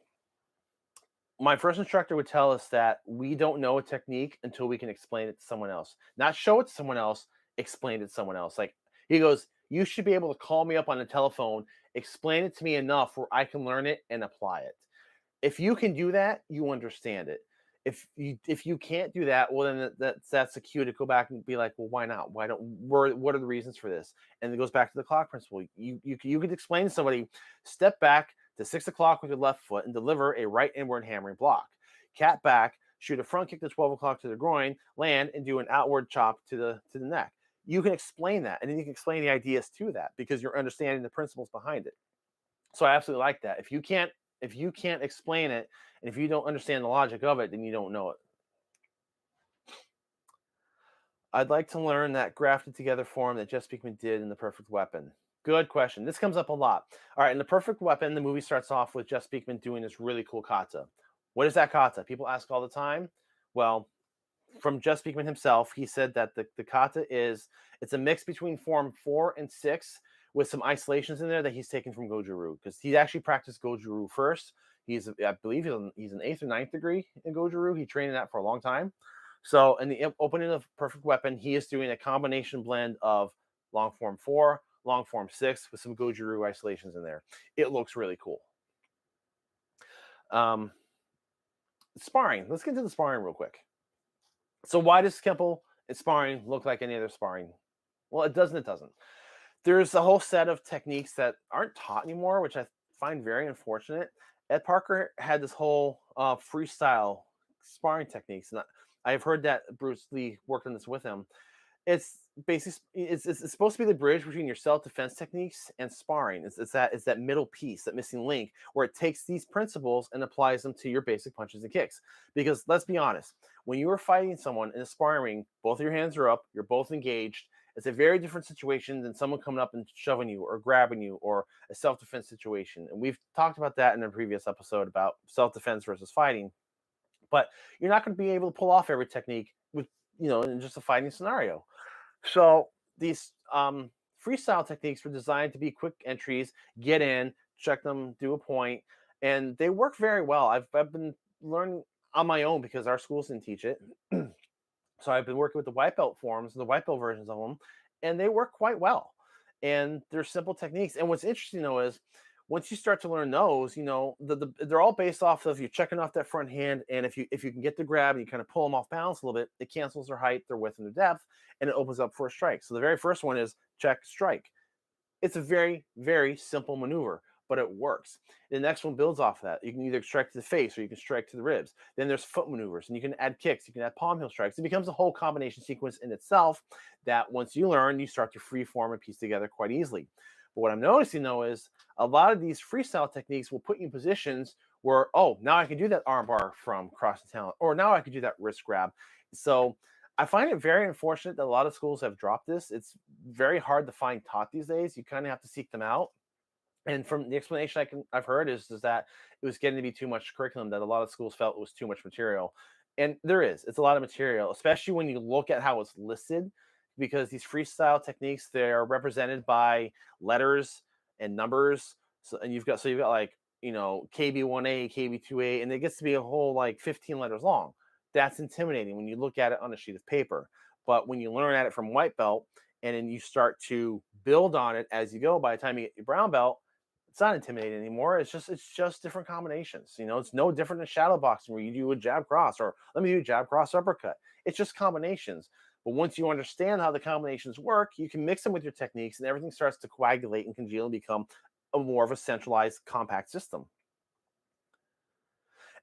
my first instructor would tell us that we don't know a technique until we can explain it to someone else. Not show it to someone else, explain it to someone else. Like he goes, you should be able to call me up on the telephone, explain it to me enough where I can learn it and apply it. If you can do that, you understand it. If you can't do that, well, then that's a cue to go back and be like, well, why not? What are the reasons for this? And it goes back to the clock principle. You could explain to somebody, step back to 6 o'clock with your left foot and deliver a right inward hammering block. Cat back, shoot a front kick to 12 o'clock to the groin, land, and do an outward chop to the neck. You can explain that, and then you can explain the ideas to that because you're understanding the principles behind it. So I absolutely like that. If you can't explain it, and if you don't understand the logic of it, then you don't know it. I'd like to learn that grafted together form that Jeff Speakman did in The Perfect Weapon. Good question. This comes up a lot. All right, in The Perfect Weapon, the movie starts off with Jeff Speakman doing this really cool kata. What is that kata? People ask all the time. Well, from Jeff Speakman himself, he said that the kata it's a mix between form 4 and 6, with some isolations in there that he's taken from Goju Ryu, because he actually practiced Goju Ryu first. I believe he's an 8th or 9th degree in Goju Ryu. He trained in that for a long time. So in the opening of Perfect Weapon, he is doing a combination blend of long form 4, long form 6 with some Goju Ryu isolations in there. It looks really cool. Sparring. Let's get into the sparring real quick. So why does Kempo and sparring look like any other sparring? Well, it doesn't. It doesn't. There's a whole set of techniques that aren't taught anymore, which I find very unfortunate. Ed Parker had this whole freestyle sparring techniques, and I've heard that Bruce Lee worked on this with him. It's basically it's supposed to be the bridge between your self-defense techniques and sparring. It's that middle piece, that missing link, where it takes these principles and applies them to your basic punches and kicks. Because let's be honest, when you are fighting someone in a sparring ring, both of your hands are up, you're both engaged. It's a very different situation than someone coming up and shoving you or grabbing you, or a self-defense situation. And we've talked about that in a previous episode about self-defense versus fighting. But you're not going to be able to pull off every technique with, in just a fighting scenario. So these freestyle techniques were designed to be quick entries, get in, check them, do a point, and they work very well. I've been learning on my own because our schools didn't teach it. So I've been working with the white belt forms, the white belt versions of them, and they work quite well. And they're simple techniques. And what's interesting though is once you start to learn those, they're all based off of you checking off that front hand, and if you can get the grab and you kind of pull them off balance a little bit, it cancels their height, their width, and their depth, and it opens up for a strike. So the very first one is check, strike. It's a very, very simple maneuver, but it works. The next one builds off of that. You can either strike to the face or you can strike to the ribs. Then there's foot maneuvers, and you can add kicks. You can add palm heel strikes. It becomes a whole combination sequence in itself that once you learn, you start to free form and piece together quite easily. But what I'm noticing though is a lot of these freestyle techniques will put you in positions where, now I can do that arm bar from cross the talent, or now I can do that wrist grab. So I find it very unfortunate that a lot of schools have dropped this. It's very hard to find taught these days. You kind of have to seek them out. And from the explanation I've heard is that it was getting to be too much curriculum, that a lot of schools felt it was too much material. And it's a lot of material, especially when you look at how it's listed, because these freestyle techniques, they're represented by letters and numbers. So you've got like, KB1A, KB2A, and it gets to be a whole like 15 letters long. That's intimidating when you look at it on a sheet of paper. But when you learn at it from white belt and then you start to build on it as you go, by the time you get your brown belt, it's not intimidating anymore. It's just different combinations. It's no different than shadow boxing where you do a jab cross, or let me do a jab cross uppercut. It's just combinations. But once you understand how the combinations work, you can mix them with your techniques, and everything starts to coagulate and congeal and become more of a centralized, compact system.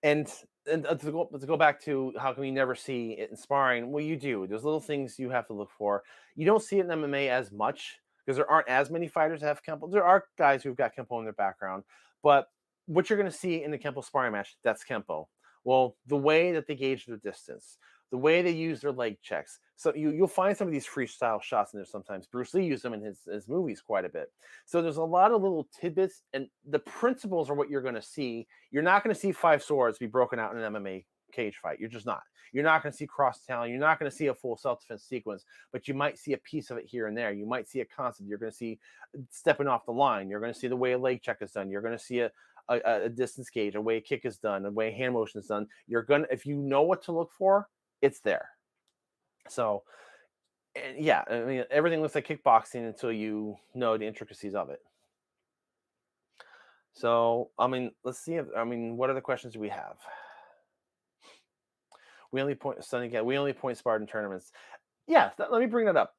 And to go back to how can we never see it in sparring? Well, you do. There's little things you have to look for. You don't see it in MMA as much because there aren't as many fighters that have Kempo. There are guys who've got Kempo in their background, but what you're going to see in the Kempo sparring match, that's Kempo. Well, the way that they gauge their distance, the way they use their leg checks. So you'll find some of these freestyle shots in there sometimes. Bruce Lee used them in his movies quite a bit. So there's a lot of little tidbits, and the principles are what you're going to see. You're not going to see 5 swords be broken out in an MMA cage fight. You're just not. You're not going to see cross talent. You're not going to see a full self-defense sequence, but you might see a piece of it here and there. You might see a concept. You're going to see stepping off the line. You're going to see the way a leg check is done. You're going to see a distance gauge, a way a kick is done, a way a hand motion is done. If you know what to look for, it's there. So, yeah, I mean, everything looks like kickboxing until you know the intricacies of it. So, I mean, let's see. What other questions do we have? We only point sparred in tournaments. Yeah, let me bring that up.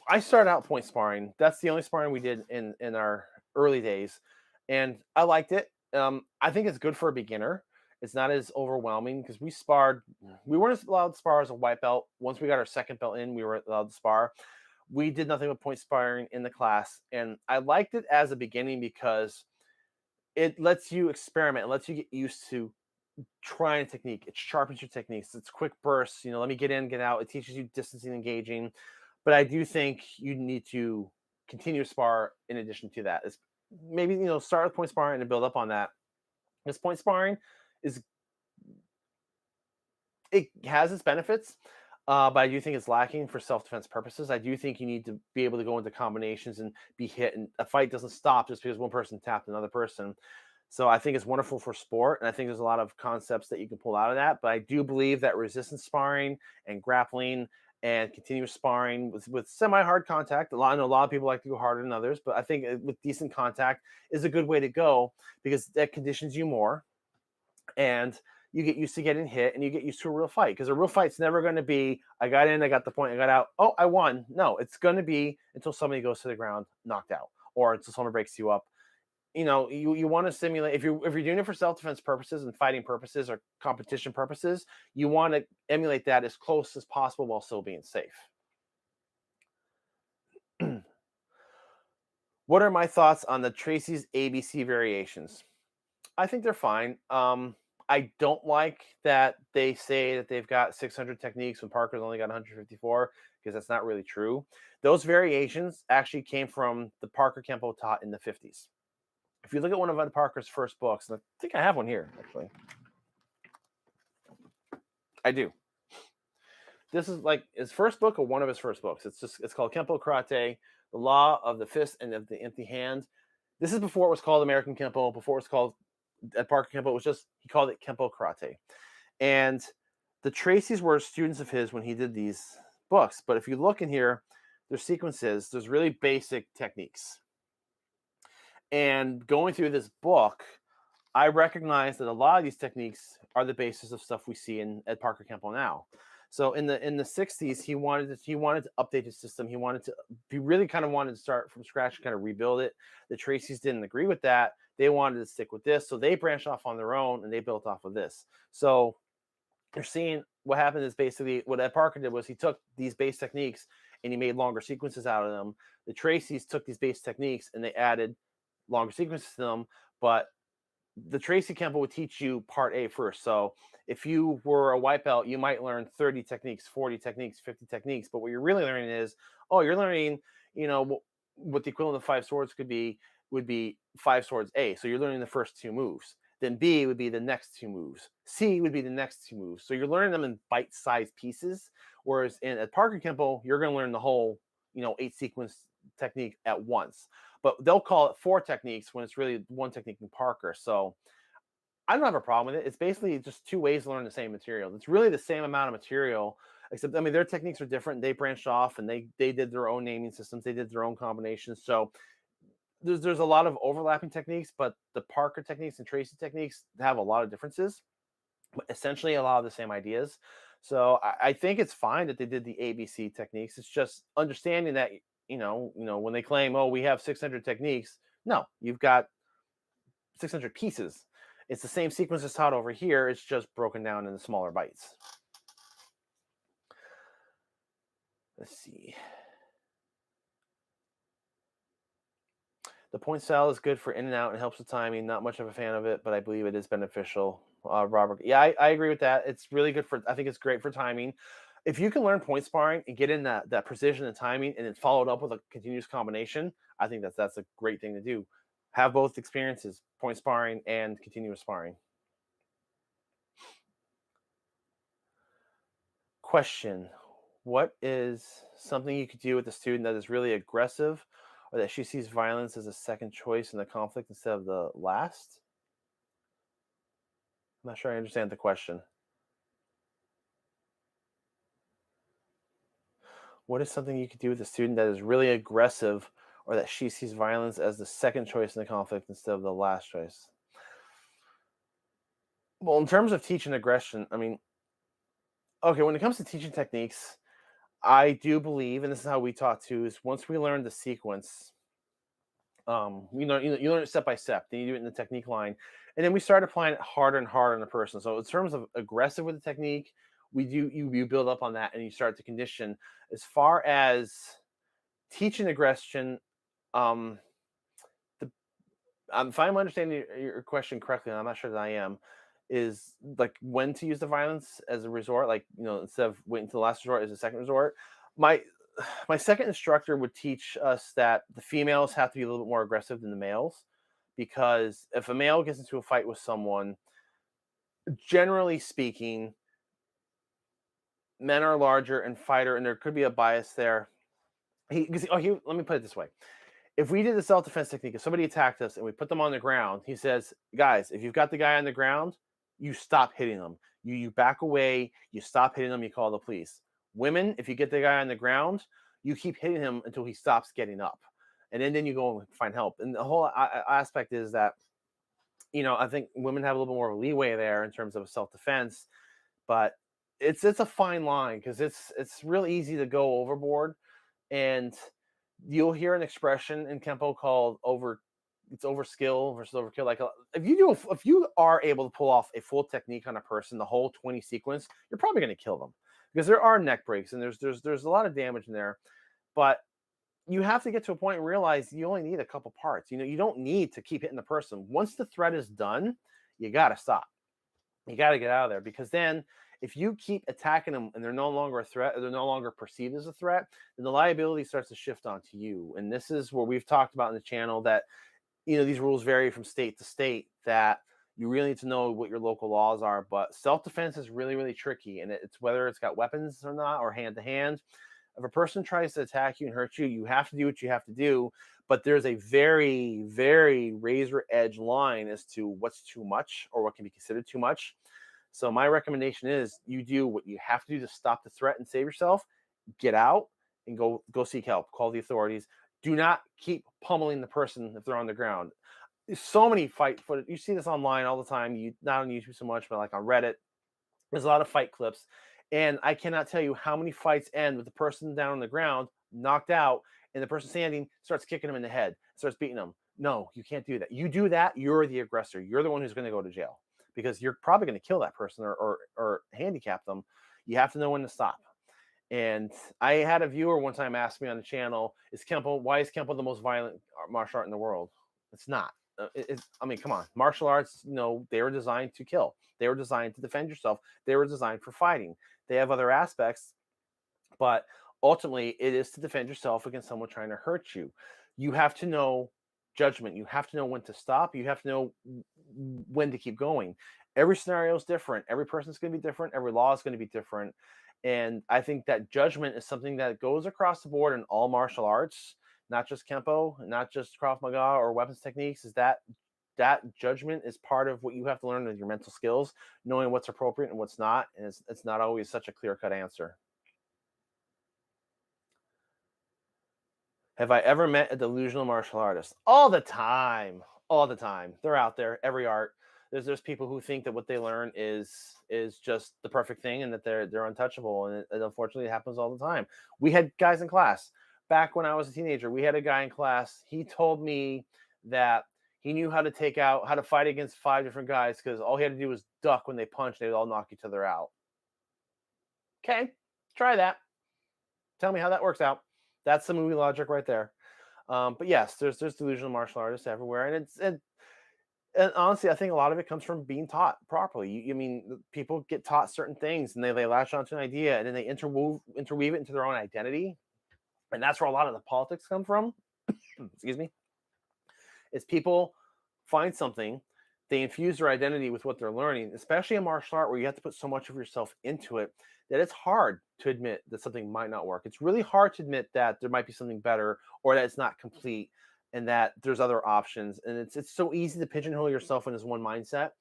I started out point sparring. That's the only sparring we did in our early days, and I liked it. I think it's good for a beginner. It's not as overwhelming because we weren't allowed to spar as a white belt. Once we got our second belt in, we were allowed to spar. We did nothing but point sparring in the class, and I liked it as a beginning because it lets you experiment. It lets you get used to trying a technique. It sharpens your techniques. It's quick bursts. Let me get in, get out. It teaches you distancing, engaging. But I do think you need to continue to spar in addition to that. It's maybe, start with point sparring and build up on that. This point sparring it has its benefits. but I do think it's lacking for self-defense purposes. I do think you need to be able to go into combinations and be hit, and a fight doesn't stop just because one person tapped another person. So I think it's wonderful for sport, and I think there's a lot of concepts that you can pull out of that. But I do believe that resistance sparring and grappling and continuous sparring with semi-hard contact, I know a lot of people like to go harder than others, but I think with decent contact is a good way to go because that conditions you more, and you get used to getting hit, and you get used to a real fight, because a real fight's never going to be, I got in, I got the point, I got out, oh, I won. No, it's going to be until somebody goes to the ground knocked out, or until someone breaks you up. You want to simulate, if you're doing it for self-defense purposes and fighting purposes or competition purposes, you want to emulate that as close as possible while still being safe. What are my thoughts on the Tracy's ABC variations? I think they're fine. I don't like that they say that they've got 600 techniques when Parker's only got 154, because that's not really true. Those variations actually came from the Parker Kempo taught in the 50s. If you look at one of Ed Parker's first books, and I think I have one here, actually. I do. This is like his first book, or one of his first books. It's called Kempo Karate, the Law of the Fist and of the Empty Hand. This is before it was called American Kempo, before it was called Ed Parker Kempo. It was just, he called it Kempo Karate. And the Tracys were students of his when he did these books. But if you look in here, there's sequences, there's really basic techniques. And going through this book, I recognize that a lot of these techniques are the basis of stuff we see in Ed Parker Kempo now. So in the 60s, he wanted to update his system. He really kind of wanted to start from scratch and kind of rebuild it. The Tracys didn't agree with that. They wanted to stick with this, so they branched off on their own and they built off of this. So you're seeing what happened is basically what Ed Parker did was he took these base techniques and he made longer sequences out of them. The Tracys took these base techniques and they added longer sequences to them, but the Tracy Kempo would teach you part A first. So if you were a white belt, you might learn 30 techniques, 40 techniques, 50 techniques. But what you're really learning is, you're learning, what the equivalent of 5 swords would be 5 swords A. So you're learning the first 2 moves. Then B would be the next 2 moves. C would be the next 2 moves. So you're learning them in bite-sized pieces. Whereas at Parker Kempo, you're going to learn the whole, 8 sequence technique at once. But they'll call it 4 techniques when it's really 1 technique in Parker. So I don't have a problem with it. It's basically just 2 ways to learn the same material. It's really the same amount of material, except, their techniques are different. They branched off and they did their own naming systems. They did their own combinations. So there's a lot of overlapping techniques, but the Parker techniques and Tracy techniques have a lot of differences, but essentially a lot of the same ideas. So I think it's fine that they did the ABC techniques. It's just understanding that, when they claim, we have 600 techniques, no, you've got 600 pieces. It's the same sequence as taught over here. It's just broken down into smaller bites. Let's see. The point style is good for in and out and helps with timing. Not much of a fan of it, but I believe it is beneficial. Robert, yeah, I agree with that. It's really good I think it's great for timing. If you can learn point sparring and get in that precision and timing and then follow it up with a continuous combination, I think that's a great thing to do. Have both experiences, point sparring and continuous sparring. Question: what is something you could do with a student that is really aggressive, or that she sees violence as a second choice in the conflict instead of the last? I'm not sure I understand the question. What is something you could do with a student that is really aggressive, or that she sees violence as the second choice in the conflict instead of the last choice? Well, in terms of teaching aggression, okay, when it comes to teaching techniques, I do believe, and this is how we taught too, is once we learn the sequence, you learn it step by step, then you do it in the technique line, and then we start applying it harder and harder on the person. So in terms of aggressive with the technique, you build up on that and you start to condition. As far as teaching aggression, if I'm understanding your question correctly, and I'm not sure that I am, is like when to use the violence as a resort, like, instead of waiting until the last resort as a second resort. My second instructor would teach us that the females have to be a little bit more aggressive than the males, because if a male gets into a fight with someone, generally speaking, men are larger and fighter, and there could be a bias there. Let me put it this way. If we did the self-defense technique, if somebody attacked us and we put them on the ground, he says, guys, if you've got the guy on the ground, you stop hitting them. You back away, you stop hitting them, you call the police. Women, if you get the guy on the ground, you keep hitting him until he stops getting up. And then you go and find help. And the whole aspect is that, I think women have a little bit more leeway there in terms of self-defense, but it's a fine line because it's real easy to go overboard. And you'll hear an expression in Kempo called overskill versus overkill. Like if you are able to pull off a full technique on a person, the whole 20 sequence, you're probably going to kill them because there are neck breaks and there's a lot of damage in there. But you have to get to a point and realize you only need a couple parts. You don't need to keep hitting the person. Once the threat is done, you got to stop. You got to get out of there because then if you keep attacking them and they're no longer a threat or they're no longer perceived as a threat, then the liability starts to shift onto you. And this is where we've talked about in the channel that, these rules vary from state to state, that you really need to know what your local laws are. But self-defense is really, really tricky. And it's whether it's got weapons or not or hand-to-hand. If a person tries to attack you and hurt you, you have to do what you have to do. But there's a very, very razor edge line as to what's too much or what can be considered too much. So my recommendation is you do what you have to do to stop the threat and save yourself. Get out and go seek help. Call the authorities. Do not keep pummeling the person if they're on the ground. There's so many fight footage. You see this online all the time. Not on YouTube so much, but like on Reddit. There's a lot of fight clips. And I cannot tell you how many fights end with the person down on the ground, knocked out, and the person standing starts kicking him in the head, starts beating him. No, you can't do that. You do that, you're the aggressor. You're the one who's going to go to jail because you're probably going to kill that person or handicap them. You have to know when to stop. And I had a viewer one time ask me on the channel, why is Kempo the most violent martial art in the world? It's not. Come on. Martial arts, they were designed to kill. They were designed to defend yourself. They were designed for fighting. They have other aspects, but ultimately it is to defend yourself against someone trying to hurt you. You have to know judgment. You have to know when to stop. You have to know when to keep going. Every scenario is different. Every person's going to be different. Every law is going to be different. And I think that judgment is something that goes across the board in all martial arts, not just Kempo, not just Krav Maga or weapons techniques, is that judgment is part of what you have to learn with your mental skills, knowing what's appropriate and what's not. And it's not always such a clear-cut answer. Have I ever met a delusional martial artist? All the time. They're out there, every art. There's people who think that what they learn is just the perfect thing and that they're untouchable. And it unfortunately happens all the time. We had guys in class. Back when I was a teenager, we had a guy in class. He told me that he knew how to fight against 5 different guys because all he had to do was duck when they punched. They would all knock each other out. Okay, try that. Tell me how that works out. That's the movie logic right there. But yes, there's delusional martial artists everywhere, and honestly, I think a lot of it comes from being taught properly. People get taught certain things, and they latch onto an idea, and then they interweave it into their own identity, and that's where a lot of the politics come from. Excuse me. Is people find something, they infuse their identity with what they're learning, especially in martial art where you have to put so much of yourself into it that it's hard to admit that something might not work. It's really hard to admit that there might be something better or that it's not complete and that there's other options. And it's so easy to pigeonhole yourself in this one mindset.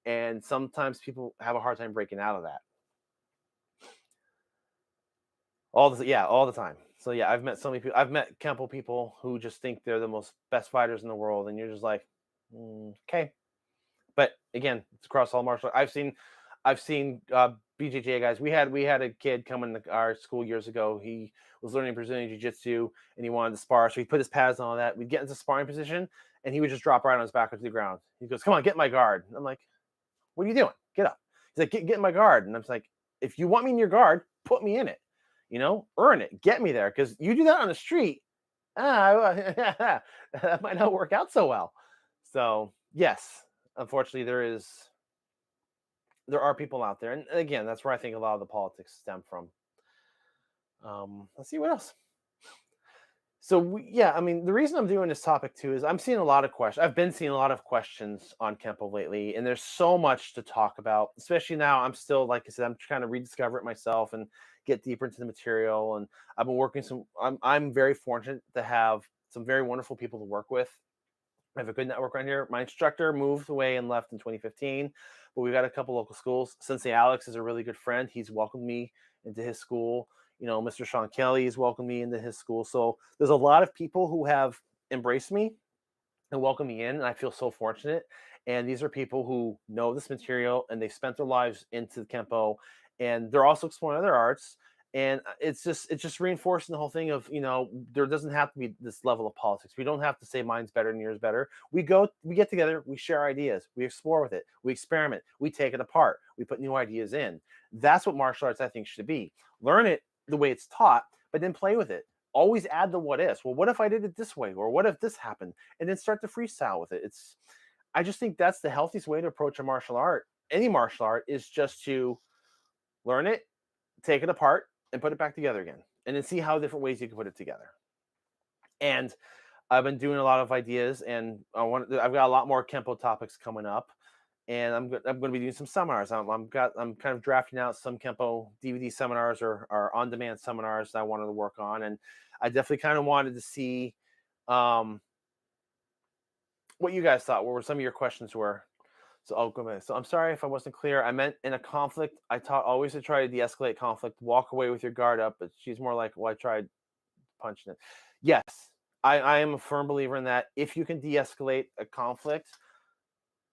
And sometimes people have a hard time breaking out of that. All the time. So yeah, I've met so many people. I've met Kempo people who just think they're the best fighters in the world, and you're just like, okay. But again, it's across all martial arts. I've seen BJJ guys. We had a kid come into our school years ago. He was learning Brazilian Jiu-Jitsu, and he wanted to spar. So he put his pads on all that. We'd get into sparring position, and he would just drop right on his back onto the ground. He goes, "Come on, get in my guard." And I'm like, "What are you doing? Get up." He's like, "Get in my guard." And I'm like, "If you want me in your guard, put me in it. Earn it. Get me there. Because you do that on the street, that might not work out so well." So yes, unfortunately, there are people out there, and again, that's where I think a lot of the politics stem from. Let's see what else. Yeah, I mean, the reason I'm doing this topic too is I'm seeing a lot of questions. I've been seeing a lot of questions on Kempo lately, and there's so much to talk about. Especially now, I'm still, like I said, I'm trying to rediscover it myself and get deeper into the material. And I've been working I'm very fortunate to have some very wonderful people to work with. I have a good network around here. My instructor moved away and left in 2015, but we've got a couple local schools. Sensei Alex is a really good friend. He's welcomed me into his school. You know, Mr. Sean Kelly has welcomed me into his school. So there's a lot of people who have embraced me and welcomed me in, and I feel so fortunate. And these are people who know this material and they've spent their lives into the Kempo, and they're also exploring other arts. And it's just reinforcing the whole thing of, you know, there doesn't have to be this level of politics. We don't have to say mine's better and yours better. We get together, we share ideas, we explore with it, we experiment, we take it apart, we put new ideas in. That's what martial arts, I think, should be. Learn it the way it's taught, but then play with it. Always add the what ifs. Well, what if I did it this way? Or what if this happened? And then start to freestyle with it. I just think that's the healthiest way to approach a martial art. Any martial art is just to learn it, take it apart, and put it back together again, and then see how different ways you can put it together. And I've been doing a lot of ideas, and I've got a lot more Kempo topics coming up, and I'm going to be doing some seminars. I'm kind of drafting out some Kempo DVD seminars or on-demand seminars that I wanted to work on, and I definitely kind of wanted to see what you guys thought. What were some of your questions were? So I'll go back. So I'm sorry if I wasn't clear. I meant in a conflict, I taught always to try to de-escalate conflict, walk away with your guard up, but she's more like, well, I tried punching it. Yes, I am a firm believer in that. If you can de-escalate a conflict,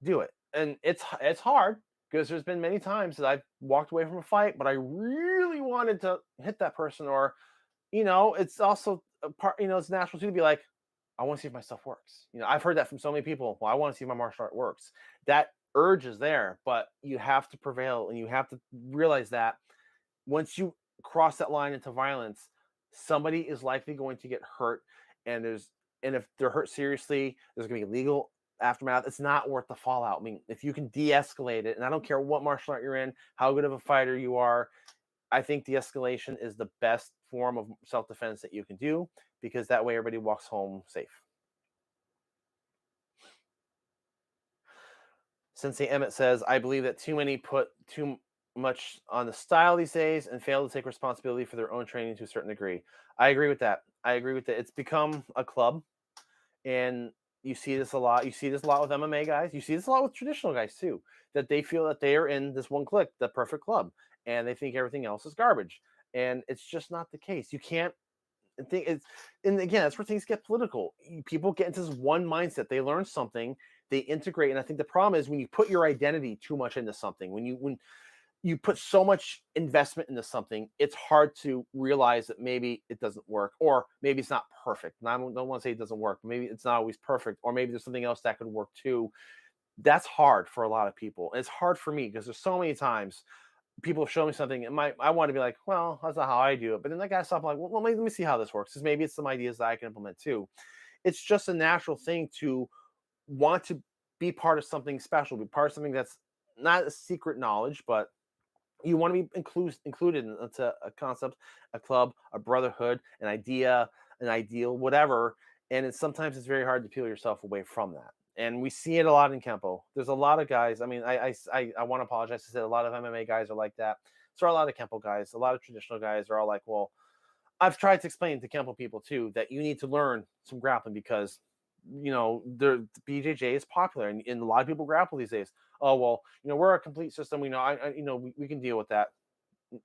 do it. And it's hard because there's been many times that I've walked away from a fight, but I really wanted to hit that person. Or, you know, it's also a part, you know, it's natural too to be like, I want to see if my stuff works. You know, I've heard that from so many people. Well, I want to see if my martial art works. That urge is there, but you have to prevail, and you have to realize that once you cross that line into violence, somebody is likely going to get hurt, and if they're hurt seriously, there's going to be legal aftermath. It's not worth the fallout. I mean, if you can de-escalate it, and I don't care what martial art you're in, how good of a fighter you are, I think de-escalation is the best form of self-defense that you can do, because that way everybody walks home safe. Sensei Emmett says, I believe that too many put too much on the style these days and fail to take responsibility for their own training to a certain degree. I agree with that. It's become a club, and you see this a lot. You see this a lot with MMA guys. You see this a lot with traditional guys too, that they feel that they are in this one clique, the perfect club, and they think everything else is garbage. And it's just not the case. You can't think it's, and again, that's where things get political. People get into this one mindset. They learn something, they integrate, and I think the problem is when you put your identity too much into something, when you put so much investment into something, it's hard to realize that maybe it doesn't work, or maybe it's not perfect. And I don't want to say it doesn't work. Maybe it's not always perfect, or maybe there's something else that could work too. That's hard for a lot of people. And it's hard for me because there's so many times people show me something, and I want to be like, well, that's not how I do it. But then I got something like, well, let me see how this works, because maybe it's some ideas that I can implement too. It's just a natural thing to want to be part of something special, be part of something that's not a secret knowledge, but you want to be included into a concept, a club, a brotherhood, an idea, an ideal, whatever. And sometimes it's very hard to peel yourself away from that. And we see it a lot in Kempo. There's a lot of guys. I mean, I want to apologize. I said a lot of MMA guys are like that. So are a lot of Kempo guys. A lot of traditional guys are all like, well, I've tried to explain to Kempo people too that you need to learn some grappling because, you know, the BJJ is popular, and a lot of people grapple these days. Oh, well, you know, we're a complete system. We know, we can deal with that.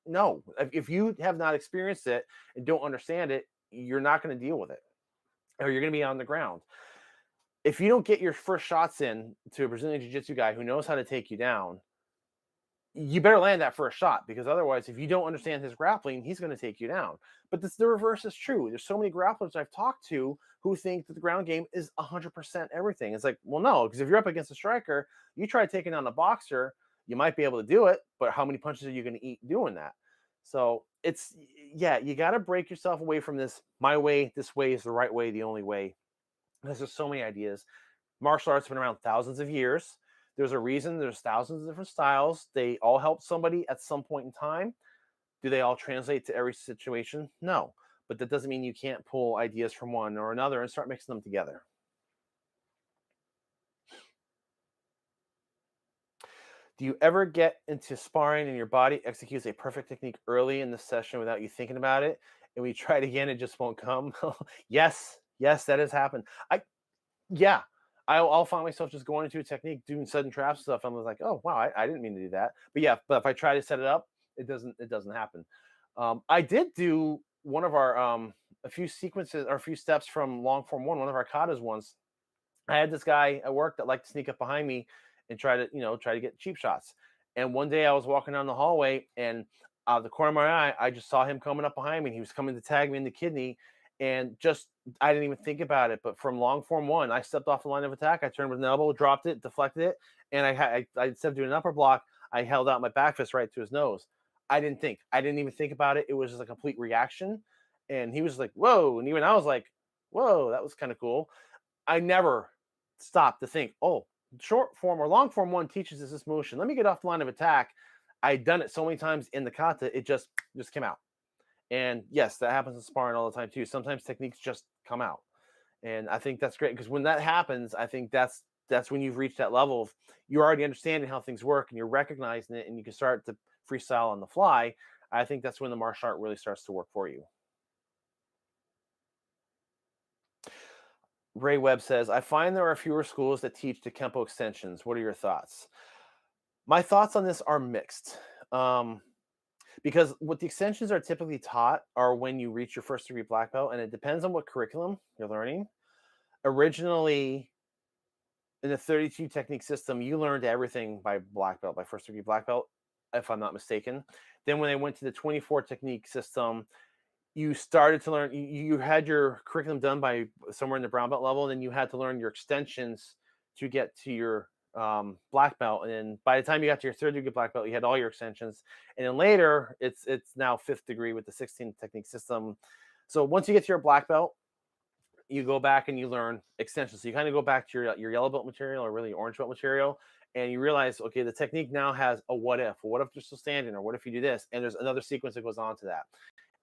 No, if you have not experienced it and don't understand it, you're not going to deal with it, or you're going to be on the ground. If you don't get your first shots in to a Brazilian Jiu-Jitsu guy who knows how to take you down, you better land that first shot, because otherwise, if you don't understand his grappling, he's going to take you down. But the reverse is true. There's so many grapplers I've talked to who think that the ground game is 100% everything. It's like, well, no, because if you're up against a striker, you try taking down a boxer, you might be able to do it, but how many punches are you going to eat doing that? So you got to break yourself away from this, my way, this way is the right way, the only way. There's just so many ideas. Martial arts have been around thousands of years. There's a reason there's thousands of different styles. They all help somebody at some point in time. Do they all translate to every situation? No. but that doesn't mean you can't pull ideas from one or another and start mixing them together. Do you ever get into sparring and your body executes a perfect technique early in the session without you thinking about it, and we try it again, it just won't come? Yes, that has happened. I'll find myself just going into a technique, doing sudden trap stuff. I'm like, oh wow, I didn't mean to do that. But if I try to set it up, it doesn't happen. I did do one of our a few sequences or a few steps from long form one of our katas once. I had this guy at work that liked to sneak up behind me and try to get cheap shots. And one day I was walking down the hallway, and out of the corner of my eye, I just saw him coming up behind me. He was coming to tag me in the kidney, and I didn't even think about it. But from long form one, I stepped off the line of attack. I turned with an elbow, dropped it, deflected it, and I instead of doing an upper block, I held out my back fist right to his nose. I didn't even think about it. It was just a complete reaction. And he was like, whoa. And even I was like, whoa, that was kind of cool. I never stopped to think, oh, short form or long form one teaches us this motion. Let me get off the line of attack. I'd done it so many times in the kata, it just came out. And yes, that happens in sparring all the time too. Sometimes techniques just come out. And I think that's great, because when that happens, I think that's when you've reached that level of you're already understanding how things work and you're recognizing it, and you can start to freestyle on the fly. I think that's when the martial art really starts to work for you. Ray Webb says, I find there are fewer schools that teach the Kempo extensions. What are your thoughts? My thoughts on this are mixed. Because what the extensions are typically taught are when you reach your first degree black belt, and it depends on what curriculum you're learning. Originally, in the 32 technique system, you learned everything by black belt, by first degree black belt, if I'm not mistaken. Then when they went to the 24 technique system, you started to learn, you had your curriculum done by somewhere in the brown belt level, and then you had to learn your extensions to get to your black belt. And then by the time you got to your third degree black belt, you had all your extensions. And then later, it's now fifth degree with the 16 technique system. So once you get to your black belt, you go back and you learn extensions. So you kind of go back to your yellow belt material, or really orange belt material, and you realize, okay, the technique now has a what if. What if you're still standing, or what if you do this? And there's another sequence that goes on to that.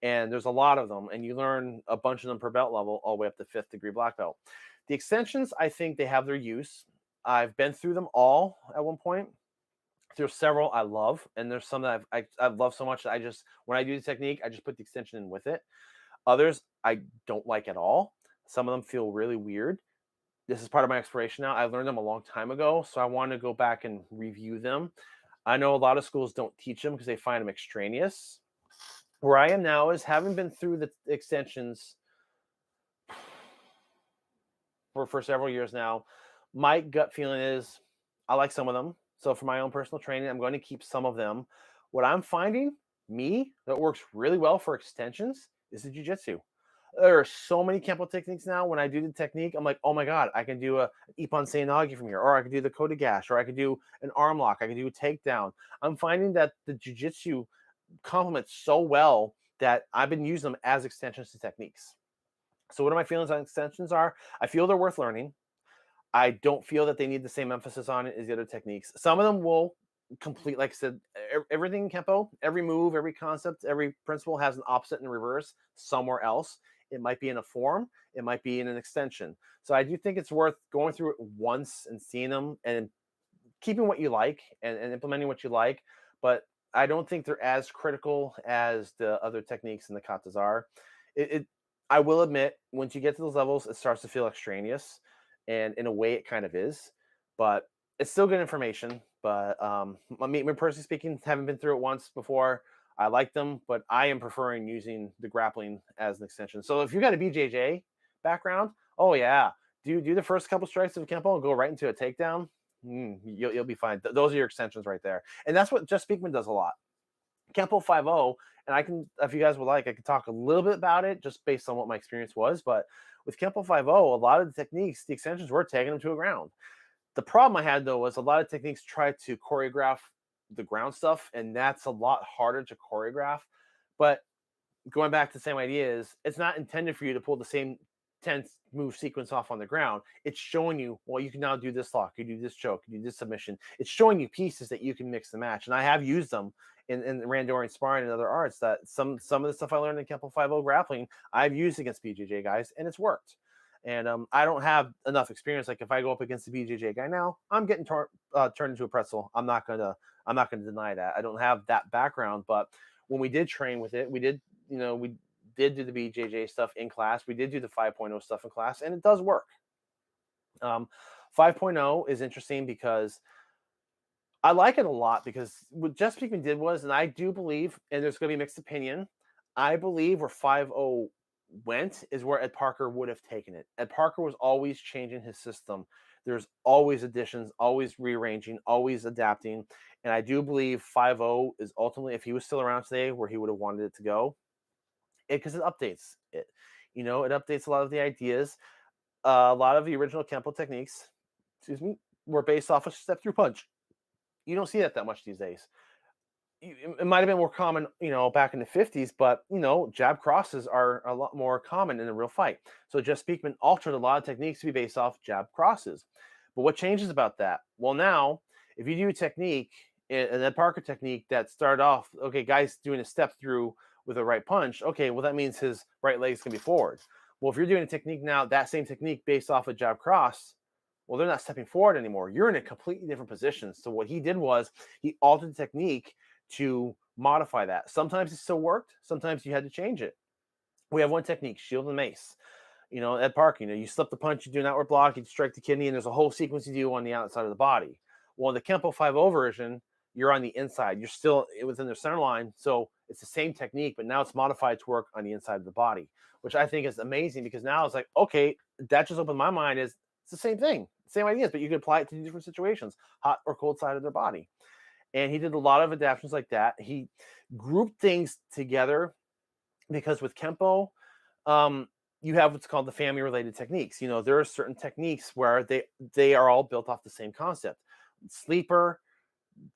And there's a lot of them, and you learn a bunch of them per belt level all the way up to fifth degree black belt. The extensions, I think they have their use. I've been through them all at one point. There's several I love, and there's some that I love so much that when I do the technique, I just put the extension in with it. Others I don't like at all. Some of them feel really weird. This is part of my exploration now. I learned them a long time ago, so I want to go back and review them. I know a lot of schools don't teach them because they find them extraneous. Where I am now is, having been through the extensions for several years now, my gut feeling is I like some of them. So for my own personal training, I'm going to keep some of them. What I'm finding, that works really well for extensions is the jiu-jitsu. There are so many Kempo techniques now. When I do the technique, I'm like, oh my God, I can do a Ippon Seinagi from here, or I can do the Kotegash, or I can do an arm lock, I can do a takedown. I'm finding that the jiu-jitsu complements so well that I've been using them as extensions to techniques. So what are my feelings on extensions are? I feel they're worth learning. I don't feel that they need the same emphasis on it as the other techniques. Some of them will complete, like I said, everything in Kempo, every move, every concept, every principle has an opposite and reverse somewhere else. It might be in a form, it might be in an extension. So I do think it's worth going through it once and seeing them and keeping what you like and implementing what you like. But I don't think they're as critical as the other techniques in the katas are. I will admit, once you get to those levels, it starts to feel extraneous, and in a way it kind of is, but it's still good information. But me personally speaking, haven't been through it once before. I like them, but I am preferring using the grappling as an extension. So if you got a BJJ background, oh yeah, do the first couple strikes of Kempo and go right into a takedown. You'll be fine. Those are your extensions right there. And that's what just Speakman does a lot. Kempo 5.0, and I can, if you guys would like, I could talk a little bit about it just based on what my experience was. But with Kempo 5.0, a lot of the techniques, the extensions were taking them to a ground. The problem I had, though, was a lot of techniques try to choreograph the ground stuff, and that's a lot harder to choreograph. But going back to the same idea is, it's not intended for you to pull the same 10 move sequence off on the ground. It's showing you, well, you can now do this lock, you do this choke, you do this submission. It's showing you pieces that you can mix and match. And I have used them in Randorian sparring and other arts that some of the stuff I learned in Kempo 5.0 grappling, I've used against BJJ guys, and it's worked. And I don't have enough experience. Like if I go up against the BJJ guy now, I'm getting turned into a pretzel. I'm not gonna deny that. I don't have that background, but when we did train with it, we did do the BJJ stuff in class. We did do the 5.0 stuff in class, and it does work. 5.0 is interesting because I like it a lot, because what Jeff Speakman did was, and I do believe, and there's going to be mixed opinion, I believe where 5.0 went is where Ed Parker would have taken it. Ed Parker was always changing his system. There's always additions, always rearranging, always adapting. And I do believe 5.0 is ultimately, if he was still around today, where he would have wanted it to go. Because it updates it. It updates a lot of the ideas. A lot of the original Kempo techniques, were based off a step through punch. You don't see that much these days. It might have been more common, back in the 50s, but, jab crosses are a lot more common in a real fight. So Jeff Speakman altered a lot of techniques to be based off jab crosses. But what changes about that? Well, now, if you do a technique, an Ed Parker technique that started off, okay, guys doing a step through with a right punch, okay, well, that means his right leg is going to be forward. Well, if you're doing a technique now, that same technique based off a jab cross, well, they're not stepping forward anymore. You're in a completely different position. So what he did was he altered the technique to modify that. Sometimes it still worked. Sometimes you had to change it. We have one technique, shield and mace. Ed Parker, you slip the punch, you do an outward block, you strike the kidney, and there's a whole sequence you do on the outside of the body. Well, in the Kempo 5.0 version, you're on the inside. You're still within the center line. So it's the same technique, but now it's modified to work on the inside of the body, which I think is amazing, because now it's like, okay, that just opened my mind. It's the same thing, same ideas, but you can apply it to different situations, hot or cold side of their body. And he did a lot of adaptations like that. He grouped things together, because with Kempo, you have what's called the family-related techniques. There are certain techniques where they are all built off the same concept. Sleeper,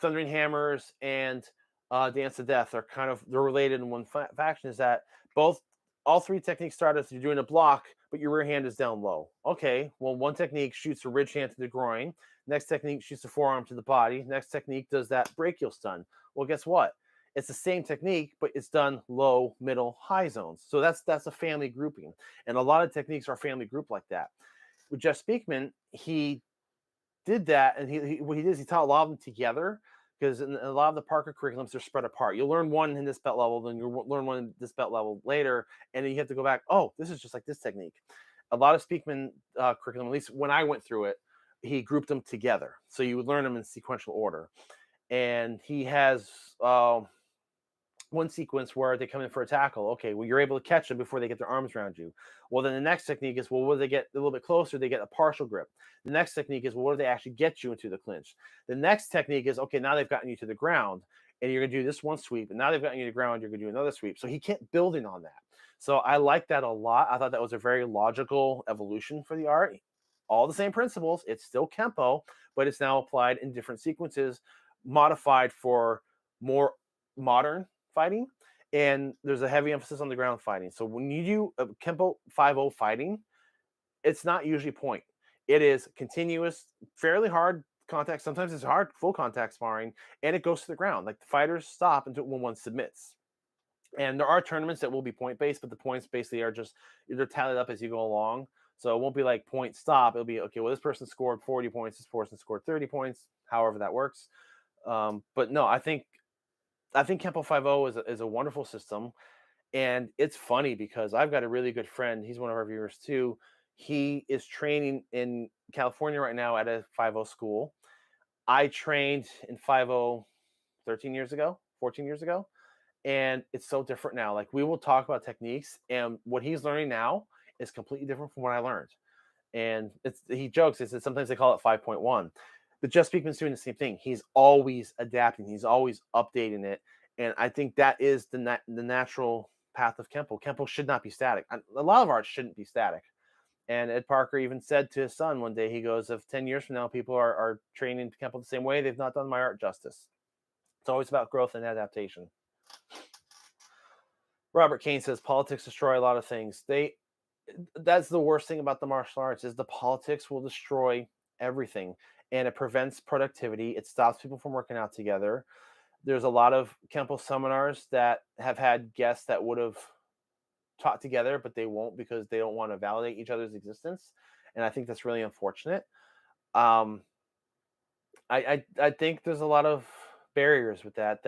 Thundering Hammers, and Dance to Death are they're related in one faction, is that all three techniques start as you're doing a block, but your rear hand is down low. Okay, well, one technique shoots a ridge hand to the groin. Next technique shoots a forearm to the body. Next technique does that brachial stun. Well, guess what? It's the same technique, but it's done low, middle, high zones. So that's a family grouping. And a lot of techniques are family grouped like that. With Jeff Speakman, he did that, and what he did is he taught a lot of them together, because in a lot of the Parker curriculums, they're spread apart. You'll learn one in this belt level, then you'll learn one in this belt level later, and then you have to go back, oh, this is just like this technique. A lot of Speakman curriculum, at least when I went through it, he grouped them together. So you would learn them in sequential order. And he has one sequence where they come in for a tackle. Okay, well, you're able to catch them before they get their arms around you. Well, then the next technique is, well, when they get a little bit closer, they get a partial grip. The next technique is, well, what do they actually get you into the clinch? The next technique is, okay, now they've gotten you to the ground, and you're going to do this one sweep. And now they've gotten you to the ground, you're going to do another sweep. So he kept building on that. So I like that a lot. I thought that was a very logical evolution for the art. All the same principles. It's still Kempo, but it's now applied in different sequences, modified for more modern fighting, and there's a heavy emphasis on the ground fighting. So when you do a Kempo 5.0 fighting, it's not usually point. It is continuous, fairly hard contact. Sometimes it's hard, full contact sparring, and it goes to the ground. Like the fighters stop until when one submits. And there are tournaments that will be point based, but the points basically are just, they're tallied up as you go along. So it won't be like point stop. It'll be, okay, well, this person scored 40 points, this person scored 30 points, however that works. But no, I think Kempo 5.0 is a wonderful system. And it's funny because I've got a really good friend. He's one of our viewers too. He is training in California right now at a 5.0 school. I trained in 5.0 13 years ago, 14 years ago. And it's so different now. Like, we will talk about techniques, and what he's learning now is completely different from what I learned. And he jokes, he says sometimes they call it 5.1. But Jeff Speakman's doing the same thing. He's always adapting. He's always updating it. And I think that is the natural path of Kempo. Kempo should not be static. A lot of art shouldn't be static. And Ed Parker even said to his son one day, he goes, if 10 years from now people are training Kempo the same way, they've not done my art justice. It's always about growth and adaptation. Robert Kane says politics destroy a lot of things. That's the worst thing about the martial arts, is the politics will destroy everything, and it prevents productivity. It stops people from working out together. There's a lot of Kempo seminars that have had guests that would have taught together, but they won't because they don't want to validate each other's existence. And I think that's really unfortunate. I think there's a lot of barriers with that,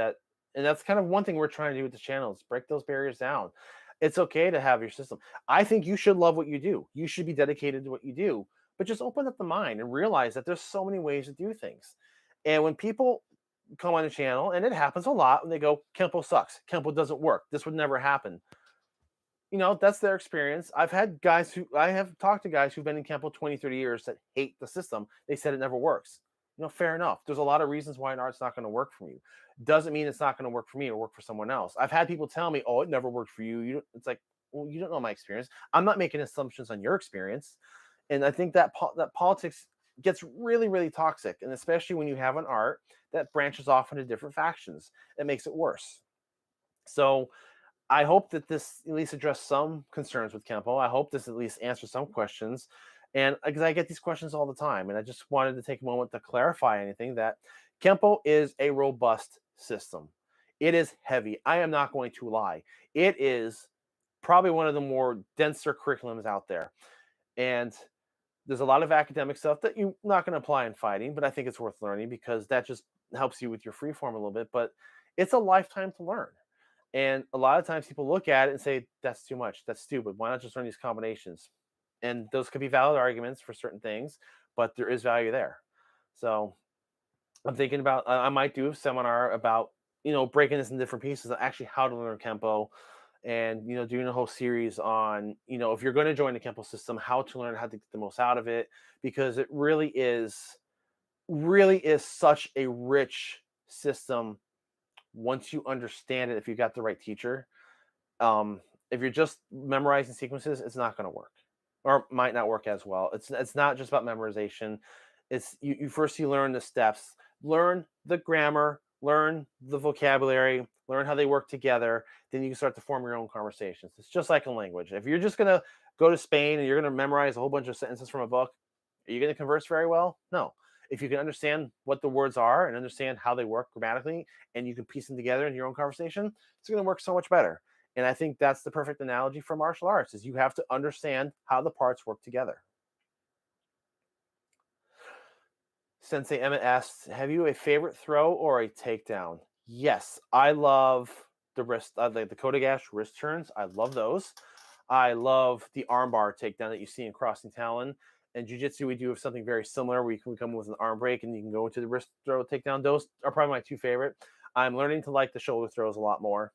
and that's kind of one thing we're trying to do with the channel is break those barriers down. It's okay to have your system. I think you should love what you do. You should be dedicated to what you do, but just open up the mind and realize that there's so many ways to do things. And when people come on the channel, and it happens a lot, when they go, Kempo sucks, Kempo doesn't work, this would never happen. You know, that's their experience. I have talked to guys who've been in Kempo 20, 30 years that hate the system. They said it never works. You know, fair enough. There's a lot of reasons why an art's not going to work for you. Doesn't mean it's not going to work for me or work for someone else. I've had people tell me, oh, it never worked for you. It's like, well, you don't know my experience. I'm not making assumptions on your experience. And I think that politics gets really, really toxic. And especially when you have an art that branches off into different factions, it makes it worse. So I hope that this at least addressed some concerns with Kempo. I hope this at least answers some questions. And because I get these questions all the time, and I just wanted to take a moment to clarify anything that Kempo is a robust system. It is heavy. I am not going to lie. It is probably one of the more denser curriculums out there. And there's a lot of academic stuff that you're not going to apply in fighting, but I think it's worth learning because that just helps you with your free form a little bit. But it's a lifetime to learn. And a lot of times people look at it and say, that's too much. That's stupid. Why not just learn these combinations? And those could be valid arguments for certain things, but there is value there. So I'm thinking about, I might do a seminar about, you know, breaking this in different pieces, actually how to learn Kempo, and, you know, doing a whole series on, you know, if you're going to join the Kempo system, how to learn how to get the most out of it, because it really is such a rich system once you understand it. If you got the right teacher, if you're just memorizing sequences, it's not going to work, or might not work as well. It's not just about memorization. It's you first you learn the steps, learn the grammar, learn the vocabulary, learn how they work together. Then you can start to form your own conversations. It's just like a language. If you're just going to go to Spain and you're going to memorize a whole bunch of sentences from a book, are you going to converse very well? No. If you can understand what the words are and understand how they work grammatically, and you can piece them together in your own conversation, it's going to work so much better. And I think that's the perfect analogy for martial arts, is you have to understand how the parts work together. Sensei Emmett asks, have you a favorite throw or a takedown? Yes, I love the wrist, like the Kotegash wrist turns. I love those. I love the armbar takedown that you see in Crossing Talon. And jiu-jitsu, we do something very similar where you can come with an arm break and you can go into the wrist throw takedown. Those are probably my two favorite. I'm learning to like the shoulder throws a lot more.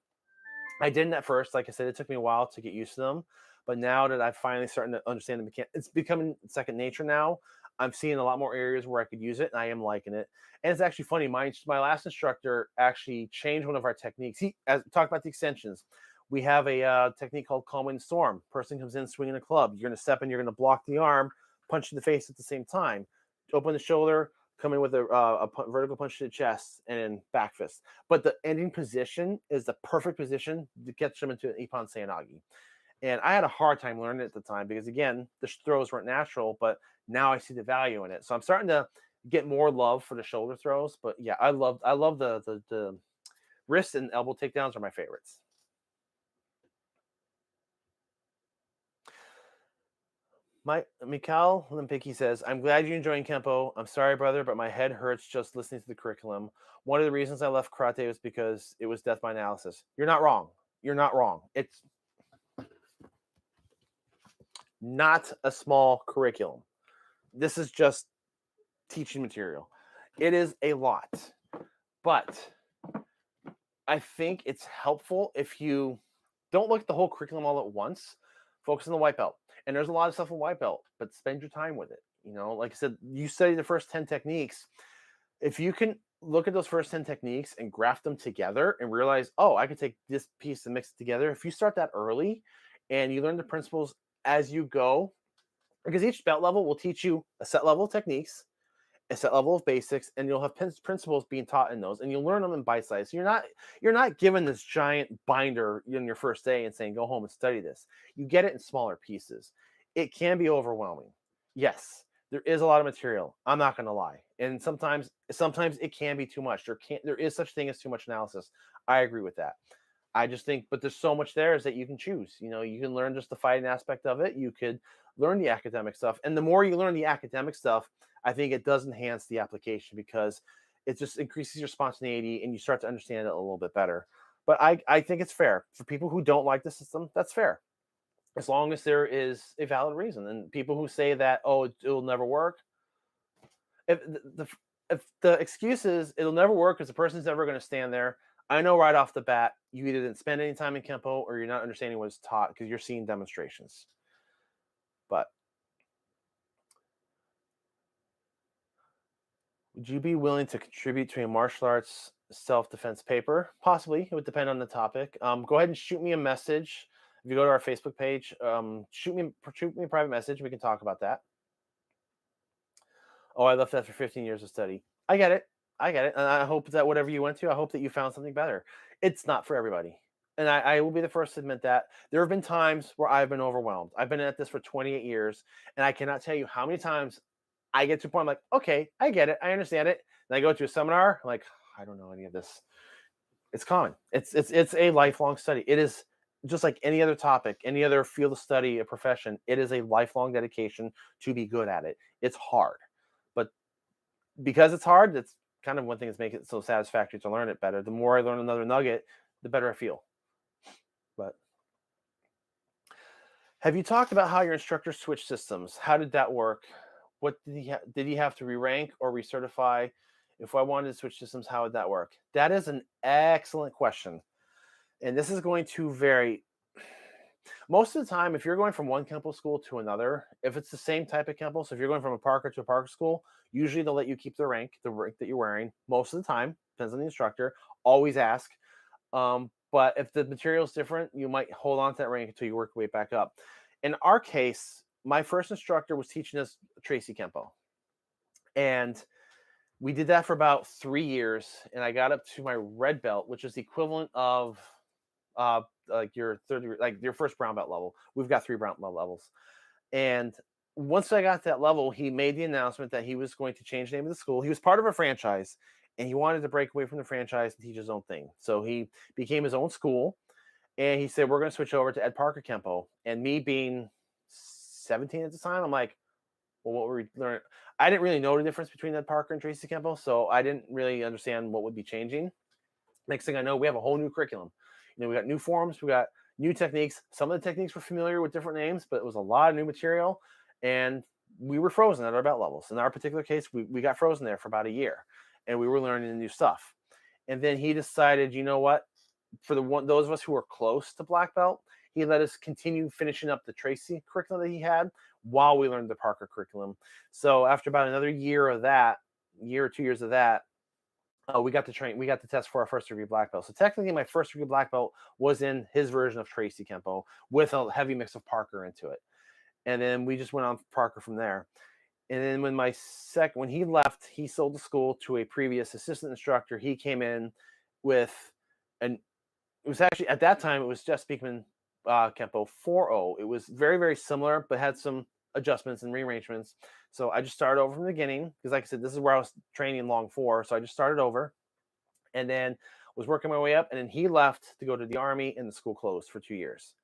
I didn't at first. Like I said, it took me a while to get used to them. But now that I'm finally starting to understand the mechanics, it's becoming second nature now. I'm seeing a lot more areas where I could use it, and I am liking it. And it's actually funny. My last instructor actually changed one of our techniques. He talked about the extensions. We have a technique called Calm Wind Storm. Person comes in swinging a club. You're going to step in. You're going to block the arm, punch in the face at the same time. Open the shoulder, come in with a vertical punch to the chest, and then back fist. But the ending position is the perfect position to get them into an Ippon Seoinage. And I had a hard time learning it at the time because, again, the throws weren't natural, but now I see the value in it. So I'm starting to get more love for the shoulder throws. But yeah, I love the wrist and elbow takedowns are my favorites. Mikhail Limpicki says, I'm glad you're enjoying Kempo. I'm sorry, brother, but my head hurts just listening to the curriculum. One of the reasons I left karate was because it was death by analysis. You're not wrong. You're not wrong. It's not a small curriculum. This is just teaching material. It is a lot. But I think it's helpful if you don't look at the whole curriculum all at once. Focus on the white belt. And there's a lot of stuff in white belt, but spend your time with it. You know, like I said, you study the first 10 techniques. If you can look at those first 10 techniques and graph them together and realize, oh, I could take this piece and mix it together. If you start that early and you learn the principles as you go, because each belt level will teach you a set level of techniques, a set level of basics, and you'll have principles being taught in those, and you'll learn them in bite size. So you're not given this giant binder in your first day and saying, go home and study this. You get it in smaller pieces. It can be overwhelming. Yes, There is a lot of material. I'm not going to lie. And sometimes it can be too much. There is such thing as too much analysis. I agree with that. I just think, but there's so much there is that you can choose. You know, you can learn just the fighting aspect of it. You could learn the academic stuff. And the more you learn the academic stuff, I think it does enhance the application because it just increases your spontaneity and you start to understand it a little bit better. But I think it's fair. For people who don't like the system, that's fair. As long as there is a valid reason. And people who say that, oh, it'll never work. If the excuse is it'll never work because the person's never going to stand there, I know right off the bat, you either didn't spend any time in Kempo or you're not understanding what is taught because you're seeing demonstrations. But would you be willing to contribute to a martial arts self-defense paper? Possibly. It would depend on the topic. Go ahead and shoot me a message. If you go to our Facebook page, shoot me a private message. We can talk about that. Oh, I left after 15 years of study. I get it. And I hope that whatever you went to, I hope that you found something better. It's not for everybody. And I will be the first to admit that. There have been times where I've been overwhelmed. I've been at this for 28 years, and I cannot tell you how many times I get to a point I'm like, okay, I get it. I understand it. And I go to a seminar, I'm like, I don't know any of this. It's common. It's a lifelong study. It is just like any other topic, any other field of study, a profession. It is a lifelong dedication to be good at it. It's hard. But because it's hard, that's kind of one thing that's making it so satisfactory to learn it better. The more I learn another nugget, the better I feel. But have you talked about how your instructor switched systems? How did that work? What did he have to re-rank or recertify? If I wanted to switch systems, how would that work? That is an excellent question. And this is going to vary. Most of the time, if you're going from one Kempo school to another, if it's the same type of Kempo, so if you're going from a Parker to a Parker school, usually they'll let you keep the rank that you're wearing. Most of the time, depends on the instructor. Always ask. But if the material is different, you might hold on to that rank until you work your way back up. In our case, my first instructor was teaching us Tracy Kempo. And we did that for about 3 years. And I got up to my red belt, which is the equivalent of like your first brown belt level. We've got 3 brown belt levels. And once I got to that level, he made the announcement that he was going to change the name of the school. He was part of a franchise, and he wanted to break away from the franchise and teach his own thing. So he became his own school, and he said, we're going to switch over to Ed Parker Kempo. And me being 17 at the time, I'm like, well, what were we learning? I didn't really know the difference between Ed Parker and Tracy Kempo, so I didn't really understand what would be changing. Next thing I know, we have a whole new curriculum. You know, we got new forms, we got new techniques. Some of the techniques were familiar with different names, but it was a lot of new material, and we were frozen at our belt levels. In our particular case, we got frozen there for about a year, and we were learning the new stuff. And then he decided, you know what? For those of us who were close to black belt, he let us continue finishing up the Tracy curriculum that he had while we learned the Parker curriculum. So after about another year or 2 years of that, we got to test for our first degree black belt. So technically my first degree black belt was in his version of Tracy Kempo with a heavy mix of Parker into it. And then we just went on Parker from there. And then when he left, he sold the school to a previous assistant instructor. He came in with it was actually, at that time, it was just Speakman Kempo 4.0. It was very, very similar, but had some adjustments and rearrangements. So I just started over from the beginning because, like I said, this is where I was training long 4. So I just started over and then was working my way up. And then he left to go to the Army, and the school closed for 2 years.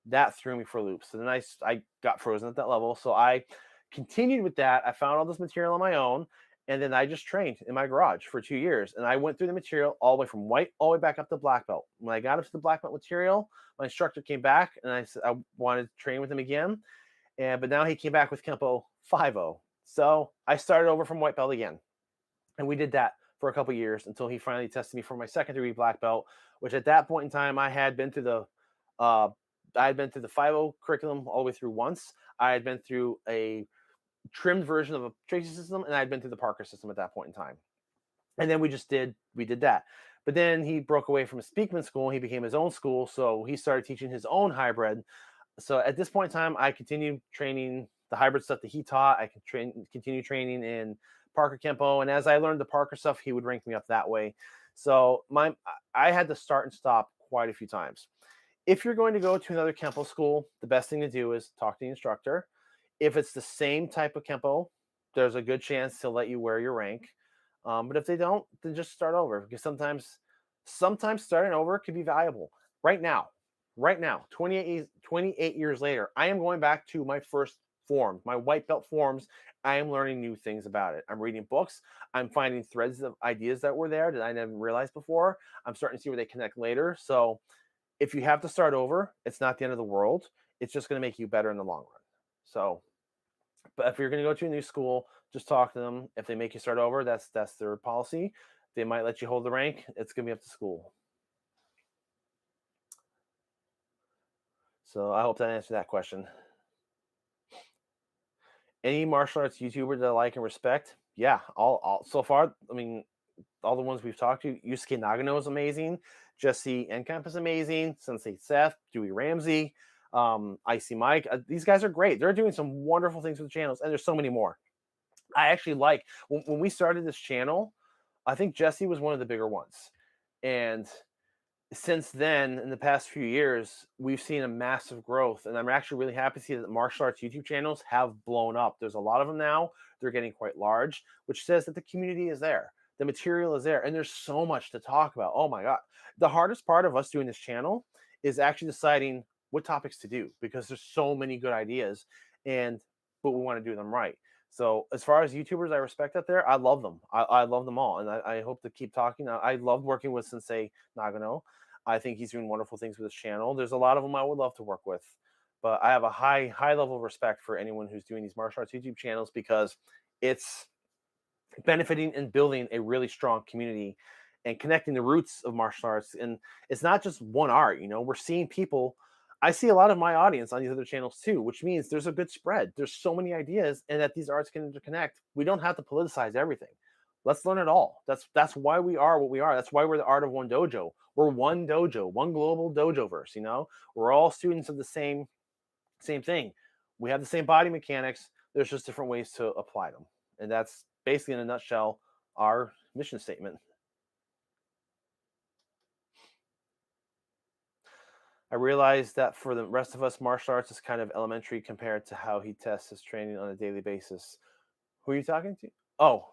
That threw me for a loop. So then I got frozen at that level. So I continued with that. I found all this material on my own, and then I just trained in my garage for 2 years. And I went through the material all the way from white all the way back up to black belt. When I got up to the black belt material, my instructor came back, and I said I wanted to train with him again. But now he came back with Kempo 5.0. So I started over from white belt again. And we did that for a couple years until he finally tested me for my second degree black belt, which at that point in time, I had been through the 5.0 curriculum all the way through once. I had been through a trimmed version of a Tracy system, and I had been through the Parker system at that point in time. And then we did that. But then he broke away from a Speakman school. He became his own school. So he started teaching his own hybrid. So at this point in time, I continued training the hybrid stuff that he taught. I could continue training in Parker Kempo. And as I learned the Parker stuff, he would rank me up that way. So I had to start and stop quite a few times. If you're going to go to another Kempo school, the best thing to do is talk to the instructor. If it's the same type of Kempo, there's a good chance to let you wear your rank. But if they don't, then just start over, because sometimes starting over can be valuable. Right now, 28 years later, I am going back to my first form, my white belt forms. I am learning new things about it. I'm reading books. I'm finding threads of ideas that were there that I never realized before. I'm starting to see where they connect later. So if you have to start over, it's not the end of the world. It's just going to make you better in the long run. So, but if you're going to go to a new school, just talk to them. If they make you start over, that's their policy. They might let you hold the rank. It's going to be up to school. So I hope that answered that question. Any martial arts YouTuber that I like and respect? Yeah, all so far. I mean, all the ones we've talked to. Yusuke Nagano is amazing. Jesse Enkamp is amazing. Sensei Seth, Dewey Ramsey, Icy Mike. These guys are great. They're doing some wonderful things with the channels, and there's so many more. I actually like when we started this channel. I think Jesse was one of the bigger ones, and since then, in the past few years, we've seen a massive growth, and I'm actually really happy to see that martial arts YouTube channels have blown up. There's a lot of them now. They're getting quite large, which says that the community is there. The material is there, and there's so much to talk about. Oh my God. The hardest part of us doing this channel is actually deciding what topics to do, because there's so many good ideas, but we want to do them right. So as far as YouTubers I respect out there, I love them. I love them all, and I hope to keep talking. I love working with Sensei Nagano. I think he's doing wonderful things with his channel. There's a lot of them I would love to work with, but I have a high level of respect for anyone who's doing these martial arts YouTube channels, because it's benefiting and building a really strong community and connecting the roots of martial arts. And it's not just one art, we're seeing people. I see a lot of my audience on these other channels too, which means there's a good spread. There's so many ideas, and that these arts can interconnect. We don't have to politicize everything. Let's learn it all. That's why we are what we are. That's why we're the art of one dojo. We're one dojo, one global dojo verse. We're all students of the same thing. We have the same body mechanics. There's just different ways to apply them, and that's basically, in a nutshell, our mission statement. I realize that for the rest of us, martial arts is kind of elementary compared to how he tests his training on a daily basis. Who are you talking to? Oh,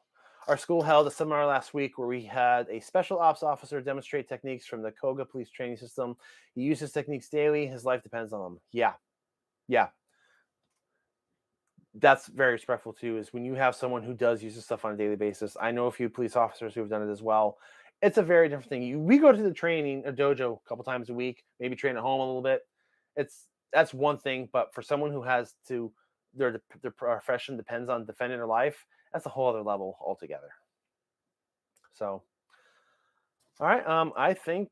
our school held a seminar last week where we had a special ops officer demonstrate techniques from the Koga police training system. He uses techniques daily. His life depends on them. Yeah. That's very respectful too, is when you have someone who does use this stuff on a daily basis. I know a few police officers who have done it as well. It's a very different thing. We go to the training or dojo a couple times a week, maybe train at home a little bit. That's one thing, but for someone who has to, their profession depends on defending their life, that's a whole other level altogether. So, all right.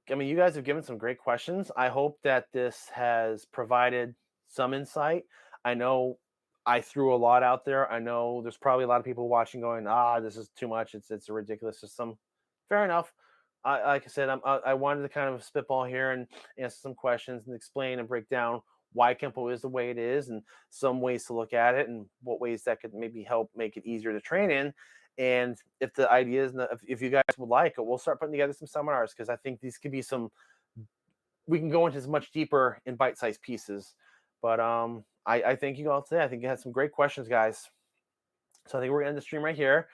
You guys have given some great questions. I hope that this has provided some insight. I know I threw a lot out there. I know there's probably a lot of people watching going, this is too much. It's a ridiculous system. Fair enough. Like I said, I wanted to kind of spitball here and answer some questions and explain and break down why Kempo is the way it is, and some ways to look at it, and what ways that could maybe help make it easier to train in. And if the ideas, if you guys would like it, we'll start putting together some seminars, because I think these could be we can go into as much deeper in bite-sized pieces. But I thank you all today. I think you had some great questions, guys. So I think we're going to end the stream right here.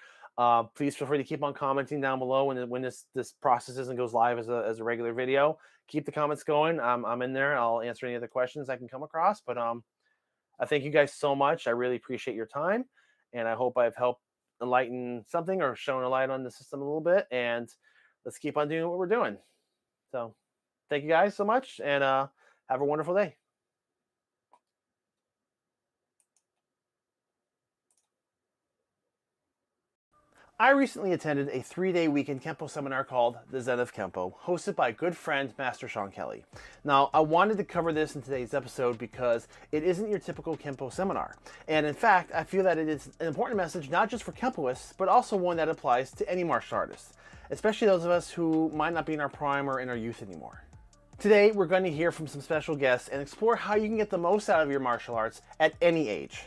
Please feel free to keep on commenting down below when this processes and goes live as a regular video. Keep the comments going. I'm in there. I'll answer any other questions I can come across. But I thank you guys so much. I really appreciate your time, and I hope I've helped enlighten something or shown a light on the system a little bit. And let's keep on doing what we're doing. So thank you guys so much, and have a wonderful day. I recently attended a 3-day weekend Kempo seminar called the Zen of Kenpo, hosted by good friend Master Sean Kelly. Now, I wanted to cover this in today's episode because it isn't your typical Kempo seminar. And in fact, I feel that it is an important message not just for Kempoists, but also one that applies to any martial artist, especially those of us who might not be in our prime or in our youth anymore. Today, we're going to hear from some special guests and explore how you can get the most out of your martial arts at any age.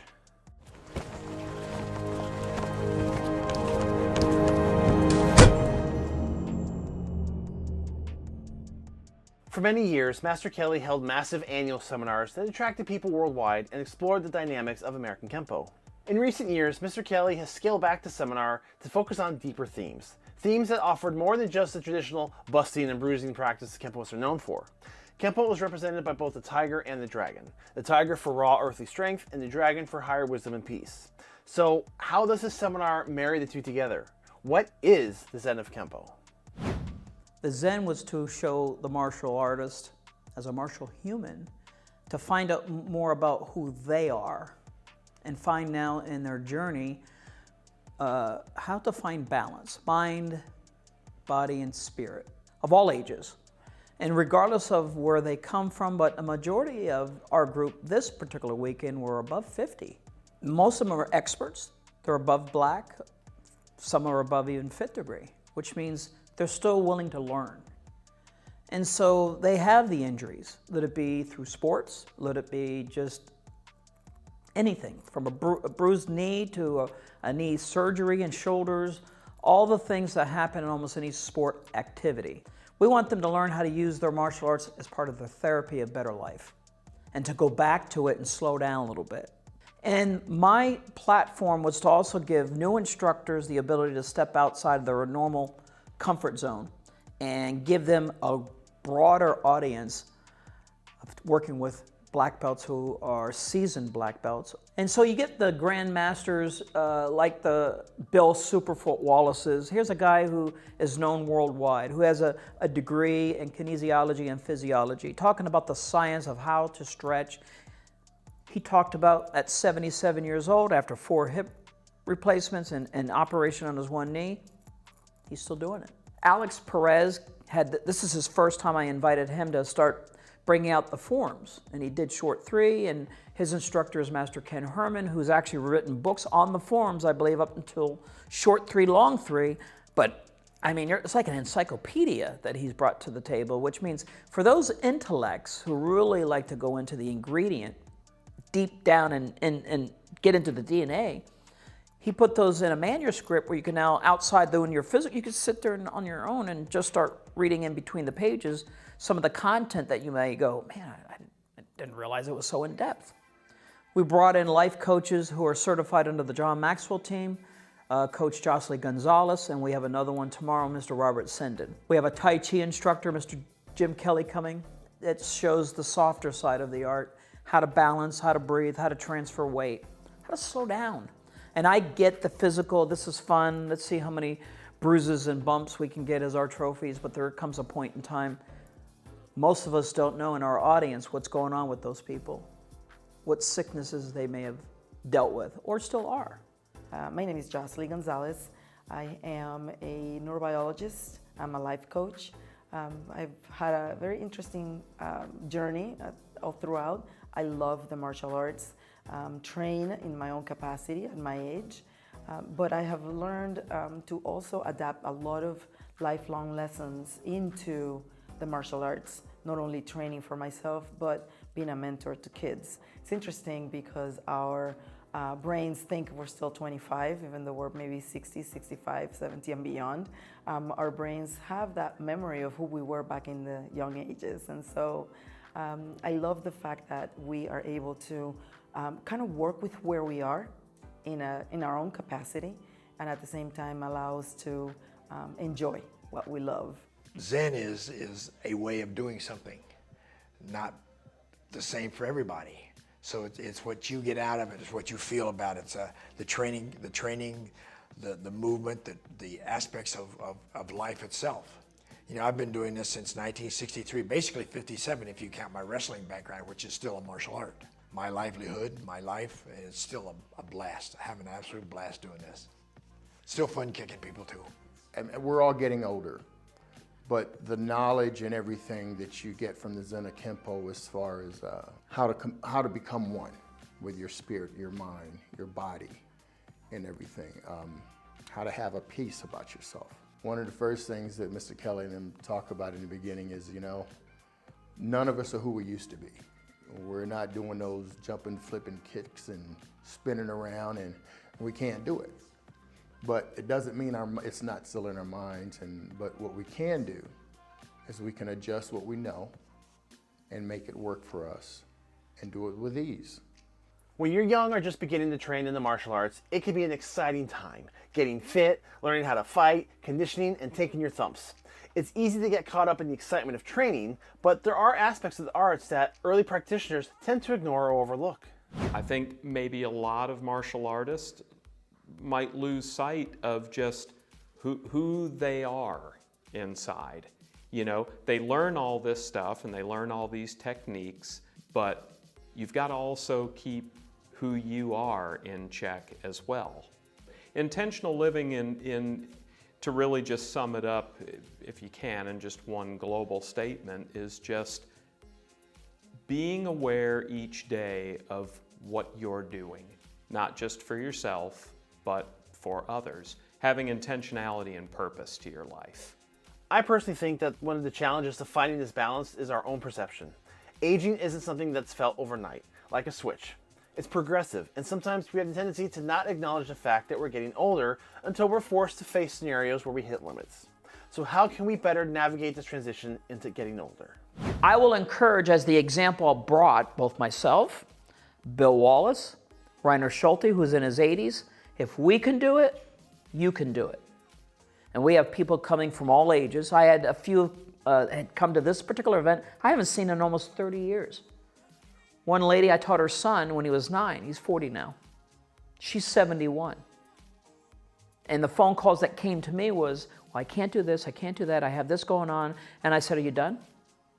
For many years, Master Kelly held massive annual seminars that attracted people worldwide and explored the dynamics of American Kempo. In recent years, Mr. Kelly has scaled back the seminar to focus on deeper themes. Themes that offered more than just the traditional busting and bruising practice Kempoists are known for. Kempo is represented by both the tiger and the dragon. The tiger for raw earthly strength and the dragon for higher wisdom and peace. So how does this seminar marry the two together? What is the Zen of Kenpo? The Zen was to show the martial artist as a martial human to find out more about who they are and find now in their journey how to find balance, mind, body, and spirit of all ages. And regardless of where they come from, but a majority of our group this particular weekend were above 50. Most of them are experts. They're above black. Some are above even 5th degree, which means they're still willing to learn. And so they have the injuries. Let it be through sports, let it be just anything, from a bruised knee to a knee surgery and shoulders, all the things that happen in almost any sport activity. We want them to learn how to use their martial arts as part of their therapy of better life and to go back to it and slow down a little bit. And my platform was to also give new instructors the ability to step outside their normal comfort zone and give them a broader audience of working with black belts who are seasoned black belts. And so you get the grandmasters like the Bill Superfoot Wallaces. Here's a guy who is known worldwide, who has a degree in kinesiology and physiology, talking about the science of how to stretch. He talked about at 77 years old, after 4 hip replacements and operation on his one knee, he's still doing it. Alex Perez this is his first time I invited him to start bringing out the forms, and he did short 3, and his instructor is Master Ken Herman, who's actually written books on the forms, I believe, up until short 3, long 3, but I mean, it's like an encyclopedia that he's brought to the table, which means for those intellects who really like to go into the ingredient deep down and get into the DNA, he put those in a manuscript where you can now, outside doing your physics, you can sit there on your own and just start reading in between the pages some of the content that you may go, man, I didn't realize it was so in depth. We brought in life coaches who are certified under the John Maxwell team, Coach Jocelyn Gonzalez, and we have another one tomorrow, Mr. Robert Senden. We have a Tai Chi instructor, Mr. Jim Kelly, coming. It shows the softer side of the art, how to balance, how to breathe, how to transfer weight, how to slow down. And I get the physical, this is fun, let's see how many bruises and bumps we can get as our trophies, but there comes a point in time, most of us don't know in our audience what's going on with those people, what sicknesses they may have dealt with or still are. My name is Jocelyn Gonzalez. I am a neurobiologist. I'm a life coach. I've had a very interesting journey all throughout. I love the martial arts, train in my own capacity at my age, but I have learned to also adapt a lot of lifelong lessons into the martial arts, not only training for myself, but being a mentor to kids. It's interesting because our brains think we're still 25, even though we're maybe 60, 65, 70 and beyond. Our brains have that memory of who we were back in the young ages. And so I love the fact that we are able to kind of work with where we are in our own capacity, and at the same time allow us to enjoy what we love. Zen is a way of doing something, not the same for everybody. So it's what you get out of it, it's what you feel about it. It's the training, the movement, the aspects of life itself. You know, I've been doing this since 1963, basically 57 if you count my wrestling background, which is still a martial art. My livelihood, my life, is still a blast. I have an absolute blast doing this. Still fun kicking people too. And we're all getting older, but the knowledge and everything that you get from the Zen of Kenpo as far as how to become one with your spirit, your mind, your body, and everything. How to have a peace about yourself. One of the first things that Mr. Kelly and them talk about in the beginning is, you know, none of us are who we used to be. We're not doing those jumping, flipping kicks and spinning around, and we can't do it. But it doesn't mean it's not still in our minds. But what we can do is we can adjust what we know and make it work for us and do it with ease. When you're young or just beginning to train in the martial arts, it can be an exciting time. Getting fit, learning how to fight, conditioning, and taking your thumps. It's easy to get caught up in the excitement of training, but there are aspects of the arts that early practitioners tend to ignore or overlook. I think maybe a lot of martial artists might lose sight of just who they are inside. You know, they learn all this stuff and they learn all these techniques, but you've got to also keep who you are in check as well. Intentional living to really just sum it up, if you can, in just one global statement, is just being aware each day of what you're doing, not just for yourself, but for others. Having intentionality and purpose to your life. I personally think that one of the challenges to finding this balance is our own perception. Aging isn't something that's felt overnight, like a switch. It's progressive, and sometimes we have the tendency to not acknowledge the fact that we're getting older until we're forced to face scenarios where we hit limits. So how can we better navigate this transition into getting older? I will encourage, as the example I brought, both myself, Bill Wallace, Rainer Schulte, who's in his 80s. If we can do it, you can do it. And we have people coming from all ages. I had a few had come to this particular event I haven't seen in almost 30 years. One lady, I taught her son when he was 9. He's 40 now. She's 71. And the phone calls that came to me was, well, I can't do this, I can't do that, I have this going on. And I said, are you done?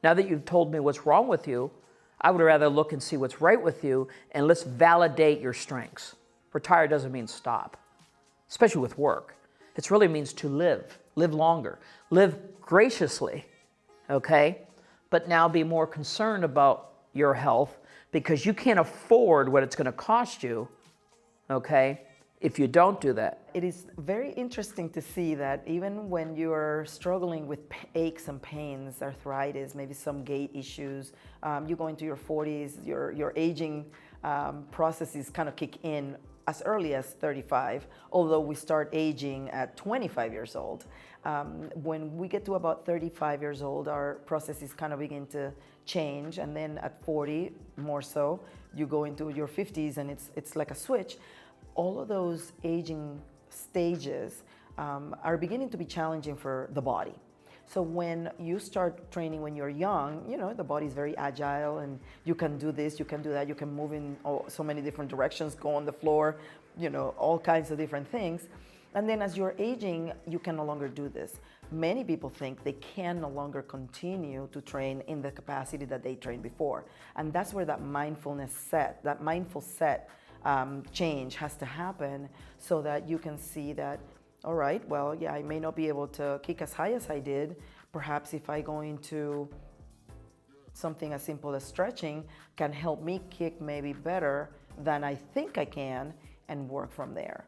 Now that you've told me what's wrong with you, I would rather look and see what's right with you, and let's validate your strengths. Retire doesn't mean stop, especially with work. It really means to live longer, live graciously, okay? But now be more concerned about your health, because you can't afford what it's going to cost you, okay, if you don't do that. It is very interesting to see that even when you're struggling with aches and pains, arthritis, maybe some gait issues, you go into your 40s, your aging processes kind of kick in as early as 35, although we start aging at 25 years old. When we get to about 35 years old, our processes kind of begin to change, and then at 40, more so, you go into your 50s and it's like a switch. All of those aging stages are beginning to be challenging for the body. So when you start training when you're young, you know, the body's very agile and you can do this, you can do that, you can move in so many different directions, go on the floor, you know, all kinds of different things. And then as you're aging, you can no longer do this. Many people think they can no longer continue to train in the capacity that they trained before. And that's where that mindful set change has to happen, so that you can see that, all right, well, yeah, I may not be able to kick as high as I did. Perhaps if I go into something as simple as stretching can help me kick maybe better than I think I can, and work from there.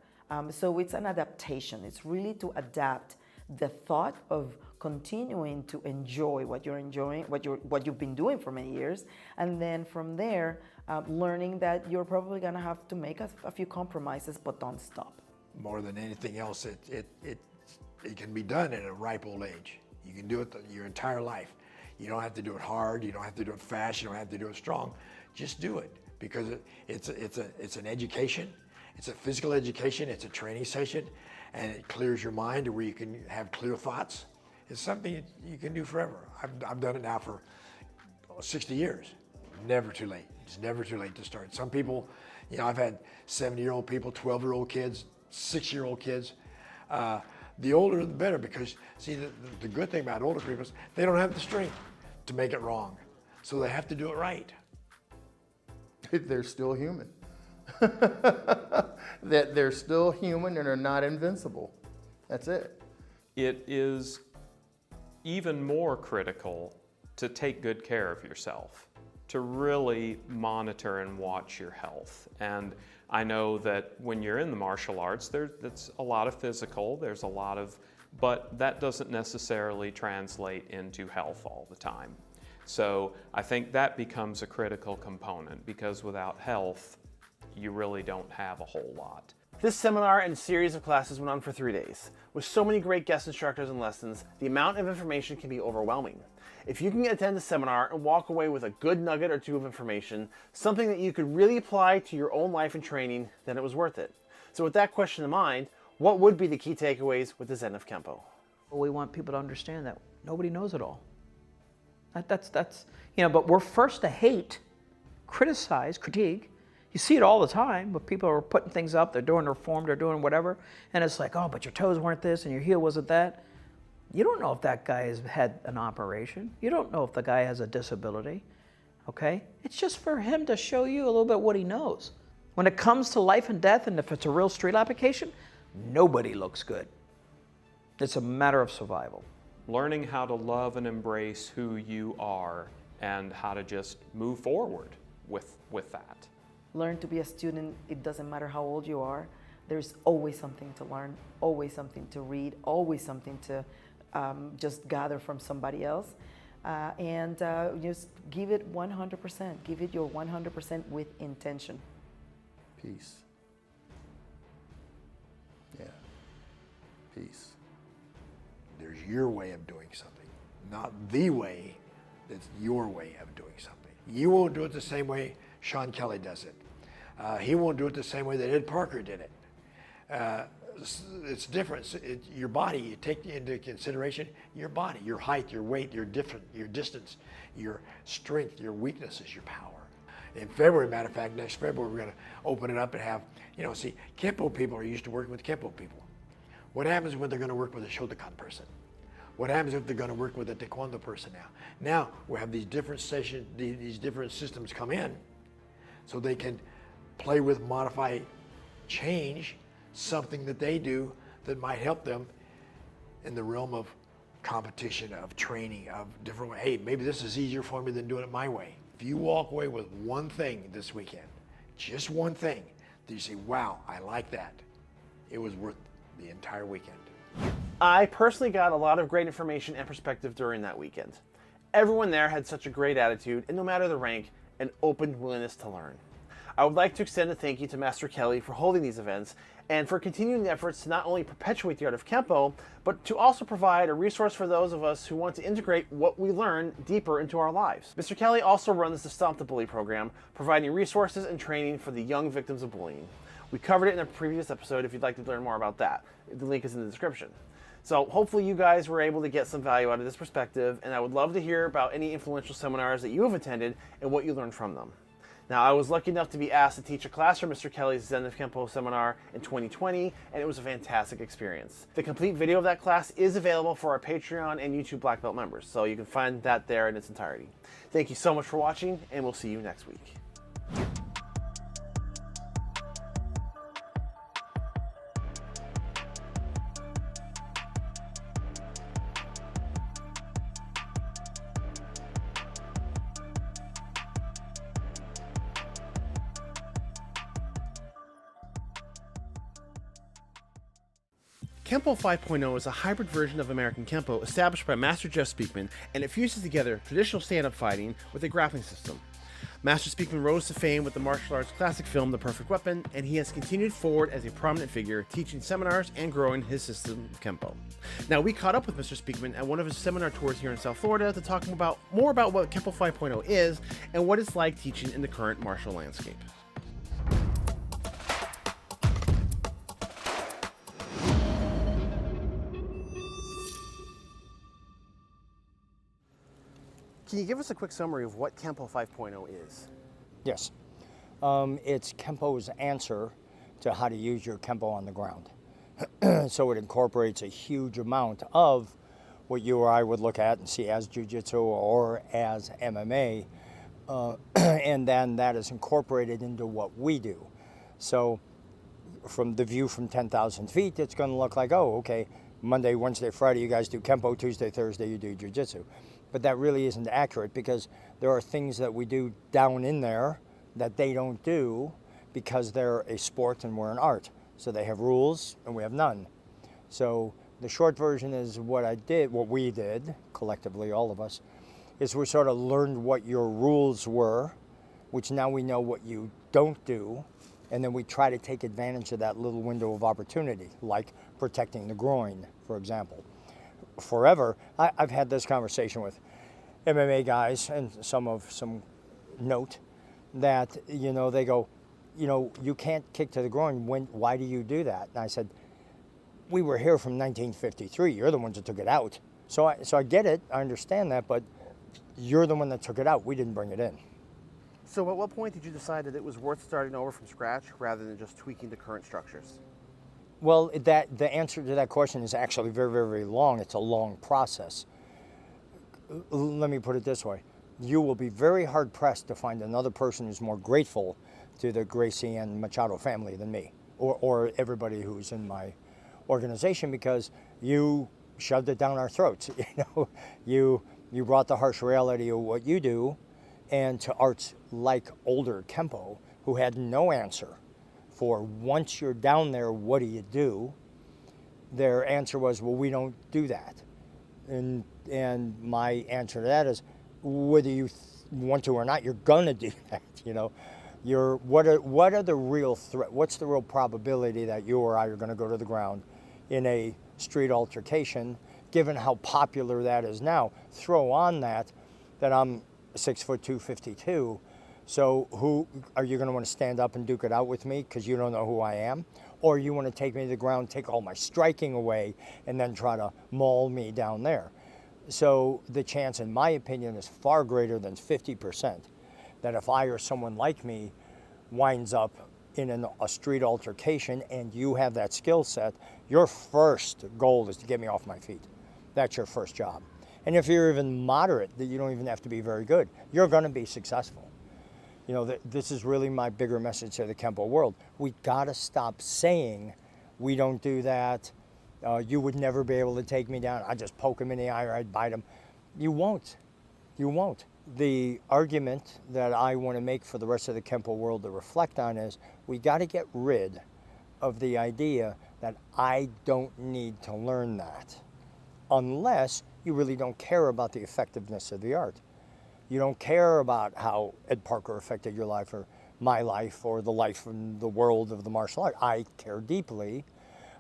So it's an adaptation. It's really to adapt the thought of continuing to enjoy what you're enjoying, what you've been doing for many years, and then from there, learning that you're probably gonna have to make a few compromises, but don't stop. More than anything else, it can be done at a ripe old age. You can do it your entire life. You don't have to do it hard. You don't have to do it fast. You don't have to do it strong. Just do it, because it's an education. It's a physical education. It's a training session, and it clears your mind to where you can have clear thoughts. It's something you can do forever. I've done it now for 60 years. Never too late. It's never too late to start. Some people, you know, I've had 70-year-old people, 12-year-old kids, 6-year-old kids. The older the better, because see, the good thing about older people is they don't have the strength to make it wrong. So they have to do it right. They're still human. That they're still human and are not invincible. That's it. It is even more critical to take good care of yourself, to really monitor and watch your health. And I know that when you're in the martial arts, that's a lot of physical, there's a lot of, but that doesn't necessarily translate into health all the time. So I think that becomes a critical component, because without health, you really don't have a whole lot. This seminar and series of classes went on for 3 days. With so many great guest instructors and lessons, the amount of information can be overwhelming. If you can attend the seminar and walk away with a good nugget or two of information, something that you could really apply to your own life and training, then it was worth it. So with that question in mind, what would be the key takeaways with the Zen of Kenpo? We want people to understand that nobody knows it all. That's you know, but we're first to hate, criticize, critique. You see it all the time, but people are putting things up, they're doing reform, they're doing whatever, and it's like, oh, but your toes weren't this and your heel wasn't that. You don't know if that guy has had an operation. You don't know if the guy has a disability, okay? It's just for him to show you a little bit what he knows. When it comes to life and death, and if it's a real street application, nobody looks good. It's a matter of survival. Learning how to love and embrace who you are and how to just move forward with that. Learn to be a student. It doesn't matter how old you are. There's always something to learn, always something to read, always something to just gather from somebody else. And just give it 100%. Give it your 100% with intention. Peace. Yeah. Peace. There's your way of doing something, not the way. It's your way of doing something. You won't do it the same way Sean Kelly does it. He won't do it the same way that Ed Parker did it. It's different. Your body, you take into consideration your body, your height, your weight, your distance, your strength, your weaknesses, your power. In February, matter of fact, next February, we're going to open it up and have, see, Kempo people are used to working with Kempo people. What happens when they're going to work with a Shotokan person? What happens if they're going to work with a Taekwondo person now? Now we have these different sessions, these different systems come in, so they can play with, modify, change something that they do that might help them in the realm of competition, of training, of different ways. Hey, maybe this is easier for me than doing it my way. If you walk away with one thing this weekend, just one thing, that you say, wow, I like that, it was worth the entire weekend. I personally got a lot of great information and perspective during that weekend. Everyone there had such a great attitude, and no matter the rank, an open willingness to learn. I would like to extend a thank you to Master Kelly for holding these events and for continuing the efforts to not only perpetuate the art of Kempo, but to also provide a resource for those of us who want to integrate what we learn deeper into our lives. Mr. Kelly also runs the Stomp the Bully program, providing resources and training for the young victims of bullying. We covered it in a previous episode if you'd like to learn more about that. The link is in the description. So hopefully you guys were able to get some value out of this perspective, and I would love to hear about any influential seminars that you have attended and what you learned from them. Now, I was lucky enough to be asked to teach a class from Mr. Kelly's Zen of Kenpo seminar in 2020, and it was a fantastic experience. The complete video of that class is available for our Patreon and YouTube Black Belt members, so you can find that there in its entirety. Thank you so much for watching, and we'll see you next week. Kempo 5.0 is a hybrid version of American Kempo established by Master Jeff Speakman, and it fuses together traditional stand-up fighting with a grappling system. Master Speakman rose to fame with the martial arts classic film The Perfect Weapon, and he has continued forward as a prominent figure, teaching seminars and growing his system of Kempo. Now, we caught up with Mr. Speakman at one of his seminar tours here in South Florida to talk more about what Kempo 5.0 is and what it's like teaching in the current martial landscape. Can you give us a quick summary of what Kempo 5.0 is? Yes. It's Kempo's answer to how to use your Kempo on the ground. So it incorporates a huge amount of what you or I would look at and see as Jiu-Jitsu or as MMA, and then that is incorporated into what we do. So from the view from 10,000 feet, it's going to look like, oh, okay, Monday, Wednesday, Friday, you guys do Kempo, Tuesday, Thursday, you do Jiu-Jitsu. But that really isn't accurate because there are things that we do down in there that they don't do because they're a sport and we're an art. So they have rules and we have none. So the short version is what we did, collectively, all of us, is we sort of learned what your rules were, which now we know what you don't do, And then we try to take advantage of that little window of opportunity, like protecting the groin, for example. Forever, I've had this conversation with MMA guys and some note that, you know, they go, you know, you can't kick to the groin. Why do you do that? And I said, we were here from 1953. You're the ones that took it out. So I get it. I understand that, but you're the one that took it out. We didn't bring it in. So at what point did you decide that it was worth starting over from scratch rather than just tweaking the current structures? Well, the answer to that question is actually very, very, very long. It's a long process. Let me put it this way. You will be very hard-pressed to find another person who's more grateful to the Gracie and Machado family than me, or everybody who's in my organization, because you shoved it down our throats. You know, you brought the harsh reality of what you do, and to arts like older Kempo, who had no answer for once you're down there, what do you do? Their answer was, well, we don't do that. And my answer to that is, whether you want to or not, you're gonna do that. You know, what are the real threat? What's the real probability that you or I are going to go to the ground in a street altercation? Given how popular that is now, throw on that I'm 6'2", 252. So who are you going to want to stand up and duke it out with me because you don't know who I am? Or you want to take me to the ground, take all my striking away, and then try to maul me down there? So the chance, in my opinion, is far greater than 50% that if I or someone like me winds up in a street altercation and you have that skill set, your first goal is to get me off my feet. That's your first job. And if you're even moderate, that you don't even have to be very good, you're going to be successful. You know, this is really my bigger message to the Kempo world. We got to stop saying, we don't do that. You would never be able to take me down. I just poke him in the eye or I'd bite him. You won't. You won't. The argument that I want to make for the rest of the Kempo world to reflect on is we got to get rid of the idea that I don't need to learn that unless you really don't care about the effectiveness of the art. You don't care about how Ed Parker affected your life or my life or the life in the world of the martial art. I care deeply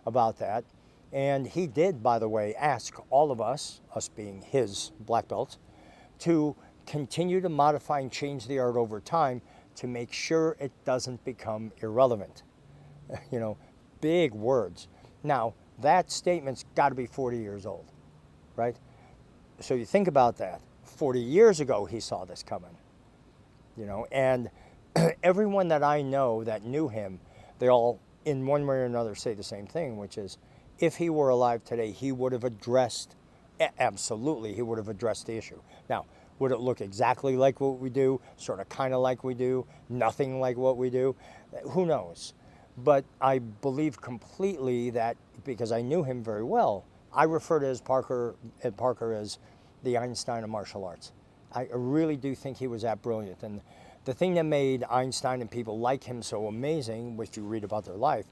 about that. And he did, by the way, ask all of us being his black belts, to continue to modify and change the art over time to make sure it doesn't become irrelevant. You know, big words. Now, that statement's got to be 40 years old, right? So you think about that. 40 years ago, he saw this coming, you know, and everyone that I know that knew him, they all, in one way or another, say the same thing, which is, if he were alive today, he would have addressed, absolutely, he would have addressed the issue. Now, would it look exactly like what we do, sort of kind of like we do, nothing like what we do? Who knows? But I believe completely that, because I knew him very well, I refer to Ed Parker as the Einstein of martial arts. I really do think he was that brilliant. And the thing that made Einstein and people like him so amazing, if you read about their life,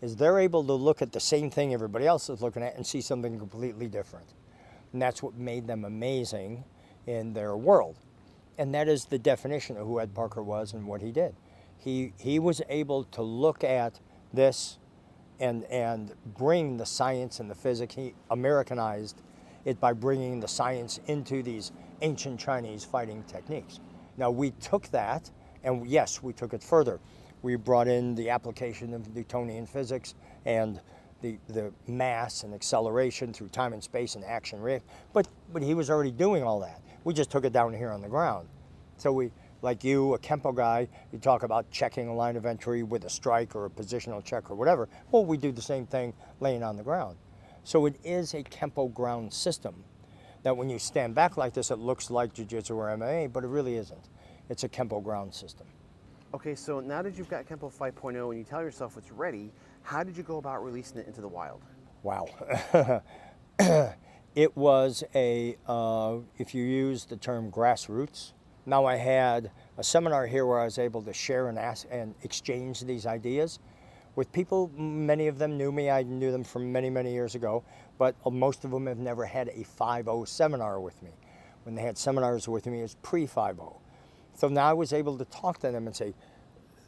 is they're able to look at the same thing everybody else is looking at and see something completely different. And that's what made them amazing in their world. And that is the definition of who Ed Parker was and what he did. He was able to look at this and bring the science and the physics. He Americanized it by bringing the science into these ancient Chinese fighting techniques. Now, we took that, and yes, we took it further. We brought in the application of Newtonian physics and the mass and acceleration through time and space and action react. But he was already doing all that. We just took it down here on the ground. So we, like you, a Kempo guy, you talk about checking a line of entry with a strike or a positional check or whatever. Well, we do the same thing laying on the ground. So it is a Kempo ground system that when you stand back like this, it looks like Jiu-Jitsu or MMA, but it really isn't. It's a Kempo ground system. Okay, so now that you've got Kempo 5.0 and you tell yourself it's ready, how did you go about releasing it into the wild? Wow. It was if you use the term grassroots. Now I had a seminar here where I was able to share and ask and exchange these ideas with people. Many of them knew me. I knew them from many, many years ago, but most of them have never had a 5.0 seminar with me. When they had seminars with me, it was pre-5.0. So now I was able to talk to them and say,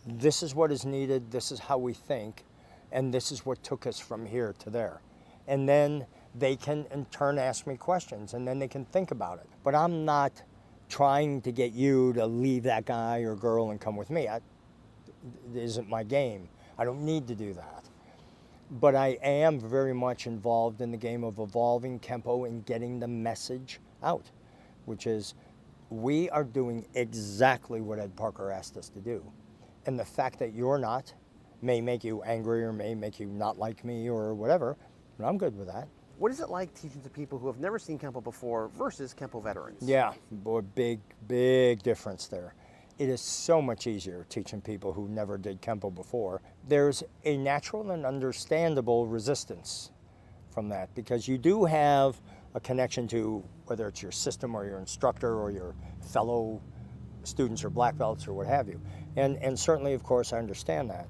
this is what is needed, this is how we think, and this is what took us from here to there. And then they can in turn ask me questions, and then they can think about it. But I'm not trying to get you to leave that guy or girl and come with me. It isn't my game. I don't need to do that. But I am very much involved in the game of evolving Kempo and getting the message out, which is we are doing exactly what Ed Parker asked us to do. And the fact that you're not may make you angry or may make you not like me or whatever, but I'm good with that. What is it like teaching to people who have never seen Kempo before versus Kempo veterans? Yeah, boy, big difference there. It is so much easier teaching people who never did Kempo before. There's a natural and understandable resistance from that because you do have a connection to whether it's your system or your instructor or your fellow students or black belts or what have you. And certainly, of course, I understand that.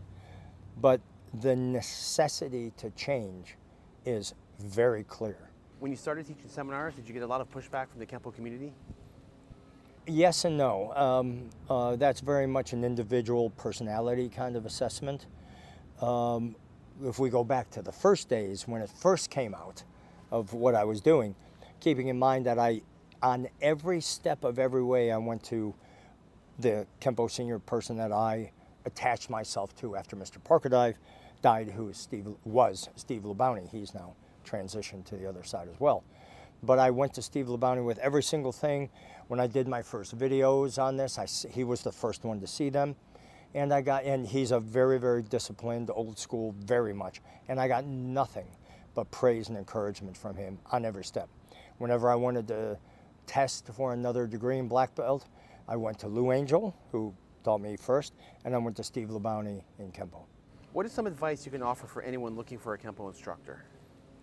But the necessity to change is very clear. When you started teaching seminars, did you get a lot of pushback from the Kempo community? Yes and no. That's very much an individual personality kind of assessment. If we go back to the first days when it first came out of what I was doing, keeping in mind that on every step of every way, I went to the Kempo senior person that I attached myself to after Mr. Parker died, who was Steve Labounty. He's now transitioned to the other side as well. But I went to Steve Labounty with every single thing. When I did my first videos on this, he was the first one to see them. And he's a very, very disciplined, old school, very much. And I got nothing but praise and encouragement from him on every step. Whenever I wanted to test for another degree in black belt, I went to Lou Angel, who taught me first, and I went to Steve Labounty in Kempo. What is some advice you can offer for anyone looking for a Kempo instructor?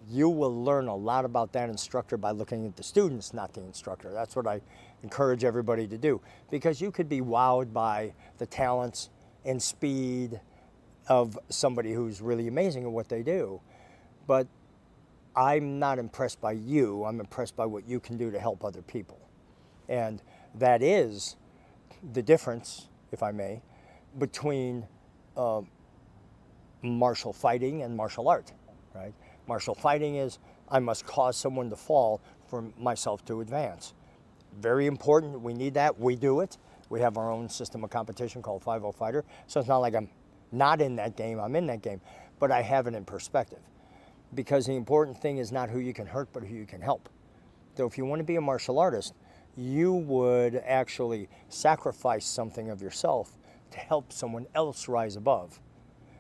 You will learn a lot about that instructor by looking at the students, not the instructor. That's what I encourage everybody to do, because you could be wowed by the talents and speed of somebody who's really amazing at what they do. But I'm not impressed by you, I'm impressed by what you can do to help other people. And that is the difference, if I may, between martial fighting and martial art, right? Martial fighting is I must cause someone to fall for myself to advance. Very important, we need that, we do it. We have our own system of competition called 5-0 Fighter, so it's not like I'm not in that game, I'm in that game, but I have it in perspective. Because the important thing is not who you can hurt, but who you can help. So if you want to be a martial artist, you would actually sacrifice something of yourself to help someone else rise above,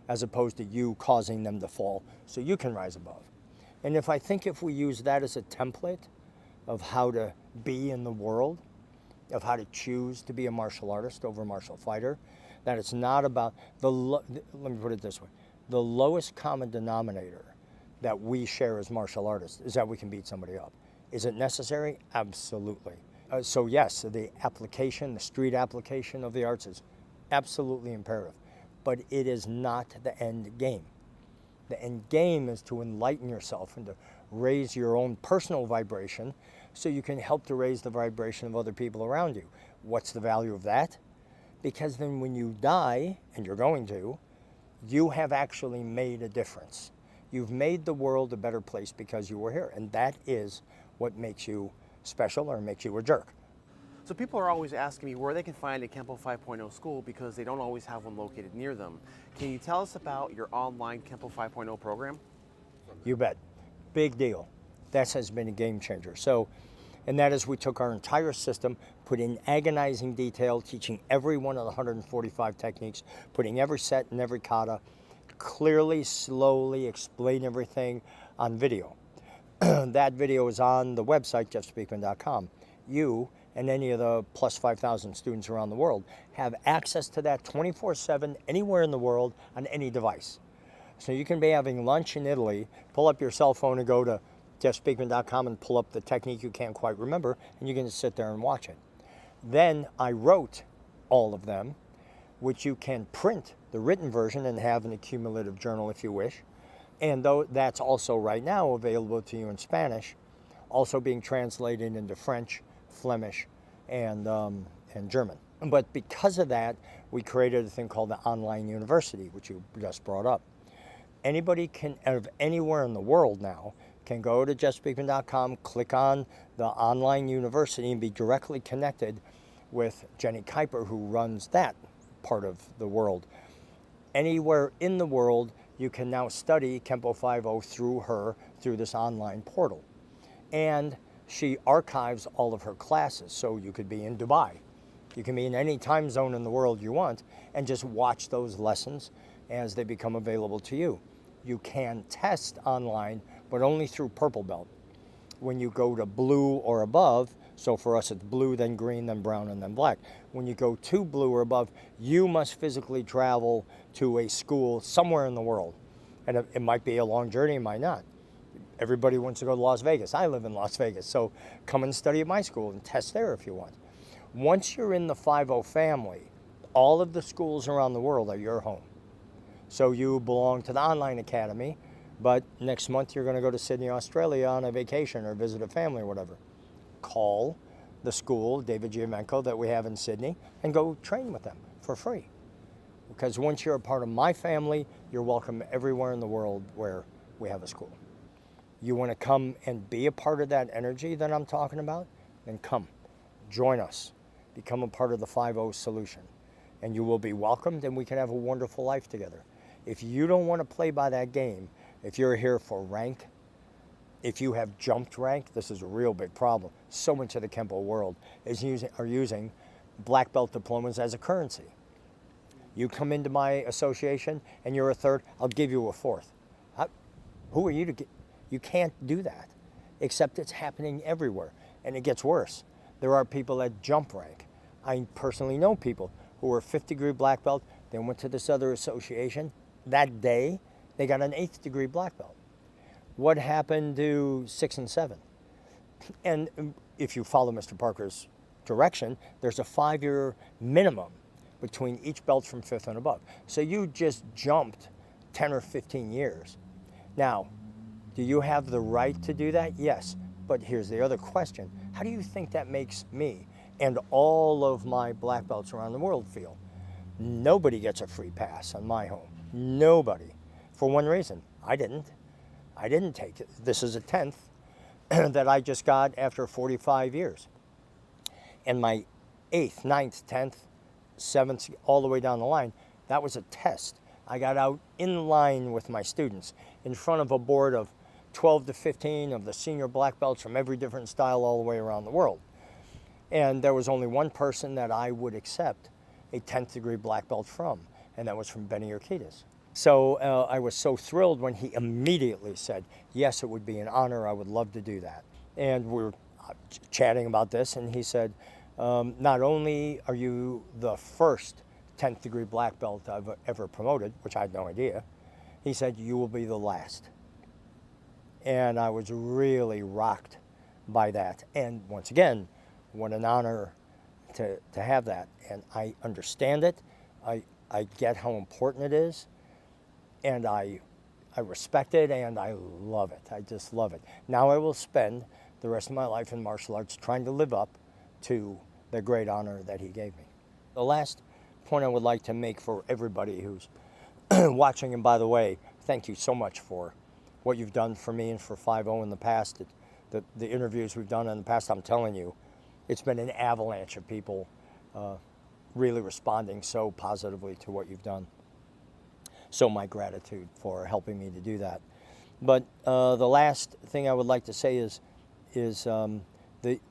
as opposed to you causing them to fall so you can rise above. And if we use that as a template of how to be in the world, of how to choose to be a martial artist over a martial fighter, that it's not about let me put it this way, the lowest common denominator that we share as martial artists is that we can beat somebody up. Is it necessary? Absolutely. So yes, the application, the street application of the arts is absolutely imperative, but it is not the end game. The end game is to enlighten yourself and to raise your own personal vibration so you can help to raise the vibration of other people around you. What's the value of that? Because then when you die, and you're going to, you have actually made a difference. You've made the world a better place because you were here, and that is what makes you special or makes you a jerk. So people are always asking me where they can find a Kempo 5.0 school because they don't always have one located near them. Can you tell us about your online Kempo 5.0 program? You bet. Big deal. That has been a game changer. And that is we took our entire system, put in agonizing detail, teaching every one of the 145 techniques, putting every set and every kata, clearly, slowly explain everything on video. That video is on the website, jeffspeakman.com. You and any of the plus 5,000 students around the world have access to that 24/7 anywhere in the world on any device. So you can be having lunch in Italy, pull up your cell phone and go to jeffspeakman.com and pull up the technique you can't quite remember, and you can just sit there and watch it. Then I wrote all of them, which you can print the written version and have an accumulative journal if you wish. And though that's also right now available to you in Spanish, also being translated into French, Flemish, and German. But because of that, we created a thing called the online university, which you just brought up. Anybody can, out of anywhere in the world now, can go to jeffspeakman.com, click on the online university, and be directly connected with Jenny Kuiper, who runs that part of the world. Anywhere in the world, you can now study Kempo 5.0 through her, through this online portal. And she archives all of her classes, so you could be in Dubai. You can be in any time zone in the world you want and just watch those lessons as they become available to you. You can test online, but only through Purple Belt. When you go to blue or above, so for us it's blue, then green, then brown, and then black. When you go to blue or above, you must physically travel to a school somewhere in the world. And it might be a long journey, it might not. Everybody wants to go to Las Vegas. I live in Las Vegas, so come and study at my school and test there if you want. Once you're in the 5.0 family, all of the schools around the world are your home. So you belong to the online academy, but next month you're going to go to Sydney, Australia on a vacation or visit a family or whatever. Call the school, David Giamenko, that we have in Sydney, and go train with them for free. Because once you're a part of my family, you're welcome everywhere in the world where we have a school. You want to come and be a part of that energy that I'm talking about? Then come, join us, become a part of the 5.0 solution, and you will be welcomed and we can have a wonderful life together. If you don't want to play by that game, if you're here for rank, if you have jumped rank, this is a real big problem. So much of the Kempo world are using black belt diplomas as a currency. You come into my association and you're a third, I'll give you a fourth. Who are you to get? You can't do that, except it's happening everywhere, and it gets worse. There are people that jump rank. I personally know people who were 5th degree black belt, they went to this other association. That day, they got an 8th degree black belt. What happened to 6 and 7? And if you follow Mr. Parker's direction, there's a 5-year minimum between each belt from 5th and above. So you just jumped 10 or 15 years. Now, do you have the right to do that? Yes. But here's the other question. How do you think that makes me and all of my black belts around the world feel? Nobody gets a free pass on my home. Nobody. For one reason, I didn't take it. This is a 10th that I just got after 45 years. And my 8th, 9th, 10th, 7th, all the way down the line, that was a test. I got out in line with my students in front of a board of 12 to 15 of the senior black belts from every different style all the way around the world. And there was only one person that I would accept a 10th degree black belt from, and that was from Benny Urquidez. So I was so thrilled when he immediately said, yes, it would be an honor, I would love to do that. And we were chatting about this, and he said, not only are you the first 10th degree black belt I've ever promoted, which I had no idea, he said, you will be the last. And I was really rocked by that. And once again, what an honor to have that. And I understand it. I get how important it is. And I respect it and I love it. I just love it. Now I will spend the rest of my life in martial arts trying to live up to the great honor that he gave me. The last point I would like to make for everybody who's watching, and by the way, thank you so much for what you've done for me and for 5.0 in the past. The interviews we've done in the past, I'm telling you, it's been an avalanche of people really responding so positively to what you've done. So my gratitude for helping me to do that. But the last thing I would like to say is the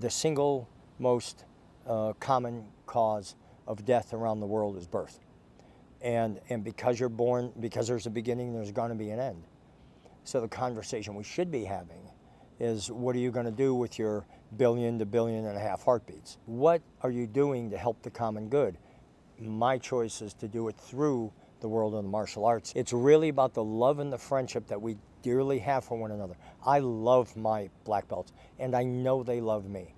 single most common cause of death around the world is birth. And because you're born, because there's a beginning, there's going to be an end. So the conversation we should be having is, what are you going to do with your 1 billion to 1.5 billion heartbeats? What are you doing to help the common good? My choice is to do it through the world of the martial arts. It's really about the love and the friendship that we dearly have for one another. I love my black belts, and I know they love me.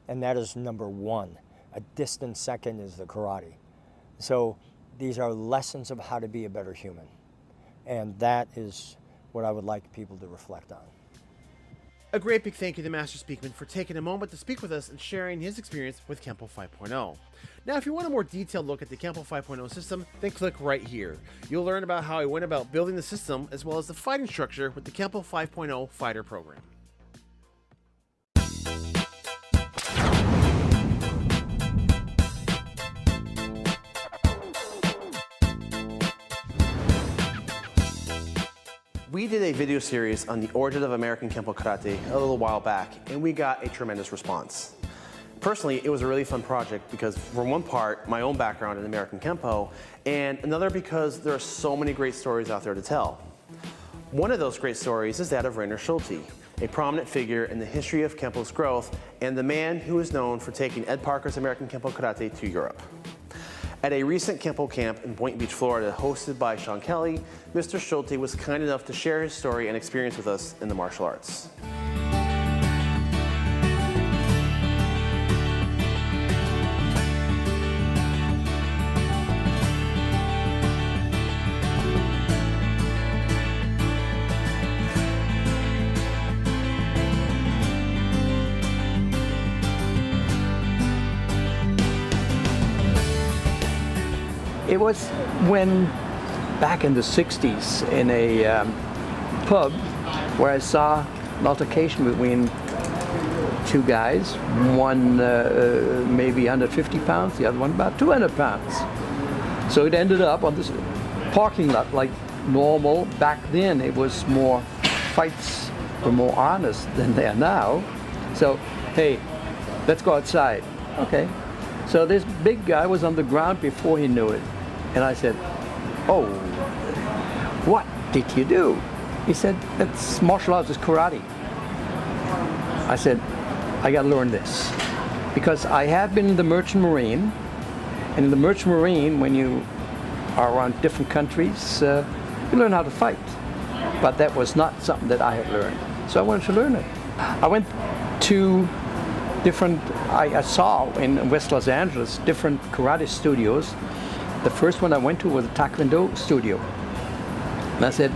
And that is number one. A distant second is the karate. So these are lessons of how to be a better human. And that is what I would like people to reflect on. A great big thank you to Master Speakman for taking a moment to speak with us and sharing his experience with Kempo 5.0. Now, if you want a more detailed look at the Kempo 5.0 system, then click right here. You'll learn about how I went about building the system, as well as the fighting structure with the Kempo 5.0 fighter program. We did a video series on the origin of American Kempo Karate a little while back, and we got a tremendous response. Personally, it was a really fun project because, for one part, my own background in American Kempo, and another because there are so many great stories out there to tell. One of those great stories is that of Rainer Schulte, a prominent figure in the history of Kempo's growth, and the man who is known for taking Ed Parker's American Kempo Karate to Europe. At a recent Kempo camp in Boynton Beach, Florida, hosted by Sean Kelly, Mr. Schulte was kind enough to share his story and experience with us in the martial arts. It was when, back in the 60s, in a pub where I saw an altercation between two guys, one maybe 150 pounds, the other one about 200 pounds. So it ended up on this parking lot like normal. Back then it was more, fights were more honest than they are now. So, hey, let's go outside. Okay. So this big guy was on the ground before he knew it. And I said, oh, what did you do? He said, it's martial arts, it's karate. I said, I gotta learn this. Because I have been in the Merchant Marine, and in the Merchant Marine, when you are around different countries, you learn how to fight. But that was not something that I had learned. So I wanted to learn it. I went to different, I saw in West Los Angeles, different karate studios. The first one I went to was a Taekwondo studio. And I said,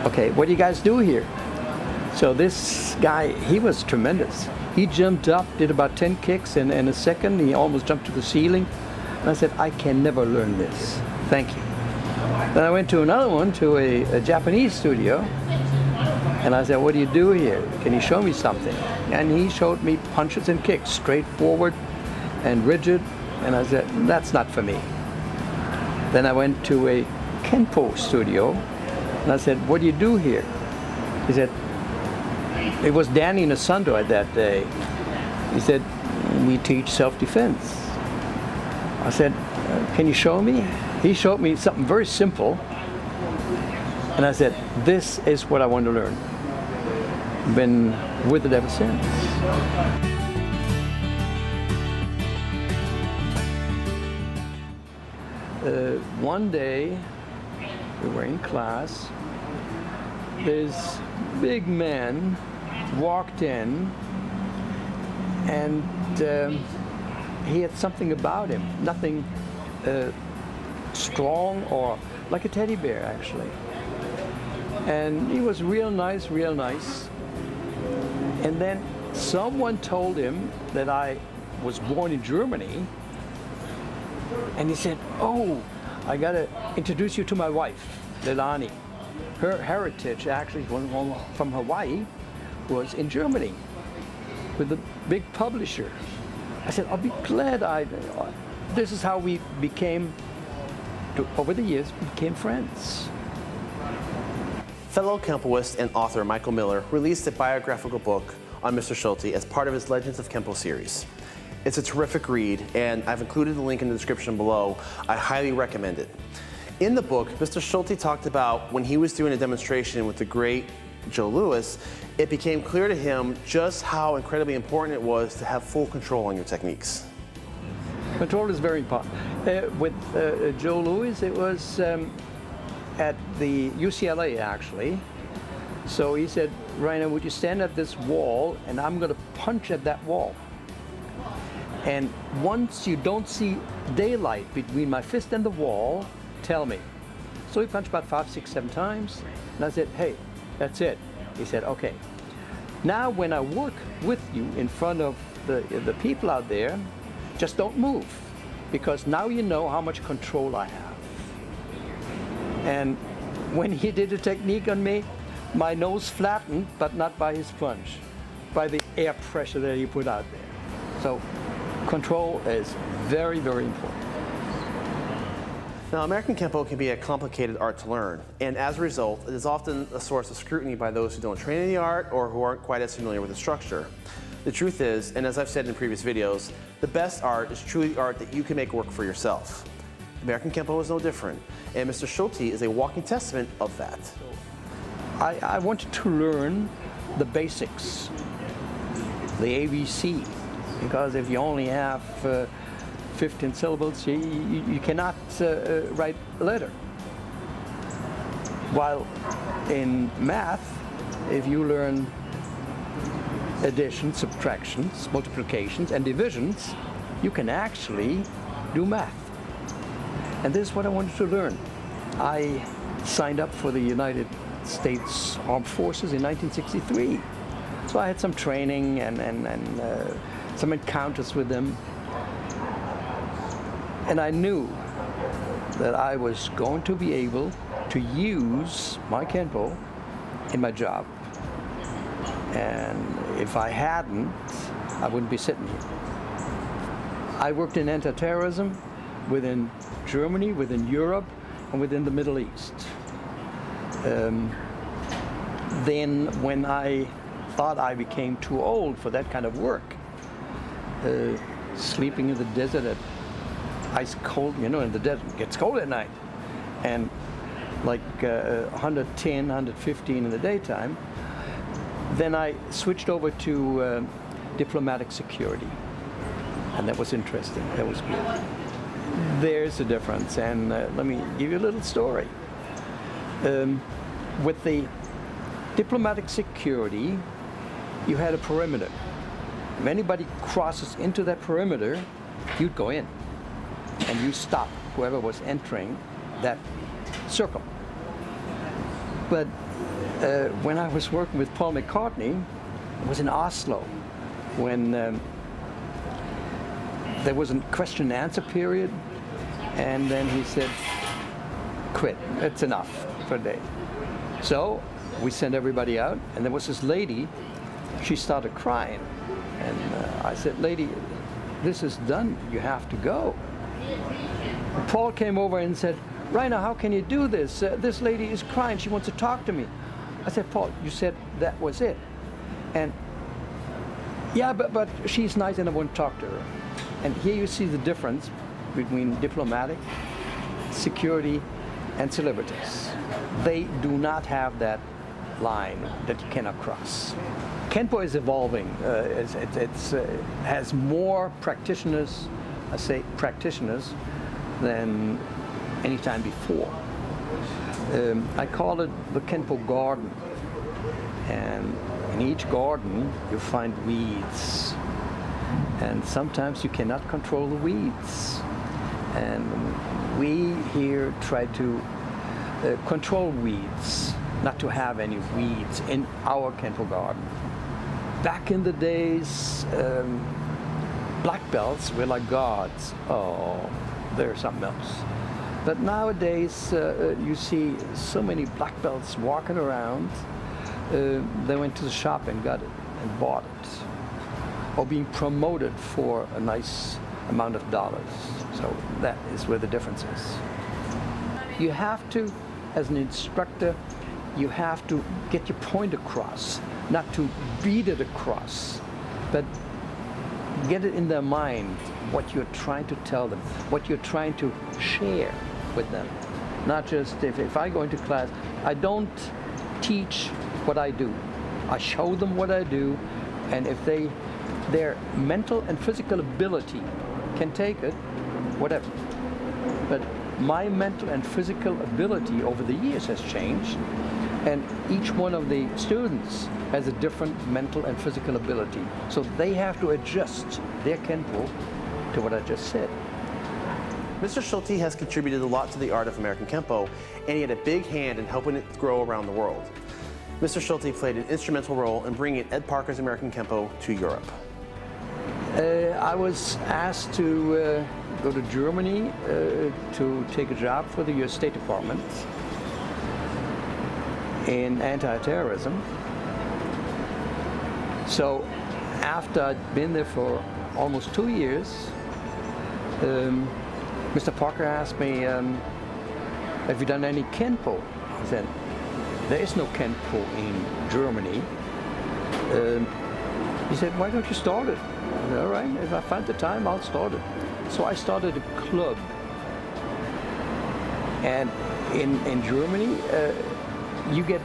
okay, what do you guys do here? So this guy, he was tremendous. He jumped up, did about 10 kicks in a second. He almost jumped to the ceiling. And I said, I can never learn this. Thank you. Then I went to another one, to a Japanese studio. And I said, what do you do here? Can you show me something? And he showed me punches and kicks, straightforward and rigid. And I said, that's not for me. Then I went to a Kempo studio, and I said, what do you do here? He said, it was Danny Nasundo at that day. He said, we teach self-defense. I said, can you show me? He showed me something very simple, and I said, this is what I want to learn. Been with it ever since. One day, we were in class, this big man walked in, and he had something about him, nothing strong or like a teddy bear, actually. And he was real nice, real nice. And then someone told him that I was born in Germany. And he said, oh, I gotta introduce you to my wife, Leilani. Her heritage, actually, from Hawaii, was in Germany with a big publisher. I said, I'll be glad this is how we became, over the years, became friends. Fellow Kempoist and author Michael Miller released a biographical book on Mr. Schulte as part of his Legends of Kempo series. It's a terrific read, and I've included the link in the description below. I highly recommend it. In the book, Mr. Schulte talked about when he was doing a demonstration with the great Joe Louis, it became clear to him just how incredibly important it was to have full control on your techniques. Control is very important. With Joe Louis, it was at the UCLA, actually. So he said, Rainer, would you stand at this wall, and I'm going to punch at that wall. And once you don't see daylight between my fist and the wall, tell me. So he punched about 5, 6, 7 times, and I said, hey, that's it. He said, okay. Now when I work with you in front of the people out there, just don't move, because now you know how much control I have. And when he did a technique on me, my nose flattened, but not by his punch, by the air pressure that he put out there. So control is very, very important. Now, American Kempo can be a complicated art to learn, and as a result, it is often a source of scrutiny by those who don't train in the art or who aren't quite as familiar with the structure. The truth is, and as I've said in previous videos, the best art is truly the art that you can make work for yourself. American Kempo is no different, and Mr. Schulte is a walking testament of that. I wanted to learn the basics, the ABC, because if you only have 15 syllables, you cannot write a letter. While in math, if you learn addition, subtractions, multiplications, and divisions, you can actually do math. And this is what I wanted to learn. I signed up for the United States Armed Forces in 1963. So I had some training and some encounters with them. And I knew that I was going to be able to use my Kempo in my job. And if I hadn't, I wouldn't be sitting here. I worked in anti-terrorism within Germany, within Europe, and within the Middle East. Then when I thought I became too old for that kind of work, sleeping in the desert at ice cold, you know, in the desert, it gets cold at night, and like 110, 115 in the daytime, then I switched over to diplomatic security, and that was interesting, that was good. There's a difference, and let me give you a little story. With the diplomatic security, you had a perimeter. If anybody crosses into that perimeter, you'd go in, and you stop whoever was entering that circle. But when I was working with Paul McCartney, it was in Oslo, when there was a question and answer period, and then he said, quit, it's enough for a day. So we sent everybody out, and there was this lady, she started crying. And I said, lady, this is done, you have to go. And Paul came over and said, Rainer, how can you do this? This lady is crying, she wants to talk to me. I said, Paul, you said that was it. And yeah, but she's nice and I won't talk to her. And here you see the difference between diplomatic, security, and celebrities. They do not have that line that you cannot cross. Kempo is evolving. It has more practitioners, I say practitioners, than any time before. I call it the Kempo garden. And in each garden, you find weeds. And sometimes you cannot control the weeds. And we here try to control weeds, not to have any weeds in our Kempo garden. Back in the days, black belts were like gods. Oh, they're something else. But nowadays, you see so many black belts walking around. They went to the shop and got it and bought it, or being promoted for a nice amount of dollars. So that is where the difference is. You have to, as an instructor, you have to get your point across, not to beat it across, but get it in their mind what you're trying to tell them, what you're trying to share with them. Not just if I go into class, I don't teach what I do. I show them what I do, and if their mental and physical ability can take it, whatever. But my mental and physical ability over the years has changed, and each one of the students has a different mental and physical ability. So they have to adjust their Kempo to what I just said. Mr. Schulte has contributed a lot to the art of American Kempo, and he had a big hand in helping it grow around the world. Mr. Schulte played an instrumental role in bringing Ed Parker's American Kempo to Europe. I was asked to go to Germany to take a job for the US State Department in anti-terrorism. So after I'd been there for almost 2 years, Mr. Parker asked me, have you done any Kenpo? I said, there is no Kenpo in Germany. He said, why don't you start it? I said, all right, if I find the time, I'll start it. So I started a club. And in Germany, you get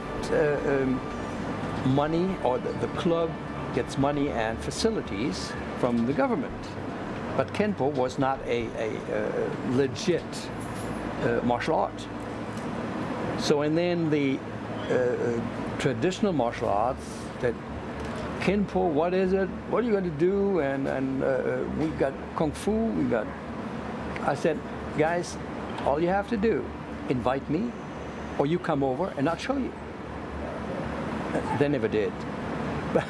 money, or the club gets money and facilities from the government. But Kenpo was not a legit martial art. So, and then the traditional martial arts, that Kenpo, what is it? What are you going to do? And we got Kung Fu, we got... I said, guys, all you have to do, invite me, or you come over and I'll show you. They never did. But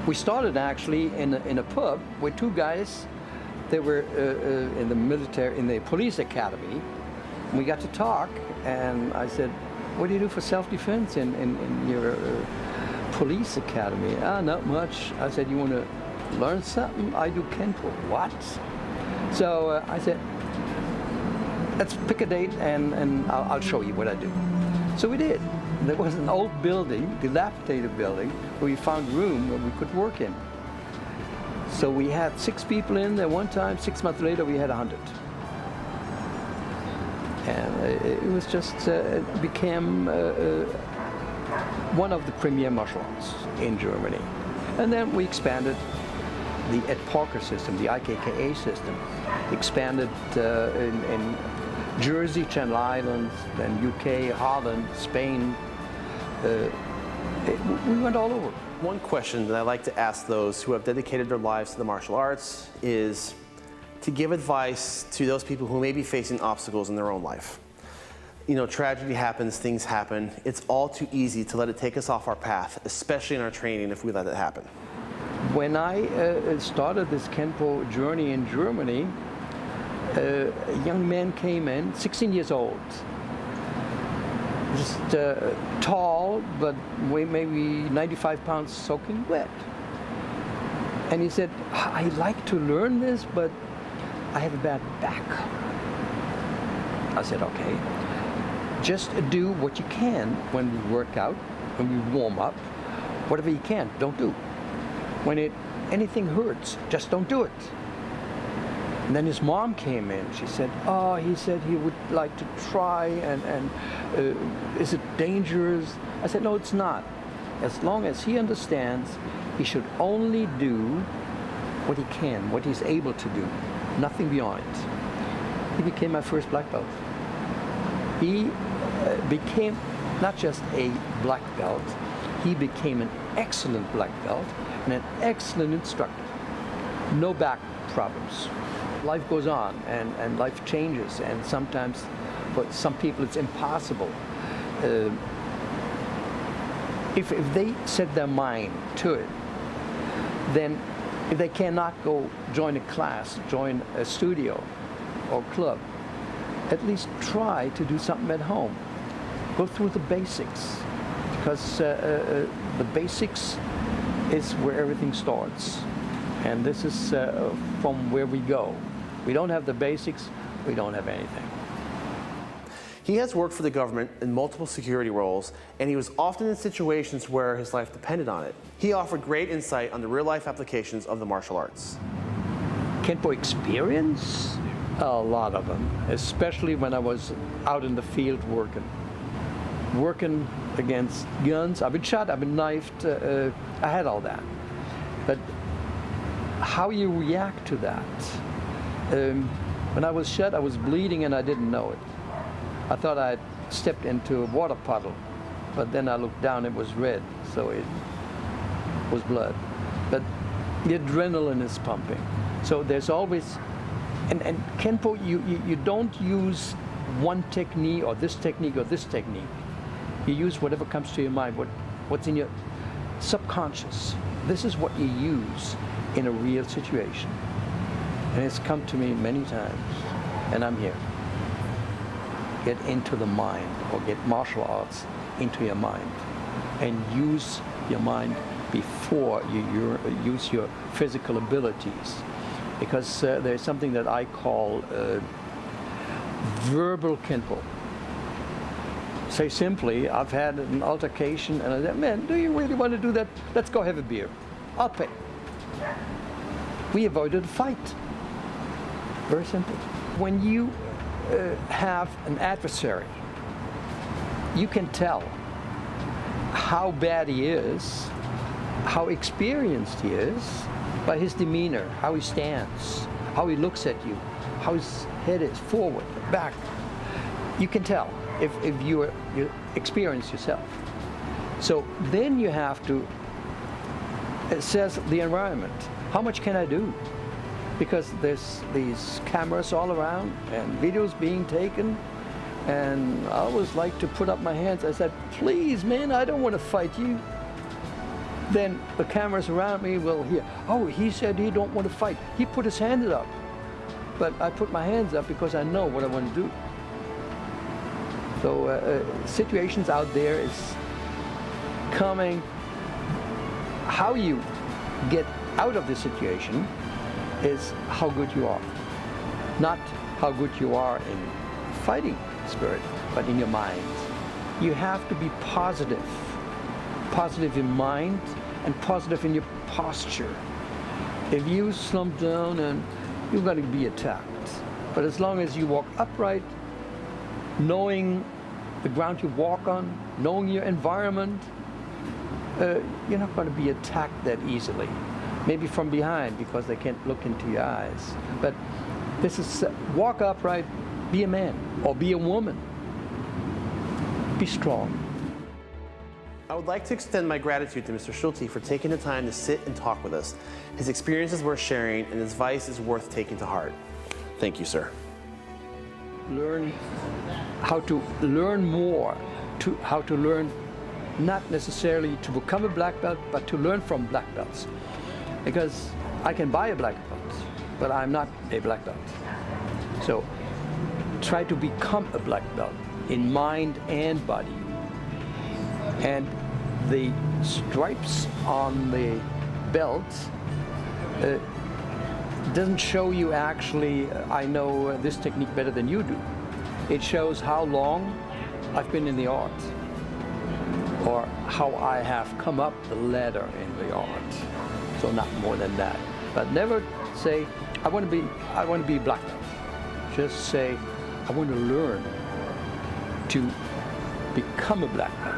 we started actually in a pub with two guys. They were in the military, in the police academy. We got to talk, and I said, what do you do for self-defense in your police academy? Not much. I said, you want to learn something? I do Kenpo. What? So I said, let's pick a date and I'll show you what I do. So we did. There was an old building, dilapidated building, where we found room where we could work in. So we had 6 people in there one time. 6 months later, we had 100. And it was just, it became one of the premier martial arts in Germany. And then we expanded the Ed Parker system, the IKKA system, expanded in Jersey, Channel Islands, then UK, Holland, Spain. We went all over. One question that I like to ask those who have dedicated their lives to the martial arts is to give advice to those people who may be facing obstacles in their own life. You know, tragedy happens, things happen. It's all too easy to let it take us off our path, especially in our training if we let it happen. When I started this Kenpo journey in Germany, a young man came in, 16 years old. Just tall, but weighed maybe 95 pounds soaking wet. And he said, I'd like to learn this, but I have a bad back. I said, okay. Just do what you can when we work out, when we warm up. Whatever you can, don't do. When anything hurts, just don't do it. And then his mom came in. She said, oh, he said he would like to try, and is it dangerous? I said, no, it's not. As long as he understands, he should only do what he can, what he's able to do, nothing beyond it. He became my first black belt. He became not just a black belt, he became an excellent black belt and an excellent instructor. No back problems. Life goes on, and life changes, and sometimes for some people it's impossible. If they set their mind to it, then if they cannot go join a class, join a studio or club, at least try to do something at home. Go through the basics, because the basics is where everything starts. And this is from where we go. We don't have the basics, we don't have anything. He has worked for the government in multiple security roles, and he was often in situations where his life depended on it. He offered great insight on the real-life applications of the martial arts. Kenpo experience? A lot of them, especially when I was out in the field working against guns. I've been shot, I've been knifed, I had all that. But how you react to that? When I was shot, I was bleeding and I didn't know it. I thought I'd stepped into a water puddle, but then I looked down, it was red, so it was blood. But the adrenaline is pumping. So there's always, and Kenpo, you don't use one technique or this technique or this technique. You use whatever comes to your mind, what's in your subconscious. This is what you use in a real situation. And it's come to me many times, and I'm here. Get into the mind, or get martial arts into your mind, and use your mind before you use your physical abilities. Because there's something that I call verbal Kempo. Say simply, I've had an altercation and I said, man, do you really want to do that? Let's go have a beer. I'll pay. We avoided a fight. Very simple. When you have an adversary, you can tell how bad he is, how experienced he is, by his demeanor, how he stands, how he looks at you, how his head is forward, back. You can tell if you experience yourself. So then you have to assess the environment. How much can I do? Because there's these cameras all around and videos being taken, and I always like to put up my hands. I said, please, man, I don't want to fight you. Then the cameras around me will hear, oh, he said he don't want to fight. He put his hands up. But I put my hands up because I know what I want to do. So situations out there is coming. How you get out of the situation is how good you are. Not how good you are in fighting spirit, but in your mind. You have to be positive. Positive in mind and positive in your posture. If you slump down, and you're going to be attacked. But as long as you walk upright, knowing the ground you walk on, knowing your environment, you're not going to be attacked that easily. Maybe from behind because they can't look into your eyes. But this is walk upright, be a man or be a woman. Be strong. I would like to extend my gratitude to Mr. Schulte for taking the time to sit and talk with us. His experience is worth sharing and his advice is worth taking to heart. Thank you, sir. Learn how to learn more, how to learn not necessarily to become a black belt, but to learn from black belts. Because I can buy a black belt, but I'm not a black belt. So try to become a black belt in mind and body. And the stripes on the belt doesn't show you actually, I know this technique better than you do. It shows how long I've been in the art, or how I have come up the ladder in the art. So not more than that. But never say, I want to be black belt. Just say, I want to learn to become a black belt.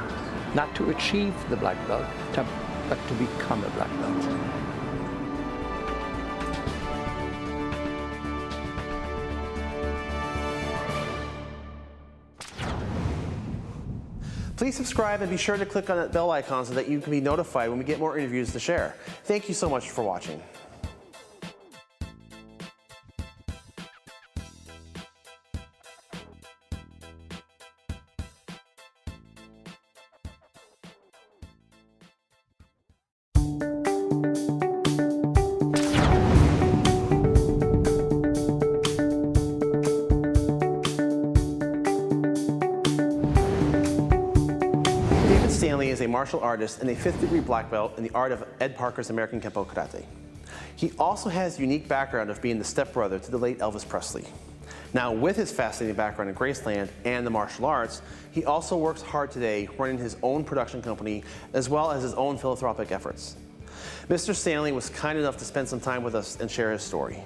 Not to achieve the black belt, but to become a black belt. Please subscribe and be sure to click on that bell icon so that you can be notified when we get more interviews to share. Thank you so much for watching. Stanley is a martial artist and a 5th-degree black belt in the art of Ed Parker's American Kempo Karate. He also has a unique background of being the stepbrother to the late Elvis Presley. Now, with his fascinating background in Graceland and the martial arts, he also works hard today running his own production company as well as his own philanthropic efforts. Mr. Stanley was kind enough to spend some time with us and share his story.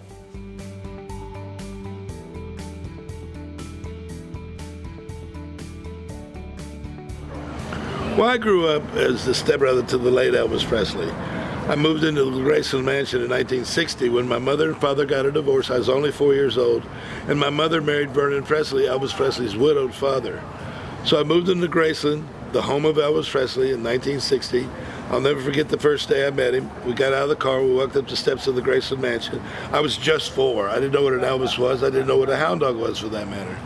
Well, I grew up as the stepbrother to the late Elvis Presley. I moved into the Graceland Mansion in 1960 when my mother and father got a divorce. I was only 4 years old, and my mother married Vernon Presley, Elvis Presley's widowed father. So I moved into Graceland, the home of Elvis Presley, in 1960. I'll never forget the first day I met him. We got out of the car, we walked up the steps of the Graceland Mansion. I was just 4. I didn't know what an Elvis was. I didn't know what a hound dog was, for that matter.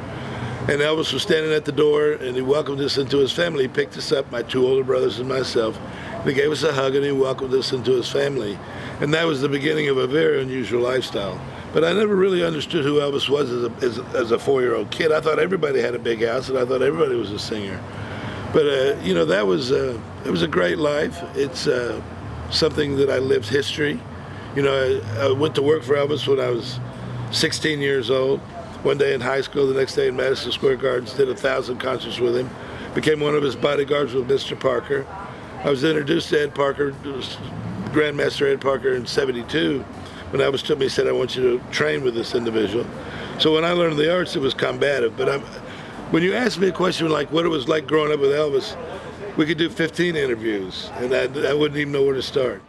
And Elvis was standing at the door, and he welcomed us into his family. He picked us up, my 2 older brothers and myself, and he gave us a hug, and he welcomed us into his family. And that was the beginning of a very unusual lifestyle. But I never really understood who Elvis was as a 4-year-old kid. I thought everybody had a big house, and I thought everybody was a singer. But, you know, that was, it was a great life. It's something that I lived history. You know, I went to work for Elvis when I was 16 years old. One day in high school, the next day in Madison Square Gardens, did 1,000 concerts with him. Became one of his bodyguards with Mr. Parker. I was introduced to Ed Parker, Grandmaster Ed Parker in '72. When Elvis took me, he said, I want you to train with this individual. So when I learned the arts, it was combative. But when you ask me a question like what it was like growing up with Elvis, we could do 15 interviews, and I wouldn't even know where to start.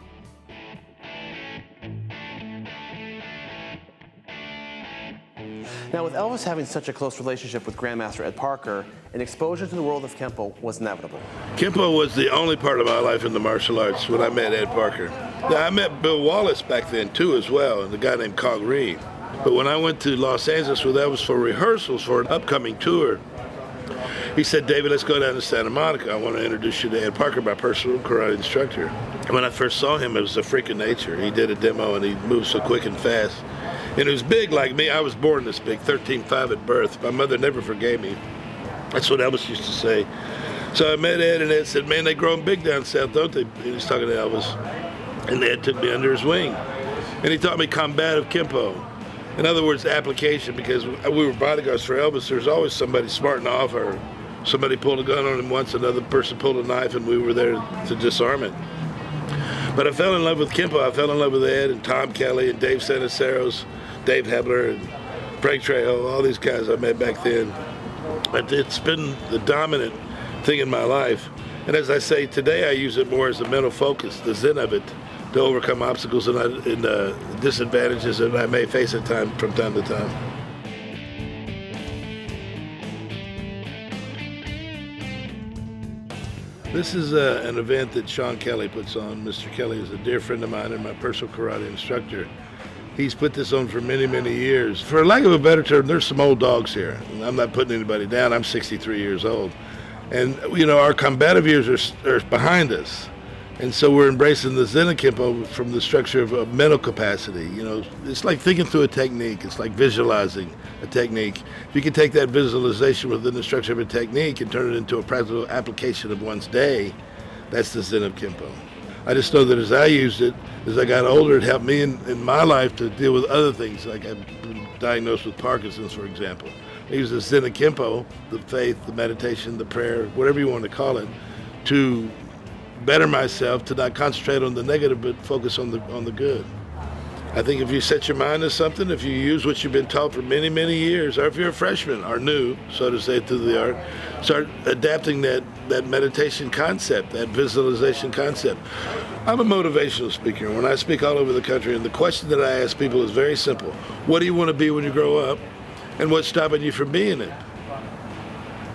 Now, with Elvis having such a close relationship with Grandmaster Ed Parker, an exposure to the world of Kempo was inevitable. Kempo was the only part of my life in the martial arts when I met Ed Parker. Now, I met Bill Wallace back then, too, as well, and a guy named Kong Reed. But when I went to Los Angeles with Elvis for rehearsals for an upcoming tour, he said, David, let's go down to Santa Monica. I want to introduce you to Ed Parker, my personal karate instructor. And when I first saw him, it was a freak of nature. He did a demo, and he moved so quick and fast. And he was big like me. I was born this big, 13'5" at birth. My mother never forgave me. That's what Elvis used to say. So I met Ed, and Ed said, man, they grow 'em big down south, don't they? He was talking to Elvis. And Ed took me under his wing. And he taught me combative Kempo. In other words, application, because we were bodyguards for Elvis. There was always somebody smarting off, or somebody pulled a gun on him once, another person pulled a knife, and we were there to disarm it. But I fell in love with Kempo. I fell in love with Ed and Tom Kelly and Dave Santiceros, Dave Hebler and Frank Trejo, all these guys I met back then. But it's been the dominant thing in my life. And as I say, today I use it more as a mental focus, the zen of it, to overcome obstacles and disadvantages that I may face from time to time. This is an event that Sean Kelly puts on. Mr. Kelly is a dear friend of mine and my personal karate instructor. He's put this on for many, many years. For lack of a better term, there's some old dogs here. I'm not putting anybody down. I'm 63 years old. And, you know, our combative years are behind us. And so we're embracing the Zen of Kenpo from the structure of mental capacity. You know, it's like thinking through a technique. It's like visualizing a technique. If you can take that visualization within the structure of a technique and turn it into a practical application of one's day, that's the Zen of Kenpo. I just know that as I used it, as I got older, it helped me in my life to deal with other things. Like I've been diagnosed with Parkinson's, for example. I use the Zen of Kenpo, the faith, the meditation, the prayer, whatever you want to call it, to better myself, to not concentrate on the negative, but focus on the good. I think if you set your mind to something, if you use what you've been taught for many, many years, or if you're a freshman or new, so to say, to the art, start adapting that meditation concept, that visualization concept. I'm a motivational speaker. When I speak all over the country, and the question that I ask people is very simple. What do you want to be when you grow up? And what's stopping you from being it?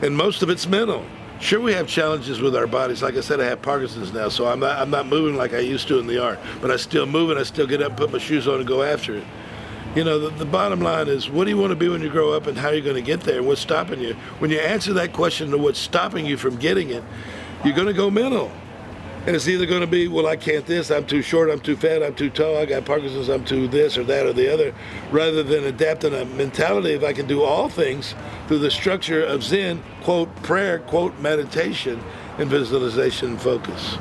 And most of it's mental. Sure, we have challenges with our bodies. Like I said, I have Parkinson's now, so I'm not moving like I used to in the art. But I still move, and I still get up, put my shoes on, and go after it. You know, the bottom line is, what do you want to be when you grow up, and how are you going to get there, and what's stopping you? When you answer that question to what's stopping you from getting it, you're going to go mental. And it's either going to be, well, I can't this, I'm too short, I'm too fat, I'm too tall, I got Parkinson's, I'm too this or that or the other, rather than adapting a mentality if I can do all things through the structure of Zen, quote, prayer, quote, meditation, and visualization and focus.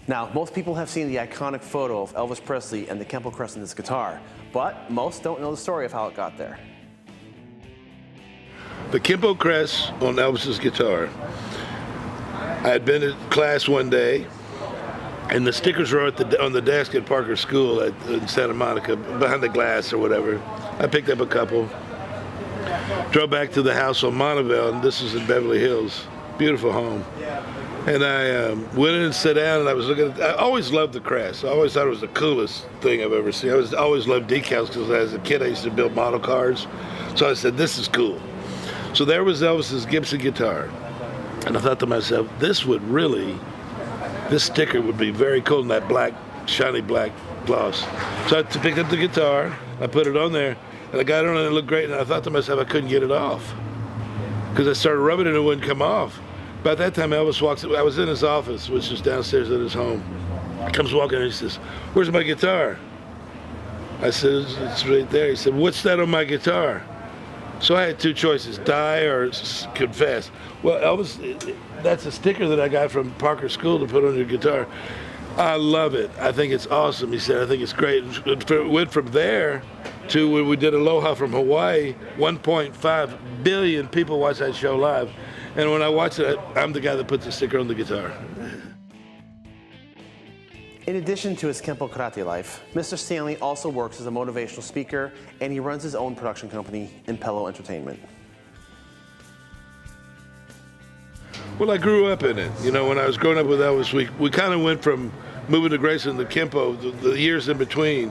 Now, most people have seen the iconic photo of Elvis Presley and the Kempo crest in his guitar, but most don't know the story of how it got there. The Kempo crest on Elvis's guitar. I had been at class one day, and the stickers were on the desk at Parker School in Santa Monica, behind the glass or whatever. I picked up a couple, drove back to the house on Montevideo, and this is in Beverly Hills, beautiful home. And I went in and sat down, and I was looking at, I always loved the crest. I always thought it was the coolest thing I've ever seen. I always loved decals because as a kid I used to build model cars. So I said, this is cool. So there was Elvis's Gibson guitar. And I thought to myself, this sticker would be very cool in that black shiny black gloss. So I picked up the guitar, I put it on there, and I got it on and it looked great, and I thought to myself I couldn't get it off. Because I started rubbing it and it wouldn't come off. About that time Elvis walks, I was in his office, which is downstairs at his home. He comes walking in and he says, "Where's my guitar?" I said, "It's right there." He said, "What's that on my guitar?" So I had two choices, die or confess. Well, Elvis, that's a sticker that I got from Parker School to put on your guitar. I love it. I think it's awesome. He said, "I think it's great." It went from there to when we did Aloha from Hawaii. 1.5 billion people watched that show live. And when I watch it, I'm the guy that puts the sticker on the guitar. In addition to his Kempo karate life, Mr. Stanley also works as a motivational speaker, and he runs his own production company, Impello Entertainment. Well, I grew up in it. You know, when I was growing up with Elvis, we kind of went from moving to Graceland to Kempo, the years in between.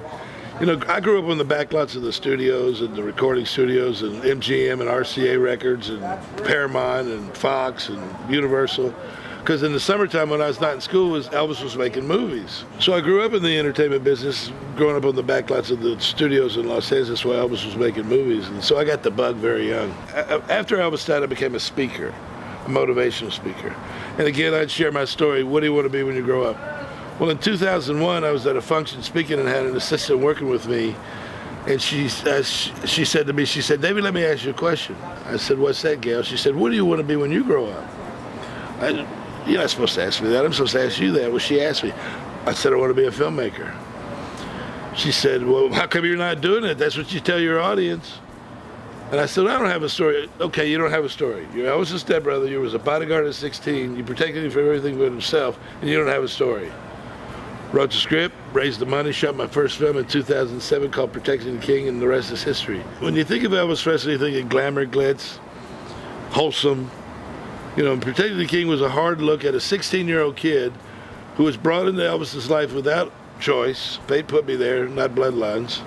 You know, I grew up on the back lots of the studios and the recording studios and MGM and RCA Records and Paramount and Fox and Universal. Because in the summertime when I was not in school, Elvis was making movies. So I grew up in the entertainment business, growing up on the back lots of the studios in Los Angeles while Elvis was making movies. And so I got the bug very young. After Elvis died, I became a speaker, a motivational speaker. And again, I'd share my story. What do you want to be when you grow up? Well, in 2001, I was at a function speaking and had an assistant working with me. And she said to me, she said, "David, let me ask you a question." I said, "What's that, Gail?" She said, "What do you want to be when you grow up?" You're not supposed to ask me that. I'm supposed to ask you that. Well, she asked me. I said, "I want to be a filmmaker." She said, "Well, how come you're not doing it? That's what you tell your audience." And I said, "I don't have a story." "Okay, you don't have a story. You're Elvis's stepbrother. You was a bodyguard at 16. You protected him from everything but himself, and you don't have a story." Wrote the script, raised the money, shot my first film in 2007 called Protecting the King, and the rest is history. When you think of Elvis Presley, you think of glamour, glitz, wholesome. You know, Protecting the King was a hard look at a 16-year-old kid who was brought into Elvis's life without choice. Fate put me there, not bloodlines.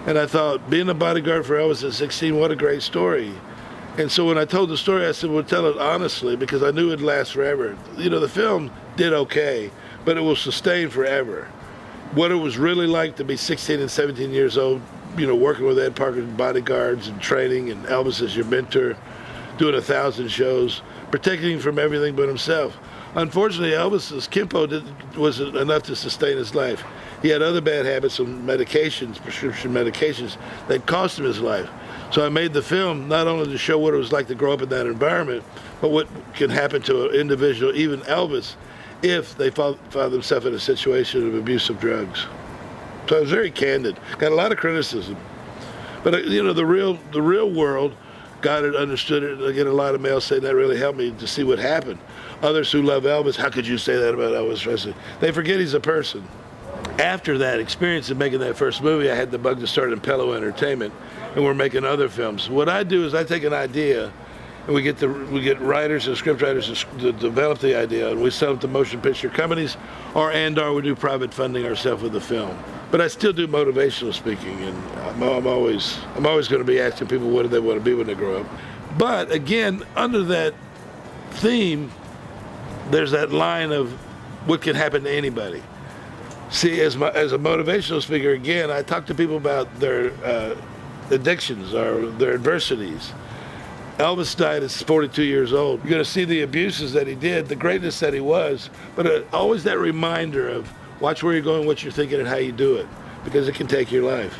And I thought, being a bodyguard for Elvis at 16, what a great story. And so when I told the story, I said, well, tell it honestly, because I knew it'd last forever. You know, the film did okay, but it will sustain forever. What it was really like to be 16 and 17 years old, you know, working with Ed Parker's bodyguards and training, and Elvis as your mentor, doing 1,000 shows, protecting him from everything but himself. Unfortunately, Elvis's Kempo wasn't enough to sustain his life. He had other bad habits and medications, prescription medications, that cost him his life. So I made the film not only to show what it was like to grow up in that environment, but what can happen to an individual, even Elvis, if they found themselves in a situation of abuse of drugs. So I was very candid. Got a lot of criticism. But you know, the real world got it, understood it. I get a lot of mail saying that really helped me to see what happened. Others who love Elvis, how could you say that about Elvis Presley? They forget he's a person. After that experience of making that first movie, I had the bug to start Impello Entertainment, and we're making other films. What I do is I take an idea, and we get writers and script writers to develop the idea, and we sell it to motion picture companies, or we do private funding ourselves with the film. But I still do motivational speaking, and I'm always going to be asking people what do they want to be when they grow up. But again, under that theme, there's that line of what can happen to anybody. See, as a motivational speaker, again, I talk to people about their addictions or their adversities. Elvis died at 42 years old. You're going to see the abuses that he did, the greatness that he was, but always that reminder of watch where you're going, what you're thinking, and how you do it, because it can take your life.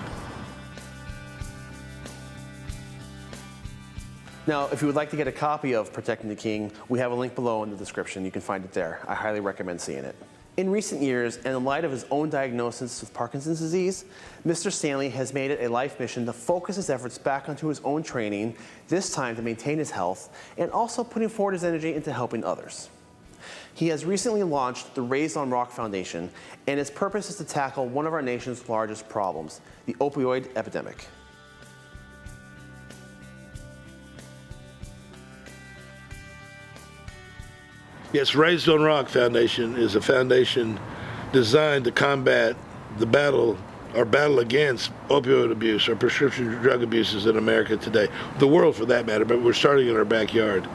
Now, if you would like to get a copy of Protecting the King, we have a link below in the description. You can find it there. I highly recommend seeing it. In recent years, and in light of his own diagnosis with Parkinson's disease, Mr. Stanley has made it a life mission to focus his efforts back onto his own training, this time to maintain his health, and also putting forward his energy into helping others. He has recently launched the Raised on Rock Foundation, and its purpose is to tackle one of our nation's largest problems, the opioid epidemic. Yes, Raised on Rock Foundation is a foundation designed to combat the battle against opioid abuse or prescription drug abuses in America today. The world for that matter, but we're starting in our backyard.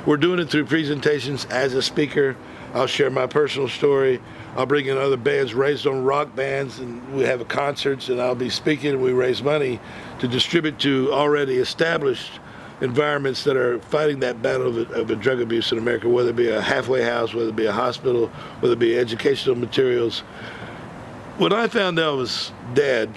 We're doing it through presentations as a speaker, I'll share my personal story. I'll bring in other bands raised on rock bands, and we have concerts, and I'll be speaking, and we raise money to distribute to already established environments that are fighting that battle of drug abuse in America, whether it be a halfway house, whether it be a hospital, whether it be educational materials. When I found Elvis dead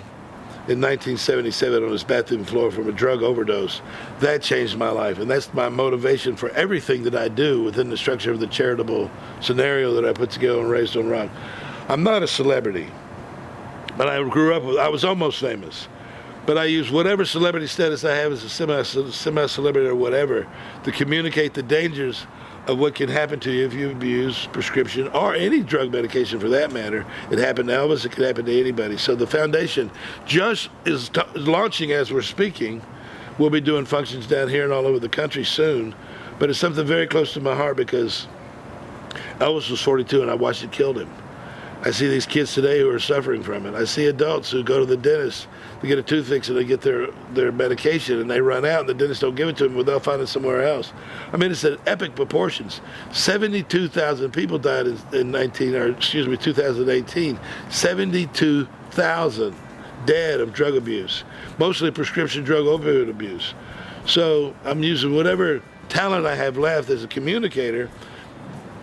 in 1977 on his bathroom floor from a drug overdose, that changed my life. And that's my motivation for everything that I do within the structure of the charitable scenario that I put together and Raised on Rock. I'm not a celebrity, but I grew up with, I was almost famous. But I use whatever celebrity status I have as a semi-celebrity or whatever to communicate the dangers of what can happen to you if you abuse prescription or any drug medication for that matter. It happened to Elvis, it could happen to anybody. So the foundation just is launching as we're speaking. We'll be doing functions down here and all over the country soon, but it's something very close to my heart because Elvis was 42 and I watched it kill him. I see these kids today who are suffering from it. I see adults who go to the dentist to get a tooth fix and they get their medication and they run out and the dentist don't give it to them without finding somewhere else. I mean, it's at epic proportions. 72,000 people died in 2018. 72,000 dead of drug abuse, mostly prescription drug opioid abuse. So I'm using whatever talent I have left as a communicator,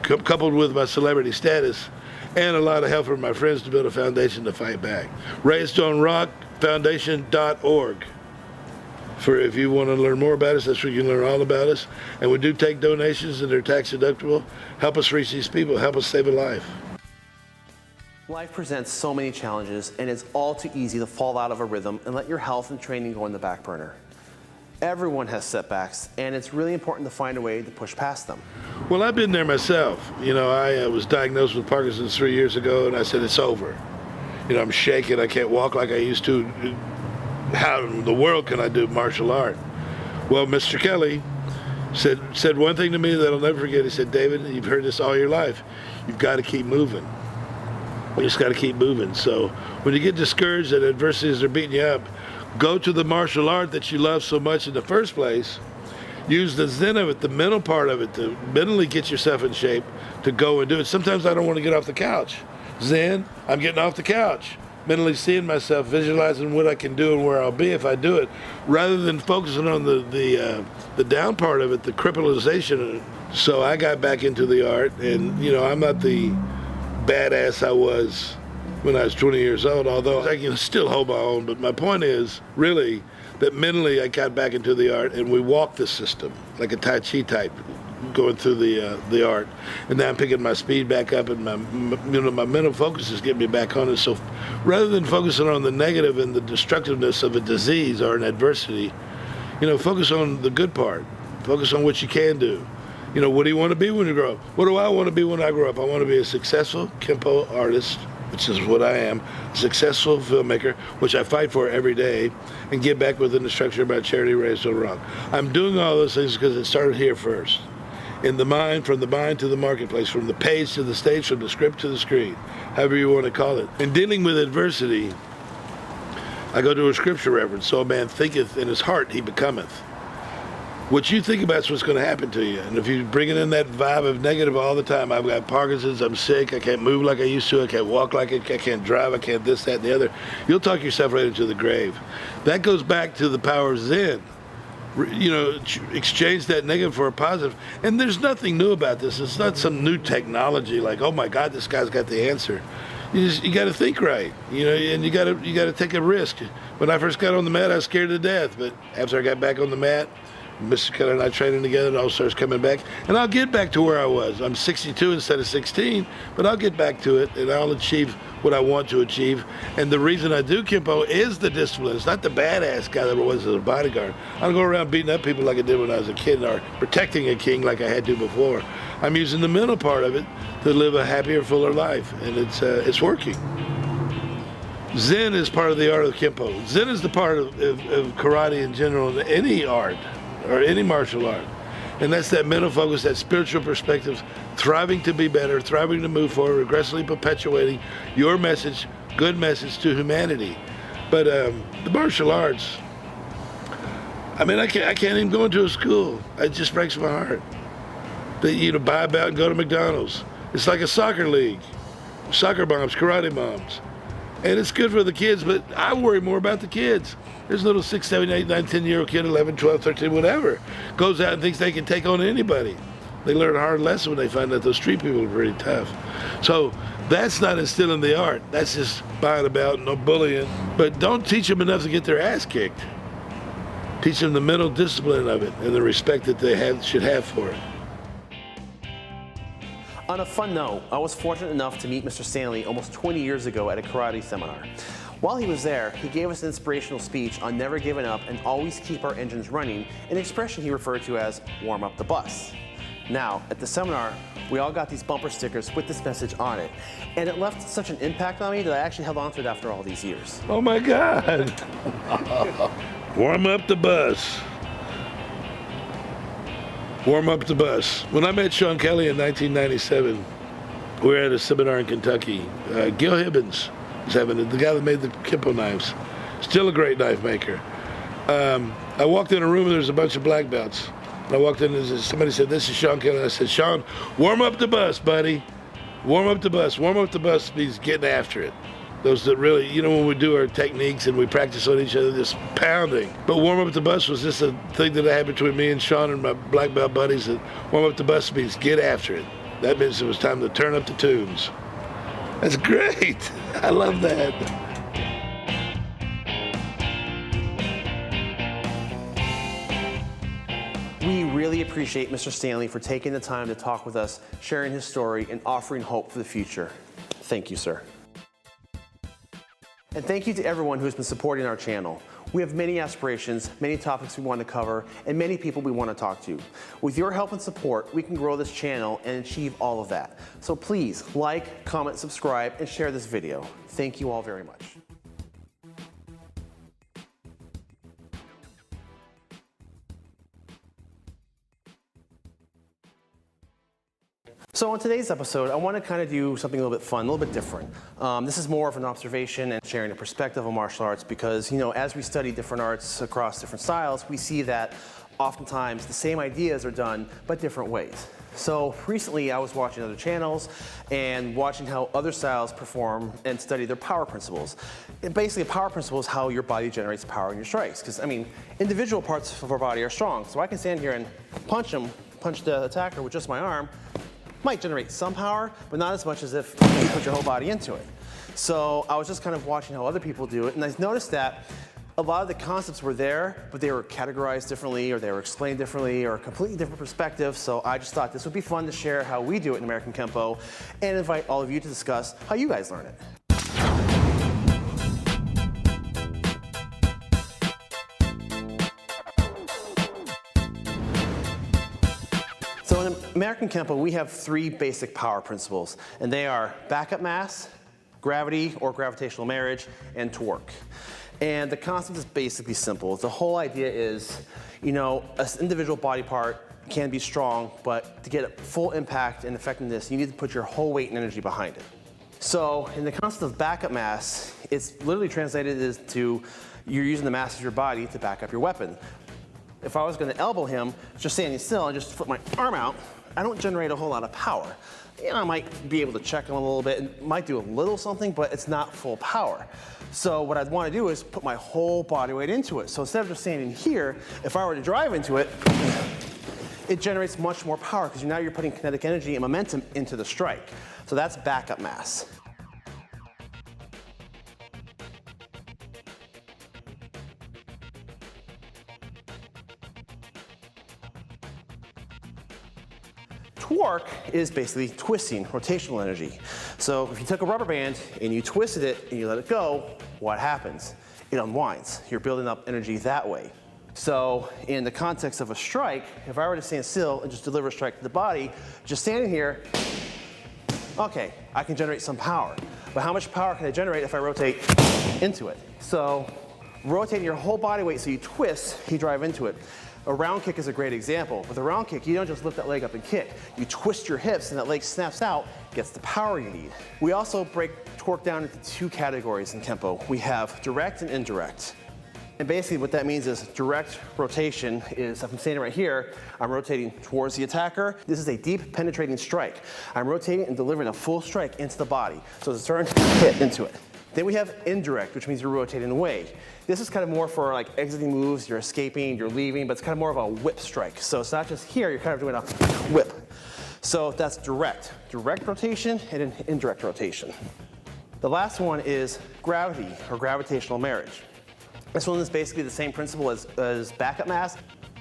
coupled with my celebrity status, and a lot of help from my friends to build a foundation to fight back. Raised on Rock Foundation.org. For if you want to learn more about us, that's where you can learn all about us. And we do take donations and they're tax deductible. Help us reach these people, help us save a life. Life presents so many challenges, and it's all too easy to fall out of a rhythm and let your health and training go in the back burner. Everyone has setbacks, and it's really important to find a way to push past them. Well, I've been there myself. You know, I was diagnosed with Parkinson's 3 years ago, and I said, it's over. You know, I'm shaking, I can't walk like I used to. How in the world can I do martial art? Well, Mr. Kelly said one thing to me that I'll never forget. He said, David, you've heard this all your life. You've got to keep moving. You just got to keep moving. So when you get discouraged and adversities are beating you up, go to the martial art that you love so much in the first place. Use the Zen of it, the mental part of it, to mentally get yourself in shape to go and do it. Sometimes I don't want to get off the couch. Zen, I'm getting off the couch. Mentally seeing myself, visualizing what I can do and where I'll be if I do it, rather than focusing on the down part of it, the crippleization. So I got back into the art, and you know, I'm not the badass I was when I was 20 years old, although I can still hold my own. But my point is, really, that mentally I got back into the art, and we walked the system like a Tai Chi type, going through the art. And now I'm picking my speed back up, and my mental focus is getting me back on it. So rather than focusing on the negative and the destructiveness of a disease or an adversity, you know, focus on the good part. Focus on what you can do. You know, what do you want to be when you grow up? What do I want to be when I grow up? I want to be a successful Kempo artist, which is what I am, a successful filmmaker, which I fight for every day, and give back within the structure of my charity Raised on Rock. I'm doing all those things because it started here first. In the mind, from the mind to the marketplace, from the page to the stage, from the script to the screen, however you want to call it. In dealing with adversity, I go to a scripture reference, so a man thinketh in his heart, he becometh. What you think about is what's going to happen to you. And if you're bringing in that vibe of negative all the time, I've got Parkinson's, I'm sick, I can't move like I used to, I can't walk like I can't drive, I can't this, that, and the other, you'll talk yourself right into the grave. That goes back to the power of Zen. You know, exchange that negative for a positive. And there's nothing new about this. It's not some new technology like, oh my God, this guy's got the answer. You got to think right, you know, and you got to take a risk. When I first got on the mat, I was scared to death, but after I got back on the mat, Mr. Keller and I training together, it all starts coming back. And I'll get back to where I was. I'm 62 instead of 16, but I'll get back to it, and I'll achieve what I want to achieve. And the reason I do Kempo is the discipline. It's not the badass guy that I was as a bodyguard. I don't go around beating up people like I did when I was a kid, or protecting a king like I had to before. I'm using the mental part of it to live a happier, fuller life, and it's working. Zen is part of the art of Kempo. Zen is the part of karate in general, any art, or any martial art. And that's that mental focus, that spiritual perspective, thriving to be better, thriving to move forward, aggressively perpetuating your message, good message to humanity. But the martial arts, I mean, I can't even go into a school. It just breaks my heart. That, you know, buy a belt and go to McDonald's. It's like a soccer league. Soccer moms, karate moms. And it's good for the kids, but I worry more about the kids. There's a little 6, 7, 8, 9, 10-year-old kid, 11, 12, 13, whatever, goes out and thinks they can take on anybody. They learn a hard lesson when they find out those street people are pretty tough. So that's not instilling the art. That's just buying about, no bullying. But don't teach them enough to get their ass kicked. Teach them the mental discipline of it and the respect that they should have for it. On a fun note, I was fortunate enough to meet Mr. Stanley almost 20 years ago at a karate seminar. While he was there, he gave us an inspirational speech on never giving up and always keep our engines running, an expression he referred to as warm up the bus. Now, at the seminar, we all got these bumper stickers with this message on it, and it left such an impact on me that I actually held on to it after all these years. Oh my God! Warm up the bus. Warm up the bus. When I met Sean Kelly in 1997, we were at a seminar in Kentucky. Gil Hibbins was having it, the guy that made the Kempo knives. Still a great knife maker. I walked in a room and there was a bunch of black belts. I walked in and somebody said, "This is Sean Kelly." I said, "Sean, warm up the bus, buddy. Warm up the bus." Warm up the bus means getting after it. Those that really, you know, when we do our techniques and we practice on each other, just pounding. But warm up the bus was just a thing that I had between me and Sean and my black belt buddies. That warm up the bus means get after it. That means it was time to turn up the tunes. That's great. I love that. We really appreciate Mr. Stanley for taking the time to talk with us, sharing his story, and offering hope for the future. Thank you, sir. And thank you to everyone who's been supporting our channel. We have many aspirations, many topics we want to cover, and many people we want to talk to. With your help and support, we can grow this channel and achieve all of that. So please like, comment, subscribe, and share this video. Thank you all very much. So on today's episode, I want to kind of do something a little bit fun, a little bit different. This is more of an observation and sharing a perspective of martial arts because, you know, as we study different arts across different styles, we see that oftentimes the same ideas are done, but different ways. So recently I was watching other channels and watching how other styles perform and study their power principles. And basically a power principle is how your body generates power in your strikes. Because, I mean, individual parts of our body are strong. So I can stand here and punch the attacker with just my arm. Might generate some power, but not as much as if you put your whole body into it. So I was just kind of watching how other people do it, and I noticed that a lot of the concepts were there, but they were categorized differently, or they were explained differently, or a completely different perspective. So I just thought this would be fun to share how we do it in American Kempo, and invite all of you to discuss how you guys learn it. So in American Kempo, we have 3 basic power principles, and they are backup mass, gravity or gravitational marriage, and torque. And the concept is basically simple. The whole idea is, you know, an individual body part can be strong, but to get full impact and effectiveness, you need to put your whole weight and energy behind it. So in the concept of backup mass, it's literally translated as to you're using the mass of your body to back up your weapon. If I was going to elbow him, just standing still and just flip my arm out, I don't generate a whole lot of power. You know, I might be able to check him a little bit and might do a little something, but it's not full power. So what I'd want to do is put my whole body weight into it. So instead of just standing here, if I were to drive into it, it generates much more power because now you're putting kinetic energy and momentum into the strike. So that's backup mass. Torque is basically twisting, rotational energy. So if you took a rubber band and you twisted it and you let it go, what happens? It unwinds. You're building up energy that way. So in the context of a strike, if I were to stand still and just deliver a strike to the body, just standing here, okay, I can generate some power. But how much power can I generate if I rotate into it? So rotating your whole body weight so you twist, you drive into it. A round kick is a great example. With a round kick, you don't just lift that leg up and kick. You twist your hips and that leg snaps out, gets the power you need. We also break torque down into 2 categories in Kempo. We have direct and indirect. And basically what that means is direct rotation is, if I'm standing right here, I'm rotating towards the attacker. This is a deep penetrating strike. I'm rotating and delivering a full strike into the body. So it's a turn, hit into it. Then we have indirect, which means you're rotating away. This is kind of more for like exiting moves, you're escaping, you're leaving, but it's kind of more of a whip strike. So it's not just here, you're kind of doing a whip. So that's direct rotation and an indirect rotation. The last one is gravity or gravitational marriage. This one is basically the same principle as backup mass,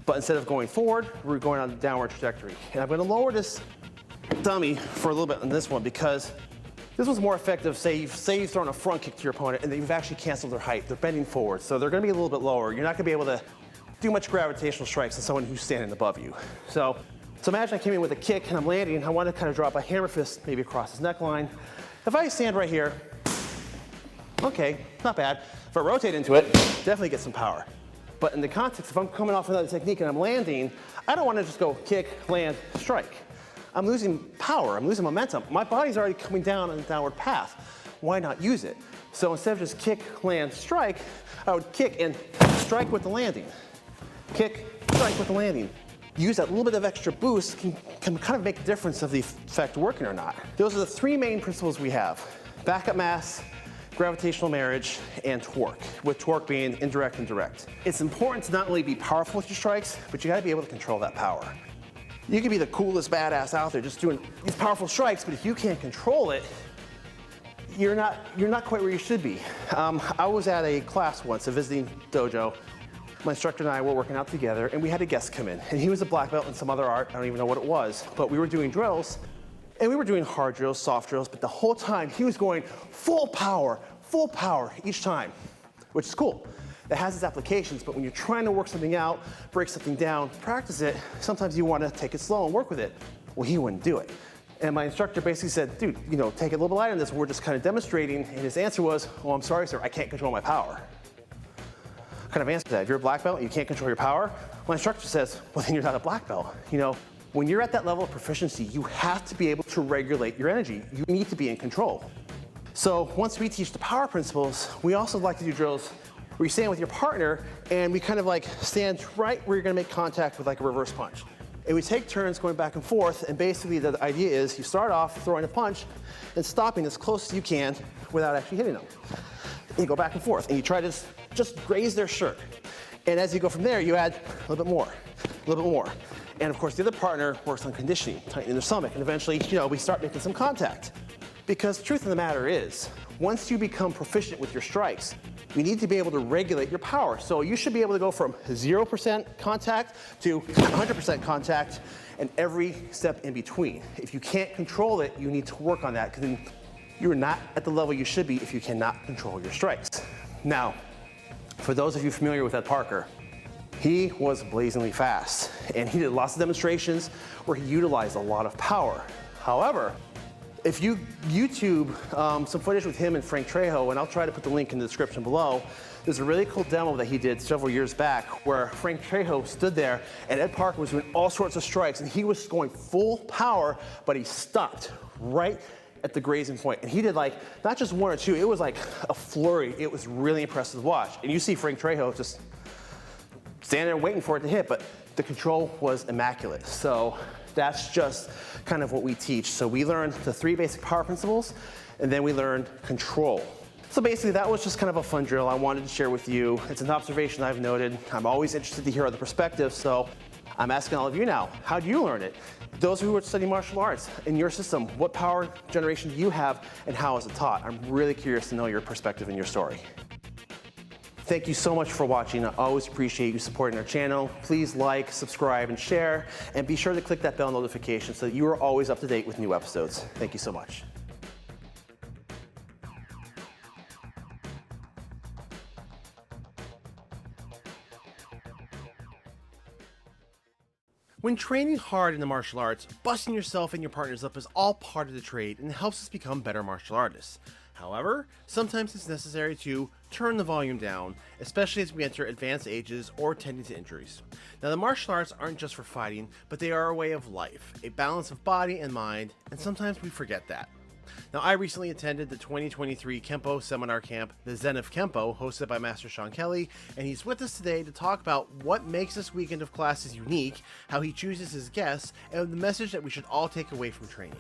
but instead of going forward, we're going on a downward trajectory. And I'm gonna lower this dummy for a little bit on this one because this one's more effective. Say you've thrown a front kick to your opponent and you've actually canceled their height. They're bending forward, so they're gonna be a little bit lower. You're not gonna be able to do much gravitational strikes than someone who's standing above you. So imagine I came in with a kick and I'm landing and I want to kind of drop a hammer fist maybe across his neckline. If I stand right here, okay, not bad. If I rotate into it, definitely get some power. But in the context, if I'm coming off another technique and I'm landing, I don't want to just go kick, land, strike. I'm losing power, I'm losing momentum. My body's already coming down on a downward path. Why not use it? So instead of just kick, land, strike, I would kick and strike with the landing. Kick, strike with the landing. Use that little bit of extra boost can kind of make a difference of the effect working or not. Those are the three main principles we have. Backup mass, gravitational marriage, and torque, with torque being indirect and direct. It's important to not only be powerful with your strikes, but you gotta be able to control that power. You can be the coolest badass out there just doing these powerful strikes, but if you can't control it, you're not quite where you should be. I was at a class once, a visiting dojo. My instructor and I were working out together, and we had a guest come in, and he was a black belt in some other art. I don't even know what it was, but we were doing drills, and we were doing hard drills, soft drills, but the whole time he was going full power each time, which is cool. It has its applications, but when you're trying to work something out, break something down, practice it, sometimes you want to take it slow and work with it. Well, he wouldn't do it. And my instructor basically said, dude, take it a little bit lighter on this. We're just kind of demonstrating. And his answer was, oh, I'm sorry, sir, I can't control my power. What kind of answer is that? If you're a black belt and you can't control your power, my instructor says, well, then you're not a black belt. When you're at that level of proficiency, you have to be able to regulate your energy. You need to be in control. So once we teach the power principles, we also like to do drills where you stand with your partner and we kind of like stand right where you're gonna make contact with like a reverse punch. And we take turns going back and forth, and basically the idea is you start off throwing a punch and stopping as close as you can without actually hitting them. And you go back and forth, and you try to just graze their shirt. And as you go from there, you add a little bit more, a little bit more. And of course, the other partner works on conditioning, tightening their stomach, and eventually, we start making some contact. Because the truth of the matter is, once you become proficient with your strikes, you need to be able to regulate your power. So you should be able to go from 0% contact to 100% contact and every step in between. If you can't control it, you need to work on that, because then you're not at the level you should be if you cannot control your strikes. Now, for those of you familiar with Ed Parker, he was blazingly fast, and he did lots of demonstrations where he utilized a lot of power. However, if you YouTube some footage with him and Frank Trejo, and I'll try to put the link in the description below, there's a really cool demo that he did several years back where Frank Trejo stood there and Ed Parker was doing all sorts of strikes, and he was going full power, but he stopped right at the grazing point. And he did like, not just one or two, it was like a flurry. It was really impressive to watch. And you see Frank Trejo just standing there waiting for it to hit, but the control was immaculate. So that's just kind of what we teach. So we learned the three basic power principles, and then we learned control. So basically that was just kind of a fun drill I wanted to share with you. It's an observation I've noted. I'm always interested to hear other perspectives, so I'm asking all of you now, how do you learn it? Those who are studying martial arts, in your system, what power generation do you have, and how is it taught? I'm really curious to know your perspective and your story. Thank you so much for watching. I always appreciate you supporting our channel. Please like, subscribe, and share, and be sure to click that bell notification so that you are always up to date with new episodes. Thank you so much. When training hard in the martial arts, busting yourself and your partners up is all part of the trade and helps us become better martial artists. However, sometimes it's necessary to turn the volume down, especially as we enter advanced ages or tending to injuries. Now, the martial arts aren't just for fighting, but they are a way of life, a balance of body and mind, and sometimes we forget that. Now, I recently attended the 2023 Kempo seminar camp, the Zen of Kenpo, hosted by Master Sean Kelly, and he's with us today to talk about what makes this weekend of classes unique, how he chooses his guests, and the message that we should all take away from training.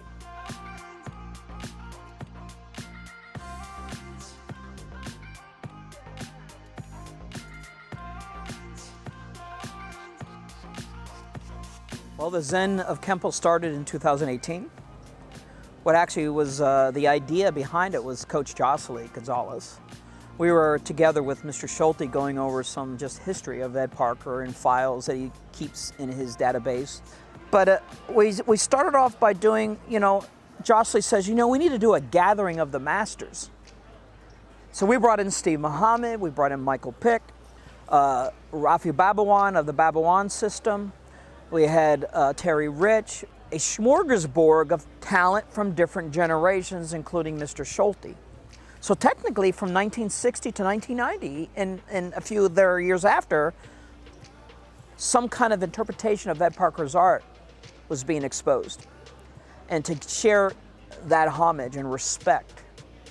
Well, the Zen of Kenpo started in 2018. What actually was the idea behind it was Coach Jocelyn Gonzalez. We were together with Mr. Schulte going over some just history of Ed Parker and files that he keeps in his database. But we started off by doing, Jocelyn says, we need to do a gathering of the masters. So we brought in Steve Muhammad, we brought in Michael Pick, Rafi Babawan of the Babawan system. We had Terry Rich, a smorgasbord of talent from different generations, including Mr. Schulte. So technically from 1960 to 1990, and a few of their years after, some kind of interpretation of Ed Parker's art was being exposed. And to share that homage and respect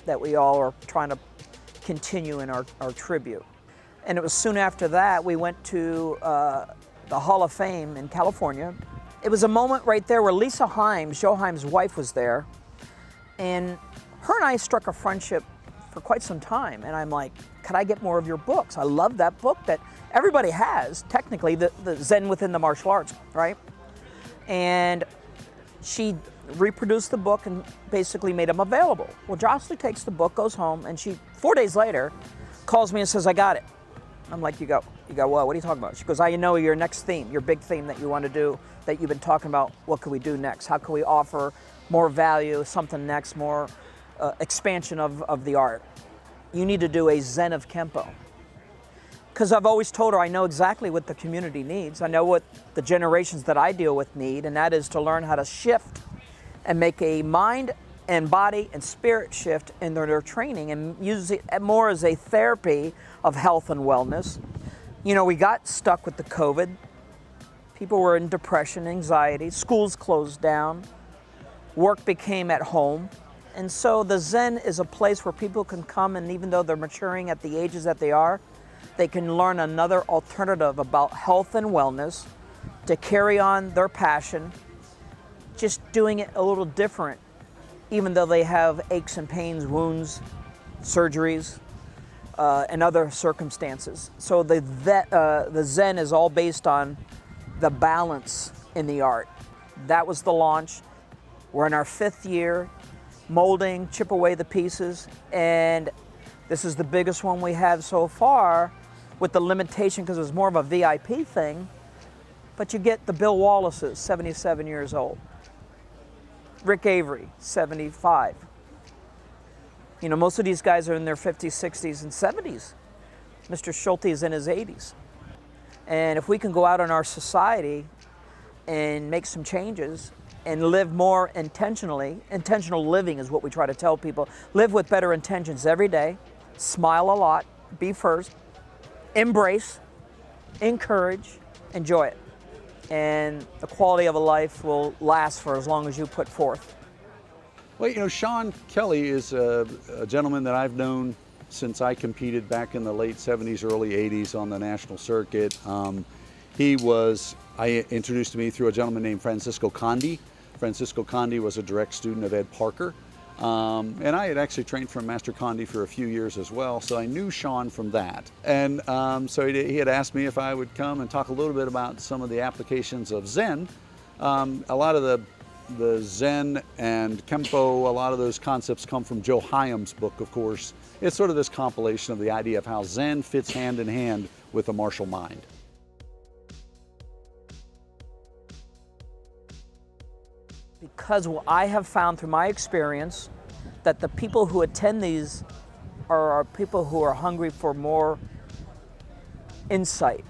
that we all are trying to continue in our tribute. And it was soon after that we went to the Hall of Fame in California. It was a moment right there where Lisa Himes, Joe Himes' wife, was there, and her and I struck a friendship for quite some time. And I'm like, could I get more of your books? I love that book that everybody has, technically, the Zen Within the Martial Arts, right? And she reproduced the book and basically made them available. Well, Jocelyn takes the book, goes home, and she, 4 days later, calls me and says, I got it. I'm like, you go, what are you talking about? She goes, I know your next theme, your big theme that you want to do, that you've been talking about. What can we do next? How can we offer more value, something next, more expansion of the art? You need to do a Zen of Kenpo. Because I've always told her I know exactly what the community needs. I know what the generations that I deal with need, and that is to learn how to shift and make a mind and body and spirit shift in their training and use it more as a therapy of health and wellness. We got stuck with the COVID. People were in depression, anxiety, schools closed down, work became at home. And so the Zen is a place where people can come, and even though they're maturing at the ages that they are, they can learn another alternative about health and wellness to carry on their passion, just doing it a little different, even though they have aches and pains, wounds, surgeries, and other circumstances. So the Zen is all based on the balance in the art. That was the launch. We're in our 5th year, molding, chip away the pieces, and this is the biggest one we have so far, with the limitation because it's more of a VIP thing, but you get the Bill Wallaces, 77 years old. Rick Avery, 75. Most of these guys are in their 50s, 60s, and 70s. Mr. Schulte is in his 80s. And if we can go out in our society and make some changes and live more intentionally, intentional living is what we try to tell people. Live with better intentions every day, smile a lot, be first, embrace, encourage, enjoy it. And the quality of a life will last for as long as you put forth. Well, Sean Kelly is a gentleman that I've known since I competed back in the late 70s, early 80s on the national circuit. I introduced to me through a gentleman named Francisco Condi. Francisco Condi was a direct student of Ed Parker. And I had actually trained from Master Condi for a few years as well, so I knew Sean from that. And so he had asked me if I would come and talk a little bit about some of the applications of Zen. A lot of the Zen and Kempo, a lot of those concepts come from Joe Hyam's book, of course. It's sort of this compilation of the idea of how Zen fits hand in hand with the martial mind. Because what I have found through my experience that the people who attend these are people who are hungry for more insight.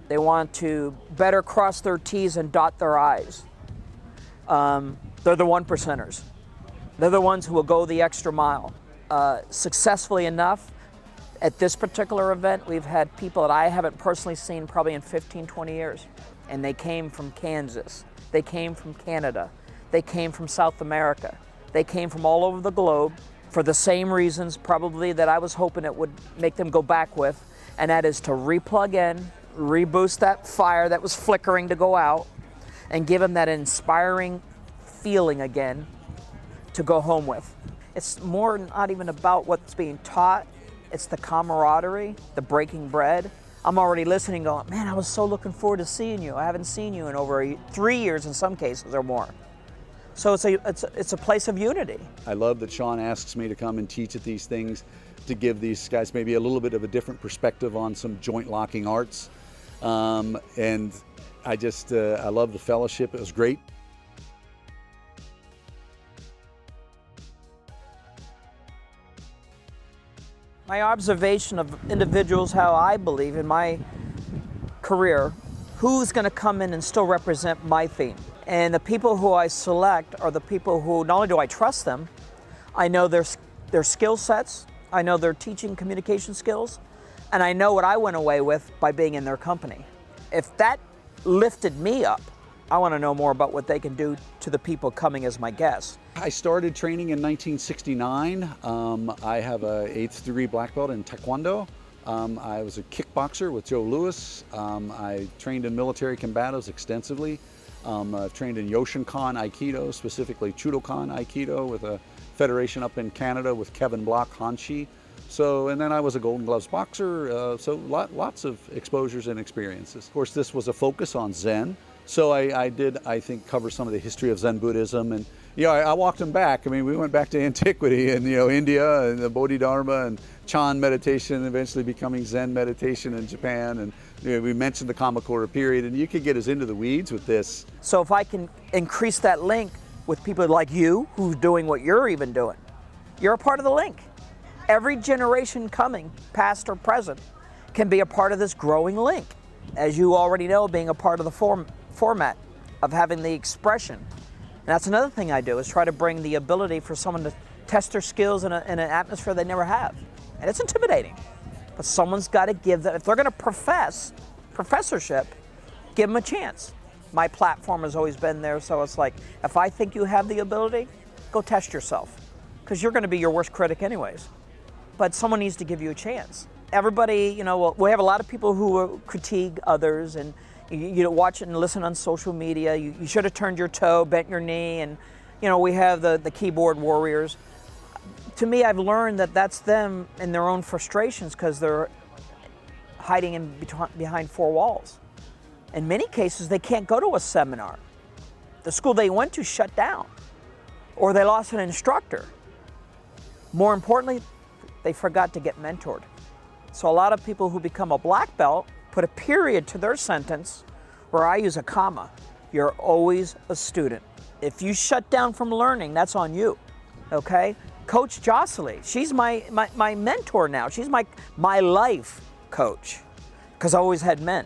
They want to better cross their T's and dot their I's. They're the 1%ers. They're the ones who will go the extra mile. Successfully enough, at this particular event, we've had people that I haven't personally seen probably in 15, 20 years. And they came from Kansas. They came from Canada. They came from South America. They came from all over the globe for the same reasons probably that I was hoping it would make them go back with, and that is to replug in, reboost that fire that was flickering to go out, and give them that inspiring feeling again to go home with. It's more not even about what's being taught, it's the camaraderie, the breaking bread. I'm already listening going, man, I was so looking forward to seeing you. I haven't seen you in over 3 years in some cases or more. So it's a place of unity. I love that Sean asks me to come and teach at these things, to give these guys maybe a little bit of a different perspective on some joint locking arts. And I just, I love the fellowship. It was great. My observation of individuals, how I believe in my career, who's going to come in and still represent my theme. And the people who I select are the people who, not only do I trust them, I know their skill sets, I know their teaching communication skills, and I know what I went away with by being in their company. If that lifted me up, I want to know more about what they can do to the people coming as my guests. I started training in 1969. I have a 8th degree black belt in Taekwondo. I was a kickboxer with Joe Louis. I trained in military combatives extensively. I've trained in Yoshinkan Aikido, specifically Chudokan Aikido with a federation up in Canada with Kevin Block Hanshi. So, and then I was a Golden Gloves boxer, so lots of exposures and experiences. Of course, this was a focus on Zen. So I did, I think, cover some of the history of Zen Buddhism, and I walked them back. I mean, we went back to antiquity and India and the Bodhidharma and Chan meditation, eventually becoming Zen meditation in Japan, and we mentioned the Kamakura period, and you could get us into the weeds with this. So if I can increase that link with people like you, who's doing what you're even doing, you're a part of the link. Every generation coming, past or present, can be a part of this growing link. As you already know, being a part of the format of having the expression. And that's another thing I do, is try to bring the ability for someone to test their skills in an atmosphere they never have. And it's intimidating, but someone's got to give that. If they're going to profess professorship, give them a chance. My platform has always been there, so it's like, if I think you have the ability, go test yourself, because you're going to be your worst critic anyways. But someone needs to give you a chance. Everybody, we have a lot of people who critique others, and you watch it and listen on social media. You should have turned your toe, bent your knee, and we have the keyboard warriors. To me, I've learned that that's them in their own frustrations because they're hiding behind four walls. In many cases, they can't go to a seminar. The school they went to shut down, or they lost an instructor. More importantly, they forgot to get mentored. So a lot of people who become a black belt put a period to their sentence where I use a comma. You're always a student. If you shut down from learning, that's on you, okay? Coach Jocelyn, she's my mentor now. She's my life coach, because I always had men.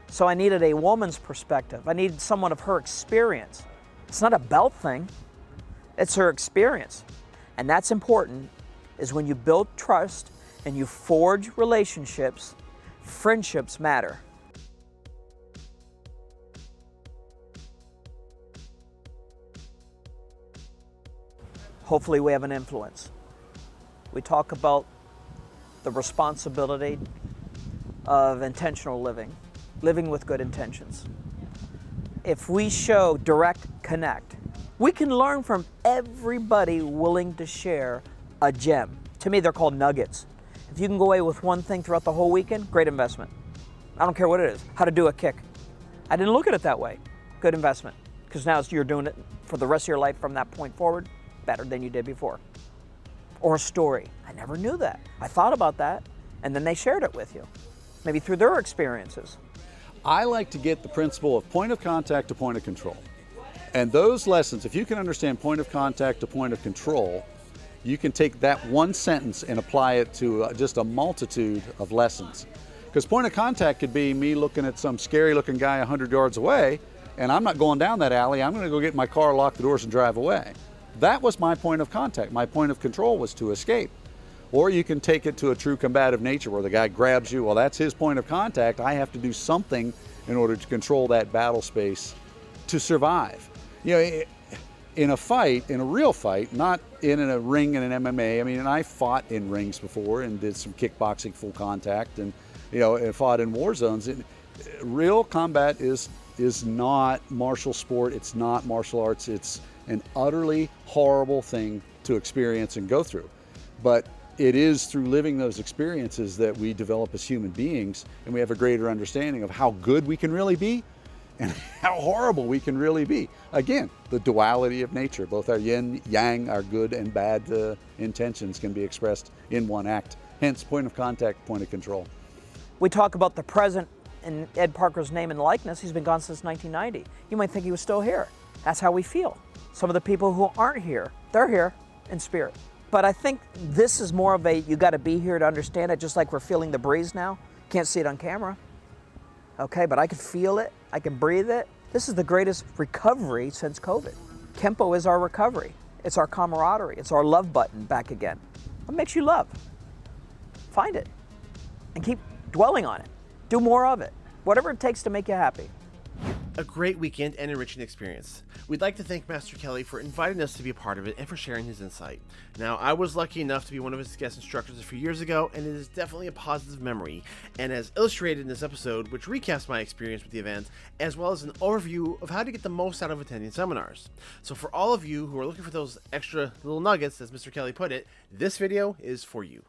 So I needed a woman's perspective. I needed someone of her experience. It's not a belt thing, it's her experience. And that's important, is when you build trust and you forge relationships, friendships matter. Hopefully we have an influence. We talk about the responsibility of intentional living, living with good intentions. If we show direct connect, we can learn from everybody willing to share a gem. To me, they're called nuggets. If you can go away with one thing throughout the whole weekend, great investment. I don't care what it is. How to do a kick. I didn't look at it that way. Good investment. Because now you're doing it for the rest of your life from that point forward, better than you did before. Or a story. I never knew that. I thought about that, and then they shared it with you. Maybe through their experiences. I like to get the principle of point of contact to point of control. And those lessons, if you can understand point of contact to point of control, you can take that one sentence and apply it to just a multitude of lessons. Because point of contact could be me looking at some scary looking guy 100 yards away, and I'm not going down that alley. I'm going to go get in my car, lock the doors, and drive away. That was my point of contact. My point of control was to escape. Or you can take it to a true combative nature where the guy grabs you. Well, that's his point of contact. I have to do something in order to control that battle space to survive. in a fight, in a real fight, not in a ring in an MMA. I mean, and I fought in rings before and did some kickboxing, full contact, and and fought in war zones. Real combat is not martial sport. It's not martial arts. It's an utterly horrible thing to experience and go through. But it is through living those experiences that we develop as human beings, and we have a greater understanding of how good we can really be and how horrible we can really be. Again, the duality of nature, both our yin, yang, our good and bad intentions can be expressed in one act. Hence, point of contact, point of control. We talk about the present in Ed Parker's name and likeness. He's been gone since 1990. You might think he was still here. That's how we feel. Some of the people who aren't here, they're here in spirit. But I think this is more of a, you got to be here to understand it, just like we're feeling the breeze now. Can't see it on camera. Okay, but I can feel it. I can breathe it. This is the greatest recovery since COVID. Kempo is our recovery. It's our camaraderie. It's our love button back again. What makes you love? Find it and keep dwelling on it. Do more of it. Whatever it takes to make you happy. A great weekend and enriching experience. We'd like to thank Master Kelly for inviting us to be a part of it and for sharing his insight. Now, I was lucky enough to be one of his guest instructors a few years ago, and it is definitely a positive memory, and as illustrated in this episode, which recaps my experience with the event, as well as an overview of how to get the most out of attending seminars. So for all of you who are looking for those extra little nuggets, as Mr. Kelly put it, this video is for you.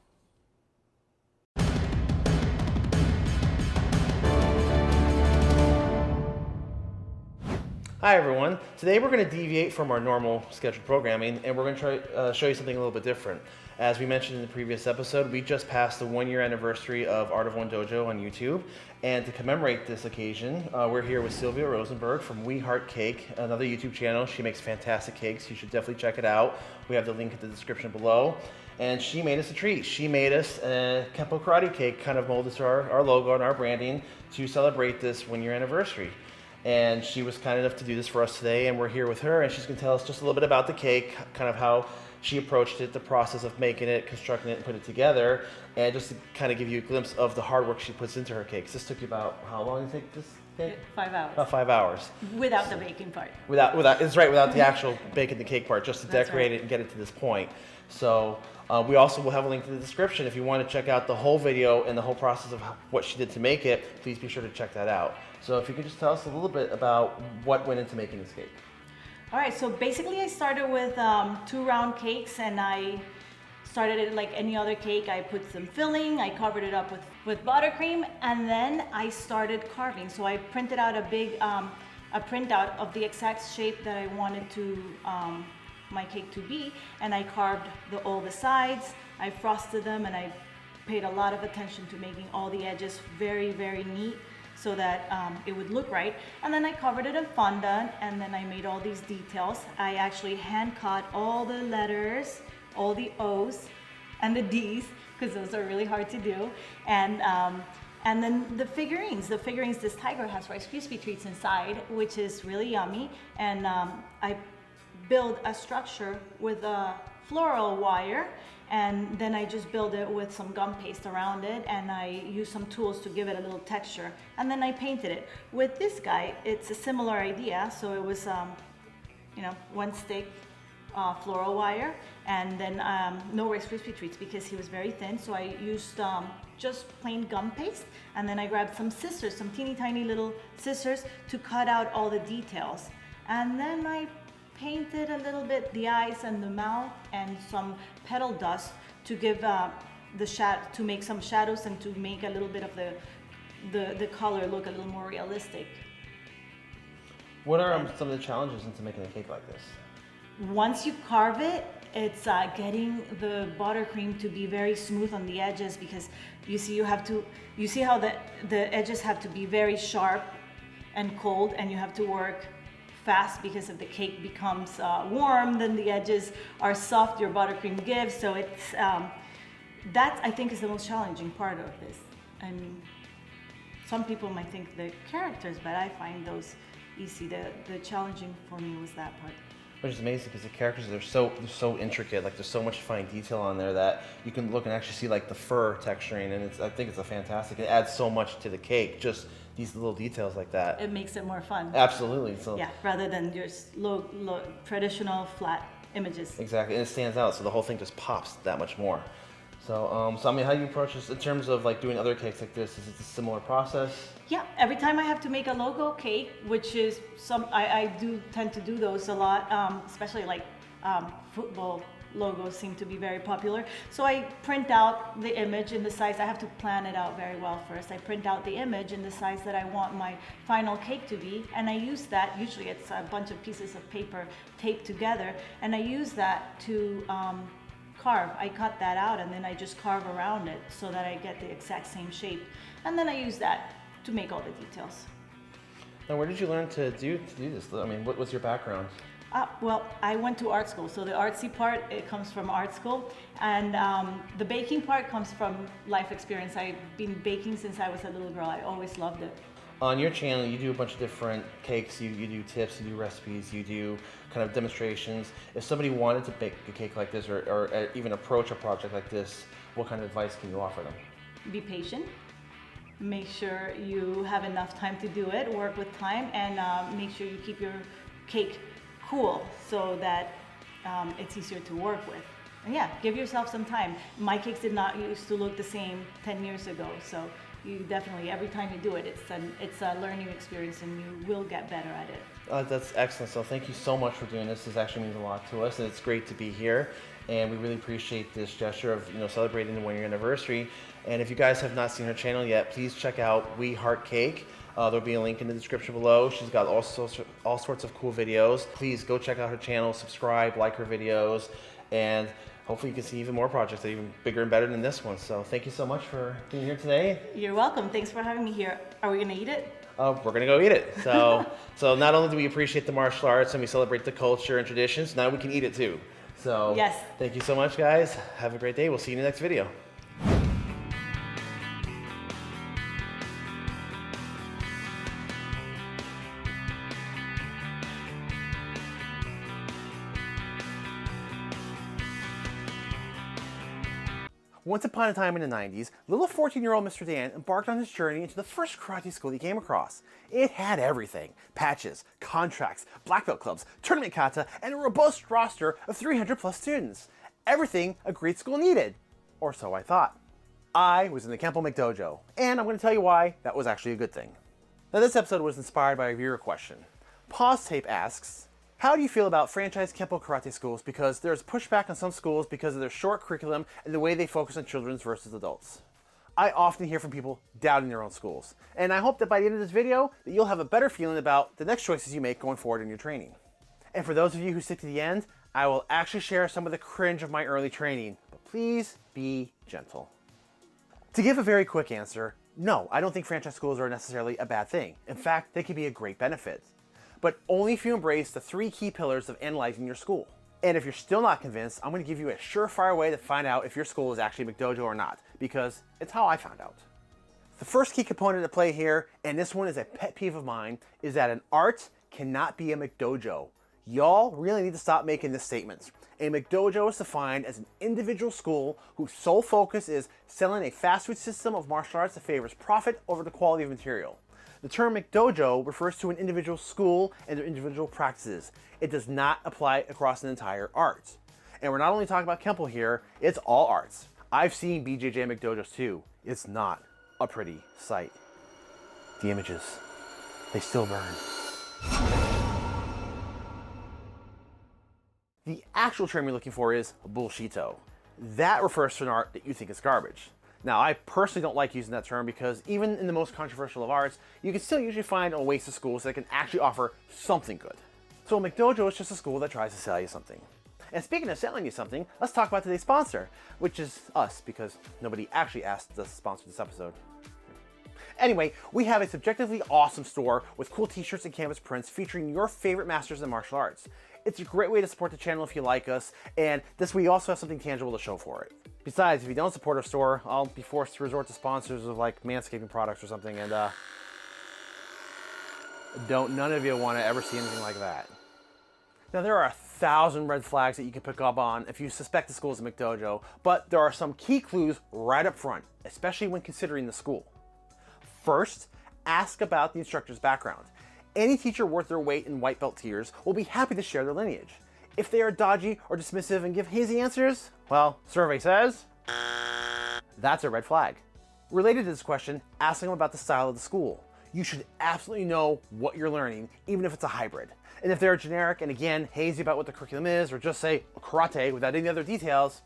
Hi everyone. Today we're going to deviate from our normal scheduled programming and we're going to try show you something a little bit different. As we mentioned in the previous episode, we just passed the 1-year anniversary of Art of One Dojo on YouTube, and to commemorate this occasion, we're here with Sylvia Rosenberg from We Heart Cake, another YouTube channel. She makes fantastic cakes. You should definitely check it out. We have the link in the description below. And she made us a treat. She made us a Kempo karate cake, kind of molded to our logo and our branding to celebrate this 1-year anniversary. And she was kind enough to do this for us today, and we're here with her, and she's going to tell us just a little bit about the cake, kind of how she approached it, the process of making it, constructing it, and put it together, and just to kind of give you a glimpse of the hard work she puts into her cakes. This took you about, how long did it take this cake? 5 hours. About 5 hours. Without the baking part. Without the actual baking the cake part, just to decorate it and get it to this point. So we also will have a link in the description. If you want to check out the whole video and the whole process of what she did to make it, please be sure to check that out. So if you could just tell us a little bit about what went into making this cake. All right, so basically I started with 2 round cakes, and I started it like any other cake. I put some filling, I covered it up with buttercream, and then I started carving. So I printed out a big a printout of the exact shape that I wanted to my cake to be, and I carved all the sides. I frosted them, and I paid a lot of attention to making all the edges very, very neat, so that it would look right. And then I covered it in fondant, and then I made all these details. I actually hand cut all the letters, all the O's and the D's, because those are really hard to do. And then the figurines, this tiger has Rice Krispie treats inside, which is really yummy. And I build a structure with a floral wire, and then I just build it with some gum paste around it, and I use some tools to give it a little texture, and then I painted it. With this guy, it's a similar idea. So it was, 1 stick floral wire, and then no Rice Krispie treats because he was very thin. So I used just plain gum paste, and then I grabbed some scissors, some teeny tiny little scissors, to cut out all the details. And then I painted a little bit the eyes and the mouth and some petal dust to give to make some shadows and to make a little bit of the color look a little more realistic. What are some of the challenges into making a cake like this? Once you carve it, it's getting the buttercream to be very smooth on the edges, because you see how the edges have to be very sharp and cold, and you have to work fast, because if the cake becomes warm, then the edges are soft, your buttercream gives. So it's that, I think, is the most challenging part of this. And some people might think the characters, but I find those easy. The challenging for me was that part. Which is amazing because the characters they're so intricate. Like there's so much fine detail on there that you can look and actually see like the fur texturing, and I think it's a fantastic. It adds so much to the cake. Just these little details like that. It makes it more fun. Absolutely. So yeah, rather than just traditional flat images. Exactly, and it stands out, so the whole thing just pops that much more. So, I mean, how do you approach this in terms of like doing other cakes like this? Is it a similar process? Yeah, every time I have to make a logo cake, which is I do tend to do those a lot, especially like football logos seem to be very popular. So I print out the image in the size. I have to plan it out very well first. I print out the image in the size that I want my final cake to be, and I use that. Usually it's a bunch of pieces of paper taped together, and I use that to carve. I cut that out and then I just carve around it so that I get the exact same shape, and then I use that to make all the details. Now, where did you learn to do this? I mean, what was your background? Well, I went to art school, so the artsy part, it comes from art school, and the baking part comes from life experience. I've been baking since I was a little girl. I always loved it. On your channel, you do a bunch of different cakes. You do tips, you do recipes, you do kind of demonstrations. If somebody wanted to bake a cake like this or even approach a project like this, what kind of advice can you offer them? Be patient. Make sure you have enough time to do it, work with time, and make sure you keep your cake cool so that it's easier to work with. And yeah, give yourself some time. My cakes did not used to look the same 10 years ago, so you definitely, every time you do it, it's a learning experience and you will get better at it. That's excellent. So thank you so much for doing this. This actually means a lot to us, and it's great to be here. And we really appreciate this gesture of celebrating the 1-year anniversary. And if you guys have not seen her channel yet, please check out We Heart Cake. There'll be a link in the description below. She's got all sorts of cool videos. Please go check out her channel, subscribe, like her videos, and hopefully you can see even more projects that are even bigger and better than this one. So thank you so much for being here today. You're welcome. Thanks for having me here. Are we gonna eat it? We're gonna go eat it. So, so not only do we appreciate the martial arts and we celebrate the culture and traditions, now we can eat it too. So yes. Thank you so much, guys. Have a great day. We'll see you in the next video. Once upon a time in the 90s, little 14-year-old Mr. Dan embarked on his journey into the first karate school he came across. It had everything: patches, contracts, black belt clubs, tournament kata, and a robust roster of 300 plus students. Everything a great school needed. Or so I thought. I was in the Kempo McDojo, and I'm going to tell you why that was actually a good thing. Now, this episode was inspired by a viewer question. Pause Tape asks, how do you feel about franchise Kempo karate schools? Because there's pushback on some schools because of their short curriculum and the way they focus on children versus adults. I often hear from people doubting their own schools, and I hope that by the end of this video that you'll have a better feeling about the next choices you make going forward in your training. And for those of you who stick to the end, I will actually share some of the cringe of my early training, but please be gentle. To give a very quick answer, no, I don't think franchise schools are necessarily a bad thing. In fact, they can be a great benefit. But only if you embrace the 3 key pillars of analyzing your school. And if you're still not convinced, I'm going to give you a surefire way to find out if your school is actually McDojo or not, because it's how I found out. The first key component to play here, and this one is a pet peeve of mine, is that an art cannot be a McDojo. Y'all really need to stop making this statement. A McDojo is defined as an individual school whose sole focus is selling a fast food system of martial arts that favors profit over the quality of material. The term McDojo refers to an individual school and their individual practices. It does not apply across an entire art. And we're not only talking about Kempo here, it's all arts. I've seen BJJ McDojos too. It's not a pretty sight. The images, they still burn. The actual term you're looking for is bullshito. That refers to an art that you think is garbage. Now, I personally don't like using that term because even in the most controversial of arts, you can still usually find oasis schools that can actually offer something good. So a McDojo is just a school that tries to sell you something. And speaking of selling you something, let's talk about today's sponsor, which is us, because nobody actually asked us to sponsor this episode. Anyway, we have a subjectively awesome store with cool t-shirts and canvas prints featuring your favorite masters in martial arts. It's a great way to support the channel if you like us, and this way you also have something tangible to show for it. Besides, if you don't support our store, I'll be forced to resort to sponsors of like manscaping products or something, and none of you want to ever see anything like that. Now, there are 1,000 red flags that you can pick up on if you suspect the school is a McDojo, but there are some key clues right up front, especially when considering the school. First, ask about the instructor's background. Any teacher worth their weight in white belt tiers will be happy to share their lineage. If they are dodgy or dismissive and give hazy answers, well, survey says, that's a red flag. Related to this question, ask them about the style of the school. You should absolutely know what you're learning, even if it's a hybrid. And if they're generic and again, hazy about what the curriculum is, or just say karate without any other details.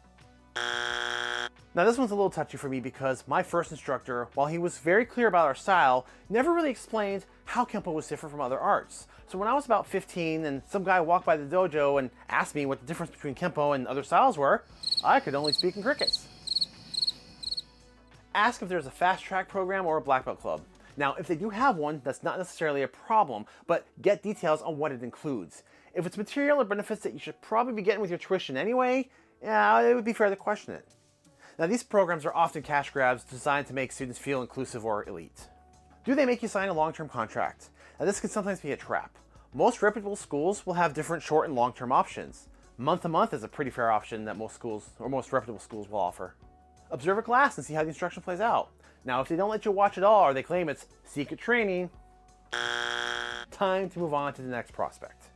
Now this one's a little touchy for me because my first instructor, while he was very clear about our style, never really explained how Kempo was different from other arts. So when I was about 15 and some guy walked by the dojo and asked me what the difference between Kempo and other styles were, I could only speak in crickets. Ask if there's a fast track program or a black belt club. Now, if they do have one, that's not necessarily a problem, but get details on what it includes. If it's material or benefits that you should probably be getting with your tuition anyway, yeah, it would be fair to question it. Now, these programs are often cash grabs designed to make students feel inclusive or elite. Do they make you sign a long-term contract? Now, this can sometimes be a trap. Most reputable schools will have different short and long-term options. Month-to-month is a pretty fair option that most schools, or most reputable schools, will offer. Observe a class and see how the instruction plays out. Now, if they don't let you watch it all or they claim it's secret training, time to move on to the next prospect.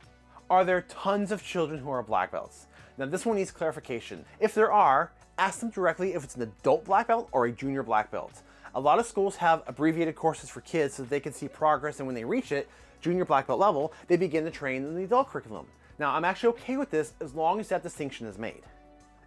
Are there tons of children who are black belts? Now, this one needs clarification. If there are, ask them directly if it's an adult black belt or a junior black belt. A lot of schools have abbreviated courses for kids so that they can see progress, and when they reach it, junior black belt level, they begin to train in the adult curriculum. Now, I'm actually okay with this as long as that distinction is made.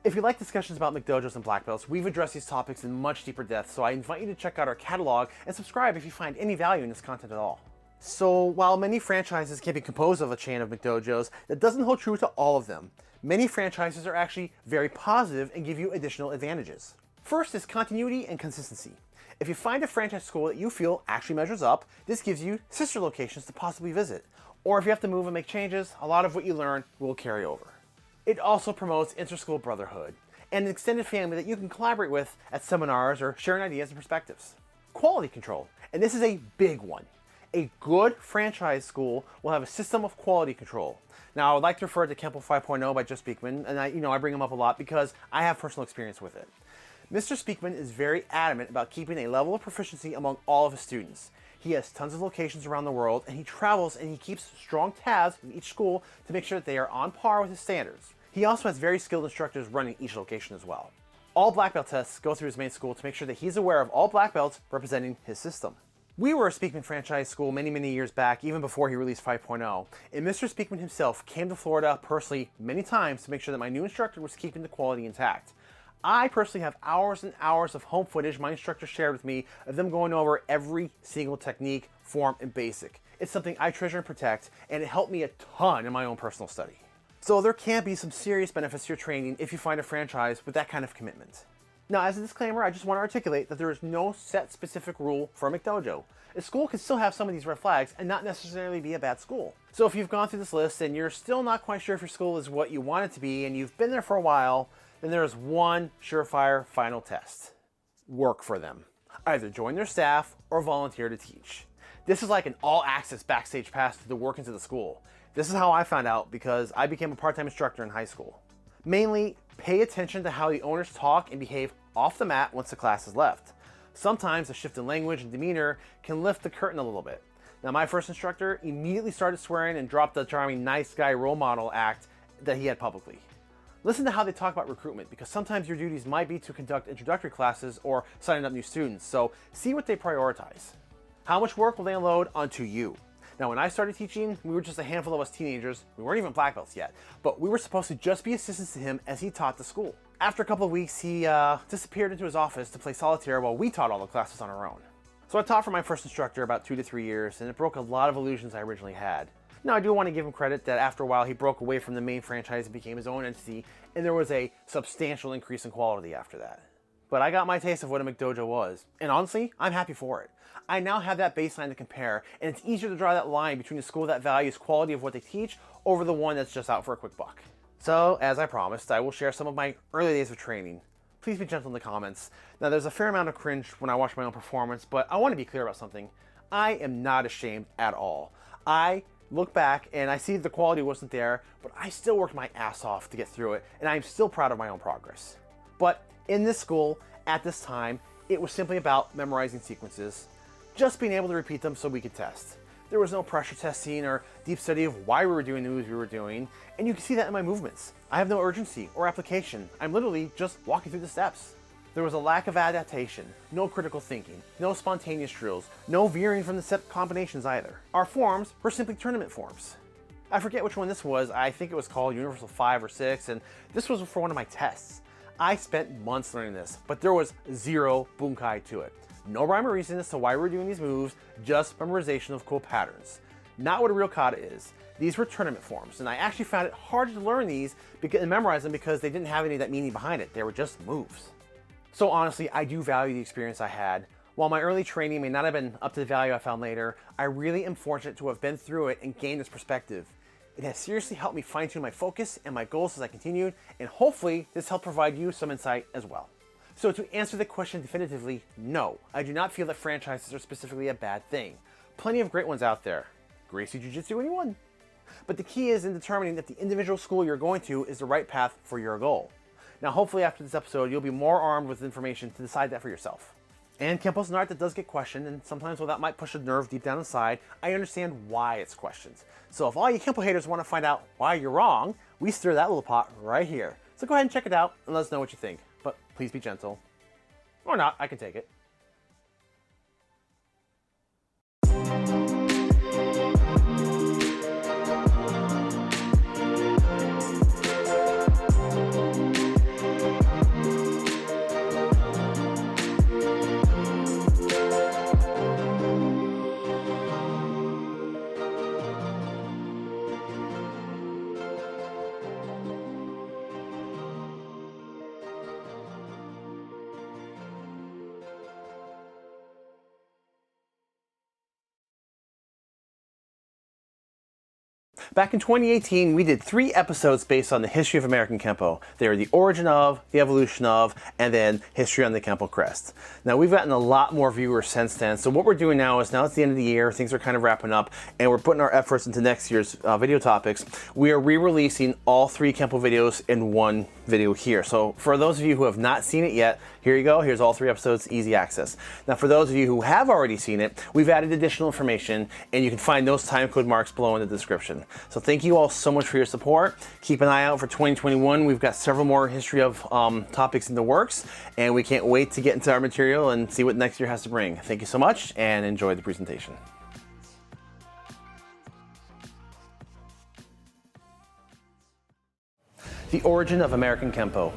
If you like discussions about McDojos and black belts, we've addressed these topics in much deeper depth, so I invite you to check out our catalog and subscribe if you find any value in this content at all. So while many franchises can be composed of a chain of McDojos, that doesn't hold true to all of them. Many franchises are actually very positive and give you additional advantages. First is continuity and consistency. If you find a franchise school that you feel actually measures up, this gives you sister locations to possibly visit. Or if you have to move and make changes, a lot of what you learn will carry over. It also promotes inter-school brotherhood and an extended family that you can collaborate with at seminars or sharing ideas and perspectives. Quality control, and this is a big one. A good franchise school will have a system of quality control. Now, I would like to refer to Kempo 5.0 by Just Speakman, and I bring him up a lot because I have personal experience with it. Mr. Speakman is very adamant about keeping a level of proficiency among all of his students. He has tons of locations around the world, and he travels and he keeps strong tabs in each school to make sure that they are on par with his standards. He also has very skilled instructors running each location as well. All black belt tests go through his main school to make sure that he's aware of all black belts representing his system. We were a Speakman franchise school many years back, even before he released 5.0, and Mr. Speakman himself came to Florida personally many times to make sure that my new instructor was keeping the quality intact. I personally have hours and hours of home footage my instructor shared with me of them going over every single technique, form, and basic. It's something I treasure and protect, and it helped me a ton in my own personal study. So there can be some serious benefits to your training if you find a franchise with that kind of commitment. Now, as a disclaimer, I just want to articulate that there is no set specific rule for a McDojo. A school can still have some of these red flags and not necessarily be a bad school. So if you've gone through this list and you're still not quite sure if your school is what you want it to be and you've been there for a while, then there is one surefire final test. Work for them. Either join their staff or volunteer to teach. This is like an all-access backstage pass to the workings of the school. This is how I found out because I became a part-time instructor in high school. Mainly, pay attention to how the owners talk and behave off the mat once the class is left. Sometimes a shift in language and demeanor can lift the curtain a little bit. Now, my first instructor immediately started swearing and dropped the charming nice guy role model act that he had publicly. Listen to how they talk about recruitment, because sometimes your duties might be to conduct introductory classes or signing up new students, so see what they prioritize. How much work will they unload onto you? Now, when I started teaching, we were just a handful of us teenagers. We weren't even black belts yet, but we were supposed to just be assistants to him as he taught the school. After a couple of weeks, he disappeared into his office to play solitaire while we taught all the classes on our own. So I taught for my first instructor about 2 to 3 years, and it broke a lot of illusions I originally had. Now, I do want to give him credit that after a while, he broke away from the main franchise and became his own entity, and there was a substantial increase in quality after that. But I got my taste of what a McDojo was, and honestly, I'm happy for it. I now have that baseline to compare, and it's easier to draw that line between a school that values quality of what they teach over the one that's just out for a quick buck. So, as I promised, I will share some of my early days of training. Please be gentle in the comments. Now, there's a fair amount of cringe when I watch my own performance, but I want to be clear about something. I am not ashamed at all. I look back and I see the quality wasn't there, but I still worked my ass off to get through it, and I'm still proud of my own progress. But in this school, at this time, it was simply about memorizing sequences, just being able to repeat them so we could test. There was no pressure testing or deep study of why we were doing the moves we were doing, and you can see that in my movements. I have no urgency or application. I'm literally just walking through the steps. There was a lack of adaptation, no critical thinking, no spontaneous drills, no veering from the set combinations either. Our forms were simply tournament forms. I forget which one this was. I think it was called Universal 5 or 6, and this was for one of my tests. I spent months learning this, but there was zero bunkai to it. No rhyme or reason as to why we're doing these moves, just memorization of cool patterns. Not what a real kata is. These were tournament forms, and I actually found it hard to learn these and memorize them because they didn't have any of that meaning behind it. They were just moves. So honestly, I do value the experience I had. While my early training may not have been up to the value I found later, I really am fortunate to have been through it and gained this perspective. It has seriously helped me fine-tune my focus and my goals as I continued, and hopefully this helped provide you some insight as well. So to answer the question definitively, no, I do not feel that franchises are specifically a bad thing. Plenty of great ones out there. Gracie Jiu-Jitsu anyone? But the key is in determining that the individual school you're going to is the right path for your goal. Now hopefully after this episode you'll be more armed with information to decide that for yourself. And Kempo's an art that does get questioned, and sometimes while that might push a nerve deep down inside, I understand why it's questioned. So if all you Kempo haters want to find out why you're wrong, we stir that little pot right here. So go ahead and check it out and let us know what you think. But please be gentle. Or not, I can take it. Back in 2018, we did 3 episodes based on the history of American Kempo. They were the origin of, the evolution of, and then history on the Kempo crest. Now we've gotten a lot more viewers since then, so what we're doing now is now it's the end of the year, things are kind of wrapping up, and we're putting our efforts into next year's video topics. We are re-releasing all 3 Kempo videos in one video here. So for those of you who have not seen it yet, here you go. Here's all 3 episodes, easy access. Now for those of you who have already seen it, we've added additional information, and you can find those timecode marks below in the description. So thank you all so much for your support. Keep an eye out for 2021. We've got several more history of topics in the works, and we can't wait to get into our material and see what next year has to bring. Thank you so much, and enjoy the presentation. The origin of American Kempo.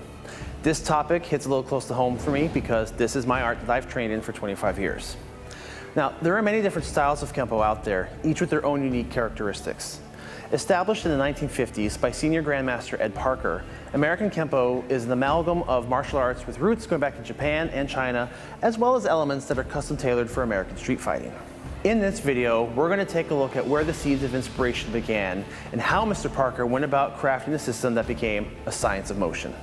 This topic hits a little close to home for me because this is my art that I've trained in for 25 years. Now, there are many different styles of Kempo out there, each with their own unique characteristics. Established in the 1950s by senior Grandmaster Ed Parker, American Kempo is an amalgam of martial arts with roots going back to Japan and China, as well as elements that are custom tailored for American street fighting. In this video, we're going to take a look at where the seeds of inspiration began and how Mr. Parker went about crafting a system that became a science of motion.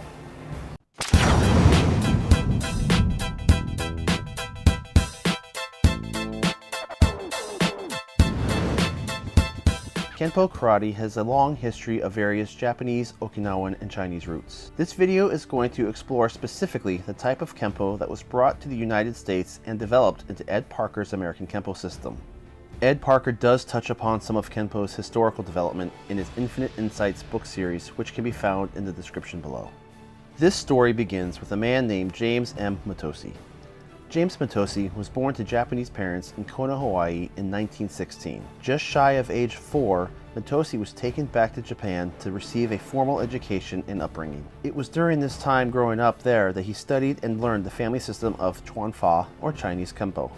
Kenpo karate has a long history of various Japanese, Okinawan, and Chinese roots. This video is going to explore specifically the type of Kempo that was brought to the United States and developed into Ed Parker's American Kempo system. Ed Parker does touch upon some of Kenpo's historical development in his Infinite Insights book series, which can be found in the description below. This story begins with a man named James M. Matosi. James Matosi was born to Japanese parents in Kona, Hawaii in 1916. Just shy of age 4, Matosi was taken back to Japan to receive a formal education and upbringing. It was during this time growing up there that he studied and learned the family system of Chuan Fa, or Chinese Kempo.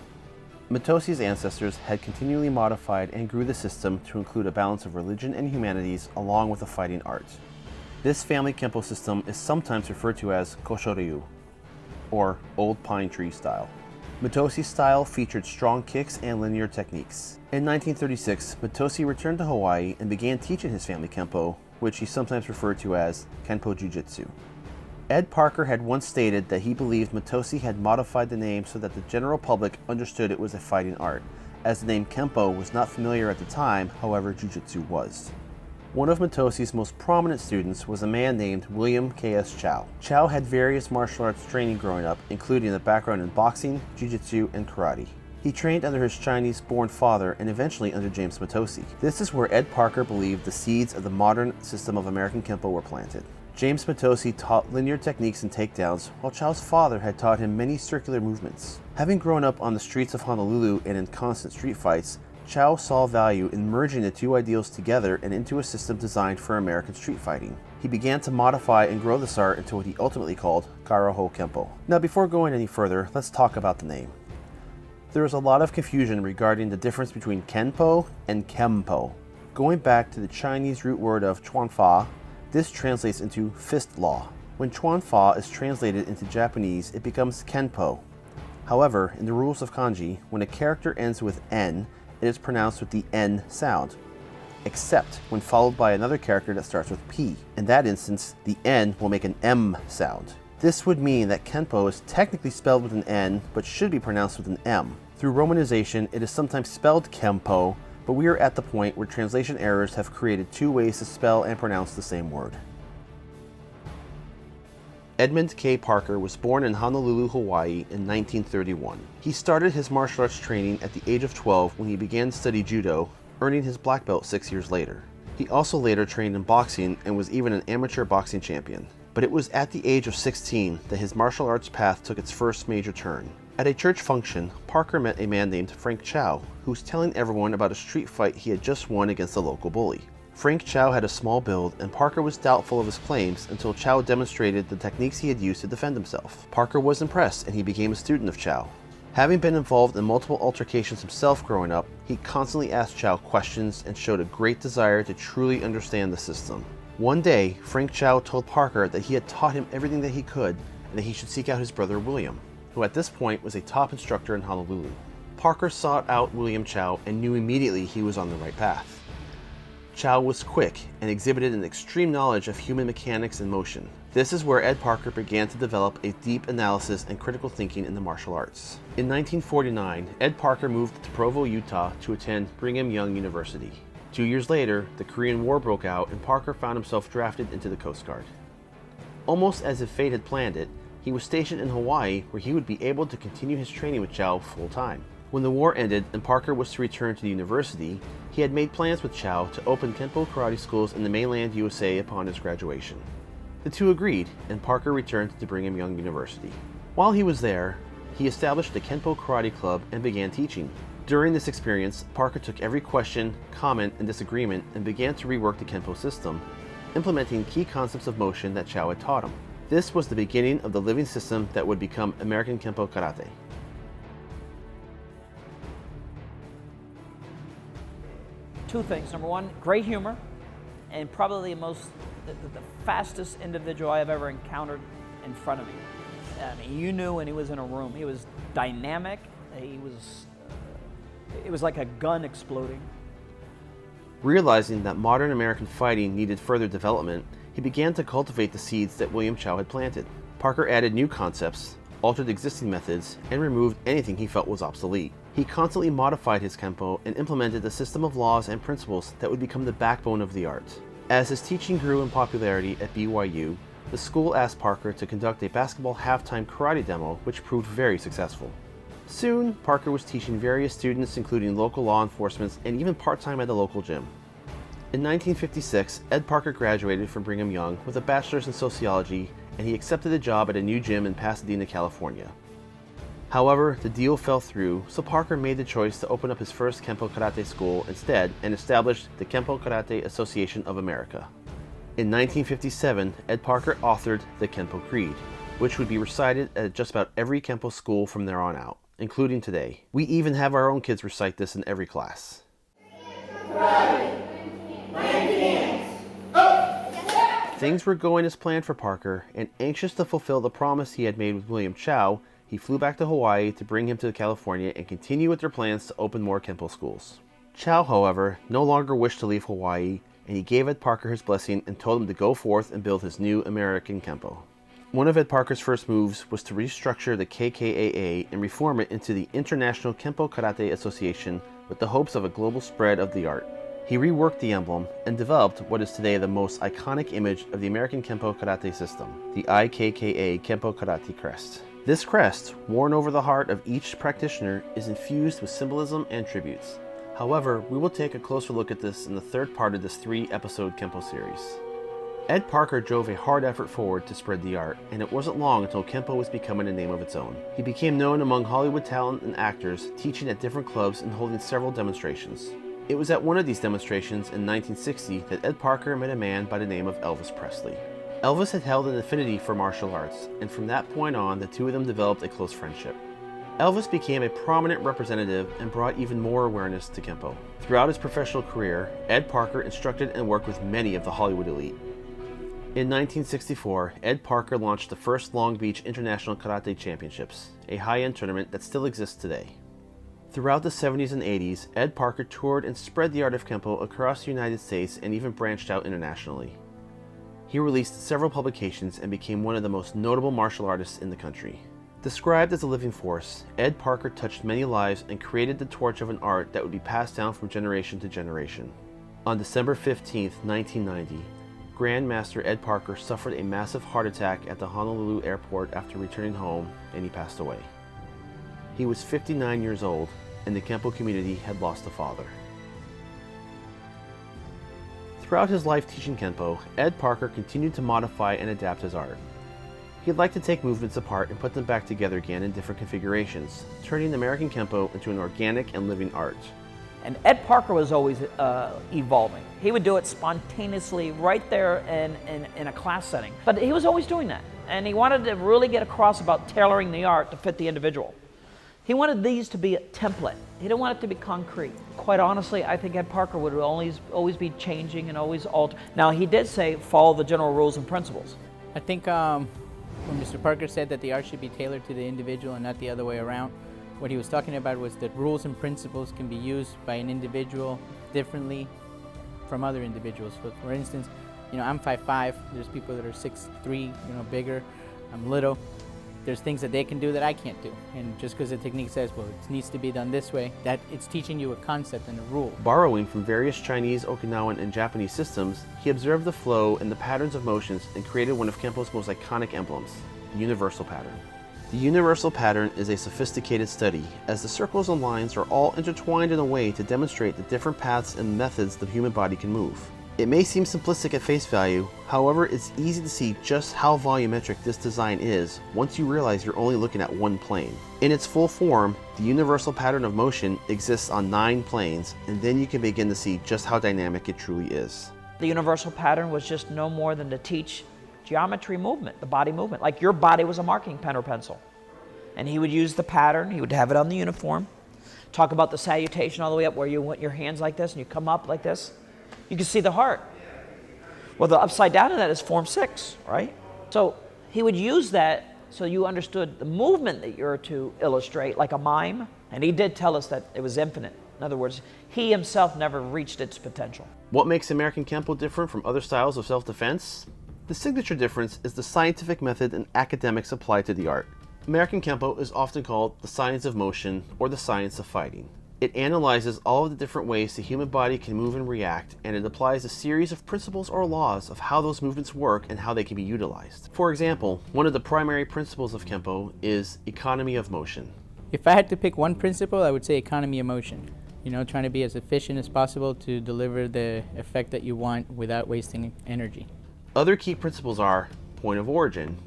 Matosi's ancestors had continually modified and grew the system to include a balance of religion and humanities along with a fighting art. This family Kempo system is sometimes referred to as Kosho Ryu, or Old Pine Tree style. Matosi's style featured strong kicks and linear techniques. In 1936, Matosi returned to Hawaii and began teaching his family Kempo, which he sometimes referred to as Kenpo Jiu-Jitsu. Ed Parker had once stated that he believed Matosi had modified the name so that the general public understood it was a fighting art, As the name Kempo was not familiar at the time, however, Jiu-Jitsu was. One of Matosi's most prominent students was a man named William K.S. Chow. Chow had various martial arts training growing up, including a background in boxing, jiu-jitsu, and karate. He trained under his Chinese-born father and eventually under James Matosi. This is where Ed Parker believed the seeds of the modern system of American Kempo were planted. James Matosi taught linear techniques and takedowns, while Chow's father had taught him many circular movements. Having grown up on the streets of Honolulu and in constant street fights, Chow saw value in merging the two ideals together and into a system designed for American street fighting. He began to modify and grow this art into what he ultimately called Ho Kempo. Now, before going any further, let's talk about the name. There is a lot of confusion regarding the difference between Kenpo and Kempo. Going back to the Chinese root word of Chuanfa, this translates into fist law. When Chuanfa is translated into Japanese, it becomes Kenpo. However, in the rules of kanji, when a character ends with N, it is pronounced with the N sound, except when followed by another character that starts with P. In that instance, the N will make an M sound. This would mean that Kenpo is technically spelled with an N, but should be pronounced with an M. Through romanization, it is sometimes spelled Kempo, but we are at the point where translation errors have created two ways to spell and pronounce the same word. Edmund K. Parker was born in Honolulu, Hawaii in 1931. He started his martial arts training at the age of 12 when he began to study judo, earning his black belt 6 years later. He also later trained in boxing and was even an amateur boxing champion. But it was at the age of 16 that his martial arts path took its first major turn. At a church function, Parker met a man named Frank Chow, who was telling everyone about a street fight he had just won against a local bully. Frank Chow had a small build, and Parker was doubtful of his claims until Chow demonstrated the techniques he had used to defend himself. Parker was impressed, and he became a student of Chow. Having been involved in multiple altercations himself growing up, he constantly asked Chow questions and showed a great desire to truly understand the system. One day, Frank Chow told Parker that he had taught him everything that he could and that he should seek out his brother William, who at this point was a top instructor in Honolulu. Parker sought out William Chow and knew immediately he was on the right path. Chow was quick and exhibited an extreme knowledge of human mechanics and motion. This is where Ed Parker began to develop a deep analysis and critical thinking in the martial arts. In 1949, Ed Parker moved to Provo, Utah to attend Brigham Young University. 2 years later, the Korean War broke out and Parker found himself drafted into the Coast Guard. Almost as if fate had planned it, he was stationed in Hawaii where he would be able to continue his training with Chow full time. When the war ended and Parker was to return to the university, he had made plans with Chow to open Kempo karate schools in the mainland USA upon his graduation. The two agreed, and Parker returned to Brigham Young University. While he was there, he established the Kempo Karate Club and began teaching. During this experience, Parker took every question, comment, and disagreement and began to rework the Kempo system, implementing key concepts of motion that Chow had taught him. This was the beginning of the living system that would become American Kempo Karate. Two things. Number one, great humor, and probably the fastest individual I have ever encountered in front of me. I mean, you knew when he was in a room. He was dynamic. It was like a gun exploding. Realizing that modern American fighting needed further development, he began to cultivate the seeds that William Chow had planted. Parker added new concepts, altered existing methods, and removed anything he felt was obsolete. He constantly modified his Kempo and implemented a system of laws and principles that would become the backbone of the art. As his teaching grew in popularity at BYU, the school asked Parker to conduct a basketball halftime karate demo, which proved very successful. Soon, Parker was teaching various students, including local law enforcement and even part-time at the local gym. In 1956, Ed Parker graduated from Brigham Young with a bachelor's in sociology, and he accepted a job at a new gym in Pasadena, California. However, the deal fell through, so Parker made the choice to open up his first Kempo Karate school instead and established the Kempo Karate Association of America. In 1957, Ed Parker authored the Kempo Creed, which would be recited at just about every Kempo school from there on out, including today. We even have our own kids recite this in every class. Things were going as planned for Parker, and anxious to fulfill the promise he had made with William Chow, he flew back to Hawaii to bring him to California and continue with their plans to open more Kempo schools. Chow, however, no longer wished to leave Hawaii, and he gave Ed Parker his blessing and told him to go forth and build his new American Kempo. One of Ed Parker's first moves was to restructure the KKAA and reform it into the International Kempo Karate Association with the hopes of a global spread of the art. He reworked the emblem and developed what is today the most iconic image of the American Kempo Karate system, the IKKA Kempo Karate crest. This crest, worn over the heart of each practitioner, is infused with symbolism and tributes. However, we will take a closer look at this in the third part of this 3-episode Kempo series. Ed Parker drove a hard effort forward to spread the art, and it wasn't long until Kempo was becoming a name of its own. He became known among Hollywood talent and actors, teaching at different clubs and holding several demonstrations. It was at one of these demonstrations in 1960 that Ed Parker met a man by the name of Elvis Presley. Elvis had held an affinity for martial arts, and from that point on, the two of them developed a close friendship. Elvis became a prominent representative and brought even more awareness to Kempo. Throughout his professional career, Ed Parker instructed and worked with many of the Hollywood elite. In 1964, Ed Parker launched the first Long Beach International Karate Championships, a high-end tournament that still exists today. Throughout the 70s and 80s, Ed Parker toured and spread the art of Kempo across the United States and even branched out internationally. He released several publications and became one of the most notable martial artists in the country. Described as a living force, Ed Parker touched many lives and created the torch of an art that would be passed down from generation to generation. On December 15, 1990, Grandmaster Ed Parker suffered a massive heart attack at the Honolulu airport after returning home, and he passed away. He was 59 years old, and the Kempo community had lost a father. Throughout his life teaching Kempo, Ed Parker continued to modify and adapt his art. He'd like to take movements apart and put them back together again in different configurations, turning American Kempo into an organic and living art. And Ed Parker was always evolving. He would do it spontaneously right there in a class setting. But he was always doing that. And he wanted to really get across about tailoring the art to fit the individual. He wanted these to be a template. He didn't want it to be concrete. Quite honestly, I think Ed Parker would always be changing and always alter. Now, he did say follow the general rules and principles. I think when Mr. Parker said that the art should be tailored to the individual and not the other way around, what he was talking about was that rules and principles can be used by an individual differently from other individuals. For instance, I'm 5'5", there's people that are 6'3", bigger, I'm little. There's things that they can do that I can't do. And just because the technique says, well, it needs to be done this way, that it's teaching you a concept and a rule. Borrowing from various Chinese, Okinawan, and Japanese systems, he observed the flow and the patterns of motions and created one of Kempo's most iconic emblems, the universal pattern. The universal pattern is a sophisticated study, as the circles and lines are all intertwined in a way to demonstrate the different paths and methods the human body can move. It may seem simplistic at face value, however, it's easy to see just how volumetric this design is once you realize you're only looking at one plane. In its full form, the universal pattern of motion exists on 9 planes, and then you can begin to see just how dynamic it truly is. The universal pattern was just no more than to teach geometry movement, the body movement, like your body was a marking pen or pencil. And he would use the pattern, he would have it on the uniform, talk about the salutation all the way up where you want your hands like this and you come up like this. You can see the heart. Well, the upside down of that is form 6, right? So he would use that so you understood the movement that you're to illustrate, like a mime. And he did tell us that it was infinite. In other words, he himself never reached its potential. What makes American Kempo different from other styles of self-defense? The signature difference is the scientific method and academics applied to the art. American Kempo is often called the science of motion or the science of fighting. It analyzes all of the different ways the human body can move and react, and it applies a series of principles or laws of how those movements work and how they can be utilized. For example, one of the primary principles of Kempo is economy of motion. If I had to pick one principle, I would say economy of motion. Trying to be as efficient as possible to deliver the effect that you want without wasting energy. Other key principles are point of origin,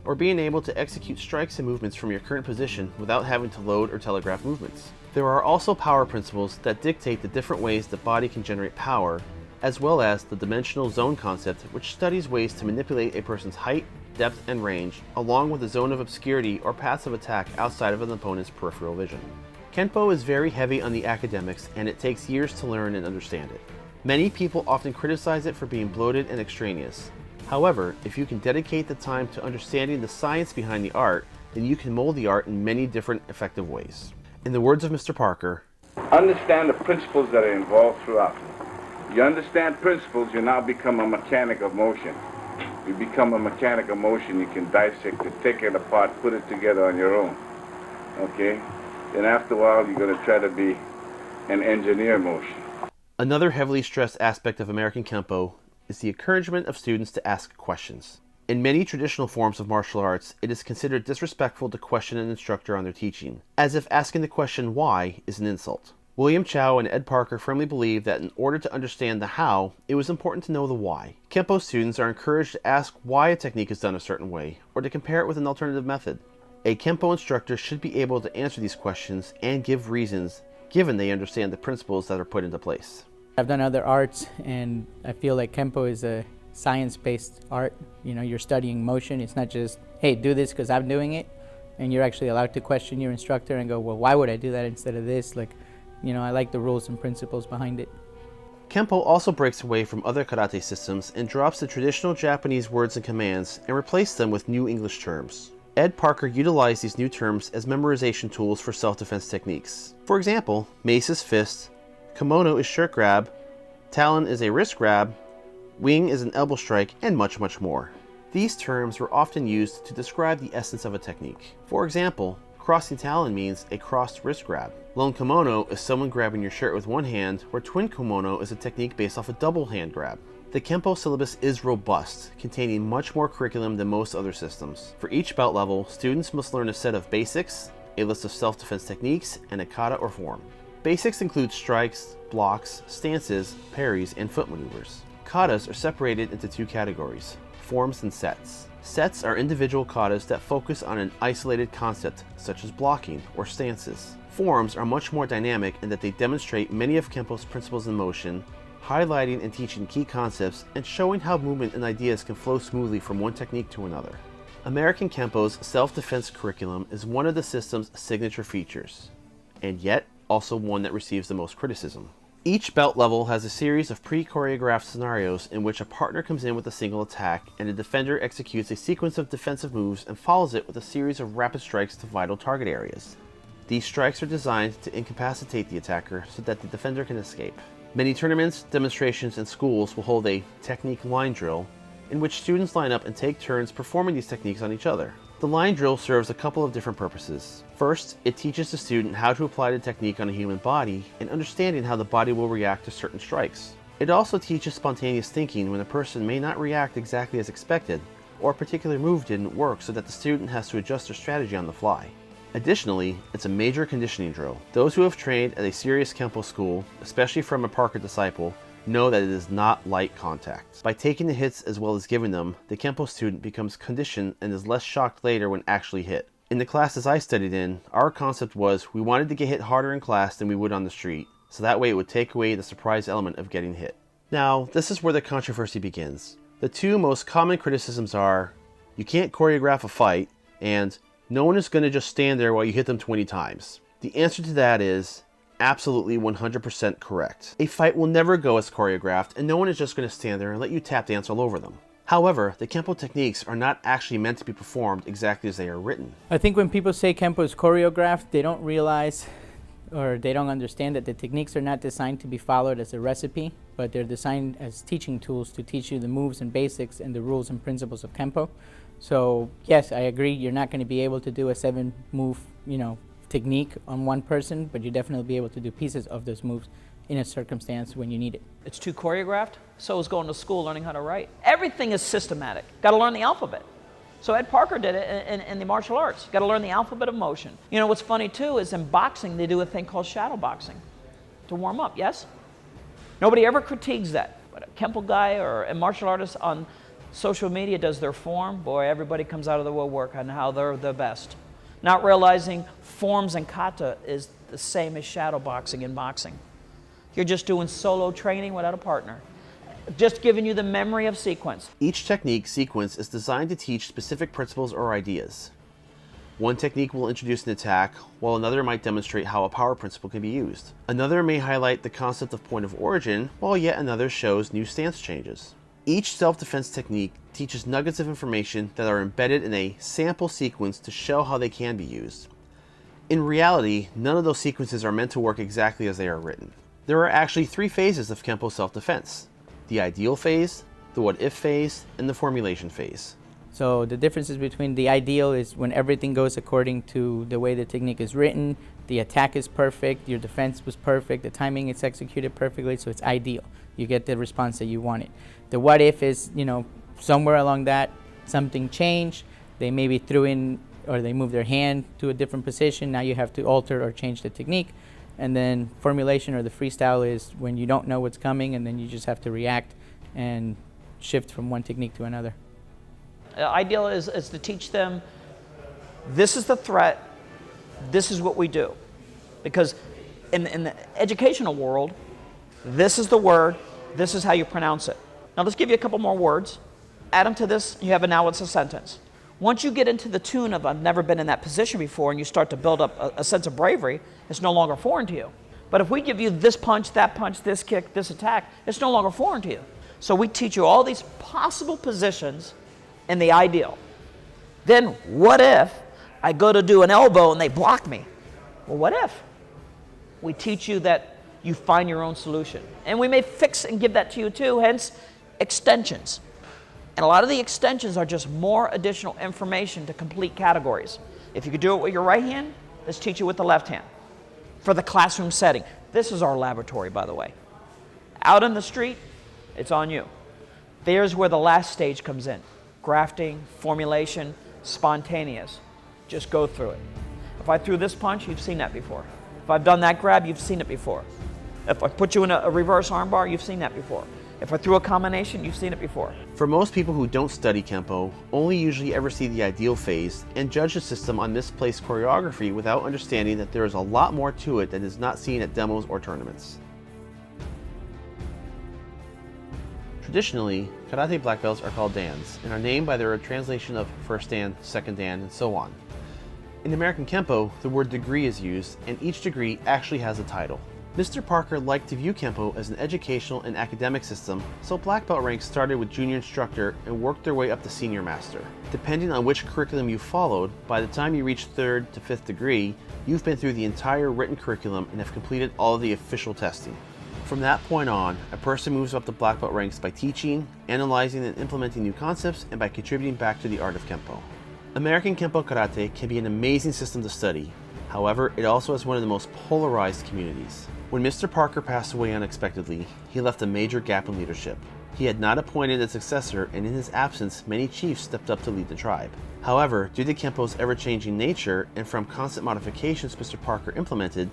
or being able to execute strikes and movements from your current position without having to load or telegraph movements. There are also power principles that dictate the different ways the body can generate power, as well as the dimensional zone concept, which studies ways to manipulate a person's height, depth, and range, along with a zone of obscurity or paths of attack outside of an opponent's peripheral vision. Kenpo is very heavy on the academics, and it takes years to learn and understand it. Many people often criticize it for being bloated and extraneous. However, if you can dedicate the time to understanding the science behind the art, then you can mold the art in many different effective ways. In the words of Mr. Parker, understand the principles that are involved throughout. You understand principles, you now become a mechanic of motion. You become a mechanic of motion. You can dissect it, take it apart, put it together on your own. Okay? Then after a while, you're going to try to be an engineer of motion. Another heavily stressed aspect of American Kempo is the encouragement of students to ask questions. In many traditional forms of martial arts, it is considered disrespectful to question an instructor on their teaching, as if asking the question why is an insult. William Chow and Ed Parker firmly believe that in order to understand the how, it was important to know the why. Kempo students are encouraged to ask why a technique is done a certain way, or to compare it with an alternative method. A Kempo instructor should be able to answer these questions and give reasons, given they understand the principles that are put into place. I've done other arts, and I feel like Kempo is a science-based art. You know, you're studying motion. It's not just, hey, do this because I'm doing it. And you're actually allowed to question your instructor and go, well, why would I do that instead of this? Like, you know, I like the rules and principles behind it. Kempo also breaks away from other karate systems and drops the traditional Japanese words and commands and replaces them with new English terms. Ed Parker utilized these new terms as memorization tools for self-defense techniques. For example, mace is fist, kimono is shirt grab, talon is a wrist grab, wing is an elbow strike, and much, much more. These terms were often used to describe the essence of a technique. For example, crossing talon means a crossed wrist grab. Lone kimono is someone grabbing your shirt with one hand, where twin kimono is a technique based off a double hand grab. The Kempo syllabus is robust, containing much more curriculum than most other systems. For each belt level, students must learn a set of basics, a list of self-defense techniques, and a kata or form. Basics include strikes, blocks, stances, parries, and foot maneuvers. Katas are separated into two categories, forms and sets. Sets are individual katas that focus on an isolated concept, such as blocking or stances. Forms are much more dynamic in that they demonstrate many of Kempo's principles in motion, highlighting and teaching key concepts and showing how movement and ideas can flow smoothly from one technique to another. American Kempo's self-defense curriculum is one of the system's signature features, and yet also one that receives the most criticism. Each belt level has a series of pre-choreographed scenarios in which a partner comes in with a single attack and a defender executes a sequence of defensive moves and follows it with a series of rapid strikes to vital target areas. These strikes are designed to incapacitate the attacker so that the defender can escape. Many tournaments, demonstrations, and schools will hold a technique line drill in which students line up and take turns performing these techniques on each other. The line drill serves a couple of different purposes. First, it teaches the student how to apply the technique on a human body and understanding how the body will react to certain strikes. It also teaches spontaneous thinking when a person may not react exactly as expected, or a particular move didn't work so that the student has to adjust their strategy on the fly. Additionally, it's a major conditioning drill. Those who have trained at a serious Kempo school, especially from a Parker disciple, know that it is not light contact. By taking the hits as well as giving them, the Kempo student becomes conditioned and is less shocked later when actually hit. In the classes I studied in, our concept was we wanted to get hit harder in class than we would on the street, so that way it would take away the surprise element of getting hit. Now, this is where the controversy begins. The two most common criticisms are, you can't choreograph a fight, and no one is going to just stand there while you hit them 20 times. The answer to that is absolutely 100% correct. A fight will never go as choreographed, and no one is just going to stand there and let you tap dance all over them. However, the Kempo techniques are not actually meant to be performed exactly as they are written. I think when people say Kempo is choreographed, they don't realize or they don't understand that the techniques are not designed to be followed as a recipe, but they're designed as teaching tools to teach you the moves and basics and the rules and principles of Kempo. So yes, I agree, you're not going to be able to do a 7-move, technique on one person, but you definitely be able to do pieces of those moves in a circumstance when you need it. It's too choreographed. So is going to school learning how to write. Everything is systematic. Got to learn the alphabet. So Ed Parker did it in the martial arts. Got to learn the alphabet of motion. You know what's funny too is in boxing they do a thing called shadow boxing to warm up. Yes. Nobody ever critiques that, but a Kempo guy or a martial artist on social media does their form. Boy, everybody comes out of the woodwork on how they're the best. Not realizing forms and kata is the same as shadow boxing in boxing. You're just doing solo training without a partner. Just giving you the memory of sequence. Each technique sequence is designed to teach specific principles or ideas. One technique will introduce an attack, while another might demonstrate how a power principle can be used. Another may highlight the concept of point of origin, while yet another shows new stance changes. Each self-defense technique teaches nuggets of information that are embedded in a sample sequence to show how they can be used. In reality, none of those sequences are meant to work exactly as they are written. There are actually 3 phases of Kempo self-defense: the ideal phase, the what-if phase, and the formulation phase. So the differences between the ideal is when everything goes according to the way the technique is written, the attack is perfect, your defense was perfect, the timing is executed perfectly, so it's ideal. You get the response that you wanted. The what if is, you know, somewhere along that, something changed, they maybe threw in or they moved their hand to a different position, now you have to alter or change the technique. And then formulation or the freestyle is when you don't know what's coming and then you just have to react and shift from one technique to another. Ideal is to teach them, this is the threat, this is what we do. Because in the educational world, this is the word, this is how you pronounce it. Now let's give you a couple more words. Add them to this, you have now it's a sentence. Once you get into the tune of I've never been in that position before and you start to build up a sense of bravery, it's no longer foreign to you. But if we give you this punch, this kick, this attack, it's no longer foreign to you. So we teach you all these possible positions in the ideal. Then what if I go to do an elbow and they block me? Well, what if? We teach you that you find your own solution. And we may fix and give that to you too, hence extensions. And a lot of the extensions are just more additional information to complete categories. If you could do it with your right hand, let's teach you with the left hand. For the classroom setting, this is our laboratory, by the way. Out in the street, it's on you. There's where the last stage comes in. Grafting, formulation, spontaneous. Just go through it. If I threw this punch, you've seen that before. If I've done that grab, you've seen it before. If I put you in a reverse armbar, you've seen that before. If I threw a combination, you've seen it before. For most people who don't study Kempo, only usually ever see the ideal phase and judge the system on misplaced choreography without understanding that there is a lot more to it that is not seen at demos or tournaments. Traditionally, karate black belts are called dans and are named by their translation of first dan, second dan, and so on. In American Kempo, the word degree is used, and each degree actually has a title. Mr. Parker liked to view Kempo as an educational and academic system, so black belt ranks started with junior instructor and worked their way up to senior master. Depending on which curriculum you followed, by the time you reach 3rd to 5th degree, you've been through the entire written curriculum and have completed all of the official testing. From that point on, a person moves up the black belt ranks by teaching, analyzing and implementing new concepts, and by contributing back to the art of Kempo. American Kempo Karate can be an amazing system to study. However, it also has one of the most polarized communities. When Mr. Parker passed away unexpectedly, he left a major gap in leadership. He had not appointed a successor, and in his absence, many chiefs stepped up to lead the tribe. However, due to Kempo's ever-changing nature and from constant modifications Mr. Parker implemented,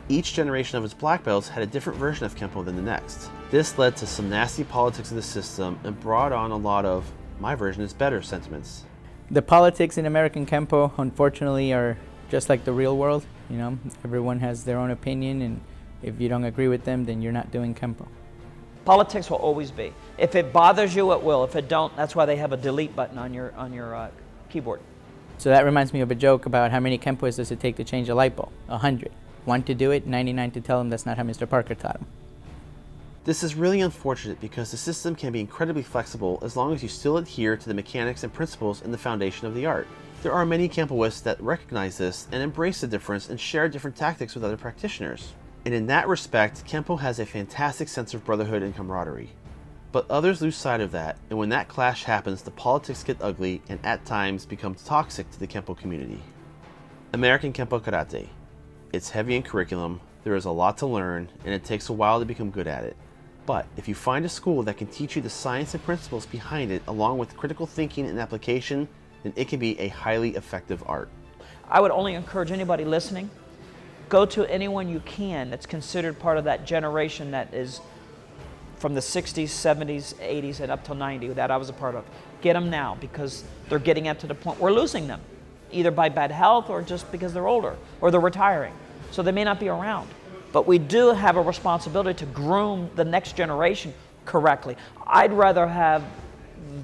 each generation of his black belts had a different version of Kempo than the next. This led to some nasty politics in the system and brought on a lot of "my version is better" sentiments. The politics in American Kempo, unfortunately, are just like the real world. You know, everyone has their own opinion, and if you don't agree with them, then you're not doing Kempo. Politics will always be. If it bothers you, it will. If it don't, that's why they have a delete button on your keyboard. So that reminds me of a joke about how many Kempoists does it take to change a light bulb? 100. 1 to do it, 99 to tell him that's not how Mr. Parker taught him. This is really unfortunate because the system can be incredibly flexible as long as you still adhere to the mechanics and principles in the foundation of the art. There are many Kempoists that recognize this and embrace the difference and share different tactics with other practitioners. And in that respect, Kempo has a fantastic sense of brotherhood and camaraderie. But others lose sight of that, and when that clash happens, the politics get ugly and at times become toxic to the Kempo community. American Kempo Karate. It's heavy in curriculum, there is a lot to learn, and it takes a while to become good at it. But if you find a school that can teach you the science and principles behind it along with critical thinking and application, then it can be a highly effective art. I would only encourage anybody listening, go to anyone you can that's considered part of that generation that is from the 60s, 70s, 80s, and up till 90 that I was a part of. Get them now because they're getting up to the point we're losing them, either by bad health or just because they're older or they're retiring. So they may not be around. But we do have a responsibility to groom the next generation correctly. I'd rather have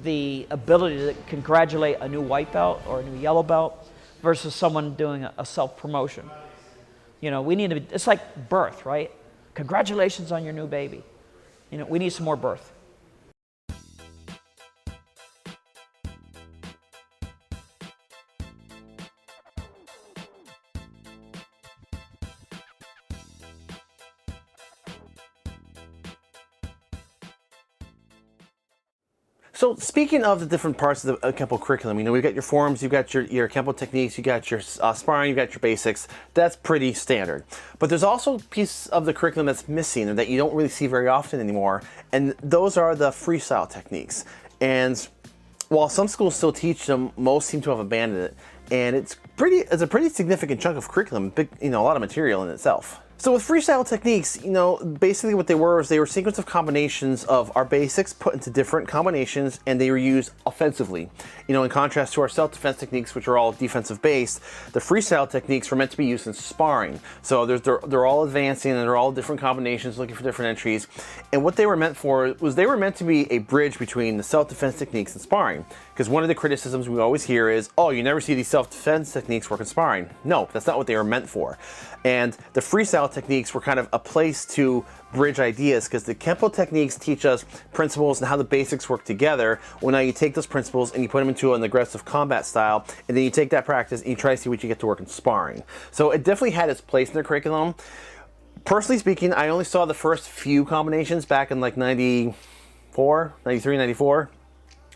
the ability to congratulate a new white belt or a new yellow belt versus someone doing a self-promotion. You know, we need to, it's like birth, right? Congratulations on your new baby. You know, we need some more birth. So speaking of the different parts of the Kempo curriculum, you know, we've got your forms, you've got your Kempo techniques, you got your sparring, you've got your basics. That's pretty standard. But there's also pieces of the curriculum that's missing and that you don't really see very often anymore, and those are the freestyle techniques. And while some schools still teach them, most seem to have abandoned it. And it's a pretty significant chunk of curriculum, big, you know, a lot of material in itself. So with freestyle techniques, you know, basically what they were is they were a sequence of combinations of our basics put into different combinations, and they were used offensively. You know, in contrast to our self-defense techniques, which are all defensive based, the freestyle techniques were meant to be used in sparring. So they're all advancing and they're all different combinations looking for different entries. And what they were meant for was they were meant to be a bridge between the self-defense techniques and sparring. Because one of the criticisms we always hear is, oh, you never see these self-defense techniques work in sparring. No, that's not what they were meant for. And the freestyle techniques were kind of a place to bridge ideas, because the Kempo techniques teach us principles and how the basics work together. Well, now you take those principles and you put them into an aggressive combat style, and then you take that practice and you try to see what you get to work in sparring. So it definitely had its place in the curriculum. Personally speaking, I only saw the first few combinations back in like 94, 93, 94.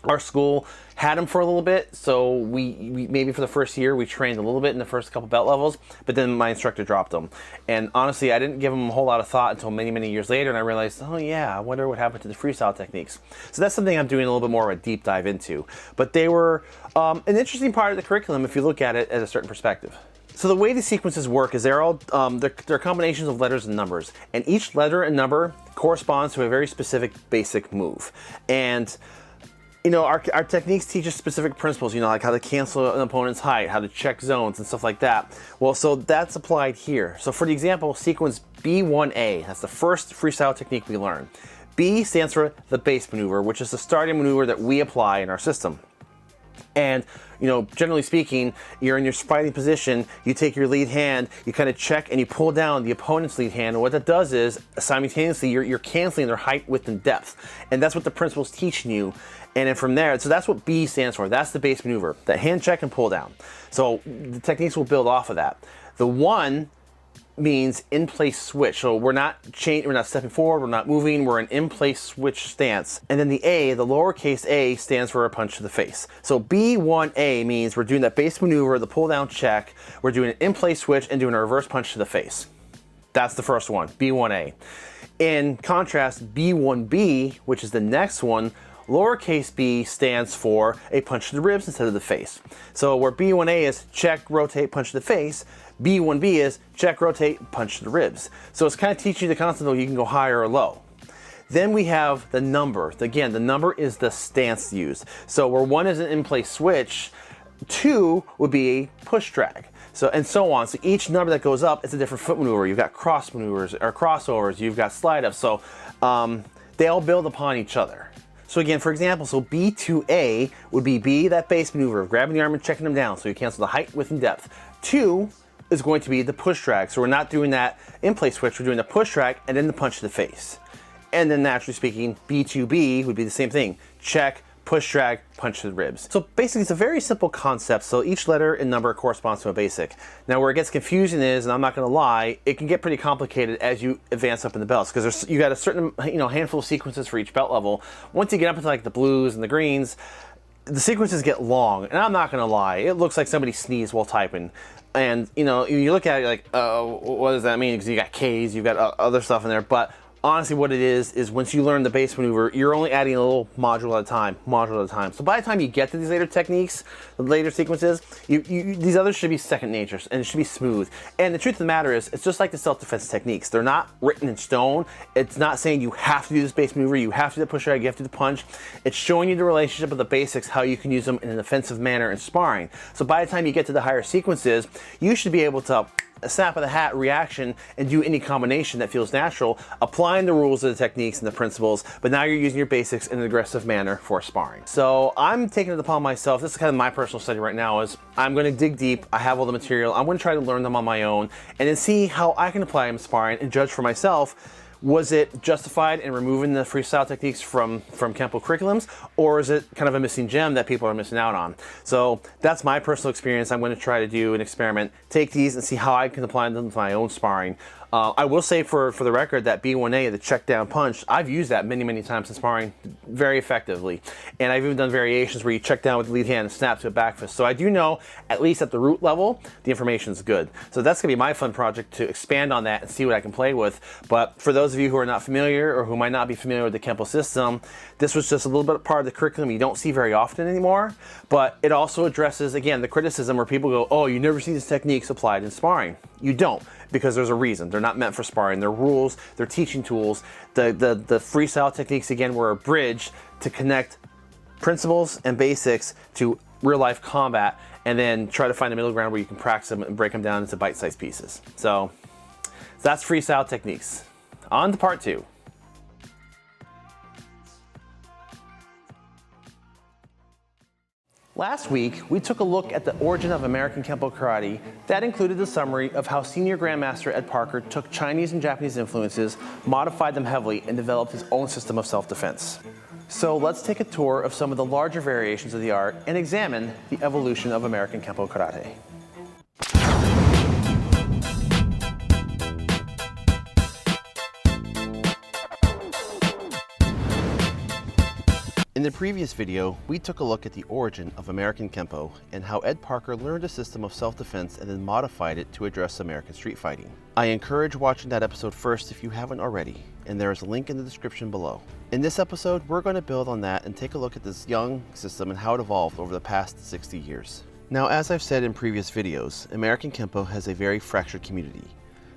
Our school had them for a little bit, so we maybe for the first year we trained a little bit in the first couple belt levels, but then my instructor dropped them. And honestly, I didn't give them a whole lot of thought until many, many years later, and I realized, oh yeah, I wonder what happened to the freestyle techniques. So that's something I'm doing a little bit more of a deep dive into. But they were an interesting part of the curriculum if you look at it at a certain perspective. So the way the sequences work is they're all they're combinations of letters and numbers, and each letter and number corresponds to a very specific basic move. And you know, our techniques teach us specific principles, you know, like how to cancel an opponent's height, how to check zones and stuff like that. Well, so that's applied here. So for the example, sequence B1A, that's the first freestyle technique we learn. B stands for the base maneuver, which is the starting maneuver that we apply in our system. And, you know, generally speaking, you're in your fighting position, you take your lead hand, you kind of check and you pull down the opponent's lead hand. And what that does is simultaneously you're canceling their height, width, and depth. And that's what the principle's teaching you. And then from there, so that's what B stands for. That's the base maneuver, that hand check and pull down. So the techniques will build off of that. The 1 means in-place switch. So we're not stepping forward, we're not moving, we're an in-place switch stance. And then the A, the lowercase a, stands for a punch to the face. So B1A means we're doing that base maneuver, the pull down check, we're doing an in-place switch and doing a reverse punch to the face. That's the first one, B1A. In contrast, B1B, which is the next one, lowercase b stands for a punch to the ribs instead of the face. So where B1A is check, rotate, punch to the face, B1B is check, rotate, punch to the ribs. So it's kind of teaching you the concept of you can go higher or low. Then we have the number. Again, the number is the stance used. So where 1 is an in-place switch, 2 would be a push drag. So and so on. So each number that goes up is a different foot maneuver. You've got cross maneuvers or crossovers. You've got slide ups. So they all build upon each other. So again, for example, so B2A would be B, that base maneuver of grabbing the arm and checking them down. So you cancel the height, width, and depth. 2 is going to be the push drag. So we're not doing that in-place switch. We're doing the push drag and then the punch to the face. And then naturally speaking, B2B would be the same thing. Check, push drag, punch to the ribs. So basically it's a very simple concept. So each letter and number corresponds to a basic. Now where it gets confusing is, and I'm not gonna lie, it can get pretty complicated as you advance up in the belts, because you got a certain handful of sequences for each belt level. Once you get up into like the blues and the greens, the sequences get long, and I'm not gonna lie, it looks like somebody sneezed while typing. And you look at it like, what does that mean? Because you got K's, you've got other stuff in there, but honestly what it is once you learn the base maneuver, you're only adding a little module at a time. So by the time you get to these later techniques, the later sequences, these others should be second nature, and it should be smooth. And the truth of the matter is, it's just like the self-defense techniques. They're not written in stone. It's not saying you have to do this base maneuver, you have to do the push drag, you have to do the punch. It's showing you the relationship of the basics, how you can use them in an offensive manner in sparring. So by the time you get to the higher sequences, you should be able to a snap of the hat reaction and do any combination that feels natural, applying the rules of the techniques and the principles, but now you're using your basics in an aggressive manner for sparring. So I'm taking it upon myself, this is kind of my personal study right now, is I'm going to dig deep, I have all the material, I'm going to try to learn them on my own, and then see how I can apply them in sparring and judge for myself, was it justified in removing the freestyle techniques from Kempo curriculums, or is it kind of a missing gem that people are missing out on? So that's my personal experience. I'm going to try to do an experiment, take these and see how I can apply them to my own sparring. I will say for the record that B1A, the check down punch, I've used that many times in sparring very effectively. And I've even done variations where you check down with the lead hand and snap to a back fist. So I do know, at least at the root level, the information's good. So that's gonna be my fun project to expand on that and see what I can play with. But for those of you who are not familiar or who might not be familiar with the Kempo system, this was just a little bit part of the curriculum you don't see very often anymore. But it also addresses, again, the criticism where people go, oh, you never see these techniques applied in sparring. You don't, because there's a reason. They're not meant for sparring. They're rules, they're teaching tools. The freestyle techniques, again, were a bridge to connect principles and basics to real life combat, and then try to find a middle ground where you can practice them and break them down into bite-sized pieces. So that's freestyle techniques. On to part 2. Last week, we took a look at the origin of American Kempo karate. That included the summary of how Senior Grandmaster Ed Parker took Chinese and Japanese influences, modified them heavily, and developed his own system of self-defense. So let's take a tour of some of the larger variations of the art and examine the evolution of American Kempo karate. In the previous video, we took a look at the origin of American Kempo and how Ed Parker learned a system of self-defense and then modified it to address American street fighting. I encourage watching that episode first if you haven't already, and there is a link in the description below. In this episode, we're going to build on that and take a look at this young system and how it evolved over the past 60 years. Now, as I've said in previous videos, American Kempo has a very fractured community.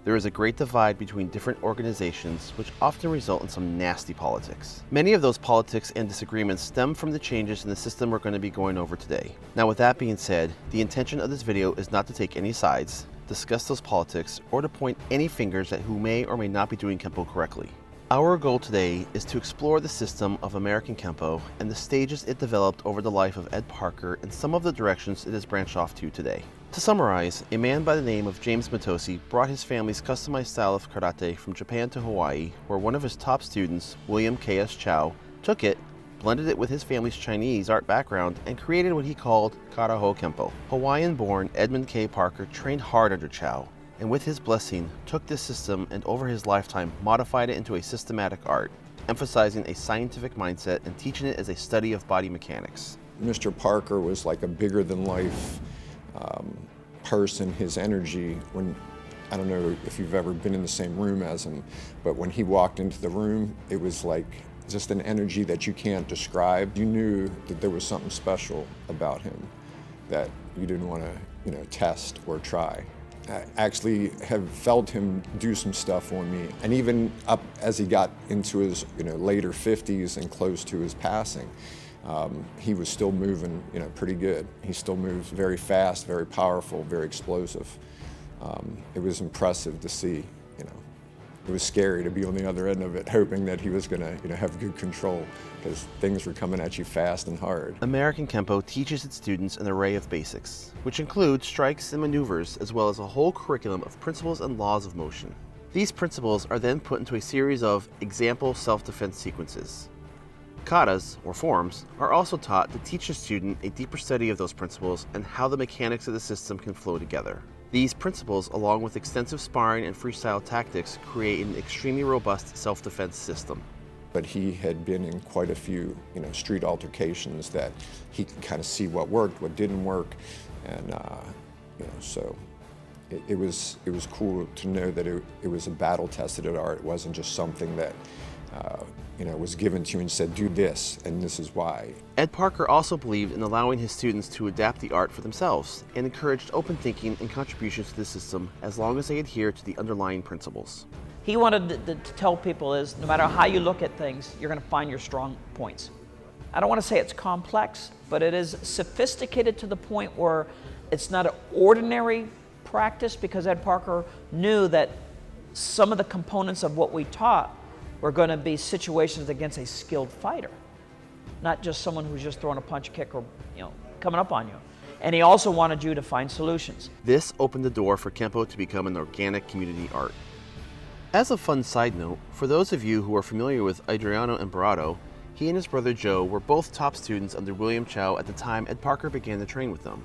There is a great divide between different organizations, which often result in some nasty politics. Many of those politics and disagreements stem from the changes in the system we're going to be going over today. Now, with that being said, the intention of this video is not to take any sides, discuss those politics, or to point any fingers at who may or may not be doing Kempo correctly. Our goal today is to explore the system of American Kempo and the stages it developed over the life of Ed Parker and some of the directions it has branched off to today. To summarize, a man by the name of James Matosi brought his family's customized style of karate from Japan to Hawaii, where one of his top students, William K.S. Chow, took it, blended it with his family's Chinese art background, and created what he called Ho Kempo. Hawaiian-born Edmund K. Parker trained hard under Chow, and with his blessing, took this system and over his lifetime modified it into a systematic art, emphasizing a scientific mindset and teaching it as a study of body mechanics. Mr. Parker was like a bigger than life person. His energy, when, I don't know if you've ever been in the same room as him, but when he walked into the room, it was like just an energy that you can't describe. You knew that there was something special about him that you didn't want to, test or try. I actually have felt him do some stuff on me, and even up as he got into his later 50s and close to his passing, he was still moving pretty good. He still moves very fast, very powerful, very explosive. It was impressive to see. It was scary to be on the other end of it, hoping that he was going to have good control, because things were coming at you fast and hard. American Kempo teaches its students an array of basics, which include strikes and maneuvers, as well as a whole curriculum of principles and laws of motion. These principles are then put into a series of example self-defense sequences. Katas, or forms, are also taught to teach the student a deeper study of those principles and how the mechanics of the system can flow together. These principles, along with extensive sparring and freestyle tactics, create an extremely robust self-defense system. But he had been in quite a few, street altercations that he could kind of see what worked, what didn't work, and so it was cool to know that it was a battle-tested art. It wasn't just something that was given to you and said, do this, and this is why. Ed Parker also believed in allowing his students to adapt the art for themselves and encouraged open thinking and contributions to the system as long as they adhere to the underlying principles. He wanted to tell people is no matter how you look at things, you're going to find your strong points. I don't want to say it's complex, but it is sophisticated to the point where it's not an ordinary practice, because Ed Parker knew that some of the components of what we taught were going to be situations against a skilled fighter, not just someone who's just throwing a punch, kick, or coming up on you. And he also wanted you to find solutions. This opened the door for Kempo to become an organic community art. As a fun side note, for those of you who are familiar with Adriano Emperado, he and his brother Joe were both top students under William Chow at the time Ed Parker began to train with them.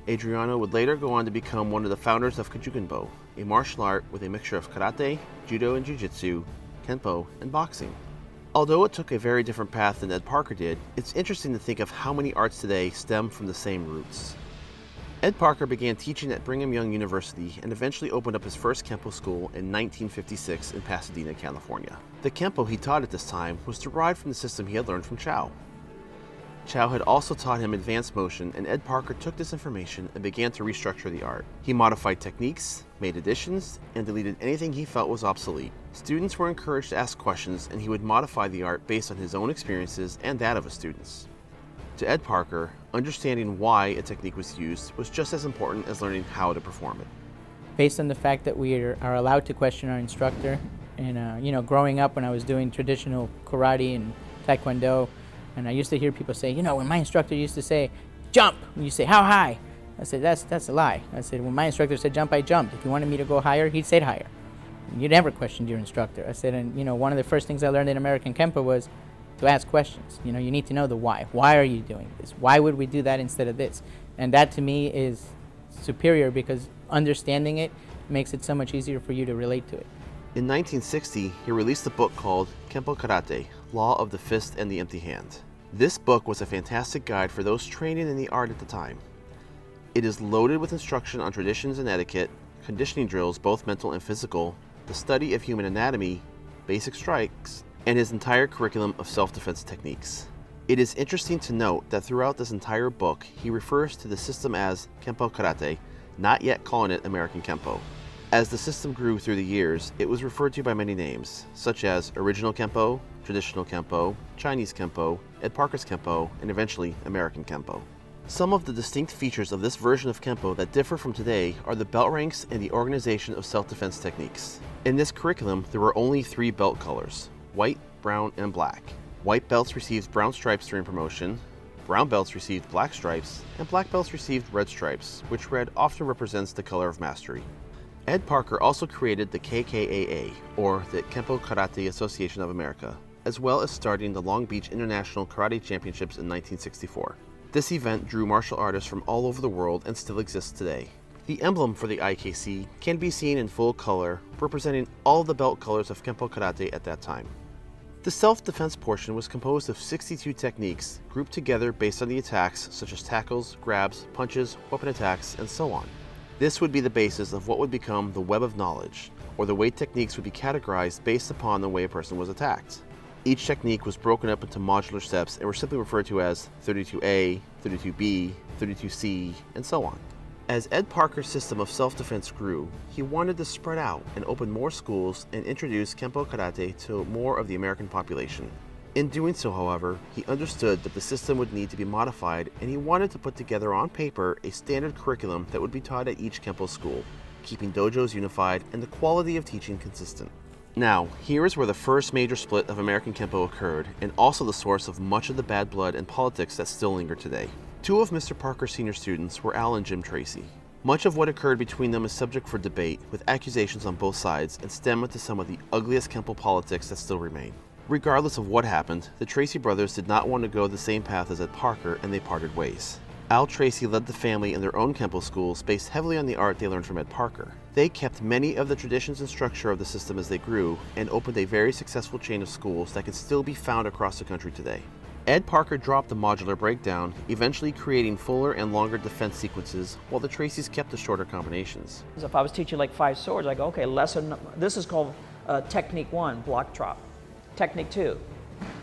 Adriano would later go on to become one of the founders of Kajukenbo, a martial art with a mixture of karate, judo and jiu-jitsu, Kempo, and boxing. Although it took a very different path than Ed Parker did, it's interesting to think of how many arts today stem from the same roots. Ed Parker began teaching at Brigham Young University and eventually opened up his first Kempo school in 1956 in Pasadena, California. The Kempo he taught at this time was derived from the system he had learned from Chow. Chow had also taught him advanced motion, and Ed Parker took this information and began to restructure the art. He modified techniques, made additions, and deleted anything he felt was obsolete. Students were encouraged to ask questions, and he would modify the art based on his own experiences and that of his students. To Ed Parker, understanding why a technique was used was just as important as learning how to perform it. Based on the fact that we are allowed to question our instructor, and growing up when I was doing traditional karate and taekwondo, and I used to hear people say, when my instructor used to say, jump, and you say, how high? I said, that's a lie. I said, when my instructor said jump, I jumped. If he wanted me to go higher, he'd say higher. And you never questioned your instructor. I said, and one of the first things I learned in American Kempo was to ask questions. You need to know the why. Why are you doing this? Why would we do that instead of this? And that to me is superior because understanding it makes it so much easier for you to relate to it. In 1960, he released a book called Kempo Karate, Law of the Fist and the Empty Hand. This book was a fantastic guide for those training in the art at the time. It is loaded with instruction on traditions and etiquette, conditioning drills, both mental and physical, the study of human anatomy, basic strikes, and his entire curriculum of self-defense techniques. It is interesting to note that throughout this entire book, he refers to the system as Kempo Karate, not yet calling it American Kempo. As the system grew through the years, it was referred to by many names, such as Original Kempo, Traditional Kempo, Chinese Kempo, Ed Parker's Kempo, and eventually American Kempo. Some of the distinct features of this version of Kempo that differ from today are the belt ranks and the organization of self-defense techniques. In this curriculum, there were only 3 belt colors: white, brown, and black. White belts received brown stripes during promotion, brown belts received black stripes, and black belts received red stripes, which red often represents the color of mastery. Ed Parker also created the KKAA, or the Kempo Karate Association of America, as well as starting the Long Beach International Karate Championships in 1964. This event drew martial artists from all over the world and still exists today. The emblem for the IKC can be seen in full color, representing all the belt colors of Kempo Karate at that time. The self-defense portion was composed of 62 techniques, grouped together based on the attacks such as tackles, grabs, punches, weapon attacks, and so on. This would be the basis of what would become the web of knowledge, or the way techniques would be categorized based upon the way a person was attacked. Each technique was broken up into modular steps and were simply referred to as 32A, 32B, 32C, and so on. As Ed Parker's system of self-defense grew, he wanted to spread out and open more schools and introduce Kempo Karate to more of the American population. In doing so, however, he understood that the system would need to be modified, and he wanted to put together on paper a standard curriculum that would be taught at each Kempo school, keeping dojos unified and the quality of teaching consistent. Now, here is where the first major split of American Kempo occurred, and also the source of much of the bad blood and politics that still linger today. 2 of Mr. Parker's senior students were Al and Jim Tracy. Much of what occurred between them is subject for debate, with accusations on both sides, and stem into some of the ugliest Kempo politics that still remain. Regardless of what happened, the Tracy brothers did not want to go the same path as Ed Parker, and they parted ways. Al Tracy led the family in their own Kempo schools based heavily on the art they learned from Ed Parker. They kept many of the traditions and structure of the system as they grew, and opened a very successful chain of schools that can still be found across the country today. Ed Parker dropped the modular breakdown, eventually creating fuller and longer defense sequences, while the Tracys kept the shorter combinations. If I was teaching like 5 swords, I go, okay, this is called technique 1, block drop. Technique 2,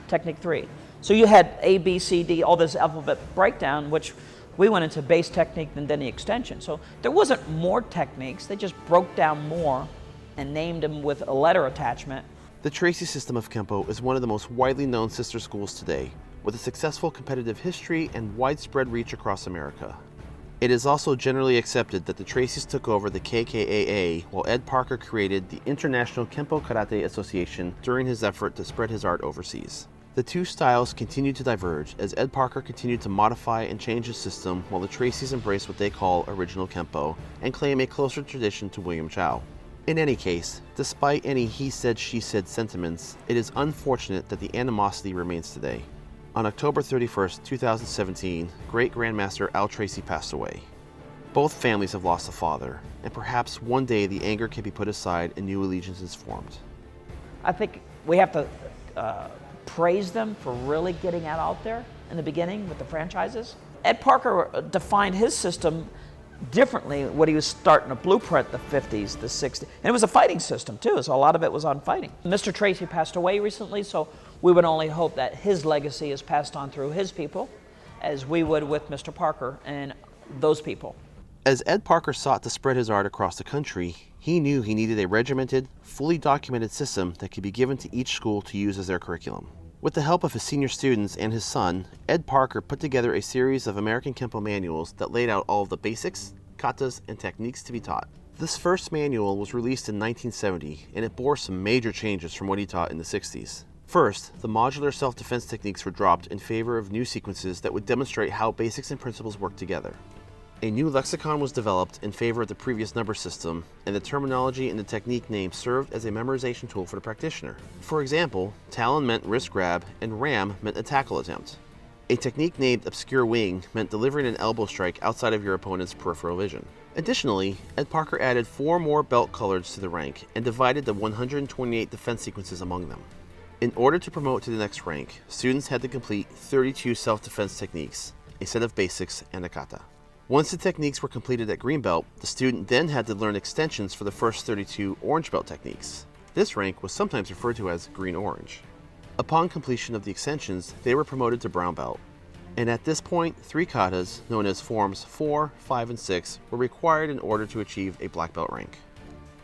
technique 3. So you had A, B, C, D, all this alphabet breakdown, which we went into base technique and then the extension. So there wasn't more techniques, they just broke down more and named them with a letter attachment. The Tracy system of Kempo is one of the most widely known sister schools today, with a successful competitive history and widespread reach across America. It is also generally accepted that the Tracys took over the KKAA while Ed Parker created the International Kempo Karate Association during his effort to spread his art overseas. The 2 styles continued to diverge as Ed Parker continued to modify and change his system while the Tracys embraced what they call Original Kempo and claim a closer tradition to William Chow. In any case, despite any he said, she said sentiments, it is unfortunate that the animosity remains today. On October 31st, 2017, Great Grandmaster Al Tracy passed away. Both families have lost a father, and perhaps one day the anger can be put aside and new allegiances formed. I think we have to praise them for really getting that out there in the beginning with the franchises. Ed Parker defined his system differently when he was starting to blueprint the 50s, the 60s. And it was a fighting system too, so a lot of it was on fighting. Mr. Tracy passed away recently, so we would only hope that his legacy is passed on through his people, as we would with Mr. Parker and those people. As Ed Parker sought to spread his art across the country, he knew he needed a regimented, fully documented system that could be given to each school to use as their curriculum. With the help of his senior students and his son, Ed Parker put together a series of American Kempo manuals that laid out all of the basics, katas, and techniques to be taught. This first manual was released in 1970, and it bore some major changes from what he taught in the 60s. First, the modular self-defense techniques were dropped in favor of new sequences that would demonstrate how basics and principles work together. A new lexicon was developed in favor of the previous number system, and the terminology and the technique name served as a memorization tool for the practitioner. For example, Talon meant wrist grab, and Ram meant a tackle attempt. A technique named Obscure Wing meant delivering an elbow strike outside of your opponent's peripheral vision. Additionally, Ed Parker added 4 more belt colors to the rank and divided the 128 defense sequences among them. In order to promote to the next rank, students had to complete 32 self-defense techniques, a set of basics, and a kata. Once the techniques were completed at green belt, the student then had to learn extensions for the first 32 orange belt techniques. This rank was sometimes referred to as green-orange. Upon completion of the extensions, they were promoted to brown belt. And at this point, 3 katas, known as forms 4, 5, and 6, were required in order to achieve a black belt rank.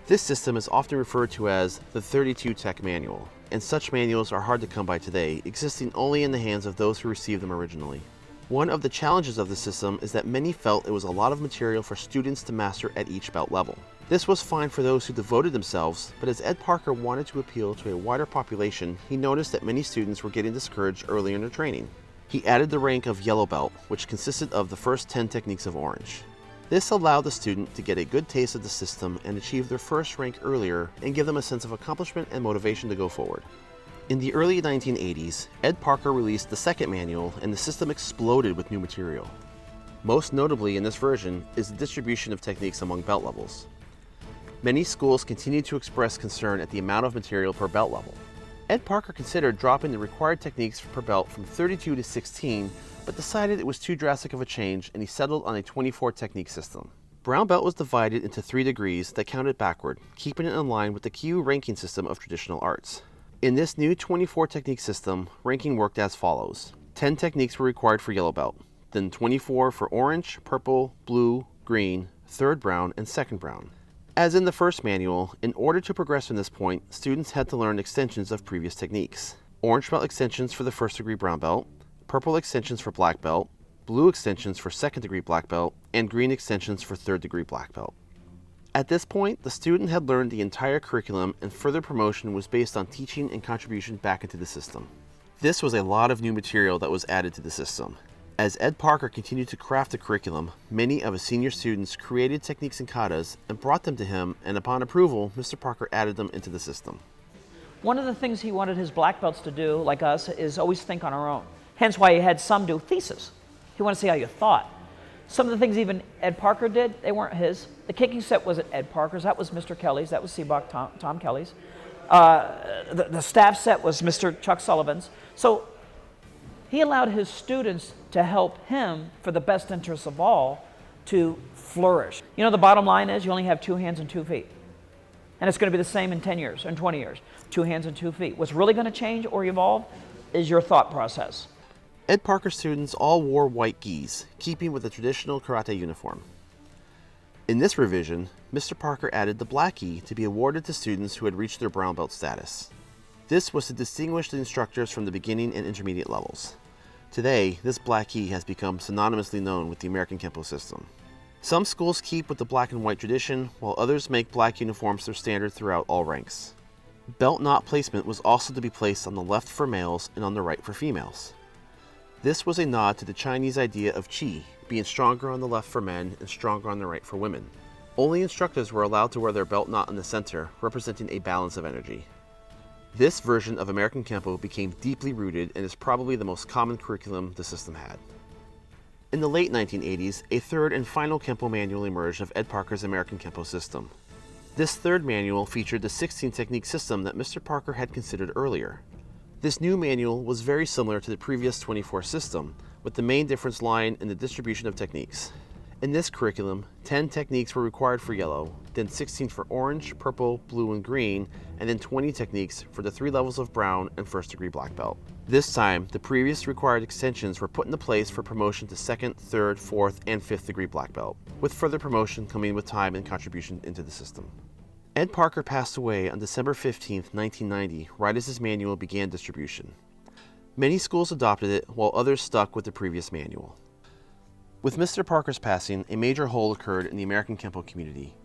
This system is often referred to as the 32 Tech Manual, and such manuals are hard to come by today, existing only in the hands of those who received them originally. One of the challenges of the system is that many felt it was a lot of material for students to master at each belt level. This was fine for those who devoted themselves, but as Ed Parker wanted to appeal to a wider population, he noticed that many students were getting discouraged early in their training. He added the rank of yellow belt, which consisted of the first 10 techniques of orange. This allowed the student to get a good taste of the system and achieve their first rank earlier and give them a sense of accomplishment and motivation to go forward. In the early 1980s, Ed Parker released the second manual and the system exploded with new material. Most notably in this version is the distribution of techniques among belt levels. Many schools continued to express concern at the amount of material per belt level. Ed Parker considered dropping the required techniques per belt from 32 to 16, but decided it was too drastic of a change and he settled on a 24 technique system. Brown belt was divided into 3 degrees that counted backward, keeping it in line with the Kyu ranking system of traditional arts. In this new 24 technique system, ranking worked as follows. 10 techniques were required for yellow belt, then 24 for orange, purple, blue, green, third brown, and second brown. As in the first manual, in order to progress from this point, students had to learn extensions of previous techniques. Orange belt extensions for the first degree brown belt, purple extensions for black belt, blue extensions for second degree black belt, and green extensions for third degree black belt. At this point, the student had learned the entire curriculum and further promotion was based on teaching and contribution back into the system. This was a lot of new material that was added to the system. As Ed Parker continued to craft the curriculum, many of his senior students created techniques and katas and brought them to him, and upon approval, Mr. Parker added them into the system. One of the things he wanted his black belts to do, like us, is always think on our own. Hence why he had some do thesis. He wanted to see how you thought. Some of the things even Ed Parker did, they weren't his. The kicking set wasn't Ed Parker's, that was Mr. Kelly's, that was Seabach Tom Kelly's. The staff set was Mr. Chuck Sullivan's. So he allowed his students to help him, for the best interests of all, to flourish. You know, the bottom line is you only have 2 hands and 2 feet. And it's going to be the same in 10 years, in 20 years. 2 hands and 2 feet. What's really going to change or evolve is your thought process. Ed Parker students all wore white gis, keeping with the traditional karate uniform. In this revision, Mr. Parker added the black gi to be awarded to students who had reached their brown belt status. This was to distinguish the instructors from the beginning and intermediate levels. Today, this black gi has become synonymously known with the American Kempo system. Some schools keep with the black and white tradition, while others make black uniforms their standard throughout all ranks. Belt knot placement was also to be placed on the left for males and on the right for females. This was a nod to the Chinese idea of qi, being stronger on the left for men and stronger on the right for women. Only instructors were allowed to wear their belt knot in the center, representing a balance of energy. This version of American Kempo became deeply rooted and is probably the most common curriculum the system had. In the late 1980s, a third and final Kempo manual emerged of Ed Parker's American Kempo system. This third manual featured the 16-technique system that Mr. Parker had considered earlier. This new manual was very similar to the previous 24 system, with the main difference lying in the distribution of techniques. In this curriculum, 10 techniques were required for yellow, then 16 for orange, purple, blue, and green, and then 20 techniques for the 3 levels of brown and first-degree black belt. This time, the previous required extensions were put into place for promotion to 2nd, 3rd, 4th, and 5th degree black belt, with further promotion coming with time and contribution into the system. Ed Parker passed away on December 15, 1990, right as his manual began distribution. Many schools adopted it, while others stuck with the previous manual. With Mr. Parker's passing, a major hole occurred in the American Kempo community.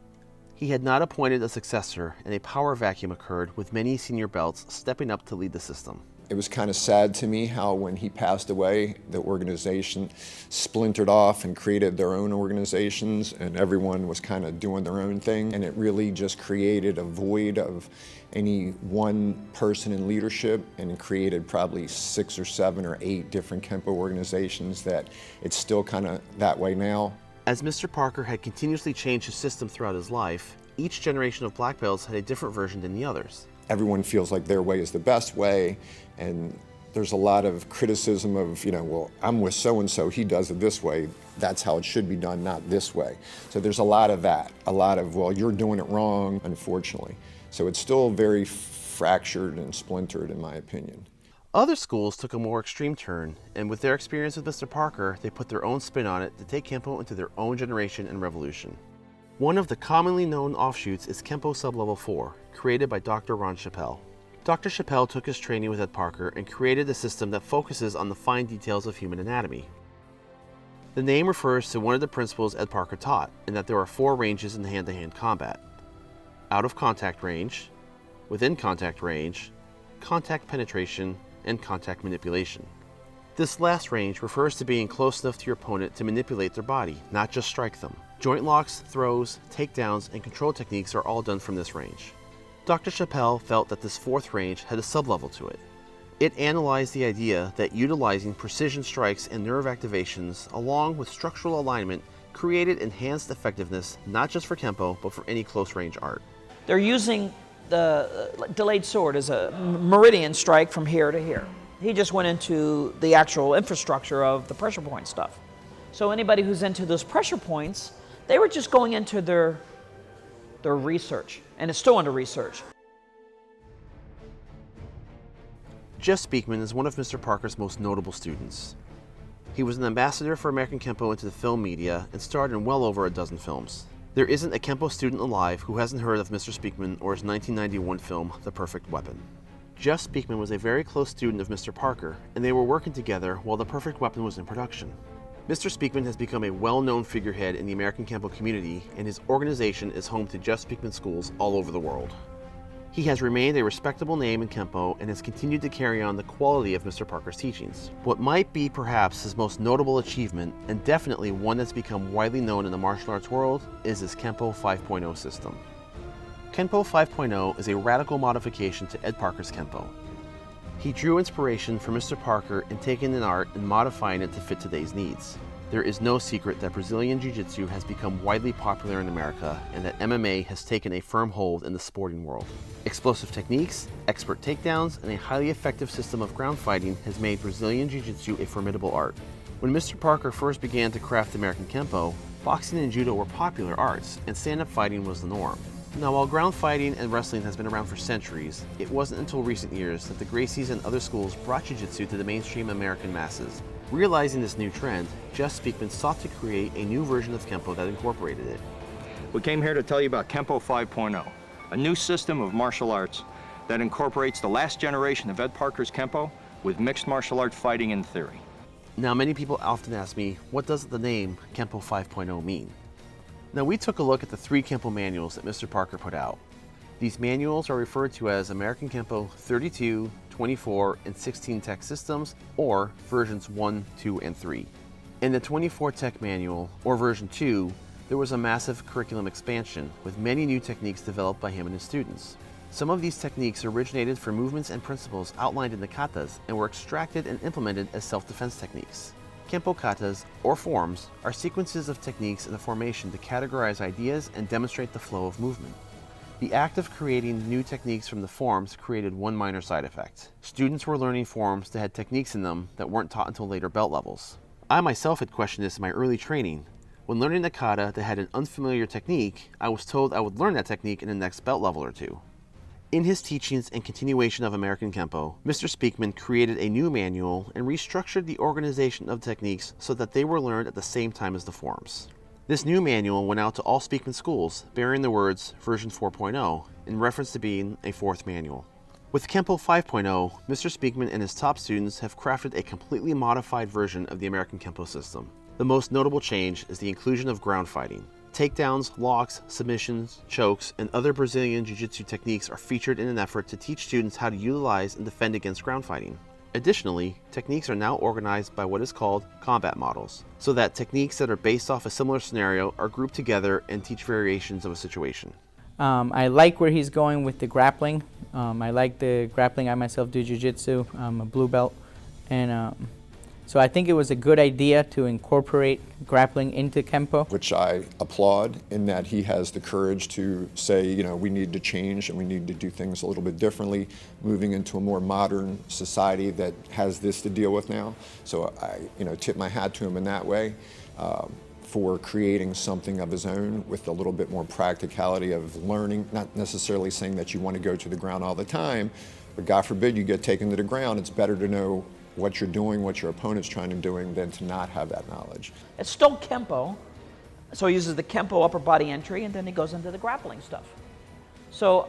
He had not appointed a successor, and a power vacuum occurred, with many senior belts stepping up to lead the system. It was kind of sad to me how when he passed away, the organization splintered off and created their own organizations, and everyone was kind of doing their own thing, and it really just created a void of any one person in leadership, and it created probably 6 or 7 or 8 different Kempo organizations that it's still kind of that way now. As Mr. Parker had continuously changed his system throughout his life, each generation of black belts had a different version than the others. Everyone feels like their way is the best way, and there's a lot of criticism of, well, I'm with so-and-so, he does it this way, that's how it should be done, not this way. So there's a lot of that, a lot of, well, you're doing it wrong, unfortunately. So it's still very fractured and splintered, in my opinion. Other schools took a more extreme turn, and with their experience with Mr. Parker, they put their own spin on it to take Kempo into their own generation and revolution. One of the commonly known offshoots is Kempo Sublevel 4, created by Dr. Ron Chappell. Dr. Chappell took his training with Ed Parker and created a system that focuses on the fine details of human anatomy. The name refers to one of the principles Ed Parker taught, in that there are 4 ranges in hand-to-hand combat: out of contact range, within contact range, contact penetration, and contact manipulation. This last range refers to being close enough to your opponent to manipulate their body, not just strike them. Joint locks, throws, takedowns, and control techniques are all done from this range. Dr. Chappell felt that this 4th range had a sublevel to it. It analyzed the idea that utilizing precision strikes and nerve activations along with structural alignment created enhanced effectiveness not just for Kempo, but for any close range art. They're using the delayed sword as a meridian strike from here to here. He just went into the actual infrastructure of the pressure point stuff. So anybody who's into those pressure points, they were just going into their research, and it's still under research. Jeff Speakman is one of Mr. Parker's most notable students. He was an ambassador for American Kempo into the film media and starred in well over a dozen films. There isn't a Kempo student alive who hasn't heard of Mr. Speakman or his 1991 film, The Perfect Weapon. Jeff Speakman was a very close student of Mr. Parker, and they were working together while The Perfect Weapon was in production. Mr. Speakman has become a well-known figurehead in the American Kempo community, and his organization is home to Jeff Speakman schools all over the world. He has remained a respectable name in Kempo and has continued to carry on the quality of Mr. Parker's teachings. What might be perhaps his most notable achievement, and definitely one that's become widely known in the martial arts world, is his Kempo 5.0 system. Kempo 5.0 is a radical modification to Ed Parker's Kempo. He drew inspiration from Mr. Parker in taking an art and modifying it to fit today's needs. There is no secret that Brazilian Jiu-Jitsu has become widely popular in America and that MMA has taken a firm hold in the sporting world. Explosive techniques, expert takedowns, and a highly effective system of ground fighting has made Brazilian Jiu-Jitsu a formidable art. When Mr. Parker first began to craft American Kempo, boxing and judo were popular arts and stand-up fighting was the norm. Now, while ground fighting and wrestling has been around for centuries, it wasn't until recent years that the Gracies and other schools brought Jiu-Jitsu to the mainstream American masses. Realizing this new trend, Jeff Speakman sought to create a new version of Kempo that incorporated it. We came here to tell you about Kempo 5.0, a new system of martial arts that incorporates the last generation of Ed Parker's Kempo with mixed martial arts fighting and theory. Now, many people often ask me, what does the name Kempo 5.0 mean? Now, we took a look at the 3 Kempo manuals that Mr. Parker put out. These manuals are referred to as American Kempo 32, 24, and 16 tech systems, or versions 1, 2, and 3. In the 24 tech manual, or version 2, there was a massive curriculum expansion with many new techniques developed by him and his students. Some of these techniques originated from movements and principles outlined in the katas and were extracted and implemented as self-defense techniques. Kempo katas, or forms, are sequences of techniques in the formation to categorize ideas and demonstrate the flow of movement. The act of creating new techniques from the forms created one minor side effect. Students were learning forms that had techniques in them that weren't taught until later belt levels. I myself had questioned this in my early training. When learning a kata that had an unfamiliar technique, I was told I would learn that technique in the next belt level or two. In his teachings and continuation of American Kempo, Mr. Speakman created a new manual and restructured the organization of techniques so that they were learned at the same time as the forms. This new manual went out to all Speakman schools, bearing the words version 4.0 in reference to being a fourth manual. With Kempo 5.0, Mr. Speakman and his top students have crafted a completely modified version of the American Kempo system. The most notable change is the inclusion of ground fighting. Takedowns, locks, submissions, chokes, and other Brazilian Jiu-Jitsu techniques are featured in an effort to teach students how to utilize and defend against ground fighting. Additionally, techniques are now organized by what is called combat models, so that techniques that are based off a similar scenario are grouped together and teach variations of a situation. I like where he's going with the grappling. I like the grappling. I myself do Jiu-Jitsu. I'm a blue belt. And so I think it was a good idea to incorporate grappling into Kempo. Which I applaud in that he has the courage to say, you know, we need to change and we need to do things a little bit differently, moving into a more modern society that has this to deal with now. So I, you know, tip my hat to him in that way for creating something of his own with a little bit more practicality of learning, not necessarily saying that you want to go to the ground all the time, but God forbid you get taken to the ground, it's better to know what you're doing, what your opponent's trying to do, than to not have that knowledge. It's still Kempo, so he uses the Kempo upper body entry, and then he goes into the grappling stuff. So,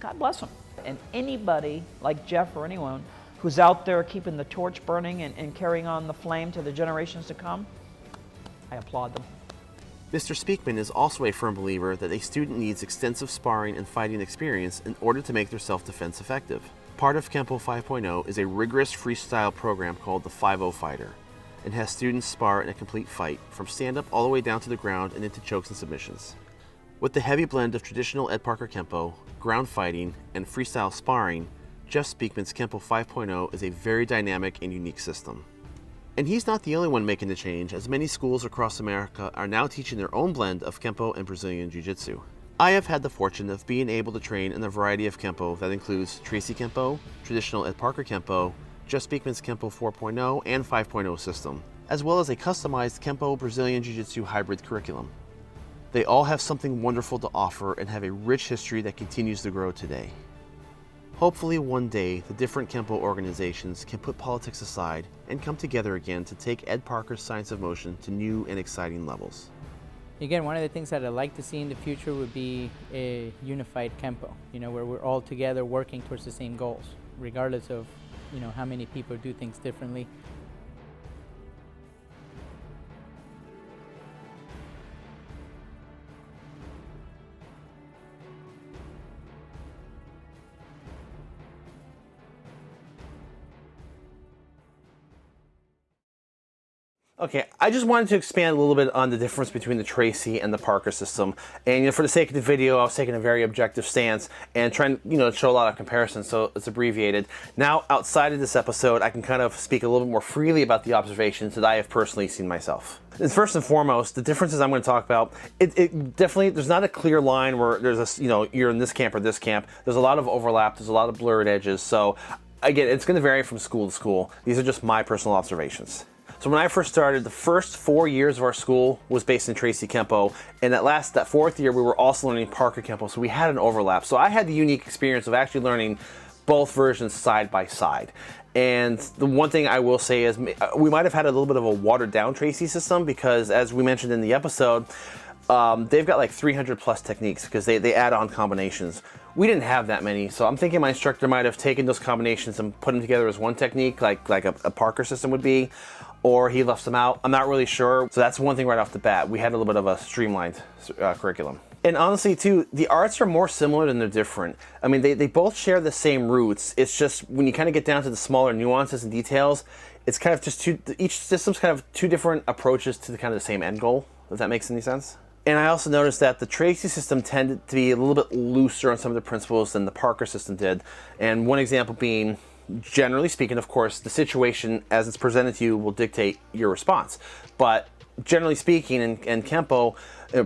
God bless him. And anybody like Jeff or anyone who's out there keeping the torch burning and carrying on the flame to the generations to come, I applaud them. Mr. Speakman is also a firm believer that a student needs extensive sparring and fighting experience in order to make their self-defense effective. Part of Kempo 5.0 is a rigorous freestyle program called the 5-0 Fighter, and has students spar in a complete fight, from stand-up all the way down to the ground and into chokes and submissions. With the heavy blend of traditional Ed Parker Kempo, ground fighting, and freestyle sparring, Jeff Speakman's Kempo 5.0 is a very dynamic and unique system. And he's not the only one making the change, as many schools across America are now teaching their own blend of Kempo and Brazilian Jiu-Jitsu. I have had the fortune of being able to train in a variety of Kempo that includes Tracy Kempo, traditional Ed Parker Kempo, Jeff Speakman's Kempo 4.0 and 5.0 system, as well as a customized Kempo Brazilian Jiu-Jitsu hybrid curriculum. They all have something wonderful to offer and have a rich history that continues to grow today. Hopefully one day the different Kempo organizations can put politics aside and come together again to take Ed Parker's Science of Motion to new and exciting levels. Again, one of the things that I'd like to see in the future would be a unified Kempo, you know, where we're all together working towards the same goals, regardless of, you know, how many people do things differently. Okay, I just wanted to expand a little bit on the difference between the Tracy and the Parker system. And, you know, for the sake of the video, I was taking a very objective stance and trying, you know, to show a lot of comparisons, so it's abbreviated. Now, outside of this episode, I can kind of speak a little bit more freely about the observations that I have personally seen myself. And first and foremost, the differences I'm going to talk about, it definitely, there's not a clear line where there's a, you know, you're in this camp or this camp. There's a lot of overlap, there's a lot of blurred edges, so again, it's going to vary from school to school. These are just my personal observations. So when I first started, the first 4 years of our school was based in Tracy Kempo, and that fourth year we were also learning Parker Kempo, so we had an overlap. So I had the unique experience of actually learning both versions side by side. And the one thing I will say is we might have had a little bit of a watered down Tracy system because, as we mentioned in the episode, they've got like 300 plus techniques because they add on combinations. We didn't have that many, so I'm thinking my instructor might have taken those combinations and put them together as one technique, like a Parker system would be, or he left them out. I'm not really sure. So that's one thing right off the bat. We had a little bit of a streamlined curriculum. And honestly, too, the arts are more similar than they're different. I mean, they both share the same roots. It's just when you kind of get down to the smaller nuances and details, it's kind of just each system's kind of two different approaches to the kind of the same end goal, if that makes any sense. And I also noticed that the Tracy system tended to be a little bit looser on some of the principles than the Parker system did. And one example being, Generally speaking, of course, the situation as it's presented to you will dictate your response. But generally speaking, in Kempo,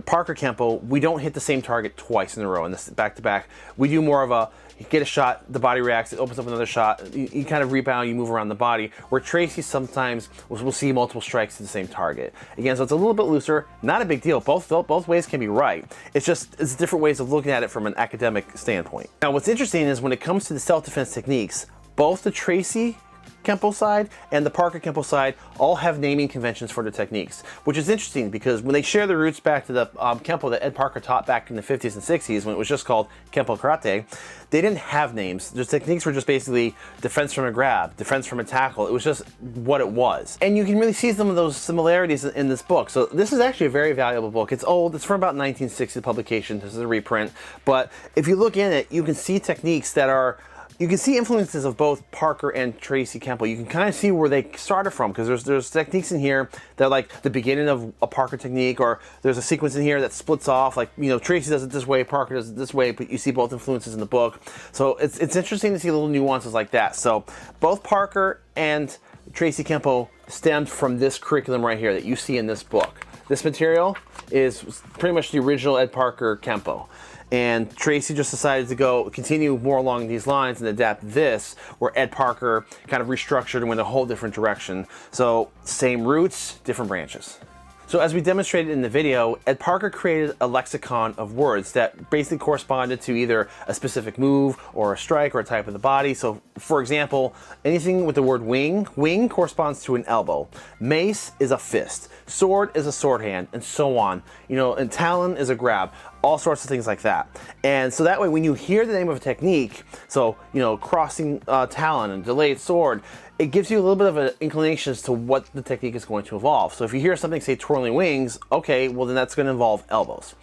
Parker Kempo, we don't hit the same target twice in a row. And this back to back, we do more of a, you get a shot, the body reacts, it opens up another shot, you kind of rebound, you move around the body, where Tracy sometimes will see multiple strikes to the same target. Again, so it's a little bit looser, not a big deal. Both ways can be right. It's different ways of looking at it from an academic standpoint. Now, what's interesting is when it comes to the self-defense techniques, both the Tracy Kempo side and the Parker Kempo side all have naming conventions for their techniques, which is interesting because when they share the roots back to the Kempo that Ed Parker taught back in the 50s and 60s when it was just called Kempo Karate, they didn't have names. Their techniques were just basically defense from a grab, defense from a tackle. It was just what it was. And you can really see some of those similarities in this book. So this is actually a very valuable book. It's old, it's from about 1960 publication. This is a reprint. But if you look in it, you can see techniques that are, you can see influences of both Parker and Tracy Kempo. You can kind of see where they started from because there's techniques in here that are like the beginning of a Parker technique, or there's a sequence in here that splits off. Like, you know, Tracy does it this way, Parker does it this way, but you see both influences in the book. So it's interesting to see little nuances like that. So both Parker and Tracy Kempo stemmed from this curriculum right here that you see in this book. This material is pretty much the original Ed Parker Kempo. And Tracy just decided to continue more along these lines and adapt this, where Ed Parker kind of restructured and went a whole different direction. So same roots, different branches. So as we demonstrated in the video, Ed Parker created a lexicon of words that basically corresponded to either a specific move or a strike or a type of the body. So for example, anything with the word wing, wing corresponds to an elbow. Mace is a fist. Sword is a sword hand, and so on. You know, and talon is a grab. All sorts of things like that. And so that way, when you hear the name of a technique, so, you know, crossing talon and delayed sword, it gives you a little bit of an inclination as to what the technique is going to involve. So if you hear something say twirling wings, okay, well then that's going to involve elbows.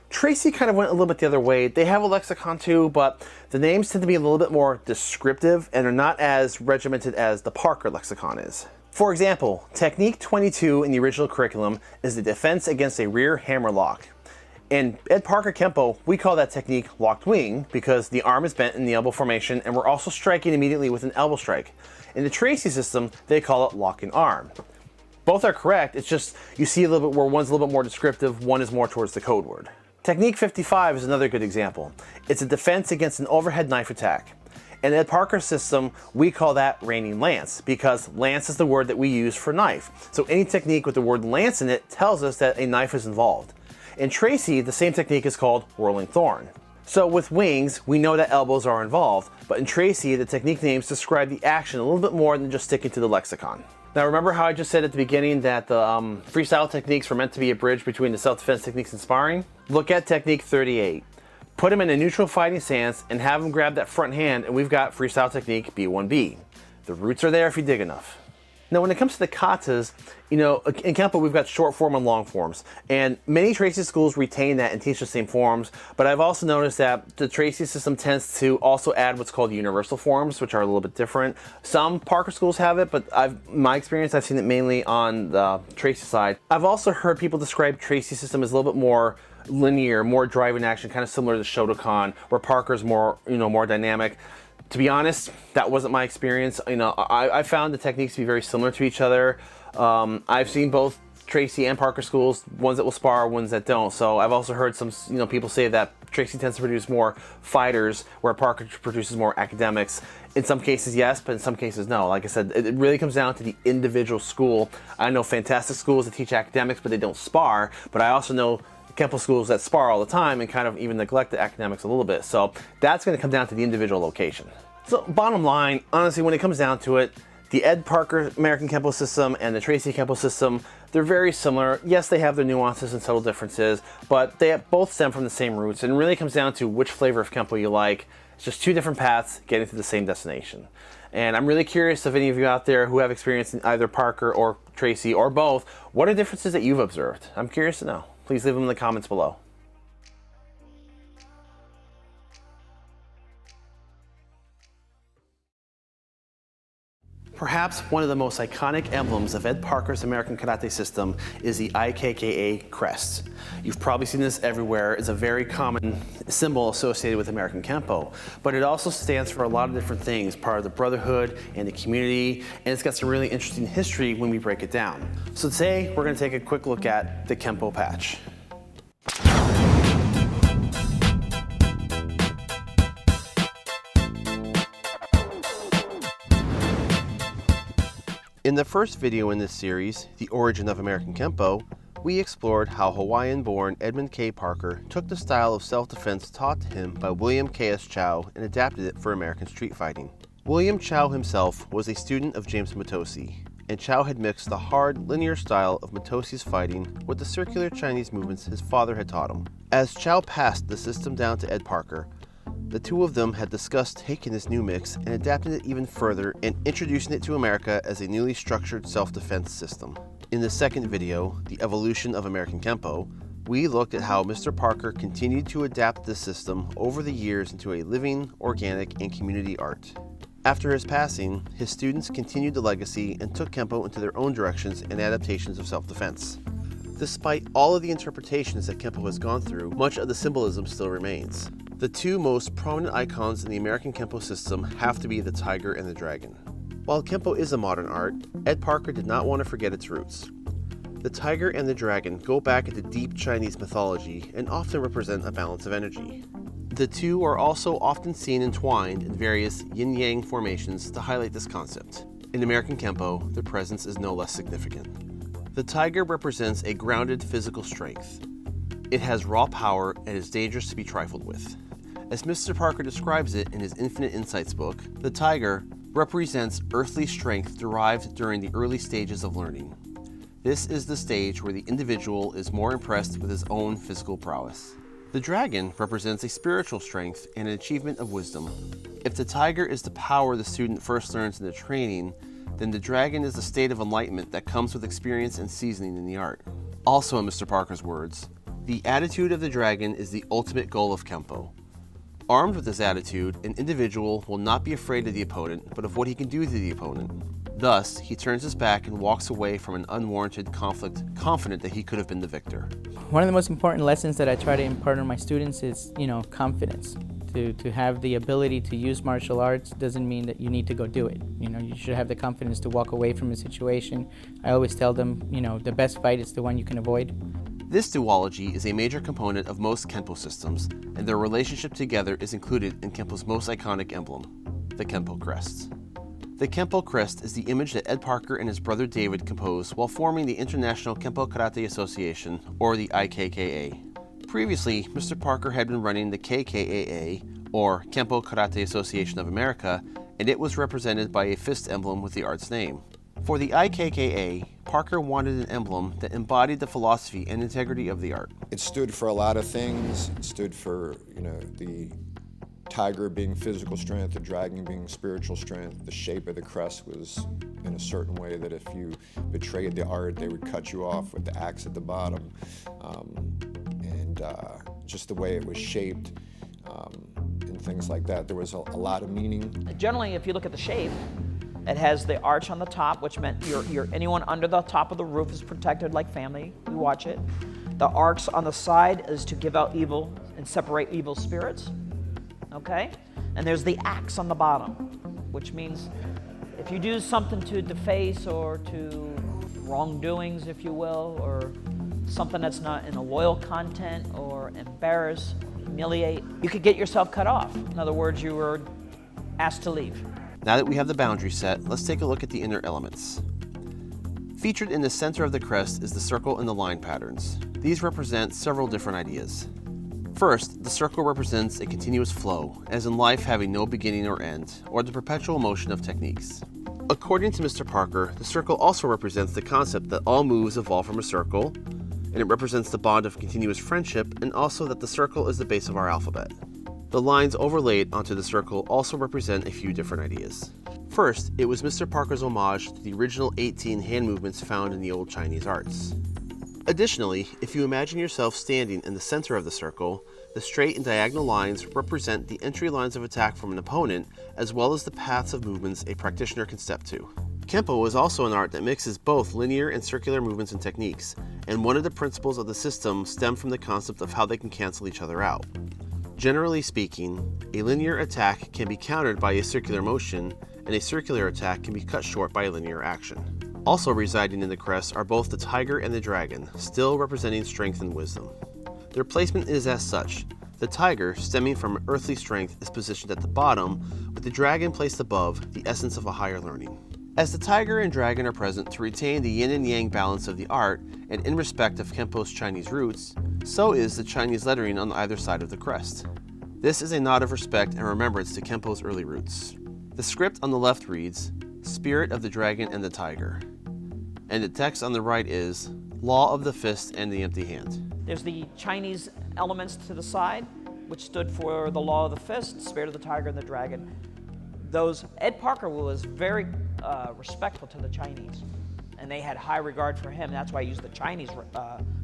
Tracy kind of went a little bit the other way. They have a lexicon too, but the names tend to be a little bit more descriptive and are not as regimented as the Parker lexicon is. For example, technique 22 in the original curriculum is the defense against a rear hammer lock. In Ed Parker Kempo, we call that technique locked wing because the arm is bent in the elbow formation and we're also striking immediately with an elbow strike. In the Tracy system, they call it locking arm. Both are correct, it's just you see a little bit where one's a little bit more descriptive, one is more towards the code word. Technique 55 is another good example. It's a defense against an overhead knife attack. In Ed Parker's system, we call that raining lance because lance is the word that we use for knife. So any technique with the word lance in it tells us that a knife is involved. In Tracy, the same technique is called whirling thorn. So with wings, we know that elbows are involved, but in Tracy, the technique names describe the action a little bit more than just sticking to the lexicon. Now remember how I just said at the beginning that the freestyle techniques were meant to be a bridge between the self-defense techniques and sparring? Look at technique 38. Put him in a neutral fighting stance and have him grab that front hand and we've got freestyle technique B1B. The roots are there if you dig enough. Now when it comes to the katas, you know, in Kempo we've got short form and long forms, and many Tracy schools retain that and teach the same forms, but I've also noticed that the Tracy system tends to also add what's called universal forms, which are a little bit different. Some Parker schools have it, but my experience, I've seen it mainly on the Tracy side. I've also heard people describe Tracy system as a little bit more linear, more driving action, kind of similar to Shotokan, where Parker's more, you know, more dynamic. To be honest, that wasn't my experience. You know, I found the techniques to be very similar to each other. I've seen both Tracy and Parker schools, ones that will spar, ones that don't. So I've also heard some, you know, people say that Tracy tends to produce more fighters, where Parker produces more academics. In some cases, yes, but in some cases, no. Like I said, it really comes down to the individual school. I know fantastic schools that teach academics, but they don't spar. But I also know Kempo schools that spar all the time and kind of even neglect the academics a little bit. So that's going to come down to the individual location. So bottom line, honestly, when it comes down to it, the Ed Parker American Kempo system and the Tracy Kempo system, they're very similar. Yes, they have their nuances and subtle differences, but they both stem from the same roots, and it really comes down to which flavor of Kempo you like. It's just two different paths getting to the same destination. And I'm really curious if any of you out there who have experience in either Parker or Tracy or both, what are differences that you've observed? I'm curious to know. Please leave them in the comments below. Perhaps one of the most iconic emblems of Ed Parker's American Karate system is the IKKA crest. You've probably seen this everywhere. It's a very common symbol associated with American Kempo, but it also stands for a lot of different things, part of the brotherhood and the community, and it's got some really interesting history when we break it down. So today, we're going to take a quick look at the Kempo patch. In the first video in this series, The Origin of American Kempo, we explored how Hawaiian-born Edmund K. Parker took the style of self-defense taught to him by William K.S. Chow and adapted it for American street fighting. William Chow himself was a student of James Matosi, and Chow had mixed the hard, linear style of Matosi's fighting with the circular Chinese movements his father had taught him. As Chow passed the system down to Ed Parker, the two of them had discussed taking this new mix and adapting it even further and introducing it to America as a newly structured self-defense system. In the second video, The Evolution of American Kempo, we looked at how Mr. Parker continued to adapt this system over the years into a living, organic, and community art. After his passing, his students continued the legacy and took Kempo into their own directions and adaptations of self-defense. Despite all of the interpretations that Kempo has gone through, much of the symbolism still remains. The two most prominent icons in the American Kempo system have to be the tiger and the dragon. While Kempo is a modern art, Ed Parker did not want to forget its roots. The tiger and the dragon go back into deep Chinese mythology and often represent a balance of energy. The two are also often seen entwined in various yin-yang formations to highlight this concept. In American Kempo, their presence is no less significant. The tiger represents a grounded physical strength. It has raw power and is dangerous to be trifled with. As Mr. Parker describes it in his Infinite Insights book, the tiger represents earthly strength derived during the early stages of learning. This is the stage where the individual is more impressed with his own physical prowess. The dragon represents a spiritual strength and an achievement of wisdom. If the tiger is the power the student first learns in the training, then the dragon is the state of enlightenment that comes with experience and seasoning in the art. Also in Mr. Parker's words, the attitude of the dragon is the ultimate goal of Kempo. Armed with this attitude, an individual will not be afraid of the opponent, but of what he can do to the opponent. Thus, he turns his back and walks away from an unwarranted conflict, confident that he could have been the victor. One of the most important lessons that I try to impart on my students is, confidence. To have the ability to use martial arts doesn't mean that you need to go do it. You should have the confidence to walk away from a situation. I always tell them, the best fight is the one you can avoid. This duology is a major component of most Kempo systems, and their relationship together is included in Kempo's most iconic emblem, the Kempo crest. The Kempo crest is the image that Ed Parker and his brother David composed while forming the International Kempo Karate Association, or the IKKA. Previously, Mr. Parker had been running the KKAA, or Kempo Karate Association of America, and it was represented by a fist emblem with the art's name. For the IKKA, Parker wanted an emblem that embodied the philosophy and integrity of the art. It stood for a lot of things. It stood for, the tiger being physical strength, the dragon being spiritual strength. The shape of the crest was in a certain way that if you betrayed the art, they would cut you off with the axe at the bottom. Just the way it was shaped and things like that. There was a lot of meaning. Generally, if you look at the shape, it has the arch on the top, which meant anyone under the top of the roof is protected like family. We watch it. The arcs on the side is to give out evil and separate evil spirits. Okay? And there's the axe on the bottom, which means if you do something to deface or to wrongdoings, if you will, or something that's not in a loyal content or embarrass, humiliate, you could get yourself cut off. In other words, you were asked to leave. Now that we have the boundary set, let's take a look at the inner elements. Featured in the center of the crest is the circle and the line patterns. These represent several different ideas. First, the circle represents a continuous flow, as in life having no beginning or end, or the perpetual motion of techniques. According to Mr. Parker, the circle also represents the concept that all moves evolve from a circle, and it represents the bond of continuous friendship, and also that the circle is the base of our alphabet. The lines overlaid onto the circle also represent a few different ideas. First, it was Mr. Parker's homage to the original 18 hand movements found in the old Chinese arts. Additionally, if you imagine yourself standing in the center of the circle, the straight and diagonal lines represent the entry lines of attack from an opponent, as well as the paths of movements a practitioner can step to. Kempo is also an art that mixes both linear and circular movements and techniques, and one of the principles of the system stem from the concept of how they can cancel each other out. Generally speaking, a linear attack can be countered by a circular motion, and a circular attack can be cut short by a linear action. Also residing in the crest are both the tiger and the dragon, still representing strength and wisdom. Their placement is as such. The tiger, stemming from earthly strength, is positioned at the bottom, with the dragon placed above, the essence of a higher learning. As the tiger and dragon are present to retain the yin and yang balance of the art, and in respect of Kempo's Chinese roots, so is the Chinese lettering on either side of the crest. This is a nod of respect and remembrance to Kempo's early roots. The script on the left reads, Spirit of the Dragon and the Tiger. And the text on the right is, Law of the Fist and the Empty Hand. There's the Chinese elements to the side, which stood for the Law of the Fist, Spirit of the Tiger and the Dragon. Ed Parker was very respectful to the Chinese, and they had high regard for him. That's why I used the Chinese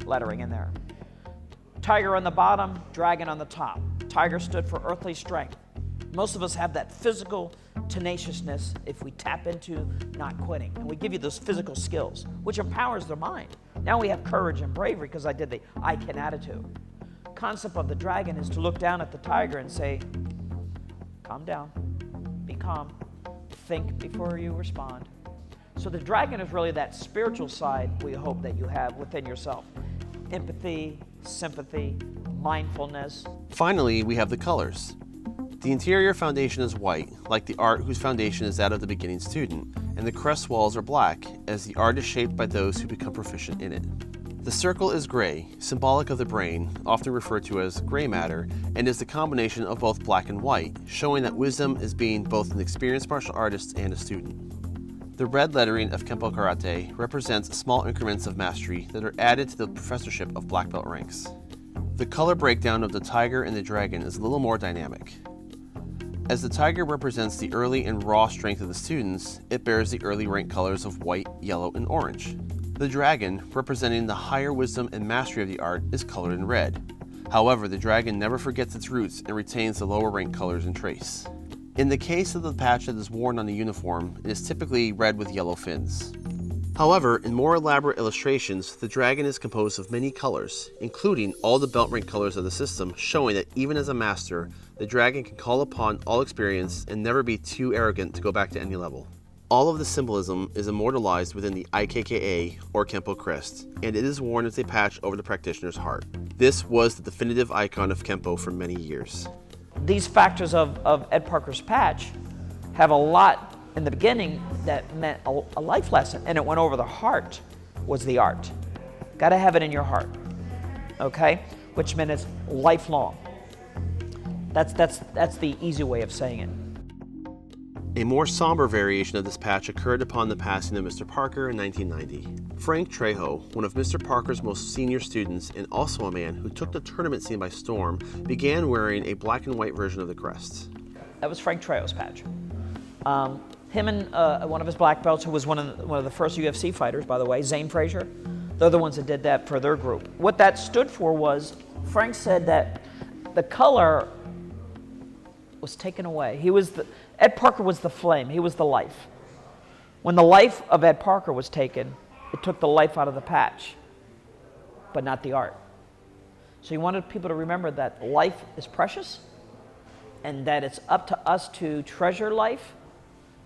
lettering in there. Tiger on the bottom, dragon on the top. Tiger stood for earthly strength. Most of us have that physical tenaciousness if we tap into not quitting, and we give you those physical skills, which empowers the mind. Now we have courage and bravery because I did the I can attitude. Concept of the dragon is to look down at the tiger and say, calm down, be calm, think before you respond. So the dragon is really that spiritual side we hope that you have within yourself. Empathy, sympathy, mindfulness. Finally, we have the colors. The interior foundation is white, like the art whose foundation is that of the beginning student, and the crest walls are black, as the art is shaped by those who become proficient in it. The circle is gray, symbolic of the brain, often referred to as gray matter, and is the combination of both black and white, showing that wisdom is being both an experienced martial artist and a student. The red lettering of Kempo Karate represents small increments of mastery that are added to the professorship of black belt ranks. The color breakdown of the tiger and the dragon is a little more dynamic. As the tiger represents the early and raw strength of the students, it bears the early rank colors of white, yellow, and orange. The dragon, representing the higher wisdom and mastery of the art, is colored in red. However, the dragon never forgets its roots and retains the lower rank colors and trace. In the case of the patch that is worn on the uniform, it is typically red with yellow fins. However, in more elaborate illustrations, the dragon is composed of many colors, including all the belt rank colors of the system, showing that even as a master, the dragon can call upon all experience and never be too arrogant to go back to any level. All of the symbolism is immortalized within the IKKA, or Kempo crest, and it is worn as a patch over the practitioner's heart. This was the definitive icon of Kempo for many years. These factors of Ed Parker's patch have a lot in the beginning that meant a life lesson, and it went over the heart was the art. Got to have it in your heart, okay? Which meant it's lifelong. That's the easy way of saying it. A more somber variation of this patch occurred upon the passing of Mr. Parker in 1990. Frank Trejo, one of Mr. Parker's most senior students and also a man who took the tournament scene by storm, began wearing a black and white version of the crest. That was Frank Trejo's patch. Him and one of his black belts, who was one of the first UFC fighters, by the way, Zane Frazier, they're the ones that did that for their group. What that stood for was, Frank said that the color was taken away. Ed Parker was the flame, he was the life. When the life of Ed Parker was taken, it took the life out of the patch, but not the art. So he wanted people to remember that life is precious, and that it's up to us to treasure life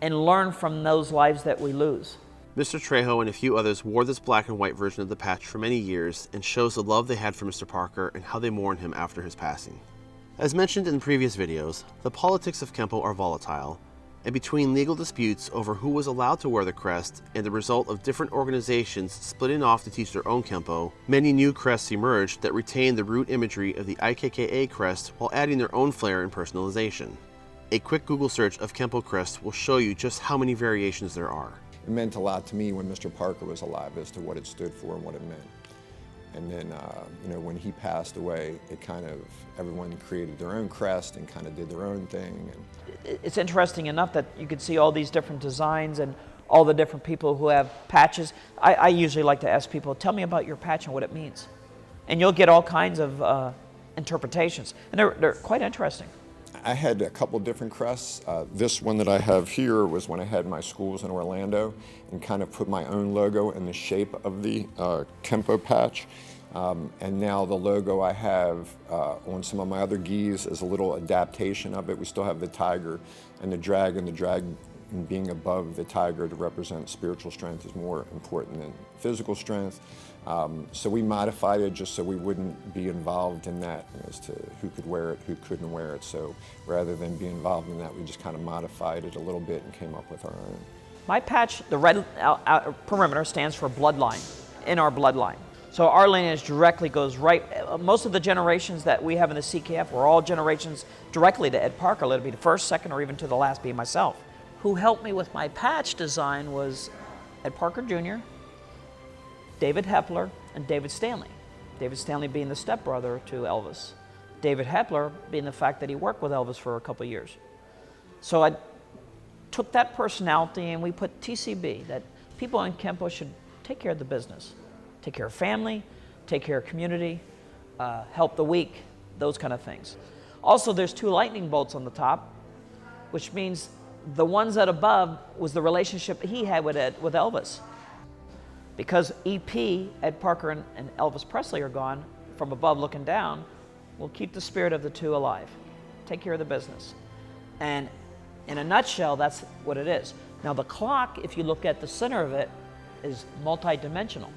and learn from those lives that we lose. Mr. Trejo and a few others wore this black and white version of the patch for many years and shows the love they had for Mr. Parker and how they mourned him after his passing. As mentioned in previous videos, the politics of Kempo are volatile, and between legal disputes over who was allowed to wear the crest and the result of different organizations splitting off to teach their own Kempo, many new crests emerged that retain the root imagery of the IKKA crest while adding their own flair and personalization. A quick Google search of Kempo crest will show you just how many variations there are. It meant a lot to me when Mr. Parker was alive as to what it stood for and what it meant. And then, when he passed away, it kind of, everyone created their own crest and kind of did their own thing. And it's interesting enough that you could see all these different designs and all the different people who have patches. I usually like to ask people, tell me about your patch and what it means. And you'll get all kinds of interpretations, and they're quite interesting. I had a couple different crests. This one that I have here was when I had my schools in Orlando and kind of put my own logo in the shape of the Kempo patch. And now the logo I have on some of my other gis is a little adaptation of it. We still have the tiger and the dragon being above the tiger to represent spiritual strength is more important than physical strength. So we modified it just so we wouldn't be involved in that as to who could wear it, who couldn't wear it. So rather than be involved in that, we just kind of modified it a little bit and came up with our own. My patch, the red perimeter, stands for bloodline, in our bloodline. So our lineage directly goes right, most of the generations that we have in the CKF were all generations directly to Ed Parker. Let it be the first, second, or even to the last being myself. Who helped me with my patch design was Ed Parker Jr., David Hepler, and David Stanley. David Stanley being the stepbrother to Elvis. David Hepler being the fact that he worked with Elvis for a couple of years. So I took that personality and we put TCB, that people in Kempo should take care of the business. Take care of family, take care of community, help the weak, those kind of things. Also, there's 2 lightning bolts on the top, which means the ones at above was the relationship he had with Elvis. Because EP, Ed Parker, and Elvis Presley are gone, from above looking down, we'll keep the spirit of the 2 alive. Take care of the business. And in a nutshell, that's what it is. Now the clock, if you look at the center of it, is multi-dimensional.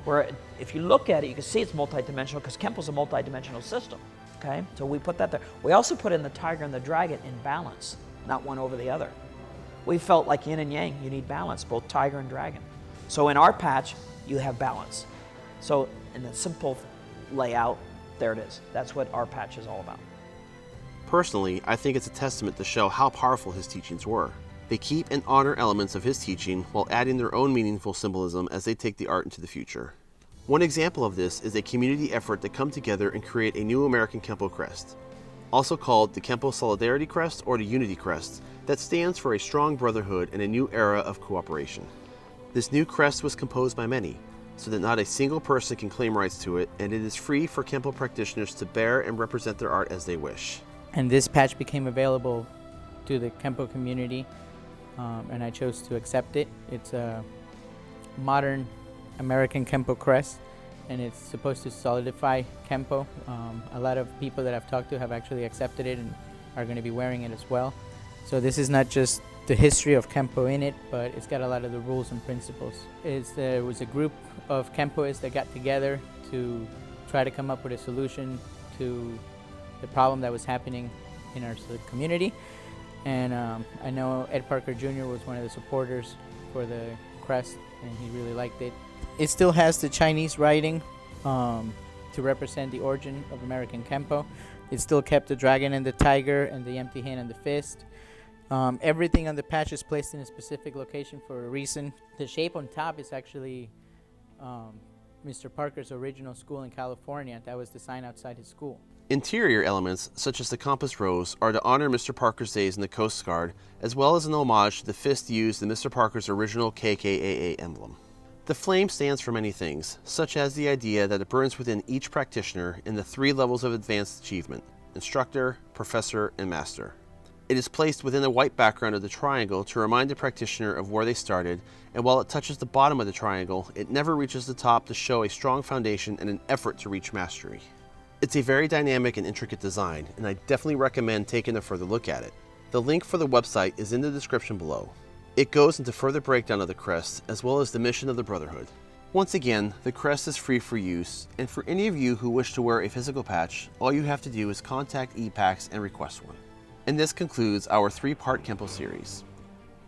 Where if you look at it, you can see it's multi-dimensional because Kempo's a multi-dimensional system. Okay, so we put that there. We also put in the tiger and the dragon in balance, not one over the other. We felt like yin and yang, you need balance, both tiger and dragon. So in our patch, you have balance. So in the simple layout, there it is. That's what our patch is all about. Personally, I think it's a testament to show how powerful his teachings were. They keep and honor elements of his teaching while adding their own meaningful symbolism as they take the art into the future. One example of this is a community effort to come together and create a new American Kempo crest, also called the Kempo Solidarity Crest or the Unity Crest, that stands for a strong brotherhood and a new era of cooperation. This new crest was composed by many, so that not a single person can claim rights to it, and it is free for Kempo practitioners to bear and represent their art as they wish. And this patch became available to the Kempo community, and I chose to accept it. It's a modern American Kempo crest, and it's supposed to solidify Kempo. A lot of people that I've talked to have actually accepted it and are going to be wearing it as well. So this is not just the history of Kempo in it, but it's got a lot of the rules and principles. There was a group of Kempoists that got together to try to come up with a solution to the problem that was happening in our community. And I know Ed Parker Jr. was one of the supporters for the crest, and he really liked it. It still has the Chinese writing to represent the origin of American Kempo. It still kept the dragon and the tiger and the empty hand and the fist. Everything on the patch is placed in a specific location for a reason. The shape on top is actually Mr. Parker's original school in California. That was the sign outside his school. Interior elements, such as the compass rose, are to honor Mr. Parker's days in the Coast Guard, as well as an homage to the fist used in Mr. Parker's original KKAA emblem. The flame stands for many things, such as the idea that it burns within each practitioner in the 3 levels of advanced achievement: instructor, professor, and master. It is placed within the white background of the triangle to remind the practitioner of where they started, and while it touches the bottom of the triangle, it never reaches the top to show a strong foundation and an effort to reach mastery. It's a very dynamic and intricate design, and I definitely recommend taking a further look at it. The link for the website is in the description below. It goes into further breakdown of the crest, as well as the mission of the Brotherhood. Once again, the crest is free for use, and for any of you who wish to wear a physical patch, all you have to do is contact ePax and request one. And this concludes our 3-part Kempo series.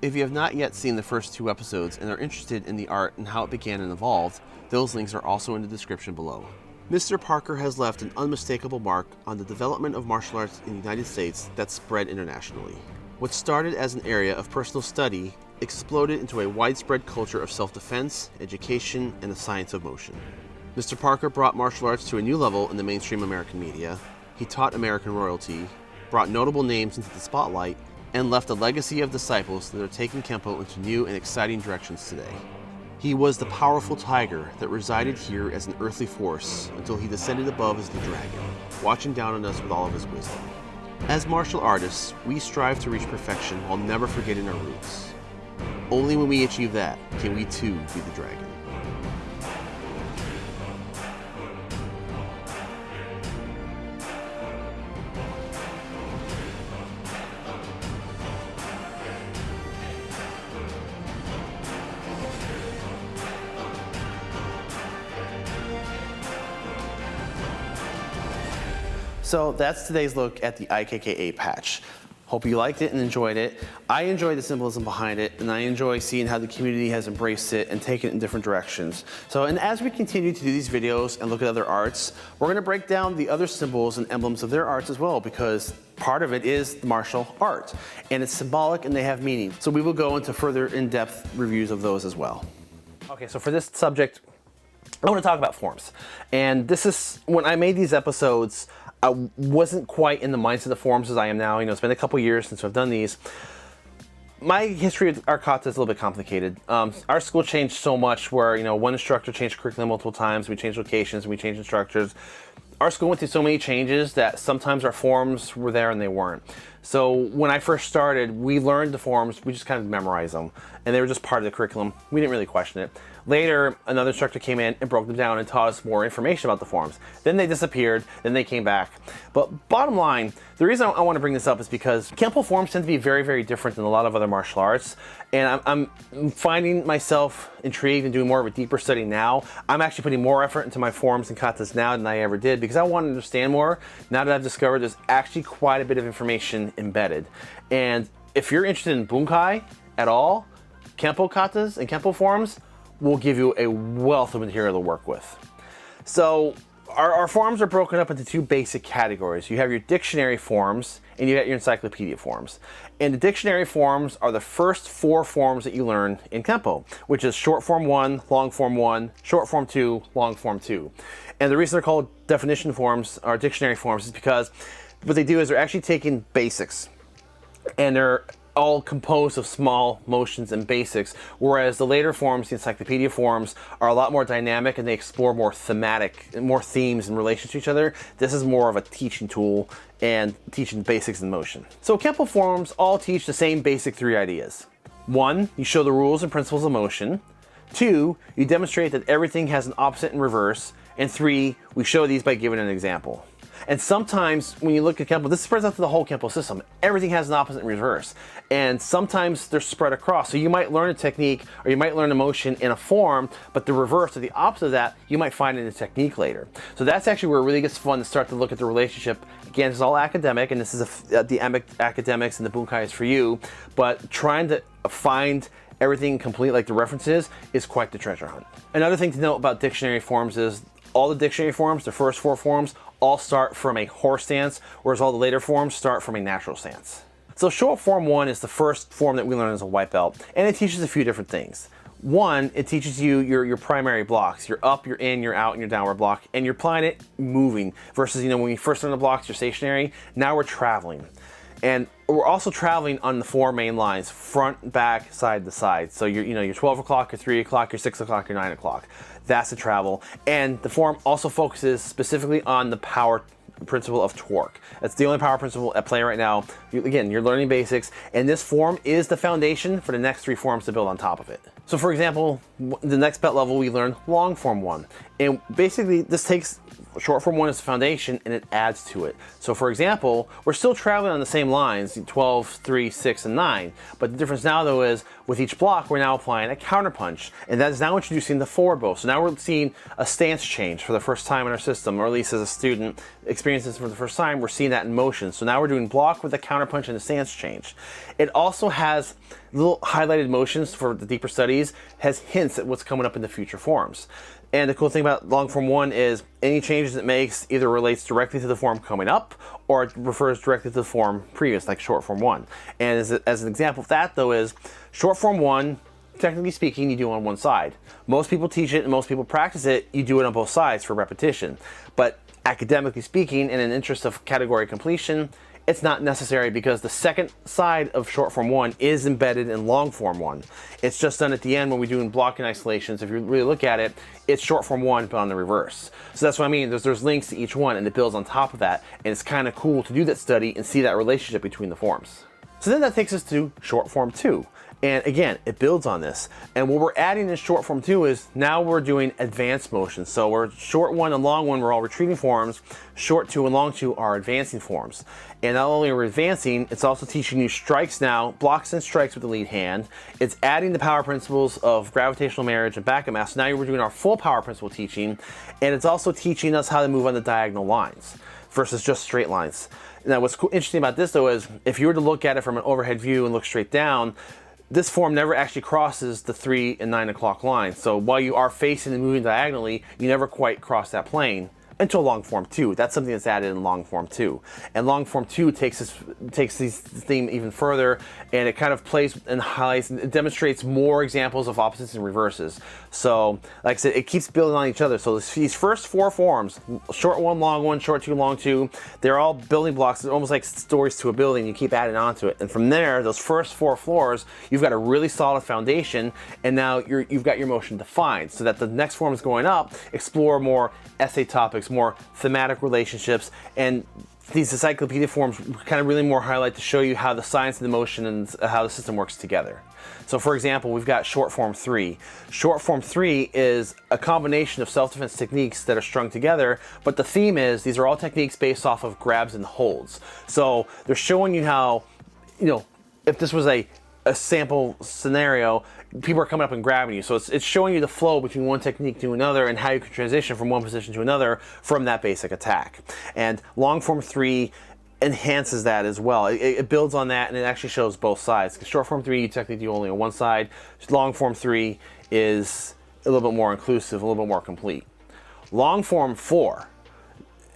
If you have not yet seen the first 2 episodes and are interested in the art and how it began and evolved, those links are also in the description below. Mr. Parker has left an unmistakable mark on the development of martial arts in the United States that spread internationally. What started as an area of personal study exploded into a widespread culture of self-defense, education, and the science of motion. Mr. Parker brought martial arts to a new level in the mainstream American media. He taught American royalty, brought notable names into the spotlight, and left a legacy of disciples that are taking Kempo into new and exciting directions today. He was the powerful tiger that resided here as an earthly force until he descended above as the dragon, watching down on us with all of his wisdom. As martial artists, we strive to reach perfection while never forgetting our roots. Only when we achieve that can we too be the dragon. So that's today's look at the IKKA patch. Hope you liked it and enjoyed it. I enjoy the symbolism behind it, and I enjoy seeing how the community has embraced it and taken it in different directions. So, and as we continue to do these videos and look at other arts, we're gonna break down the other symbols and emblems of their arts as well, because part of it is the martial art, and it's symbolic and they have meaning. So we will go into further in-depth reviews of those as well. Okay, so for this subject, I wanna talk about forms. And this is, when I made these episodes, I wasn't quite in the mindset of forms as I am now. You know, it's been a couple years since I've done these. My history with our kata is a little bit complicated. Our school changed so much where, you know, one instructor changed curriculum multiple times, we changed locations, we changed instructors. Our school went through so many changes that sometimes our forms were there and they weren't. So when I first started, we learned the forms, we just kind of memorized them, and they were just part of the curriculum. We didn't really question it. Later, another instructor came in and broke them down and taught us more information about the forms. Then they disappeared, then they came back. But bottom line, the reason I want to bring this up is because Kempo forms tend to be very, very different than a lot of other martial arts. And I'm finding myself intrigued and doing more of a deeper study now. I'm actually putting more effort into my forms and katas now than I ever did because I want to understand more. Now that I've discovered there's actually quite a bit of information embedded. And if you're interested in bunkai at all, Kempo katas and Kempo forms will give you a wealth of material to work with. So our forms are broken up into two basic categories. You have your dictionary forms and you got your encyclopedia forms. And the dictionary forms are the first 4 forms that you learn in Kempo, which is short form 1, long form 1, short form 2, long form 2. And the reason they're called definition forms or dictionary forms is because what they do is they're actually taking basics and they're all composed of small motions and basics, whereas the later forms, the encyclopedia forms, are a lot more dynamic and they explore more thematic, more themes in relation to each other. This is more of a teaching tool and teaching basics in motion. So Kempo forms all teach the same basic 3 ideas. 1, you show the rules and principles of motion. 2, you demonstrate that everything has an opposite and reverse. And 3, we show these by giving an example. And sometimes when you look at Kempo, this spreads out to the whole Kempo system. Everything has an opposite and reverse. And sometimes they're spread across. So you might learn a technique or you might learn a motion in a form, but the reverse or the opposite of that, you might find in a technique later. So that's actually where it really gets fun to start to look at the relationship. Again, it's all academic, and this is the academics and the bunkai is for you. But trying to find everything complete, like the references, is quite the treasure hunt. Another thing to note about dictionary forms is all the dictionary forms, the first 4 forms, all start from a horse stance, whereas all the later forms start from a natural stance. So short form 1 is the first form that we learn as a white belt, and it teaches a few different things. 1, it teaches you your primary blocks, your up, your in, your out, and your downward block, and you're applying it moving, versus, you know, when you first learn the blocks, you're stationary. Now we're traveling. And we're also traveling on the 4 main lines, front, back, side to side. So you're 12 o'clock, your 3 o'clock, your 6 o'clock, your 9 o'clock. That's the travel. And the form also focuses specifically on the power principle of torque. That's the only power principle at play right now. Again, you're learning basics, and this form is the foundation for the next 3 forms to build on top of it. So for example, the next belt level, we learn long form 1. And basically this takes short form 1 as the foundation and it adds to it. So for example, we're still traveling on the same lines, 12, 3, 6, and 9. But the difference now though is with each block, we're now applying a counterpunch. And that is now introducing the forward bow. So now we're seeing a stance change for the first time in our system, or at least as a student experiences for the first time, we're seeing that in motion. So now we're doing block with a counterpunch and a stance change. It also has little highlighted motions for the deeper studies, has hints at what's coming up in the future forms. And the cool thing about long form 1 is any changes it makes either relates directly to the form coming up or it refers directly to the form previous, like short form 1. And as an example of that though is short form 1, technically speaking, you do on one side. Most people teach it and most people practice it, you do it on both sides for repetition. But academically speaking, in an interest of category completion, it's not necessary because the second side of short form 1 is embedded in long form 1. It's just done at the end when we're doing blocking isolations. If you really look at it, it's short form 1 but on the reverse. So that's what I mean. There's links to each one and it builds on top of that, and it's kind of cool to do that study and see that relationship between the forms. So then that takes us to short form 2. And again, it builds on this. And what we're adding in short form 2 is now we're doing advanced motions. So we're short 1 and long 1, we're all retreating forms. Short 2 and long 2 are advancing forms. And not only are we advancing, it's also teaching you strikes now, blocks and strikes with the lead hand. It's adding the power principles of gravitational marriage and backup mass. Now we're doing our full power principle teaching. And it's also teaching us how to move on the diagonal lines versus just straight lines. Now what's interesting about this though is if you were to look at it from an overhead view and look straight down, this form never actually crosses the 3 and 9 o'clock line. So while you are facing and moving diagonally, you never quite cross that plane until long form 2. That's something that's added in long form 2. And long form 2 takes this theme even further, and it kind of plays and highlights and it demonstrates more examples of opposites and reverses. So like I said, it keeps building on each other. So these first 4 forms, short 1, long 1, short 2, long 2, they're all building blocks. It's almost like stories to a building. You keep adding on to it. And from there, those first 4 floors, you've got a really solid foundation, and now you've got your motion defined so that the next form is going up, explore more essay topics, more thematic relationships, and these encyclopedia forms kind of really more highlight to show you how the science of the motion and how the system works together. So for example, we've got short form 3. Short form 3 is a combination of self-defense techniques that are strung together, but the theme is these are all techniques based off of grabs and holds. So they're showing you how, if this was a sample scenario, people are coming up and grabbing you. So it's showing you the flow between one technique to another and how you can transition from one position to another from that basic attack. And long form 3 enhances that as well. It builds on that, and it actually shows both sides. Because short form 3, you technically do only on one side. Long form 3 is a little bit more inclusive, a little bit more complete. Long form 4,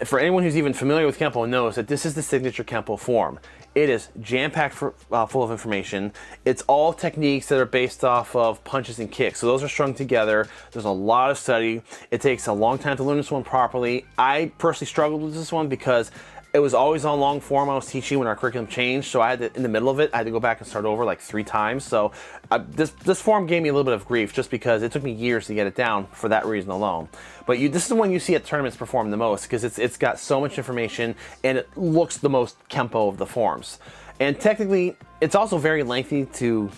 for anyone who's even familiar with Kempo knows that this is the signature Kempo form. It is jam-packed full of information. It's all techniques that are based off of punches and kicks. So those are strung together. There's a lot of study. It takes a long time to learn this one properly. I personally struggled with this one because it was always on long form I was teaching when our curriculum changed. So I had to, in the middle of it, I had to go back and start over like 3 times. So this form gave me a little bit of grief just because it took me years to get it down for that reason alone. But this is the one you see at tournaments perform the most because it's got so much information and it looks the most Kempo of the forms. And technically, it's also very lengthy to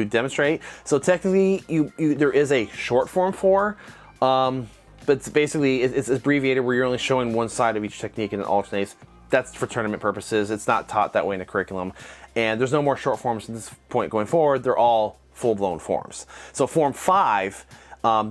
demonstrate. So technically, there is a short form 4. But it's basically, it's abbreviated where you're only showing one side of each technique and it alternates. That's for tournament purposes. It's not taught that way in the curriculum. And there's no more short forms at this point going forward. They're all full-blown forms. So form 5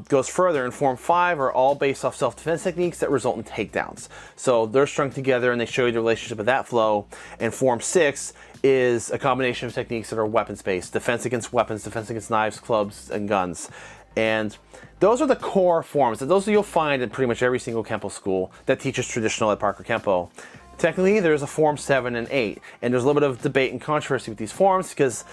goes further, and form 5 are all based off self-defense techniques that result in takedowns. So they're strung together and they show you the relationship of that flow. And form 6 is a combination of techniques that are weapons-based. Defense against weapons, defense against knives, clubs, and guns. And those are the core forms. Those you'll find in pretty much every single Kempo school that teaches traditional Ed Parker Kempo. Technically, there's a form 7 and 8, and there's a little bit of debate and controversy with these forms because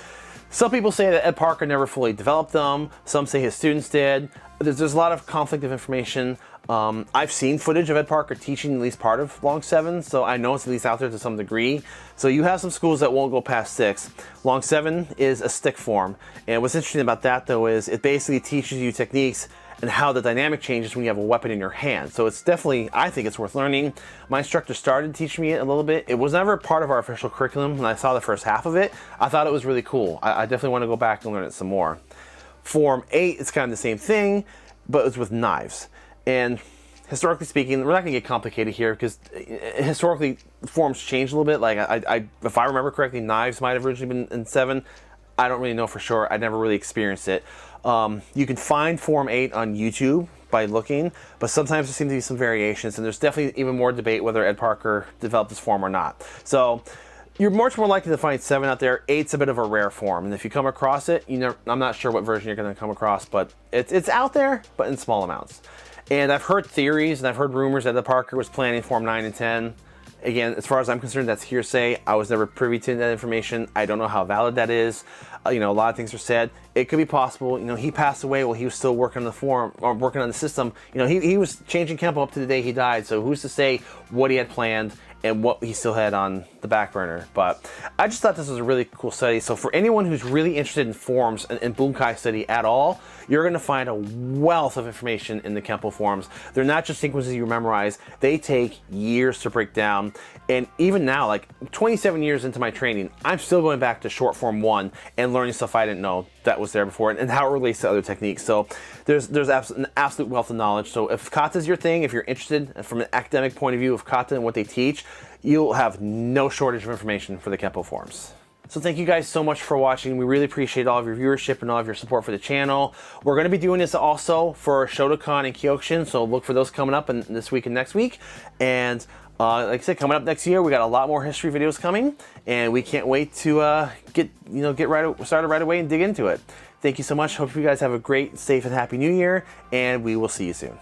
some people say that Ed Parker never fully developed them. Some say his students did. There's a lot of conflict of information. I've seen footage of Ed Parker teaching at least part of Long 7, so I know it's at least out there to some degree. So you have some schools that won't go past 6. Long 7 is a stick form, and what's interesting about that though is it basically teaches you techniques and how the dynamic changes when you have a weapon in your hand. So it's definitely, I think it's worth learning. My instructor started teaching me it a little bit. It was never part of our official curriculum. When I saw the first half of it, I thought it was really cool. I definitely want to go back and learn it some more. Form 8 is kind of the same thing, but it's with knives. And historically speaking, we're not going to get complicated here because historically forms change a little bit. Like if I remember correctly, knives might have originally been in 7. I don't really know for sure. I never really experienced it. You can find Form 8 on YouTube by looking, but sometimes there seem to be some variations, and there's definitely even more debate whether Ed Parker developed this form or not. So you're much more likely to find 7 out there. 8's a bit of a rare form, and if you come across it, I'm not sure what version you're going to come across, but it's out there, but in small amounts. And I've heard theories and I've heard rumors that Ed Parker was planning Form 9 and 10. Again, as far as I'm concerned, that's hearsay. I was never privy to that information. I don't know how valid that is. A lot of things are said. It could be possible. He passed away while he was still working on the form or working on the system. He was changing Kempo up to the day he died. So who's to say what he had planned and what he still had on the back burner. But I just thought this was a really cool study. So for anyone who's really interested in forms and bunkai study at all, you're going to find a wealth of information in the Kempo forms. They're not just sequences you memorize. They take years to break down. And even now, like 27 years into my training, I'm still going back to short form 1 and learning stuff I didn't know that was there before, and how it relates to other techniques. So there's an absolute wealth of knowledge. So if kata's your thing, if you're interested from an academic point of view of kata and what they teach, you'll have no shortage of information for the Kempo forms. So thank you guys so much for watching. We really appreciate all of your viewership and all of your support for the channel. We're going to be doing this also for Shotokan and Kyokushin, so look for those coming up in this week and next week. And like I said, coming up next year, we got a lot more history videos coming, and we can't wait to get started right away and dig into it. Thank you so much. Hope you guys have a great, safe, and happy New Year, and we will see you soon.